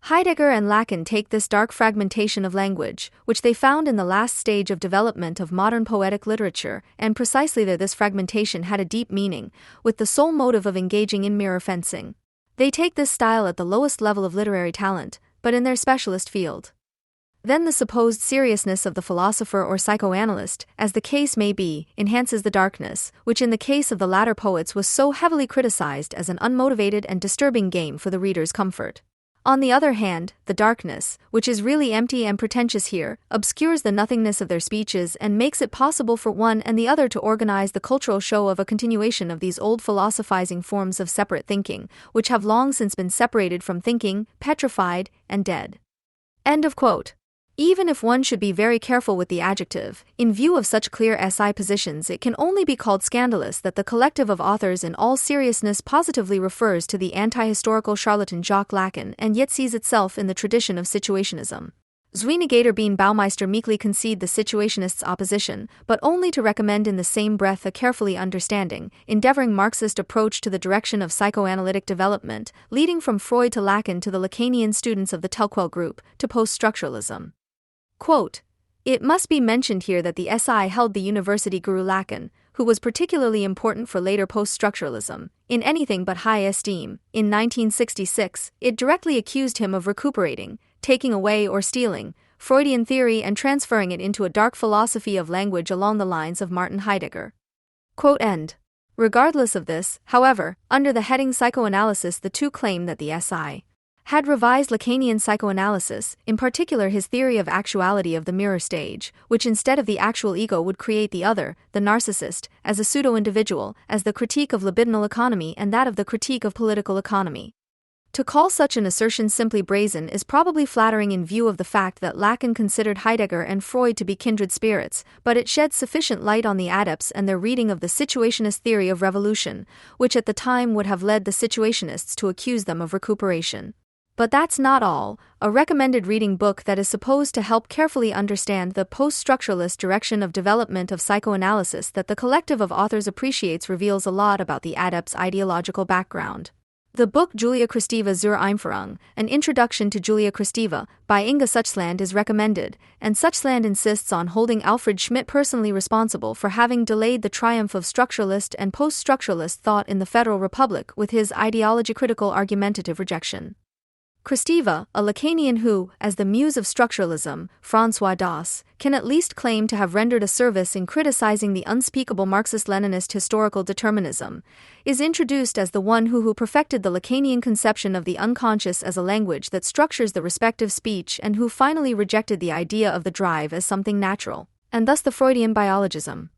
Heidegger and Lacan take this dark fragmentation of language, which they found in the last stage of development of modern poetic literature, and precisely there this fragmentation had a deep meaning, with the sole motive of engaging in mirror fencing. They take this style at the lowest level of literary talent, but in their specialist field. Then the supposed seriousness of the philosopher or psychoanalyst, as the case may be, enhances the darkness, which in the case of the latter poets was so heavily criticized as an unmotivated and disturbing game for the reader's comfort. On the other hand, the darkness, which is really empty and pretentious here, obscures the nothingness of their speeches and makes it possible for one and the other to organize the cultural show of a continuation of these old philosophizing forms of separate thinking, which have long since been separated from thinking, petrified, and dead." End of quote. Even if one should be very careful with the adjective, in view of such clear SI positions it can only be called scandalous that the collective of authors in all seriousness positively refers to the anti-historical charlatan Jacques Lacan and yet sees itself in the tradition of situationism. Zweinigator Bean Baumeister meekly concede the situationists' opposition, but only to recommend in the same breath a carefully understanding, endeavoring Marxist approach to the direction of psychoanalytic development, leading from Freud to Lacan to the Lacanian students of the Telquel group, to post-structuralism. Quote, "It must be mentioned here that the SI held the university guru Lacan, who was particularly important for later post-structuralism, in anything but high esteem. In 1966, it directly accused him of recuperating, taking away or stealing, Freudian theory and transferring it into a dark philosophy of language along the lines of Martin Heidegger." Quote end. Regardless of this, however, under the heading psychoanalysis, the two claim that the SI had revised Lacanian psychoanalysis, in particular his theory of actuality of the mirror stage, which instead of the actual ego would create the other, the narcissist, as a pseudo-individual, as the critique of libidinal economy and that of the critique of political economy. To call such an assertion simply brazen is probably flattering in view of the fact that Lacan considered Heidegger and Freud to be kindred spirits, but it sheds sufficient light on the adepts and their reading of the situationist theory of revolution, which at the time would have led the situationists to accuse them of recuperation. But that's not all. A recommended reading book that is supposed to help carefully understand the post-structuralist direction of development of psychoanalysis that the collective of authors appreciates reveals a lot about the adepts' ideological background. The book Julia Kristeva zur Einführung, An Introduction to Julia Kristeva, by Inga Suchsland is recommended, and Suchsland insists on holding Alfred Schmidt personally responsible for having delayed the triumph of structuralist and post-structuralist thought in the Federal Republic with his ideology-critical argumentative rejection. Kristeva, a Lacanian who, as the muse of structuralism, François Das, can at least claim to have rendered a service in criticizing the unspeakable Marxist-Leninist historical determinism, is introduced as the one who perfected the Lacanian conception of the unconscious as a language that structures the respective speech and who finally rejected the idea of the drive as something natural, and thus the Freudian biologism.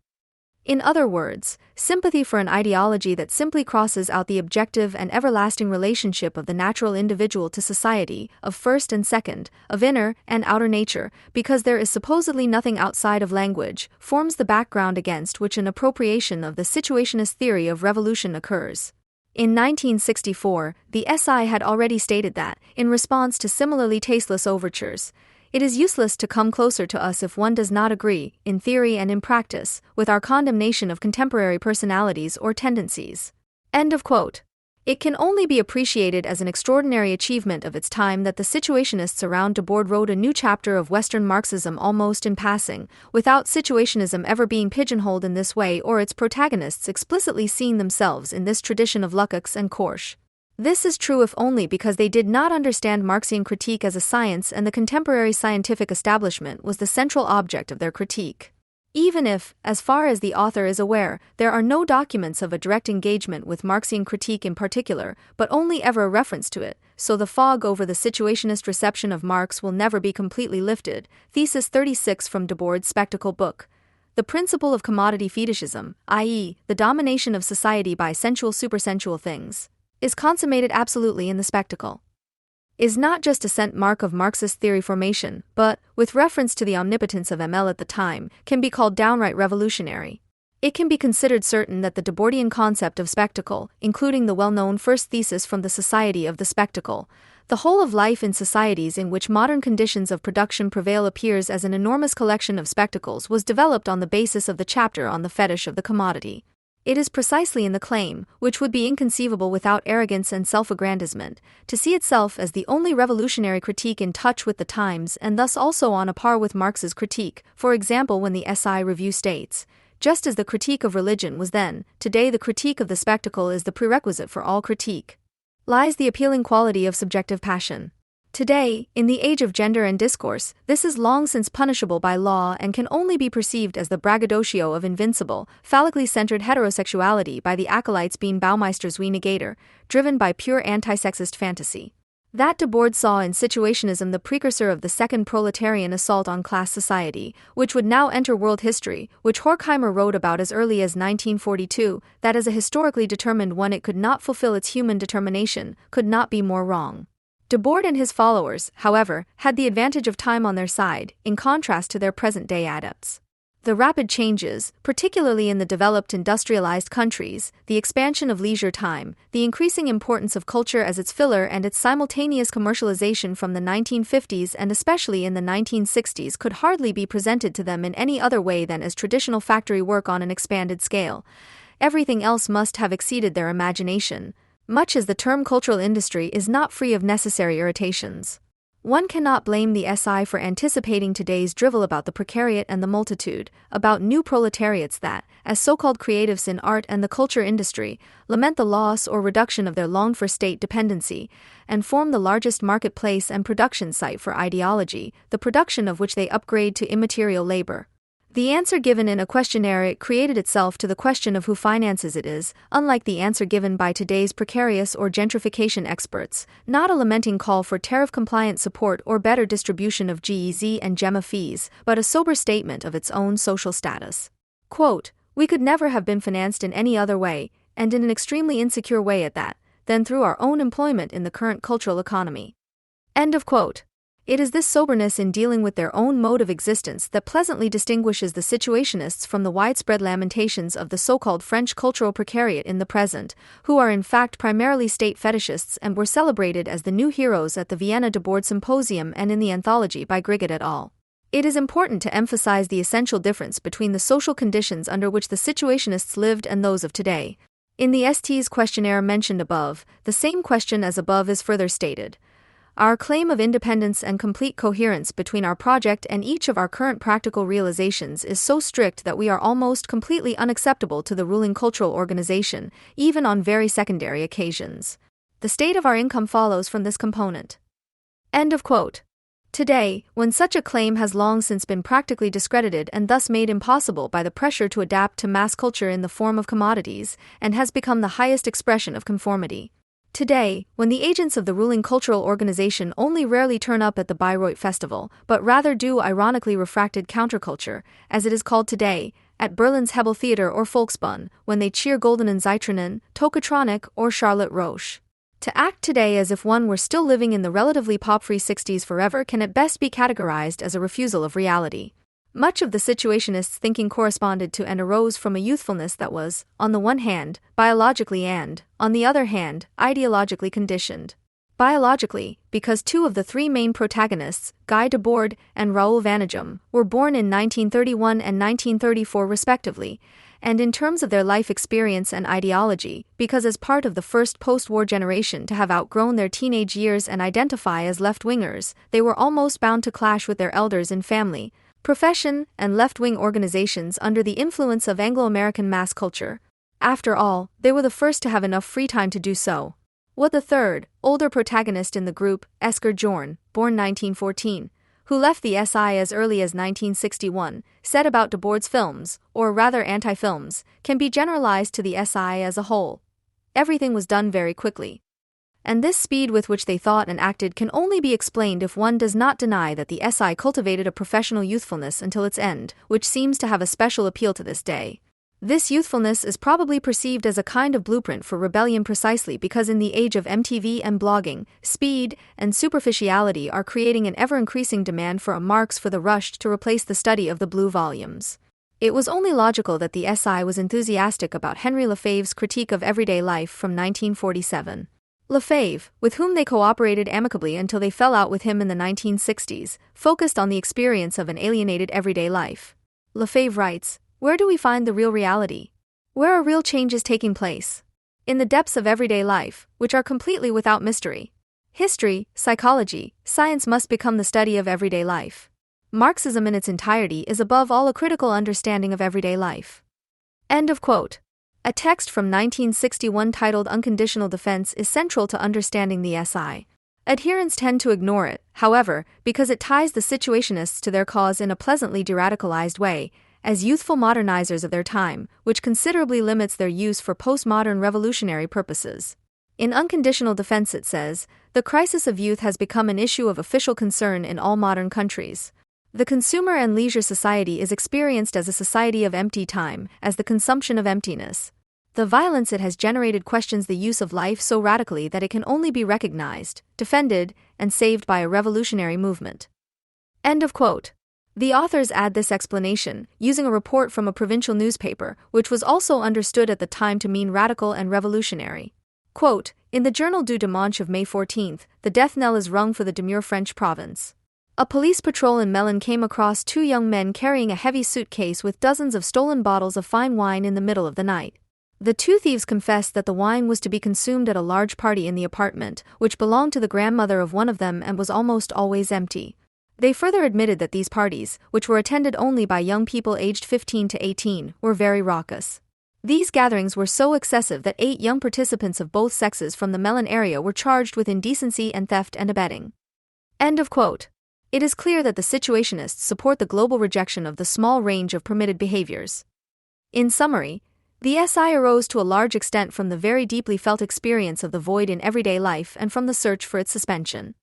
In other words, sympathy for an ideology that simply crosses out the objective and everlasting relationship of the natural individual to society, of first and second, of inner and outer nature, because there is supposedly nothing outside of language, forms the background against which an appropriation of the situationist theory of revolution occurs. In 1964, the SI had already stated that, in response to similarly tasteless overtures, it is useless to come closer to us if one does not agree, in theory and in practice, with our condemnation of contemporary personalities or tendencies. End of quote. It can only be appreciated as an extraordinary achievement of its time that the situationists around Debord wrote a new chapter of Western Marxism almost in passing, without situationism ever being pigeonholed in this way or its protagonists explicitly seeing themselves in this tradition of Lukács and Korsch. This is true if only because they did not understand Marxian critique as a science and the contemporary scientific establishment was the central object of their critique. Even if, as far as the author is aware, there are no documents of a direct engagement with Marxian critique in particular, but only ever a reference to it, so the fog over the situationist reception of Marx will never be completely lifted. Thesis 36 from Debord's Spectacle book. The principle of commodity fetishism, i.e., the domination of society by sensual supersensual things, is consummated absolutely in the spectacle. Is not just a scent mark of Marxist theory formation, but, with reference to the omnipotence of ML at the time, can be called downright revolutionary. It can be considered certain that the Debordian concept of spectacle, including the well-known first thesis from the Society of the Spectacle, the whole of life in societies in which modern conditions of production prevail appears as an enormous collection of spectacles, was developed on the basis of the chapter on the fetish of the commodity. It is precisely in the claim, which would be inconceivable without arrogance and self-aggrandizement, to see itself as the only revolutionary critique in touch with the times and thus also on a par with Marx's critique, for example when the SI Review states, just as the critique of religion was then, today the critique of the spectacle is the prerequisite for all critique. Lies the appealing quality of subjective passion. Today, in the age of gender and discourse, this is long since punishable by law and can only be perceived as the braggadocio of invincible, phallically centered heterosexuality by the acolytes being Baumeister's wie Negator, driven by pure anti-sexist fantasy. That Debord saw in situationism the precursor of the second proletarian assault on class society, which would now enter world history, which Horkheimer wrote about as early as 1942, that as a historically determined one it could not fulfill its human determination, could not be more wrong. Debord and his followers, however, had the advantage of time on their side, in contrast to their present-day adepts. The rapid changes, particularly in the developed industrialized countries, the expansion of leisure time, the increasing importance of culture as its filler and its simultaneous commercialization from the 1950s and especially in the 1960s could hardly be presented to them in any other way than as traditional factory work on an expanded scale. Everything else must have exceeded their imagination, much as the term cultural industry is not free of necessary irritations. One cannot blame the SI for anticipating today's drivel about the precariat and the multitude, about new proletariats that, as so-called creatives in art and the culture industry, lament the loss or reduction of their longed-for state dependency, and form the largest marketplace and production site for ideology, the production of which they upgrade to immaterial labor. The answer given in a questionnaire created itself to the question of who finances it is, unlike the answer given by today's precarious or gentrification experts, not a lamenting call for tariff-compliant support or better distribution of GEZ and GEMA fees, but a sober statement of its own social status. Quote, "We could never have been financed in any other way, and in an extremely insecure way at that, than through our own employment in the current cultural economy." End of quote. It is this soberness in dealing with their own mode of existence that pleasantly distinguishes the situationists from the widespread lamentations of the so-called French cultural precariat in the present, who are in fact primarily state fetishists and were celebrated as the new heroes at the Vienna Debord Symposium and in the anthology by Grigat et al. It is important to emphasize the essential difference between the social conditions under which the situationists lived and those of today. In the ST's questionnaire mentioned above, the same question as above is further stated. Our claim of independence and complete coherence between our project and each of our current practical realizations is so strict that we are almost completely unacceptable to the ruling cultural organization, even on very secondary occasions. The state of our income follows from this component. End of quote. Today, when such a claim has long since been practically discredited and thus made impossible by the pressure to adapt to mass culture in the form of commodities, and has become the highest expression of conformity. Today, when the agents of the ruling cultural organization only rarely turn up at the Bayreuth Festival, but rather do ironically refracted counterculture, as it is called today, at Berlin's Hebel Theater or Volksbühne, when they cheer Goldenen Zeitronen, Tokotronic, or Charlotte Roche. To act today as if one were still living in the relatively pop-free 60s forever can at best be categorized as a refusal of reality. Much of the situationists' thinking corresponded to and arose from a youthfulness that was, on the one hand, biologically and, on the other hand, ideologically conditioned. Biologically, because two of the three main protagonists, Guy Debord and Raoul Vaneigem, were born in 1931 and 1934 respectively, and in terms of their life experience and ideology, because as part of the first post-war generation to have outgrown their teenage years and identify as left-wingers, they were almost bound to clash with their elders in family, profession, and left-wing organizations under the influence of Anglo-American mass culture. After all, they were the first to have enough free time to do so. What the third, older protagonist in the group, Esker Jorn, born 1914, who left the SI as early as 1961, said about Debord's films, or rather anti-films, can be generalized to the SI as a whole. Everything was done very quickly. And this speed with which they thought and acted can only be explained if one does not deny that the SI cultivated a professional youthfulness until its end, which seems to have a special appeal to this day. This youthfulness is probably perceived as a kind of blueprint for rebellion precisely because in the age of MTV and blogging, speed and superficiality are creating an ever-increasing demand for a Marx for the rushed to replace the study of the blue volumes. It was only logical that the SI was enthusiastic about Henry Lefebvre's Critique of Everyday Life from 1947. Lefebvre, with whom they cooperated amicably until they fell out with him in the 1960s, focused on the experience of an alienated everyday life. Lefebvre writes, "Where do we find the real reality? Where are real changes taking place? In the depths of everyday life, which are completely without mystery. History, psychology, science must become the study of everyday life. Marxism in its entirety is above all a critical understanding of everyday life." End of quote. A text from 1961 titled Unconditional Defense is central to understanding the SI. Adherents tend to ignore it, however, because it ties the situationists to their cause in a pleasantly de-radicalized way, as youthful modernizers of their time, which considerably limits their use for postmodern revolutionary purposes. In Unconditional Defense it says, "The crisis of youth has become an issue of official concern in all modern countries. The consumer and leisure society is experienced as a society of empty time, as the consumption of emptiness. The violence it has generated questions the use of life so radically that it can only be recognized, defended, and saved by a revolutionary movement." End of quote. The authors add this explanation, using a report from a provincial newspaper, which was also understood at the time to mean radical and revolutionary. Quote, "In the Journal du Dimanche of May 14, the death knell is rung for the demure French province. A police patrol in Melun came across two young men carrying a heavy suitcase with dozens of stolen bottles of fine wine in the middle of the night. The two thieves confessed that the wine was to be consumed at a large party in the apartment, which belonged to the grandmother of one of them and was almost always empty. They further admitted that these parties, which were attended only by young people aged 15 to 18, were very raucous. These gatherings were so excessive that 8 young participants of both sexes from the Melun area were charged with indecency and theft and abetting." End of quote. it is clear that the situationists support the global rejection of the small range of permitted behaviors. In summary, the SI arose to a large extent from the very deeply felt experience of the void in everyday life and from the search for its suspension.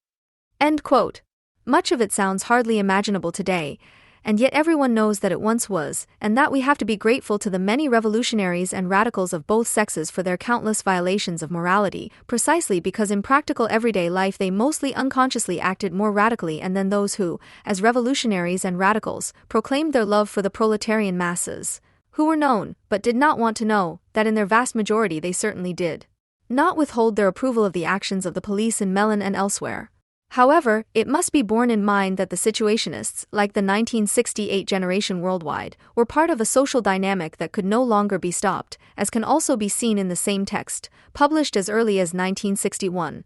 End quote. Much of it sounds hardly imaginable today, and yet everyone knows that it once was, and that we have to be grateful to the many revolutionaries and radicals of both sexes for their countless violations of morality, precisely because in practical everyday life they mostly unconsciously acted more radically and than those who, as revolutionaries and radicals, proclaimed their love for the proletarian masses, who were known, but did not want to know, that in their vast majority they certainly did not withhold their approval of the actions of the police in Melun and elsewhere. However, it must be borne in mind that the situationists, like the 1968 generation worldwide, were part of a social dynamic that could no longer be stopped, as can also be seen in the same text, published as early as 1961.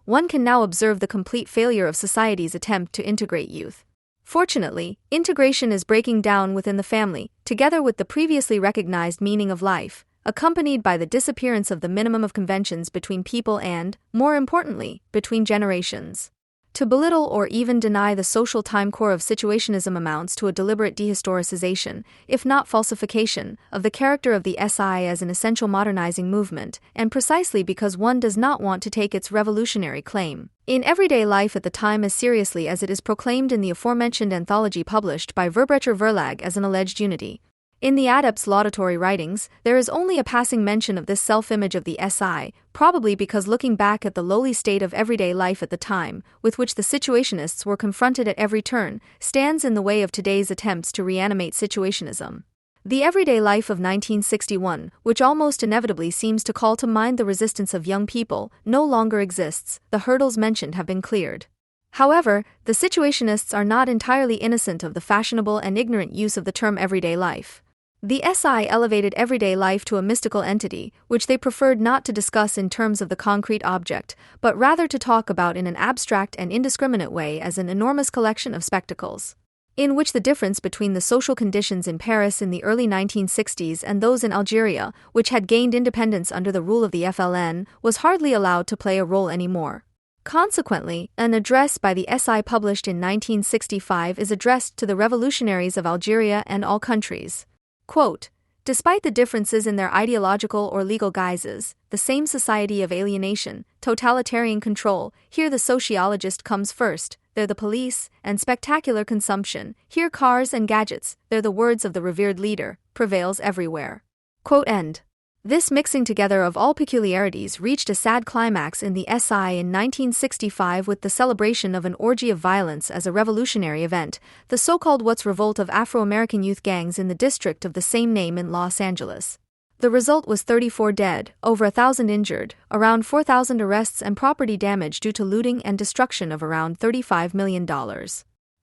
One can now observe the complete failure of society's attempt to integrate youth. Fortunately, integration is breaking down within the family, together with the previously recognized meaning of life, accompanied by the disappearance of the minimum of conventions between people and, more importantly, between generations. To belittle or even deny the social time core of situationism amounts to a deliberate dehistoricization, if not falsification, of the character of the SI as an essential modernizing movement, and precisely because one does not want to take its revolutionary claim in everyday life at the time as seriously as it is proclaimed in the aforementioned anthology published by Verbrecher Verlag as an alleged unity. In the adept's laudatory writings, there is only a passing mention of this self-image of the SI, probably because looking back at the lowly state of everyday life at the time, with which the situationists were confronted at every turn, stands in the way of today's attempts to reanimate situationism. The everyday life of 1961, which almost inevitably seems to call to mind the resistance of young people, no longer exists. The hurdles mentioned have been cleared. However, the situationists are not entirely innocent of the fashionable and ignorant use of the term everyday life. The SI elevated everyday life to a mystical entity, which they preferred not to discuss in terms of the concrete object, but rather to talk about in an abstract and indiscriminate way as an enormous collection of spectacles, in which the difference between the social conditions in Paris in the early 1960s and those in Algeria, which had gained independence under the rule of the FLN, was hardly allowed to play a role anymore. Consequently, an address by the SI published in 1965 is addressed to the revolutionaries of Algeria and all countries. Quote, despite the differences in their ideological or legal guises, the same society of alienation, totalitarian control, here the sociologist comes first, they're the police, and spectacular consumption, here cars and gadgets, they're the words of the revered leader, prevails everywhere. Quote end. This mixing together of all peculiarities reached a sad climax in the SI in 1965 with the celebration of an orgy of violence as a revolutionary event, the so-called What's Revolt of Afro-American youth gangs in the district of the same name in Los Angeles. The result was 34 dead, over 1,000 injured, around 4,000 arrests and property damage due to looting and destruction of around $35 million.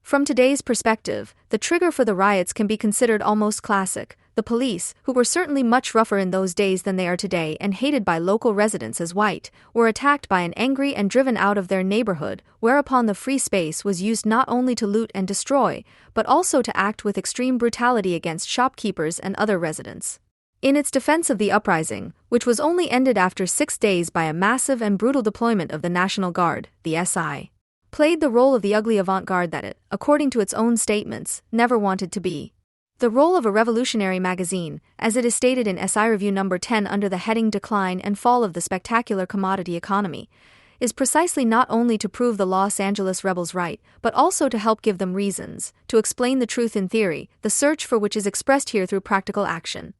From today's perspective, the trigger for the riots can be considered almost classic. The police, who were certainly much rougher in those days than they are today and hated by local residents as white, were attacked by an angry and driven out of their neighborhood, whereupon the free space was used not only to loot and destroy, but also to act with extreme brutality against shopkeepers and other residents. In its defense of the uprising, which was only ended after 6 days by a massive and brutal deployment of the National Guard, the SI played the role of the ugly avant-garde that it, according to its own statements, never wanted to be. The role of a revolutionary magazine, as it is stated in SI Review No. 10 under the heading Decline and Fall of the Spectacular Commodity Economy, is precisely not only to prove the Los Angeles rebels right, but also to help give them reasons, to explain the truth in theory, the search for which is expressed here through practical action.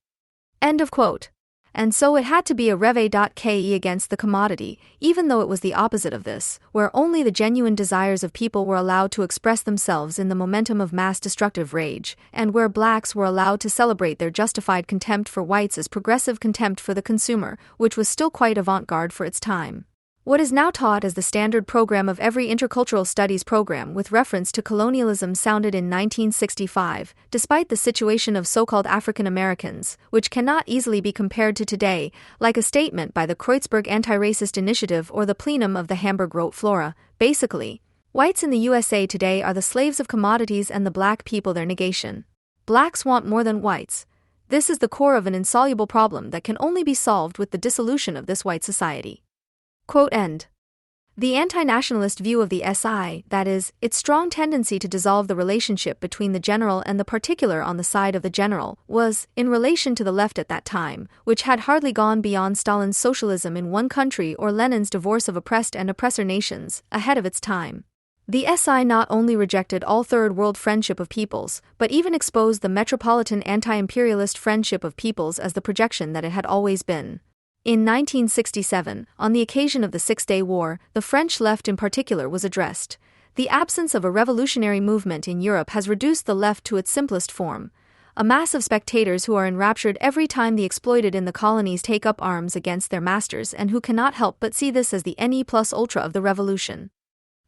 End of quote. And so it had to be a reve.ke against the commodity, even though it was the opposite of this, where only the genuine desires of people were allowed to express themselves in the momentum of mass destructive rage, and where blacks were allowed to celebrate their justified contempt for whites as progressive contempt for the consumer, which was still quite avant-garde for its time. What is now taught as the standard program of every intercultural studies program with reference to colonialism sounded in 1965, despite the situation of so-called African Americans, which cannot easily be compared to today, like a statement by the Kreutzberg Anti-Racist Initiative or the plenum of the Hamburg Rote Flora. Basically, whites in the USA today are the slaves of commodities and the black people their negation. Blacks want more than whites. This is the core of an insoluble problem that can only be solved with the dissolution of this white society. Quote end. The anti-nationalist view of the SI, that is, its strong tendency to dissolve the relationship between the general and the particular on the side of the general, was, in relation to the left at that time, which had hardly gone beyond Stalin's socialism in one country or Lenin's divorce of oppressed and oppressor nations, ahead of its time. The SI not only rejected all Third World friendship of peoples, but even exposed the metropolitan anti-imperialist friendship of peoples as the projection that it had always been. In 1967, on the occasion of the Six-Day War, the French left in particular was addressed. The absence of a revolutionary movement in Europe has reduced the left to its simplest form. A mass of spectators who are enraptured every time the exploited in the colonies take up arms against their masters and who cannot help but see this as the ne plus ultra of the revolution.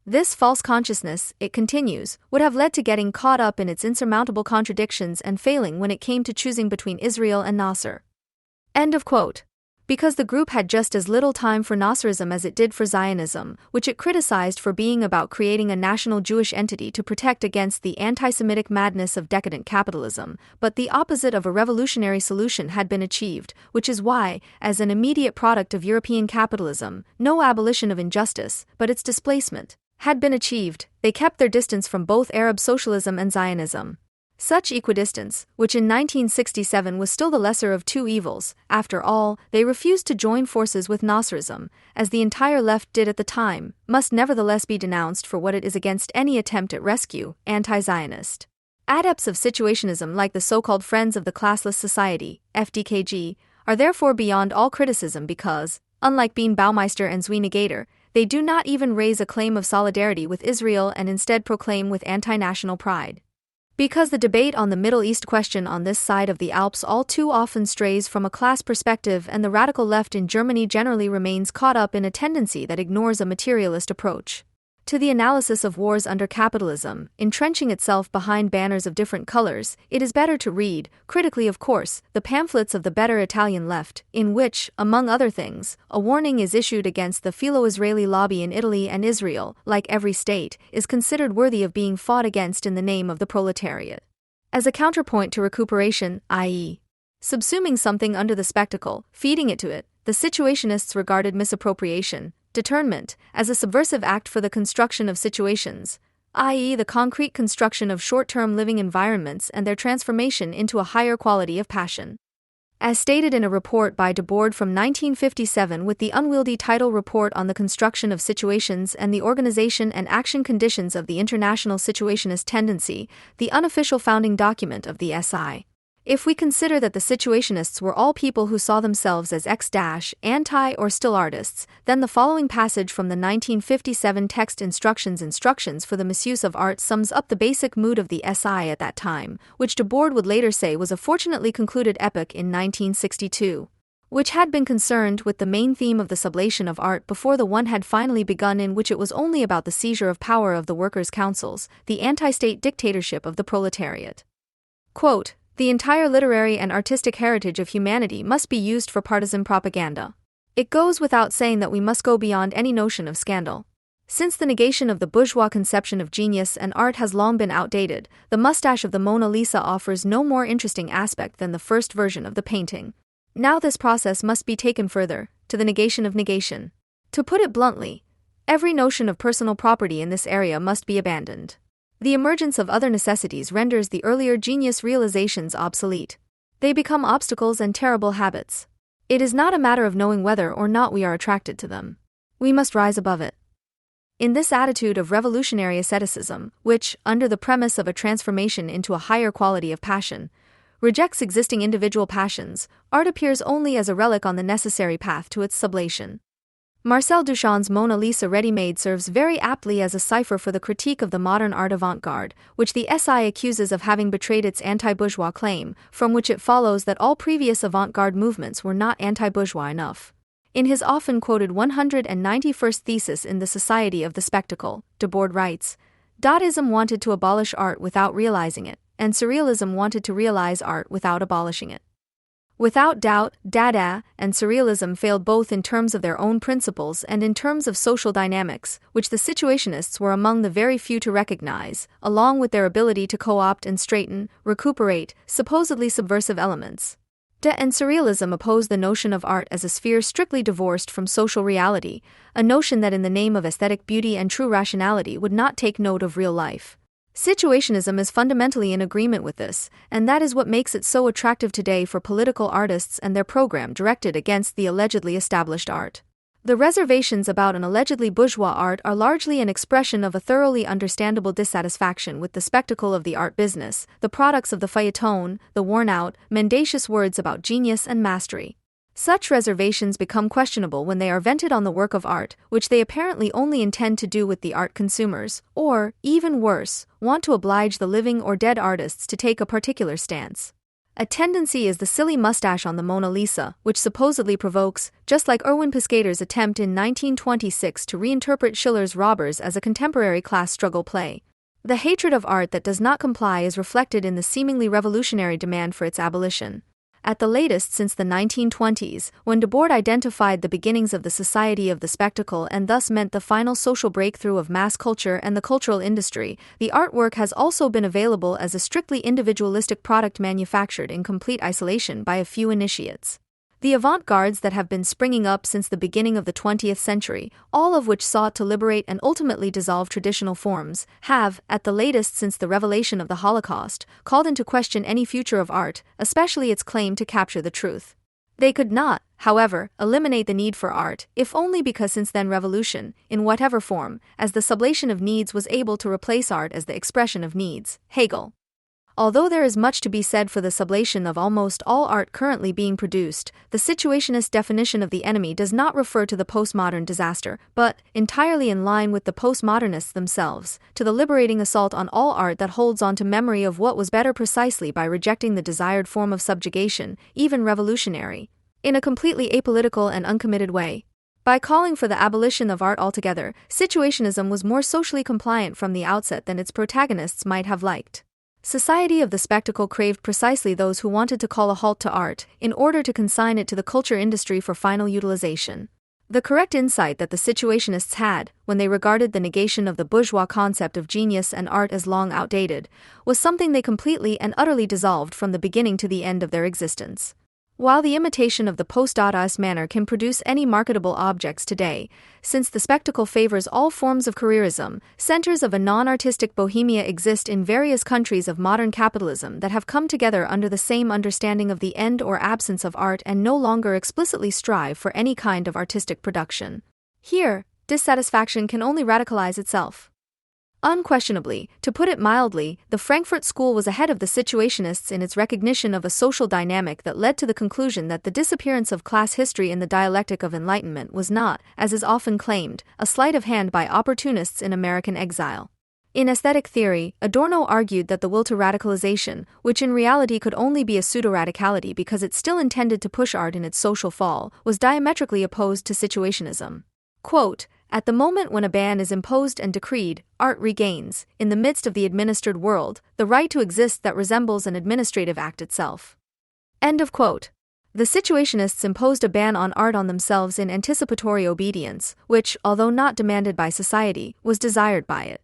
This false consciousness, it continues, would have led to getting caught up in its insurmountable contradictions and failing when it came to choosing between Israel and Nasser. End of quote. Because the group had just as little time for Nasserism as it did for Zionism, which it criticized for being about creating a national Jewish entity to protect against the anti-Semitic madness of decadent capitalism, but the opposite of a revolutionary solution had been achieved, which is why, as an immediate product of European capitalism, no abolition of injustice, but its displacement, had been achieved. They kept their distance from both Arab socialism and Zionism. Such equidistance, which in 1967 was still the lesser of two evils, after all, they refused to join forces with Nasserism, as the entire left did at the time, must nevertheless be denounced for what it is against any attempt at rescue, anti-Zionist. Adepts of situationism like the so-called Friends of the Classless Society, FDKG, are therefore beyond all criticism because, unlike Bean Baumeister and Zweinigator, they do not even raise a claim of solidarity with Israel and instead proclaim with anti-national pride. Because the debate on the Middle East question on this side of the Alps all too often strays from a class perspective and the radical left in Germany generally remains caught up in a tendency that ignores a materialist approach to the analysis of wars under capitalism, entrenching itself behind banners of different colors, it is better to read, critically of course, the pamphlets of the better Italian left, in which, among other things, a warning is issued against the philo-Israeli lobby in Italy and Israel, like every state, is considered worthy of being fought against in the name of the proletariat. As a counterpoint to recuperation, i.e., subsuming something under the spectacle, feeding it to it, the situationists regarded misappropriation, deterrent, as a subversive act for the construction of situations, i.e., the concrete construction of short-term living environments and their transformation into a higher quality of passion. As stated in a report by Debord from 1957 with the unwieldy title Report on the Construction of Situations and the Organization and Action Conditions of the International Situationist Tendency, the unofficial founding document of the SI. If we consider that the situationists were all people who saw themselves as anti or still artists, then the following passage from the 1957 text Instructions for the Misuse of Art sums up the basic mood of the SI at that time, which Debord would later say was a fortunately concluded epoch in 1962, which had been concerned with the main theme of the sublation of art before the one had finally begun in which it was only about the seizure of power of the workers' councils, the anti-state dictatorship of the proletariat. Quote, "The entire literary and artistic heritage of humanity must be used for partisan propaganda. It goes without saying that we must go beyond any notion of scandal. Since the negation of the bourgeois conception of genius and art has long been outdated, the mustache of the Mona Lisa offers no more interesting aspect than the first version of the painting. Now this process must be taken further, to the negation of negation. To put it bluntly, every notion of personal property in this area must be abandoned. The emergence of other necessities renders the earlier genius realizations obsolete. They become obstacles and terrible habits. It is not a matter of knowing whether or not we are attracted to them. We must rise above it." In this attitude of revolutionary asceticism, which, under the premise of a transformation into a higher quality of passion, rejects existing individual passions, art appears only as a relic on the necessary path to its sublation. Marcel Duchamp's Mona Lisa Ready-Made serves very aptly as a cipher for the critique of the modern art avant-garde, which the SI accuses of having betrayed its anti-bourgeois claim, from which it follows that all previous avant-garde movements were not anti-bourgeois enough. In his often quoted 191st thesis in The Society of the Spectacle, Debord writes, "Dadaism wanted to abolish art without realizing it, and Surrealism wanted to realize art without abolishing it. Without doubt, Dada and Surrealism failed both in terms of their own principles and in terms of social dynamics, which the situationists were among the very few to recognize, along with their ability to co-opt and straighten, recuperate, supposedly subversive elements. And surrealism oppose the notion of art as a sphere strictly divorced from social reality, a notion that in the name of aesthetic beauty and true rationality would not take note of real life. Situationism is fundamentally in agreement with this, and that is what makes it so attractive today for political artists and their program directed against the allegedly established art. The reservations about an allegedly bourgeois art are largely an expression of a thoroughly understandable dissatisfaction with the spectacle of the art business, the products of the feuilleton, the worn-out, mendacious words about genius and mastery. Such reservations become questionable when they are vented on the work of art, which they apparently only intend to do with the art consumers, or, even worse, want to oblige the living or dead artists to take a particular stance. A tendency is the silly mustache on the Mona Lisa, which supposedly provokes, just like Erwin Piscator's attempt in 1926 to reinterpret Schiller's Robbers as a contemporary class struggle play. The hatred of art that does not comply is reflected in the seemingly revolutionary demand for its abolition. At the latest since the 1920s, when Debord identified the beginnings of the society of the spectacle and thus meant the final social breakthrough of mass culture and the cultural industry, the artwork has also been available as a strictly individualistic product manufactured in complete isolation by a few initiates. The avant-gardes that have been springing up since the beginning of the 20th century, all of which sought to liberate and ultimately dissolve traditional forms, have, at the latest since the revelation of the Holocaust, called into question any future of art, especially its claim to capture the truth. They could not, however, eliminate the need for art, if only because since then revolution, in whatever form, as the sublation of needs was able to replace art as the expression of needs. Hegel. Although there is much to be said for the sublation of almost all art currently being produced, the situationist definition of the enemy does not refer to the postmodern disaster, but, entirely in line with the postmodernists themselves, to the liberating assault on all art that holds on to memory of what was better precisely by rejecting the desired form of subjugation, even revolutionary, in a completely apolitical and uncommitted way. By calling for the abolition of art altogether, situationism was more socially compliant from the outset than its protagonists might have liked. Society of the spectacle craved precisely those who wanted to call a halt to art, in order to consign it to the culture industry for final utilization. The correct insight that the situationists had, when they regarded the negation of the bourgeois concept of genius and art as long outdated, was something they completely and utterly dissolved from the beginning to the end of their existence. While the imitation of the post-Dadaist manner can produce any marketable objects today, since the spectacle favors all forms of careerism, centers of a non-artistic bohemia exist in various countries of modern capitalism that have come together under the same understanding of the end or absence of art and no longer explicitly strive for any kind of artistic production. Here, dissatisfaction can only radicalize itself. Unquestionably, to put it mildly, the Frankfurt School was ahead of the situationists in its recognition of a social dynamic that led to the conclusion that the disappearance of class history in the dialectic of Enlightenment was not, as is often claimed, a sleight of hand by opportunists in American exile. In aesthetic theory, Adorno argued that the will to radicalization, which in reality could only be a pseudo-radicality because it still intended to push art in its social fall, was diametrically opposed to situationism. Quote, "At the moment when a ban is imposed and decreed, art regains, in the midst of the administered world, the right to exist that resembles an administrative act itself." End of quote. The situationists imposed a ban on art on themselves in anticipatory obedience, which, although not demanded by society, was desired by it.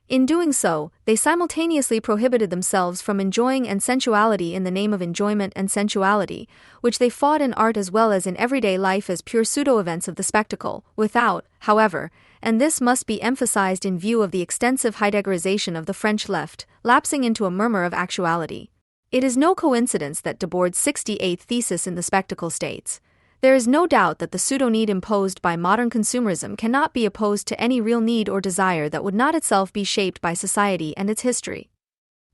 In doing so, they simultaneously prohibited themselves from enjoying and sensuality in the name of enjoyment and sensuality, which they fought in art as well as in everyday life as pure pseudo-events of the spectacle, without, however, and this must be emphasized in view of the extensive Heideggerization of the French left, lapsing into a murmur of actuality. It is no coincidence that Debord's 68th thesis in the spectacle states, "There is no doubt that the pseudo-need imposed by modern consumerism cannot be opposed to any real need or desire that would not itself be shaped by society and its history."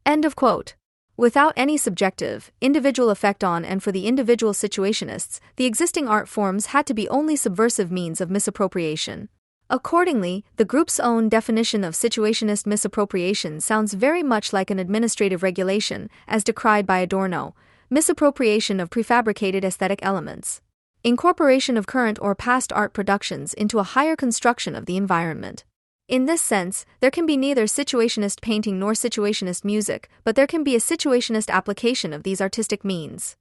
End of quote. Without any subjective, individual effect on and for the individual situationists, the existing art forms had to be only subversive means of misappropriation. Accordingly, the group's own definition of situationist misappropriation sounds very much like an administrative regulation, as decried by Adorno, misappropriation of prefabricated aesthetic elements. Incorporation of current or past art productions into a higher construction of the environment. In this sense, there can be neither situationist painting nor situationist music, but there can be a situationist application of these artistic means.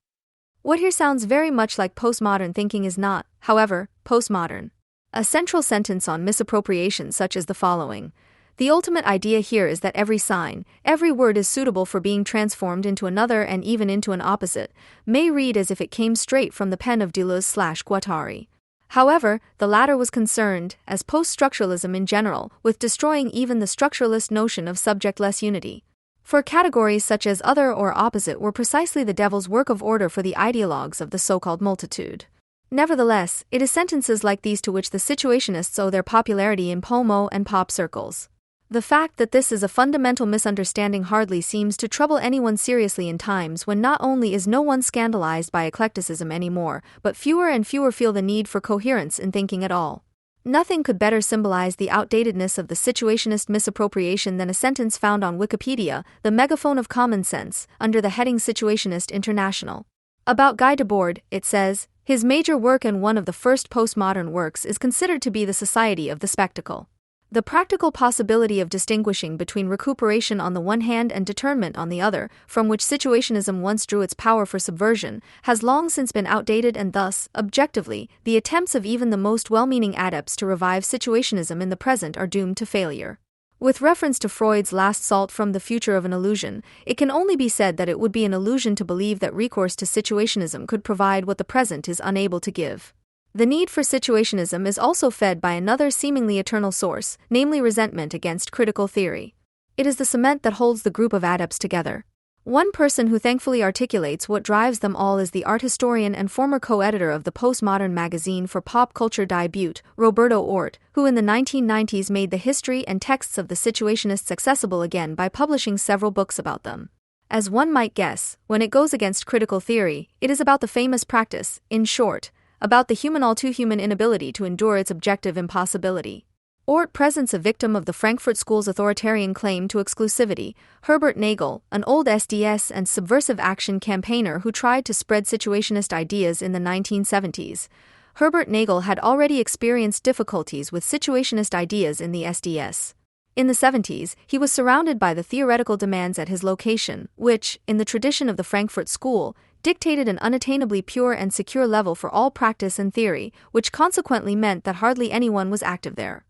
What here sounds very much like postmodern thinking is not, however, postmodern. A central sentence on misappropriation such as the following: The ultimate idea here is that every sign, every word is suitable for being transformed into another and even into an opposite, may read as if it came straight from the pen of Deleuze/Guattari. However, the latter was concerned, as post-structuralism in general, with destroying even the structuralist notion of subject-less unity. For categories such as other or opposite were precisely the devil's work of order for the ideologues of the so-called multitude. Nevertheless, it is sentences like these to which the situationists owe their popularity in pomo and pop circles. The fact that this is a fundamental misunderstanding hardly seems to trouble anyone seriously in times when not only is no one scandalized by eclecticism anymore, but fewer and fewer feel the need for coherence in thinking at all. Nothing could better symbolize the outdatedness of the situationist misappropriation than a sentence found on Wikipedia, the megaphone of common sense, under the heading Situationist International. About Guy Debord, it says, his major work and one of the first postmodern works is considered to be the Society of the Spectacle. The practical possibility of distinguishing between recuperation on the one hand and determinment on the other, from which situationism once drew its power for subversion, has long since been outdated, and thus, objectively, the attempts of even the most well-meaning adepts to revive situationism in the present are doomed to failure. With reference to Freud's last salt from The Future of an Illusion, it can only be said that it would be an illusion to believe that recourse to situationism could provide what the present is unable to give. The need for situationism is also fed by another seemingly eternal source, namely resentment against critical theory. It is the cement that holds the group of adepts together. One person who thankfully articulates what drives them all is the art historian and former co-editor of the postmodern magazine for pop culture Die Butte, Roberto Ort, who in the 1990s made the history and texts of the situationists accessible again by publishing several books about them. As one might guess, when it goes against critical theory, it is about the famous practice, in short, about the human all-too-human inability to endure its objective impossibility. Ort presents a victim of the Frankfurt School's authoritarian claim to exclusivity, Herbert Nagel, an old SDS and subversive action campaigner who tried to spread situationist ideas in the 1970s. Herbert Nagel had already experienced difficulties with situationist ideas in the SDS. In the 70s, he was surrounded by the theoretical demands at his location, which, in the tradition of the Frankfurt School, dictated an unattainably pure and secure level for all practice and theory, which consequently meant that hardly anyone was active there.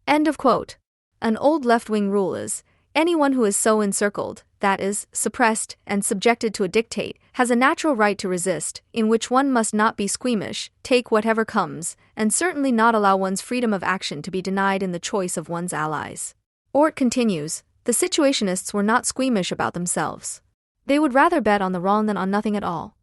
End of quote. An old left-wing rule is, anyone who is so encircled, that is, suppressed and subjected to a dictate, has a natural right to resist, in which one must not be squeamish, take whatever comes, and certainly not allow one's freedom of action to be denied in the choice of one's allies. Ort continues, the situationists were not squeamish about themselves. They would rather bet on the wrong than on nothing at all.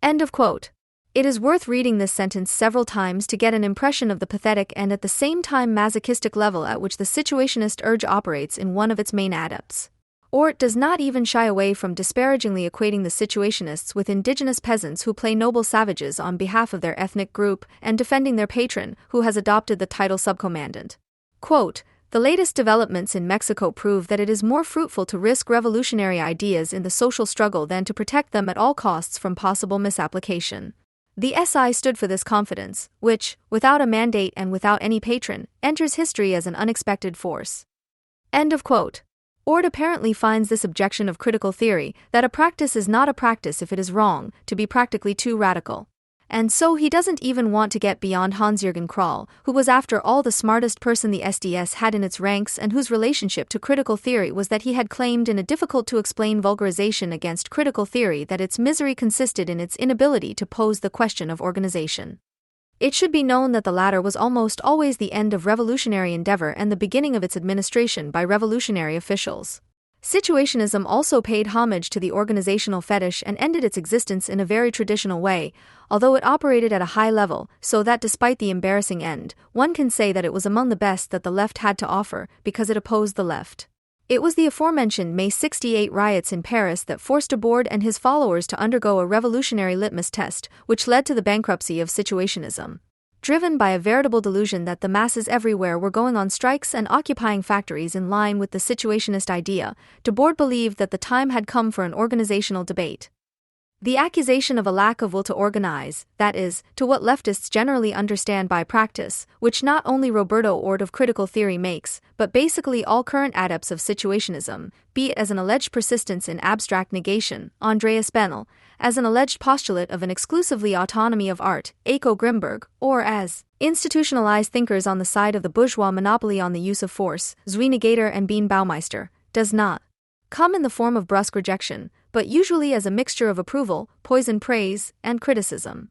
End of quote. It is worth reading this sentence several times to get an impression of the pathetic and at the same time masochistic level at which the situationist urge operates in one of its main adepts. Ort does not even shy away from disparagingly equating the situationists with indigenous peasants who play noble savages on behalf of their ethnic group and defending their patron, who has adopted the title subcommandant. Quote, the latest developments in Mexico prove that it is more fruitful to risk revolutionary ideas in the social struggle than to protect them at all costs from possible misapplication. The SI stood for this confidence, which, without a mandate and without any patron, enters history as an unexpected force. End of quote. Ort apparently finds this objection of critical theory, that a practice is not a practice if it is wrong, to be practically too radical. And so he doesn't even want to get beyond Hans-Jürgen Krahl, who was after all the smartest person the SDS had in its ranks and whose relationship to critical theory was that he had claimed in a difficult-to-explain vulgarization against critical theory that its misery consisted in its inability to pose the question of organization. It should be known that the latter was almost always the end of revolutionary endeavor and the beginning of its administration by revolutionary officials. Situationism also paid homage to the organizational fetish and ended its existence in a very traditional way, although it operated at a high level, so that despite the embarrassing end, one can say that it was among the best that the left had to offer, because it opposed the left. It was the aforementioned May 68 riots in Paris that forced Debord and his followers to undergo a revolutionary litmus test, which led to the bankruptcy of situationism. Driven by a veritable delusion that the masses everywhere were going on strikes and occupying factories in line with the situationist idea, Debord believed that the time had come for an organizational debate. The accusation of a lack of will to organize, that is, to what leftists generally understand by practice, which not only Roberto Ort of critical theory makes, but basically all current adepts of situationism, be it as an alleged persistence in abstract negation, Andreas Benel, as an alleged postulate of an exclusively autonomy of art, Eiko Grimberg, or as, Institutionalized thinkers on the side of the bourgeois monopoly on the use of force, Zweinigator and Bean Baumeister, does not come in the form of brusque rejection, but usually as a mixture of approval, poisoned praise, and criticism.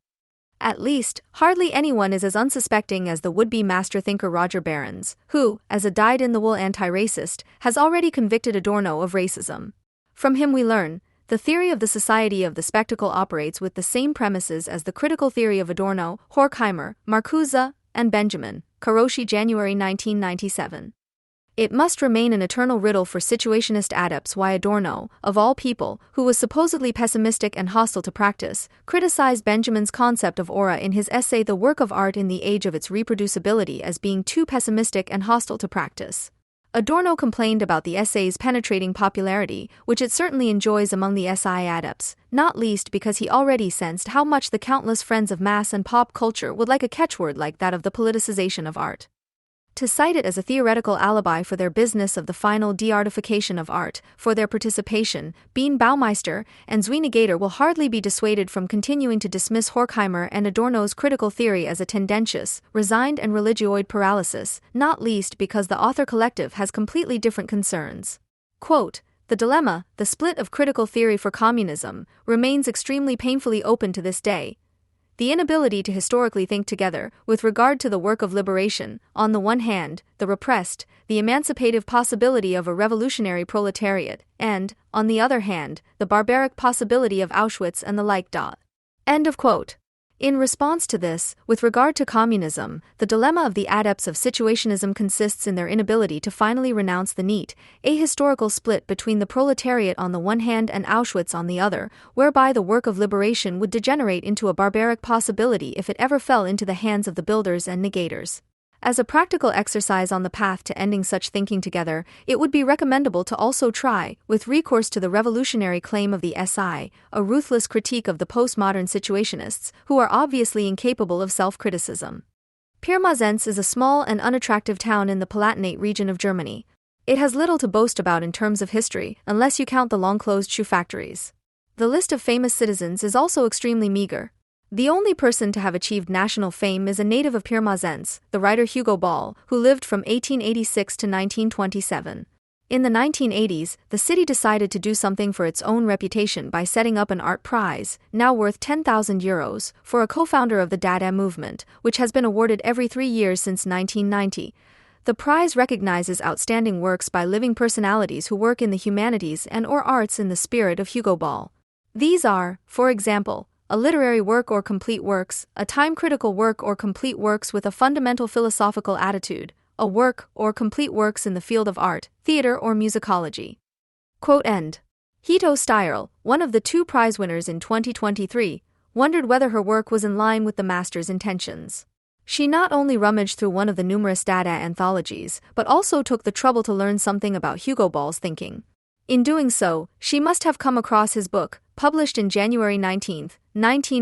At least, hardly anyone is as unsuspecting as the would-be master thinker Roger Barons, who, as a dyed-in-the-wool anti-racist, has already convicted Adorno of racism. From him we learn, the theory of the society of the spectacle operates with the same premises as the critical theory of Adorno, Horkheimer, Marcuse, and Benjamin, Karoshi, January 1997. It must remain an eternal riddle for situationist adepts why Adorno, of all people, who was supposedly pessimistic and hostile to practice, criticized Benjamin's concept of aura in his essay The Work of Art in the Age of Its Reproducibility as being too pessimistic and hostile to practice. Adorno complained about the essay's penetrating popularity, which it certainly enjoys among the SI adepts, not least because he already sensed how much the countless friends of mass and pop culture would like a catchword like that of the politicization of art. To cite it as a theoretical alibi for their business of the final de-artification of art, for their participation, Bean Baumeister and Zweinigator will hardly be dissuaded from continuing to dismiss Horkheimer and Adorno's critical theory as a tendentious, resigned and religioid paralysis, not least because the author collective has completely different concerns. Quote, "The dilemma, the split of critical theory for communism, remains extremely painfully open to this day. The inability to historically think together, with regard to the work of liberation, on the one hand, the repressed, the emancipative possibility of a revolutionary proletariat, and, on the other hand, the barbaric possibility of Auschwitz and the like. End of quote. In response to this, with regard to communism, the dilemma of the adepts of situationism consists in their inability to finally renounce the neat, ahistorical split between the proletariat on the one hand and Auschwitz on the other, whereby the work of liberation would degenerate into a barbaric possibility if it ever fell into the hands of the builders and negators. As a practical exercise on the path to ending such thinking together, it would be recommendable to also try, with recourse to the revolutionary claim of the SI, a ruthless critique of the postmodern situationists, who are obviously incapable of self-criticism. Pirmasens is a small and unattractive town in the Palatinate region of Germany. It has little to boast about in terms of history, unless you count the long-closed shoe factories. The list of famous citizens is also extremely meager. The only person to have achieved national fame is a native of Pirmasens, the writer Hugo Ball, who lived from 1886 to 1927. In the 1980s, the city decided to do something for its own reputation by setting up an art prize, now worth €10,000, for a co-founder of the Dada movement, which has been awarded every 3 years since 1990. The prize recognizes outstanding works by living personalities who work in the humanities and/or arts in the spirit of Hugo Ball. These are, for example, a literary work or complete works, a time-critical work or complete works with a fundamental philosophical attitude, a work or complete works in the field of art, theater or musicology. Quote end. Hito Steyerl, one of the 2 prize winners in 2023, wondered whether her work was in line with the master's intentions. She not only rummaged through one of the numerous Dada anthologies, but also took the trouble to learn something about Hugo Ball's thinking. In doing so, she must have come across his book, published in January 19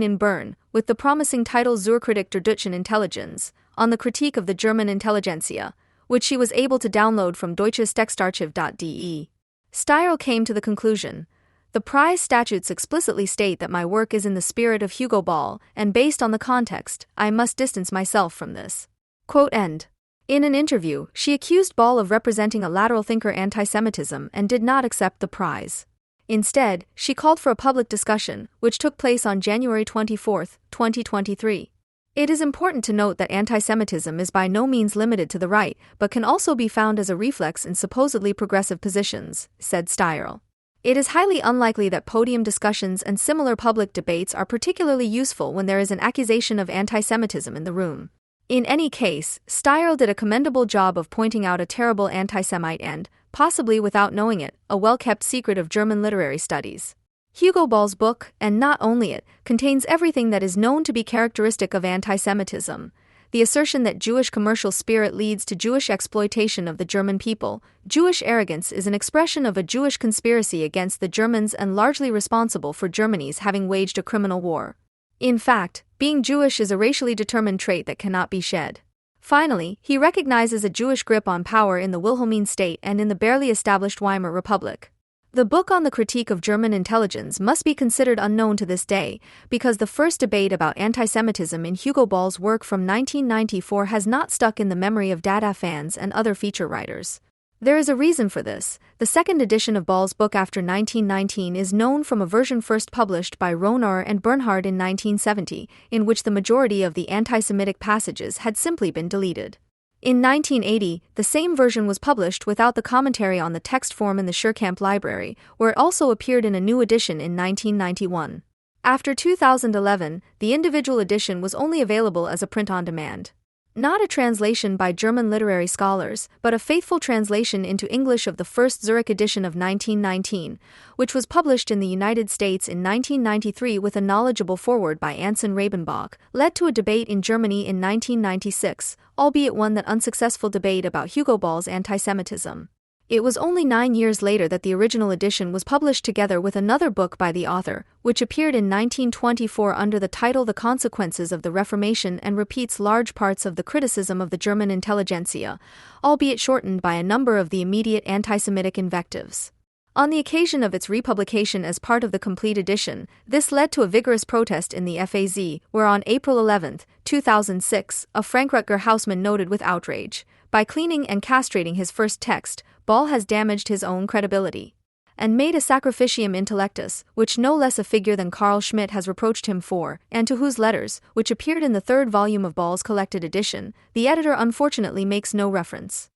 in Bern, with the promising title Zur Kritik der deutschen Intelligenz, on the critique of the German intelligentsia, which she was able to download from deutsches Textarchiv.de. Steyerl came to the conclusion, the prize statutes explicitly state that my work is in the spirit of Hugo Ball, and based on the context, I must distance myself from this. Quote end. In an interview, she accused Ball of representing a lateral thinker anti-Semitism and did not accept the prize. Instead, she called for a public discussion, which took place on January 24, 2023. It is important to note that anti-Semitism is by no means limited to the right, but can also be found as a reflex in supposedly progressive positions, said Steyerl. It is highly unlikely that podium discussions and similar public debates are particularly useful when there is an accusation of anti-Semitism in the room. In any case, Steyerl did a commendable job of pointing out a terrible anti-Semite and, possibly without knowing it, a well-kept secret of German literary studies. Hugo Ball's book, and not only it, contains everything that is known to be characteristic of anti-Semitism. The assertion that Jewish commercial spirit leads to Jewish exploitation of the German people, Jewish arrogance is an expression of a Jewish conspiracy against the Germans and largely responsible for Germany's having waged a criminal war. In fact, being Jewish is a racially determined trait that cannot be shed. Finally, he recognizes a Jewish grip on power in the Wilhelmine state and in the barely established Weimar Republic. The book on the critique of German intelligence must be considered unknown to this day, because the first debate about anti-Semitism in Hugo Ball's work from 1994 has not stuck in the memory of Dada fans and other feature writers. There is a reason for this. The second edition of Ball's book after 1919 is known from a version first published by Rohner and Bernhard in 1970, in which the majority of the anti-Semitic passages had simply been deleted. In 1980, the same version was published without the commentary on the text form in the Suhrkamp library, where it also appeared in a new edition in 1991. After 2011, the individual edition was only available as a print on demand. Not a translation by German literary scholars, but a faithful translation into English of the first Zurich edition of 1919, which was published in the United States in 1993 with a knowledgeable foreword by Anson Rabenbach, led to a debate in Germany in 1996, albeit one that unsuccessful debate about Hugo Ball's anti-Semitism. It was only 9 years later that the original edition was published together with another book by the author, which appeared in 1924 under the title The Consequences of the Reformation and repeats large parts of the criticism of the German intelligentsia, albeit shortened by a number of the immediate anti-Semitic invectives. On the occasion of its republication as part of the complete edition, this led to a vigorous protest in the FAZ, where on April 11, 2006, a Frankfurter Hausmann noted with outrage, "By cleaning and castrating his first text, Ball has damaged his own credibility," and made a sacrificium intellectus, which no less a figure than Carl Schmitt has reproached him for, and to whose letters, which appeared in the third volume of Ball's collected edition, the editor unfortunately makes no reference.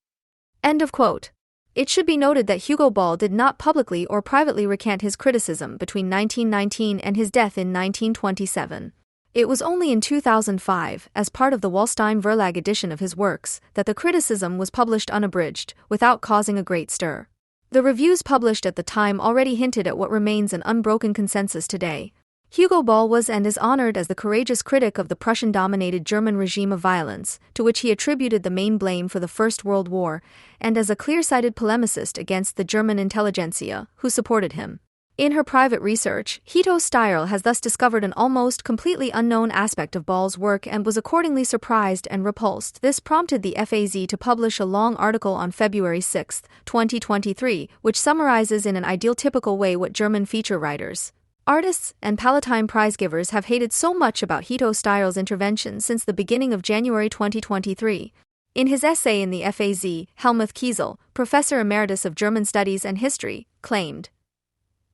End of quote. It should be noted that Hugo Ball did not publicly or privately recant his criticism between 1919 and his death in 1927. It was only in 2005, as part of the Wallstein Verlag edition of his works, that the criticism was published unabridged, without causing a great stir. The reviews published at the time already hinted at what remains an unbroken consensus today. Hugo Ball was and is honored as the courageous critic of the Prussian-dominated German regime of violence, to which he attributed the main blame for the First World War, and as a clear-sighted polemicist against the German intelligentsia, who supported him. In her private research, Hito Steyerl has thus discovered an almost completely unknown aspect of Ball's work and was accordingly surprised and repulsed. This prompted the FAZ to publish a long article on February 6, 2023, which summarizes in an ideal-typical way what German feature writers, artists, and Palatine Prize givers have hated so much about Hito Steyerl's intervention since the beginning of January 2023. In his essay in the FAZ, Helmuth Kiesel, professor emeritus of German Studies and History, claimed,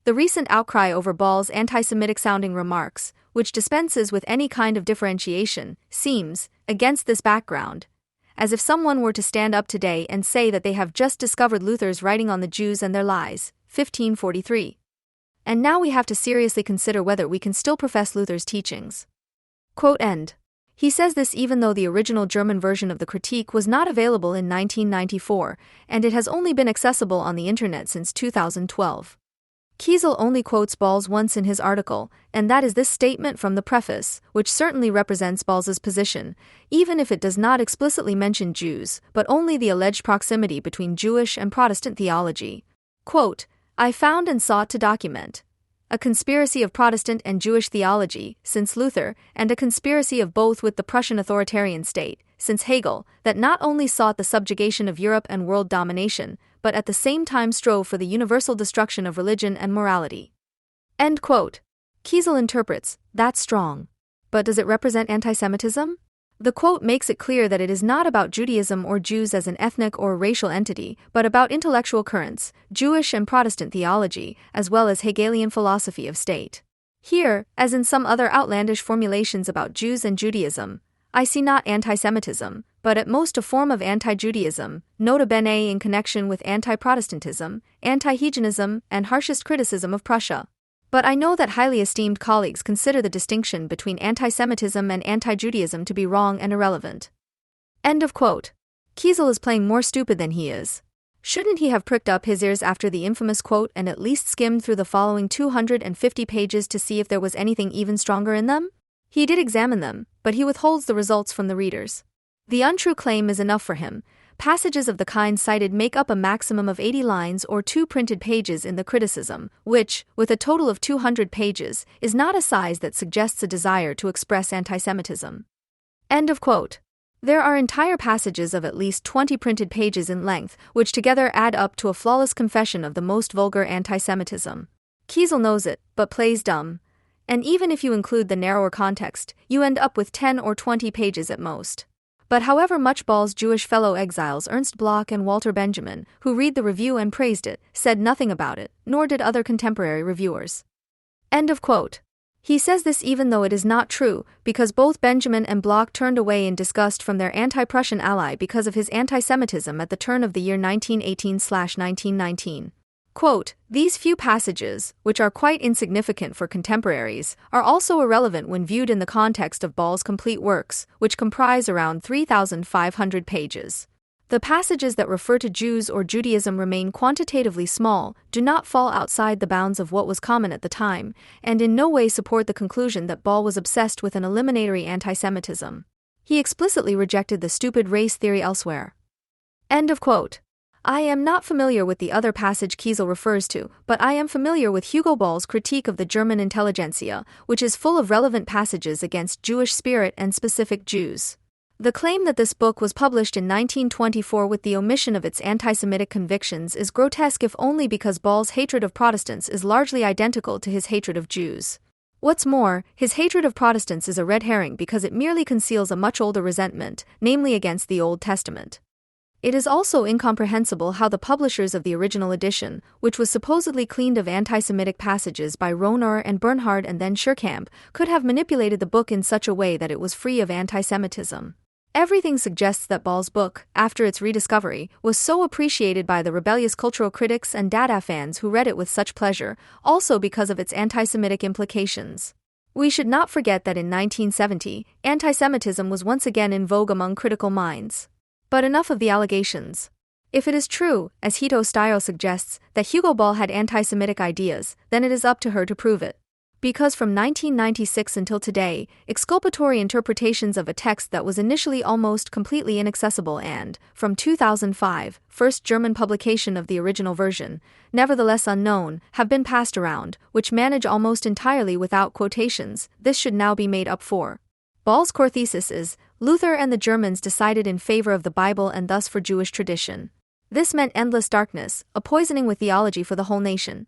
"The recent outcry over Ball's anti-Semitic-sounding remarks, which dispenses with any kind of differentiation, seems, against this background, as if someone were to stand up today and say that they have just discovered Luther's writing on the Jews and their lies, 1543. And now we have to seriously consider whether we can still profess Luther's teachings." Quote end. He says this even though the original German version of the critique was not available in 1994, and it has only been accessible on the internet since 2012. Kiesel only quotes Ball's once in his article, and that is this statement from the preface, which certainly represents Ball's position, even if it does not explicitly mention Jews, but only the alleged proximity between Jewish and Protestant theology. Quote, "I found and sought to document a conspiracy of Protestant and Jewish theology, since Luther, and a conspiracy of both with the Prussian authoritarian state, since Hegel, that not only sought the subjugation of Europe and world domination, but at the same time strove for the universal destruction of religion and morality." End quote. Kiesel interprets, "That's strong. But does it represent anti-Semitism?" The quote makes it clear that it is not about Judaism or Jews as an ethnic or racial entity, but about intellectual currents, Jewish and Protestant theology, as well as Hegelian philosophy of state. Here, as in some other outlandish formulations about Jews and Judaism, I see not anti-Semitism, but at most a form of anti-Judaism, nota bene in connection with anti-Protestantism, anti-hegemonism, and harshest criticism of Prussia. But I know that highly esteemed colleagues consider the distinction between anti-Semitism and anti-Judaism to be wrong and irrelevant. End of quote. Kiesel is playing more stupid than he is. Shouldn't he have pricked up his ears after the infamous quote and at least skimmed through the following 250 pages to see if there was anything even stronger in them? He did examine them, but he withholds the results from the readers. The untrue claim is enough for him. Passages of the kind cited make up a maximum of 80 lines or 2 printed pages in the criticism, which, with a total of 200 pages, is not a size that suggests a desire to express anti-Semitism. End of quote. There are entire passages of at least 20 printed pages in length, which together add up to a flawless confession of the most vulgar anti-Semitism. Kiesel knows it, but plays dumb. And even if you include the narrower context, you end up with 10 or 20 pages at most. But however much Ball's Jewish fellow exiles Ernst Bloch and Walter Benjamin, who read the review and praised it, said nothing about it, nor did other contemporary reviewers. End of quote. He says this even though it is not true, because both Benjamin and Bloch turned away in disgust from their anti-Prussian ally because of his anti-Semitism at the turn of the year 1918/1919. Quote, these few passages, which are quite insignificant for contemporaries, are also irrelevant when viewed in the context of Ball's complete works, which comprise around 3,500 pages. The passages that refer to Jews or Judaism remain quantitatively small, do not fall outside the bounds of what was common at the time, and in no way support the conclusion that Ball was obsessed with an eliminatory anti-Semitism. He explicitly rejected the stupid race theory elsewhere. End of quote. I am not familiar with the other passage Kiesel refers to, but I am familiar with Hugo Ball's critique of the German intelligentsia, which is full of relevant passages against Jewish spirit and specific Jews. The claim that this book was published in 1924 with the omission of its anti-Semitic convictions is grotesque if only because Ball's hatred of Protestants is largely identical to his hatred of Jews. What's more, his hatred of Protestants is a red herring because it merely conceals a much older resentment, namely against the Old Testament. It is also incomprehensible how the publishers of the original edition, which was supposedly cleaned of anti-Semitic passages by Rohner and Bernhard and then Schurkamp, could have manipulated the book in such a way that it was free of anti-Semitism. Everything suggests that Ball's book, after its rediscovery, was so appreciated by the rebellious cultural critics and Dada fans who read it with such pleasure, also because of its anti-Semitic implications. We should not forget that in 1970, anti-Semitism was once again in vogue among critical minds. But enough of the allegations. If it is true, as Hito Steyr suggests, that Hugo Ball had anti-Semitic ideas, then it is up to her to prove it. Because from 1996 until today, exculpatory interpretations of a text that was initially almost completely inaccessible and, from 2005, first German publication of the original version, nevertheless unknown, have been passed around, which manage almost entirely without quotations. This should now be made up for. Ball's core thesis is, Luther and the Germans decided in favor of the Bible and thus for Jewish tradition. This meant endless darkness, a poisoning with theology for the whole nation.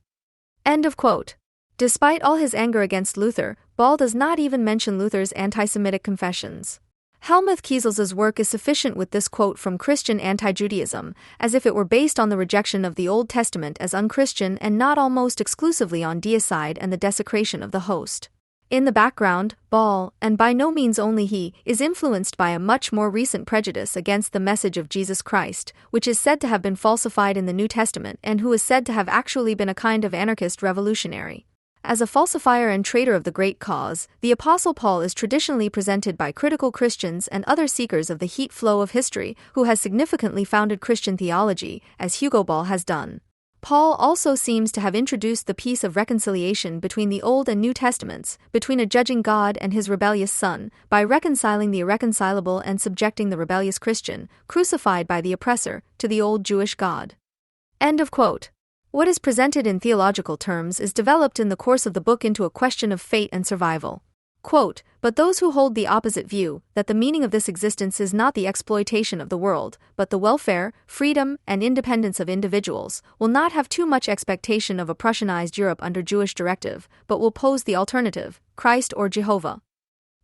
End of quote. Despite all his anger against Luther, Ball does not even mention Luther's anti-Semitic confessions. Helmuth Kiesel's work is sufficient with this quote from Christian anti-Judaism, as if it were based on the rejection of the Old Testament as unchristian and not almost exclusively on deicide and the desecration of the host. In the background, Ball, and by no means only he, is influenced by a much more recent prejudice against the message of Jesus Christ, which is said to have been falsified in the New Testament and who is said to have actually been a kind of anarchist revolutionary. As a falsifier and traitor of the great cause, the Apostle Paul is traditionally presented by critical Christians and other seekers of the heat flow of history who has significantly founded Christian theology, as Hugo Ball has done. Paul also seems to have introduced the peace of reconciliation between the Old and New Testaments, between a judging God and his rebellious Son, by reconciling the irreconcilable and subjecting the rebellious Christian, crucified by the oppressor, to the old Jewish God. End of quote. What is presented in theological terms is developed in the course of the book into a question of fate and survival. Quote, but those who hold the opposite view, that the meaning of this existence is not the exploitation of the world, but the welfare, freedom, and independence of individuals, will not have too much expectation of a Prussianized Europe under Jewish directive, but will pose the alternative, Christ or Jehovah.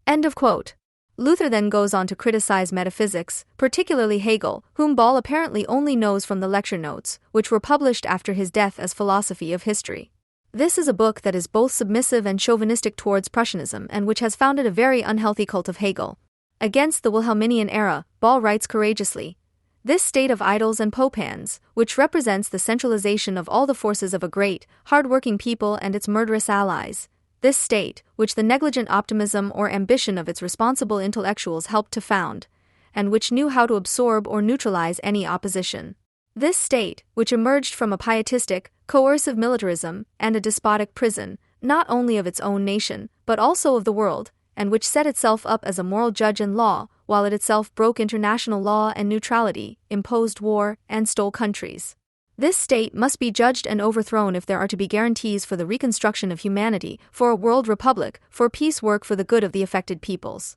End of quote. Luther then goes on to criticize metaphysics, particularly Hegel, whom Ball apparently only knows from the lecture notes, which were published after his death as Philosophy of History. This is a book that is both submissive and chauvinistic towards Prussianism and which has founded a very unhealthy cult of Hegel. Against the Wilhelminian era, Ball writes courageously, this state of idols and popans, which represents the centralization of all the forces of a great, hard-working people and its murderous allies, this state, which the negligent optimism or ambition of its responsible intellectuals helped to found, and which knew how to absorb or neutralize any opposition. This state, which emerged from a pietistic, coercive militarism and a despotic prison, not only of its own nation, but also of the world, and which set itself up as a moral judge and law, while it itself broke international law and neutrality, imposed war, and stole countries. This state must be judged and overthrown if there are to be guarantees for the reconstruction of humanity, for a world republic, for peace work for the good of the affected peoples.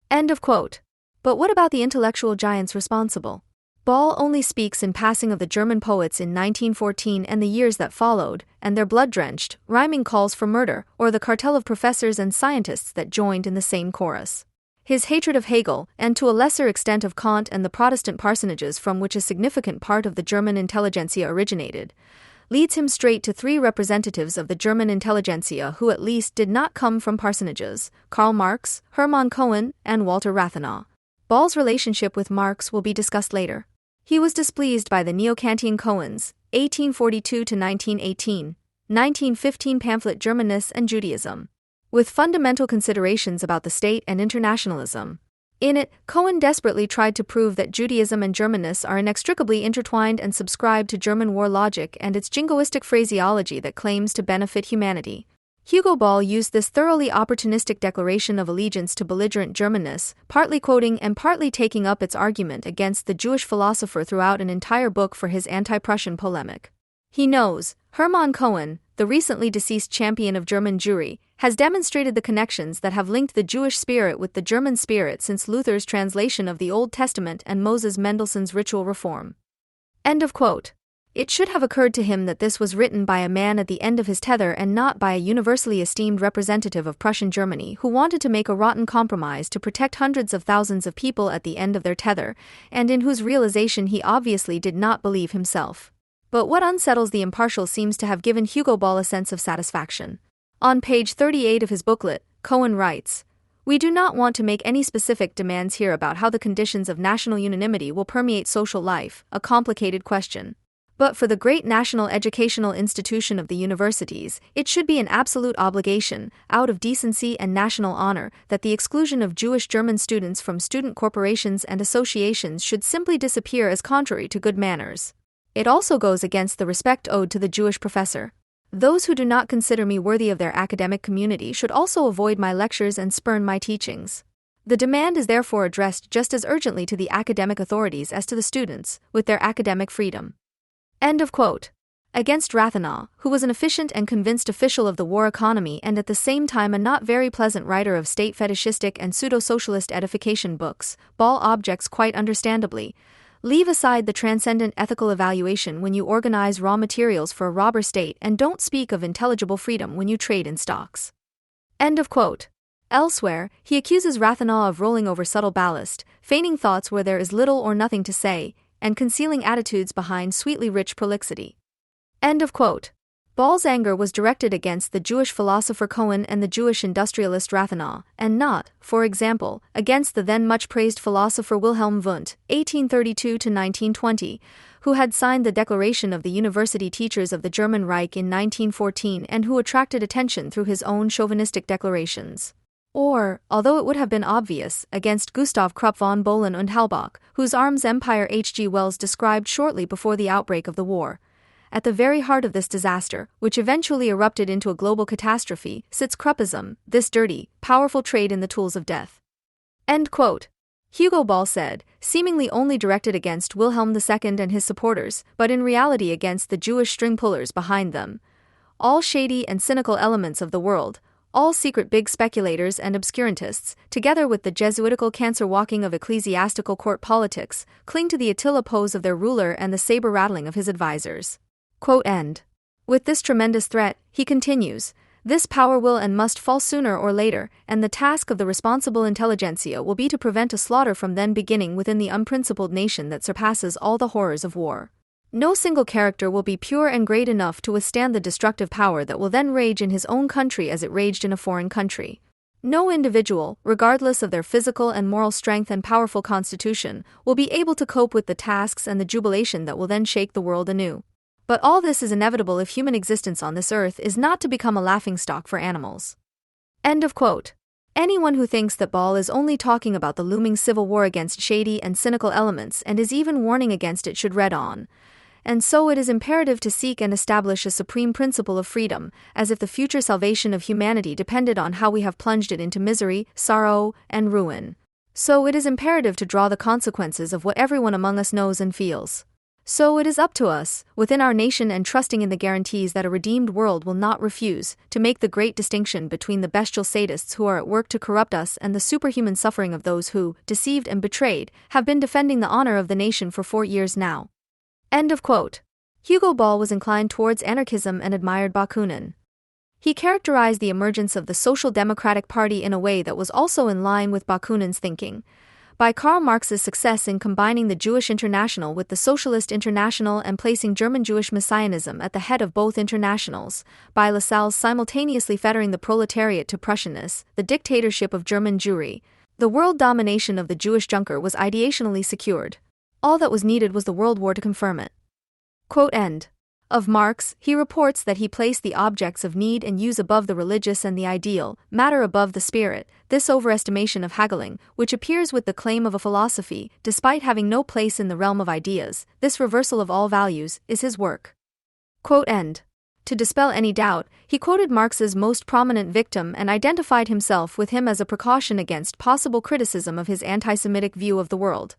End of quote. But what about the intellectual giants responsible? Ball only speaks in passing of the German poets in 1914 and the years that followed, and their blood-drenched, rhyming calls for murder, or the cartel of professors and scientists that joined in the same chorus. His hatred of Hegel, and to a lesser extent of Kant and the Protestant parsonages from which a significant part of the German intelligentsia originated, leads him straight to three representatives of the German intelligentsia who at least did not come from parsonages: Karl Marx, Hermann Cohen, and Walter Rathenau. Ball's relationship with Marx will be discussed later. He was displeased by the Neo-Kantian Cohen's 1842–1918, 1915 pamphlet Germanness and Judaism, with fundamental considerations about the state and internationalism. In it, Cohen desperately tried to prove that Judaism and Germanness are inextricably intertwined and subscribed to German war logic and its jingoistic phraseology that claims to benefit humanity. Hugo Ball used this thoroughly opportunistic declaration of allegiance to belligerent Germanness, partly quoting and partly taking up its argument against the Jewish philosopher throughout an entire book for his anti-Prussian polemic. He knows, Hermann Cohen, the recently deceased champion of German Jewry, has demonstrated the connections that have linked the Jewish spirit with the German spirit since Luther's translation of the Old Testament and Moses Mendelssohn's ritual reform. End of quote. It should have occurred to him that this was written by a man at the end of his tether and not by a universally esteemed representative of Prussian Germany who wanted to make a rotten compromise to protect hundreds of thousands of people at the end of their tether, and in whose realization he obviously did not believe himself. But what unsettles the impartial seems to have given Hugo Ball a sense of satisfaction. On page 38 of his booklet, Cohen writes, "We do not want to make any specific demands here about how the conditions of national unanimity will permeate social life, a complicated question. But for the great national educational institution of the universities, it should be an absolute obligation, out of decency and national honor, that the exclusion of Jewish German students from student corporations and associations should simply disappear as contrary to good manners. It also goes against the respect owed to the Jewish professor. Those who do not consider me worthy of their academic community should also avoid my lectures and spurn my teachings. The demand is therefore addressed just as urgently to the academic authorities as to the students, with their academic freedom." End of quote. Against Rathenau, who was an efficient and convinced official of the war economy and at the same time a not very pleasant writer of state fetishistic and pseudo-socialist edification books, Ball objects quite understandably. Leave aside the transcendent ethical evaluation when you organize raw materials for a robber state and don't speak of intelligible freedom when you trade in stocks. End of quote. Elsewhere, he accuses Rathenau of rolling over subtle ballast, feigning thoughts where there is little or nothing to say, and concealing attitudes behind sweetly rich prolixity. End of quote. Ball's anger was directed against the Jewish philosopher Cohen and the Jewish industrialist Rathenau, and not, for example, against the then much-praised philosopher Wilhelm Wundt, 1832–1920, who had signed the Declaration of the University Teachers of the German Reich in 1914 and who attracted attention through his own chauvinistic declarations. Or, although it would have been obvious, against Gustav Krupp von Bohlen und Halbach, whose arms empire H. G. Wells described shortly before the outbreak of the war. At the very heart of this disaster, which eventually erupted into a global catastrophe, sits Kruppism, this dirty, powerful trade in the tools of death. End quote. Hugo Ball said, seemingly only directed against Wilhelm II and his supporters, but in reality against the Jewish string pullers behind them. All shady and cynical elements of the world, all secret big speculators and obscurantists, together with the Jesuitical cancer-walking of ecclesiastical court politics, cling to the Attila pose of their ruler and the saber-rattling of his advisors. Quote end. With this tremendous threat, he continues, this power will and must fall sooner or later, and the task of the responsible intelligentsia will be to prevent a slaughter from then beginning within the unprincipled nation that surpasses all the horrors of war. No single character will be pure and great enough to withstand the destructive power that will then rage in his own country as it raged in a foreign country. No individual, regardless of their physical and moral strength and powerful constitution, will be able to cope with the tasks and the jubilation that will then shake the world anew. But all this is inevitable if human existence on this earth is not to become a laughingstock for animals. End of quote. Anyone who thinks that Ball is only talking about the looming civil war against shady and cynical elements and is even warning against it should read on. And so it is imperative to seek and establish a supreme principle of freedom, as if the future salvation of humanity depended on how we have plunged it into misery, sorrow, and ruin. So it is imperative to draw the consequences of what everyone among us knows and feels. So it is up to us, within our nation and trusting in the guarantees that a redeemed world will not refuse, to make the great distinction between the bestial sadists who are at work to corrupt us and the superhuman suffering of those who, deceived and betrayed, have been defending the honor of the nation for 4 years now. End of quote. Hugo Ball was inclined towards anarchism and admired Bakunin. He characterized the emergence of the Social Democratic Party in a way that was also in line with Bakunin's thinking. By Karl Marx's success in combining the Jewish International with the Socialist International and placing German Jewish Messianism at the head of both internationals, by Lassalle's simultaneously fettering the proletariat to Prussianness, the dictatorship of German Jewry, the world domination of the Jewish Junker was ideationally secured. All that was needed was the World War to confirm it. Quote end. Of Marx, he reports that he placed the objects of need and use above the religious and the ideal, matter above the spirit. This overestimation of haggling, which appears with the claim of a philosophy, despite having no place in the realm of ideas, this reversal of all values, is his work. Quote end. To dispel any doubt, he quoted Marx's most prominent victim and identified himself with him as a precaution against possible criticism of his anti-Semitic view of the world.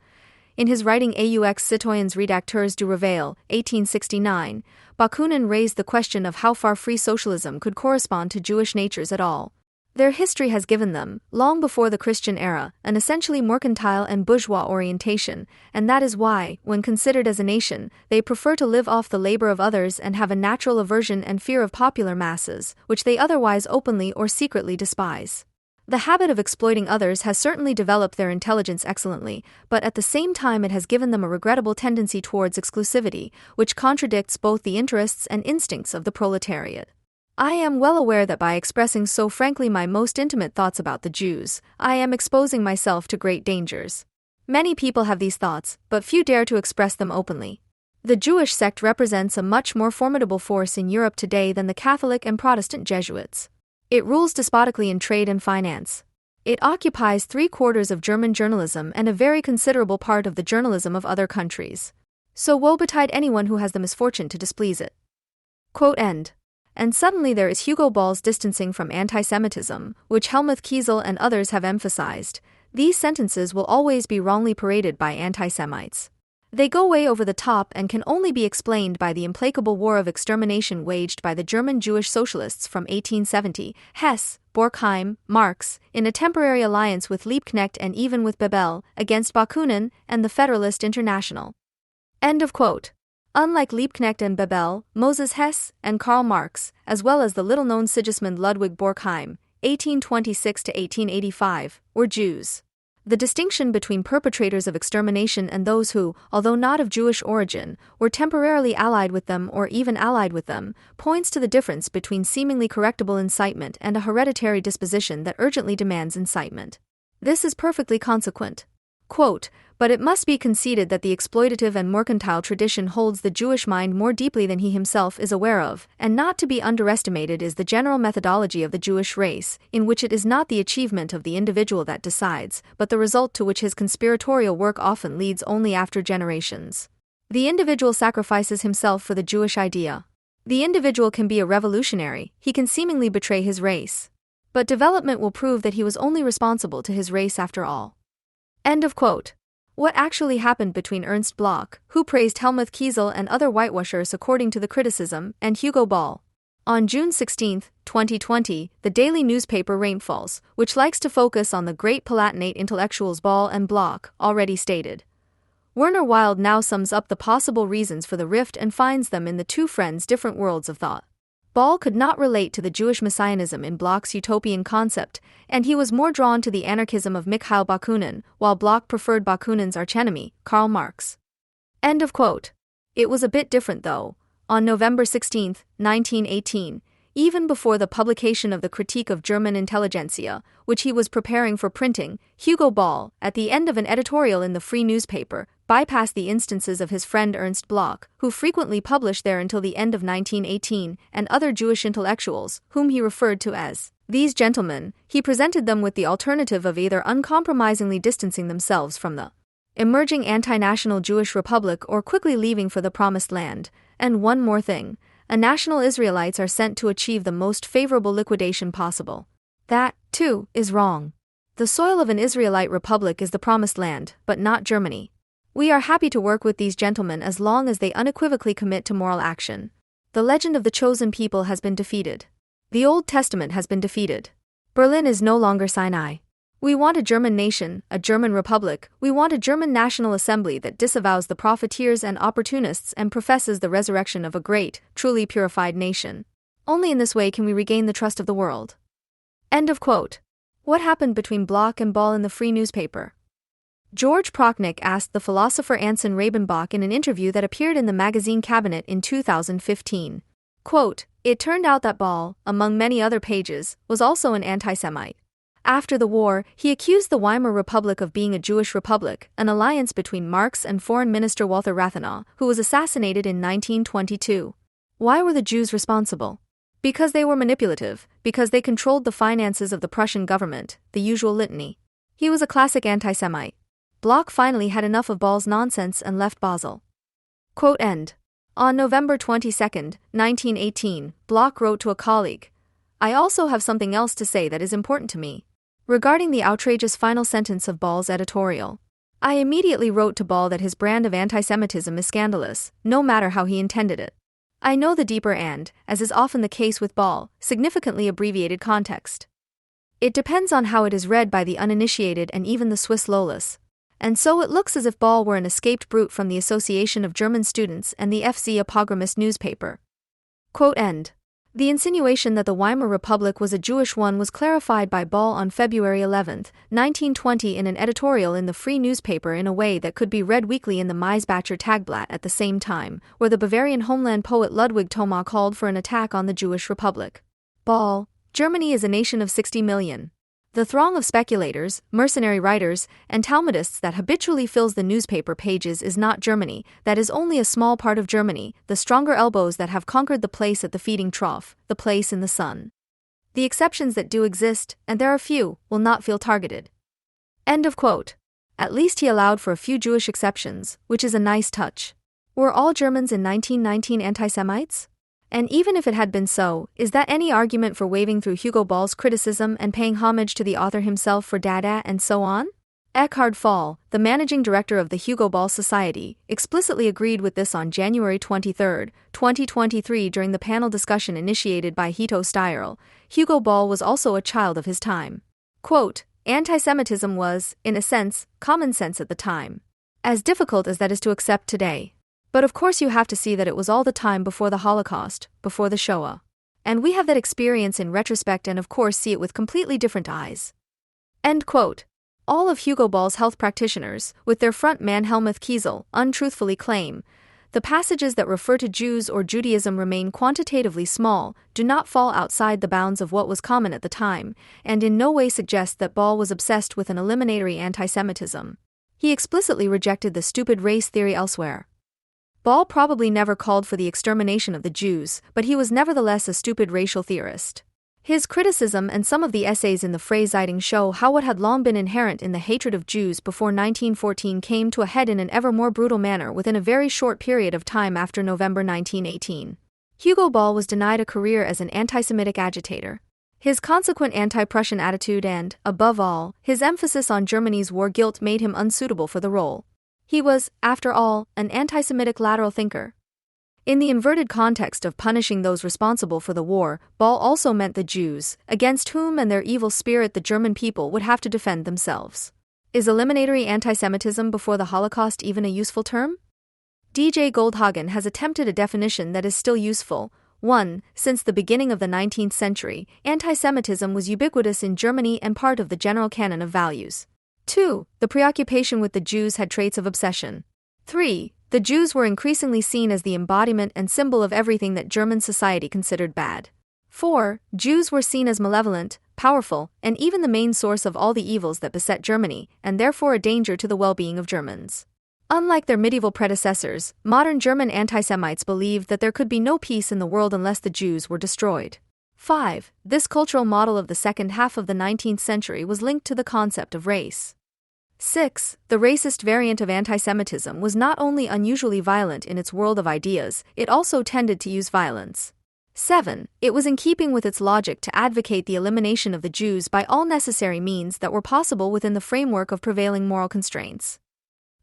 In his writing Aux citoyens rédacteurs du Réveil, 1869, Bakunin raised the question of how far free socialism could correspond to Jewish natures at all. Their history has given them, long before the Christian era, an essentially mercantile and bourgeois orientation, and that is why, when considered as a nation, they prefer to live off the labor of others and have a natural aversion and fear of popular masses, which they otherwise openly or secretly despise. The habit of exploiting others has certainly developed their intelligence excellently, but at the same time it has given them a regrettable tendency towards exclusivity, which contradicts both the interests and instincts of the proletariat. I am well aware that by expressing so frankly my most intimate thoughts about the Jews, I am exposing myself to great dangers. Many people have these thoughts, but few dare to express them openly. The Jewish sect represents a much more formidable force in Europe today than the Catholic and Protestant Jesuits. It rules despotically in trade and finance. It occupies 3/4 of German journalism and a very considerable part of the journalism of other countries. So woe betide anyone who has the misfortune to displease it. Quote end. And suddenly there is Hugo Ball's distancing from anti-Semitism, which Helmuth Kiesel and others have emphasized. These sentences will always be wrongly paraded by anti-Semites. They go way over the top and can only be explained by the implacable war of extermination waged by the German Jewish socialists from 1870, Hess, Durkheim, Marx, in a temporary alliance with Liebknecht and even with Bebel, against Bakunin and the Federalist International. End of quote. Unlike Liebknecht and Bebel, Moses Hess and Karl Marx, as well as the little-known Sigismund Ludwig Durkheim, 1826 to 1885, were Jews. The distinction between perpetrators of extermination and those who, although not of Jewish origin, were temporarily allied with them or even allied with them, points to the difference between seemingly correctable incitement and a hereditary disposition that urgently demands incitement. This is perfectly consequent. Quote, but it must be conceded that the exploitative and mercantile tradition holds the Jewish mind more deeply than he himself is aware of, and not to be underestimated is the general methodology of the Jewish race, in which it is not the achievement of the individual that decides, but the result to which his conspiratorial work often leads only after generations. The individual sacrifices himself for the Jewish idea. The individual can be a revolutionary, he can seemingly betray his race. But development will prove that he was only responsible to his race after all. End of quote. What actually happened between Ernst Bloch, who praised Helmuth Kiesel and other whitewashers according to the criticism, and Hugo Ball? On June 16, 2020, the daily newspaper Rainfalls, which likes to focus on the great Palatinate intellectuals Ball and Bloch, already stated. Werner Wilde now sums up the possible reasons for the rift and finds them in the two friends' different worlds of thought. Ball could not relate to the Jewish messianism in Bloch's utopian concept, and he was more drawn to the anarchism of Mikhail Bakunin, while Bloch preferred Bakunin's archenemy, Karl Marx. End of quote. It was a bit different though. On November 16, 1918, even before the publication of the Critique of German Intelligentsia, which he was preparing for printing, Hugo Ball, at the end of an editorial in the Free newspaper, bypassed the instances of his friend Ernst Bloch, who frequently published there until the end of 1918, and other Jewish intellectuals, whom he referred to as these gentlemen. He presented them with the alternative of either uncompromisingly distancing themselves from the emerging anti-national Jewish republic or quickly leaving for the Promised Land. And one more thing, national Israelites are sent to achieve the most favorable liquidation possible. That, too, is wrong. The soil of an Israelite republic is the Promised Land, but not Germany. We are happy to work with these gentlemen as long as they unequivocally commit to moral action. The legend of the chosen people has been defeated. The Old Testament has been defeated. Berlin is no longer Sinai. We want a German nation, a German republic. We want a German National Assembly that disavows the profiteers and opportunists and professes the resurrection of a great, truly purified nation. Only in this way can we regain the trust of the world. End of quote. What happened between Bloch and Ball in the Free newspaper? George Prochnow asked the philosopher Anson Rabenbach in an interview that appeared in the magazine Cabinet in 2015. Quote, "It turned out that Ball, among many other pages, was also an anti-Semite. After the war, he accused the Weimar Republic of being a Jewish republic, an alliance between Marx and Foreign Minister Walther Rathenau, who was assassinated in 1922. Why were the Jews responsible? Because they were manipulative, because they controlled the finances of the Prussian government, the usual litany. He was a classic anti-Semite. Bloch finally had enough of Ball's nonsense and left Basel." Quote end. On November 22, 1918, Bloch wrote to a colleague, "I also have something else to say that is important to me. Regarding the outrageous final sentence of Ball's editorial. I immediately wrote to Ball that his brand of antisemitism is scandalous, no matter how he intended it. I know the deeper and, as is often the case with Ball, significantly abbreviated context. It depends on how it is read by the uninitiated and even the Swiss lawless. And so it looks as if Ball were an escaped brute from the Association of German Students and the FC a pogromist newspaper." Quote end. The insinuation that the Weimar Republic was a Jewish one was clarified by Ball on February 11, 1920 in an editorial in the Free newspaper in a way that could be read weekly in the Maisbacher Tagblatt at the same time, where the Bavarian homeland poet Ludwig Thoma called for an attack on the Jewish Republic. Ball, "Germany is a nation of 60 million. The throng of speculators, mercenary writers, and Talmudists that habitually fills the newspaper pages is not Germany, that is only a small part of Germany, the stronger elbows that have conquered the place at the feeding trough, the place in the sun. The exceptions that do exist, and there are few, will not feel targeted." End of quote. At least he allowed for a few Jewish exceptions, which is a nice touch. Were all Germans in 1919 anti-Semites? And even if it had been so, is that any argument for waving through Hugo Ball's criticism and paying homage to the author himself for Dada and so on? Eckhard Fall, the managing director of the Hugo Ball Society, explicitly agreed with this on January 23, 2023 during the panel discussion initiated by Hito Steyerl. Hugo Ball was also a child of his time. Quote, "Anti-Semitism was, in a sense, common sense at the time. As difficult as that is to accept today. But of course you have to see that it was all the time before the Holocaust, before the Shoah. And we have that experience in retrospect and of course see it with completely different eyes." End quote. All of Hugo Ball's health practitioners, with their front man Helmuth Kiesel, untruthfully claim, the passages that refer to Jews or Judaism remain quantitatively small, do not fall outside the bounds of what was common at the time, and in no way suggest that Ball was obsessed with an eliminatory anti-Semitism. He explicitly rejected the stupid race theory elsewhere. Ball probably never called for the extermination of the Jews, but he was nevertheless a stupid racial theorist. His criticism and some of the essays in the Freizeitung show how what had long been inherent in the hatred of Jews before 1914 came to a head in an ever more brutal manner within a very short period of time after November 1918. Hugo Ball was denied a career as an anti-Semitic agitator. His consequent anti-Prussian attitude and, above all, his emphasis on Germany's war guilt made him unsuitable for the role. He was, after all, an anti-Semitic lateral thinker. In the inverted context of punishing those responsible for the war, Ball also meant the Jews, against whom and their evil spirit the German people would have to defend themselves. Is eliminatory anti-Semitism before the Holocaust even a useful term? D.J. Goldhagen has attempted a definition that is still useful. 1. Since the beginning of the 19th century, anti-Semitism was ubiquitous in Germany and part of the general canon of values. 2. The preoccupation with the Jews had traits of obsession. 3. The Jews were increasingly seen as the embodiment and symbol of everything that German society considered bad. 4. Jews were seen as malevolent, powerful, and even the main source of all the evils that beset Germany, and therefore a danger to the well-being of Germans. Unlike their medieval predecessors, modern German anti-Semites believed that there could be no peace in the world unless the Jews were destroyed. 5. This cultural model of the second half of the 19th century was linked to the concept of race. 6. The racist variant of anti-Semitism was not only unusually violent in its world of ideas, it also tended to use violence. 7. It was in keeping with its logic to advocate the elimination of the Jews by all necessary means that were possible within the framework of prevailing moral constraints.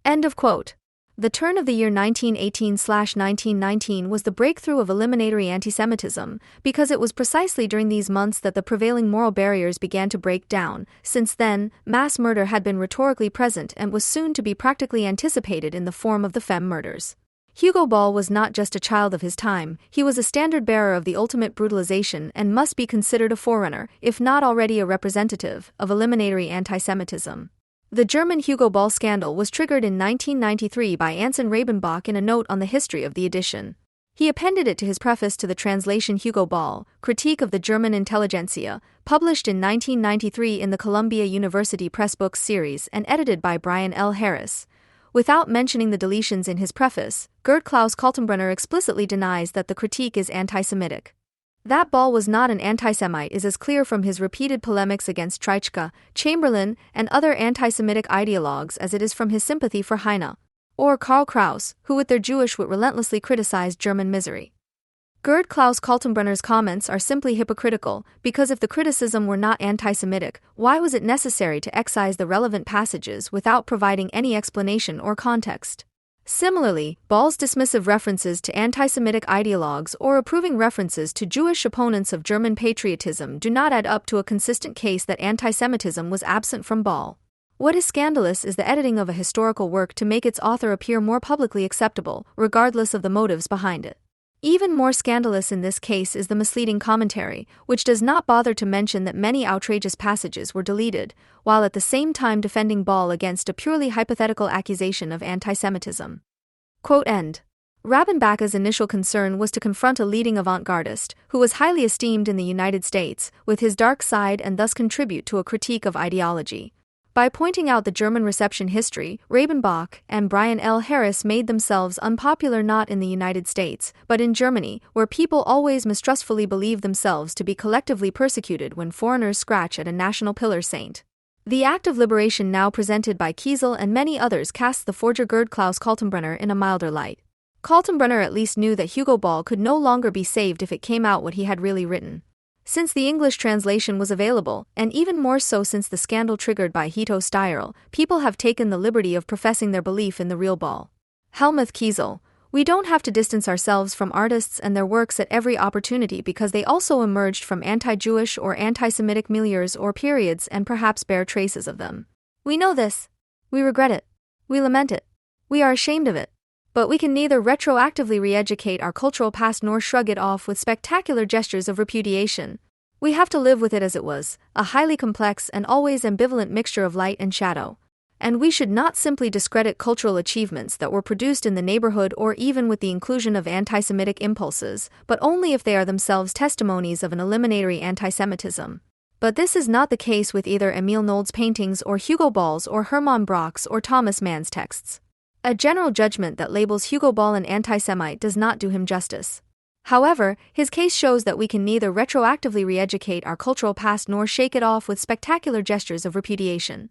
End of quote. The turn of the year 1918/1919 was the breakthrough of eliminatory antisemitism, because it was precisely during these months that the prevailing moral barriers began to break down. Since then, mass murder had been rhetorically present and was soon to be practically anticipated in the form of the Femme murders. Hugo Ball was not just a child of his time, he was a standard-bearer of the ultimate brutalization and must be considered a forerunner, if not already a representative, of eliminatory antisemitism. The German Hugo Ball scandal was triggered in 1993 by Anson Rabenbach in a note on the history of the edition. He appended it to his preface to the translation Hugo Ball, Critique of the German Intelligentsia, published in 1993 in the Columbia University Press Books series and edited by Brian L. Harris. Without mentioning the deletions in his preface, Gerd Klaus Kaltenbrunner explicitly denies that the critique is anti-Semitic. That Ball was not an anti-Semite is as clear from his repeated polemics against Treitschke, Chamberlain, and other anti-Semitic ideologues as it is from his sympathy for Heine or Karl Kraus, who with their Jewish wit relentlessly criticized German misery. Gerd Klaus Kaltenbrunner's comments are simply hypocritical, because if the criticism were not anti-Semitic, why was it necessary to excise the relevant passages without providing any explanation or context? Similarly, Ball's dismissive references to anti-Semitic ideologues or approving references to Jewish opponents of German patriotism do not add up to a consistent case that anti-Semitism was absent from Ball. What is scandalous is the editing of a historical work to make its author appear more publicly acceptable, regardless of the motives behind it. Even more scandalous in this case is the misleading commentary, which does not bother to mention that many outrageous passages were deleted, while at the same time defending Ball against a purely hypothetical accusation of anti-Semitism. Quote end. Rabenbach's initial concern was to confront a leading avant-gardist, who was highly esteemed in the United States, with his dark side and thus contribute to a critique of ideology. By pointing out the German reception history, Rabenbach and Brian L. Harris made themselves unpopular not in the United States, but in Germany, where people always mistrustfully believe themselves to be collectively persecuted when foreigners scratch at a national pillar saint. The act of liberation now presented by Kiesel and many others casts the forger Gerd Klaus Kaltenbrunner in a milder light. Kaltenbrunner at least knew that Hugo Ball could no longer be saved if it came out what he had really written. Since the English translation was available, and even more so since the scandal triggered by Hito Steyerl, people have taken the liberty of professing their belief in the real Ball. Helmuth Kiesel. We don't have to distance ourselves from artists and their works at every opportunity because they also emerged from anti-Jewish or anti-Semitic milieus or periods and perhaps bear traces of them. We know this. We regret it. We lament it. We are ashamed of it. But we can neither retroactively re-educate our cultural past nor shrug it off with spectacular gestures of repudiation. We have to live with it as it was, a highly complex and always ambivalent mixture of light and shadow. And we should not simply discredit cultural achievements that were produced in the neighborhood or even with the inclusion of anti-Semitic impulses, but only if they are themselves testimonies of an eliminatory anti-Semitism. But this is not the case with either Emil Nold's paintings or Hugo Ball's or Hermann Brock's or Thomas Mann's texts. A general judgment that labels Hugo Ball an anti-Semite does not do him justice. However, his case shows that we can neither retroactively re-educate our cultural past nor shake it off with spectacular gestures of repudiation.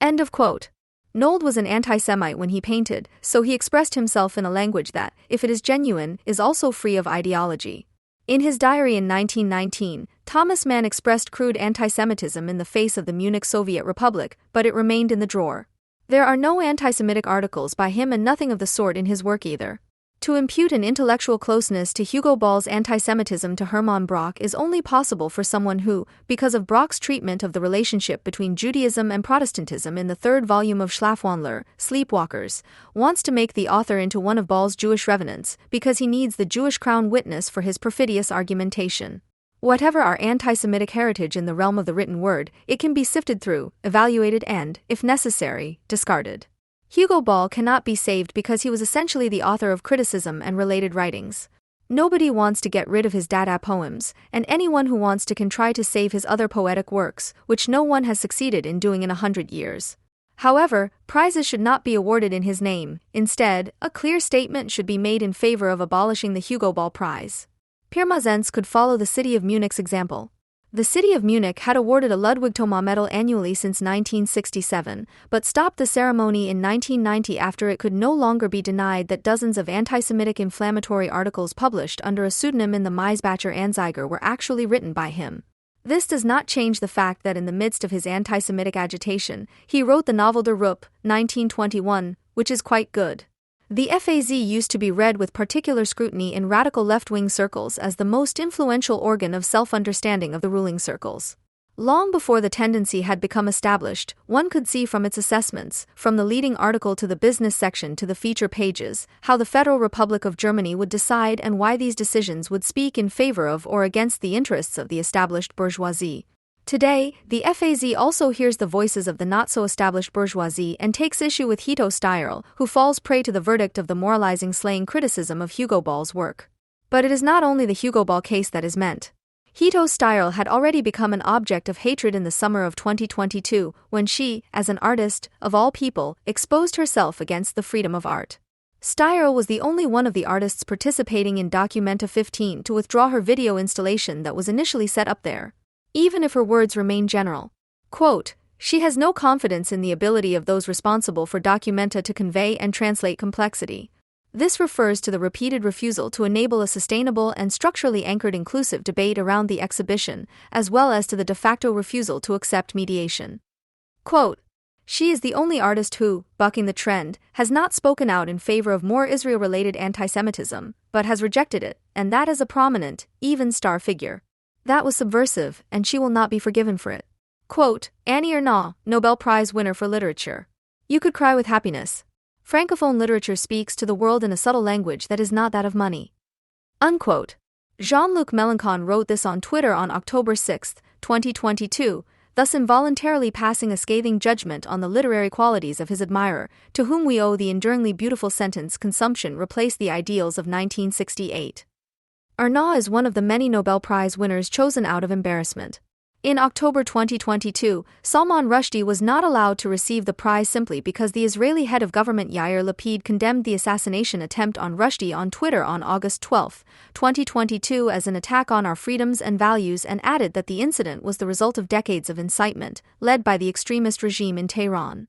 End of quote. Nold was an anti-Semite when he painted, so he expressed himself in a language that, if it is genuine, is also free of ideology. In his diary in 1919, Thomas Mann expressed crude anti-Semitism in the face of the Munich Soviet Republic, but it remained in the drawer. There are no anti-Semitic articles by him and nothing of the sort in his work either. To impute an intellectual closeness to Hugo Ball's anti-Semitism to Hermann Brock is only possible for someone who, because of Brock's treatment of the relationship between Judaism and Protestantism in the third volume of Schlafwandler, Sleepwalkers, wants to make the author into one of Ball's Jewish revenants, because he needs the Jewish crown witness for his perfidious argumentation. Whatever our anti-Semitic heritage in the realm of the written word, it can be sifted through, evaluated and, if necessary, discarded. Hugo Ball cannot be saved because he was essentially the author of criticism and related writings. Nobody wants to get rid of his Dada poems, and anyone who wants to can try to save his other poetic works, which no one has succeeded in doing in 100 years. However, prizes should not be awarded in his name. Instead, a clear statement should be made in favor of abolishing the Hugo Ball Prize. Pirmasens could follow the city of Munich's example. The city of Munich had awarded a Ludwig-Thoma medal annually since 1967, but stopped the ceremony in 1990 after it could no longer be denied that dozens of anti-Semitic inflammatory articles published under a pseudonym in the Maisbacher Anzeiger were actually written by him. This does not change the fact that in the midst of his anti-Semitic agitation, he wrote the novel Der Rupp, 1921, which is quite good. The FAZ used to be read with particular scrutiny in radical left-wing circles as the most influential organ of self-understanding of the ruling circles. Long before the tendency had become established, one could see from its assessments, from the leading article to the business section to the feature pages, how the Federal Republic of Germany would decide and why these decisions would speak in favor of or against the interests of the established bourgeoisie. Today, the FAZ also hears the voices of the not-so-established bourgeoisie and takes issue with Hito Steyerl, who falls prey to the verdict of the moralizing slaying criticism of Hugo Ball's work. But it is not only the Hugo Ball case that is meant. Hito Steyerl had already become an object of hatred in the summer of 2022, when she, as an artist, of all people, exposed herself against the freedom of art. Steyerl was the only one of the artists participating in Documenta 15 to withdraw her video installation that was initially set up there. Even if her words remain general. Quote, "She has no confidence in the ability of those responsible for Documenta to convey and translate complexity." This refers to the repeated refusal to enable a sustainable and structurally anchored inclusive debate around the exhibition, as well as to the de facto refusal to accept mediation. Quote, "She is the only artist who, bucking the trend, has not spoken out in favor of more Israel-related antisemitism, but has rejected it, and that as a prominent, even star figure. That was subversive, and she will not be forgiven for it." Quote, Annie Ernaux, Nobel Prize winner for literature. "You could cry with happiness. Francophone literature speaks to the world in a subtle language that is not that of money." Unquote. Jean-Luc Mélenchon wrote this on Twitter on October 6, 2022, thus involuntarily passing a scathing judgment on the literary qualities of his admirer, to whom we owe the enduringly beautiful sentence "Consumption replaced the ideals of 1968. Ernaux is one of the many Nobel Prize winners chosen out of embarrassment. In October 2022, Salman Rushdie was not allowed to receive the prize simply because the Israeli head of government Yair Lapid condemned the assassination attempt on Rushdie on Twitter on August 12, 2022 as an attack on our freedoms and values, and added that the incident was the result of decades of incitement, led by the extremist regime in Tehran.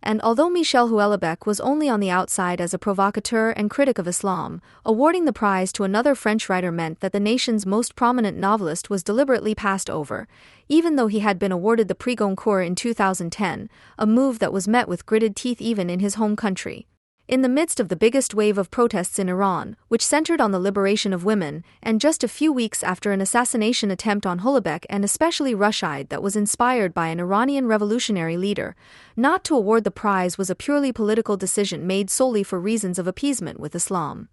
And although Michel Houellebecq was only on the outside as a provocateur and critic of Islam, awarding the prize to another French writer meant that the nation's most prominent novelist was deliberately passed over, even though he had been awarded the Prix Goncourt in 2010, a move that was met with gritted teeth even in his home country. In the midst of the biggest wave of protests in Iran, which centered on the liberation of women, and just a few weeks after an assassination attempt on Houellebecq and especially Rushdie that was inspired by an Iranian revolutionary leader, not to award the prize was a purely political decision made solely for reasons of appeasement with Islam.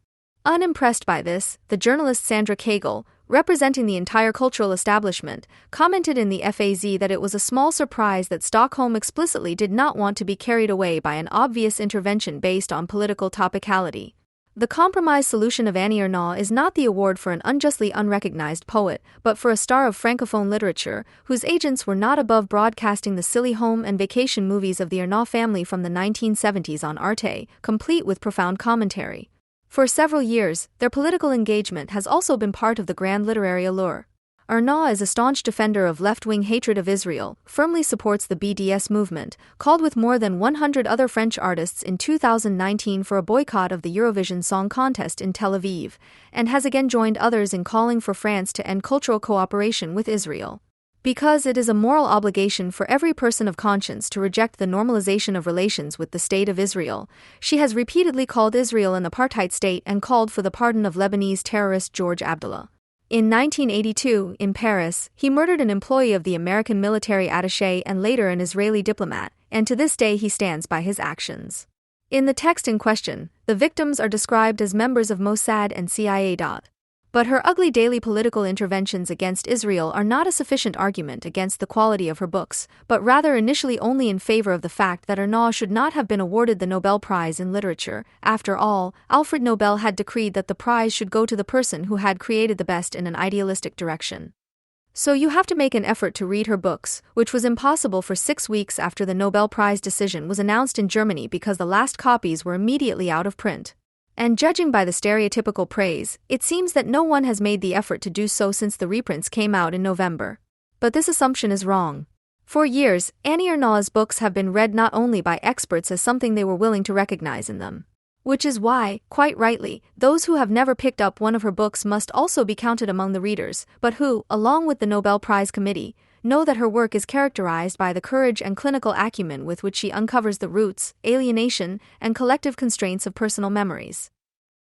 Unimpressed by this, the journalist Sandra Cagle, representing the entire cultural establishment, commented in the FAZ that it was a small surprise that Stockholm explicitly did not want to be carried away by an obvious intervention based on political topicality. The compromise solution of Annie Ernaux is not the award for an unjustly unrecognized poet, but for a star of Francophone literature, whose agents were not above broadcasting the silly home and vacation movies of the Ernaux family from the 1970s on Arte, complete with profound commentary. For several years, their political engagement has also been part of the grand literary allure. Ernaux is a staunch defender of left-wing hatred of Israel, firmly supports the BDS movement, called with more than 100 other French artists in 2019 for a boycott of the Eurovision Song Contest in Tel Aviv, and has again joined others in calling for France to end cultural cooperation with Israel. Because it is a moral obligation for every person of conscience to reject the normalization of relations with the State of Israel, she has repeatedly called Israel an apartheid state and called for the pardon of Lebanese terrorist George Abdullah. In 1982, in Paris, he murdered an employee of the American military attaché and later an Israeli diplomat, and to this day he stands by his actions. In the text in question, the victims are described as members of Mossad and CIA. But her ugly daily political interventions against Israel are not a sufficient argument against the quality of her books, but rather initially only in favor of the fact that Ernaux should not have been awarded the Nobel Prize in Literature. After all, Alfred Nobel had decreed that the prize should go to the person who had created the best in an idealistic direction. So you have to make an effort to read her books, which was impossible for 6 weeks after the Nobel Prize decision was announced in Germany because the last copies were immediately out of print. And judging by the stereotypical praise, it seems that no one has made the effort to do so since the reprints came out in November. But this assumption is wrong. For years, Annie Ernaux's books have been read not only by experts as something they were willing to recognize in them. Which is why, quite rightly, those who have never picked up one of her books must also be counted among the readers, but who, along with the Nobel Prize Committee, know that her work is characterized by the courage and clinical acumen with which she uncovers the roots, alienation, and collective constraints of personal memories.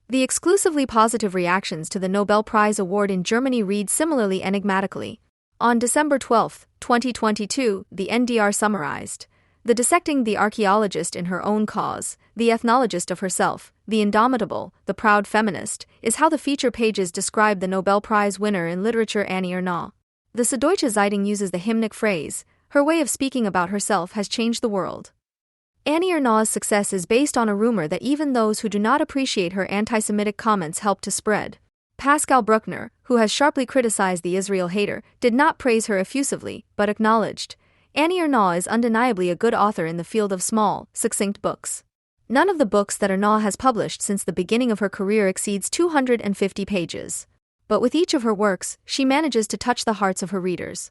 The exclusively positive reactions to the Nobel Prize Award in Germany read similarly enigmatically. On December 12, 2022, the NDR summarized, "The dissecting the archaeologist in her own cause, the ethnologist of herself, the indomitable, the proud feminist, is how the feature pages describe the Nobel Prize winner in literature Annie Ernaux. The Süddeutsche Zeitung uses the hymnic phrase, her way of speaking about herself has changed the world." Annie Ernaux's success is based on a rumor that even those who do not appreciate her anti-Semitic comments helped to spread. Pascal Bruckner, who has sharply criticized the Israel hater, did not praise her effusively, but acknowledged, "Annie Ernaux is undeniably a good author in the field of small, succinct books." None of the books that Ernaux has published since the beginning of her career exceeds 250 pages. But with each of her works, she manages to touch the hearts of her readers.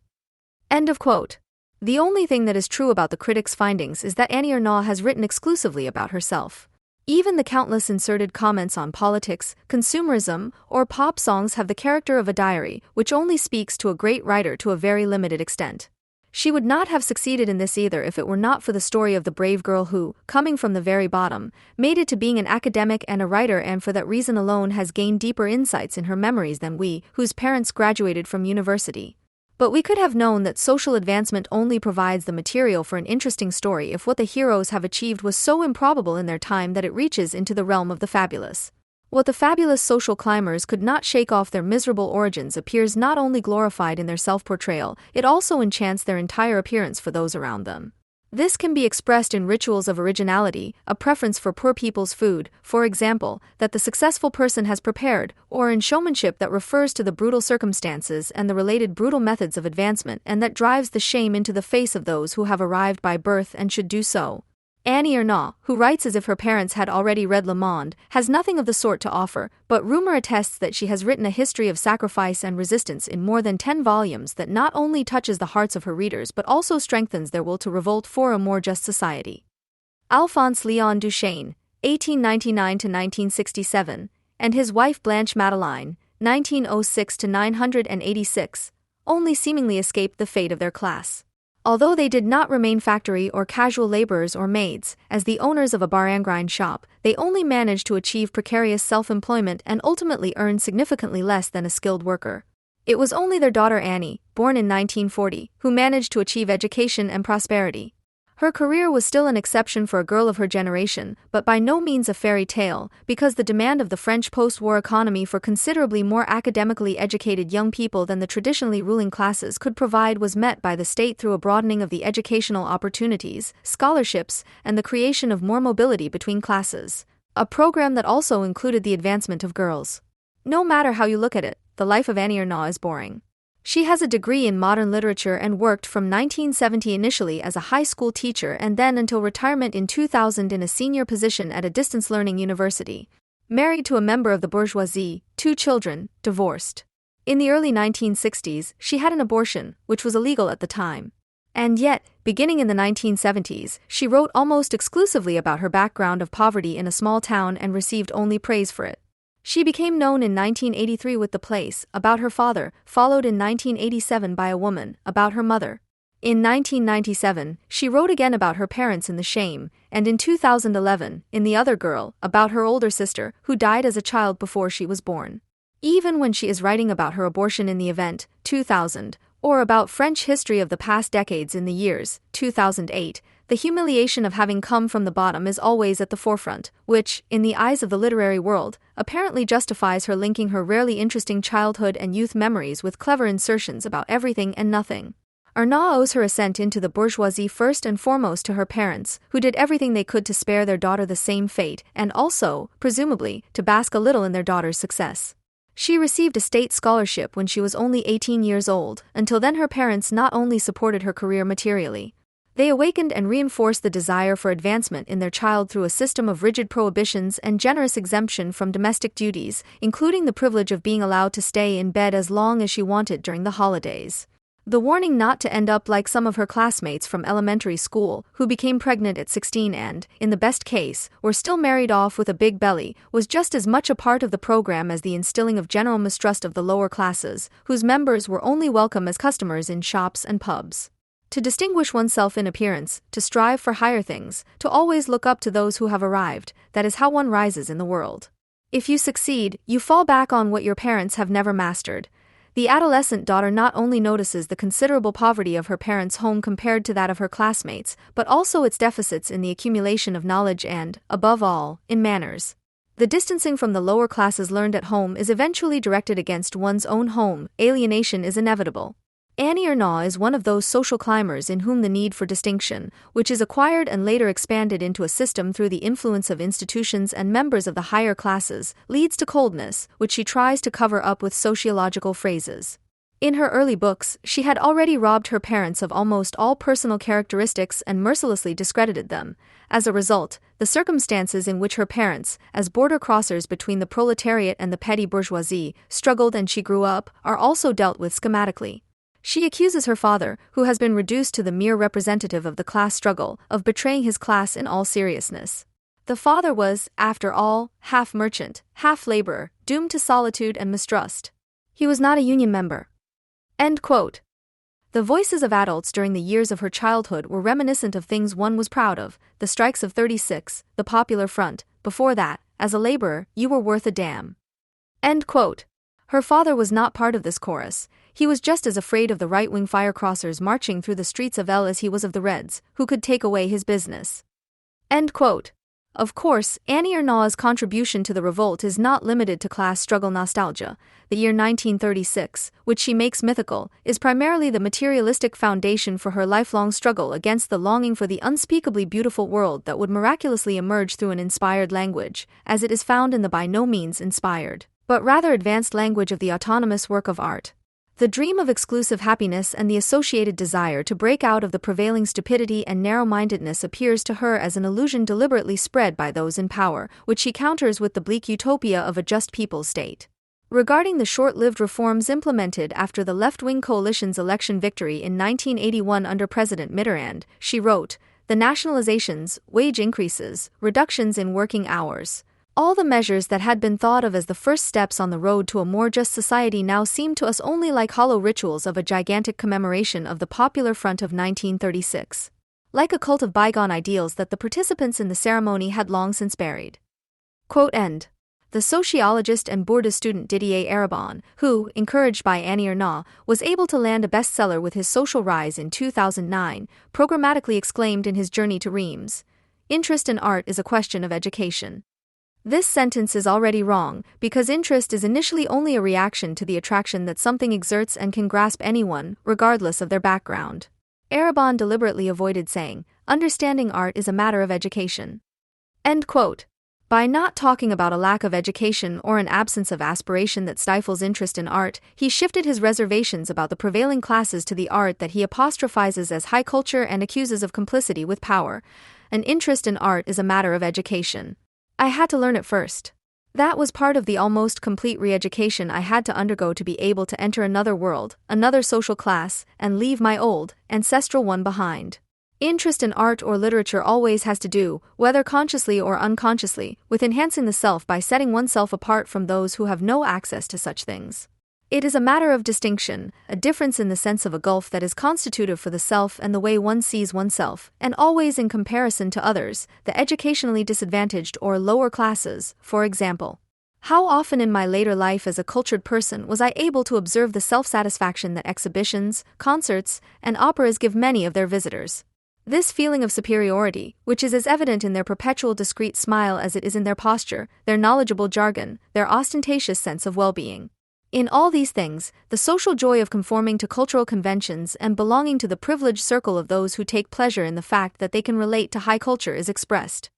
End of quote. The only thing that is true about the critics' findings is that Annie Ernaux has written exclusively about herself. Even the countless inserted comments on politics, consumerism, or pop songs have the character of a diary, which only speaks to a great writer to a very limited extent. She would not have succeeded in this either if it were not for the story of the brave girl who, coming from the very bottom, made it to being an academic and a writer, and for that reason alone has gained deeper insights in her memories than we, whose parents graduated from university. But we could have known that social advancement only provides the material for an interesting story if what the heroes have achieved was so improbable in their time that it reaches into the realm of the fabulous. What the fabulous social climbers could not shake off their miserable origins appears not only glorified in their self-portrayal, it also enchants their entire appearance for those around them. This can be expressed in rituals of originality, a preference for poor people's food, for example, that the successful person has prepared, or in showmanship that refers to the brutal circumstances and the related brutal methods of advancement and that drives the shame into the face of those who have arrived by birth and should do so. Annie Ernaux, who writes as if her parents had already read Le Monde, has nothing of the sort to offer, but rumor attests that she has written a history of sacrifice and resistance in more than 10 volumes that not only touches the hearts of her readers but also strengthens their will to revolt for a more just society. Alphonse Léon Duchesne, 1899–1967, and his wife Blanche Madeleine, 1906–986, only seemingly escaped the fate of their class. Although they did not remain factory or casual laborers or maids, as the owners of a barangrind shop, they only managed to achieve precarious self-employment and ultimately earned significantly less than a skilled worker. It was only their daughter Annie, born in 1940, who managed to achieve education and prosperity. Her career was still an exception for a girl of her generation, but by no means a fairy tale, because the demand of the French post-war economy for considerably more academically educated young people than the traditionally ruling classes could provide was met by the state through a broadening of the educational opportunities, scholarships, and the creation of more mobility between classes, a program that also included the advancement of girls. No matter how you look at it, the life of Annie Ernaux is boring. She has a degree in modern literature and worked from 1970 initially as a high school teacher and then until retirement in 2000 in a senior position at a distance learning university. Married to a member of the bourgeoisie, 2 children, divorced. In the early 1960s, she had an abortion, which was illegal at the time. And yet, beginning in the 1970s, she wrote almost exclusively about her background of poverty in a small town and received only praise for it. She became known in 1983 with The Place, about her father, followed in 1987 by A Woman, about her mother. In 1997, she wrote again about her parents in The Shame, and in 2011, in The Other Girl, about her older sister, who died as a child before she was born. Even when she is writing about her abortion in The Event, 2000, or about French history of the past decades in The Years, 2008, the humiliation of having come from the bottom is always at the forefront, which, in the eyes of the literary world, apparently justifies her linking her rarely interesting childhood and youth memories with clever insertions about everything and nothing. Ernaux owes her ascent into the bourgeoisie first and foremost to her parents, who did everything they could to spare their daughter the same fate, and also, presumably, to bask a little in their daughter's success. She received a state scholarship when she was only 18 years old. Until then her parents not only supported her career materially, they awakened and reinforced the desire for advancement in their child through a system of rigid prohibitions and generous exemption from domestic duties, including the privilege of being allowed to stay in bed as long as she wanted during the holidays. The warning not to end up like some of her classmates from elementary school, who became pregnant at 16 and, in the best case, were still married off with a big belly, was just as much a part of the program as the instilling of general mistrust of the lower classes, whose members were only welcome as customers in shops and pubs. To distinguish oneself in appearance, to strive for higher things, to always look up to those who have arrived, that is how one rises in the world. If you succeed, you fall back on what your parents have never mastered. The adolescent daughter not only notices the considerable poverty of her parents' home compared to that of her classmates, but also its deficits in the accumulation of knowledge and, above all, in manners. The distancing from the lower classes learned at home is eventually directed against one's own home. Alienation is inevitable. Annie Ernaux is one of those social climbers in whom the need for distinction, which is acquired and later expanded into a system through the influence of institutions and members of the higher classes, leads to coldness, which she tries to cover up with sociological phrases. In her early books, she had already robbed her parents of almost all personal characteristics and mercilessly discredited them. As a result, the circumstances in which her parents, as border crossers between the proletariat and the petty bourgeoisie, struggled and she grew up, are also dealt with schematically. She accuses her father, who has been reduced to the mere representative of the class struggle, of betraying his class in all seriousness. The father was, after all, half merchant, half laborer, doomed to solitude and mistrust. He was not a union member. End quote. The voices of adults during the years of her childhood were reminiscent of things one was proud of: the strikes of '36, the Popular Front. Before that, as a laborer, you were worth a damn. End quote. Her father was not part of this chorus. He was just as afraid of the right-wing firecrossers marching through the streets of L as he was of the Reds, who could take away his business. End quote. Of course, Annie Ernaux's contribution to the revolt is not limited to class struggle nostalgia. The year 1936, which she makes mythical, is primarily the materialistic foundation for her lifelong struggle against the longing for the unspeakably beautiful world that would miraculously emerge through an inspired language, as it is found in the by no means inspired, but rather advanced language of the autonomous work of art. The dream of exclusive happiness and the associated desire to break out of the prevailing stupidity and narrow-mindedness appears to her as an illusion deliberately spread by those in power, which she counters with the bleak utopia of a just people's state. Regarding the short-lived reforms implemented after the left-wing coalition's election victory in 1981 under President Mitterrand, she wrote, "The nationalizations, wage increases, reductions in working hours, all the measures that had been thought of as the first steps on the road to a more just society now seem to us only like hollow rituals of a gigantic commemoration of the Popular Front of 1936. Like a cult of bygone ideals that the participants in the ceremony had long since buried." Quote end. The sociologist and Bourdieu student Didier Eribon, who, encouraged by Annie Ernaux, was able to land a bestseller with his Social Rise in 2009, programmatically exclaimed in his Journey to Reims, "Interest in art is a question of education." This sentence is already wrong, because interest is initially only a reaction to the attraction that something exerts and can grasp anyone, regardless of their background. Eribon deliberately avoided saying, "Understanding art is a matter of education." End quote. By not talking about a lack of education or an absence of aspiration that stifles interest in art, he shifted his reservations about the prevailing classes to the art that he apostrophizes as high culture and accuses of complicity with power. An interest in art is a matter of education. I had to learn it first. That was part of the almost complete re-education I had to undergo to be able to enter another world, another social class, and leave my old, ancestral one behind. Interest in art or literature always has to do, whether consciously or unconsciously, with enhancing the self by setting oneself apart from those who have no access to such things. It is a matter of distinction, a difference in the sense of a gulf that is constitutive for the self and the way one sees oneself, and always in comparison to others, the educationally disadvantaged or lower classes, for example. How often in my later life as a cultured person was I able to observe the self-satisfaction that exhibitions, concerts, and operas give many of their visitors? This feeling of superiority, which is as evident in their perpetual discreet smile as it is in their posture, their knowledgeable jargon, their ostentatious sense of well-being. In all these things, the social joy of conforming to cultural conventions and belonging to the privileged circle of those who take pleasure in the fact that they can relate to high culture is expressed.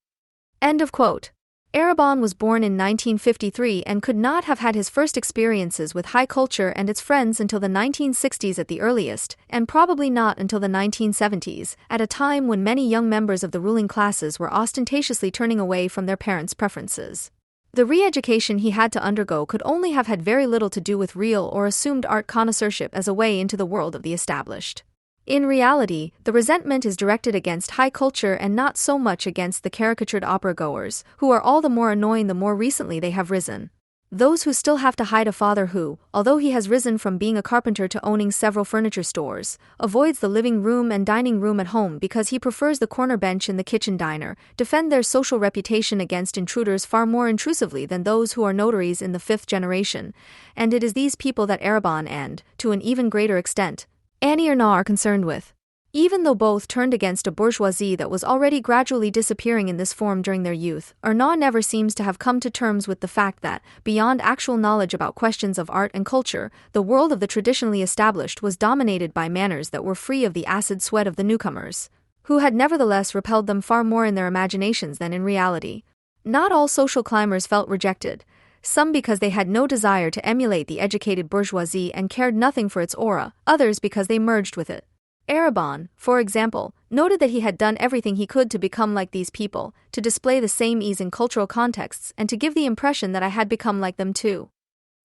End of quote. Eribon was born in 1953 and could not have had his first experiences with high culture and its friends until the 1960s at the earliest, and probably not until the 1970s, at a time when many young members of the ruling classes were ostentatiously turning away from their parents' preferences. The re-education he had to undergo could only have had very little to do with real or assumed art connoisseurship as a way into the world of the established. In reality, the resentment is directed against high culture and not so much against the caricatured opera-goers, who are all the more annoying the more recently they have risen. Those who still have to hide a father who, although he has risen from being a carpenter to owning several furniture stores, avoids the living room and dining room at home because he prefers the corner bench in the kitchen diner, defend their social reputation against intruders far more intrusively than those who are notaries in the fifth generation, and it is these people that Arabon and, to an even greater extent, Annie Ernaux are concerned with. Even though both turned against a bourgeoisie that was already gradually disappearing in this form during their youth, Ernaux never seems to have come to terms with the fact that, beyond actual knowledge about questions of art and culture, the world of the traditionally established was dominated by manners that were free of the acid sweat of the newcomers, who had nevertheless repelled them far more in their imaginations than in reality. Not all social climbers felt rejected, some because they had no desire to emulate the educated bourgeoisie and cared nothing for its aura, others because they merged with it. Arabon, for example, noted that he had done everything he could to become like these people, to display the same ease in cultural contexts and to give the impression that I had become like them too.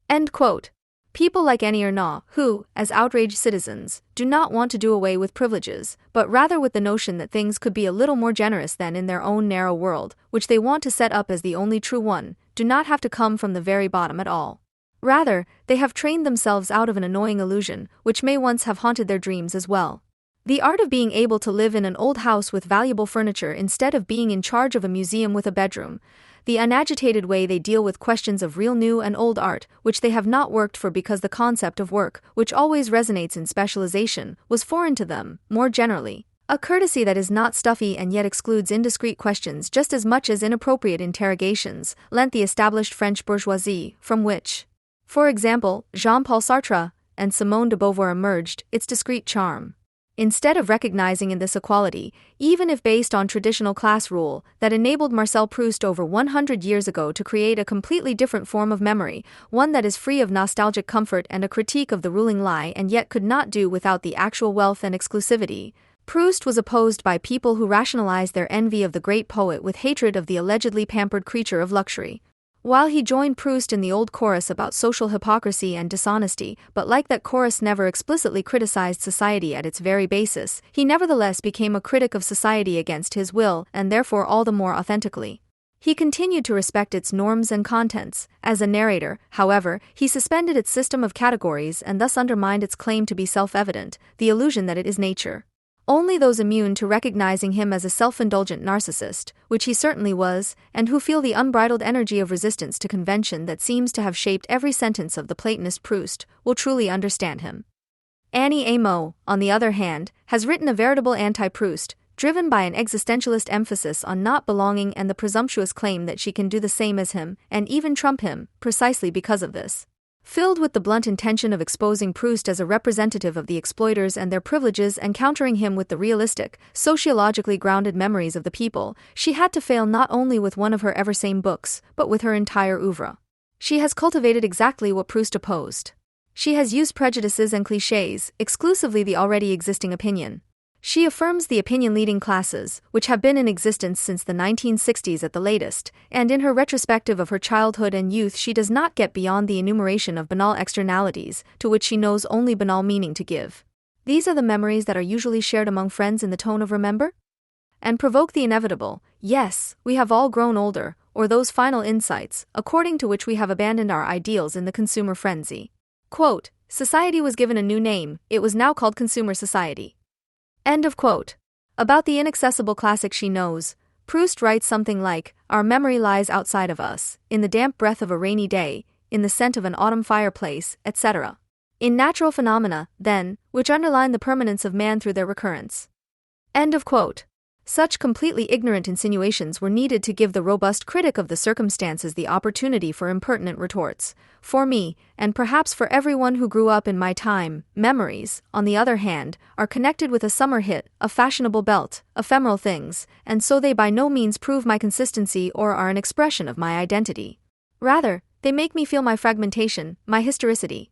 End quote. People like Annie Ernaux, who, as outraged citizens, do not want to do away with privileges, but rather with the notion that things could be a little more generous than in their own narrow world, which they want to set up as the only true one, do not have to come from the very bottom at all. Rather, they have trained themselves out of an annoying illusion, which may once have haunted their dreams as well. The art of being able to live in an old house with valuable furniture instead of being in charge of a museum with a bedroom. The unagitated way they deal with questions of real new and old art, which they have not worked for because the concept of work, which always resonates in specialization, was foreign to them, more generally. A courtesy that is not stuffy and yet excludes indiscreet questions just as much as inappropriate interrogations, lent the established French bourgeoisie, from which, for example, Jean-Paul Sartre and Simone de Beauvoir emerged, its discreet charm. Instead of recognizing in this equality, even if based on traditional class rule, that enabled Marcel Proust over 100 years ago to create a completely different form of memory, one that is free of nostalgic comfort and a critique of the ruling lie and yet could not do without the actual wealth and exclusivity, Proust was opposed by people who rationalized their envy of the great poet with hatred of the allegedly pampered creature of luxury. While he joined Proust in the old chorus about social hypocrisy and dishonesty, but like that chorus never explicitly criticized society at its very basis, he nevertheless became a critic of society against his will and therefore all the more authentically. He continued to respect its norms and contents. As a narrator, however, he suspended its system of categories and thus undermined its claim to be self-evident, the illusion that it is nature. Only those immune to recognizing him as a self-indulgent narcissist, which he certainly was, and who feel the unbridled energy of resistance to convention that seems to have shaped every sentence of the Platonist Proust, will truly understand him. Annie Ernaux, on the other hand, has written a veritable anti-Proust, driven by an existentialist emphasis on not belonging and the presumptuous claim that she can do the same as him, and even trump him, precisely because of this. Filled with the blunt intention of exposing Proust as a representative of the exploiters and their privileges and countering him with the realistic, sociologically grounded memories of the people, she had to fail not only with one of her ever-same books, but with her entire oeuvre. She has cultivated exactly what Proust opposed. She has used prejudices and clichés, exclusively the already existing opinion. She affirms the opinion-leading classes, which have been in existence since the 1960s at the latest, and in her retrospective of her childhood and youth she does not get beyond the enumeration of banal externalities, to which she knows only banal meaning to give. These are the memories that are usually shared among friends in the tone of remember? And provoke the inevitable, yes, we have all grown older, or those final insights, according to which we have abandoned our ideals in the consumer frenzy. Quote, society was given a new name, it was now called consumer society. End of quote. About the inaccessible classic she knows, Proust writes something like, our memory lies outside of us, in the damp breath of a rainy day, in the scent of an autumn fireplace, etc. In natural phenomena, then, which underline the permanence of man through their recurrence. End of quote. Such completely ignorant insinuations were needed to give the robust critic of the circumstances the opportunity for impertinent retorts. For me, and perhaps for everyone who grew up in my time, memories, on the other hand, are connected with a summer hit, a fashionable belt, ephemeral things, and so they by no means prove my consistency or are an expression of my identity. Rather, they make me feel my fragmentation, my historicity.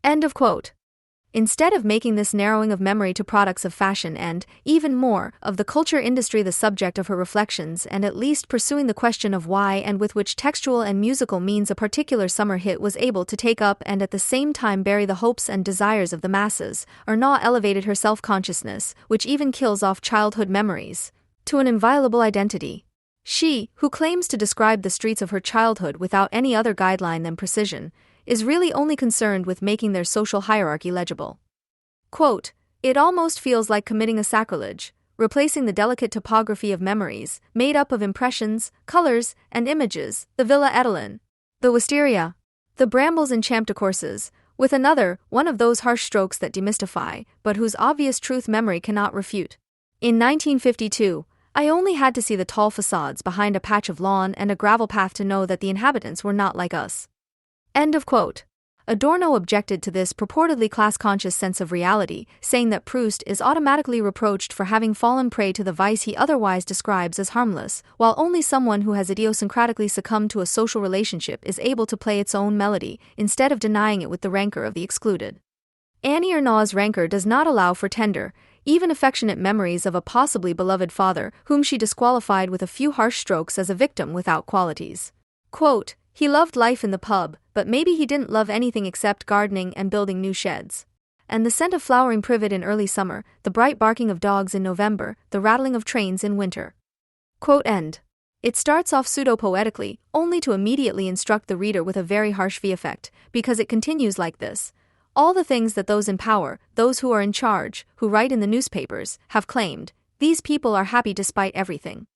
End of quote. Instead of making this narrowing of memory to products of fashion and, even more, of the culture industry the subject of her reflections, and at least pursuing the question of why and with which textual and musical means a particular summer hit was able to take up and at the same time bury the hopes and desires of the masses, Ernaud elevated her self-consciousness, which even kills off childhood memories, to an inviolable identity. She, who claims to describe the streets of her childhood without any other guideline than precision, is really only concerned with making their social hierarchy legible. Quote, "It almost feels like committing a sacrilege, replacing the delicate topography of memories, made up of impressions, colors, and images, the Villa Edelin, the wisteria, the brambles and champdecourses, with another, one of those harsh strokes that demystify, but whose obvious truth memory cannot refute. In 1952, I only had to see the tall facades behind a patch of lawn and a gravel path to know that the inhabitants were not like us." End of quote. Adorno objected to this purportedly class-conscious sense of reality, saying that Proust is automatically reproached for having fallen prey to the vice he otherwise describes as harmless, while only someone who has idiosyncratically succumbed to a social relationship is able to play its own melody, instead of denying it with the rancor of the excluded. Annie Ernaux's rancor does not allow for tender, even affectionate memories of a possibly beloved father, whom she disqualified with a few harsh strokes as a victim without qualities. Quote, "He loved life in the pub, but maybe he didn't love anything except gardening and building new sheds. And the scent of flowering privet in early summer, the bright barking of dogs in November, the rattling of trains in winter." Quote end. It starts off pseudo-poetically, only to immediately instruct the reader with a very harsh V-effect, because it continues like this. All the things that those in power, those who are in charge, who write in the newspapers, have claimed, these people are happy despite everything.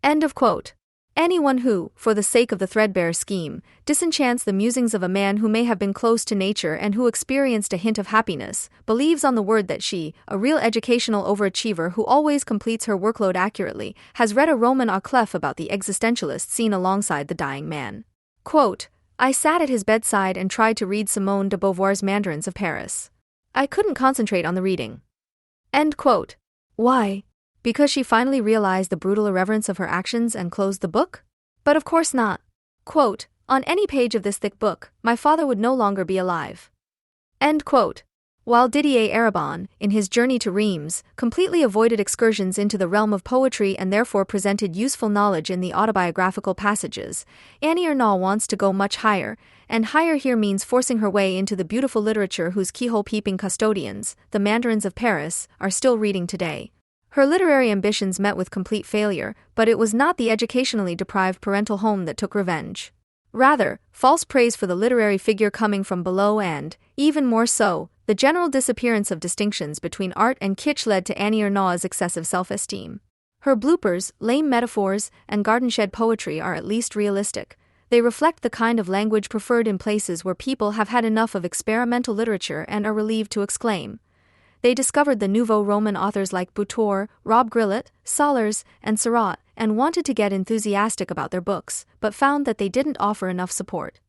End of quote. Anyone who, for the sake of the threadbare scheme, disenchants the musings of a man who may have been close to nature and who experienced a hint of happiness, believes on the word that she, a real educational overachiever who always completes her workload accurately, has read a Roman à clef about the existentialist seen alongside the dying man. Quote, "I sat at his bedside and tried to read Simone de Beauvoir's Mandarins of Paris. I couldn't concentrate on the reading." End quote. Why? Because she finally realized the brutal irreverence of her actions and closed the book? But of course not. Quote, "On any page of this thick book, my father would no longer be alive." End quote. While Didier Eribon, in his journey to Reims, completely avoided excursions into the realm of poetry and therefore presented useful knowledge in the autobiographical passages, Annie Ernaux wants to go much higher, and higher here means forcing her way into the beautiful literature whose keyhole-peeping custodians, the Mandarins of Paris, are still reading today. Her literary ambitions met with complete failure, but it was not the educationally deprived parental home that took revenge. Rather, false praise for the literary figure coming from below and, even more so, the general disappearance of distinctions between art and kitsch led to Annie Ernaux's excessive self-esteem. Her bloopers, lame metaphors, and garden-shed poetry are at least realistic. They reflect the kind of language preferred in places where people have had enough of experimental literature and are relieved to exclaim. They discovered the Nouveau Roman authors like Butor, Rob Grillet, Salers, and Seurat, and wanted to get enthusiastic about their books, but found that they didn't offer enough support.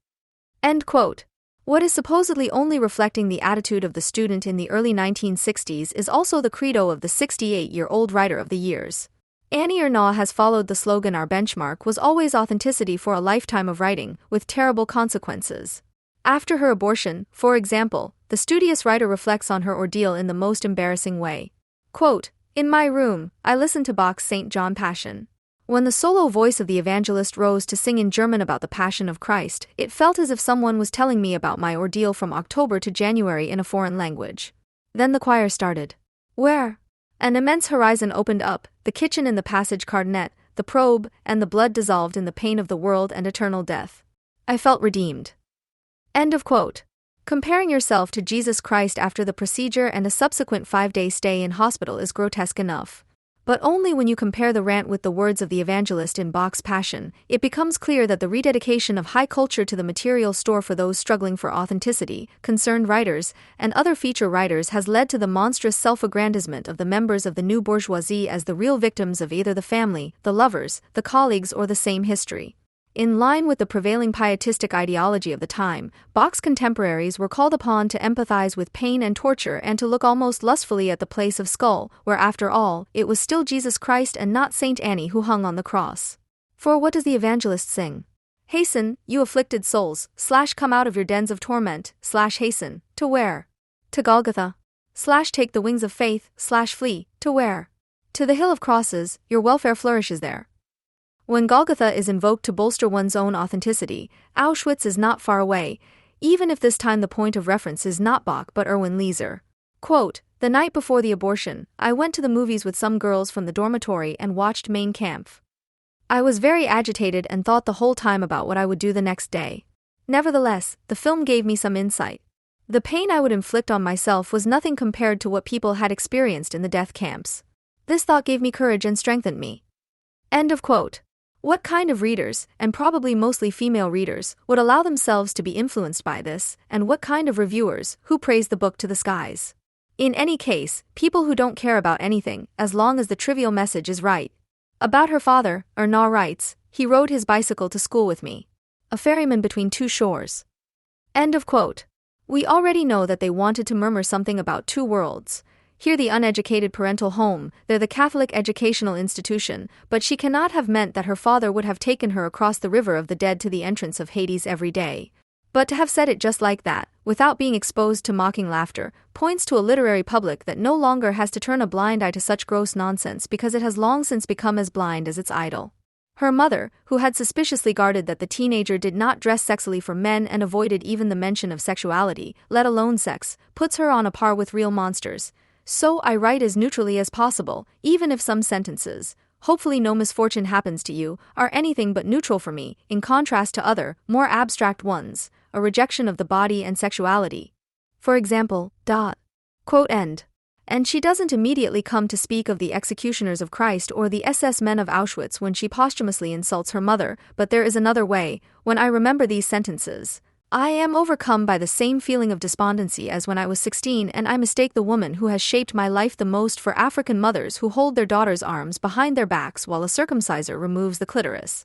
End quote. What is supposedly only reflecting the attitude of the student in the early 1960s is also the credo of the 68-year-old writer of the years. Annie Ernaux has followed the slogan "Our benchmark was always authenticity for a lifetime of writing, with terrible consequences." After her abortion, for example, the studious writer reflects on her ordeal in the most embarrassing way. Quote, "In my room, I listened to Bach's St. John Passion. When the solo voice of the evangelist rose to sing in German about the Passion of Christ, it felt as if someone was telling me about my ordeal from October to January in a foreign language. Then the choir started. Where? An immense horizon opened up, the kitchen in the passage cardonet, the probe, and the blood dissolved in the pain of the world and eternal death. I felt redeemed." End of quote. Comparing yourself to Jesus Christ after the procedure and a subsequent 5-day stay in hospital is grotesque enough. But only when you compare the rant with the words of the evangelist in Bach's Passion, it becomes clear that the rededication of high culture to the material store for those struggling for authenticity, concerned writers, and other feature writers has led to the monstrous self-aggrandizement of the members of the new bourgeoisie as the real victims of either the family, the lovers, the colleagues, or the same history. In line with the prevailing pietistic ideology of the time, Bach's contemporaries were called upon to empathize with pain and torture and to look almost lustfully at the place of skull, where after all, it was still Jesus Christ and not Saint Annie who hung on the cross. For what does the evangelist sing? Hasten, you afflicted souls, / come out of your dens of torment, / hasten, to where? To Golgotha. / take the wings of faith / flee. To where? To the hill of crosses, your welfare flourishes there. When Golgotha is invoked to bolster one's own authenticity, Auschwitz is not far away, even if this time the point of reference is not Bach but Erwin Leiser. Quote, the night before the abortion, I went to the movies with some girls from the dormitory and watched Mein Kampf. I was very agitated and thought the whole time about what I would do the next day. Nevertheless, the film gave me some insight. The pain I would inflict on myself was nothing compared to what people had experienced in the death camps. This thought gave me courage and strengthened me. End of quote. What kind of readers, and probably mostly female readers, would allow themselves to be influenced by this, and what kind of reviewers, who praise the book to the skies? In any case, people who don't care about anything, as long as the trivial message is right. About her father, Ernaud writes, he rode his bicycle to school with me. A ferryman between two shores. End of quote. We already know that they wanted to murmur something about two worlds. Here the uneducated parental home, there the Catholic educational institution, but she cannot have meant that her father would have taken her across the river of the dead to the entrance of Hades every day. But to have said it just like that, without being exposed to mocking laughter, points to a literary public that no longer has to turn a blind eye to such gross nonsense because it has long since become as blind as its idol. Her mother, who had suspiciously guarded that the teenager did not dress sexily for men and avoided even the mention of sexuality, let alone sex, puts her on a par with real monsters. So I write as neutrally as possible, even if some sentences, hopefully no misfortune happens to you, are anything but neutral for me, in contrast to other, more abstract ones, a rejection of the body and sexuality. For example, quote end. And she doesn't immediately come to speak of the executioners of Christ or the SS men of Auschwitz when she posthumously insults her mother, but there is another way. When I remember these sentences, I am overcome by the same feeling of despondency as when I was 16 and I mistake the woman who has shaped my life the most for African mothers who hold their daughters' arms behind their backs while a circumciser removes the clitoris.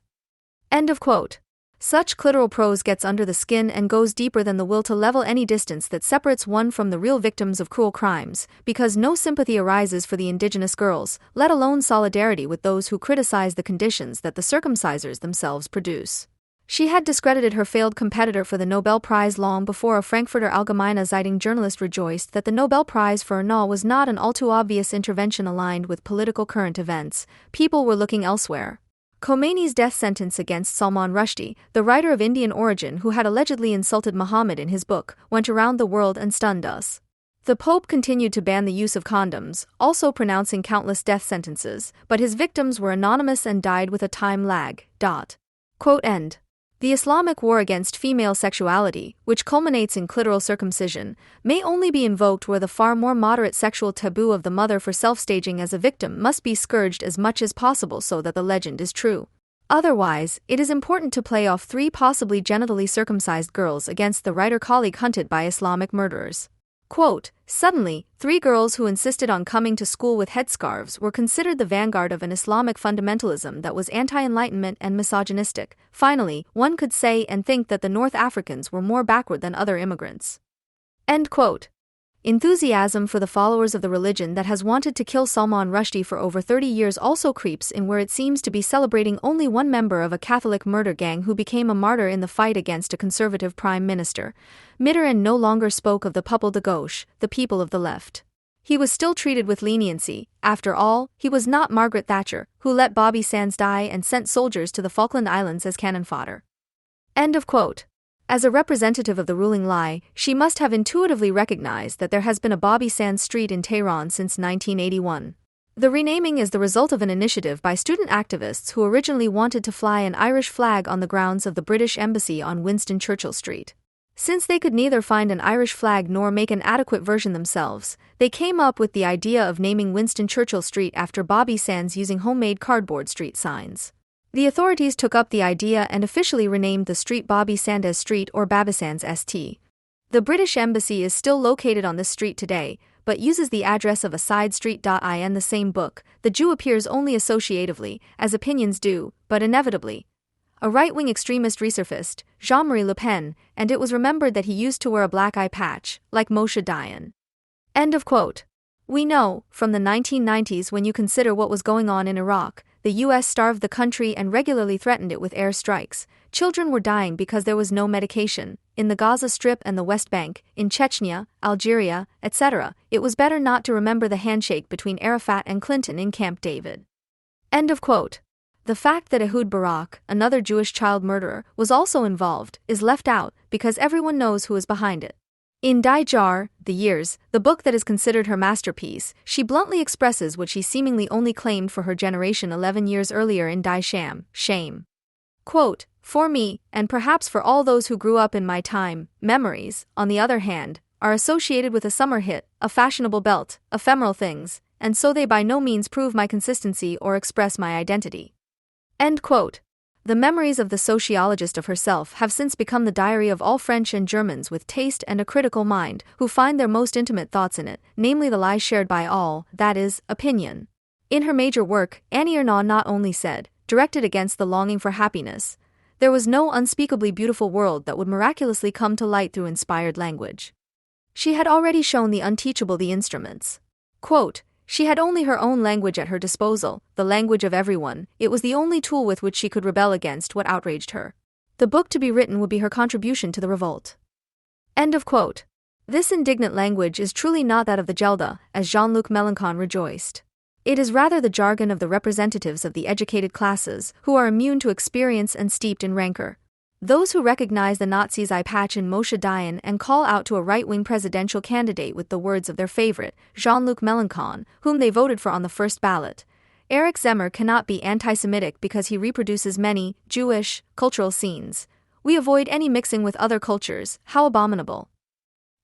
End of quote. Such clitoral prose gets under the skin and goes deeper than the will to level any distance that separates one from the real victims of cruel crimes, because no sympathy arises for the indigenous girls, let alone solidarity with those who criticize the conditions that the circumcisers themselves produce. She had discredited her failed competitor for the Nobel Prize long before a Frankfurter Allgemeine Zeitung journalist rejoiced that the Nobel Prize for Ernaud was not an all-too-obvious intervention aligned with political current events. People were looking elsewhere. Khomeini's death sentence against Salman Rushdie, the writer of Indian origin who had allegedly insulted Muhammad in his book, went around the world and stunned us. The Pope continued to ban the use of condoms, also pronouncing countless death sentences, but his victims were anonymous and died with a time lag. Quote end. The Islamic war against female sexuality, which culminates in clitoral circumcision, may only be invoked where the far more moderate sexual taboo of the mother for self-staging as a victim must be scourged as much as possible so that the legend is true. Otherwise, it is important to play off 3 possibly genitally circumcised girls against the writer-colleague hunted by Islamic murderers. Quote, suddenly, 3 girls who insisted on coming to school with headscarves were considered the vanguard of an Islamic fundamentalism that was anti-enlightenment and misogynistic. Finally, one could say and think that the North Africans were more backward than other immigrants. End quote. Enthusiasm for the followers of the religion that has wanted to kill Salman Rushdie for over 30 years also creeps in where it seems to be celebrating only one member of a Catholic murder gang who became a martyr in the fight against a conservative prime minister. Mitterrand no longer spoke of the peuple de gauche, the people of the left. He was still treated with leniency. After all, he was not Margaret Thatcher, who let Bobby Sands die and sent soldiers to the Falkland Islands as cannon fodder. End of quote. As a representative of the ruling lie, she must have intuitively recognized that there has been a Bobby Sands Street in Tehran since 1981. The renaming is the result of an initiative by student activists who originally wanted to fly an Irish flag on the grounds of the British Embassy on Winston Churchill Street. Since they could neither find an Irish flag nor make an adequate version themselves, they came up with the idea of naming Winston Churchill Street after Bobby Sands using homemade cardboard street signs. The authorities took up the idea and officially renamed the street Bobby Sands Street or Babasands St. The British Embassy is still located on this street today, but uses the address of a side street. In the same book, the Jew appears only associatively, as opinions do, but inevitably. A right-wing extremist resurfaced, Jean-Marie Le Pen, and it was remembered that he used to wear a black eye patch, like Moshe Dayan. End of quote. We know, from the 1990s when you consider what was going on in Iraq, the US starved the country and regularly threatened it with air strikes. Children were dying because there was no medication. In the Gaza Strip and the West Bank, in Chechnya, Algeria, etc., it was better not to remember the handshake between Arafat and Clinton in Camp David. End of quote. The fact that Ehud Barak, another Jewish child murderer, was also involved, is left out because everyone knows who is behind it. In Die Jar, The Years, the book that is considered her masterpiece, she bluntly expresses what she seemingly only claimed for her generation 11 years earlier in Die Sham, Shame. Quote, "For me, and perhaps for all those who grew up in my time, memories, on the other hand, are associated with a summer hit, a fashionable belt, ephemeral things, and so they by no means prove my consistency or express my identity." End quote. The memories of the sociologist of herself have since become the diary of all French and Germans with taste and a critical mind, who find their most intimate thoughts in it, namely the lies shared by all, that is, opinion. In her major work, Annie Ernaux not only said, directed against the longing for happiness, there was no unspeakably beautiful world that would miraculously come to light through inspired language. She had already shown the unteachable the instruments. Quote, "She had only her own language at her disposal, the language of everyone. It was the only tool with which she could rebel against what outraged her. The book to be written would be her contribution to the revolt." End of quote. This indignant language is truly not that of the Gelda, as Jean-Luc Mélenchon rejoiced. It is rather the jargon of the representatives of the educated classes, who are immune to experience and steeped in rancor. Those who recognize the Nazis' eye patch in Moshe Dayan and call out to a right-wing presidential candidate with the words of their favorite, Jean-Luc Mélenchon, whom they voted for on the first ballot. Eric Zemmour cannot be anti-Semitic because he reproduces many Jewish cultural scenes. We avoid any mixing with other cultures. How abominable.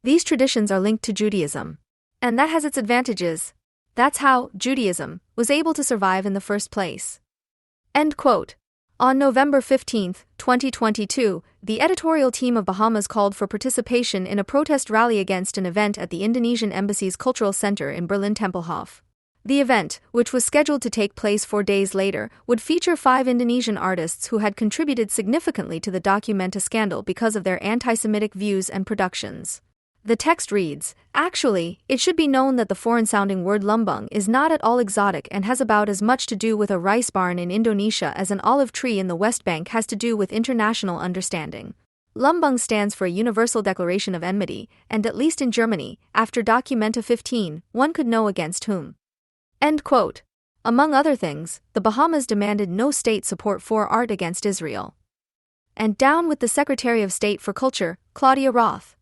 These traditions are linked to Judaism. And that has its advantages. That's how Judaism was able to survive in the first place. End quote. On November 15, 2022, the editorial team of Bahamas called for participation in a protest rally against an event at the Indonesian Embassy's Cultural Center in Berlin-Tempelhof. The event, which was scheduled to take place 4 days later, would feature 5 Indonesian artists who had contributed significantly to the Documenta scandal because of their anti-Semitic views and productions. The text reads, "Actually, it should be known that the foreign-sounding word lumbung is not at all exotic and has about as much to do with a rice barn in Indonesia as an olive tree in the West Bank has to do with international understanding. Lumbung stands for a universal declaration of enmity, and at least in Germany, after Documenta 15, one could know against whom." End quote. Among other things, the Bahamas demanded no state support for art against Israel. And down with the Secretary of State for Culture, Claudia Roth.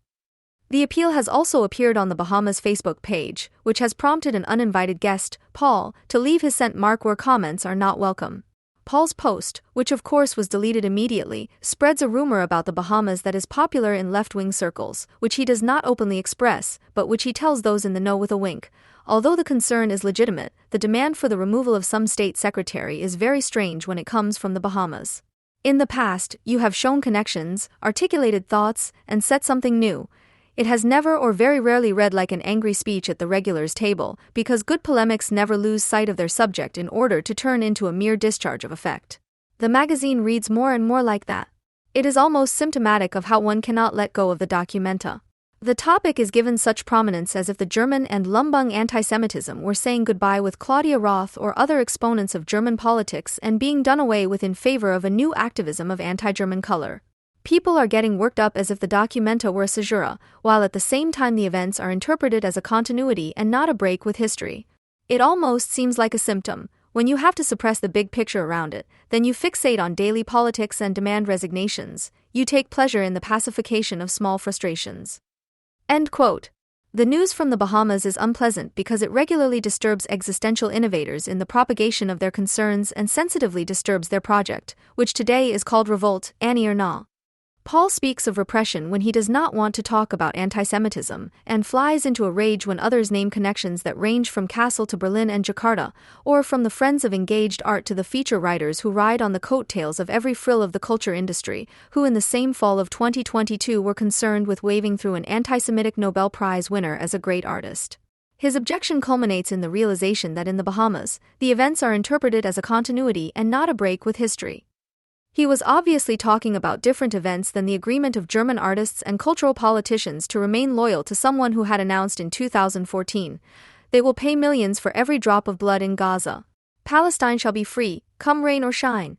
The appeal has also appeared on the Bahamas Facebook page, which has prompted an uninvited guest, Paul, to leave his sent mark where comments are not welcome. Paul's post, which of course was deleted immediately, spreads a rumor about the Bahamas that is popular in left-wing circles, which he does not openly express, but which he tells those in the know with a wink. Although the concern is legitimate, the demand for the removal of some state secretary is very strange when it comes from the Bahamas. In the past, you have shown connections, articulated thoughts, and said something new. It has never or very rarely read like an angry speech at the regulars' table, because good polemics never lose sight of their subject in order to turn into a mere discharge of effect. The magazine reads more and more like that. It is almost symptomatic of how one cannot let go of the Documenta. The topic is given such prominence as if the German and Lumbung anti-Semitism were saying goodbye with Claudia Roth or other exponents of German politics and being done away with in favor of a new activism of anti-German color. People are getting worked up as if the Documenta were a caesura, while at the same time the events are interpreted as a continuity and not a break with history. It almost seems like a symptom. When you have to suppress the big picture around it, then you fixate on daily politics and demand resignations. You take pleasure in the pacification of small frustrations. End quote. The news from the Bahamas is unpleasant because it regularly disturbs existential innovators in the propagation of their concerns and sensitively disturbs their project, which today is called Revolt, Annie Ernaux. Paul speaks of repression when he does not want to talk about anti-Semitism, and flies into a rage when others name connections that range from Kassel to Berlin and Jakarta, or from the friends of engaged art to the feature writers who ride on the coattails of every frill of the culture industry, who in the same fall of 2022 were concerned with waving through an anti-Semitic Nobel Prize winner as a great artist. His objection culminates in the realization that in the Bahamas, the events are interpreted as a continuity and not a break with history. He was obviously talking about different events than the agreement of German artists and cultural politicians to remain loyal to someone who had announced in 2014, "They will pay millions for every drop of blood in Gaza. Palestine shall be free, come rain or shine,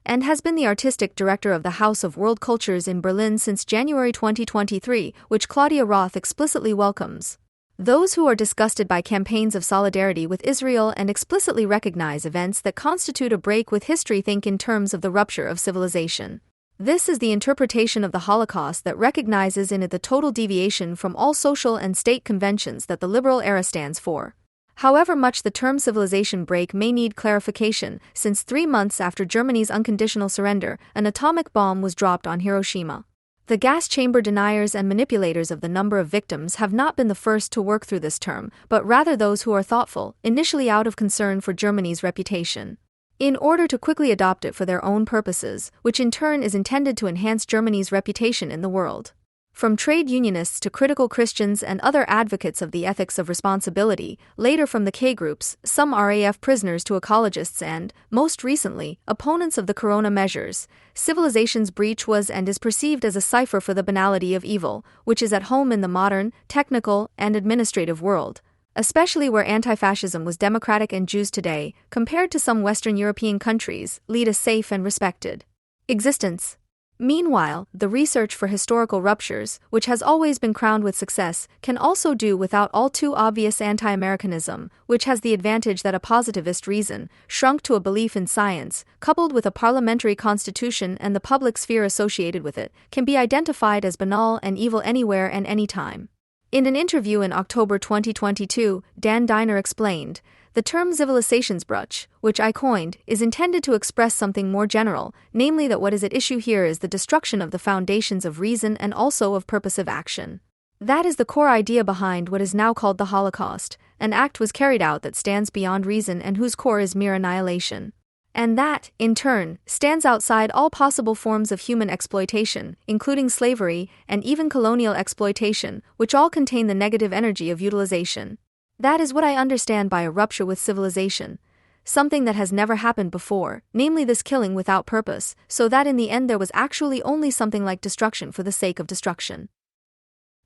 and has been the artistic director of the House of World Cultures in Berlin since January 2023, which Claudia Roth explicitly welcomes. Those who are disgusted by campaigns of solidarity with Israel and explicitly recognize events that constitute a break with history think in terms of the rupture of civilization. This is the interpretation of the Holocaust that recognizes in it the total deviation from all social and state conventions that the liberal era stands for. However much the term civilization break may need clarification, since 3 months after Germany's unconditional surrender, an atomic bomb was dropped on Hiroshima. The gas chamber deniers and manipulators of the number of victims have not been the first to work through this term, but rather those who are thoughtful, initially out of concern for Germany's reputation, in order to quickly adopt it for their own purposes, which in turn is intended to enhance Germany's reputation in the world. From trade unionists to critical Christians and other advocates of the ethics of responsibility, later from the K-groups, some RAF prisoners to ecologists and, most recently, opponents of the corona measures, civilization's breach was and is perceived as a cipher for the banality of evil, which is at home in the modern, technical, and administrative world, especially where anti-fascism was democratic and Jews today, compared to some Western European countries, lead a safe and respected existence. Meanwhile, the research for historical ruptures, which has always been crowned with success, can also do without all too obvious anti-Americanism, which has the advantage that a positivist reason, shrunk to a belief in science, coupled with a parliamentary constitution and the public sphere associated with it, can be identified as banal and evil anywhere and anytime. In an interview in October 2022, Dan Diner explained, "The term Zivilisationsbruch, which I coined, is intended to express something more general, namely that what is at issue here is the destruction of the foundations of reason and also of purposive action. That is the core idea behind what is now called the Holocaust. An act was carried out that stands beyond reason and whose core is mere annihilation. And that, in turn, stands outside all possible forms of human exploitation, including slavery and even colonial exploitation, which all contain the negative energy of utilization. That is what I understand by a rupture with civilization. Something that has never happened before, namely this killing without purpose, so that in the end there was actually only something like destruction for the sake of destruction."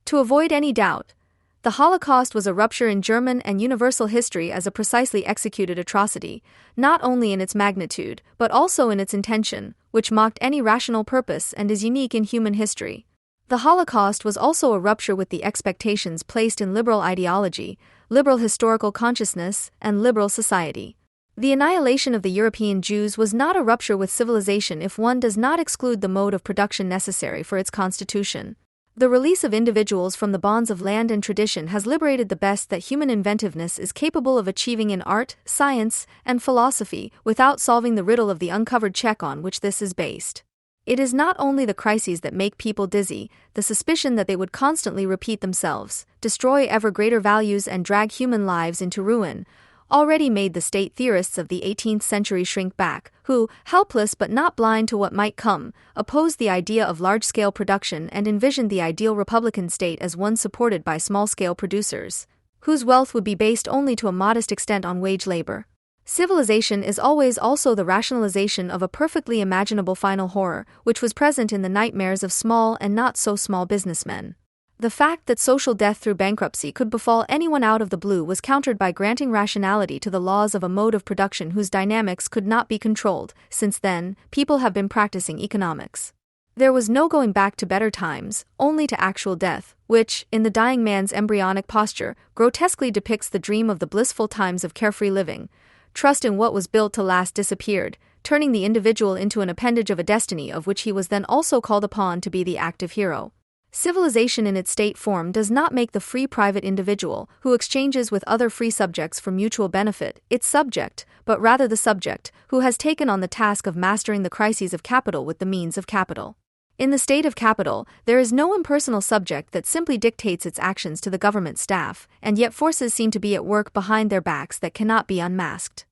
To avoid any doubt, the Holocaust was a rupture in German and universal history as a precisely executed atrocity, not only in its magnitude, but also in its intention, which mocked any rational purpose and is unique in human history. The Holocaust was also a rupture with the expectations placed in liberal ideology, liberal historical consciousness, and liberal society. The annihilation of the European Jews was not a rupture with civilization if one does not exclude the mode of production necessary for its constitution. The release of individuals from the bonds of land and tradition has liberated the best that human inventiveness is capable of achieving in art, science, and philosophy without solving the riddle of the uncovered check on which this is based. It is not only the crises that make people dizzy, the suspicion that they would constantly repeat themselves, destroy ever greater values and drag human lives into ruin, already made the state theorists of the 18th century shrink back, who, helpless but not blind to what might come, opposed the idea of large-scale production and envisioned the ideal republican state as one supported by small-scale producers, whose wealth would be based only to a modest extent on wage labor. Civilization is always also the rationalization of a perfectly imaginable final horror, which was present in the nightmares of small and not-so-small businessmen. The fact that social death through bankruptcy could befall anyone out of the blue was countered by granting rationality to the laws of a mode of production whose dynamics could not be controlled. Since then, people have been practicing economics. There was no going back to better times, only to actual death, which, in the dying man's embryonic posture, grotesquely depicts the dream of the blissful times of carefree living. Trust in what was built to last disappeared, turning the individual into an appendage of a destiny of which he was then also called upon to be the active hero. Civilization in its state form does not make the free private individual, who exchanges with other free subjects for mutual benefit, its subject, but rather the subject, who has taken on the task of mastering the crises of capital with the means of capital. In the state of capital, there is no impersonal subject that simply dictates its actions to the government staff, and yet forces seem to be at work behind their backs that cannot be unmasked.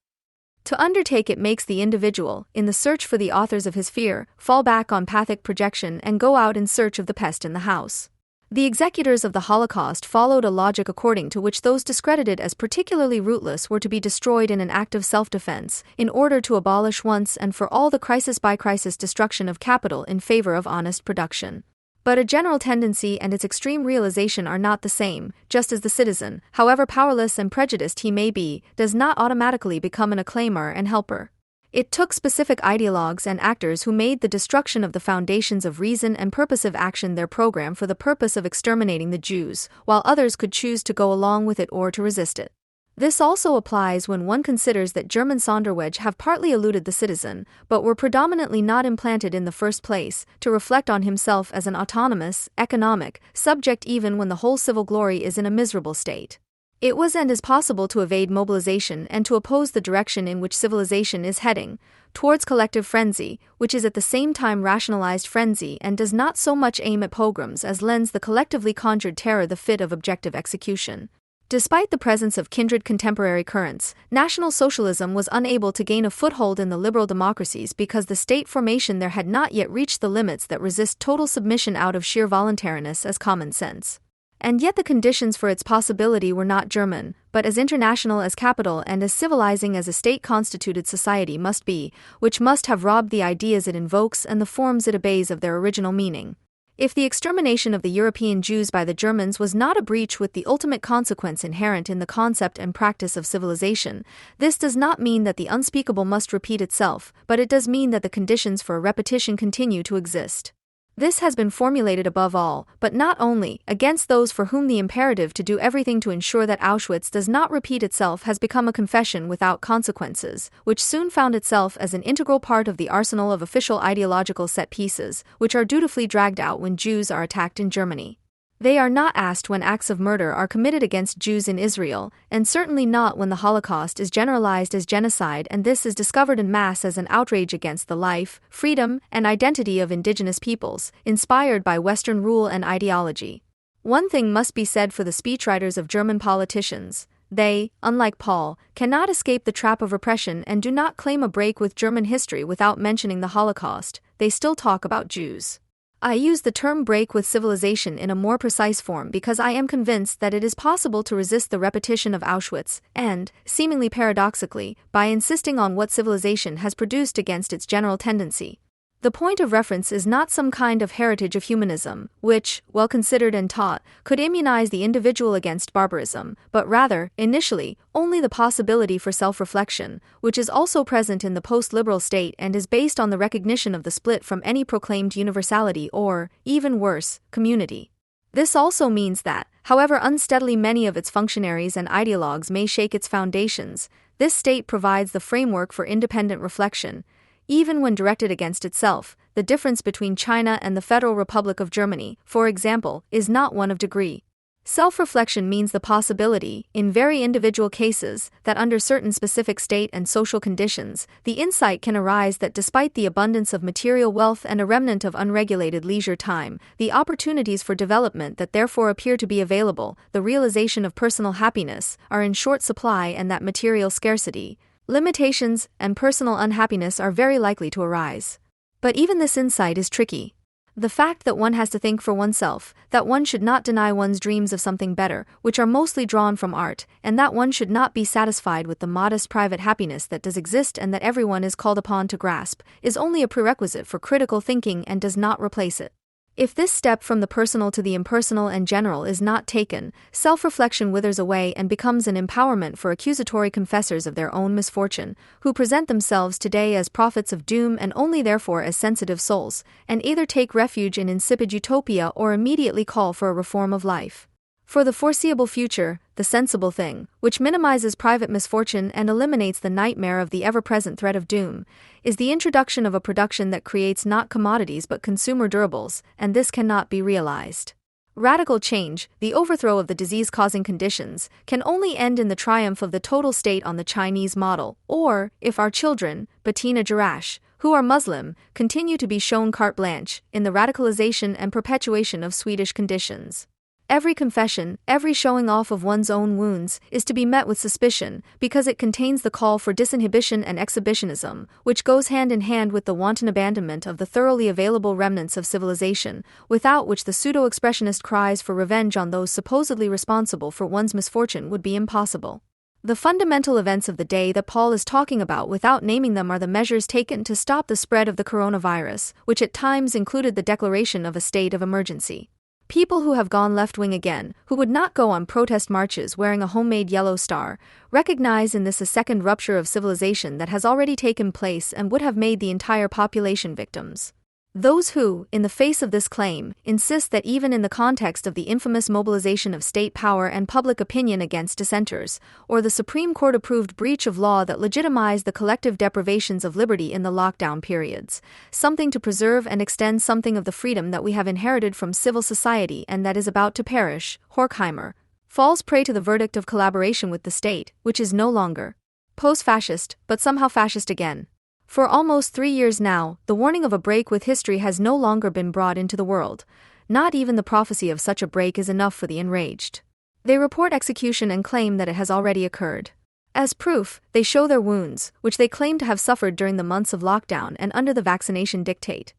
To undertake it makes the individual, in the search for the authors of his fear, fall back on pathic projection and go out in search of the pest in the house. The executors of the Holocaust followed a logic according to which those discredited as particularly rootless were to be destroyed in an act of self-defense, in order to abolish once and for all the crisis-by-crisis destruction of capital in favor of honest production. But a general tendency and its extreme realization are not the same, just as the citizen, however powerless and prejudiced he may be, does not automatically become an acclaimer and helper. It took specific ideologues and actors who made the destruction of the foundations of reason and purposive action their program for the purpose of exterminating the Jews, while others could choose to go along with it or to resist it. This also applies when one considers that German Sonderwege have partly eluded the citizen, but were predominantly not implanted in the first place, to reflect on himself as an autonomous, economic, subject even when the whole civil glory is in a miserable state. It was and is possible to evade mobilization and to oppose the direction in which civilization is heading, towards collective frenzy, which is at the same time rationalized frenzy and does not so much aim at pogroms as lends the collectively conjured terror the fit of objective execution. Despite the presence of kindred contemporary currents, National Socialism was unable to gain a foothold in the liberal democracies because the state formation there had not yet reached the limits that resist total submission out of sheer voluntariness as common sense. And yet the conditions for its possibility were not German, but as international as capital and as civilizing as a state-constituted society must be, which must have robbed the ideas it invokes and the forms it obeys of their original meaning. If the extermination of the European Jews by the Germans was not a breach with the ultimate consequence inherent in the concept and practice of civilization, this does not mean that the unspeakable must repeat itself, but it does mean that the conditions for a repetition continue to exist. This has been formulated above all, but not only, against those for whom the imperative to do everything to ensure that Auschwitz does not repeat itself has become a confession without consequences, which soon found itself as an integral part of the arsenal of official ideological set pieces, which are dutifully dragged out when Jews are attacked in Germany. They are not asked when acts of murder are committed against Jews in Israel, and certainly not when the Holocaust is generalized as genocide and this is discovered en masse as an outrage against the life, freedom, and identity of indigenous peoples, inspired by Western rule and ideology. One thing must be said for the speechwriters of German politicians. They, unlike Paul, cannot escape the trap of repression and do not claim a break with German history without mentioning the Holocaust. They still talk about Jews. I use the term break with civilization in a more precise form because I am convinced that it is possible to resist the repetition of Auschwitz, and, seemingly paradoxically, by insisting on what civilization has produced against its general tendency. The point of reference is not some kind of heritage of humanism, which, well considered and taught, could immunize the individual against barbarism, but rather, initially, only the possibility for self-reflection, which is also present in the post-liberal state and is based on the recognition of the split from any proclaimed universality or, even worse, community. This also means that, however unsteadily many of its functionaries and ideologues may shake its foundations, this state provides the framework for independent reflection. Even when directed against itself, the difference between China and the Federal Republic of Germany, for example, is not one of degree. Self-reflection means the possibility, in very individual cases, that under certain specific state and social conditions, the insight can arise that despite the abundance of material wealth and a remnant of unregulated leisure time, the opportunities for development that therefore appear to be available, the realization of personal happiness, are in short supply and that material scarcity, limitations, and personal unhappiness are very likely to arise. But even this insight is tricky. The fact that one has to think for oneself, that one should not deny one's dreams of something better, which are mostly drawn from art, and that one should not be satisfied with the modest private happiness that does exist and that everyone is called upon to grasp, is only a prerequisite for critical thinking and does not replace it. If this step from the personal to the impersonal and general is not taken, self-reflection withers away and becomes an empowerment for accusatory confessors of their own misfortune, who present themselves today as prophets of doom and only therefore as sensitive souls, and either take refuge in insipid utopia or immediately call for a reform of life. For the foreseeable future, the sensible thing, which minimizes private misfortune and eliminates the nightmare of the ever-present threat of doom, is the introduction of a production that creates not commodities but consumer durables, and this cannot be realized. Radical change, the overthrow of the disease-causing conditions, can only end in the triumph of the total state on the Chinese model, or, if our children, Bettina Jarash, who are Muslim, continue to be shown carte blanche, in the radicalization and perpetuation of Swedish conditions. Every confession, every showing off of one's own wounds, is to be met with suspicion, because it contains the call for disinhibition and exhibitionism, which goes hand in hand with the wanton abandonment of the thoroughly available remnants of civilization, without which the pseudo-expressionist cries for revenge on those supposedly responsible for one's misfortune would be impossible. The fundamental events of the day that Paul is talking about without naming them are the measures taken to stop the spread of the coronavirus, which at times included the declaration of a state of emergency. People who have gone left-wing again, who would not go on protest marches wearing a homemade yellow star, recognize in this a second rupture of civilization that has already taken place and would have made the entire population victims. Those who, in the face of this claim, insist that even in the context of the infamous mobilization of state power and public opinion against dissenters, or the Supreme Court-approved breach of law that legitimized the collective deprivations of liberty in the lockdown periods, something to preserve and extend something of the freedom that we have inherited from civil society and that is about to perish, Horkheimer, falls prey to the verdict of collaboration with the state, which is no longer post-fascist, but somehow fascist again. For almost 3 years now, the warning of a break with history has no longer been brought into the world. Not even the prophecy of such a break is enough for the enraged. They report execution and claim that it has already occurred. As proof, they show their wounds, which they claim to have suffered during the months of lockdown and under the vaccination dictate.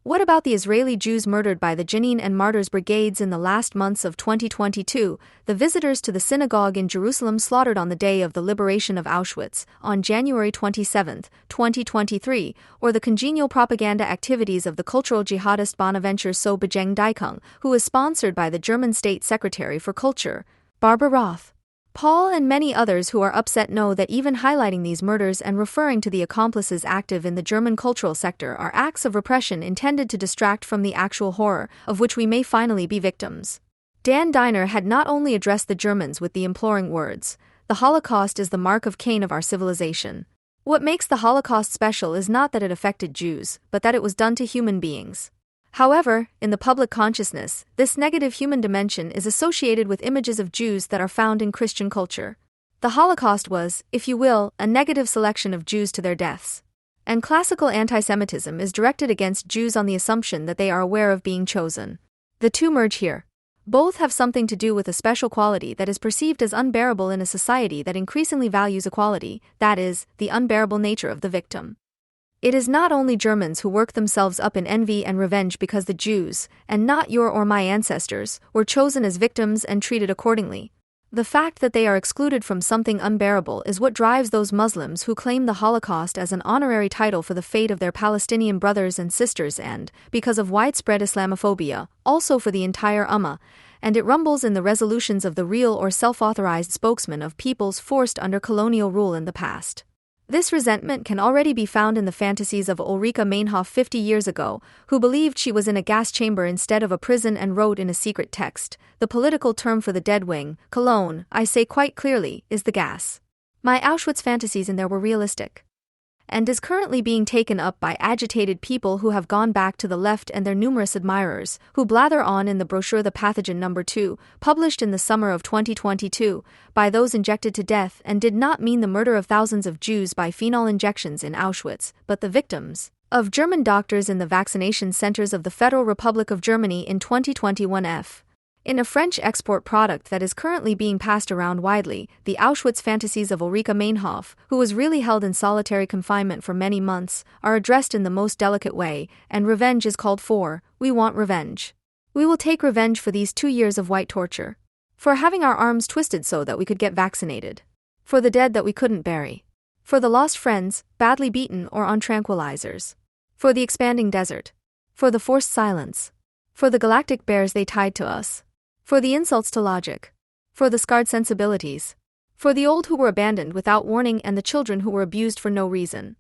What about the Israeli Jews murdered by the Jenin and Martyrs brigades in the last months of 2022, the visitors to the synagogue in Jerusalem slaughtered on the day of the liberation of Auschwitz, on January 27, 2023, or the congenial propaganda activities of the cultural jihadist Bonaventure So Bajeng Daikung, who was sponsored by the German State Secretary for Culture, Barbara Roth? Paul and many others who are upset know that even highlighting these murders and referring to the accomplices active in the German cultural sector are acts of repression intended to distract from the actual horror of which we may finally be victims. Dan Diner had not only addressed the Germans with the imploring words, "The Holocaust is the mark of Cain of our civilization." What makes the Holocaust special is not that it affected Jews, but that it was done to human beings. However, in the public consciousness, this negative human dimension is associated with images of Jews that are found in Christian culture. The Holocaust was, if you will, a negative selection of Jews to their deaths. And classical anti-Semitism is directed against Jews on the assumption that they are aware of being chosen. The two merge here. Both have something to do with a special quality that is perceived as unbearable in a society that increasingly values equality, that is, the unbearable nature of the victim. It is not only Germans who work themselves up in envy and revenge because the Jews, and not your or my ancestors, were chosen as victims and treated accordingly. The fact that they are excluded from something unbearable is what drives those Muslims who claim the Holocaust as an honorary title for the fate of their Palestinian brothers and sisters and, because of widespread Islamophobia, also for the entire Ummah, and it rumbles in the resolutions of the real or self-authorized spokesman of peoples forced under colonial rule in the past. This resentment can already be found in the fantasies of Ulrike Meinhof 50 years ago, who believed she was in a gas chamber instead of a prison and wrote in a secret text, "The political term for the dead wing, Cologne, I say quite clearly, is the gas." My Auschwitz fantasies in there were realistic. And is currently being taken up by agitated people who have gone back to the left and their numerous admirers, who blather on in the brochure The Pathogen No. 2, published in the summer of 2022, by those injected to death and did not mean the murder of thousands of Jews by phenol injections in Auschwitz, but the victims of German doctors in the vaccination centers of the Federal Republic of Germany in 2021. In a French export product that is currently being passed around widely, the Auschwitz fantasies of Ulrike Meinhof, who was really held in solitary confinement for many months, are addressed in the most delicate way, and revenge is called for. We want revenge. We will take revenge for these 2 years of white torture. For having our arms twisted so that we could get vaccinated. For the dead that we couldn't bury. For the lost friends, badly beaten or on tranquilizers. For the expanding desert. For the forced silence. For the galactic bears they tied to us. For the insults to logic. For the scarred sensibilities. For the old who were abandoned without warning and the children who were abused for no reason.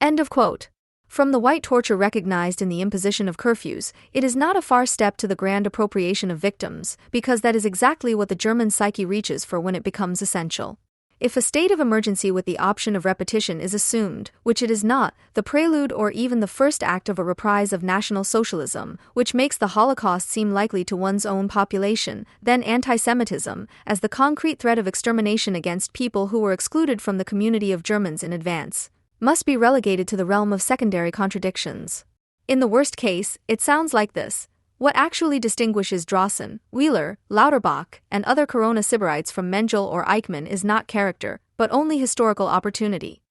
End of quote. From the white torture recognized in the imposition of curfews, it is not a far step to the grand appropriation of victims, because that is exactly what the German psyche reaches for when it becomes essential. If a state of emergency with the option of repetition is assumed, which it is not, the prelude or even the first act of a reprise of National Socialism, which makes the Holocaust seem likely to one's own population, then anti-Semitism, as the concrete threat of extermination against people who were excluded from the community of Germans in advance, must be relegated to the realm of secondary contradictions. In the worst case, it sounds like this. What actually distinguishes Drossen, Wheeler, Lauterbach, and other Corona Sybarites from Mengele or Eichmann is not character, but only historical opportunity.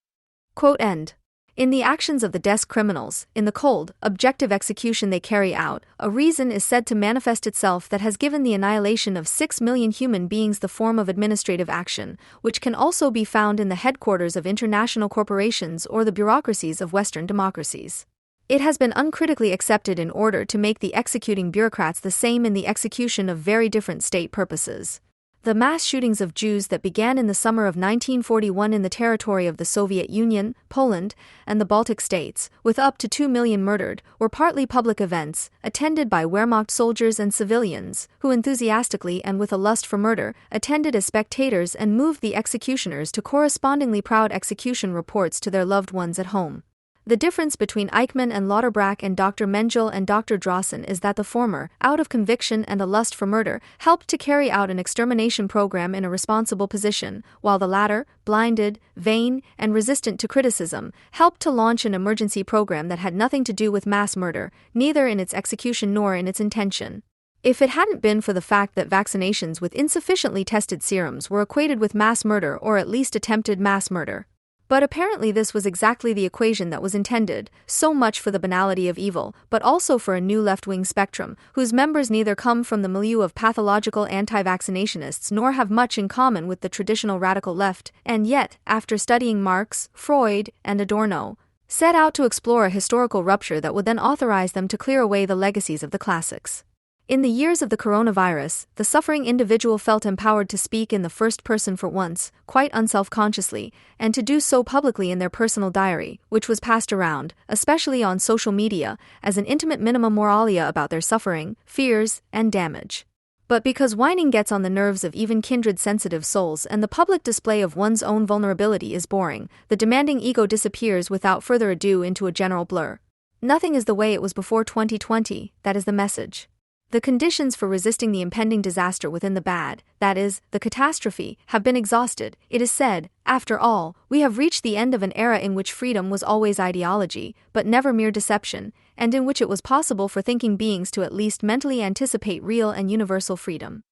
Quote end. In the actions of the desk criminals, in the cold, objective execution they carry out, a reason is said to manifest itself that has given the annihilation of 6 million human beings the form of administrative action, which can also be found in the headquarters of international corporations or the bureaucracies of Western democracies. It has been uncritically accepted in order to make the executing bureaucrats the same in the execution of very different state purposes. The mass shootings of Jews that began in the summer of 1941 in the territory of the Soviet Union, Poland, and the Baltic states, with up to 2 million murdered, were partly public events, attended by Wehrmacht soldiers and civilians, who enthusiastically and with a lust for murder, attended as spectators and moved the executioners to correspondingly proud execution reports to their loved ones at home. The difference between Eichmann and Lauterbach and Dr. Mengele and Dr. Drossen is that the former, out of conviction and a lust for murder, helped to carry out an extermination program in a responsible position, while the latter, blinded, vain, and resistant to criticism, helped to launch an emergency program that had nothing to do with mass murder, neither in its execution nor in its intention. If it hadn't been for the fact that vaccinations with insufficiently tested serums were equated with mass murder or at least attempted mass murder. But apparently this was exactly the equation that was intended, so much for the banality of evil, but also for a new left-wing spectrum, whose members neither come from the milieu of pathological anti-vaccinationists nor have much in common with the traditional radical left, and yet, after studying Marx, Freud, and Adorno, set out to explore a historical rupture that would then authorize them to clear away the legacies of the classics. In the years of the coronavirus, the suffering individual felt empowered to speak in the first person for once, quite unself-consciously, and to do so publicly in their personal diary, which was passed around, especially on social media, as an intimate minima moralia about their suffering, fears, and damage. But because whining gets on the nerves of even kindred sensitive souls and the public display of one's own vulnerability is boring, the demanding ego disappears without further ado into a general blur. Nothing is the way it was before 2020, that is the message. The conditions for resisting the impending disaster within the bad, that is, the catastrophe, have been exhausted. It is said, after all, we have reached the end of an era in which freedom was always ideology, but never mere deception, and in which it was possible for thinking beings to at least mentally anticipate real and universal freedom.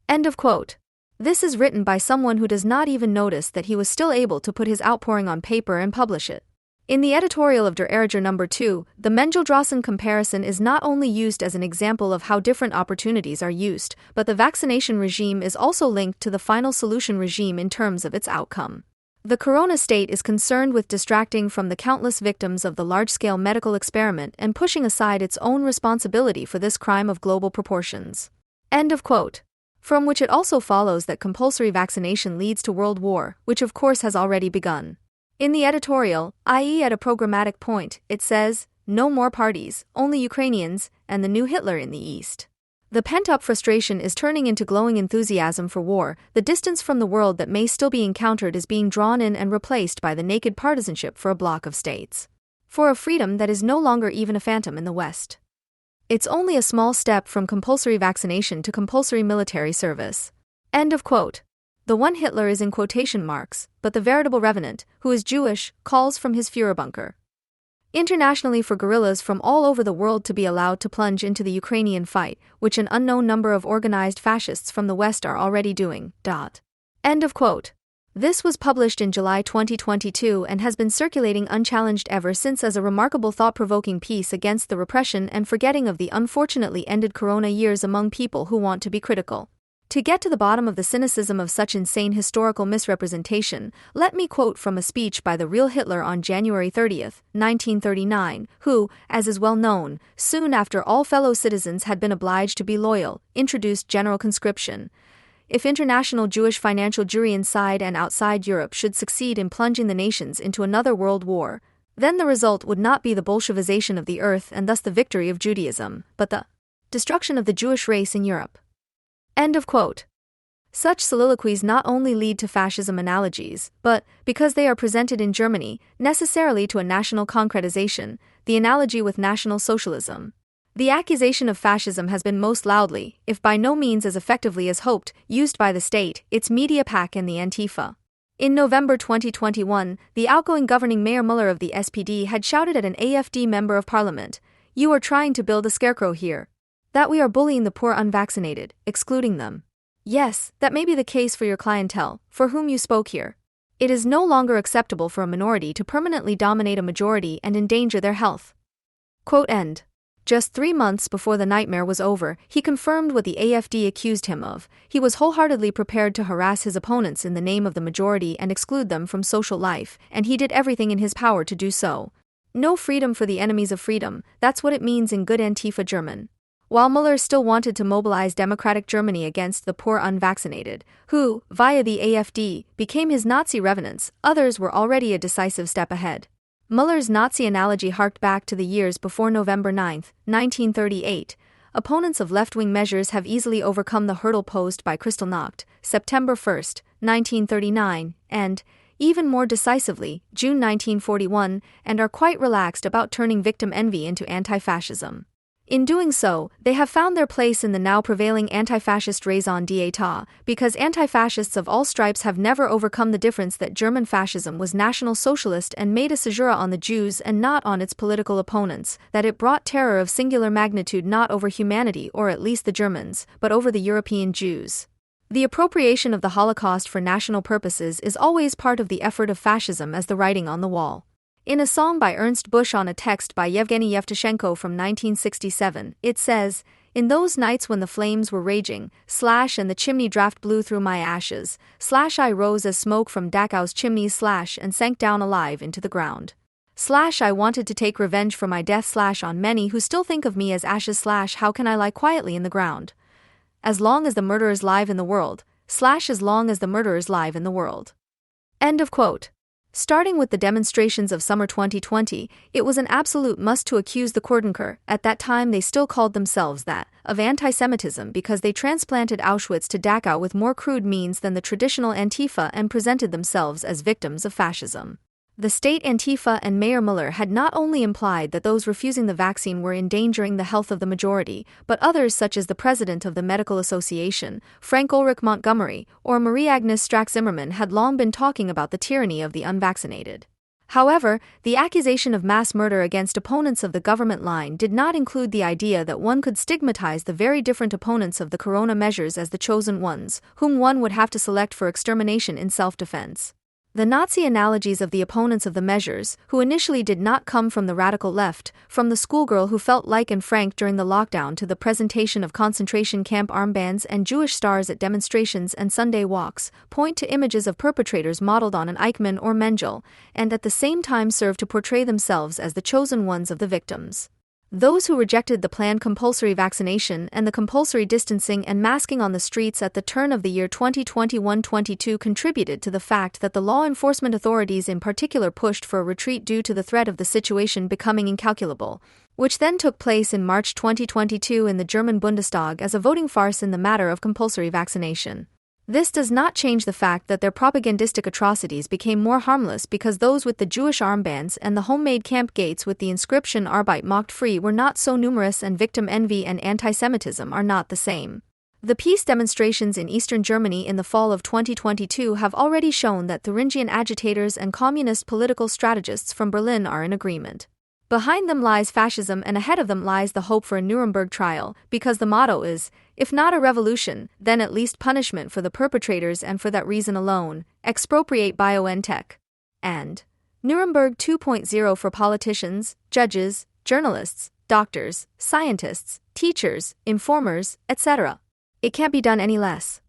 End of quote. This is written by someone who does not even notice that he was still able to put his outpouring on paper and publish it. In the editorial of Der Erger No. 2, the Mengele-Drossen comparison is not only used as an example of how different opportunities are used, but the vaccination regime is also linked to the final solution regime in terms of its outcome. The corona state is concerned with distracting from the countless victims of the large-scale medical experiment and pushing aside its own responsibility for this crime of global proportions. End of quote. From which it also follows that compulsory vaccination leads to world war, which of course has already begun. In the editorial, i.e. at a programmatic point, it says, no more parties, only Ukrainians, and the new Hitler in the East. The pent-up frustration is turning into glowing enthusiasm for war. The distance from the world that may still be encountered is being drawn in and replaced by the naked partisanship for a bloc of states. For a freedom that is no longer even a phantom in the West. It's only a small step from compulsory vaccination to compulsory military service. End of quote. The one Hitler is in quotation marks, but the veritable revenant, who is Jewish, calls from his Führerbunker. Internationally for guerrillas from all over the world to be allowed to plunge into the Ukrainian fight, which an unknown number of organized fascists from the West are already doing. End of quote. This was published in July 2022 and has been circulating unchallenged ever since as a remarkable thought-provoking piece against the repression and forgetting of the unfortunately ended corona years among people who want to be critical. To get to the bottom of the cynicism of such insane historical misrepresentation, let me quote from a speech by the real Hitler on January 30, 1939, who, as is well known, soon after all fellow citizens had been obliged to be loyal, introduced general conscription. If international Jewish financial jury inside and outside Europe should succeed in plunging the nations into another world war, then the result would not be the Bolshevization of the earth and thus the victory of Judaism, but the destruction of the Jewish race in Europe. End of quote. Such soliloquies not only lead to fascism analogies, but, because they are presented in Germany, necessarily to a national concretization, the analogy with National Socialism. The accusation of fascism has been most loudly, if by no means as effectively as hoped, used by the state, its media pack and the Antifa. In November 2021, the outgoing governing Mayor Müller of the SPD had shouted at an AfD member of parliament, "You are trying to build a scarecrow here. That we are bullying the poor unvaccinated, excluding them. Yes, that may be the case for your clientele, for whom you spoke here. It is no longer acceptable for a minority to permanently dominate a majority and endanger their health." Quote end. Just 3 months before the nightmare was over, he confirmed what the AfD accused him of. He was wholeheartedly prepared to harass his opponents in the name of the majority and exclude them from social life, and he did everything in his power to do so. No freedom for the enemies of freedom, that's what it means in good Antifa German. While Müller still wanted to mobilize democratic Germany against the poor unvaccinated, who, via the AfD, became his Nazi revenants, others were already a decisive step ahead. Müller's Nazi analogy harked back to the years before November 9, 1938. Opponents of left-wing measures have easily overcome the hurdle posed by Kristallnacht, September 1, 1939, and, even more decisively, June 1941, and are quite relaxed about turning victim envy into anti-fascism. In doing so, they have found their place in the now prevailing anti-fascist raison d'etat, because anti-fascists of all stripes have never overcome the difference that German fascism was National Socialist and made a caesura on the Jews and not on its political opponents, that it brought terror of singular magnitude not over humanity or at least the Germans, but over the European Jews. The appropriation of the Holocaust for national purposes is always part of the effort of fascism as the writing on the wall. In a song by Ernst Busch on a text by Yevgeny Yevtushenko from 1967, it says, "In those nights when the flames were raging, and the chimney draft blew through my ashes, I rose as smoke from Dachau's chimneys, and sank down alive into the ground. I wanted to take revenge for my death, on many who still think of me as ashes, how can I lie quietly in the ground? As long as the murderers live in the world, as long as the murderers live in the world." End of quote. Starting with the demonstrations of summer 2020, it was an absolute must to accuse the Querdenker, at that time they still called themselves that, of anti-Semitism because they transplanted Auschwitz to Dachau with more crude means than the traditional Antifa and presented themselves as victims of fascism. The state Antifa and Mayor Müller had not only implied that those refusing the vaccine were endangering the health of the majority, but others such as the president of the Medical Association, Frank Ulrich Montgomery, or Marie-Agnes Strack-Zimmermann had long been talking about the tyranny of the unvaccinated. However, the accusation of mass murder against opponents of the government line did not include the idea that one could stigmatize the very different opponents of the corona measures as the chosen ones, whom one would have to select for extermination in self-defense. The Nazi analogies of the opponents of the measures, who initially did not come from the radical left, from the schoolgirl who felt like Anne Frank during the lockdown to the presentation of concentration camp armbands and Jewish stars at demonstrations and Sunday walks, point to images of perpetrators modeled on an Eichmann or Mengele, and at the same time serve to portray themselves as the chosen ones of the victims. Those who rejected the planned compulsory vaccination and the compulsory distancing and masking on the streets at the turn of the year 2021-22 contributed to the fact that the law enforcement authorities in particular pushed for a retreat due to the threat of the situation becoming incalculable, which then took place in March 2022 in the German Bundestag as a voting farce in the matter of compulsory vaccination. This does not change the fact that their propagandistic atrocities became more harmless because those with the Jewish armbands and the homemade camp gates with the inscription Arbeit macht frei were not so numerous, and victim envy and anti-Semitism are not the same. The peace demonstrations in eastern Germany in the fall of 2022 have already shown that Thuringian agitators and communist political strategists from Berlin are in agreement. Behind them lies fascism and ahead of them lies the hope for a Nuremberg trial, because the motto is, if not a revolution, then at least punishment for the perpetrators, and for that reason alone, expropriate BioNTech. And Nuremberg 2.0 for politicians, judges, journalists, doctors, scientists, teachers, informers, etc. It can't be done any less.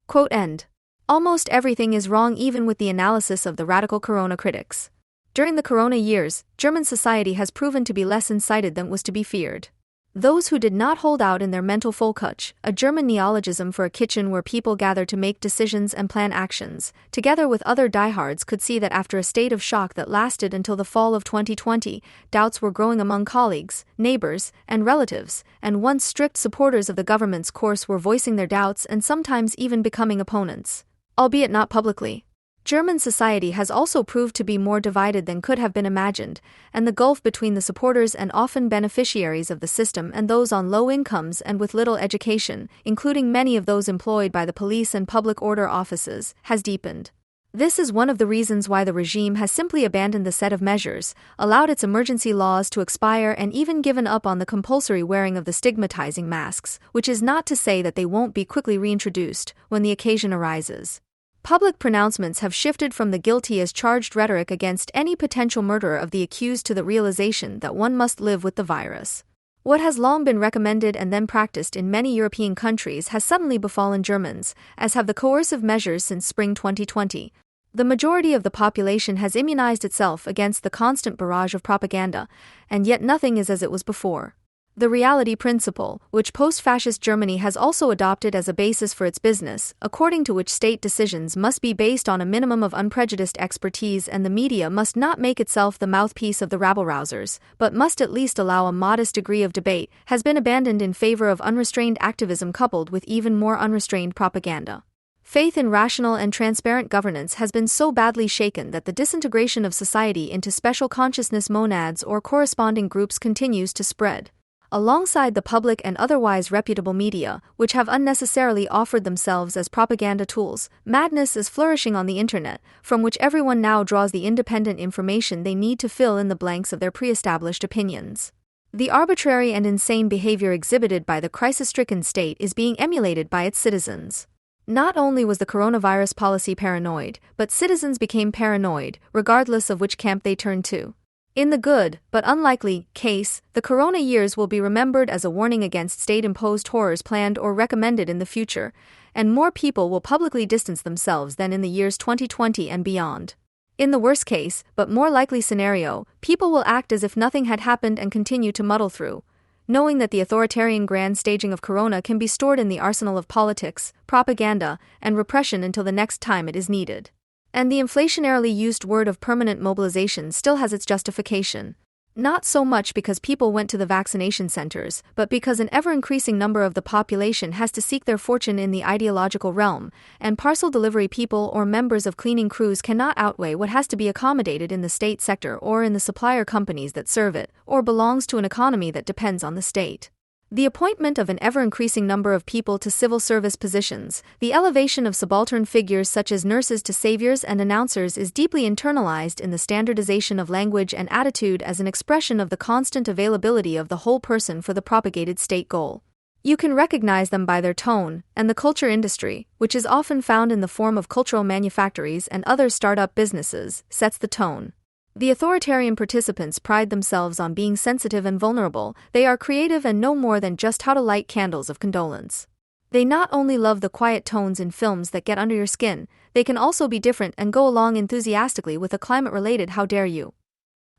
Quote end. Almost everything is wrong, even with the analysis of the radical corona critics. During the corona years, German society has proven to be less incited than was to be feared. Those who did not hold out in their mental Vollküche, a German neologism for a kitchen where people gather to make decisions and plan actions, together with other diehards, could see that after a state of shock that lasted until the fall of 2020, doubts were growing among colleagues, neighbors, and relatives, and once strict supporters of the government's course were voicing their doubts and sometimes even becoming opponents, albeit not publicly. German society has also proved to be more divided than could have been imagined, and the gulf between the supporters and often beneficiaries of the system and those on low incomes and with little education, including many of those employed by the police and public order offices, has deepened. This is one of the reasons why the regime has simply abandoned the set of measures, allowed its emergency laws to expire, and even given up on the compulsory wearing of the stigmatizing masks, which is not to say that they won't be quickly reintroduced when the occasion arises. Public pronouncements have shifted from the guilty as charged rhetoric against any potential murderer of the accused to the realization that one must live with the virus. What has long been recommended and then practiced in many European countries has suddenly befallen Germans, as have the coercive measures since spring 2020. The majority of the population has immunized itself against the constant barrage of propaganda, and yet nothing is as it was before. The reality principle, which post-fascist Germany has also adopted as a basis for its business, according to which state decisions must be based on a minimum of unprejudiced expertise and the media must not make itself the mouthpiece of the rabble-rousers, but must at least allow a modest degree of debate, has been abandoned in favor of unrestrained activism coupled with even more unrestrained propaganda. Faith in rational and transparent governance has been so badly shaken that the disintegration of society into special consciousness monads or corresponding groups continues to spread. Alongside the public and otherwise reputable media, which have unnecessarily offered themselves as propaganda tools, madness is flourishing on the internet, from which everyone now draws the independent information they need to fill in the blanks of their pre-established opinions. The arbitrary and insane behavior exhibited by the crisis-stricken state is being emulated by its citizens. Not only was the coronavirus policy paranoid, but citizens became paranoid, regardless of which camp they turned to. In the good, but unlikely, case, the corona years will be remembered as a warning against state-imposed horrors planned or recommended in the future, and more people will publicly distance themselves than in the years 2020 and beyond. In the worst case, but more likely scenario, people will act as if nothing had happened and continue to muddle through, knowing that the authoritarian grand staging of corona can be stored in the arsenal of politics, propaganda, and repression until the next time it is needed. And the inflationarily used word of permanent mobilization still has its justification. Not so much because people went to the vaccination centers, but because an ever-increasing number of the population has to seek their fortune in the ideological realm, and parcel delivery people or members of cleaning crews cannot outweigh what has to be accommodated in the state sector or in the supplier companies that serve it, or belongs to an economy that depends on the state. The appointment of an ever-increasing number of people to civil service positions, the elevation of subaltern figures such as nurses to saviors and announcers is deeply internalized in the standardization of language and attitude as an expression of the constant availability of the whole person for the propagated state goal. You can recognize them by their tone, and the culture industry, which is often found in the form of cultural manufactories and other startup businesses, sets the tone. The authoritarian participants pride themselves on being sensitive and vulnerable. They are creative and know more than just how to light candles of condolence. They not only love the quiet tones in films that get under your skin, they can also be different and go along enthusiastically with a climate-related "how dare you."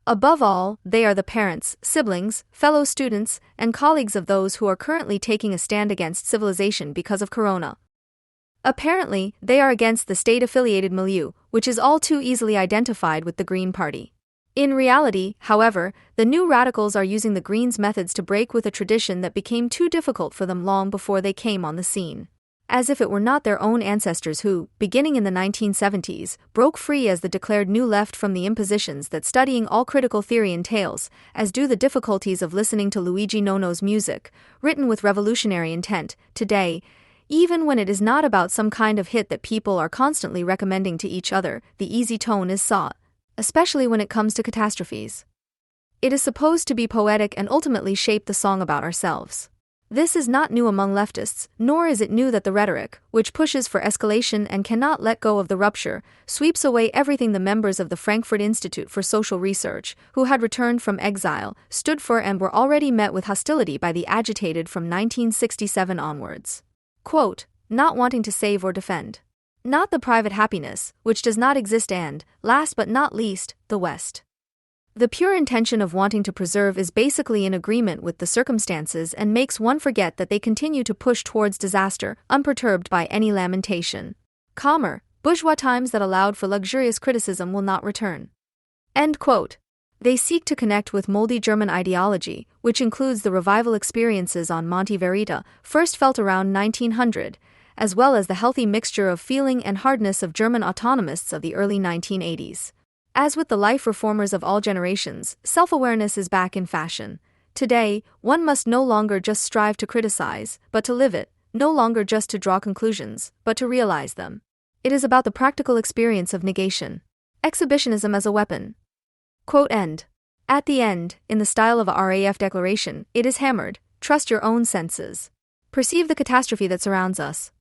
Above all, they are the parents, siblings, fellow students, and colleagues of those who are currently taking a stand against civilization because of corona. Apparently, they are against the state-affiliated milieu, which is all too easily identified with the Green Party. In reality, however, the new radicals are using the Greens' methods to break with a tradition that became too difficult for them long before they came on the scene. As if it were not their own ancestors who, beginning in the 1970s, broke free as the declared New Left from the impositions that studying all critical theory entails, as do the difficulties of listening to Luigi Nono's music, written with revolutionary intent, today. Even when it is not about some kind of hit that people are constantly recommending to each other, the easy tone is sought, especially when it comes to catastrophes. It is supposed to be poetic and ultimately shape the song about ourselves. This is not new among leftists, nor is it new that the rhetoric, which pushes for escalation and cannot let go of the rupture, sweeps away everything the members of the Frankfurt Institute for Social Research, who had returned from exile, stood for and were already met with hostility by the agitated from 1967 onwards. Quote, not wanting to save or defend. Not the private happiness, which does not exist and, last but not least, the West. The pure intention of wanting to preserve is basically in agreement with the circumstances and makes one forget that they continue to push towards disaster, unperturbed by any lamentation. Calmer, bourgeois times that allowed for luxurious criticism will not return. End quote. They seek to connect with moldy German ideology, which includes the revival experiences on Monte Verita, first felt around 1900, as well as the healthy mixture of feeling and hardness of German autonomists of the early 1980s. As with the life reformers of all generations, self-awareness is back in fashion. Today, one must no longer just strive to criticize, but to live it, no longer just to draw conclusions, but to realize them. It is about the practical experience of negation. Exhibitionism as a weapon. Quote end. At the end, in the style of a RAF declaration, it is hammered, trust your own senses. Perceive the catastrophe that surrounds us.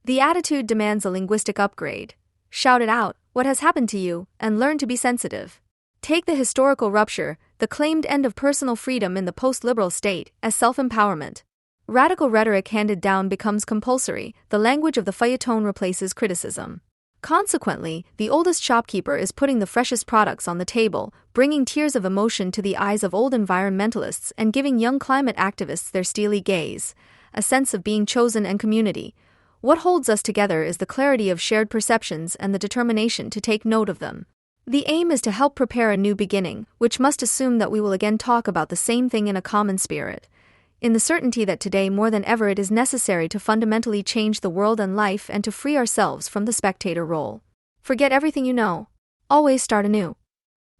The attitude demands a linguistic upgrade. Shout it out, what has happened to you, and learn to be sensitive. Take the historical rupture, the claimed end of personal freedom in the post-liberal state, as self-empowerment. Radical rhetoric handed down becomes compulsory, the language of the feuilleton replaces criticism. Consequently, the oldest shopkeeper is putting the freshest products on the table, bringing tears of emotion to the eyes of old environmentalists and giving young climate activists their steely gaze, a sense of being chosen and community. What holds us together is the clarity of shared perceptions and the determination to take note of them. The aim is to help prepare a new beginning, which must assume that we will again talk about the same thing in a common spirit, in the certainty that today more than ever it is necessary to fundamentally change the world and life and to free ourselves from the spectator role. Forget everything you know. Always start anew.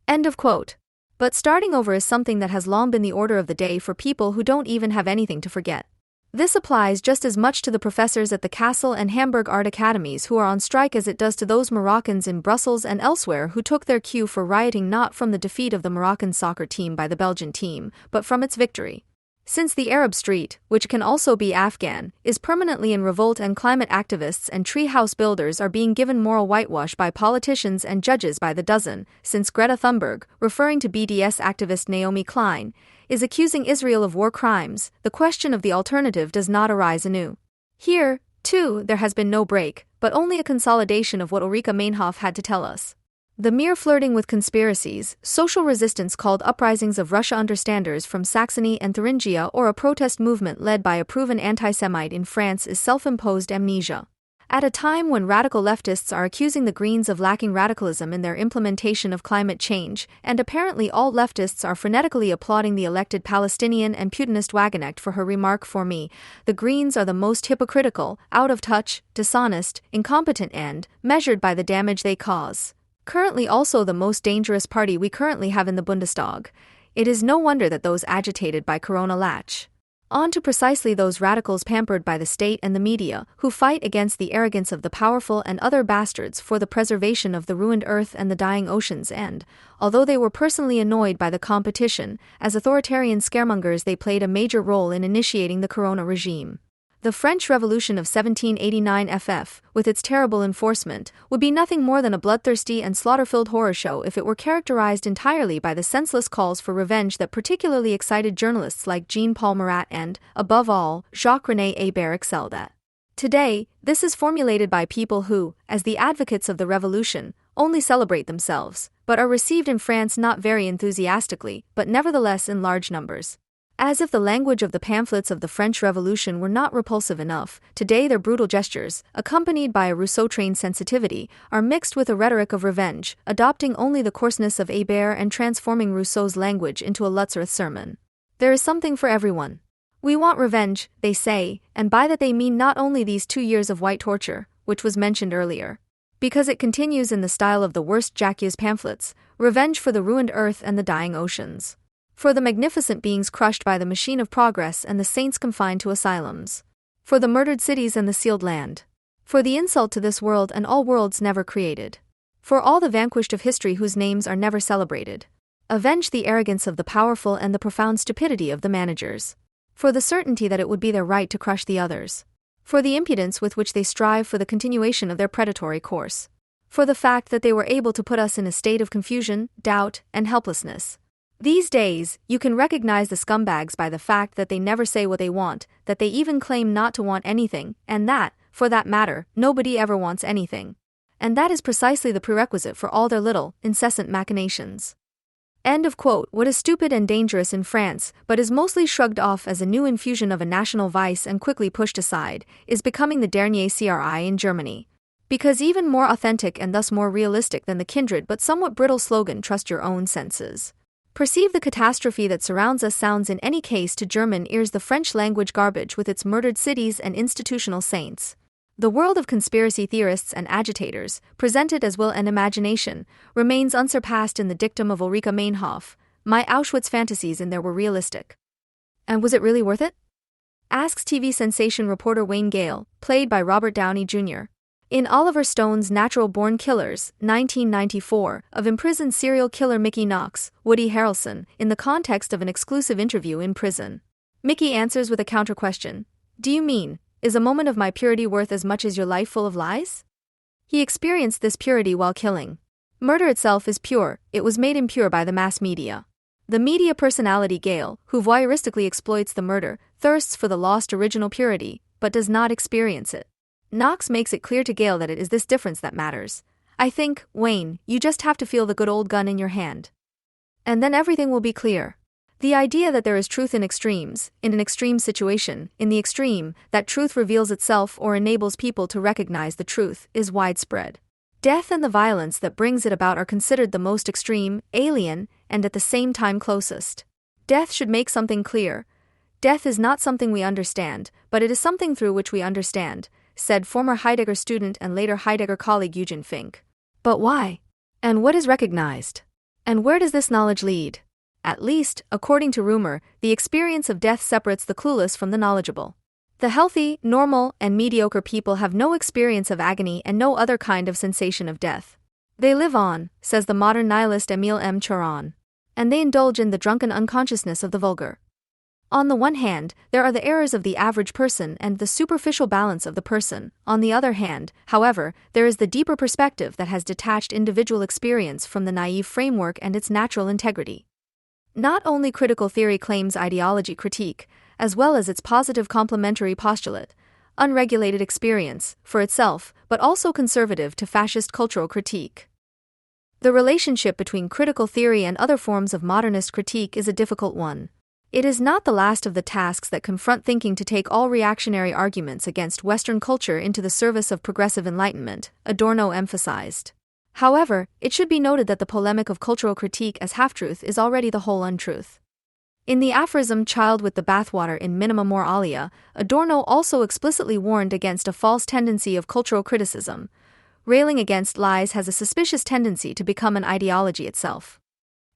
End of quote. But starting over is something that has long been the order of the day for people who don't even have anything to forget. This applies just as much to the professors at the Kassel and Hamburg art academies who are on strike as it does to those Moroccans in Brussels and elsewhere who took their cue for rioting not from the defeat of the Moroccan soccer team by the Belgian team, but from its victory. Since the Arab Street, which can also be Afghan, is permanently in revolt and climate activists and tree house builders are being given moral whitewash by politicians and judges by the dozen, since Greta Thunberg, referring to BDS activist Naomi Klein, is accusing Israel of war crimes, the question of the alternative does not arise anew. Here, too, there has been no break, but only a consolidation of what Ulrike Meinhof had to tell us. The mere flirting with conspiracies, social resistance called uprisings of Russia understanders from Saxony and Thuringia or a protest movement led by a proven anti-Semite in France is self-imposed amnesia. At a time when radical leftists are accusing the Greens of lacking radicalism in their implementation of climate change, and apparently all leftists are frenetically applauding the elected Palestinian and Putinist Wagenknecht for her remark, "For me, the Greens are the most hypocritical, out of touch, dishonest, incompetent and, measured by the damage they cause, currently also the most dangerous party we currently have in the Bundestag," it is no wonder that those agitated by Corona latch on to precisely those radicals pampered by the state and the media, who fight against the arrogance of the powerful and other bastards for the preservation of the ruined earth and the dying oceans and, although they were personally annoyed by the competition, as authoritarian scaremongers they played a major role in initiating the Corona regime. The French Revolution of 1789 FF, with its terrible enforcement, would be nothing more than a bloodthirsty and slaughter-filled horror show if it were characterized entirely by the senseless calls for revenge that particularly excited journalists like Jean-Paul Marat and, above all, Jacques-René Hébert excelled at. Today, this is formulated by people who, as the advocates of the revolution, only celebrate themselves, but are received in France not very enthusiastically, but nevertheless in large numbers. As if the language of the pamphlets of the French Revolution were not repulsive enough, today their brutal gestures, accompanied by a Rousseau-trained sensitivity, are mixed with a rhetoric of revenge, adopting only the coarseness of Hébert and transforming Rousseau's language into a Lutzrath sermon. There is something for everyone. We want revenge, they say, and by that they mean not only these 2 years of white torture, which was mentioned earlier, because it continues in the style of the worst Jacques pamphlets, revenge for the ruined earth and the dying oceans, for the magnificent beings crushed by the machine of progress and the saints confined to asylums, for the murdered cities and the sealed land, for the insult to this world and all worlds never created, for all the vanquished of history whose names are never celebrated. Avenge the arrogance of the powerful and the profound stupidity of the managers, for the certainty that it would be their right to crush the others, for the impudence with which they strive for the continuation of their predatory course, for the fact that they were able to put us in a state of confusion, doubt, and helplessness. These days, you can recognize the scumbags by the fact that they never say what they want, that they even claim not to want anything, and that, for that matter, nobody ever wants anything. And that is precisely the prerequisite for all their little, incessant machinations. End of quote. What is stupid and dangerous in France, but is mostly shrugged off as a new infusion of a national vice and quickly pushed aside, is becoming the dernier CRI in Germany. Because even more authentic and thus more realistic than the kindred but somewhat brittle slogan "Trust your own senses." Perceive the catastrophe that surrounds us sounds in any case to German ears the French language garbage with its murdered cities and institutional saints. The world of conspiracy theorists and agitators, presented as will and imagination, remains unsurpassed in the dictum of Ulrike Meinhof, "My Auschwitz fantasies in there were realistic." And was it really worth it? Asks TV sensation reporter Wayne Gale, played by Robert Downey Jr. In Oliver Stone's Natural-Born Killers, 1994, of imprisoned serial killer Mickey Knox, Woody Harrelson, in the context of an exclusive interview in prison. Mickey answers with a counter-question. "Do you mean, is a moment of my purity worth as much as your life full of lies?" He experienced this purity while killing. Murder itself is pure, it was made impure by the mass media. The media personality Gale, who voyeuristically exploits the murder, thirsts for the lost original purity, but does not experience it. Knox makes it clear to Gale that it is this difference that matters. I think, Wayne, you just have to feel the good old gun in your hand. And then everything will be clear. The idea that there is truth in extremes, in an extreme situation, in the extreme, that truth reveals itself or enables people to recognize the truth, is widespread. Death and the violence that brings it about are considered the most extreme, alien, and at the same time closest. Death should make something clear. Death is not something we understand, but it is something through which we understand, said former Heidegger student and later Heidegger colleague Eugen Fink. But why? And what is recognized? And where does this knowledge lead? At least, according to rumor, the experience of death separates the clueless from the knowledgeable. The healthy, normal, and mediocre people have no experience of agony and no other kind of sensation of death. They live on, says the modern nihilist Émile M. Choron, and they indulge in the drunken unconsciousness of the vulgar. On the one hand, there are the errors of the average person and the superficial balance of the person. On the other hand, however, there is the deeper perspective that has detached individual experience from the naive framework and its natural integrity. Not only critical theory claims ideology critique, as well as its positive complementary postulate, unregulated experience, for itself, but also conservative to fascist cultural critique. The relationship between critical theory and other forms of modernist critique is a difficult one. It is not the last of the tasks that confront thinking to take all reactionary arguments against Western culture into the service of progressive enlightenment, Adorno emphasized. However, it should be noted that the polemic of cultural critique as half-truth is already the whole untruth. In the aphorism Child with the Bathwater in Minima Moralia, Adorno also explicitly warned against a false tendency of cultural criticism. Railing against lies has a suspicious tendency to become an ideology itself.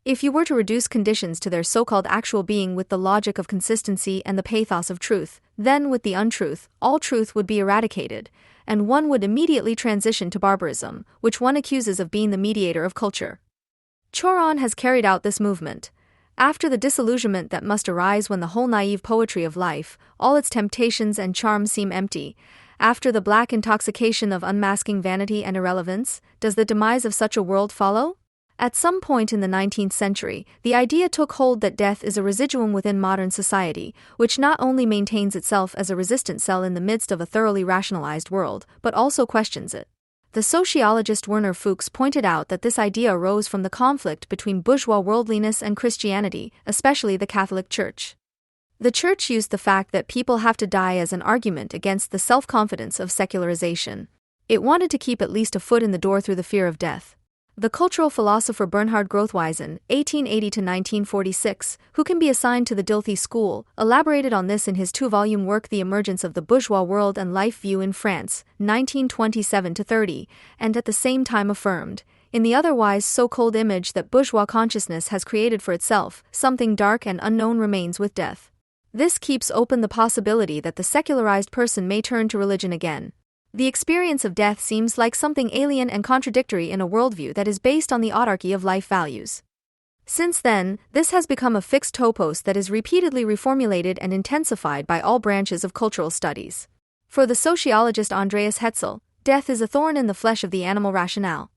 If you were to reduce conditions to their so-called actual being with the logic of consistency and the pathos of truth, then with the untruth, all truth would be eradicated, and one would immediately transition to barbarism, which one accuses of being the mediator of culture. Choron has carried out this movement. After the disillusionment that must arise when the whole naive poetry of life, all its temptations and charms seem empty, after the black intoxication of unmasking vanity and irrelevance, does the demise of such a world follow? At some point in the 19th century, the idea took hold that death is a residuum within modern society, which not only maintains itself as a resistant cell in the midst of a thoroughly rationalized world, but also questions it. The sociologist Werner Fuchs pointed out that this idea arose from the conflict between bourgeois worldliness and Christianity, especially the Catholic Church. The Church used the fact that people have to die as an argument against the self-confidence of secularization. It wanted to keep at least a foot in the door through the fear of death. The cultural philosopher Bernhard Grothweisen, 1880–1946, who can be assigned to the Dilthey School, elaborated on this in his two-volume work The Emergence of the Bourgeois World and Life View in France, 1927–30, and at the same time affirmed, in the otherwise so-cold image that bourgeois consciousness has created for itself, something dark and unknown remains with death. This keeps open the possibility that the secularized person may turn to religion again. The experience of death seems like something alien and contradictory in a worldview that is based on the autarky of life values. Since then, this has become a fixed topos that is repeatedly reformulated and intensified by all branches of cultural studies. For the sociologist Andreas Hetzel, death is a thorn in the flesh of the animal rationale.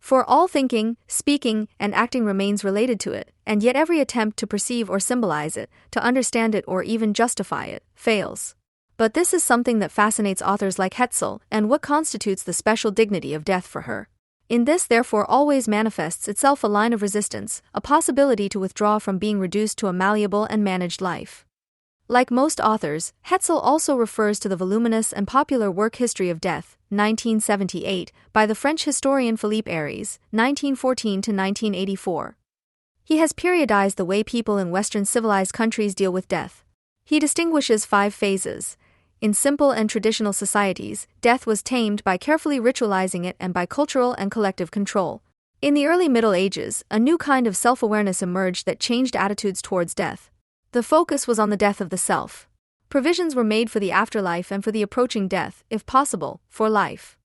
For all thinking, speaking, and acting remains related to it, and yet every attempt to perceive or symbolize it, to understand it or even justify it, fails. But this is something that fascinates authors like Hetzel, and what constitutes the special dignity of death for her. In this therefore always manifests itself a line of resistance, a possibility to withdraw from being reduced to a malleable and managed life. Like most authors, Hetzel also refers to the voluminous and popular work History of Death, 1978, by the French historian Philippe Aries, 1914–1984. He has periodized the way people in Western civilized countries deal with death. He distinguishes 5 phases. In simple and traditional societies, death was tamed by carefully ritualizing it and by cultural and collective control. In the early Middle Ages, a new kind of self-awareness emerged that changed attitudes towards death. The focus was on the death of the self. Provisions were made for the afterlife and for the approaching death, if possible, for life.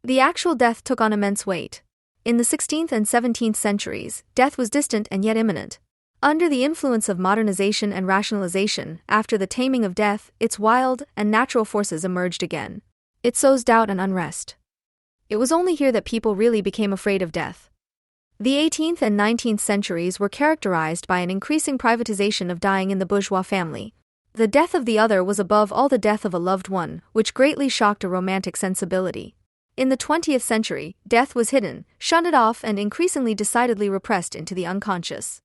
The actual death took on immense weight. In the 16th and 17th centuries, death was distant and yet imminent. Under the influence of modernization and rationalization, after the taming of death, its wild and natural forces emerged again. It sows doubt and unrest. It was only here that people really became afraid of death. The 18th and 19th centuries were characterized by an increasing privatization of dying in the bourgeois family. The death of the other was above all the death of a loved one, which greatly shocked a romantic sensibility. In the 20th century, death was hidden, shunted off, and increasingly decidedly repressed into the unconscious.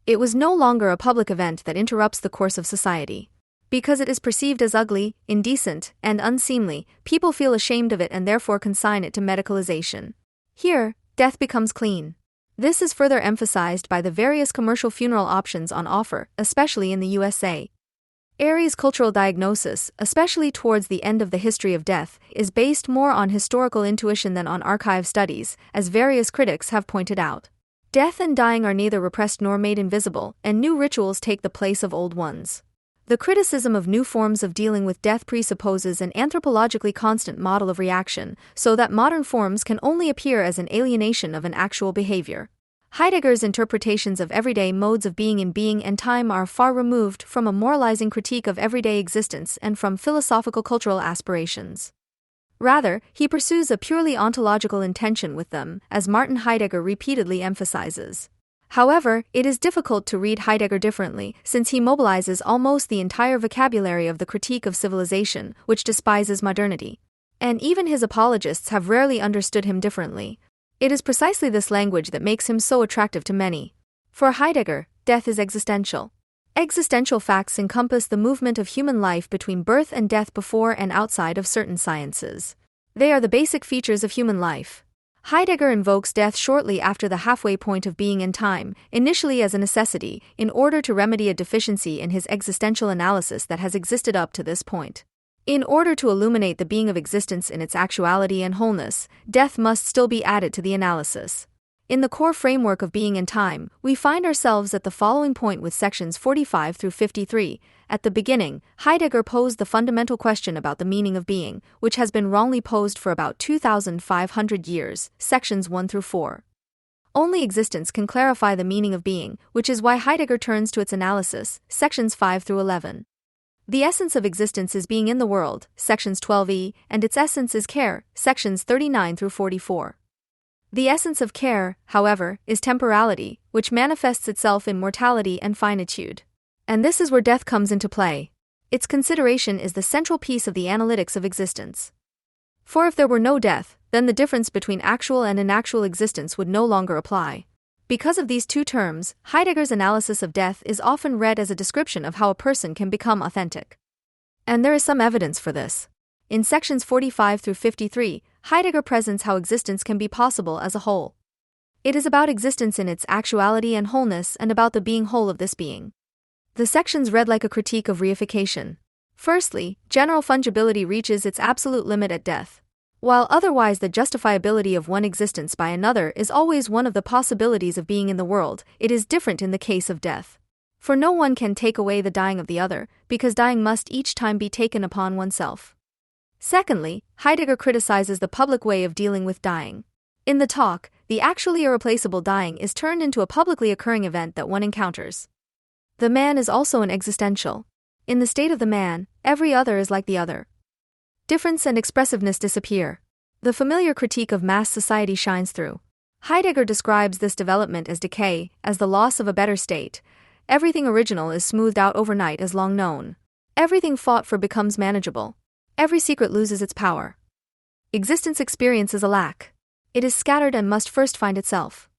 It was no longer a public event that interrupts the course of society. Because it is perceived as ugly, indecent, and unseemly, people feel ashamed of it and therefore consign it to medicalization. Here, death becomes clean. This is further emphasized by the various commercial funeral options on offer, especially in the USA. Ares' cultural diagnosis, especially towards the end of the history of death, is based more on historical intuition than on archive studies, as various critics have pointed out. Death and dying are neither repressed nor made invisible, and new rituals take the place of old ones. The criticism of new forms of dealing with death presupposes an anthropologically constant model of reaction, so that modern forms can only appear as an alienation of an actual behavior. Heidegger's interpretations of everyday modes of being in being and time are far removed from a moralizing critique of everyday existence and from philosophical cultural aspirations. Rather, he pursues a purely ontological intention with them, as Martin Heidegger repeatedly emphasizes. However, it is difficult to read Heidegger differently, since he mobilizes almost the entire vocabulary of the critique of civilization, which despises modernity. And even his apologists have rarely understood him differently. It is precisely this language that makes him so attractive to many. For Heidegger, death is existential. Existential facts encompass the movement of human life between birth and death before and outside of certain sciences. They are the basic features of human life. Heidegger invokes death shortly after the halfway point of being and time, initially as a necessity, in order to remedy a deficiency in his existential analysis that has existed up to this point. In order to illuminate the being of existence in its actuality and wholeness, death must still be added to the analysis. In the core framework of being and time, we find ourselves at the following point with sections 45 through 53. At the beginning, Heidegger posed the fundamental question about the meaning of being, which has been wrongly posed for about 2,500 years, sections 1 through 4. Only existence can clarify the meaning of being, which is why Heidegger turns to its analysis, sections 5 through 11. The essence of existence is being in the world, sections 12e, and its essence is care, sections 39 through 44. The essence of care, however, is temporality, which manifests itself in mortality and finitude. And this is where death comes into play. Its consideration is the central piece of the analytics of existence. For if there were no death, then the difference between actual and inactual existence would no longer apply. Because of these two terms, Heidegger's analysis of death is often read as a description of how a person can become authentic. And there is some evidence for this. In sections 45 through 53, Heidegger presents how existence can be possible as a whole. It is about existence in its actuality and wholeness and about the being whole of this being. The sections read like a critique of reification. Firstly, general fungibility reaches its absolute limit at death. While otherwise the justifiability of one existence by another is always one of the possibilities of being in the world, it is different in the case of death. For no one can take away the dying of the other, because dying must each time be taken upon oneself. Secondly, Heidegger criticizes the public way of dealing with dying. In the talk, the actually irreplaceable dying is turned into a publicly occurring event that one encounters. The man is also an existential. In the state of the man, every other is like the other. Difference and expressiveness disappear. The familiar critique of mass society shines through. Heidegger describes this development as decay, as the loss of a better state. Everything original is smoothed out overnight as long known. Everything fought for becomes manageable. Every secret loses its power. Existence experiences a lack. It is scattered and must first find itself.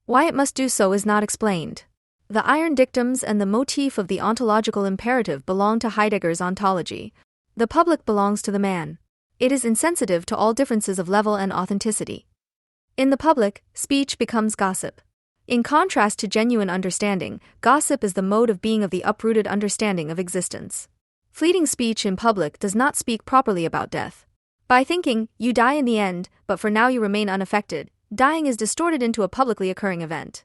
Why it must do so is not explained. The iron dictums and the motif of the ontological imperative belong to Heidegger's ontology. The public belongs to the man. It is insensitive to all differences of level and authenticity. In the public, speech becomes gossip. In contrast to genuine understanding, gossip is the mode of being of the uprooted understanding of existence. Fleeting speech in public does not speak properly about death. By thinking, you die in the end, but for now you remain unaffected, dying is distorted into a publicly occurring event.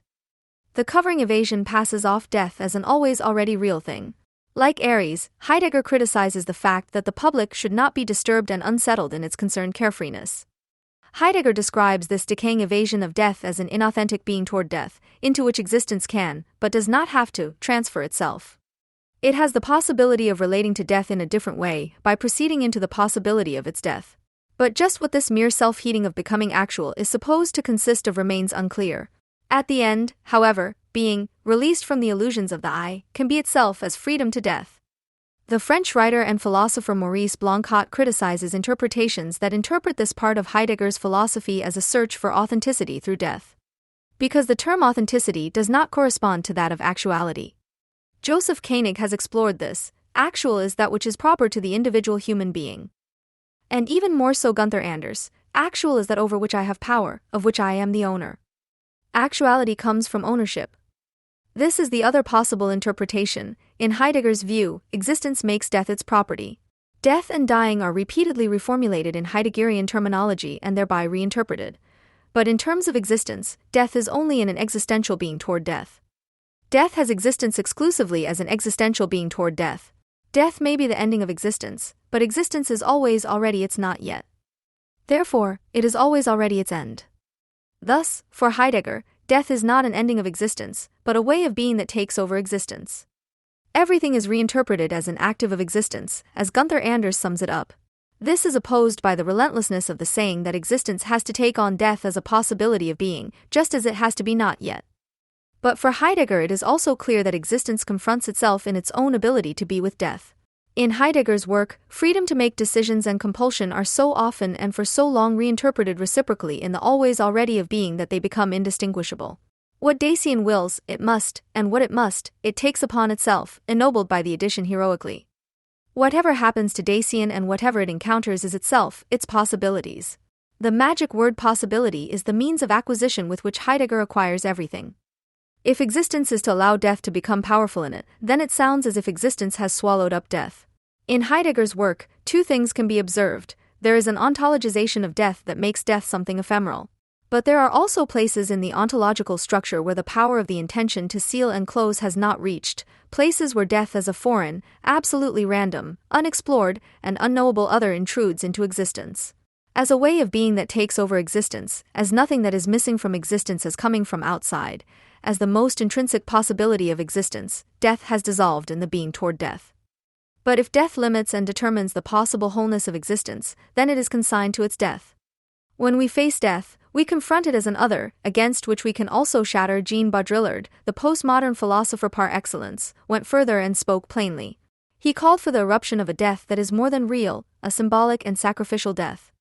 The covering evasion passes off death as an always already real thing. Like Ares, Heidegger criticizes the fact that the public should not be disturbed and unsettled in its concerned carefreeness. Heidegger describes this decaying evasion of death as an inauthentic being toward death, into which existence can, but does not have to, transfer itself. It has the possibility of relating to death in a different way, by proceeding into the possibility of its death. But just what this mere self-heating of becoming actual is supposed to consist of remains unclear. At the end, however, being, released from the illusions of the I, can be itself as freedom to death. The French writer and philosopher Maurice Blanquat criticizes interpretations that interpret this part of Heidegger's philosophy as a search for authenticity through death, because the term authenticity does not correspond to that of actuality. Joseph Koenig has explored this. Actual is that which is proper to the individual human being. And even more so Gunther Anders, actual is that over which I have power, of which I am the owner. Actuality comes from ownership. This is the other possible interpretation. In Heidegger's view, existence makes death its property. Death and dying are repeatedly reformulated in Heideggerian terminology and thereby reinterpreted. But in terms of existence, death is only an existential being toward death. Death has existence exclusively as an existential being toward death. Death may be the ending of existence, but existence is always already its not yet. Therefore, it is always already its end. Thus, for Heidegger, death is not an ending of existence, but a way of being that takes over existence. Everything is reinterpreted as an active of existence, as Gunther Anders sums it up. This is opposed by the relentlessness of the saying that existence has to take on death as a possibility of being, just as it has to be not yet. But for Heidegger it is also clear that existence confronts itself in its own ability to be with death. In Heidegger's work, freedom to make decisions and compulsion are so often and for so long reinterpreted reciprocally in the always already of being that they become indistinguishable. What Dacian wills, it must, and what it must, it takes upon itself, ennobled by the addition heroically. Whatever happens to Dacian and whatever it encounters is itself, its possibilities. The magic word possibility is the means of acquisition with which Heidegger acquires everything. If existence is to allow death to become powerful in it, then it sounds as if existence has swallowed up death. In Heidegger's work, two things can be observed. There is an ontologization of death that makes death something ephemeral. But there are also places in the ontological structure where the power of the intention to seal and close has not reached, places where death as a foreign, absolutely random, unexplored, and unknowable other intrudes into existence. As a way of being that takes over existence, as nothing that is missing from existence as coming from outside, as the most intrinsic possibility of existence, death has dissolved in the being toward death. But if death limits and determines the possible wholeness of existence, then it is consigned to its death. When we face death, we confront it as an other, against which we can also shatter. Jean Baudrillard, the postmodern philosopher par excellence, went further and spoke plainly. He called for the eruption of a death that is more than real, a symbolic and sacrificial death.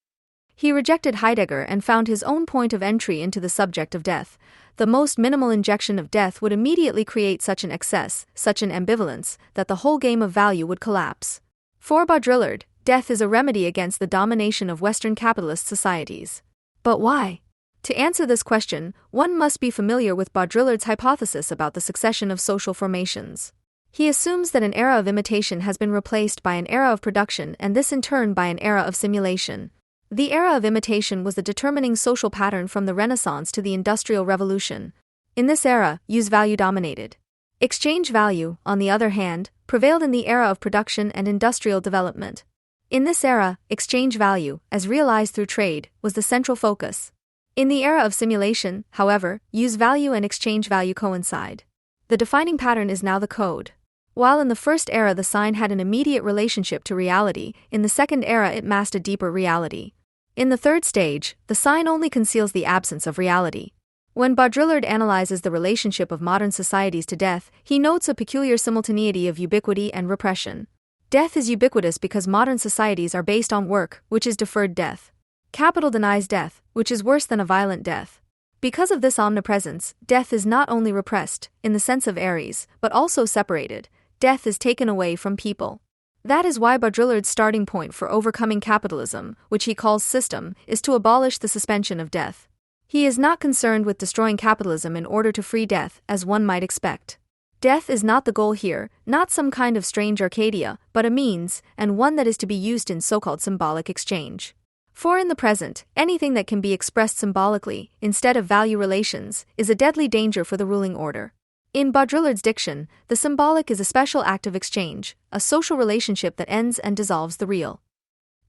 He rejected Heidegger and found his own point of entry into the subject of death. The most minimal injection of death would immediately create such an excess, such an ambivalence, that the whole game of value would collapse. For Baudrillard, death is a remedy against the domination of Western capitalist societies. But why? To answer this question, one must be familiar with Baudrillard's hypothesis about the succession of social formations. He assumes that an era of imitation has been replaced by an era of production and this in turn by an era of simulation. The era of imitation was the determining social pattern from the Renaissance to the Industrial Revolution. In this era, use value dominated. Exchange value, on the other hand, prevailed in the era of production and industrial development. In this era, exchange value, as realized through trade, was the central focus. In the era of simulation, however, use value and exchange value coincide. The defining pattern is now the code. While in the first era the sign had an immediate relationship to reality, in the second era it masked a deeper reality. In the third stage, the sign only conceals the absence of reality. When Baudrillard analyzes the relationship of modern societies to death, he notes a peculiar simultaneity of ubiquity and repression. Death is ubiquitous because modern societies are based on work, which is deferred death. Capital denies death, which is worse than a violent death. Because of this omnipresence, death is not only repressed, in the sense of Ares, but also separated. Death is taken away from people. That is why Baudrillard's starting point for overcoming capitalism, which he calls system, is to abolish the suspension of death. He is not concerned with destroying capitalism in order to free death, as one might expect. Death is not the goal here, not some kind of strange Arcadia, but a means, and one that is to be used in so-called symbolic exchange. For in the present, anything that can be expressed symbolically, instead of value relations, is a deadly danger for the ruling order. In Baudrillard's diction, the symbolic is a special act of exchange, a social relationship that ends and dissolves the real.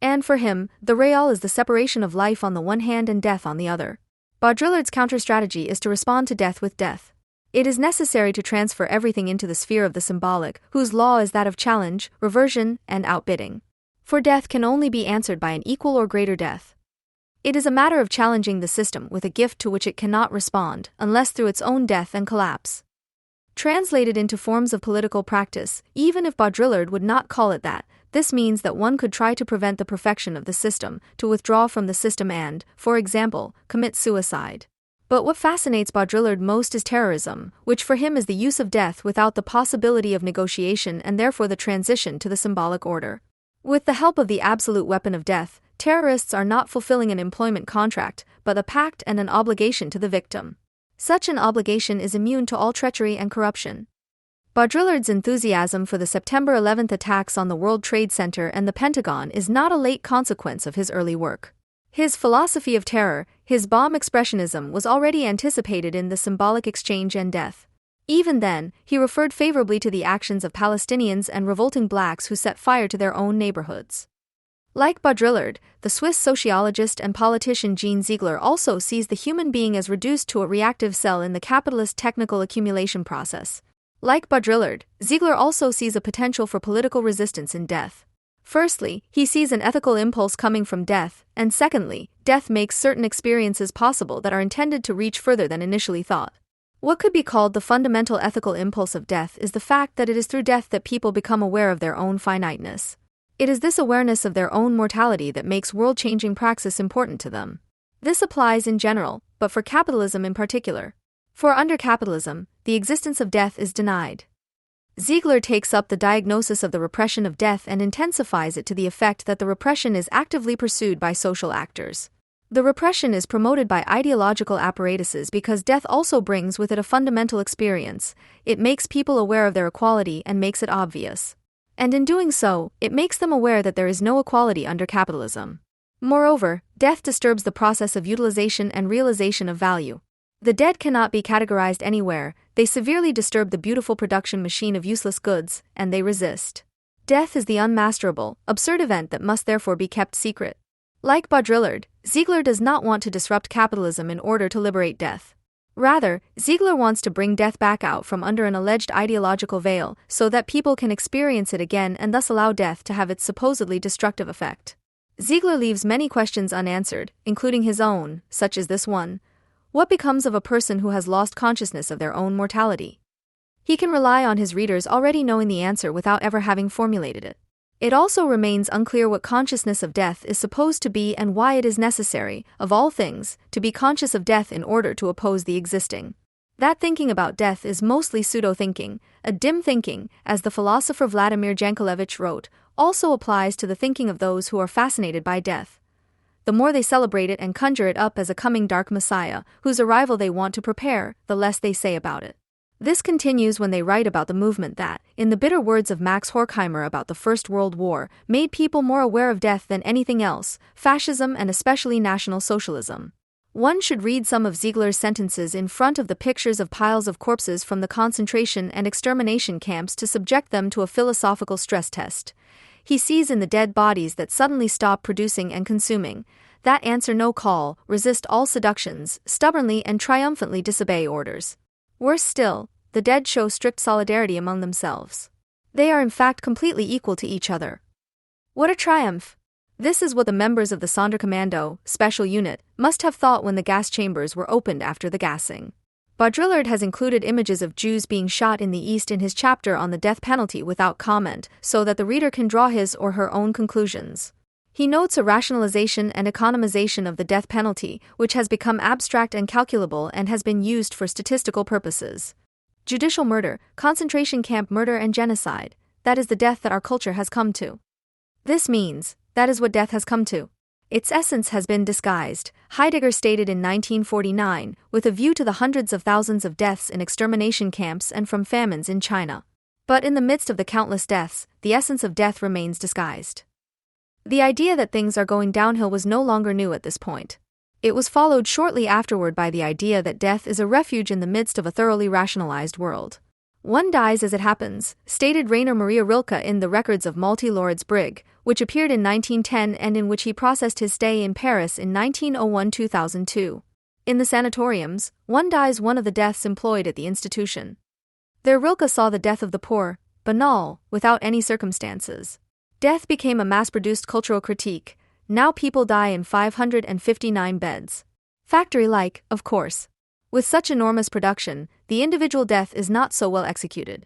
And for him, the real is the separation of life on the one hand and death on the other. Baudrillard's counter-strategy is to respond to death with death. It is necessary to transfer everything into the sphere of the symbolic, whose law is that of challenge, reversion, and outbidding. For death can only be answered by an equal or greater death. It is a matter of challenging the system with a gift to which it cannot respond, unless through its own death and collapse. Translated into forms of political practice, even if Baudrillard would not call it that, this means that one could try to prevent the perfection of the system, to withdraw from the system and, for example, commit suicide. But what fascinates Baudrillard most is terrorism, which for him is the use of death without the possibility of negotiation and therefore the transition to the symbolic order. With the help of the absolute weapon of death, terrorists are not fulfilling an employment contract, but a pact and an obligation to the victim. Such an obligation is immune to all treachery and corruption. Baudrillard's enthusiasm for the September 11th attacks on the World Trade Center and the Pentagon is not a late consequence of his early work. His philosophy of terror, his bomb expressionism, was already anticipated in the symbolic exchange and death. Even then, he referred favorably to the actions of Palestinians and revolting blacks who set fire to their own neighborhoods. Like Baudrillard, the Swiss sociologist and politician Jean Ziegler also sees the human being as reduced to a reactive cell in the capitalist technical accumulation process. Like Baudrillard, Ziegler also sees a potential for political resistance in death. Firstly, he sees an ethical impulse coming from death, and secondly, death makes certain experiences possible that are intended to reach further than initially thought. What could be called the fundamental ethical impulse of death is the fact that it is through death that people become aware of their own finiteness. It is this awareness of their own mortality that makes world-changing praxis important to them. This applies in general, but for capitalism in particular. For under capitalism, the existence of death is denied. Ziegler takes up the diagnosis of the repression of death and intensifies it to the effect that the repression is actively pursued by social actors. The repression is promoted by ideological apparatuses because death also brings with it a fundamental experience. It makes people aware of their equality and makes it obvious. And in doing so, it makes them aware that there is no equality under capitalism. Moreover, death disturbs the process of utilization and realization of value. The dead cannot be categorized anywhere, they severely disturb the beautiful production machine of useless goods, and they resist. Death is the unmasterable, absurd event that must therefore be kept secret. Like Baudrillard, Ziegler does not want to disrupt capitalism in order to liberate death. Rather, Ziegler wants to bring death back out from under an alleged ideological veil so that people can experience it again and thus allow death to have its supposedly destructive effect. Ziegler leaves many questions unanswered, including his own, such as this one. What becomes of a person who has lost consciousness of their own mortality? He can rely on his readers already knowing the answer without ever having formulated it. It also remains unclear what consciousness of death is supposed to be and why it is necessary, of all things, to be conscious of death in order to oppose the existing. That thinking about death is mostly pseudo-thinking, a dim thinking, as the philosopher Vladimir Jankelevich wrote, also applies to the thinking of those who are fascinated by death. The more they celebrate it and conjure it up as a coming dark messiah, whose arrival they want to prepare, the less they say about it. This continues when they write about the movement that, in the bitter words of Max Horkheimer about the First World War, made people more aware of death than anything else, fascism and especially National Socialism. One should read some of Ziegler's sentences in front of the pictures of piles of corpses from the concentration and extermination camps to subject them to a philosophical stress test. He sees in the dead bodies that suddenly stop producing and consuming, that answer no call, resist all seductions, stubbornly and triumphantly disobey orders. Worse still, the dead show strict solidarity among themselves. They are in fact completely equal to each other. What a triumph! This is what the members of the Sonderkommando, special unit, must have thought when the gas chambers were opened after the gassing. Baudrillard has included images of Jews being shot in the East in his chapter on the death penalty without comment, so that the reader can draw his or her own conclusions. He notes a rationalization and economization of the death penalty, which has become abstract and calculable and has been used for statistical purposes. Judicial murder, concentration camp murder and genocide, that is the death that our culture has come to. This means, that is what death has come to. Its essence has been disguised, Heidegger stated in 1949, with a view to the hundreds of thousands of deaths in extermination camps and from famines in China. But in the midst of the countless deaths, the essence of death remains disguised. The idea that things are going downhill was no longer new at this point. It was followed shortly afterward by the idea that death is a refuge in the midst of a thoroughly rationalized world. One dies as it happens, stated Rainer Maria Rilke in The Records of Malty Lord's Brig, which appeared in 1910 and in which he processed his stay in Paris in 1901-2002. In the sanatoriums, one dies one of the deaths employed at the institution. There Rilke saw the death of the poor, banal, without any circumstances. Death became a mass-produced cultural critique. Now people die in 559 beds. Factory-like, of course. With such enormous production, the individual death is not so well executed.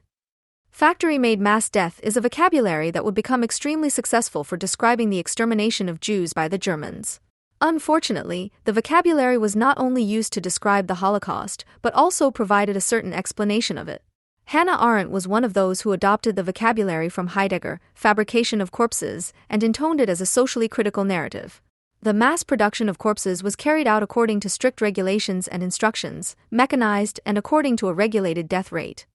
Factory-made mass death is a vocabulary that would become extremely successful for describing the extermination of Jews by the Germans. Unfortunately, the vocabulary was not only used to describe the Holocaust, but also provided a certain explanation of it. Hannah Arendt was one of those who adopted the vocabulary from Heidegger, fabrication of corpses, and intoned it as a socially critical narrative. The mass production of corpses was carried out according to strict regulations and instructions, mechanized and according to a regulated death rate.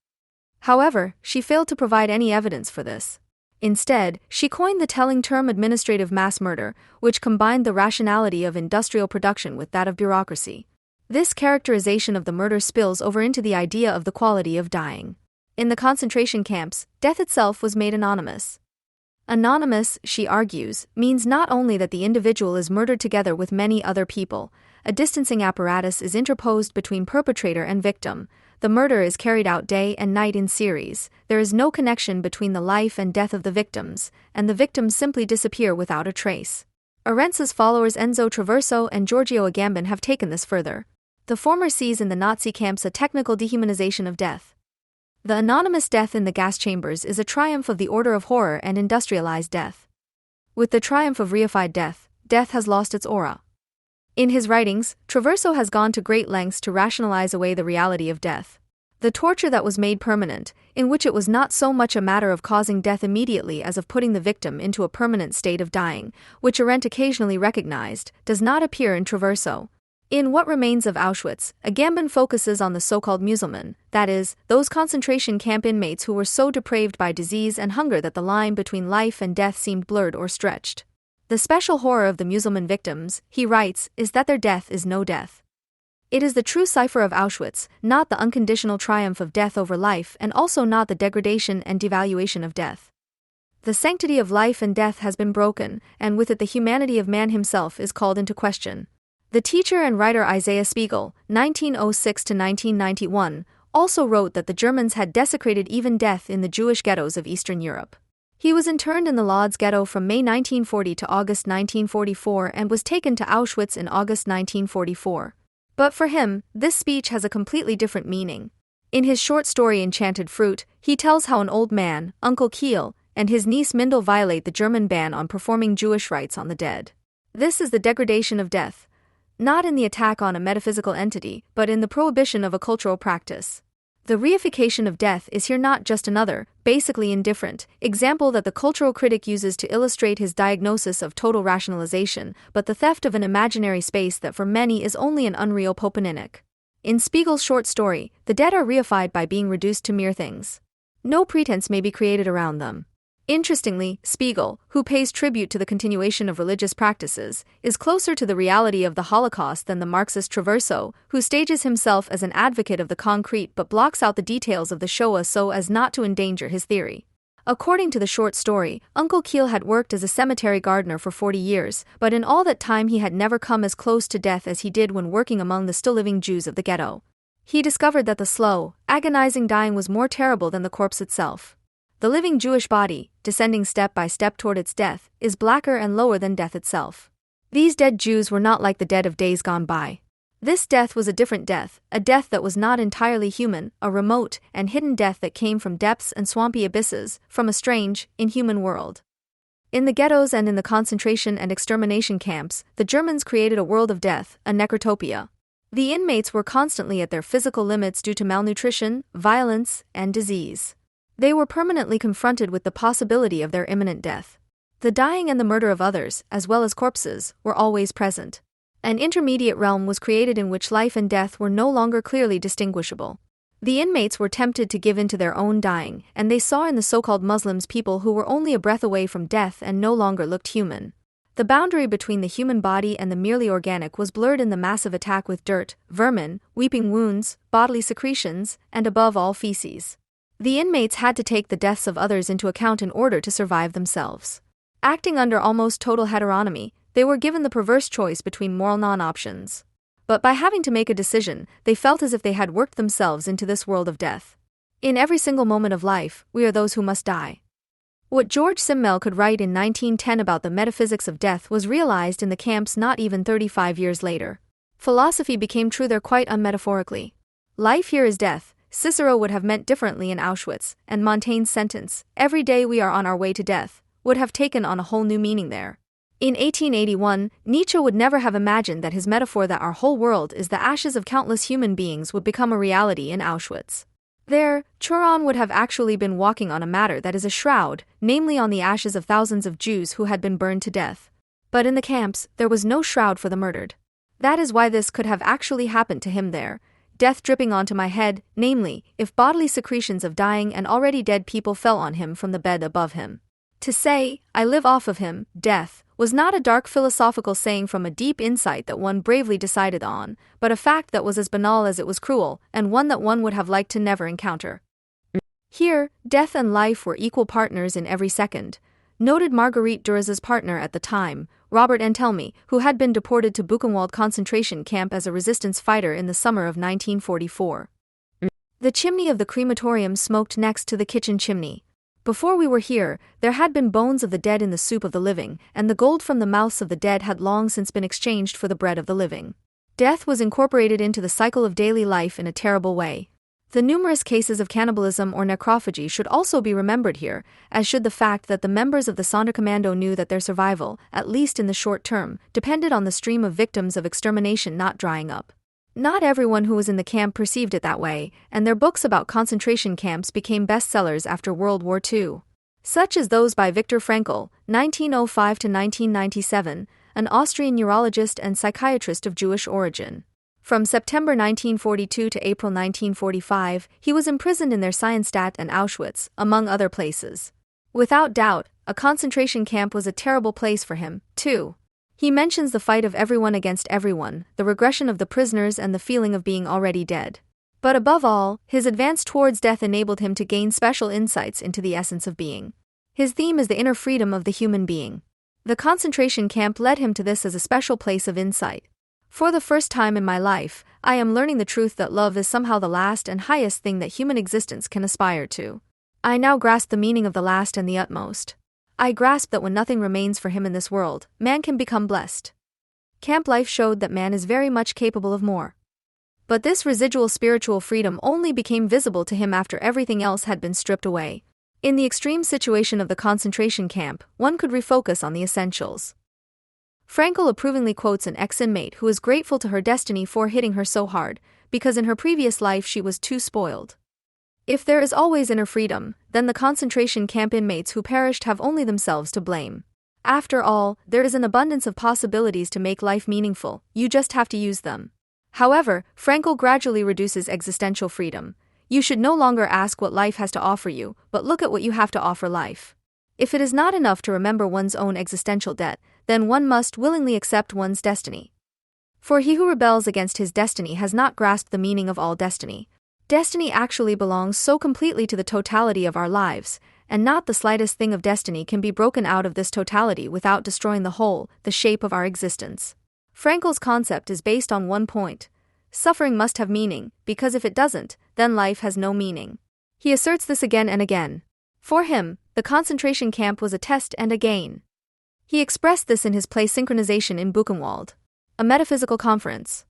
However, she failed to provide any evidence for this. Instead, she coined the telling term administrative mass murder, which combined the rationality of industrial production with that of bureaucracy. This characterization of the murder spills over into the idea of the quality of dying. In the concentration camps, death itself was made anonymous. Anonymous, she argues, means not only that the individual is murdered together with many other people, a distancing apparatus is interposed between perpetrator and victim, the murder is carried out day and night in series, there is no connection between the life and death of the victims, and the victims simply disappear without a trace. Arendt's followers Enzo Traverso and Giorgio Agamben have taken this further. The former sees in the Nazi camps a technical dehumanization of death. The anonymous death in the gas chambers is a triumph of the order of horror and industrialized death. With the triumph of reified death, death has lost its aura. In his writings, Traverso has gone to great lengths to rationalize away the reality of death. The torture that was made permanent, in which it was not so much a matter of causing death immediately as of putting the victim into a permanent state of dying, which Arendt occasionally recognized, does not appear in Traverso. In What Remains of Auschwitz, Agamben focuses on the so-called Muselmen, that is, those concentration camp inmates who were so depraved by disease and hunger that the line between life and death seemed blurred or stretched. The special horror of the Muselman victims, he writes, is that their death is no death. It is the true cipher of Auschwitz, not the unconditional triumph of death over life and also not the degradation and devaluation of death. The sanctity of life and death has been broken, and with it the humanity of man himself is called into question. The teacher and writer Isaiah Spiegel, 1906–1991, also wrote that the Germans had desecrated even death in the Jewish ghettos of Eastern Europe. He was interned in the Lodz ghetto from May 1940 to August 1944 and was taken to Auschwitz in August 1944. But for him, this speech has a completely different meaning. In his short story Enchanted Fruit, he tells how an old man, Uncle Kiel, and his niece Mindel violate the German ban on performing Jewish rites on the dead. This is the degradation of death. Not in the attack on a metaphysical entity, but in the prohibition of a cultural practice. The reification of death is here not just another, basically indifferent, example that the cultural critic uses to illustrate his diagnosis of total rationalization, but the theft of an imaginary space that for many is only an unreal Popeninik. In Spiegel's short story, the dead are reified by being reduced to mere things. No pretense may be created around them. Interestingly, Spiegel, who pays tribute to the continuation of religious practices, is closer to the reality of the Holocaust than the Marxist Traverso, who stages himself as an advocate of the concrete but blocks out the details of the Shoah so as not to endanger his theory. According to the short story, Uncle Kiel had worked as a cemetery gardener for 40 years, but in all that time he had never come as close to death as he did when working among the still living Jews of the ghetto. He discovered that the slow, agonizing dying was more terrible than the corpse itself. The living Jewish body, descending step by step toward its death, is blacker and lower than death itself. These dead Jews were not like the dead of days gone by. This death was a different death, a death that was not entirely human, a remote and hidden death that came from depths and swampy abysses, from a strange, inhuman world. In the ghettos and in the concentration and extermination camps, the Germans created a world of death, a necrotopia. The inmates were constantly at their physical limits due to malnutrition, violence, and disease. They were permanently confronted with the possibility of their imminent death. The dying and the murder of others, as well as corpses, were always present. An intermediate realm was created in which life and death were no longer clearly distinguishable. The inmates were tempted to give in to their own dying, and they saw in the so-called Muslims people who were only a breath away from death and no longer looked human. The boundary between the human body and the merely organic was blurred in the massive attack with dirt, vermin, weeping wounds, bodily secretions, and above all feces. The inmates had to take the deaths of others into account in order to survive themselves. Acting under almost total heteronomy, they were given the perverse choice between moral non-options. But by having to make a decision, they felt as if they had worked themselves into this world of death. In every single moment of life, we are those who must die. What George Simmel could write in 1910 about the metaphysics of death was realized in the camps not even 35 years later. Philosophy became true there quite unmetaphorically. Life here is death, Cicero would have meant differently in Auschwitz, and Montaigne's sentence, every day we are on our way to death, would have taken on a whole new meaning there. In 1881, Nietzsche would never have imagined that his metaphor that our whole world is the ashes of countless human beings would become a reality in Auschwitz. There, Choron would have actually been walking on a matter that is a shroud, namely on the ashes of thousands of Jews who had been burned to death. But in the camps, there was no shroud for the murdered. That is why this could have actually happened to him there. Death dripping onto my head, namely, if bodily secretions of dying and already dead people fell on him from the bed above him. To say, I live off of him, death, was not a dark philosophical saying from a deep insight that one bravely decided on, but a fact that was as banal as it was cruel, and one that one would have liked to never encounter. Here, death and life were equal partners in every second, noted Marguerite Duraz's partner at the time, Robert Antelme, who had been deported to Buchenwald concentration camp as a resistance fighter in the summer of 1944. The chimney of the crematorium smoked next to the kitchen chimney. Before we were here, there had been bones of the dead in the soup of the living, and the gold from the mouths of the dead had long since been exchanged for the bread of the living. Death was incorporated into the cycle of daily life in a terrible way. The numerous cases of cannibalism or necrophagy should also be remembered here, as should the fact that the members of the Sonderkommando knew that their survival, at least in the short term, depended on the stream of victims of extermination not drying up. Not everyone who was in the camp perceived it that way, and their books about concentration camps became bestsellers after World War II. Such as those by Viktor Frankl, 1905 to 1997, an Austrian neurologist and psychiatrist of Jewish origin. From September 1942 to April 1945, he was imprisoned in their Scienstadt and Auschwitz, among other places. Without doubt, a concentration camp was a terrible place for him, too. He mentions the fight of everyone against everyone, the regression of the prisoners and the feeling of being already dead. But above all, his advance towards death enabled him to gain special insights into the essence of being. His theme is the inner freedom of the human being. The concentration camp led him to this as a special place of insight. For the first time in my life, I am learning the truth that love is somehow the last and highest thing that human existence can aspire to. I now grasp the meaning of the last and the utmost. I grasp that when nothing remains for him in this world, man can become blessed. Camp life showed that man is very much capable of more. But this residual spiritual freedom only became visible to him after everything else had been stripped away. In the extreme situation of the concentration camp, one could refocus on the essentials. Frankl approvingly quotes an ex-inmate who is grateful to her destiny for hitting her so hard, because in her previous life she was too spoiled. If there is always inner freedom, then the concentration camp inmates who perished have only themselves to blame. After all, there is an abundance of possibilities to make life meaningful, you just have to use them. However, Frankl gradually reduces existential freedom. You should no longer ask what life has to offer you, but look at what you have to offer life. If it is not enough to remember one's own existential debt, then one must willingly accept one's destiny. For he who rebels against his destiny has not grasped the meaning of all destiny. Destiny actually belongs so completely to the totality of our lives, and not the slightest thing of destiny can be broken out of this totality without destroying the whole, the shape of our existence. Frankl's concept is based on one point. Suffering must have meaning, because if it doesn't, then life has no meaning. He asserts this again and again. For him, the concentration camp was a test and a gain. He expressed this in his play Synchronization in Buchenwald, a metaphysical conference.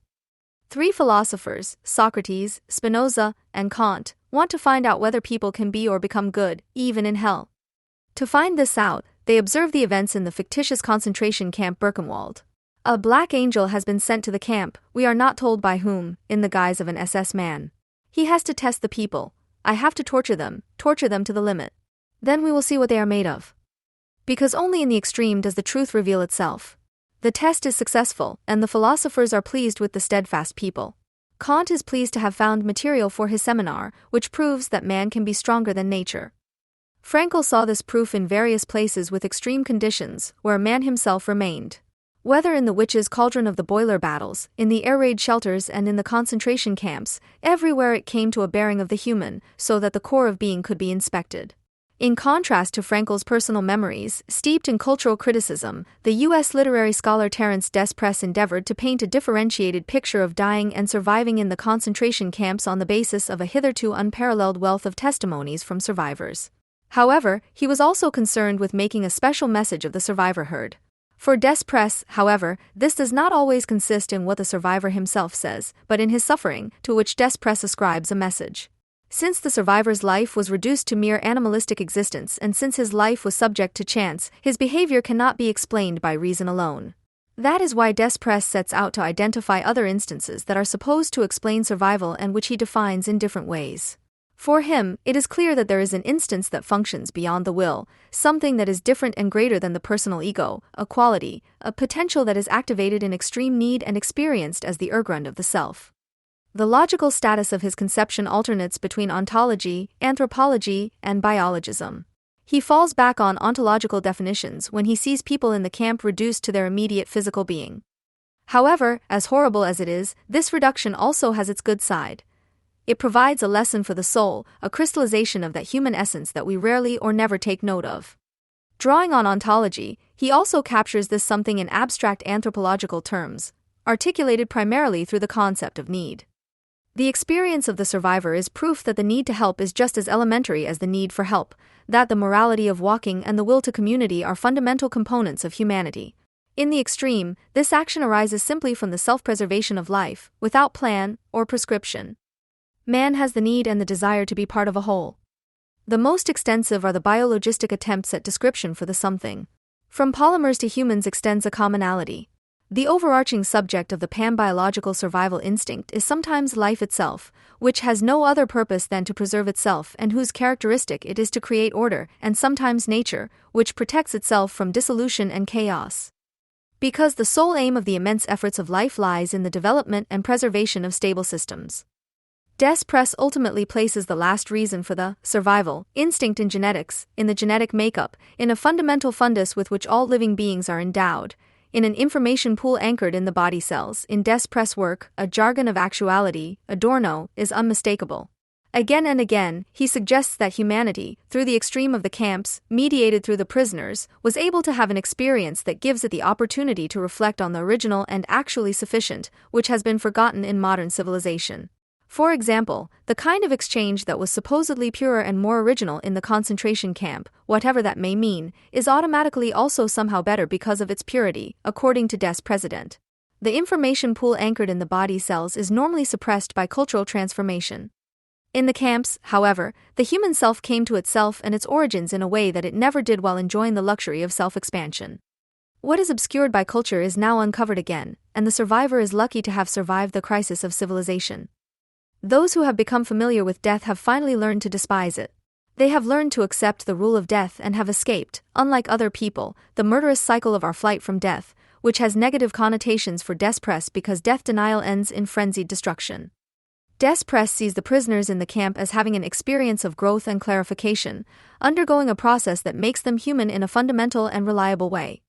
3 philosophers, Socrates, Spinoza, and Kant, want to find out whether people can be or become good, even in hell. To find this out, they observe the events in the fictitious concentration camp Birkenwald. A black angel has been sent to the camp, we are not told by whom, in the guise of an SS man. He has to test the people. I have to torture them to the limit. Then we will see what they are made of. Because only in the extreme does the truth reveal itself. The test is successful, and the philosophers are pleased with the steadfast people. Kant is pleased to have found material for his seminar, which proves that man can be stronger than nature. Frankl saw this proof in various places with extreme conditions, where man himself remained. Whether in the witches' cauldron of the boiler battles, in the air raid shelters and in the concentration camps, everywhere it came to a bearing of the human, so that the core of being could be inspected. In contrast to Frankl's personal memories, steeped in cultural criticism, the U.S. literary scholar Terence Despress endeavored to paint a differentiated picture of dying and surviving in the concentration camps on the basis of a hitherto unparalleled wealth of testimonies from survivors. However, he was also concerned with making a special message of the survivor herd. For Desprez, however, this does not always consist in what the survivor himself says, but in his suffering, to which Desprez ascribes a message. Since the survivor's life was reduced to mere animalistic existence and since his life was subject to chance, his behavior cannot be explained by reason alone. That is why Desprez sets out to identify other instances that are supposed to explain survival and which he defines in different ways. For him, it is clear that there is an instance that functions beyond the will, something that is different and greater than the personal ego, a quality, a potential that is activated in extreme need and experienced as the urgrund of the self. The logical status of his conception alternates between ontology, anthropology, and biologism. He falls back on ontological definitions when he sees people in the camp reduced to their immediate physical being. However, as horrible as it is, this reduction also has its good side. It provides a lesson for the soul, a crystallization of that human essence that we rarely or never take note of. Drawing on ontology, he also captures this something in abstract anthropological terms, articulated primarily through the concept of need. The experience of the survivor is proof that the need to help is just as elementary as the need for help, that the morality of walking and the will to community are fundamental components of humanity. In the extreme, this action arises simply from the self-preservation of life, without plan or prescription. Man has the need and the desire to be part of a whole. The most extensive are the biologistic attempts at description for the something. From polymers to humans extends a commonality. The overarching subject of the pan-biological survival instinct is sometimes life itself, which has no other purpose than to preserve itself and whose characteristic it is to create order, and sometimes nature, which protects itself from dissolution and chaos. Because the sole aim of the immense efforts of life lies in the development and preservation of stable systems. Desprez ultimately places the last reason for the survival instinct in genetics, in the genetic makeup, in a fundamental fundus with which all living beings are endowed, in an information pool anchored in the body cells. In Desprez's work, a jargon of actuality, Adorno, is unmistakable. Again and again, he suggests that humanity, through the extreme of the camps, mediated through the prisoners, was able to have an experience that gives it the opportunity to reflect on the original and actually sufficient, which has been forgotten in modern civilization. For example, the kind of exchange that was supposedly purer and more original in the concentration camp, whatever that may mean, is automatically also somehow better because of its purity, according to Desprez. The information pool anchored in the body cells is normally suppressed by cultural transformation. In the camps, however, the human self came to itself and its origins in a way that it never did while enjoying the luxury of self-expansion. What is obscured by culture is now uncovered again, and the survivor is lucky to have survived the crisis of civilization. Those who have become familiar with death have finally learned to despise it. They have learned to accept the rule of death and have escaped, unlike other people, the murderous cycle of our flight from death, which has negative connotations for Desprez because death denial ends in frenzied destruction. Desprez sees the prisoners in the camp as having an experience of growth and clarification, undergoing a process that makes them human in a fundamental and reliable way.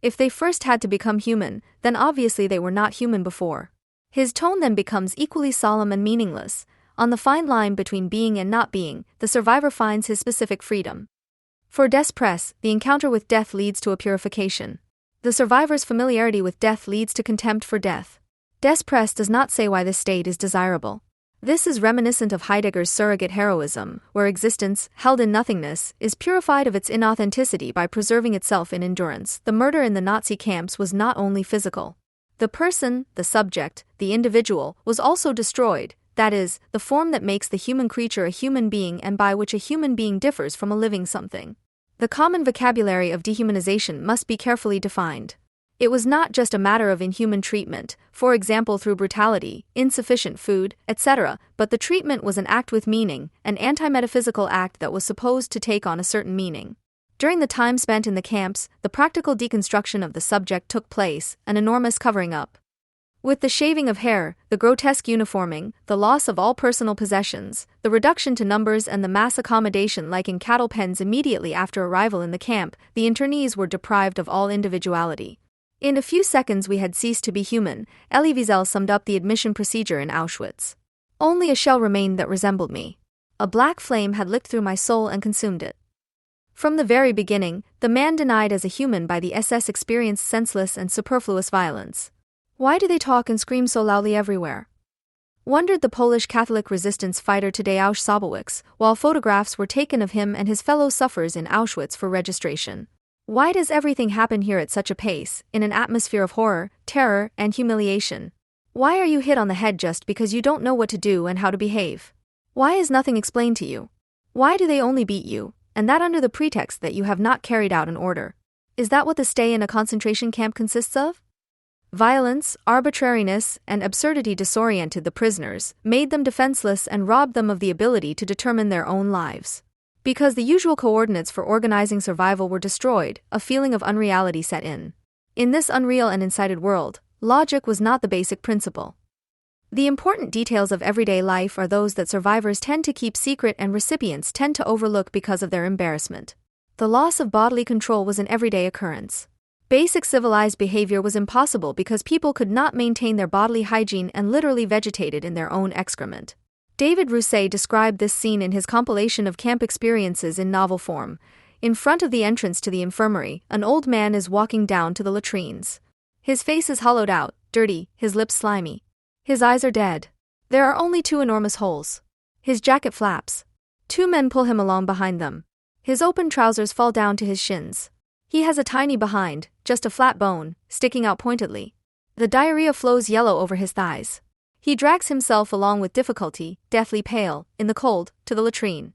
If they first had to become human, then obviously they were not human before. His tone then becomes equally solemn and meaningless. On the fine line between being and not being, the survivor finds his specific freedom. For Desprez, the encounter with death leads to a purification. The survivor's familiarity with death leads to contempt for death. Desprez does not say why this state is desirable. This is reminiscent of Heidegger's surrogate heroism, where existence, held in nothingness, is purified of its inauthenticity by preserving itself in endurance. The murder in the Nazi camps was not only physical. The person, the subject, the individual, was also destroyed, that is, the form that makes the human creature a human being and by which a human being differs from a living something. The common vocabulary of dehumanization must be carefully defined. It was not just a matter of inhuman treatment, for example through brutality, insufficient food, etc., but the treatment was an act with meaning, an anti-metaphysical act that was supposed to take on a certain meaning. During the time spent in the camps, the practical deconstruction of the subject took place, an enormous covering up. With the shaving of hair, the grotesque uniforming, the loss of all personal possessions, the reduction to numbers and the mass accommodation like in cattle pens immediately after arrival in the camp, the internees were deprived of all individuality. In a few seconds we had ceased to be human, Elie Wiesel summed up the admission procedure in Auschwitz. Only a shell remained that resembled me. A black flame had licked through my soul and consumed it. From the very beginning, the man denied as a human by the SS experienced senseless and superfluous violence. Why do they talk and scream so loudly everywhere? Wondered the Polish Catholic resistance fighter Tadeusz Sobowicz, while photographs were taken of him and his fellow sufferers in Auschwitz for registration. Why does everything happen here at such a pace, in an atmosphere of horror, terror, and humiliation? Why are you hit on the head just because you don't know what to do and how to behave? Why is nothing explained to you? Why do they only beat you, and that under the pretext that you have not carried out an order? Is that what the stay in a concentration camp consists of? Violence, arbitrariness, and absurdity disoriented the prisoners, made them defenseless and robbed them of the ability to determine their own lives. Because the usual coordinates for organizing survival were destroyed, a feeling of unreality set in. In this unreal and incited world, logic was not the basic principle. The important details of everyday life are those that survivors tend to keep secret and recipients tend to overlook because of their embarrassment. The loss of bodily control was an everyday occurrence. Basic civilized behavior was impossible because people could not maintain their bodily hygiene and literally vegetated in their own excrement. David Rousset described this scene in his compilation of camp experiences in novel form. In front of the entrance to the infirmary, an old man is walking down to the latrines. His face is hollowed out, dirty, his lips slimy. His eyes are dead. There are only 2 enormous holes. His jacket flaps. 2 men pull him along behind them. His open trousers fall down to his shins. He has a tiny behind, just a flat bone, sticking out pointedly. The diarrhea flows yellow over his thighs. He drags himself along with difficulty, deathly pale, in the cold, to the latrine.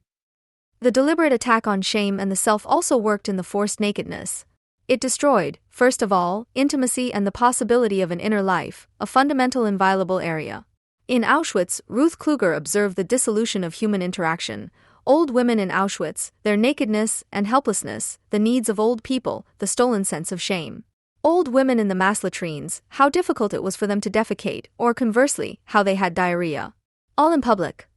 The deliberate attack on shame and the self also worked in the forced nakedness. It destroyed, first of all, intimacy and the possibility of an inner life, a fundamental inviolable area. In Auschwitz, Ruth Kluger observed the dissolution of human interaction. Old women in Auschwitz, their nakedness and helplessness, the needs of old people, the stolen sense of shame. Old women in the mass latrines, how difficult it was for them to defecate, or conversely, how they had diarrhea. All in public.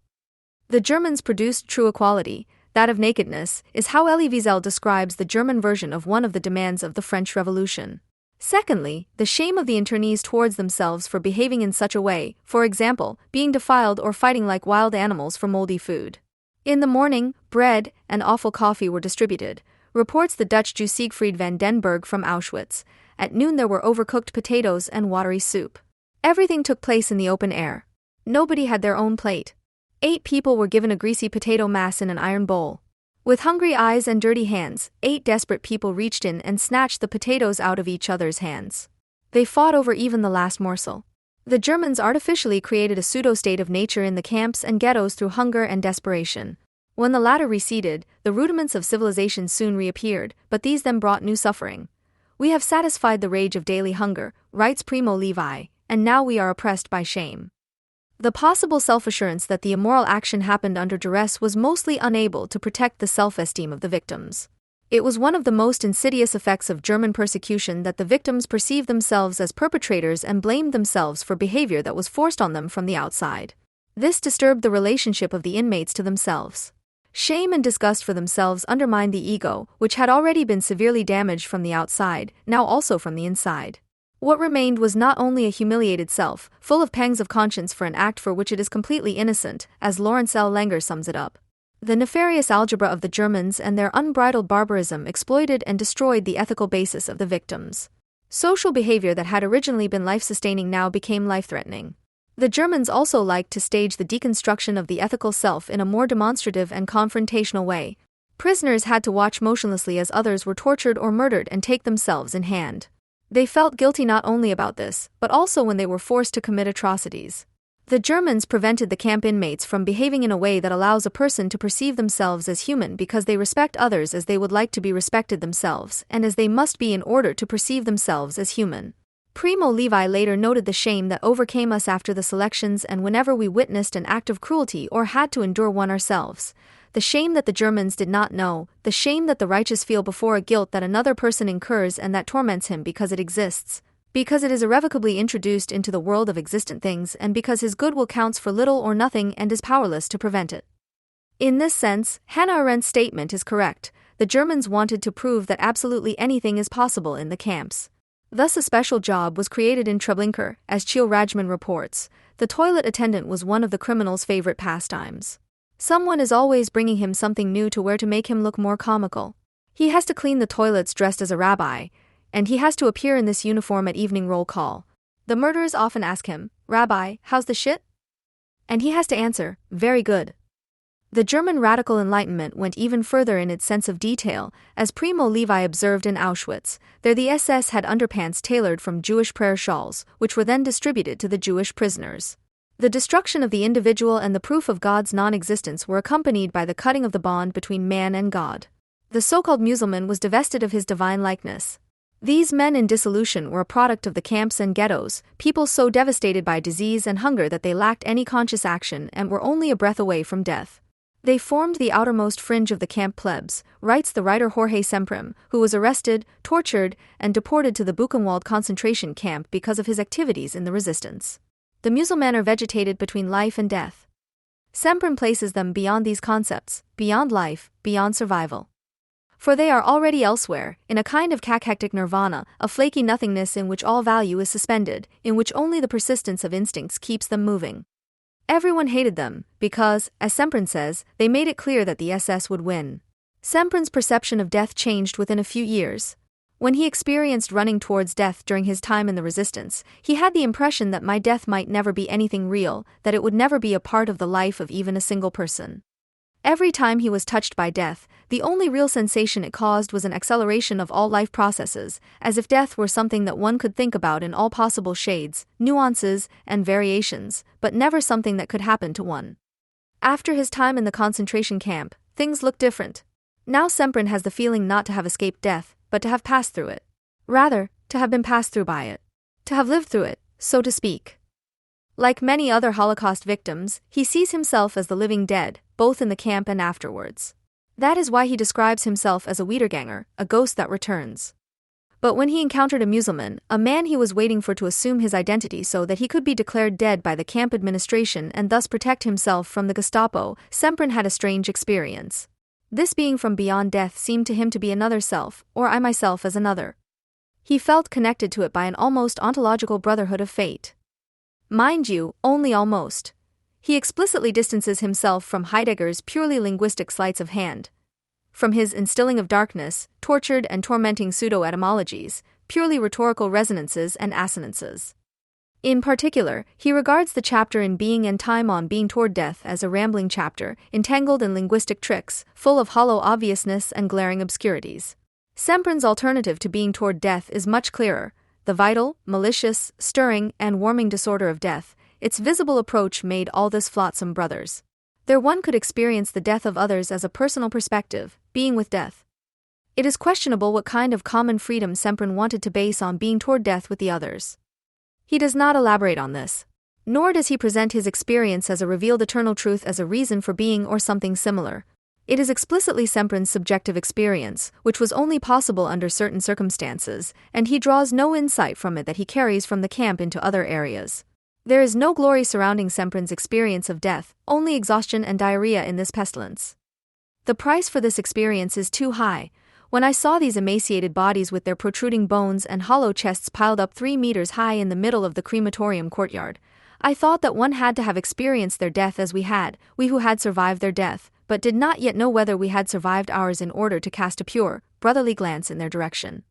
The Germans produced true equality, that of nakedness, is how Elie Wiesel describes the German version of one of the demands of the French Revolution. Secondly, the shame of the internees towards themselves for behaving in such a way, for example, being defiled or fighting like wild animals for moldy food. In the morning, bread and awful coffee were distributed, reports the Dutch Jew Siegfried van den Berg from Auschwitz. At noon there were overcooked potatoes and watery soup. Everything took place in the open air. Nobody had their own plate. 8 people were given a greasy potato mass in an iron bowl. With hungry eyes and dirty hands, 8 desperate people reached in and snatched the potatoes out of each other's hands. They fought over even the last morsel. The Germans artificially created a pseudo-state of nature in the camps and ghettos through hunger and desperation. When the latter receded, the rudiments of civilization soon reappeared, but these then brought new suffering. We have satisfied the rage of daily hunger, writes Primo Levi, and now we are oppressed by shame. The possible self-assurance that the immoral action happened under duress was mostly unable to protect the self-esteem of the victims. It was one of the most insidious effects of German persecution that the victims perceived themselves as perpetrators and blamed themselves for behavior that was forced on them from the outside. This disturbed the relationship of the inmates to themselves. Shame and disgust for themselves undermined the ego, which had already been severely damaged from the outside, now also from the inside. What remained was not only a humiliated self, full of pangs of conscience for an act for which it is completely innocent, as Lawrence L. Langer sums it up. The nefarious algebra of the Germans and their unbridled barbarism exploited and destroyed the ethical basis of the victims. Social behavior that had originally been life-sustaining now became life-threatening. The Germans also liked to stage the deconstruction of the ethical self in a more demonstrative and confrontational way. Prisoners had to watch motionlessly as others were tortured or murdered and take themselves in hand. They felt guilty not only about this, but also when they were forced to commit atrocities. The Germans prevented the camp inmates from behaving in a way that allows a person to perceive themselves as human because they respect others as they would like to be respected themselves, and as they must be in order to perceive themselves as human. Primo Levi later noted the shame that overcame us after the selections and whenever we witnessed an act of cruelty or had to endure one ourselves. The shame that the Germans did not know, the shame that the righteous feel before a guilt that another person incurs and that torments him because it exists. Because it is irrevocably introduced into the world of existent things and because his goodwill counts for little or nothing and is powerless to prevent it. In this sense, Hannah Arendt's statement is correct. The Germans wanted to prove that absolutely anything is possible in the camps. Thus a special job was created in Treblinka, as Chiel Rajman reports. The toilet attendant was one of the criminal's favorite pastimes. Someone is always bringing him something new to wear to make him look more comical. He has to clean the toilets dressed as a rabbi, and he has to appear in this uniform at evening roll call. The murderers often ask him, "Rabbi, how's the shit?" And he has to answer, "Very good." The German radical Enlightenment went even further in its sense of detail, as Primo Levi observed in Auschwitz. There the SS had underpants tailored from Jewish prayer shawls, which were then distributed to the Jewish prisoners. The destruction of the individual and the proof of God's non-existence were accompanied by the cutting of the bond between man and God. The so-called Musulman was divested of his divine likeness. These men in dissolution were a product of the camps and ghettos, people so devastated by disease and hunger that they lacked any conscious action and were only a breath away from death. They formed the outermost fringe of the camp plebs, writes the writer Jorge Semprún, who was arrested, tortured, and deported to the Buchenwald concentration camp because of his activities in the resistance. The Musulman are vegetated between life and death. Semprún places them beyond these concepts, beyond life, beyond survival. For they are already elsewhere, in a kind of cachectic nirvana, a flaky nothingness in which all value is suspended, in which only the persistence of instincts keeps them moving. Everyone hated them, because, as Semprún says, they made it clear that the SS would win. Semprún's perception of death changed within a few years. When he experienced running towards death during his time in the resistance, he had the impression that my death might never be anything real, that it would never be a part of the life of even a single person. Every time he was touched by death, the only real sensation it caused was an acceleration of all life processes, as if death were something that one could think about in all possible shades, nuances, and variations, but never something that could happen to one. After his time in the concentration camp, things looked different. Now Semprún has the feeling not to have escaped death, but to have passed through it. Rather, to have been passed through by it. To have lived through it, so to speak. Like many other Holocaust victims, he sees himself as the living dead, both in the camp and afterwards. That is why he describes himself as a Wiedergänger, a ghost that returns. But when he encountered a Musulman, a man he was waiting for to assume his identity so that he could be declared dead by the camp administration and thus protect himself from the Gestapo, Semprún had a strange experience. This being from beyond death seemed to him to be another self, or I myself as another. He felt connected to it by an almost ontological brotherhood of fate. Mind you, only almost. He explicitly distances himself from Heidegger's purely linguistic sleights of hand. From his instilling of darkness, tortured and tormenting pseudo-etymologies, purely rhetorical resonances and assonances. In particular, he regards the chapter in Being and Time on Being Toward Death as a rambling chapter, entangled in linguistic tricks, full of hollow obviousness and glaring obscurities. Semprún's alternative to Being Toward Death is much clearer. The vital, malicious, stirring, and warming disorder of death, its visible approach made all this flotsam brothers. There one could experience the death of others as a personal perspective, being with death. It is questionable what kind of common freedom Semprún wanted to base on being toward death with the others. He does not elaborate on this. Nor does he present his experience as a revealed eternal truth as a reason for being or something similar. It is explicitly Semprún's subjective experience, which was only possible under certain circumstances, and he draws no insight from it that he carries from the camp into other areas. There is no glory surrounding Semprún's experience of death, only exhaustion and diarrhea in this pestilence. The price for this experience is too high. When I saw these emaciated bodies with their protruding bones and hollow chests piled up 3 meters high in the middle of the crematorium courtyard, I thought that one had to have experienced their death as we who had survived their death, but did not yet know whether we had survived ours in order to cast a pure, brotherly glance in their direction.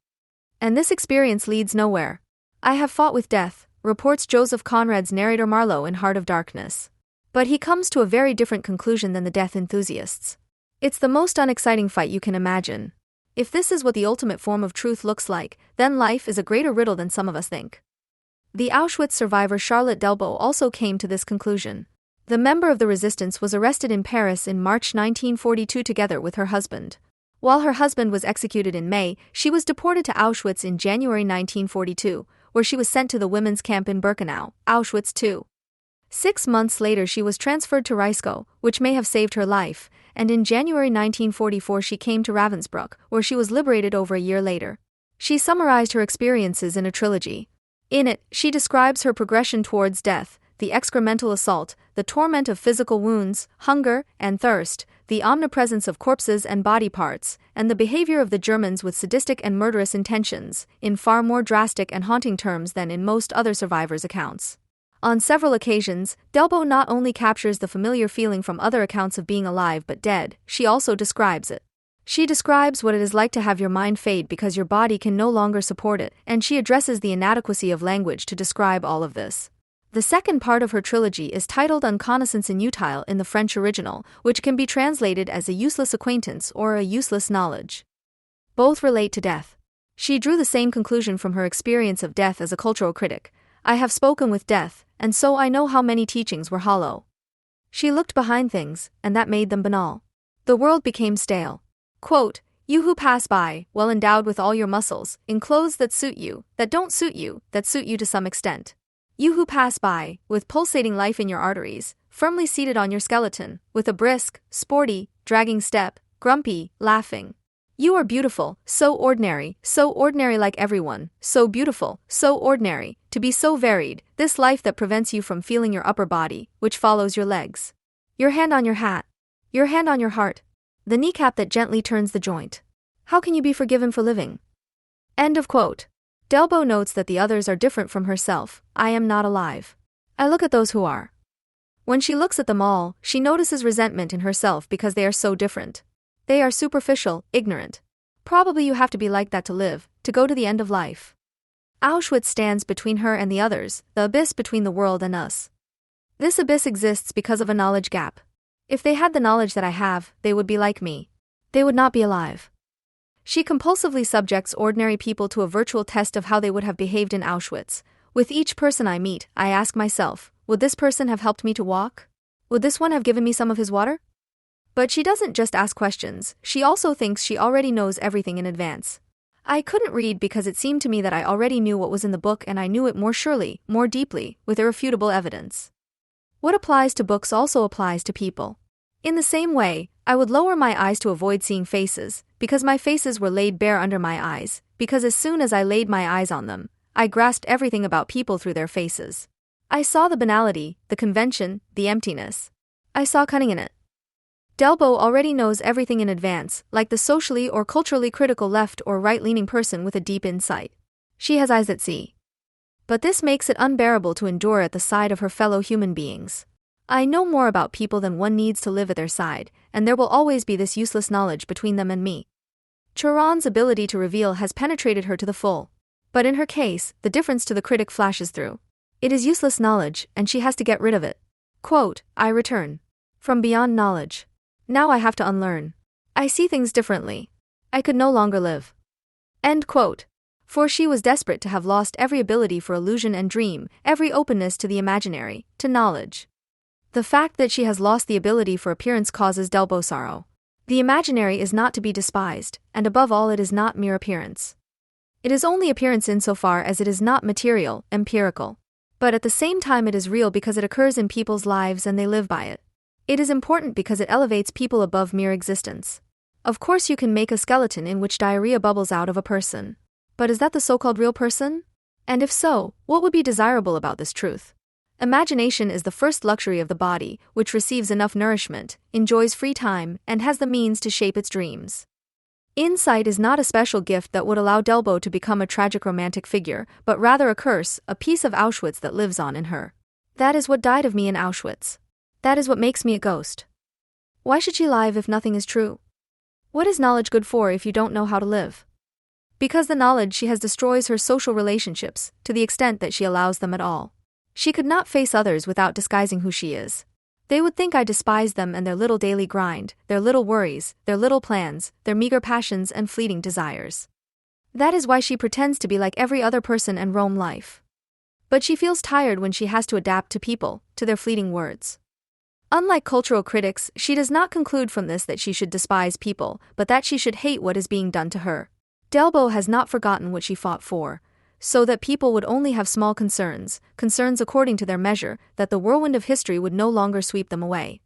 And this experience leads nowhere. I have fought with death, reports Joseph Conrad's narrator Marlowe in Heart of Darkness. But he comes to a very different conclusion than the death enthusiasts. It's the most unexciting fight you can imagine. If this is what the ultimate form of truth looks like, then life is a greater riddle than some of us think. The Auschwitz survivor Charlotte Delbo also came to this conclusion. The member of the resistance was arrested in Paris in March 1942 together with her husband. While her husband was executed in May, she was deported to Auschwitz in January 1942, where she was sent to the women's camp in Birkenau, Auschwitz II. 6 months later she was transferred to Reiskow, which may have saved her life, and in January 1944 she came to Ravensbrück, where she was liberated over a year later. She summarized her experiences in a trilogy. In it, she describes her progression towards death, the excremental assault, the torment of physical wounds, hunger and thirst, the omnipresence of corpses and body parts, and the behavior of the Germans with sadistic and murderous intentions, in far more drastic and haunting terms than in most other survivors' accounts. On several occasions, Delbo not only captures the familiar feeling from other accounts of being alive but dead, she also describes it. She describes what it is like to have your mind fade because your body can no longer support it, and she addresses the inadequacy of language to describe all of this. The second part of her trilogy is titled Unconnaissance Inutile in the French original, which can be translated as a useless acquaintance or a useless knowledge. Both relate to death. She drew the same conclusion from her experience of death as a cultural critic. I have spoken with death, and so I know how many teachings were hollow. She looked behind things, and that made them banal. The world became stale. Quote, you who pass by, well endowed with all your muscles, in clothes that suit you, that don't suit you, that suit you to some extent. You who pass by, with pulsating life in your arteries, firmly seated on your skeleton, with a brisk, sporty, dragging step, grumpy, laughing. You are beautiful, so ordinary like everyone, so beautiful, so ordinary, to be so varied, this life that prevents you from feeling your upper body, which follows your legs. Your hand on your hat. Your hand on your heart. The kneecap that gently turns the joint. How can you be forgiven for living? End of quote. Delbo notes that the others are different from herself. I am not alive. I look at those who are. When she looks at them all, she notices resentment in herself because they are so different. They are superficial, ignorant. Probably you have to be like that to live, to go to the end of life. Auschwitz stands between her and the others, the abyss between the world and us. This abyss exists because of a knowledge gap. If they had the knowledge that I have, they would be like me. They would not be alive. She compulsively subjects ordinary people to a virtual test of how they would have behaved in Auschwitz. With each person I meet, I ask myself, would this person have helped me to walk? Would this one have given me some of his water? But she doesn't just ask questions, she also thinks she already knows everything in advance. I couldn't read because it seemed to me that I already knew what was in the book and I knew it more surely, more deeply, with irrefutable evidence. What applies to books also applies to people. In the same way, I would lower my eyes to avoid seeing faces, because my faces were laid bare under my eyes, because as soon as I laid my eyes on them, I grasped everything about people through their faces. I saw the banality, the convention, the emptiness. I saw cunning in it. Delbo already knows everything in advance, like the socially or culturally critical left or right-leaning person with a deep insight. She has eyes that see. But this makes it unbearable to endure at the side of her fellow human beings. I know more about people than one needs to live at their side, and there will always be this useless knowledge between them and me. Choron's ability to reveal has penetrated her to the full. But in her case, the difference to the critic flashes through. It is useless knowledge, and she has to get rid of it. Quote, I return. From beyond knowledge. Now I have to unlearn. I see things differently. I could no longer live. End quote. For she was desperate to have lost every ability for illusion and dream, every openness to the imaginary, to knowledge. The fact that she has lost the ability for appearance causes Delbo sorrow. The imaginary is not to be despised, and above all it is not mere appearance. It is only appearance insofar as it is not material, empirical. But at the same time it is real because it occurs in people's lives and they live by it. It is important because it elevates people above mere existence. Of course you can make a skeleton in which diarrhea bubbles out of a person. But is that the so-called real person? And if so, what would be desirable about this truth? Imagination is the first luxury of the body, which receives enough nourishment, enjoys free time, and has the means to shape its dreams. Insight is not a special gift that would allow Delbo to become a tragic romantic figure, but rather a curse, a piece of Auschwitz that lives on in her. That is what died of me in Auschwitz. That is what makes me a ghost. Why should she lie if nothing is true? What is knowledge good for if you don't know how to live? Because the knowledge she has destroys her social relationships, to the extent that she allows them at all. She could not face others without disguising who she is. They would think I despise them and their little daily grind, their little worries, their little plans, their meager passions and fleeting desires. That is why she pretends to be like every other person and roam life. But she feels tired when she has to adapt to people, to their fleeting words. Unlike cultural critics, she does not conclude from this that she should despise people, but that she should hate what is being done to her. Delbo has not forgotten what she fought for. So that people would only have small concerns according to their measure, that the whirlwind of history would no longer sweep them away.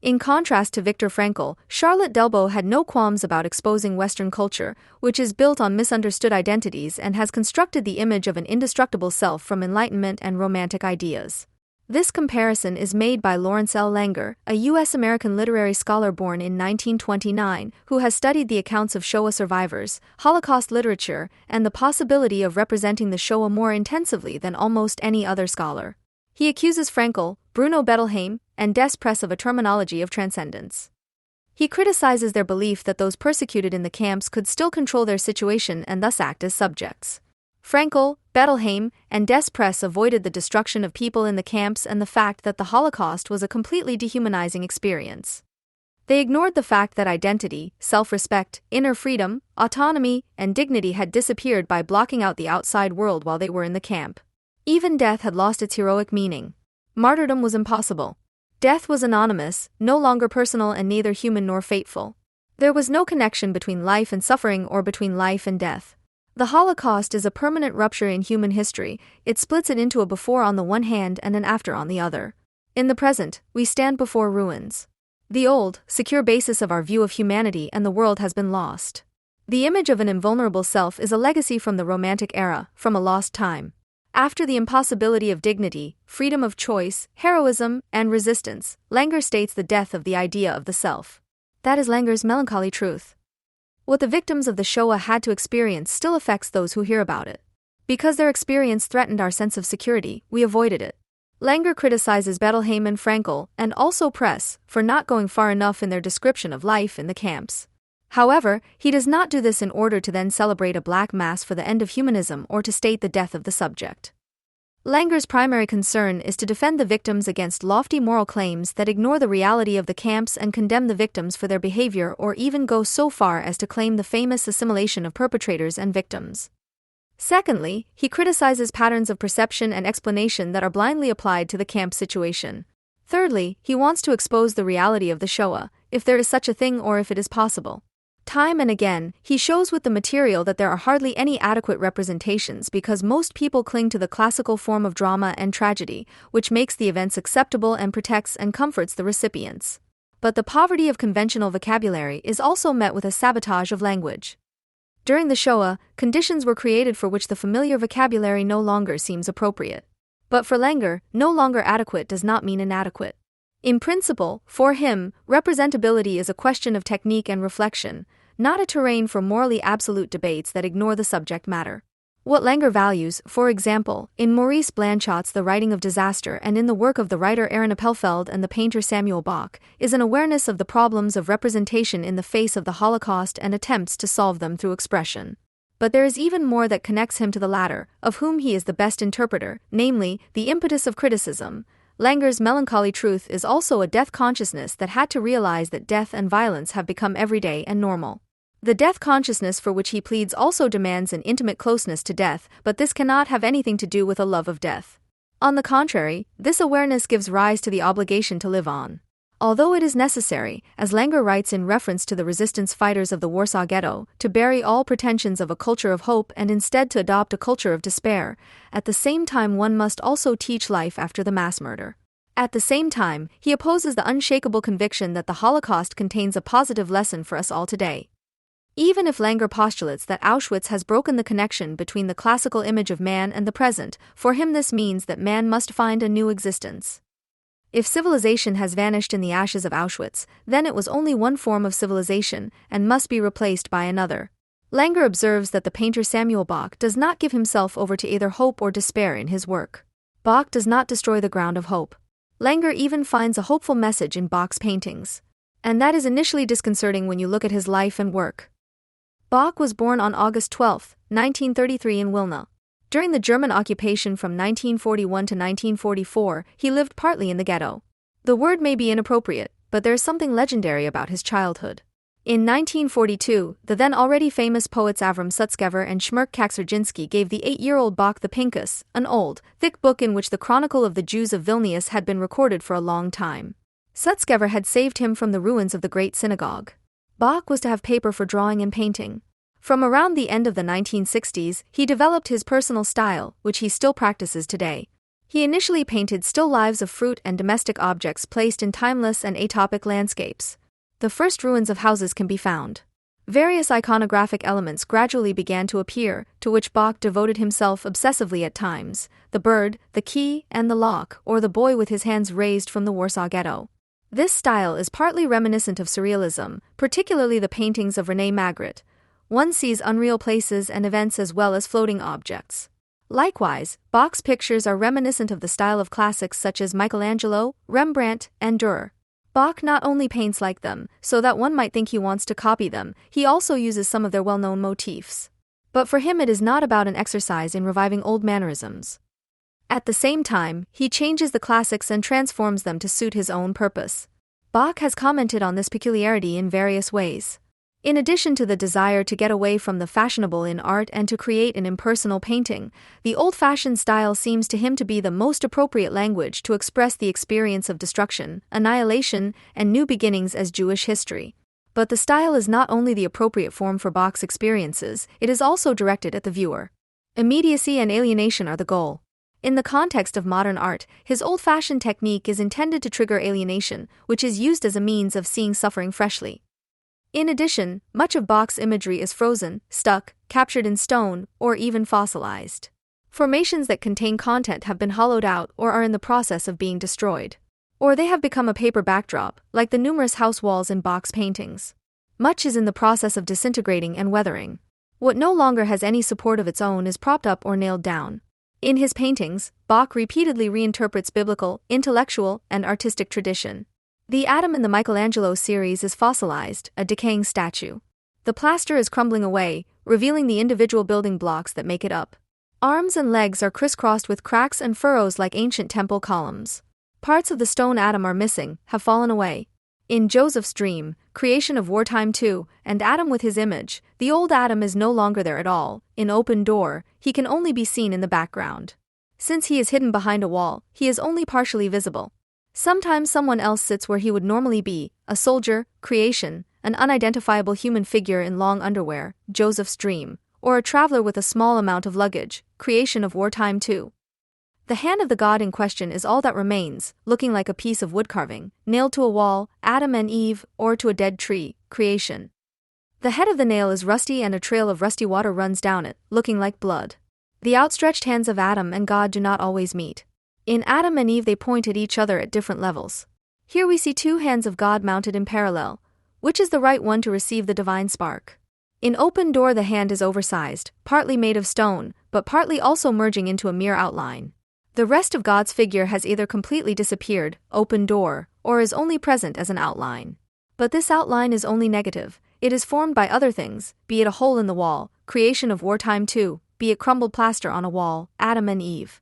In contrast to Viktor Frankl, Charlotte Delbo had no qualms about exposing Western culture, which is built on misunderstood identities and has constructed the image of an indestructible self from Enlightenment and Romantic ideas. This comparison is made by Lawrence L. Langer, a U.S.-American literary scholar born in 1929, who has studied the accounts of Shoah survivors, Holocaust literature, and the possibility of representing the Shoah more intensively than almost any other scholar. He accuses Frankl, Bruno Bettelheim, and Des Press of a terminology of transcendence. He criticizes their belief that those persecuted in the camps could still control their situation and thus act as subjects. Frankl, Bettelheim, and Desprez avoided the destruction of people in the camps and the fact that the Holocaust was a completely dehumanizing experience. They ignored the fact that identity, self-respect, inner freedom, autonomy, and dignity had disappeared by blocking out the outside world while they were in the camp. Even death had lost its heroic meaning. Martyrdom was impossible. Death was anonymous, no longer personal, and neither human nor fateful. There was no connection between life and suffering or between life and death. The Holocaust is a permanent rupture in human history. It splits it into a before on the one hand and an after on the other. In the present, we stand before ruins. The old, secure basis of our view of humanity and the world has been lost. The image of an invulnerable self is a legacy from the Romantic era, from a lost time. After the impossibility of dignity, freedom of choice, heroism, and resistance, Langer states the death of the idea of the self. That is Langer's melancholy truth. What the victims of the Shoah had to experience still affects those who hear about it. Because their experience threatened our sense of security, we avoided it. Langer criticizes Bettelheim and Frankl, and also Press, for not going far enough in their description of life in the camps. However, he does not do this in order to then celebrate a black mass for the end of humanism or to state the death of the subject. Langer's primary concern is to defend the victims against lofty moral claims that ignore the reality of the camps and condemn the victims for their behavior or even go so far as to claim the famous assimilation of perpetrators and victims. Secondly, he criticizes patterns of perception and explanation that are blindly applied to the camp situation. Thirdly, he wants to expose the reality of the Shoah, if there is such a thing or if it is possible. Time and again, he shows with the material that there are hardly any adequate representations because most people cling to the classical form of drama and tragedy, which makes the events acceptable and protects and comforts the recipients. But the poverty of conventional vocabulary is also met with a sabotage of language. During the Shoah, conditions were created for which the familiar vocabulary no longer seems appropriate. But for Langer, no longer adequate does not mean inadequate. In principle, for him, representability is a question of technique and reflection, not a terrain for morally absolute debates that ignore the subject matter. What Langer values, for example, in Maurice Blanchot's The Writing of Disaster and in the work of the writer Aaron Appelfeld and the painter Samuel Bach, is an awareness of the problems of representation in the face of the Holocaust and attempts to solve them through expression. But there is even more that connects him to the latter, of whom he is the best interpreter, namely, the impetus of criticism. Langer's melancholy truth is also a death consciousness that had to realize that death and violence have become everyday and normal. The death consciousness for which he pleads also demands an intimate closeness to death, but this cannot have anything to do with a love of death. On the contrary, this awareness gives rise to the obligation to live on. Although it is necessary, as Langer writes in reference to the resistance fighters of the Warsaw Ghetto, to bury all pretensions of a culture of hope and instead to adopt a culture of despair, at the same time one must also teach life after the mass murder. At the same time, he opposes the unshakable conviction that the Holocaust contains a positive lesson for us all today. Even if Langer postulates that Auschwitz has broken the connection between the classical image of man and the present, for him this means that man must find a new existence. If civilization has vanished in the ashes of Auschwitz, then it was only one form of civilization and must be replaced by another. Langer observes that the painter Samuel Bach does not give himself over to either hope or despair in his work. Bach does not destroy the ground of hope. Langer even finds a hopeful message in Bach's paintings. And that is initially disconcerting when you look at his life and work. Bach was born on August 12, 1933 in Wilna. During the German occupation from 1941 to 1944, he lived partly in the ghetto. The word may be inappropriate, but there is something legendary about his childhood. In 1942, the then already famous poets Avram Sutzkever and Shmerk Kaczerginski gave the 8-year-old Bach the Pinkus, an old, thick book in which the Chronicle of the Jews of Vilnius had been recorded for a long time. Sutzkever had saved him from the ruins of the Great Synagogue. Bach was to have paper for drawing and painting. From around the end of the 1960s, he developed his personal style, which he still practices today. He initially painted still lives of fruit and domestic objects placed in timeless and atopic landscapes. The first ruins of houses can be found. Various iconographic elements gradually began to appear, to which Bach devoted himself obsessively at times: the bird, the key, and the lock, or the boy with his hands raised from the Warsaw Ghetto. This style is partly reminiscent of Surrealism, particularly the paintings of René Magritte. One sees unreal places and events as well as floating objects. Likewise, Bach's pictures are reminiscent of the style of classics such as Michelangelo, Rembrandt, and Dürer. Bach not only paints like them, so that one might think he wants to copy them, he also uses some of their well-known motifs. But for him it is not about an exercise in reviving old mannerisms. At the same time, he changes the classics and transforms them to suit his own purpose. Bach has commented on this peculiarity in various ways. In addition to the desire to get away from the fashionable in art and to create an impersonal painting, the old-fashioned style seems to him to be the most appropriate language to express the experience of destruction, annihilation, and new beginnings as Jewish history. But the style is not only the appropriate form for Bach's experiences, it is also directed at the viewer. Immediacy and alienation are the goal. In the context of modern art, his old-fashioned technique is intended to trigger alienation, which is used as a means of seeing suffering freshly. In addition, much of Bach's imagery is frozen, stuck, captured in stone, or even fossilized. Formations that contain content have been hollowed out or are in the process of being destroyed. Or they have become a paper backdrop, like the numerous house walls in Bach's paintings. Much is in the process of disintegrating and weathering. What no longer has any support of its own is propped up or nailed down. In his paintings, Bach repeatedly reinterprets biblical, intellectual, and artistic tradition. The Adam in the Michelangelo series is fossilized, a decaying statue. The plaster is crumbling away, revealing the individual building blocks that make it up. Arms and legs are crisscrossed with cracks and furrows like ancient temple columns. Parts of the stone Adam are missing, have fallen away. In Joseph's Dream, Creation of Wartime 2, and Adam with his image, the old Adam is no longer there at all. In Open Door, he can only be seen in the background. Since he is hidden behind a wall, he is only partially visible. Sometimes someone else sits where he would normally be, a soldier, Creation, an unidentifiable human figure in long underwear, Joseph's Dream, or a traveler with a small amount of luggage, Creation of Wartime 2. The hand of the god in question is all that remains, looking like a piece of wood carving, nailed to a wall, Adam and Eve, or to a dead tree, Creation. The head of the nail is rusty and a trail of rusty water runs down it, looking like blood. The outstretched hands of Adam and God do not always meet. In Adam and Eve they point at each other at different levels. Here we see two hands of God mounted in parallel. Which is the right one to receive the divine spark? In Open Door the hand is oversized, partly made of stone, but partly also merging into a mere outline. The rest of God's figure has either completely disappeared, Open Door, or is only present as an outline. But this outline is only negative. It is formed by other things, be it a hole in the wall, Creation of Wartime 2, be it crumbled plaster on a wall, Adam and Eve.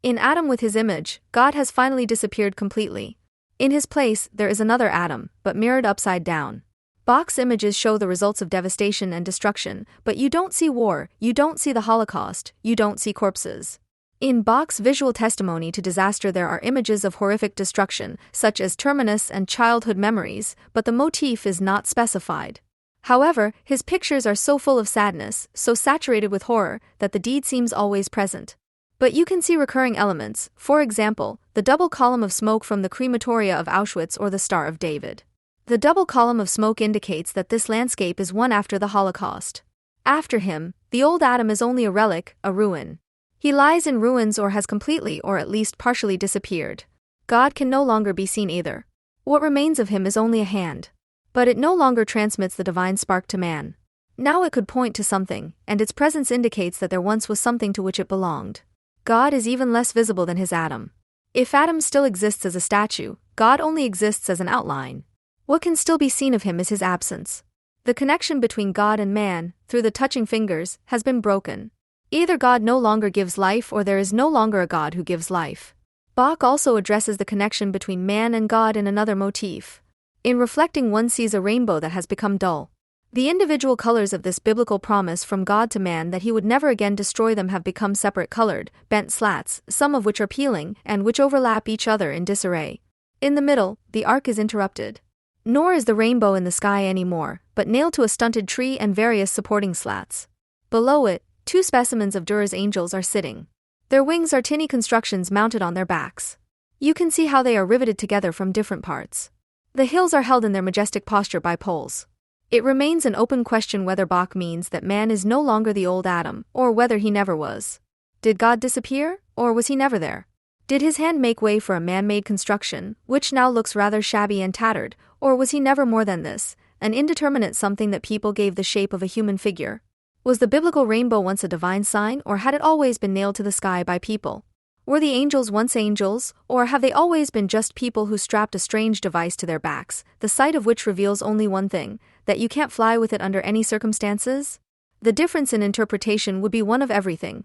In Adam with his image, God has finally disappeared completely. In his place, there is another Adam, but mirrored upside down. Bach's images show the results of devastation and destruction, but you don't see war, you don't see the Holocaust, you don't see corpses. In Bach's visual testimony to disaster there are images of horrific destruction, such as terminus and childhood memories, but the motif is not specified. However, his pictures are so full of sadness, so saturated with horror, that the deed seems always present. But you can see recurring elements, for example, the double column of smoke from the crematoria of Auschwitz or the Star of David. The double column of smoke indicates that this landscape is one after the Holocaust. After him, the old Adam is only a relic, a ruin. He lies in ruins or has completely or at least partially disappeared. God can no longer be seen either. What remains of him is only a hand. But it no longer transmits the divine spark to man. Now it could point to something, and its presence indicates that there once was something to which it belonged. God is even less visible than his Adam. If Adam still exists as a statue, God only exists as an outline. What can still be seen of him is his absence. The connection between God and man, through the touching fingers, has been broken. Either God no longer gives life or there is no longer a God who gives life. Bach also addresses the connection between man and God in another motif. In Reflecting one sees a rainbow that has become dull. The individual colors of this biblical promise from God to man that he would never again destroy them have become separate colored, bent slats, some of which are peeling, and which overlap each other in disarray. In the middle, the arc is interrupted. Nor is the rainbow in the sky anymore, but nailed to a stunted tree and various supporting slats. Below it, two specimens of Durer's angels are sitting. Their wings are tinny constructions mounted on their backs. You can see how they are riveted together from different parts. The hills are held in their majestic posture by poles. It remains an open question whether Bach means that man is no longer the old Adam, or whether he never was. Did God disappear, or was he never there? Did his hand make way for a man-made construction, which now looks rather shabby and tattered, or was he never more than this, an indeterminate something that people gave the shape of a human figure? Was the biblical rainbow once a divine sign, or had it always been nailed to the sky by people? Were the angels once angels, or have they always been just people who strapped a strange device to their backs, the sight of which reveals only one thing, that you can't fly with it under any circumstances? The difference in interpretation would be one of everything.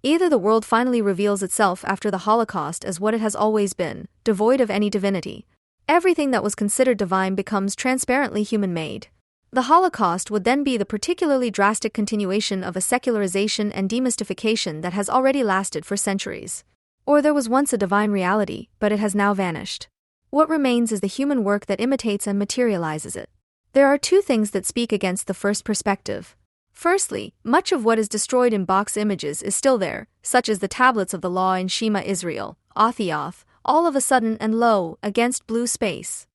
Either the world finally reveals itself after the Holocaust as what it has always been, devoid of any divinity. Everything that was considered divine becomes transparently human-made. The Holocaust would then be the particularly drastic continuation of a secularization and demystification that has already lasted for centuries. Or there was once a divine reality, but it has now vanished. What remains is the human work that imitates and materializes it. There are two things that speak against the first perspective. Firstly, much of what is destroyed in box images is still there, such as the tablets of the law in Shema Israel, Othioth, all of a sudden and lo, against blue space.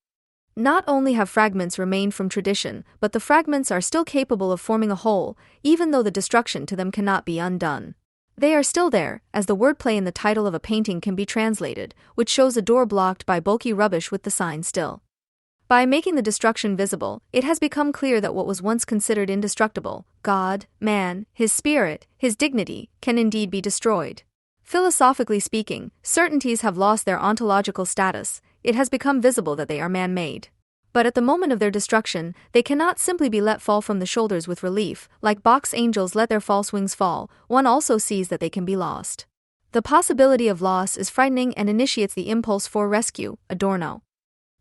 Not only have fragments remained from tradition, but the fragments are still capable of forming a whole, even though the destruction to them cannot be undone. They are still there, as the wordplay in the title of a painting can be translated, which shows a door blocked by bulky rubbish with the sign still. By making the destruction visible, it has become clear that what was once considered indestructible, God, man, his spirit, his dignity, can indeed be destroyed. Philosophically speaking, certainties have lost their ontological status. It has become visible that they are man-made. But at the moment of their destruction, they cannot simply be let fall from the shoulders with relief, like box angels let their false wings fall. One also sees that they can be lost. The possibility of loss is frightening and initiates the impulse for rescue, Adorno.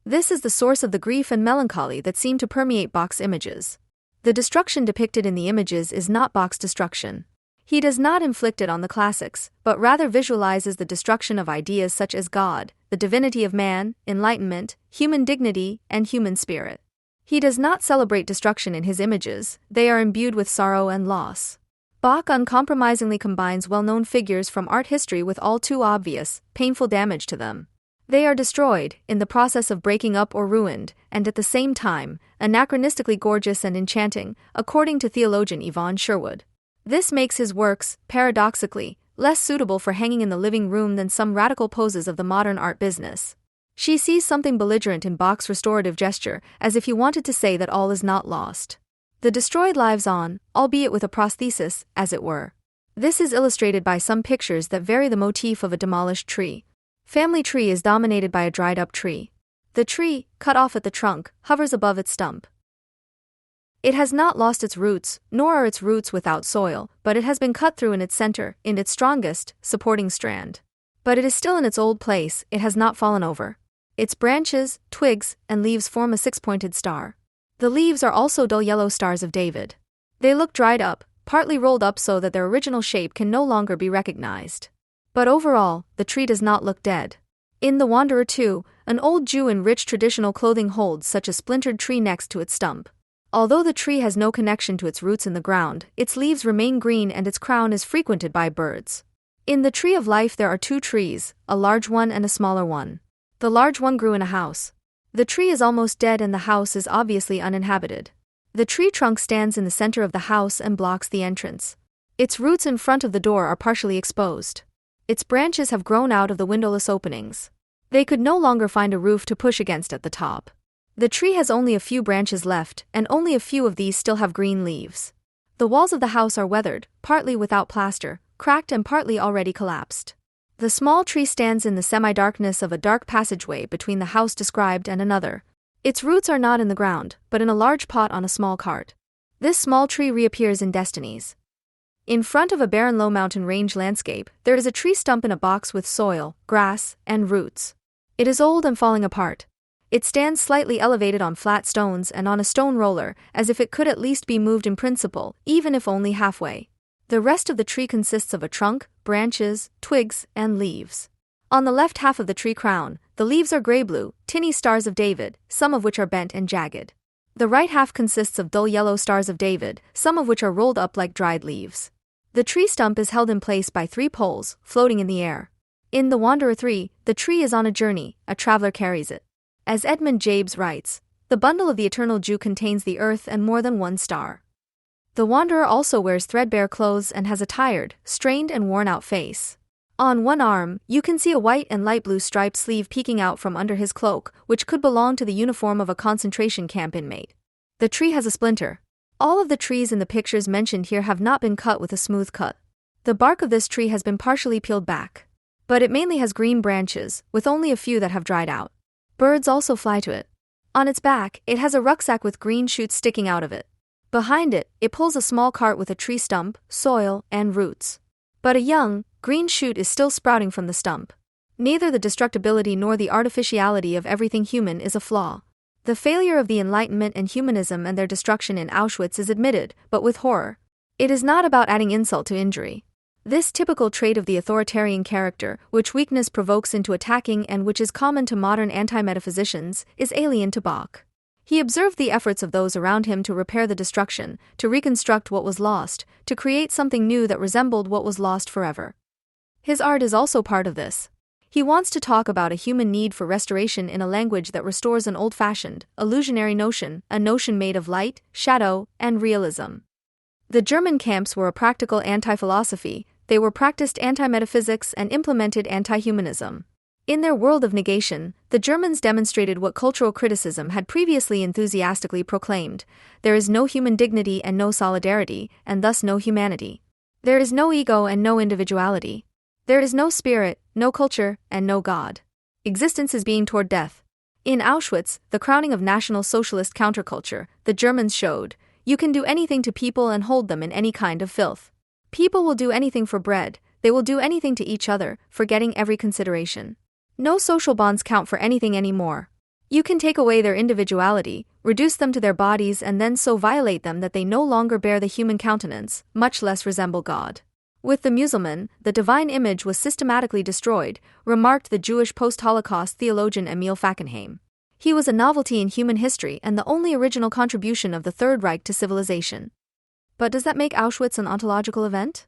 This is the source of the grief and melancholy that seem to permeate box images. The destruction depicted in the images is not box destruction. He does not inflict it on the classics, but rather visualizes the destruction of ideas such as God, the divinity of man, enlightenment, human dignity, and human spirit. He does not celebrate destruction in his images, they are imbued with sorrow and loss. Bach uncompromisingly combines well-known figures from art history with all too obvious, painful damage to them. They are destroyed, in the process of breaking up or ruined, and at the same time, anachronistically gorgeous and enchanting, according to theologian Yvonne Sherwood. This makes his works, paradoxically, less suitable for hanging in the living room than some radical poses of the modern art business. She sees something belligerent in Bach's restorative gesture, as if he wanted to say that all is not lost. The destroyed lives on, albeit with a prosthesis, as it were. This is illustrated by some pictures that vary the motif of a demolished tree. Family tree is dominated by a dried-up tree. The tree, cut off at the trunk, hovers above its stump. It has not lost its roots, nor are its roots without soil, but it has been cut through in its center, in its strongest, supporting strand. But it is still in its old place, it has not fallen over. Its branches, twigs, and leaves form a six-pointed star. The leaves are also dull yellow stars of David. They look dried up, partly rolled up so that their original shape can no longer be recognized. But overall, the tree does not look dead. In The Wanderer too, an old Jew in rich traditional clothing holds such a splintered tree next to its stump. Although the tree has no connection to its roots in the ground, its leaves remain green and its crown is frequented by birds. In the Tree of Life there are two trees, a large one and a smaller one. The large one grew in a house. The tree is almost dead and the house is obviously uninhabited. The tree trunk stands in the center of the house and blocks the entrance. Its roots in front of the door are partially exposed. Its branches have grown out of the windowless openings. They could no longer find a roof to push against at the top. The tree has only a few branches left, and only a few of these still have green leaves. The walls of the house are weathered, partly without plaster, cracked and partly already collapsed. The small tree stands in the semi-darkness of a dark passageway between the house described and another. Its roots are not in the ground, but in a large pot on a small cart. This small tree reappears in Destinies. In front of a barren low mountain range landscape, there is a tree stump in a box with soil, grass, and roots. It is old and falling apart. It stands slightly elevated on flat stones and on a stone roller, as if it could at least be moved in principle, even if only halfway. The rest of the tree consists of a trunk, branches, twigs, and leaves. On the left half of the tree crown, the leaves are gray-blue, tinny stars of David, some of which are bent and jagged. The right half consists of dull yellow stars of David, some of which are rolled up like dried leaves. The tree stump is held in place by 3 poles, floating in the air. In The Wanderer 3, the tree is on a journey, a traveler carries it. As Edmund Jabes writes, the bundle of the eternal Jew contains the earth and more than one star. The wanderer also wears threadbare clothes and has a tired, strained and worn-out face. On one arm, you can see a white and light blue striped sleeve peeking out from under his cloak, which could belong to the uniform of a concentration camp inmate. The tree has a splinter. All of the trees in the pictures mentioned here have not been cut with a smooth cut. The bark of this tree has been partially peeled back. But it mainly has green branches, with only a few that have dried out. Birds also fly to it. On its back, it has a rucksack with green shoots sticking out of it. Behind it, it pulls a small cart with a tree stump, soil, and roots. But a young, green shoot is still sprouting from the stump. Neither the destructibility nor the artificiality of everything human is a flaw. The failure of the Enlightenment and humanism and their destruction in Auschwitz is admitted, but with horror. It is not about adding insult to injury. This typical trait of the authoritarian character, which weakness provokes into attacking and which is common to modern anti-metaphysicians, is alien to Bach. He observed the efforts of those around him to repair the destruction, to reconstruct what was lost, to create something new that resembled what was lost forever. His art is also part of this. He wants to talk about a human need for restoration in a language that restores an old-fashioned, illusionary notion, a notion made of light, shadow, and realism. The German camps were a practical anti-philosophy, they were practiced anti-metaphysics and implemented anti-humanism. In their world of negation, the Germans demonstrated what cultural criticism had previously enthusiastically proclaimed: there is no human dignity and no solidarity, and thus no humanity. There is no ego and no individuality. There is no spirit, no culture, and no God. Existence is being toward death. In Auschwitz, the crowning of National Socialist counterculture, the Germans showed, you can do anything to people and hold them in any kind of filth. People will do anything for bread, they will do anything to each other, forgetting every consideration. No social bonds count for anything anymore. You can take away their individuality, reduce them to their bodies, and then so violate them that they no longer bear the human countenance, much less resemble God. With the Musulman, the divine image was systematically destroyed, remarked the Jewish post-Holocaust theologian Emil Fackenheim. He was a novelty in human history and the only original contribution of the Third Reich to civilization. But does that make Auschwitz an ontological event?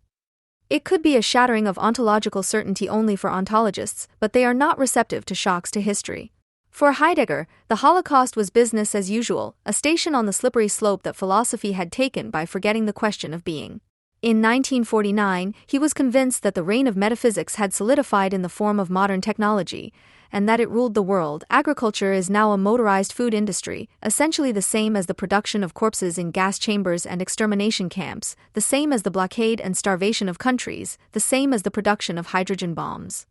It could be a shattering of ontological certainty only for ontologists, but they are not receptive to shocks to history. For Heidegger, the Holocaust was business as usual, a station on the slippery slope that philosophy had taken by forgetting the question of being. In 1949, he was convinced that the reign of metaphysics had solidified in the form of modern technology, and that it ruled the world. Agriculture is now a motorized food industry, essentially the same as the production of corpses in gas chambers and extermination camps, the same as the blockade and starvation of countries, the same as the production of hydrogen bombs.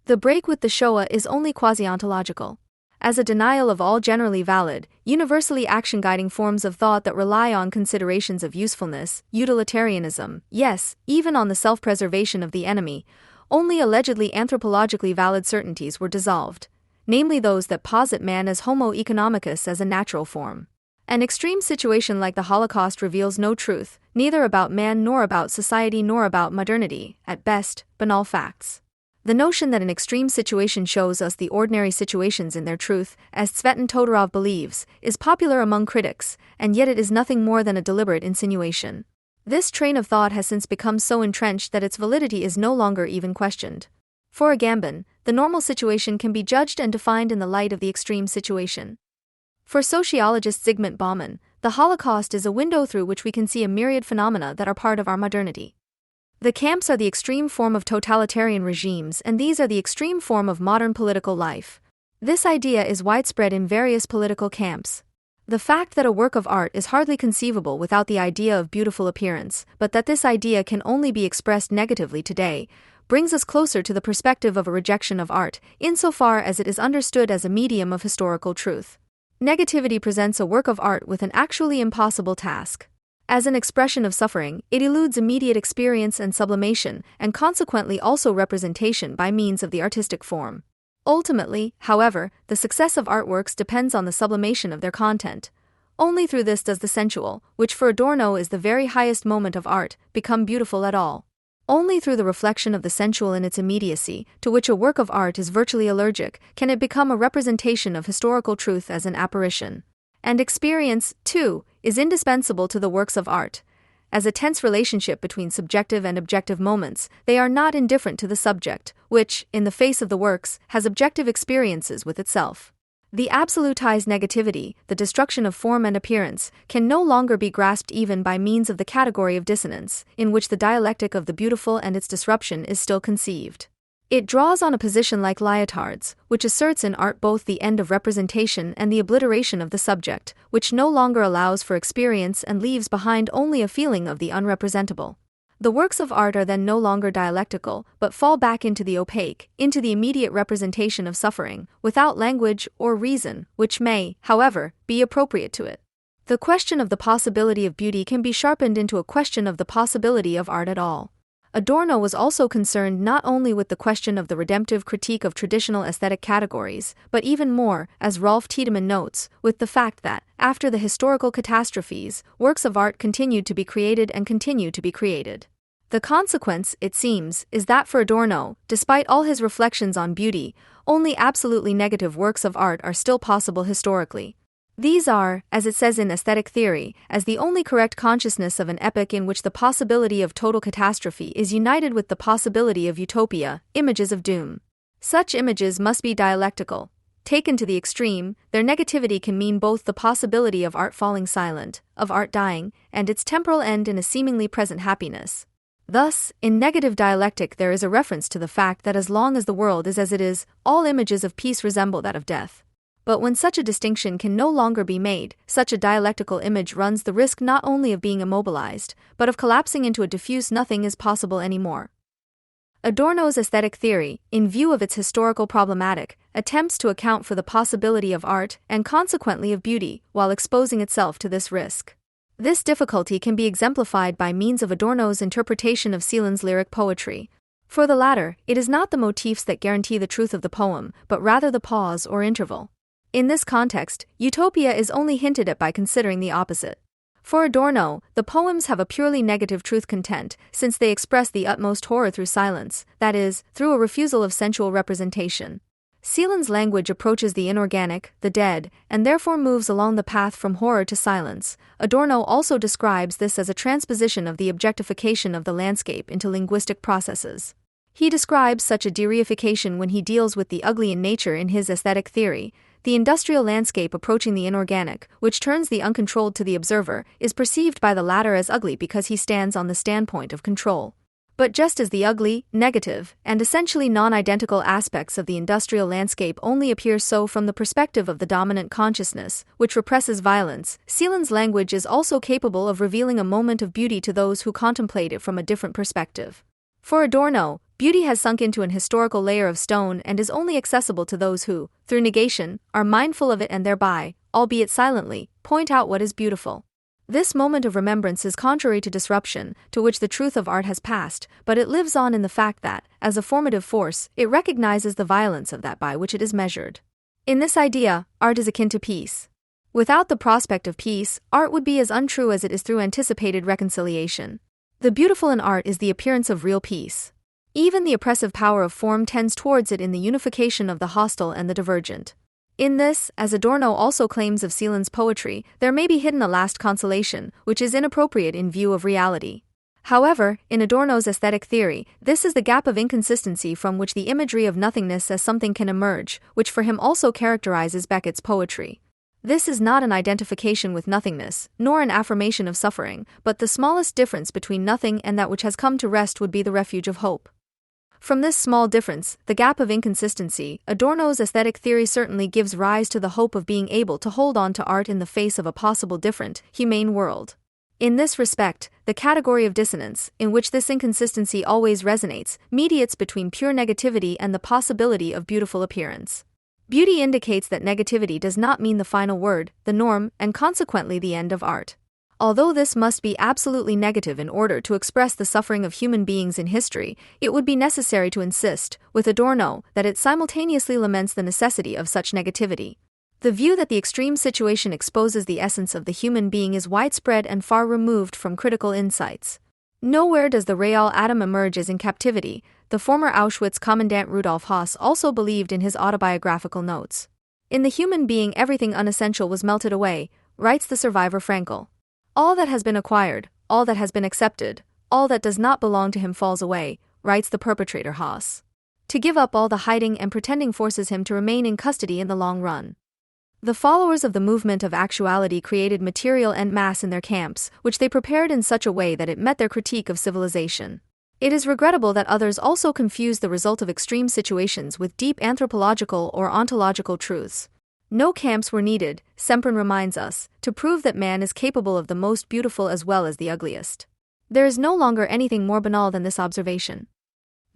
The break with the Shoah is only quasi-ontological. As a denial of all generally valid, universally action-guiding forms of thought that rely on considerations of usefulness, utilitarianism, yes, even on the self-preservation of the enemy, only allegedly anthropologically valid certainties were dissolved, namely those that posit man as Homo economicus as a natural form. An extreme situation like the Holocaust reveals no truth, neither about man nor about society nor about modernity, at best, banal facts. The notion that an extreme situation shows us the ordinary situations in their truth, as Tsvetan Todorov believes, is popular among critics, and yet it is nothing more than a deliberate insinuation. This train of thought has since become so entrenched that its validity is no longer even questioned. For Agamben, the normal situation can be judged and defined in the light of the extreme situation. For sociologist Zygmunt Bauman, the Holocaust is a window through which we can see a myriad phenomena that are part of our modernity. The camps are the extreme form of totalitarian regimes, and these are the extreme form of modern political life. This idea is widespread in various political camps. The fact that a work of art is hardly conceivable without the idea of beautiful appearance, but that this idea can only be expressed negatively today, brings us closer to the perspective of a rejection of art, insofar as it is understood as a medium of historical truth. Negativity presents a work of art with an actually impossible task. As an expression of suffering, it eludes immediate experience and sublimation, and consequently also representation by means of the artistic form. Ultimately, however, the success of artworks depends on the sublimation of their content. Only through this does the sensual, which for Adorno is the very highest moment of art, become beautiful at all. Only through the reflection of the sensual in its immediacy, to which a work of art is virtually allergic, can it become a representation of historical truth as an apparition. And experience, too, is indispensable to the works of art. As a tense relationship between subjective and objective moments, they are not indifferent to the subject, which, in the face of the works, has objective experiences with itself. The absolutized negativity, the destruction of form and appearance, can no longer be grasped even by means of the category of dissonance, in which the dialectic of the beautiful and its disruption is still conceived. It draws on a position like Lyotard's, which asserts in art both the end of representation and the obliteration of the subject, which no longer allows for experience and leaves behind only a feeling of the unrepresentable. The works of art are then no longer dialectical, but fall back into the opaque, into the immediate representation of suffering, without language or reason, which may, however, be appropriate to it. The question of the possibility of beauty can be sharpened into a question of the possibility of art at all. Adorno was also concerned not only with the question of the redemptive critique of traditional aesthetic categories, but even more, as Rolf Tiedemann notes, with the fact that, after the historical catastrophes, works of art continued to be created and continue to be created. The consequence, it seems, is that for Adorno, despite all his reflections on beauty, only absolutely negative works of art are still possible historically. These are, as it says in aesthetic theory, as the only correct consciousness of an epoch in which the possibility of total catastrophe is united with the possibility of utopia, images of doom. Such images must be dialectical. Taken to the extreme, their negativity can mean both the possibility of art falling silent, of art dying, and its temporal end in a seemingly present happiness. Thus, in negative dialectic there is a reference to the fact that as long as the world is as it is, all images of peace resemble that of death. But when such a distinction can no longer be made, such a dialectical image runs the risk not only of being immobilized, but of collapsing into a diffuse nothing is possible anymore. Adorno's aesthetic theory, in view of its historical problematic, attempts to account for the possibility of art and consequently of beauty, while exposing itself to this risk. This difficulty can be exemplified by means of Adorno's interpretation of Celan's lyric poetry. For the latter, it is not the motifs that guarantee the truth of the poem, but rather the pause or interval. In this context, utopia is only hinted at by considering the opposite. For Adorno, the poems have a purely negative truth content, since they express the utmost horror through silence, that is, through a refusal of sensual representation. Celan's language approaches the inorganic, the dead, and therefore moves along the path from horror to silence. Adorno also describes this as a transposition of the objectification of the landscape into linguistic processes. He describes such a deification when he deals with the ugly in nature in his aesthetic theory. The industrial landscape approaching the inorganic, which turns the uncontrolled to the observer, is perceived by the latter as ugly because he stands on the standpoint of control. But just as the ugly, negative, and essentially non-identical aspects of the industrial landscape only appear so from the perspective of the dominant consciousness, which represses violence, Celan's language is also capable of revealing a moment of beauty to those who contemplate it from a different perspective. For Adorno, beauty has sunk into an historical layer of stone and is only accessible to those who, through negation, are mindful of it and thereby, albeit silently, point out what is beautiful. This moment of remembrance is contrary to disruption, to which the truth of art has passed, but it lives on in the fact that, as a formative force, it recognizes the violence of that by which it is measured. In this idea, art is akin to peace. Without the prospect of peace, art would be as untrue as it is through anticipated reconciliation. The beautiful in art is the appearance of real peace. Even the oppressive power of form tends towards it in the unification of the hostile and the divergent. In this, as Adorno also claims of Celan's poetry, there may be hidden a last consolation, which is inappropriate in view of reality. However, in Adorno's aesthetic theory, this is the gap of inconsistency from which the imagery of nothingness as something can emerge, which for him also characterizes Beckett's poetry. This is not an identification with nothingness, nor an affirmation of suffering, but the smallest difference between nothing and that which has come to rest would be the refuge of hope. From this small difference, the gap of inconsistency, Adorno's aesthetic theory certainly gives rise to the hope of being able to hold on to art in the face of a possible different, humane world. In this respect, the category of dissonance, in which this inconsistency always resonates, mediates between pure negativity and the possibility of beautiful appearance. Beauty indicates that negativity does not mean the final word, the norm, and consequently the end of art. Although this must be absolutely negative in order to express the suffering of human beings in history, it would be necessary to insist, with Adorno, that it simultaneously laments the necessity of such negativity. The view that the extreme situation exposes the essence of the human being is widespread and far removed from critical insights. Nowhere does the real Adam emerge as in captivity, the former Auschwitz commandant Rudolf Höss also believed in his autobiographical notes. In the human being everything unessential was melted away, writes the survivor Frankl. All that has been acquired, all that has been accepted, all that does not belong to him falls away, writes the perpetrator Höss. To give up all the hiding and pretending forces him to remain in custody in the long run. The followers of the movement of actuality created material en masse in their camps, which they prepared in such a way that it met their critique of civilization. It is regrettable that others also confuse the result of extreme situations with deep anthropological or ontological truths. No camps were needed, Semprún reminds us, to prove that man is capable of the most beautiful as well as the ugliest. There is no longer anything more banal than this observation.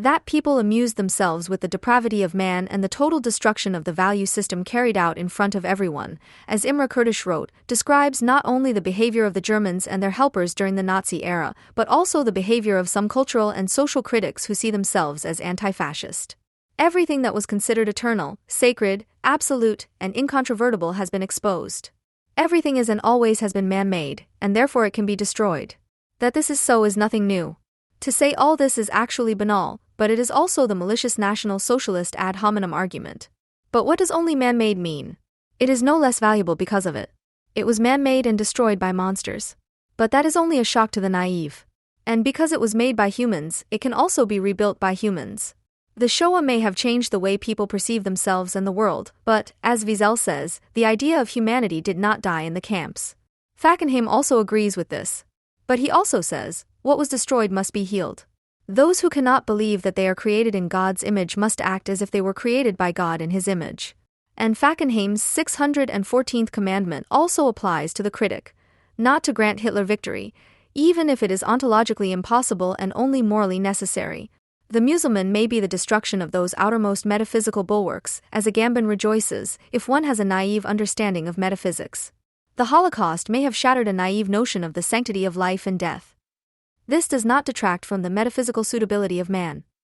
That people amused themselves with the depravity of man and the total destruction of the value system carried out in front of everyone, as Imre Kurdish wrote, describes not only the behavior of the Germans and their helpers during the Nazi era, but also the behavior of some cultural and social critics who see themselves as anti-fascist. Everything that was considered eternal, sacred, absolute, and incontrovertible has been exposed. Everything is and always has been man-made, and therefore it can be destroyed. That this is so is nothing new. To say all this is actually banal, but it is also the malicious National Socialist ad hominem argument. But what does only man-made mean? It is no less valuable because of it. It was man-made and destroyed by monsters. But that is only a shock to the naive. And because it was made by humans, it can also be rebuilt by humans. The Shoah may have changed the way people perceive themselves and the world, but, as Wiesel says, the idea of humanity did not die in the camps. Fackenheim also agrees with this. But he also says, what was destroyed must be healed. Those who cannot believe that they are created in God's image must act as if they were created by God in his image. And Fackenheim's 614th commandment also applies to the critic, not to grant Hitler victory, even if it is ontologically impossible and only morally necessary. The Muselmann may be the destruction of those outermost metaphysical bulwarks, as Agamben rejoices, if one has a naive understanding of metaphysics. The Holocaust may have shattered a naive notion of the sanctity of life and death. This does not detract from the metaphysical suitability of man.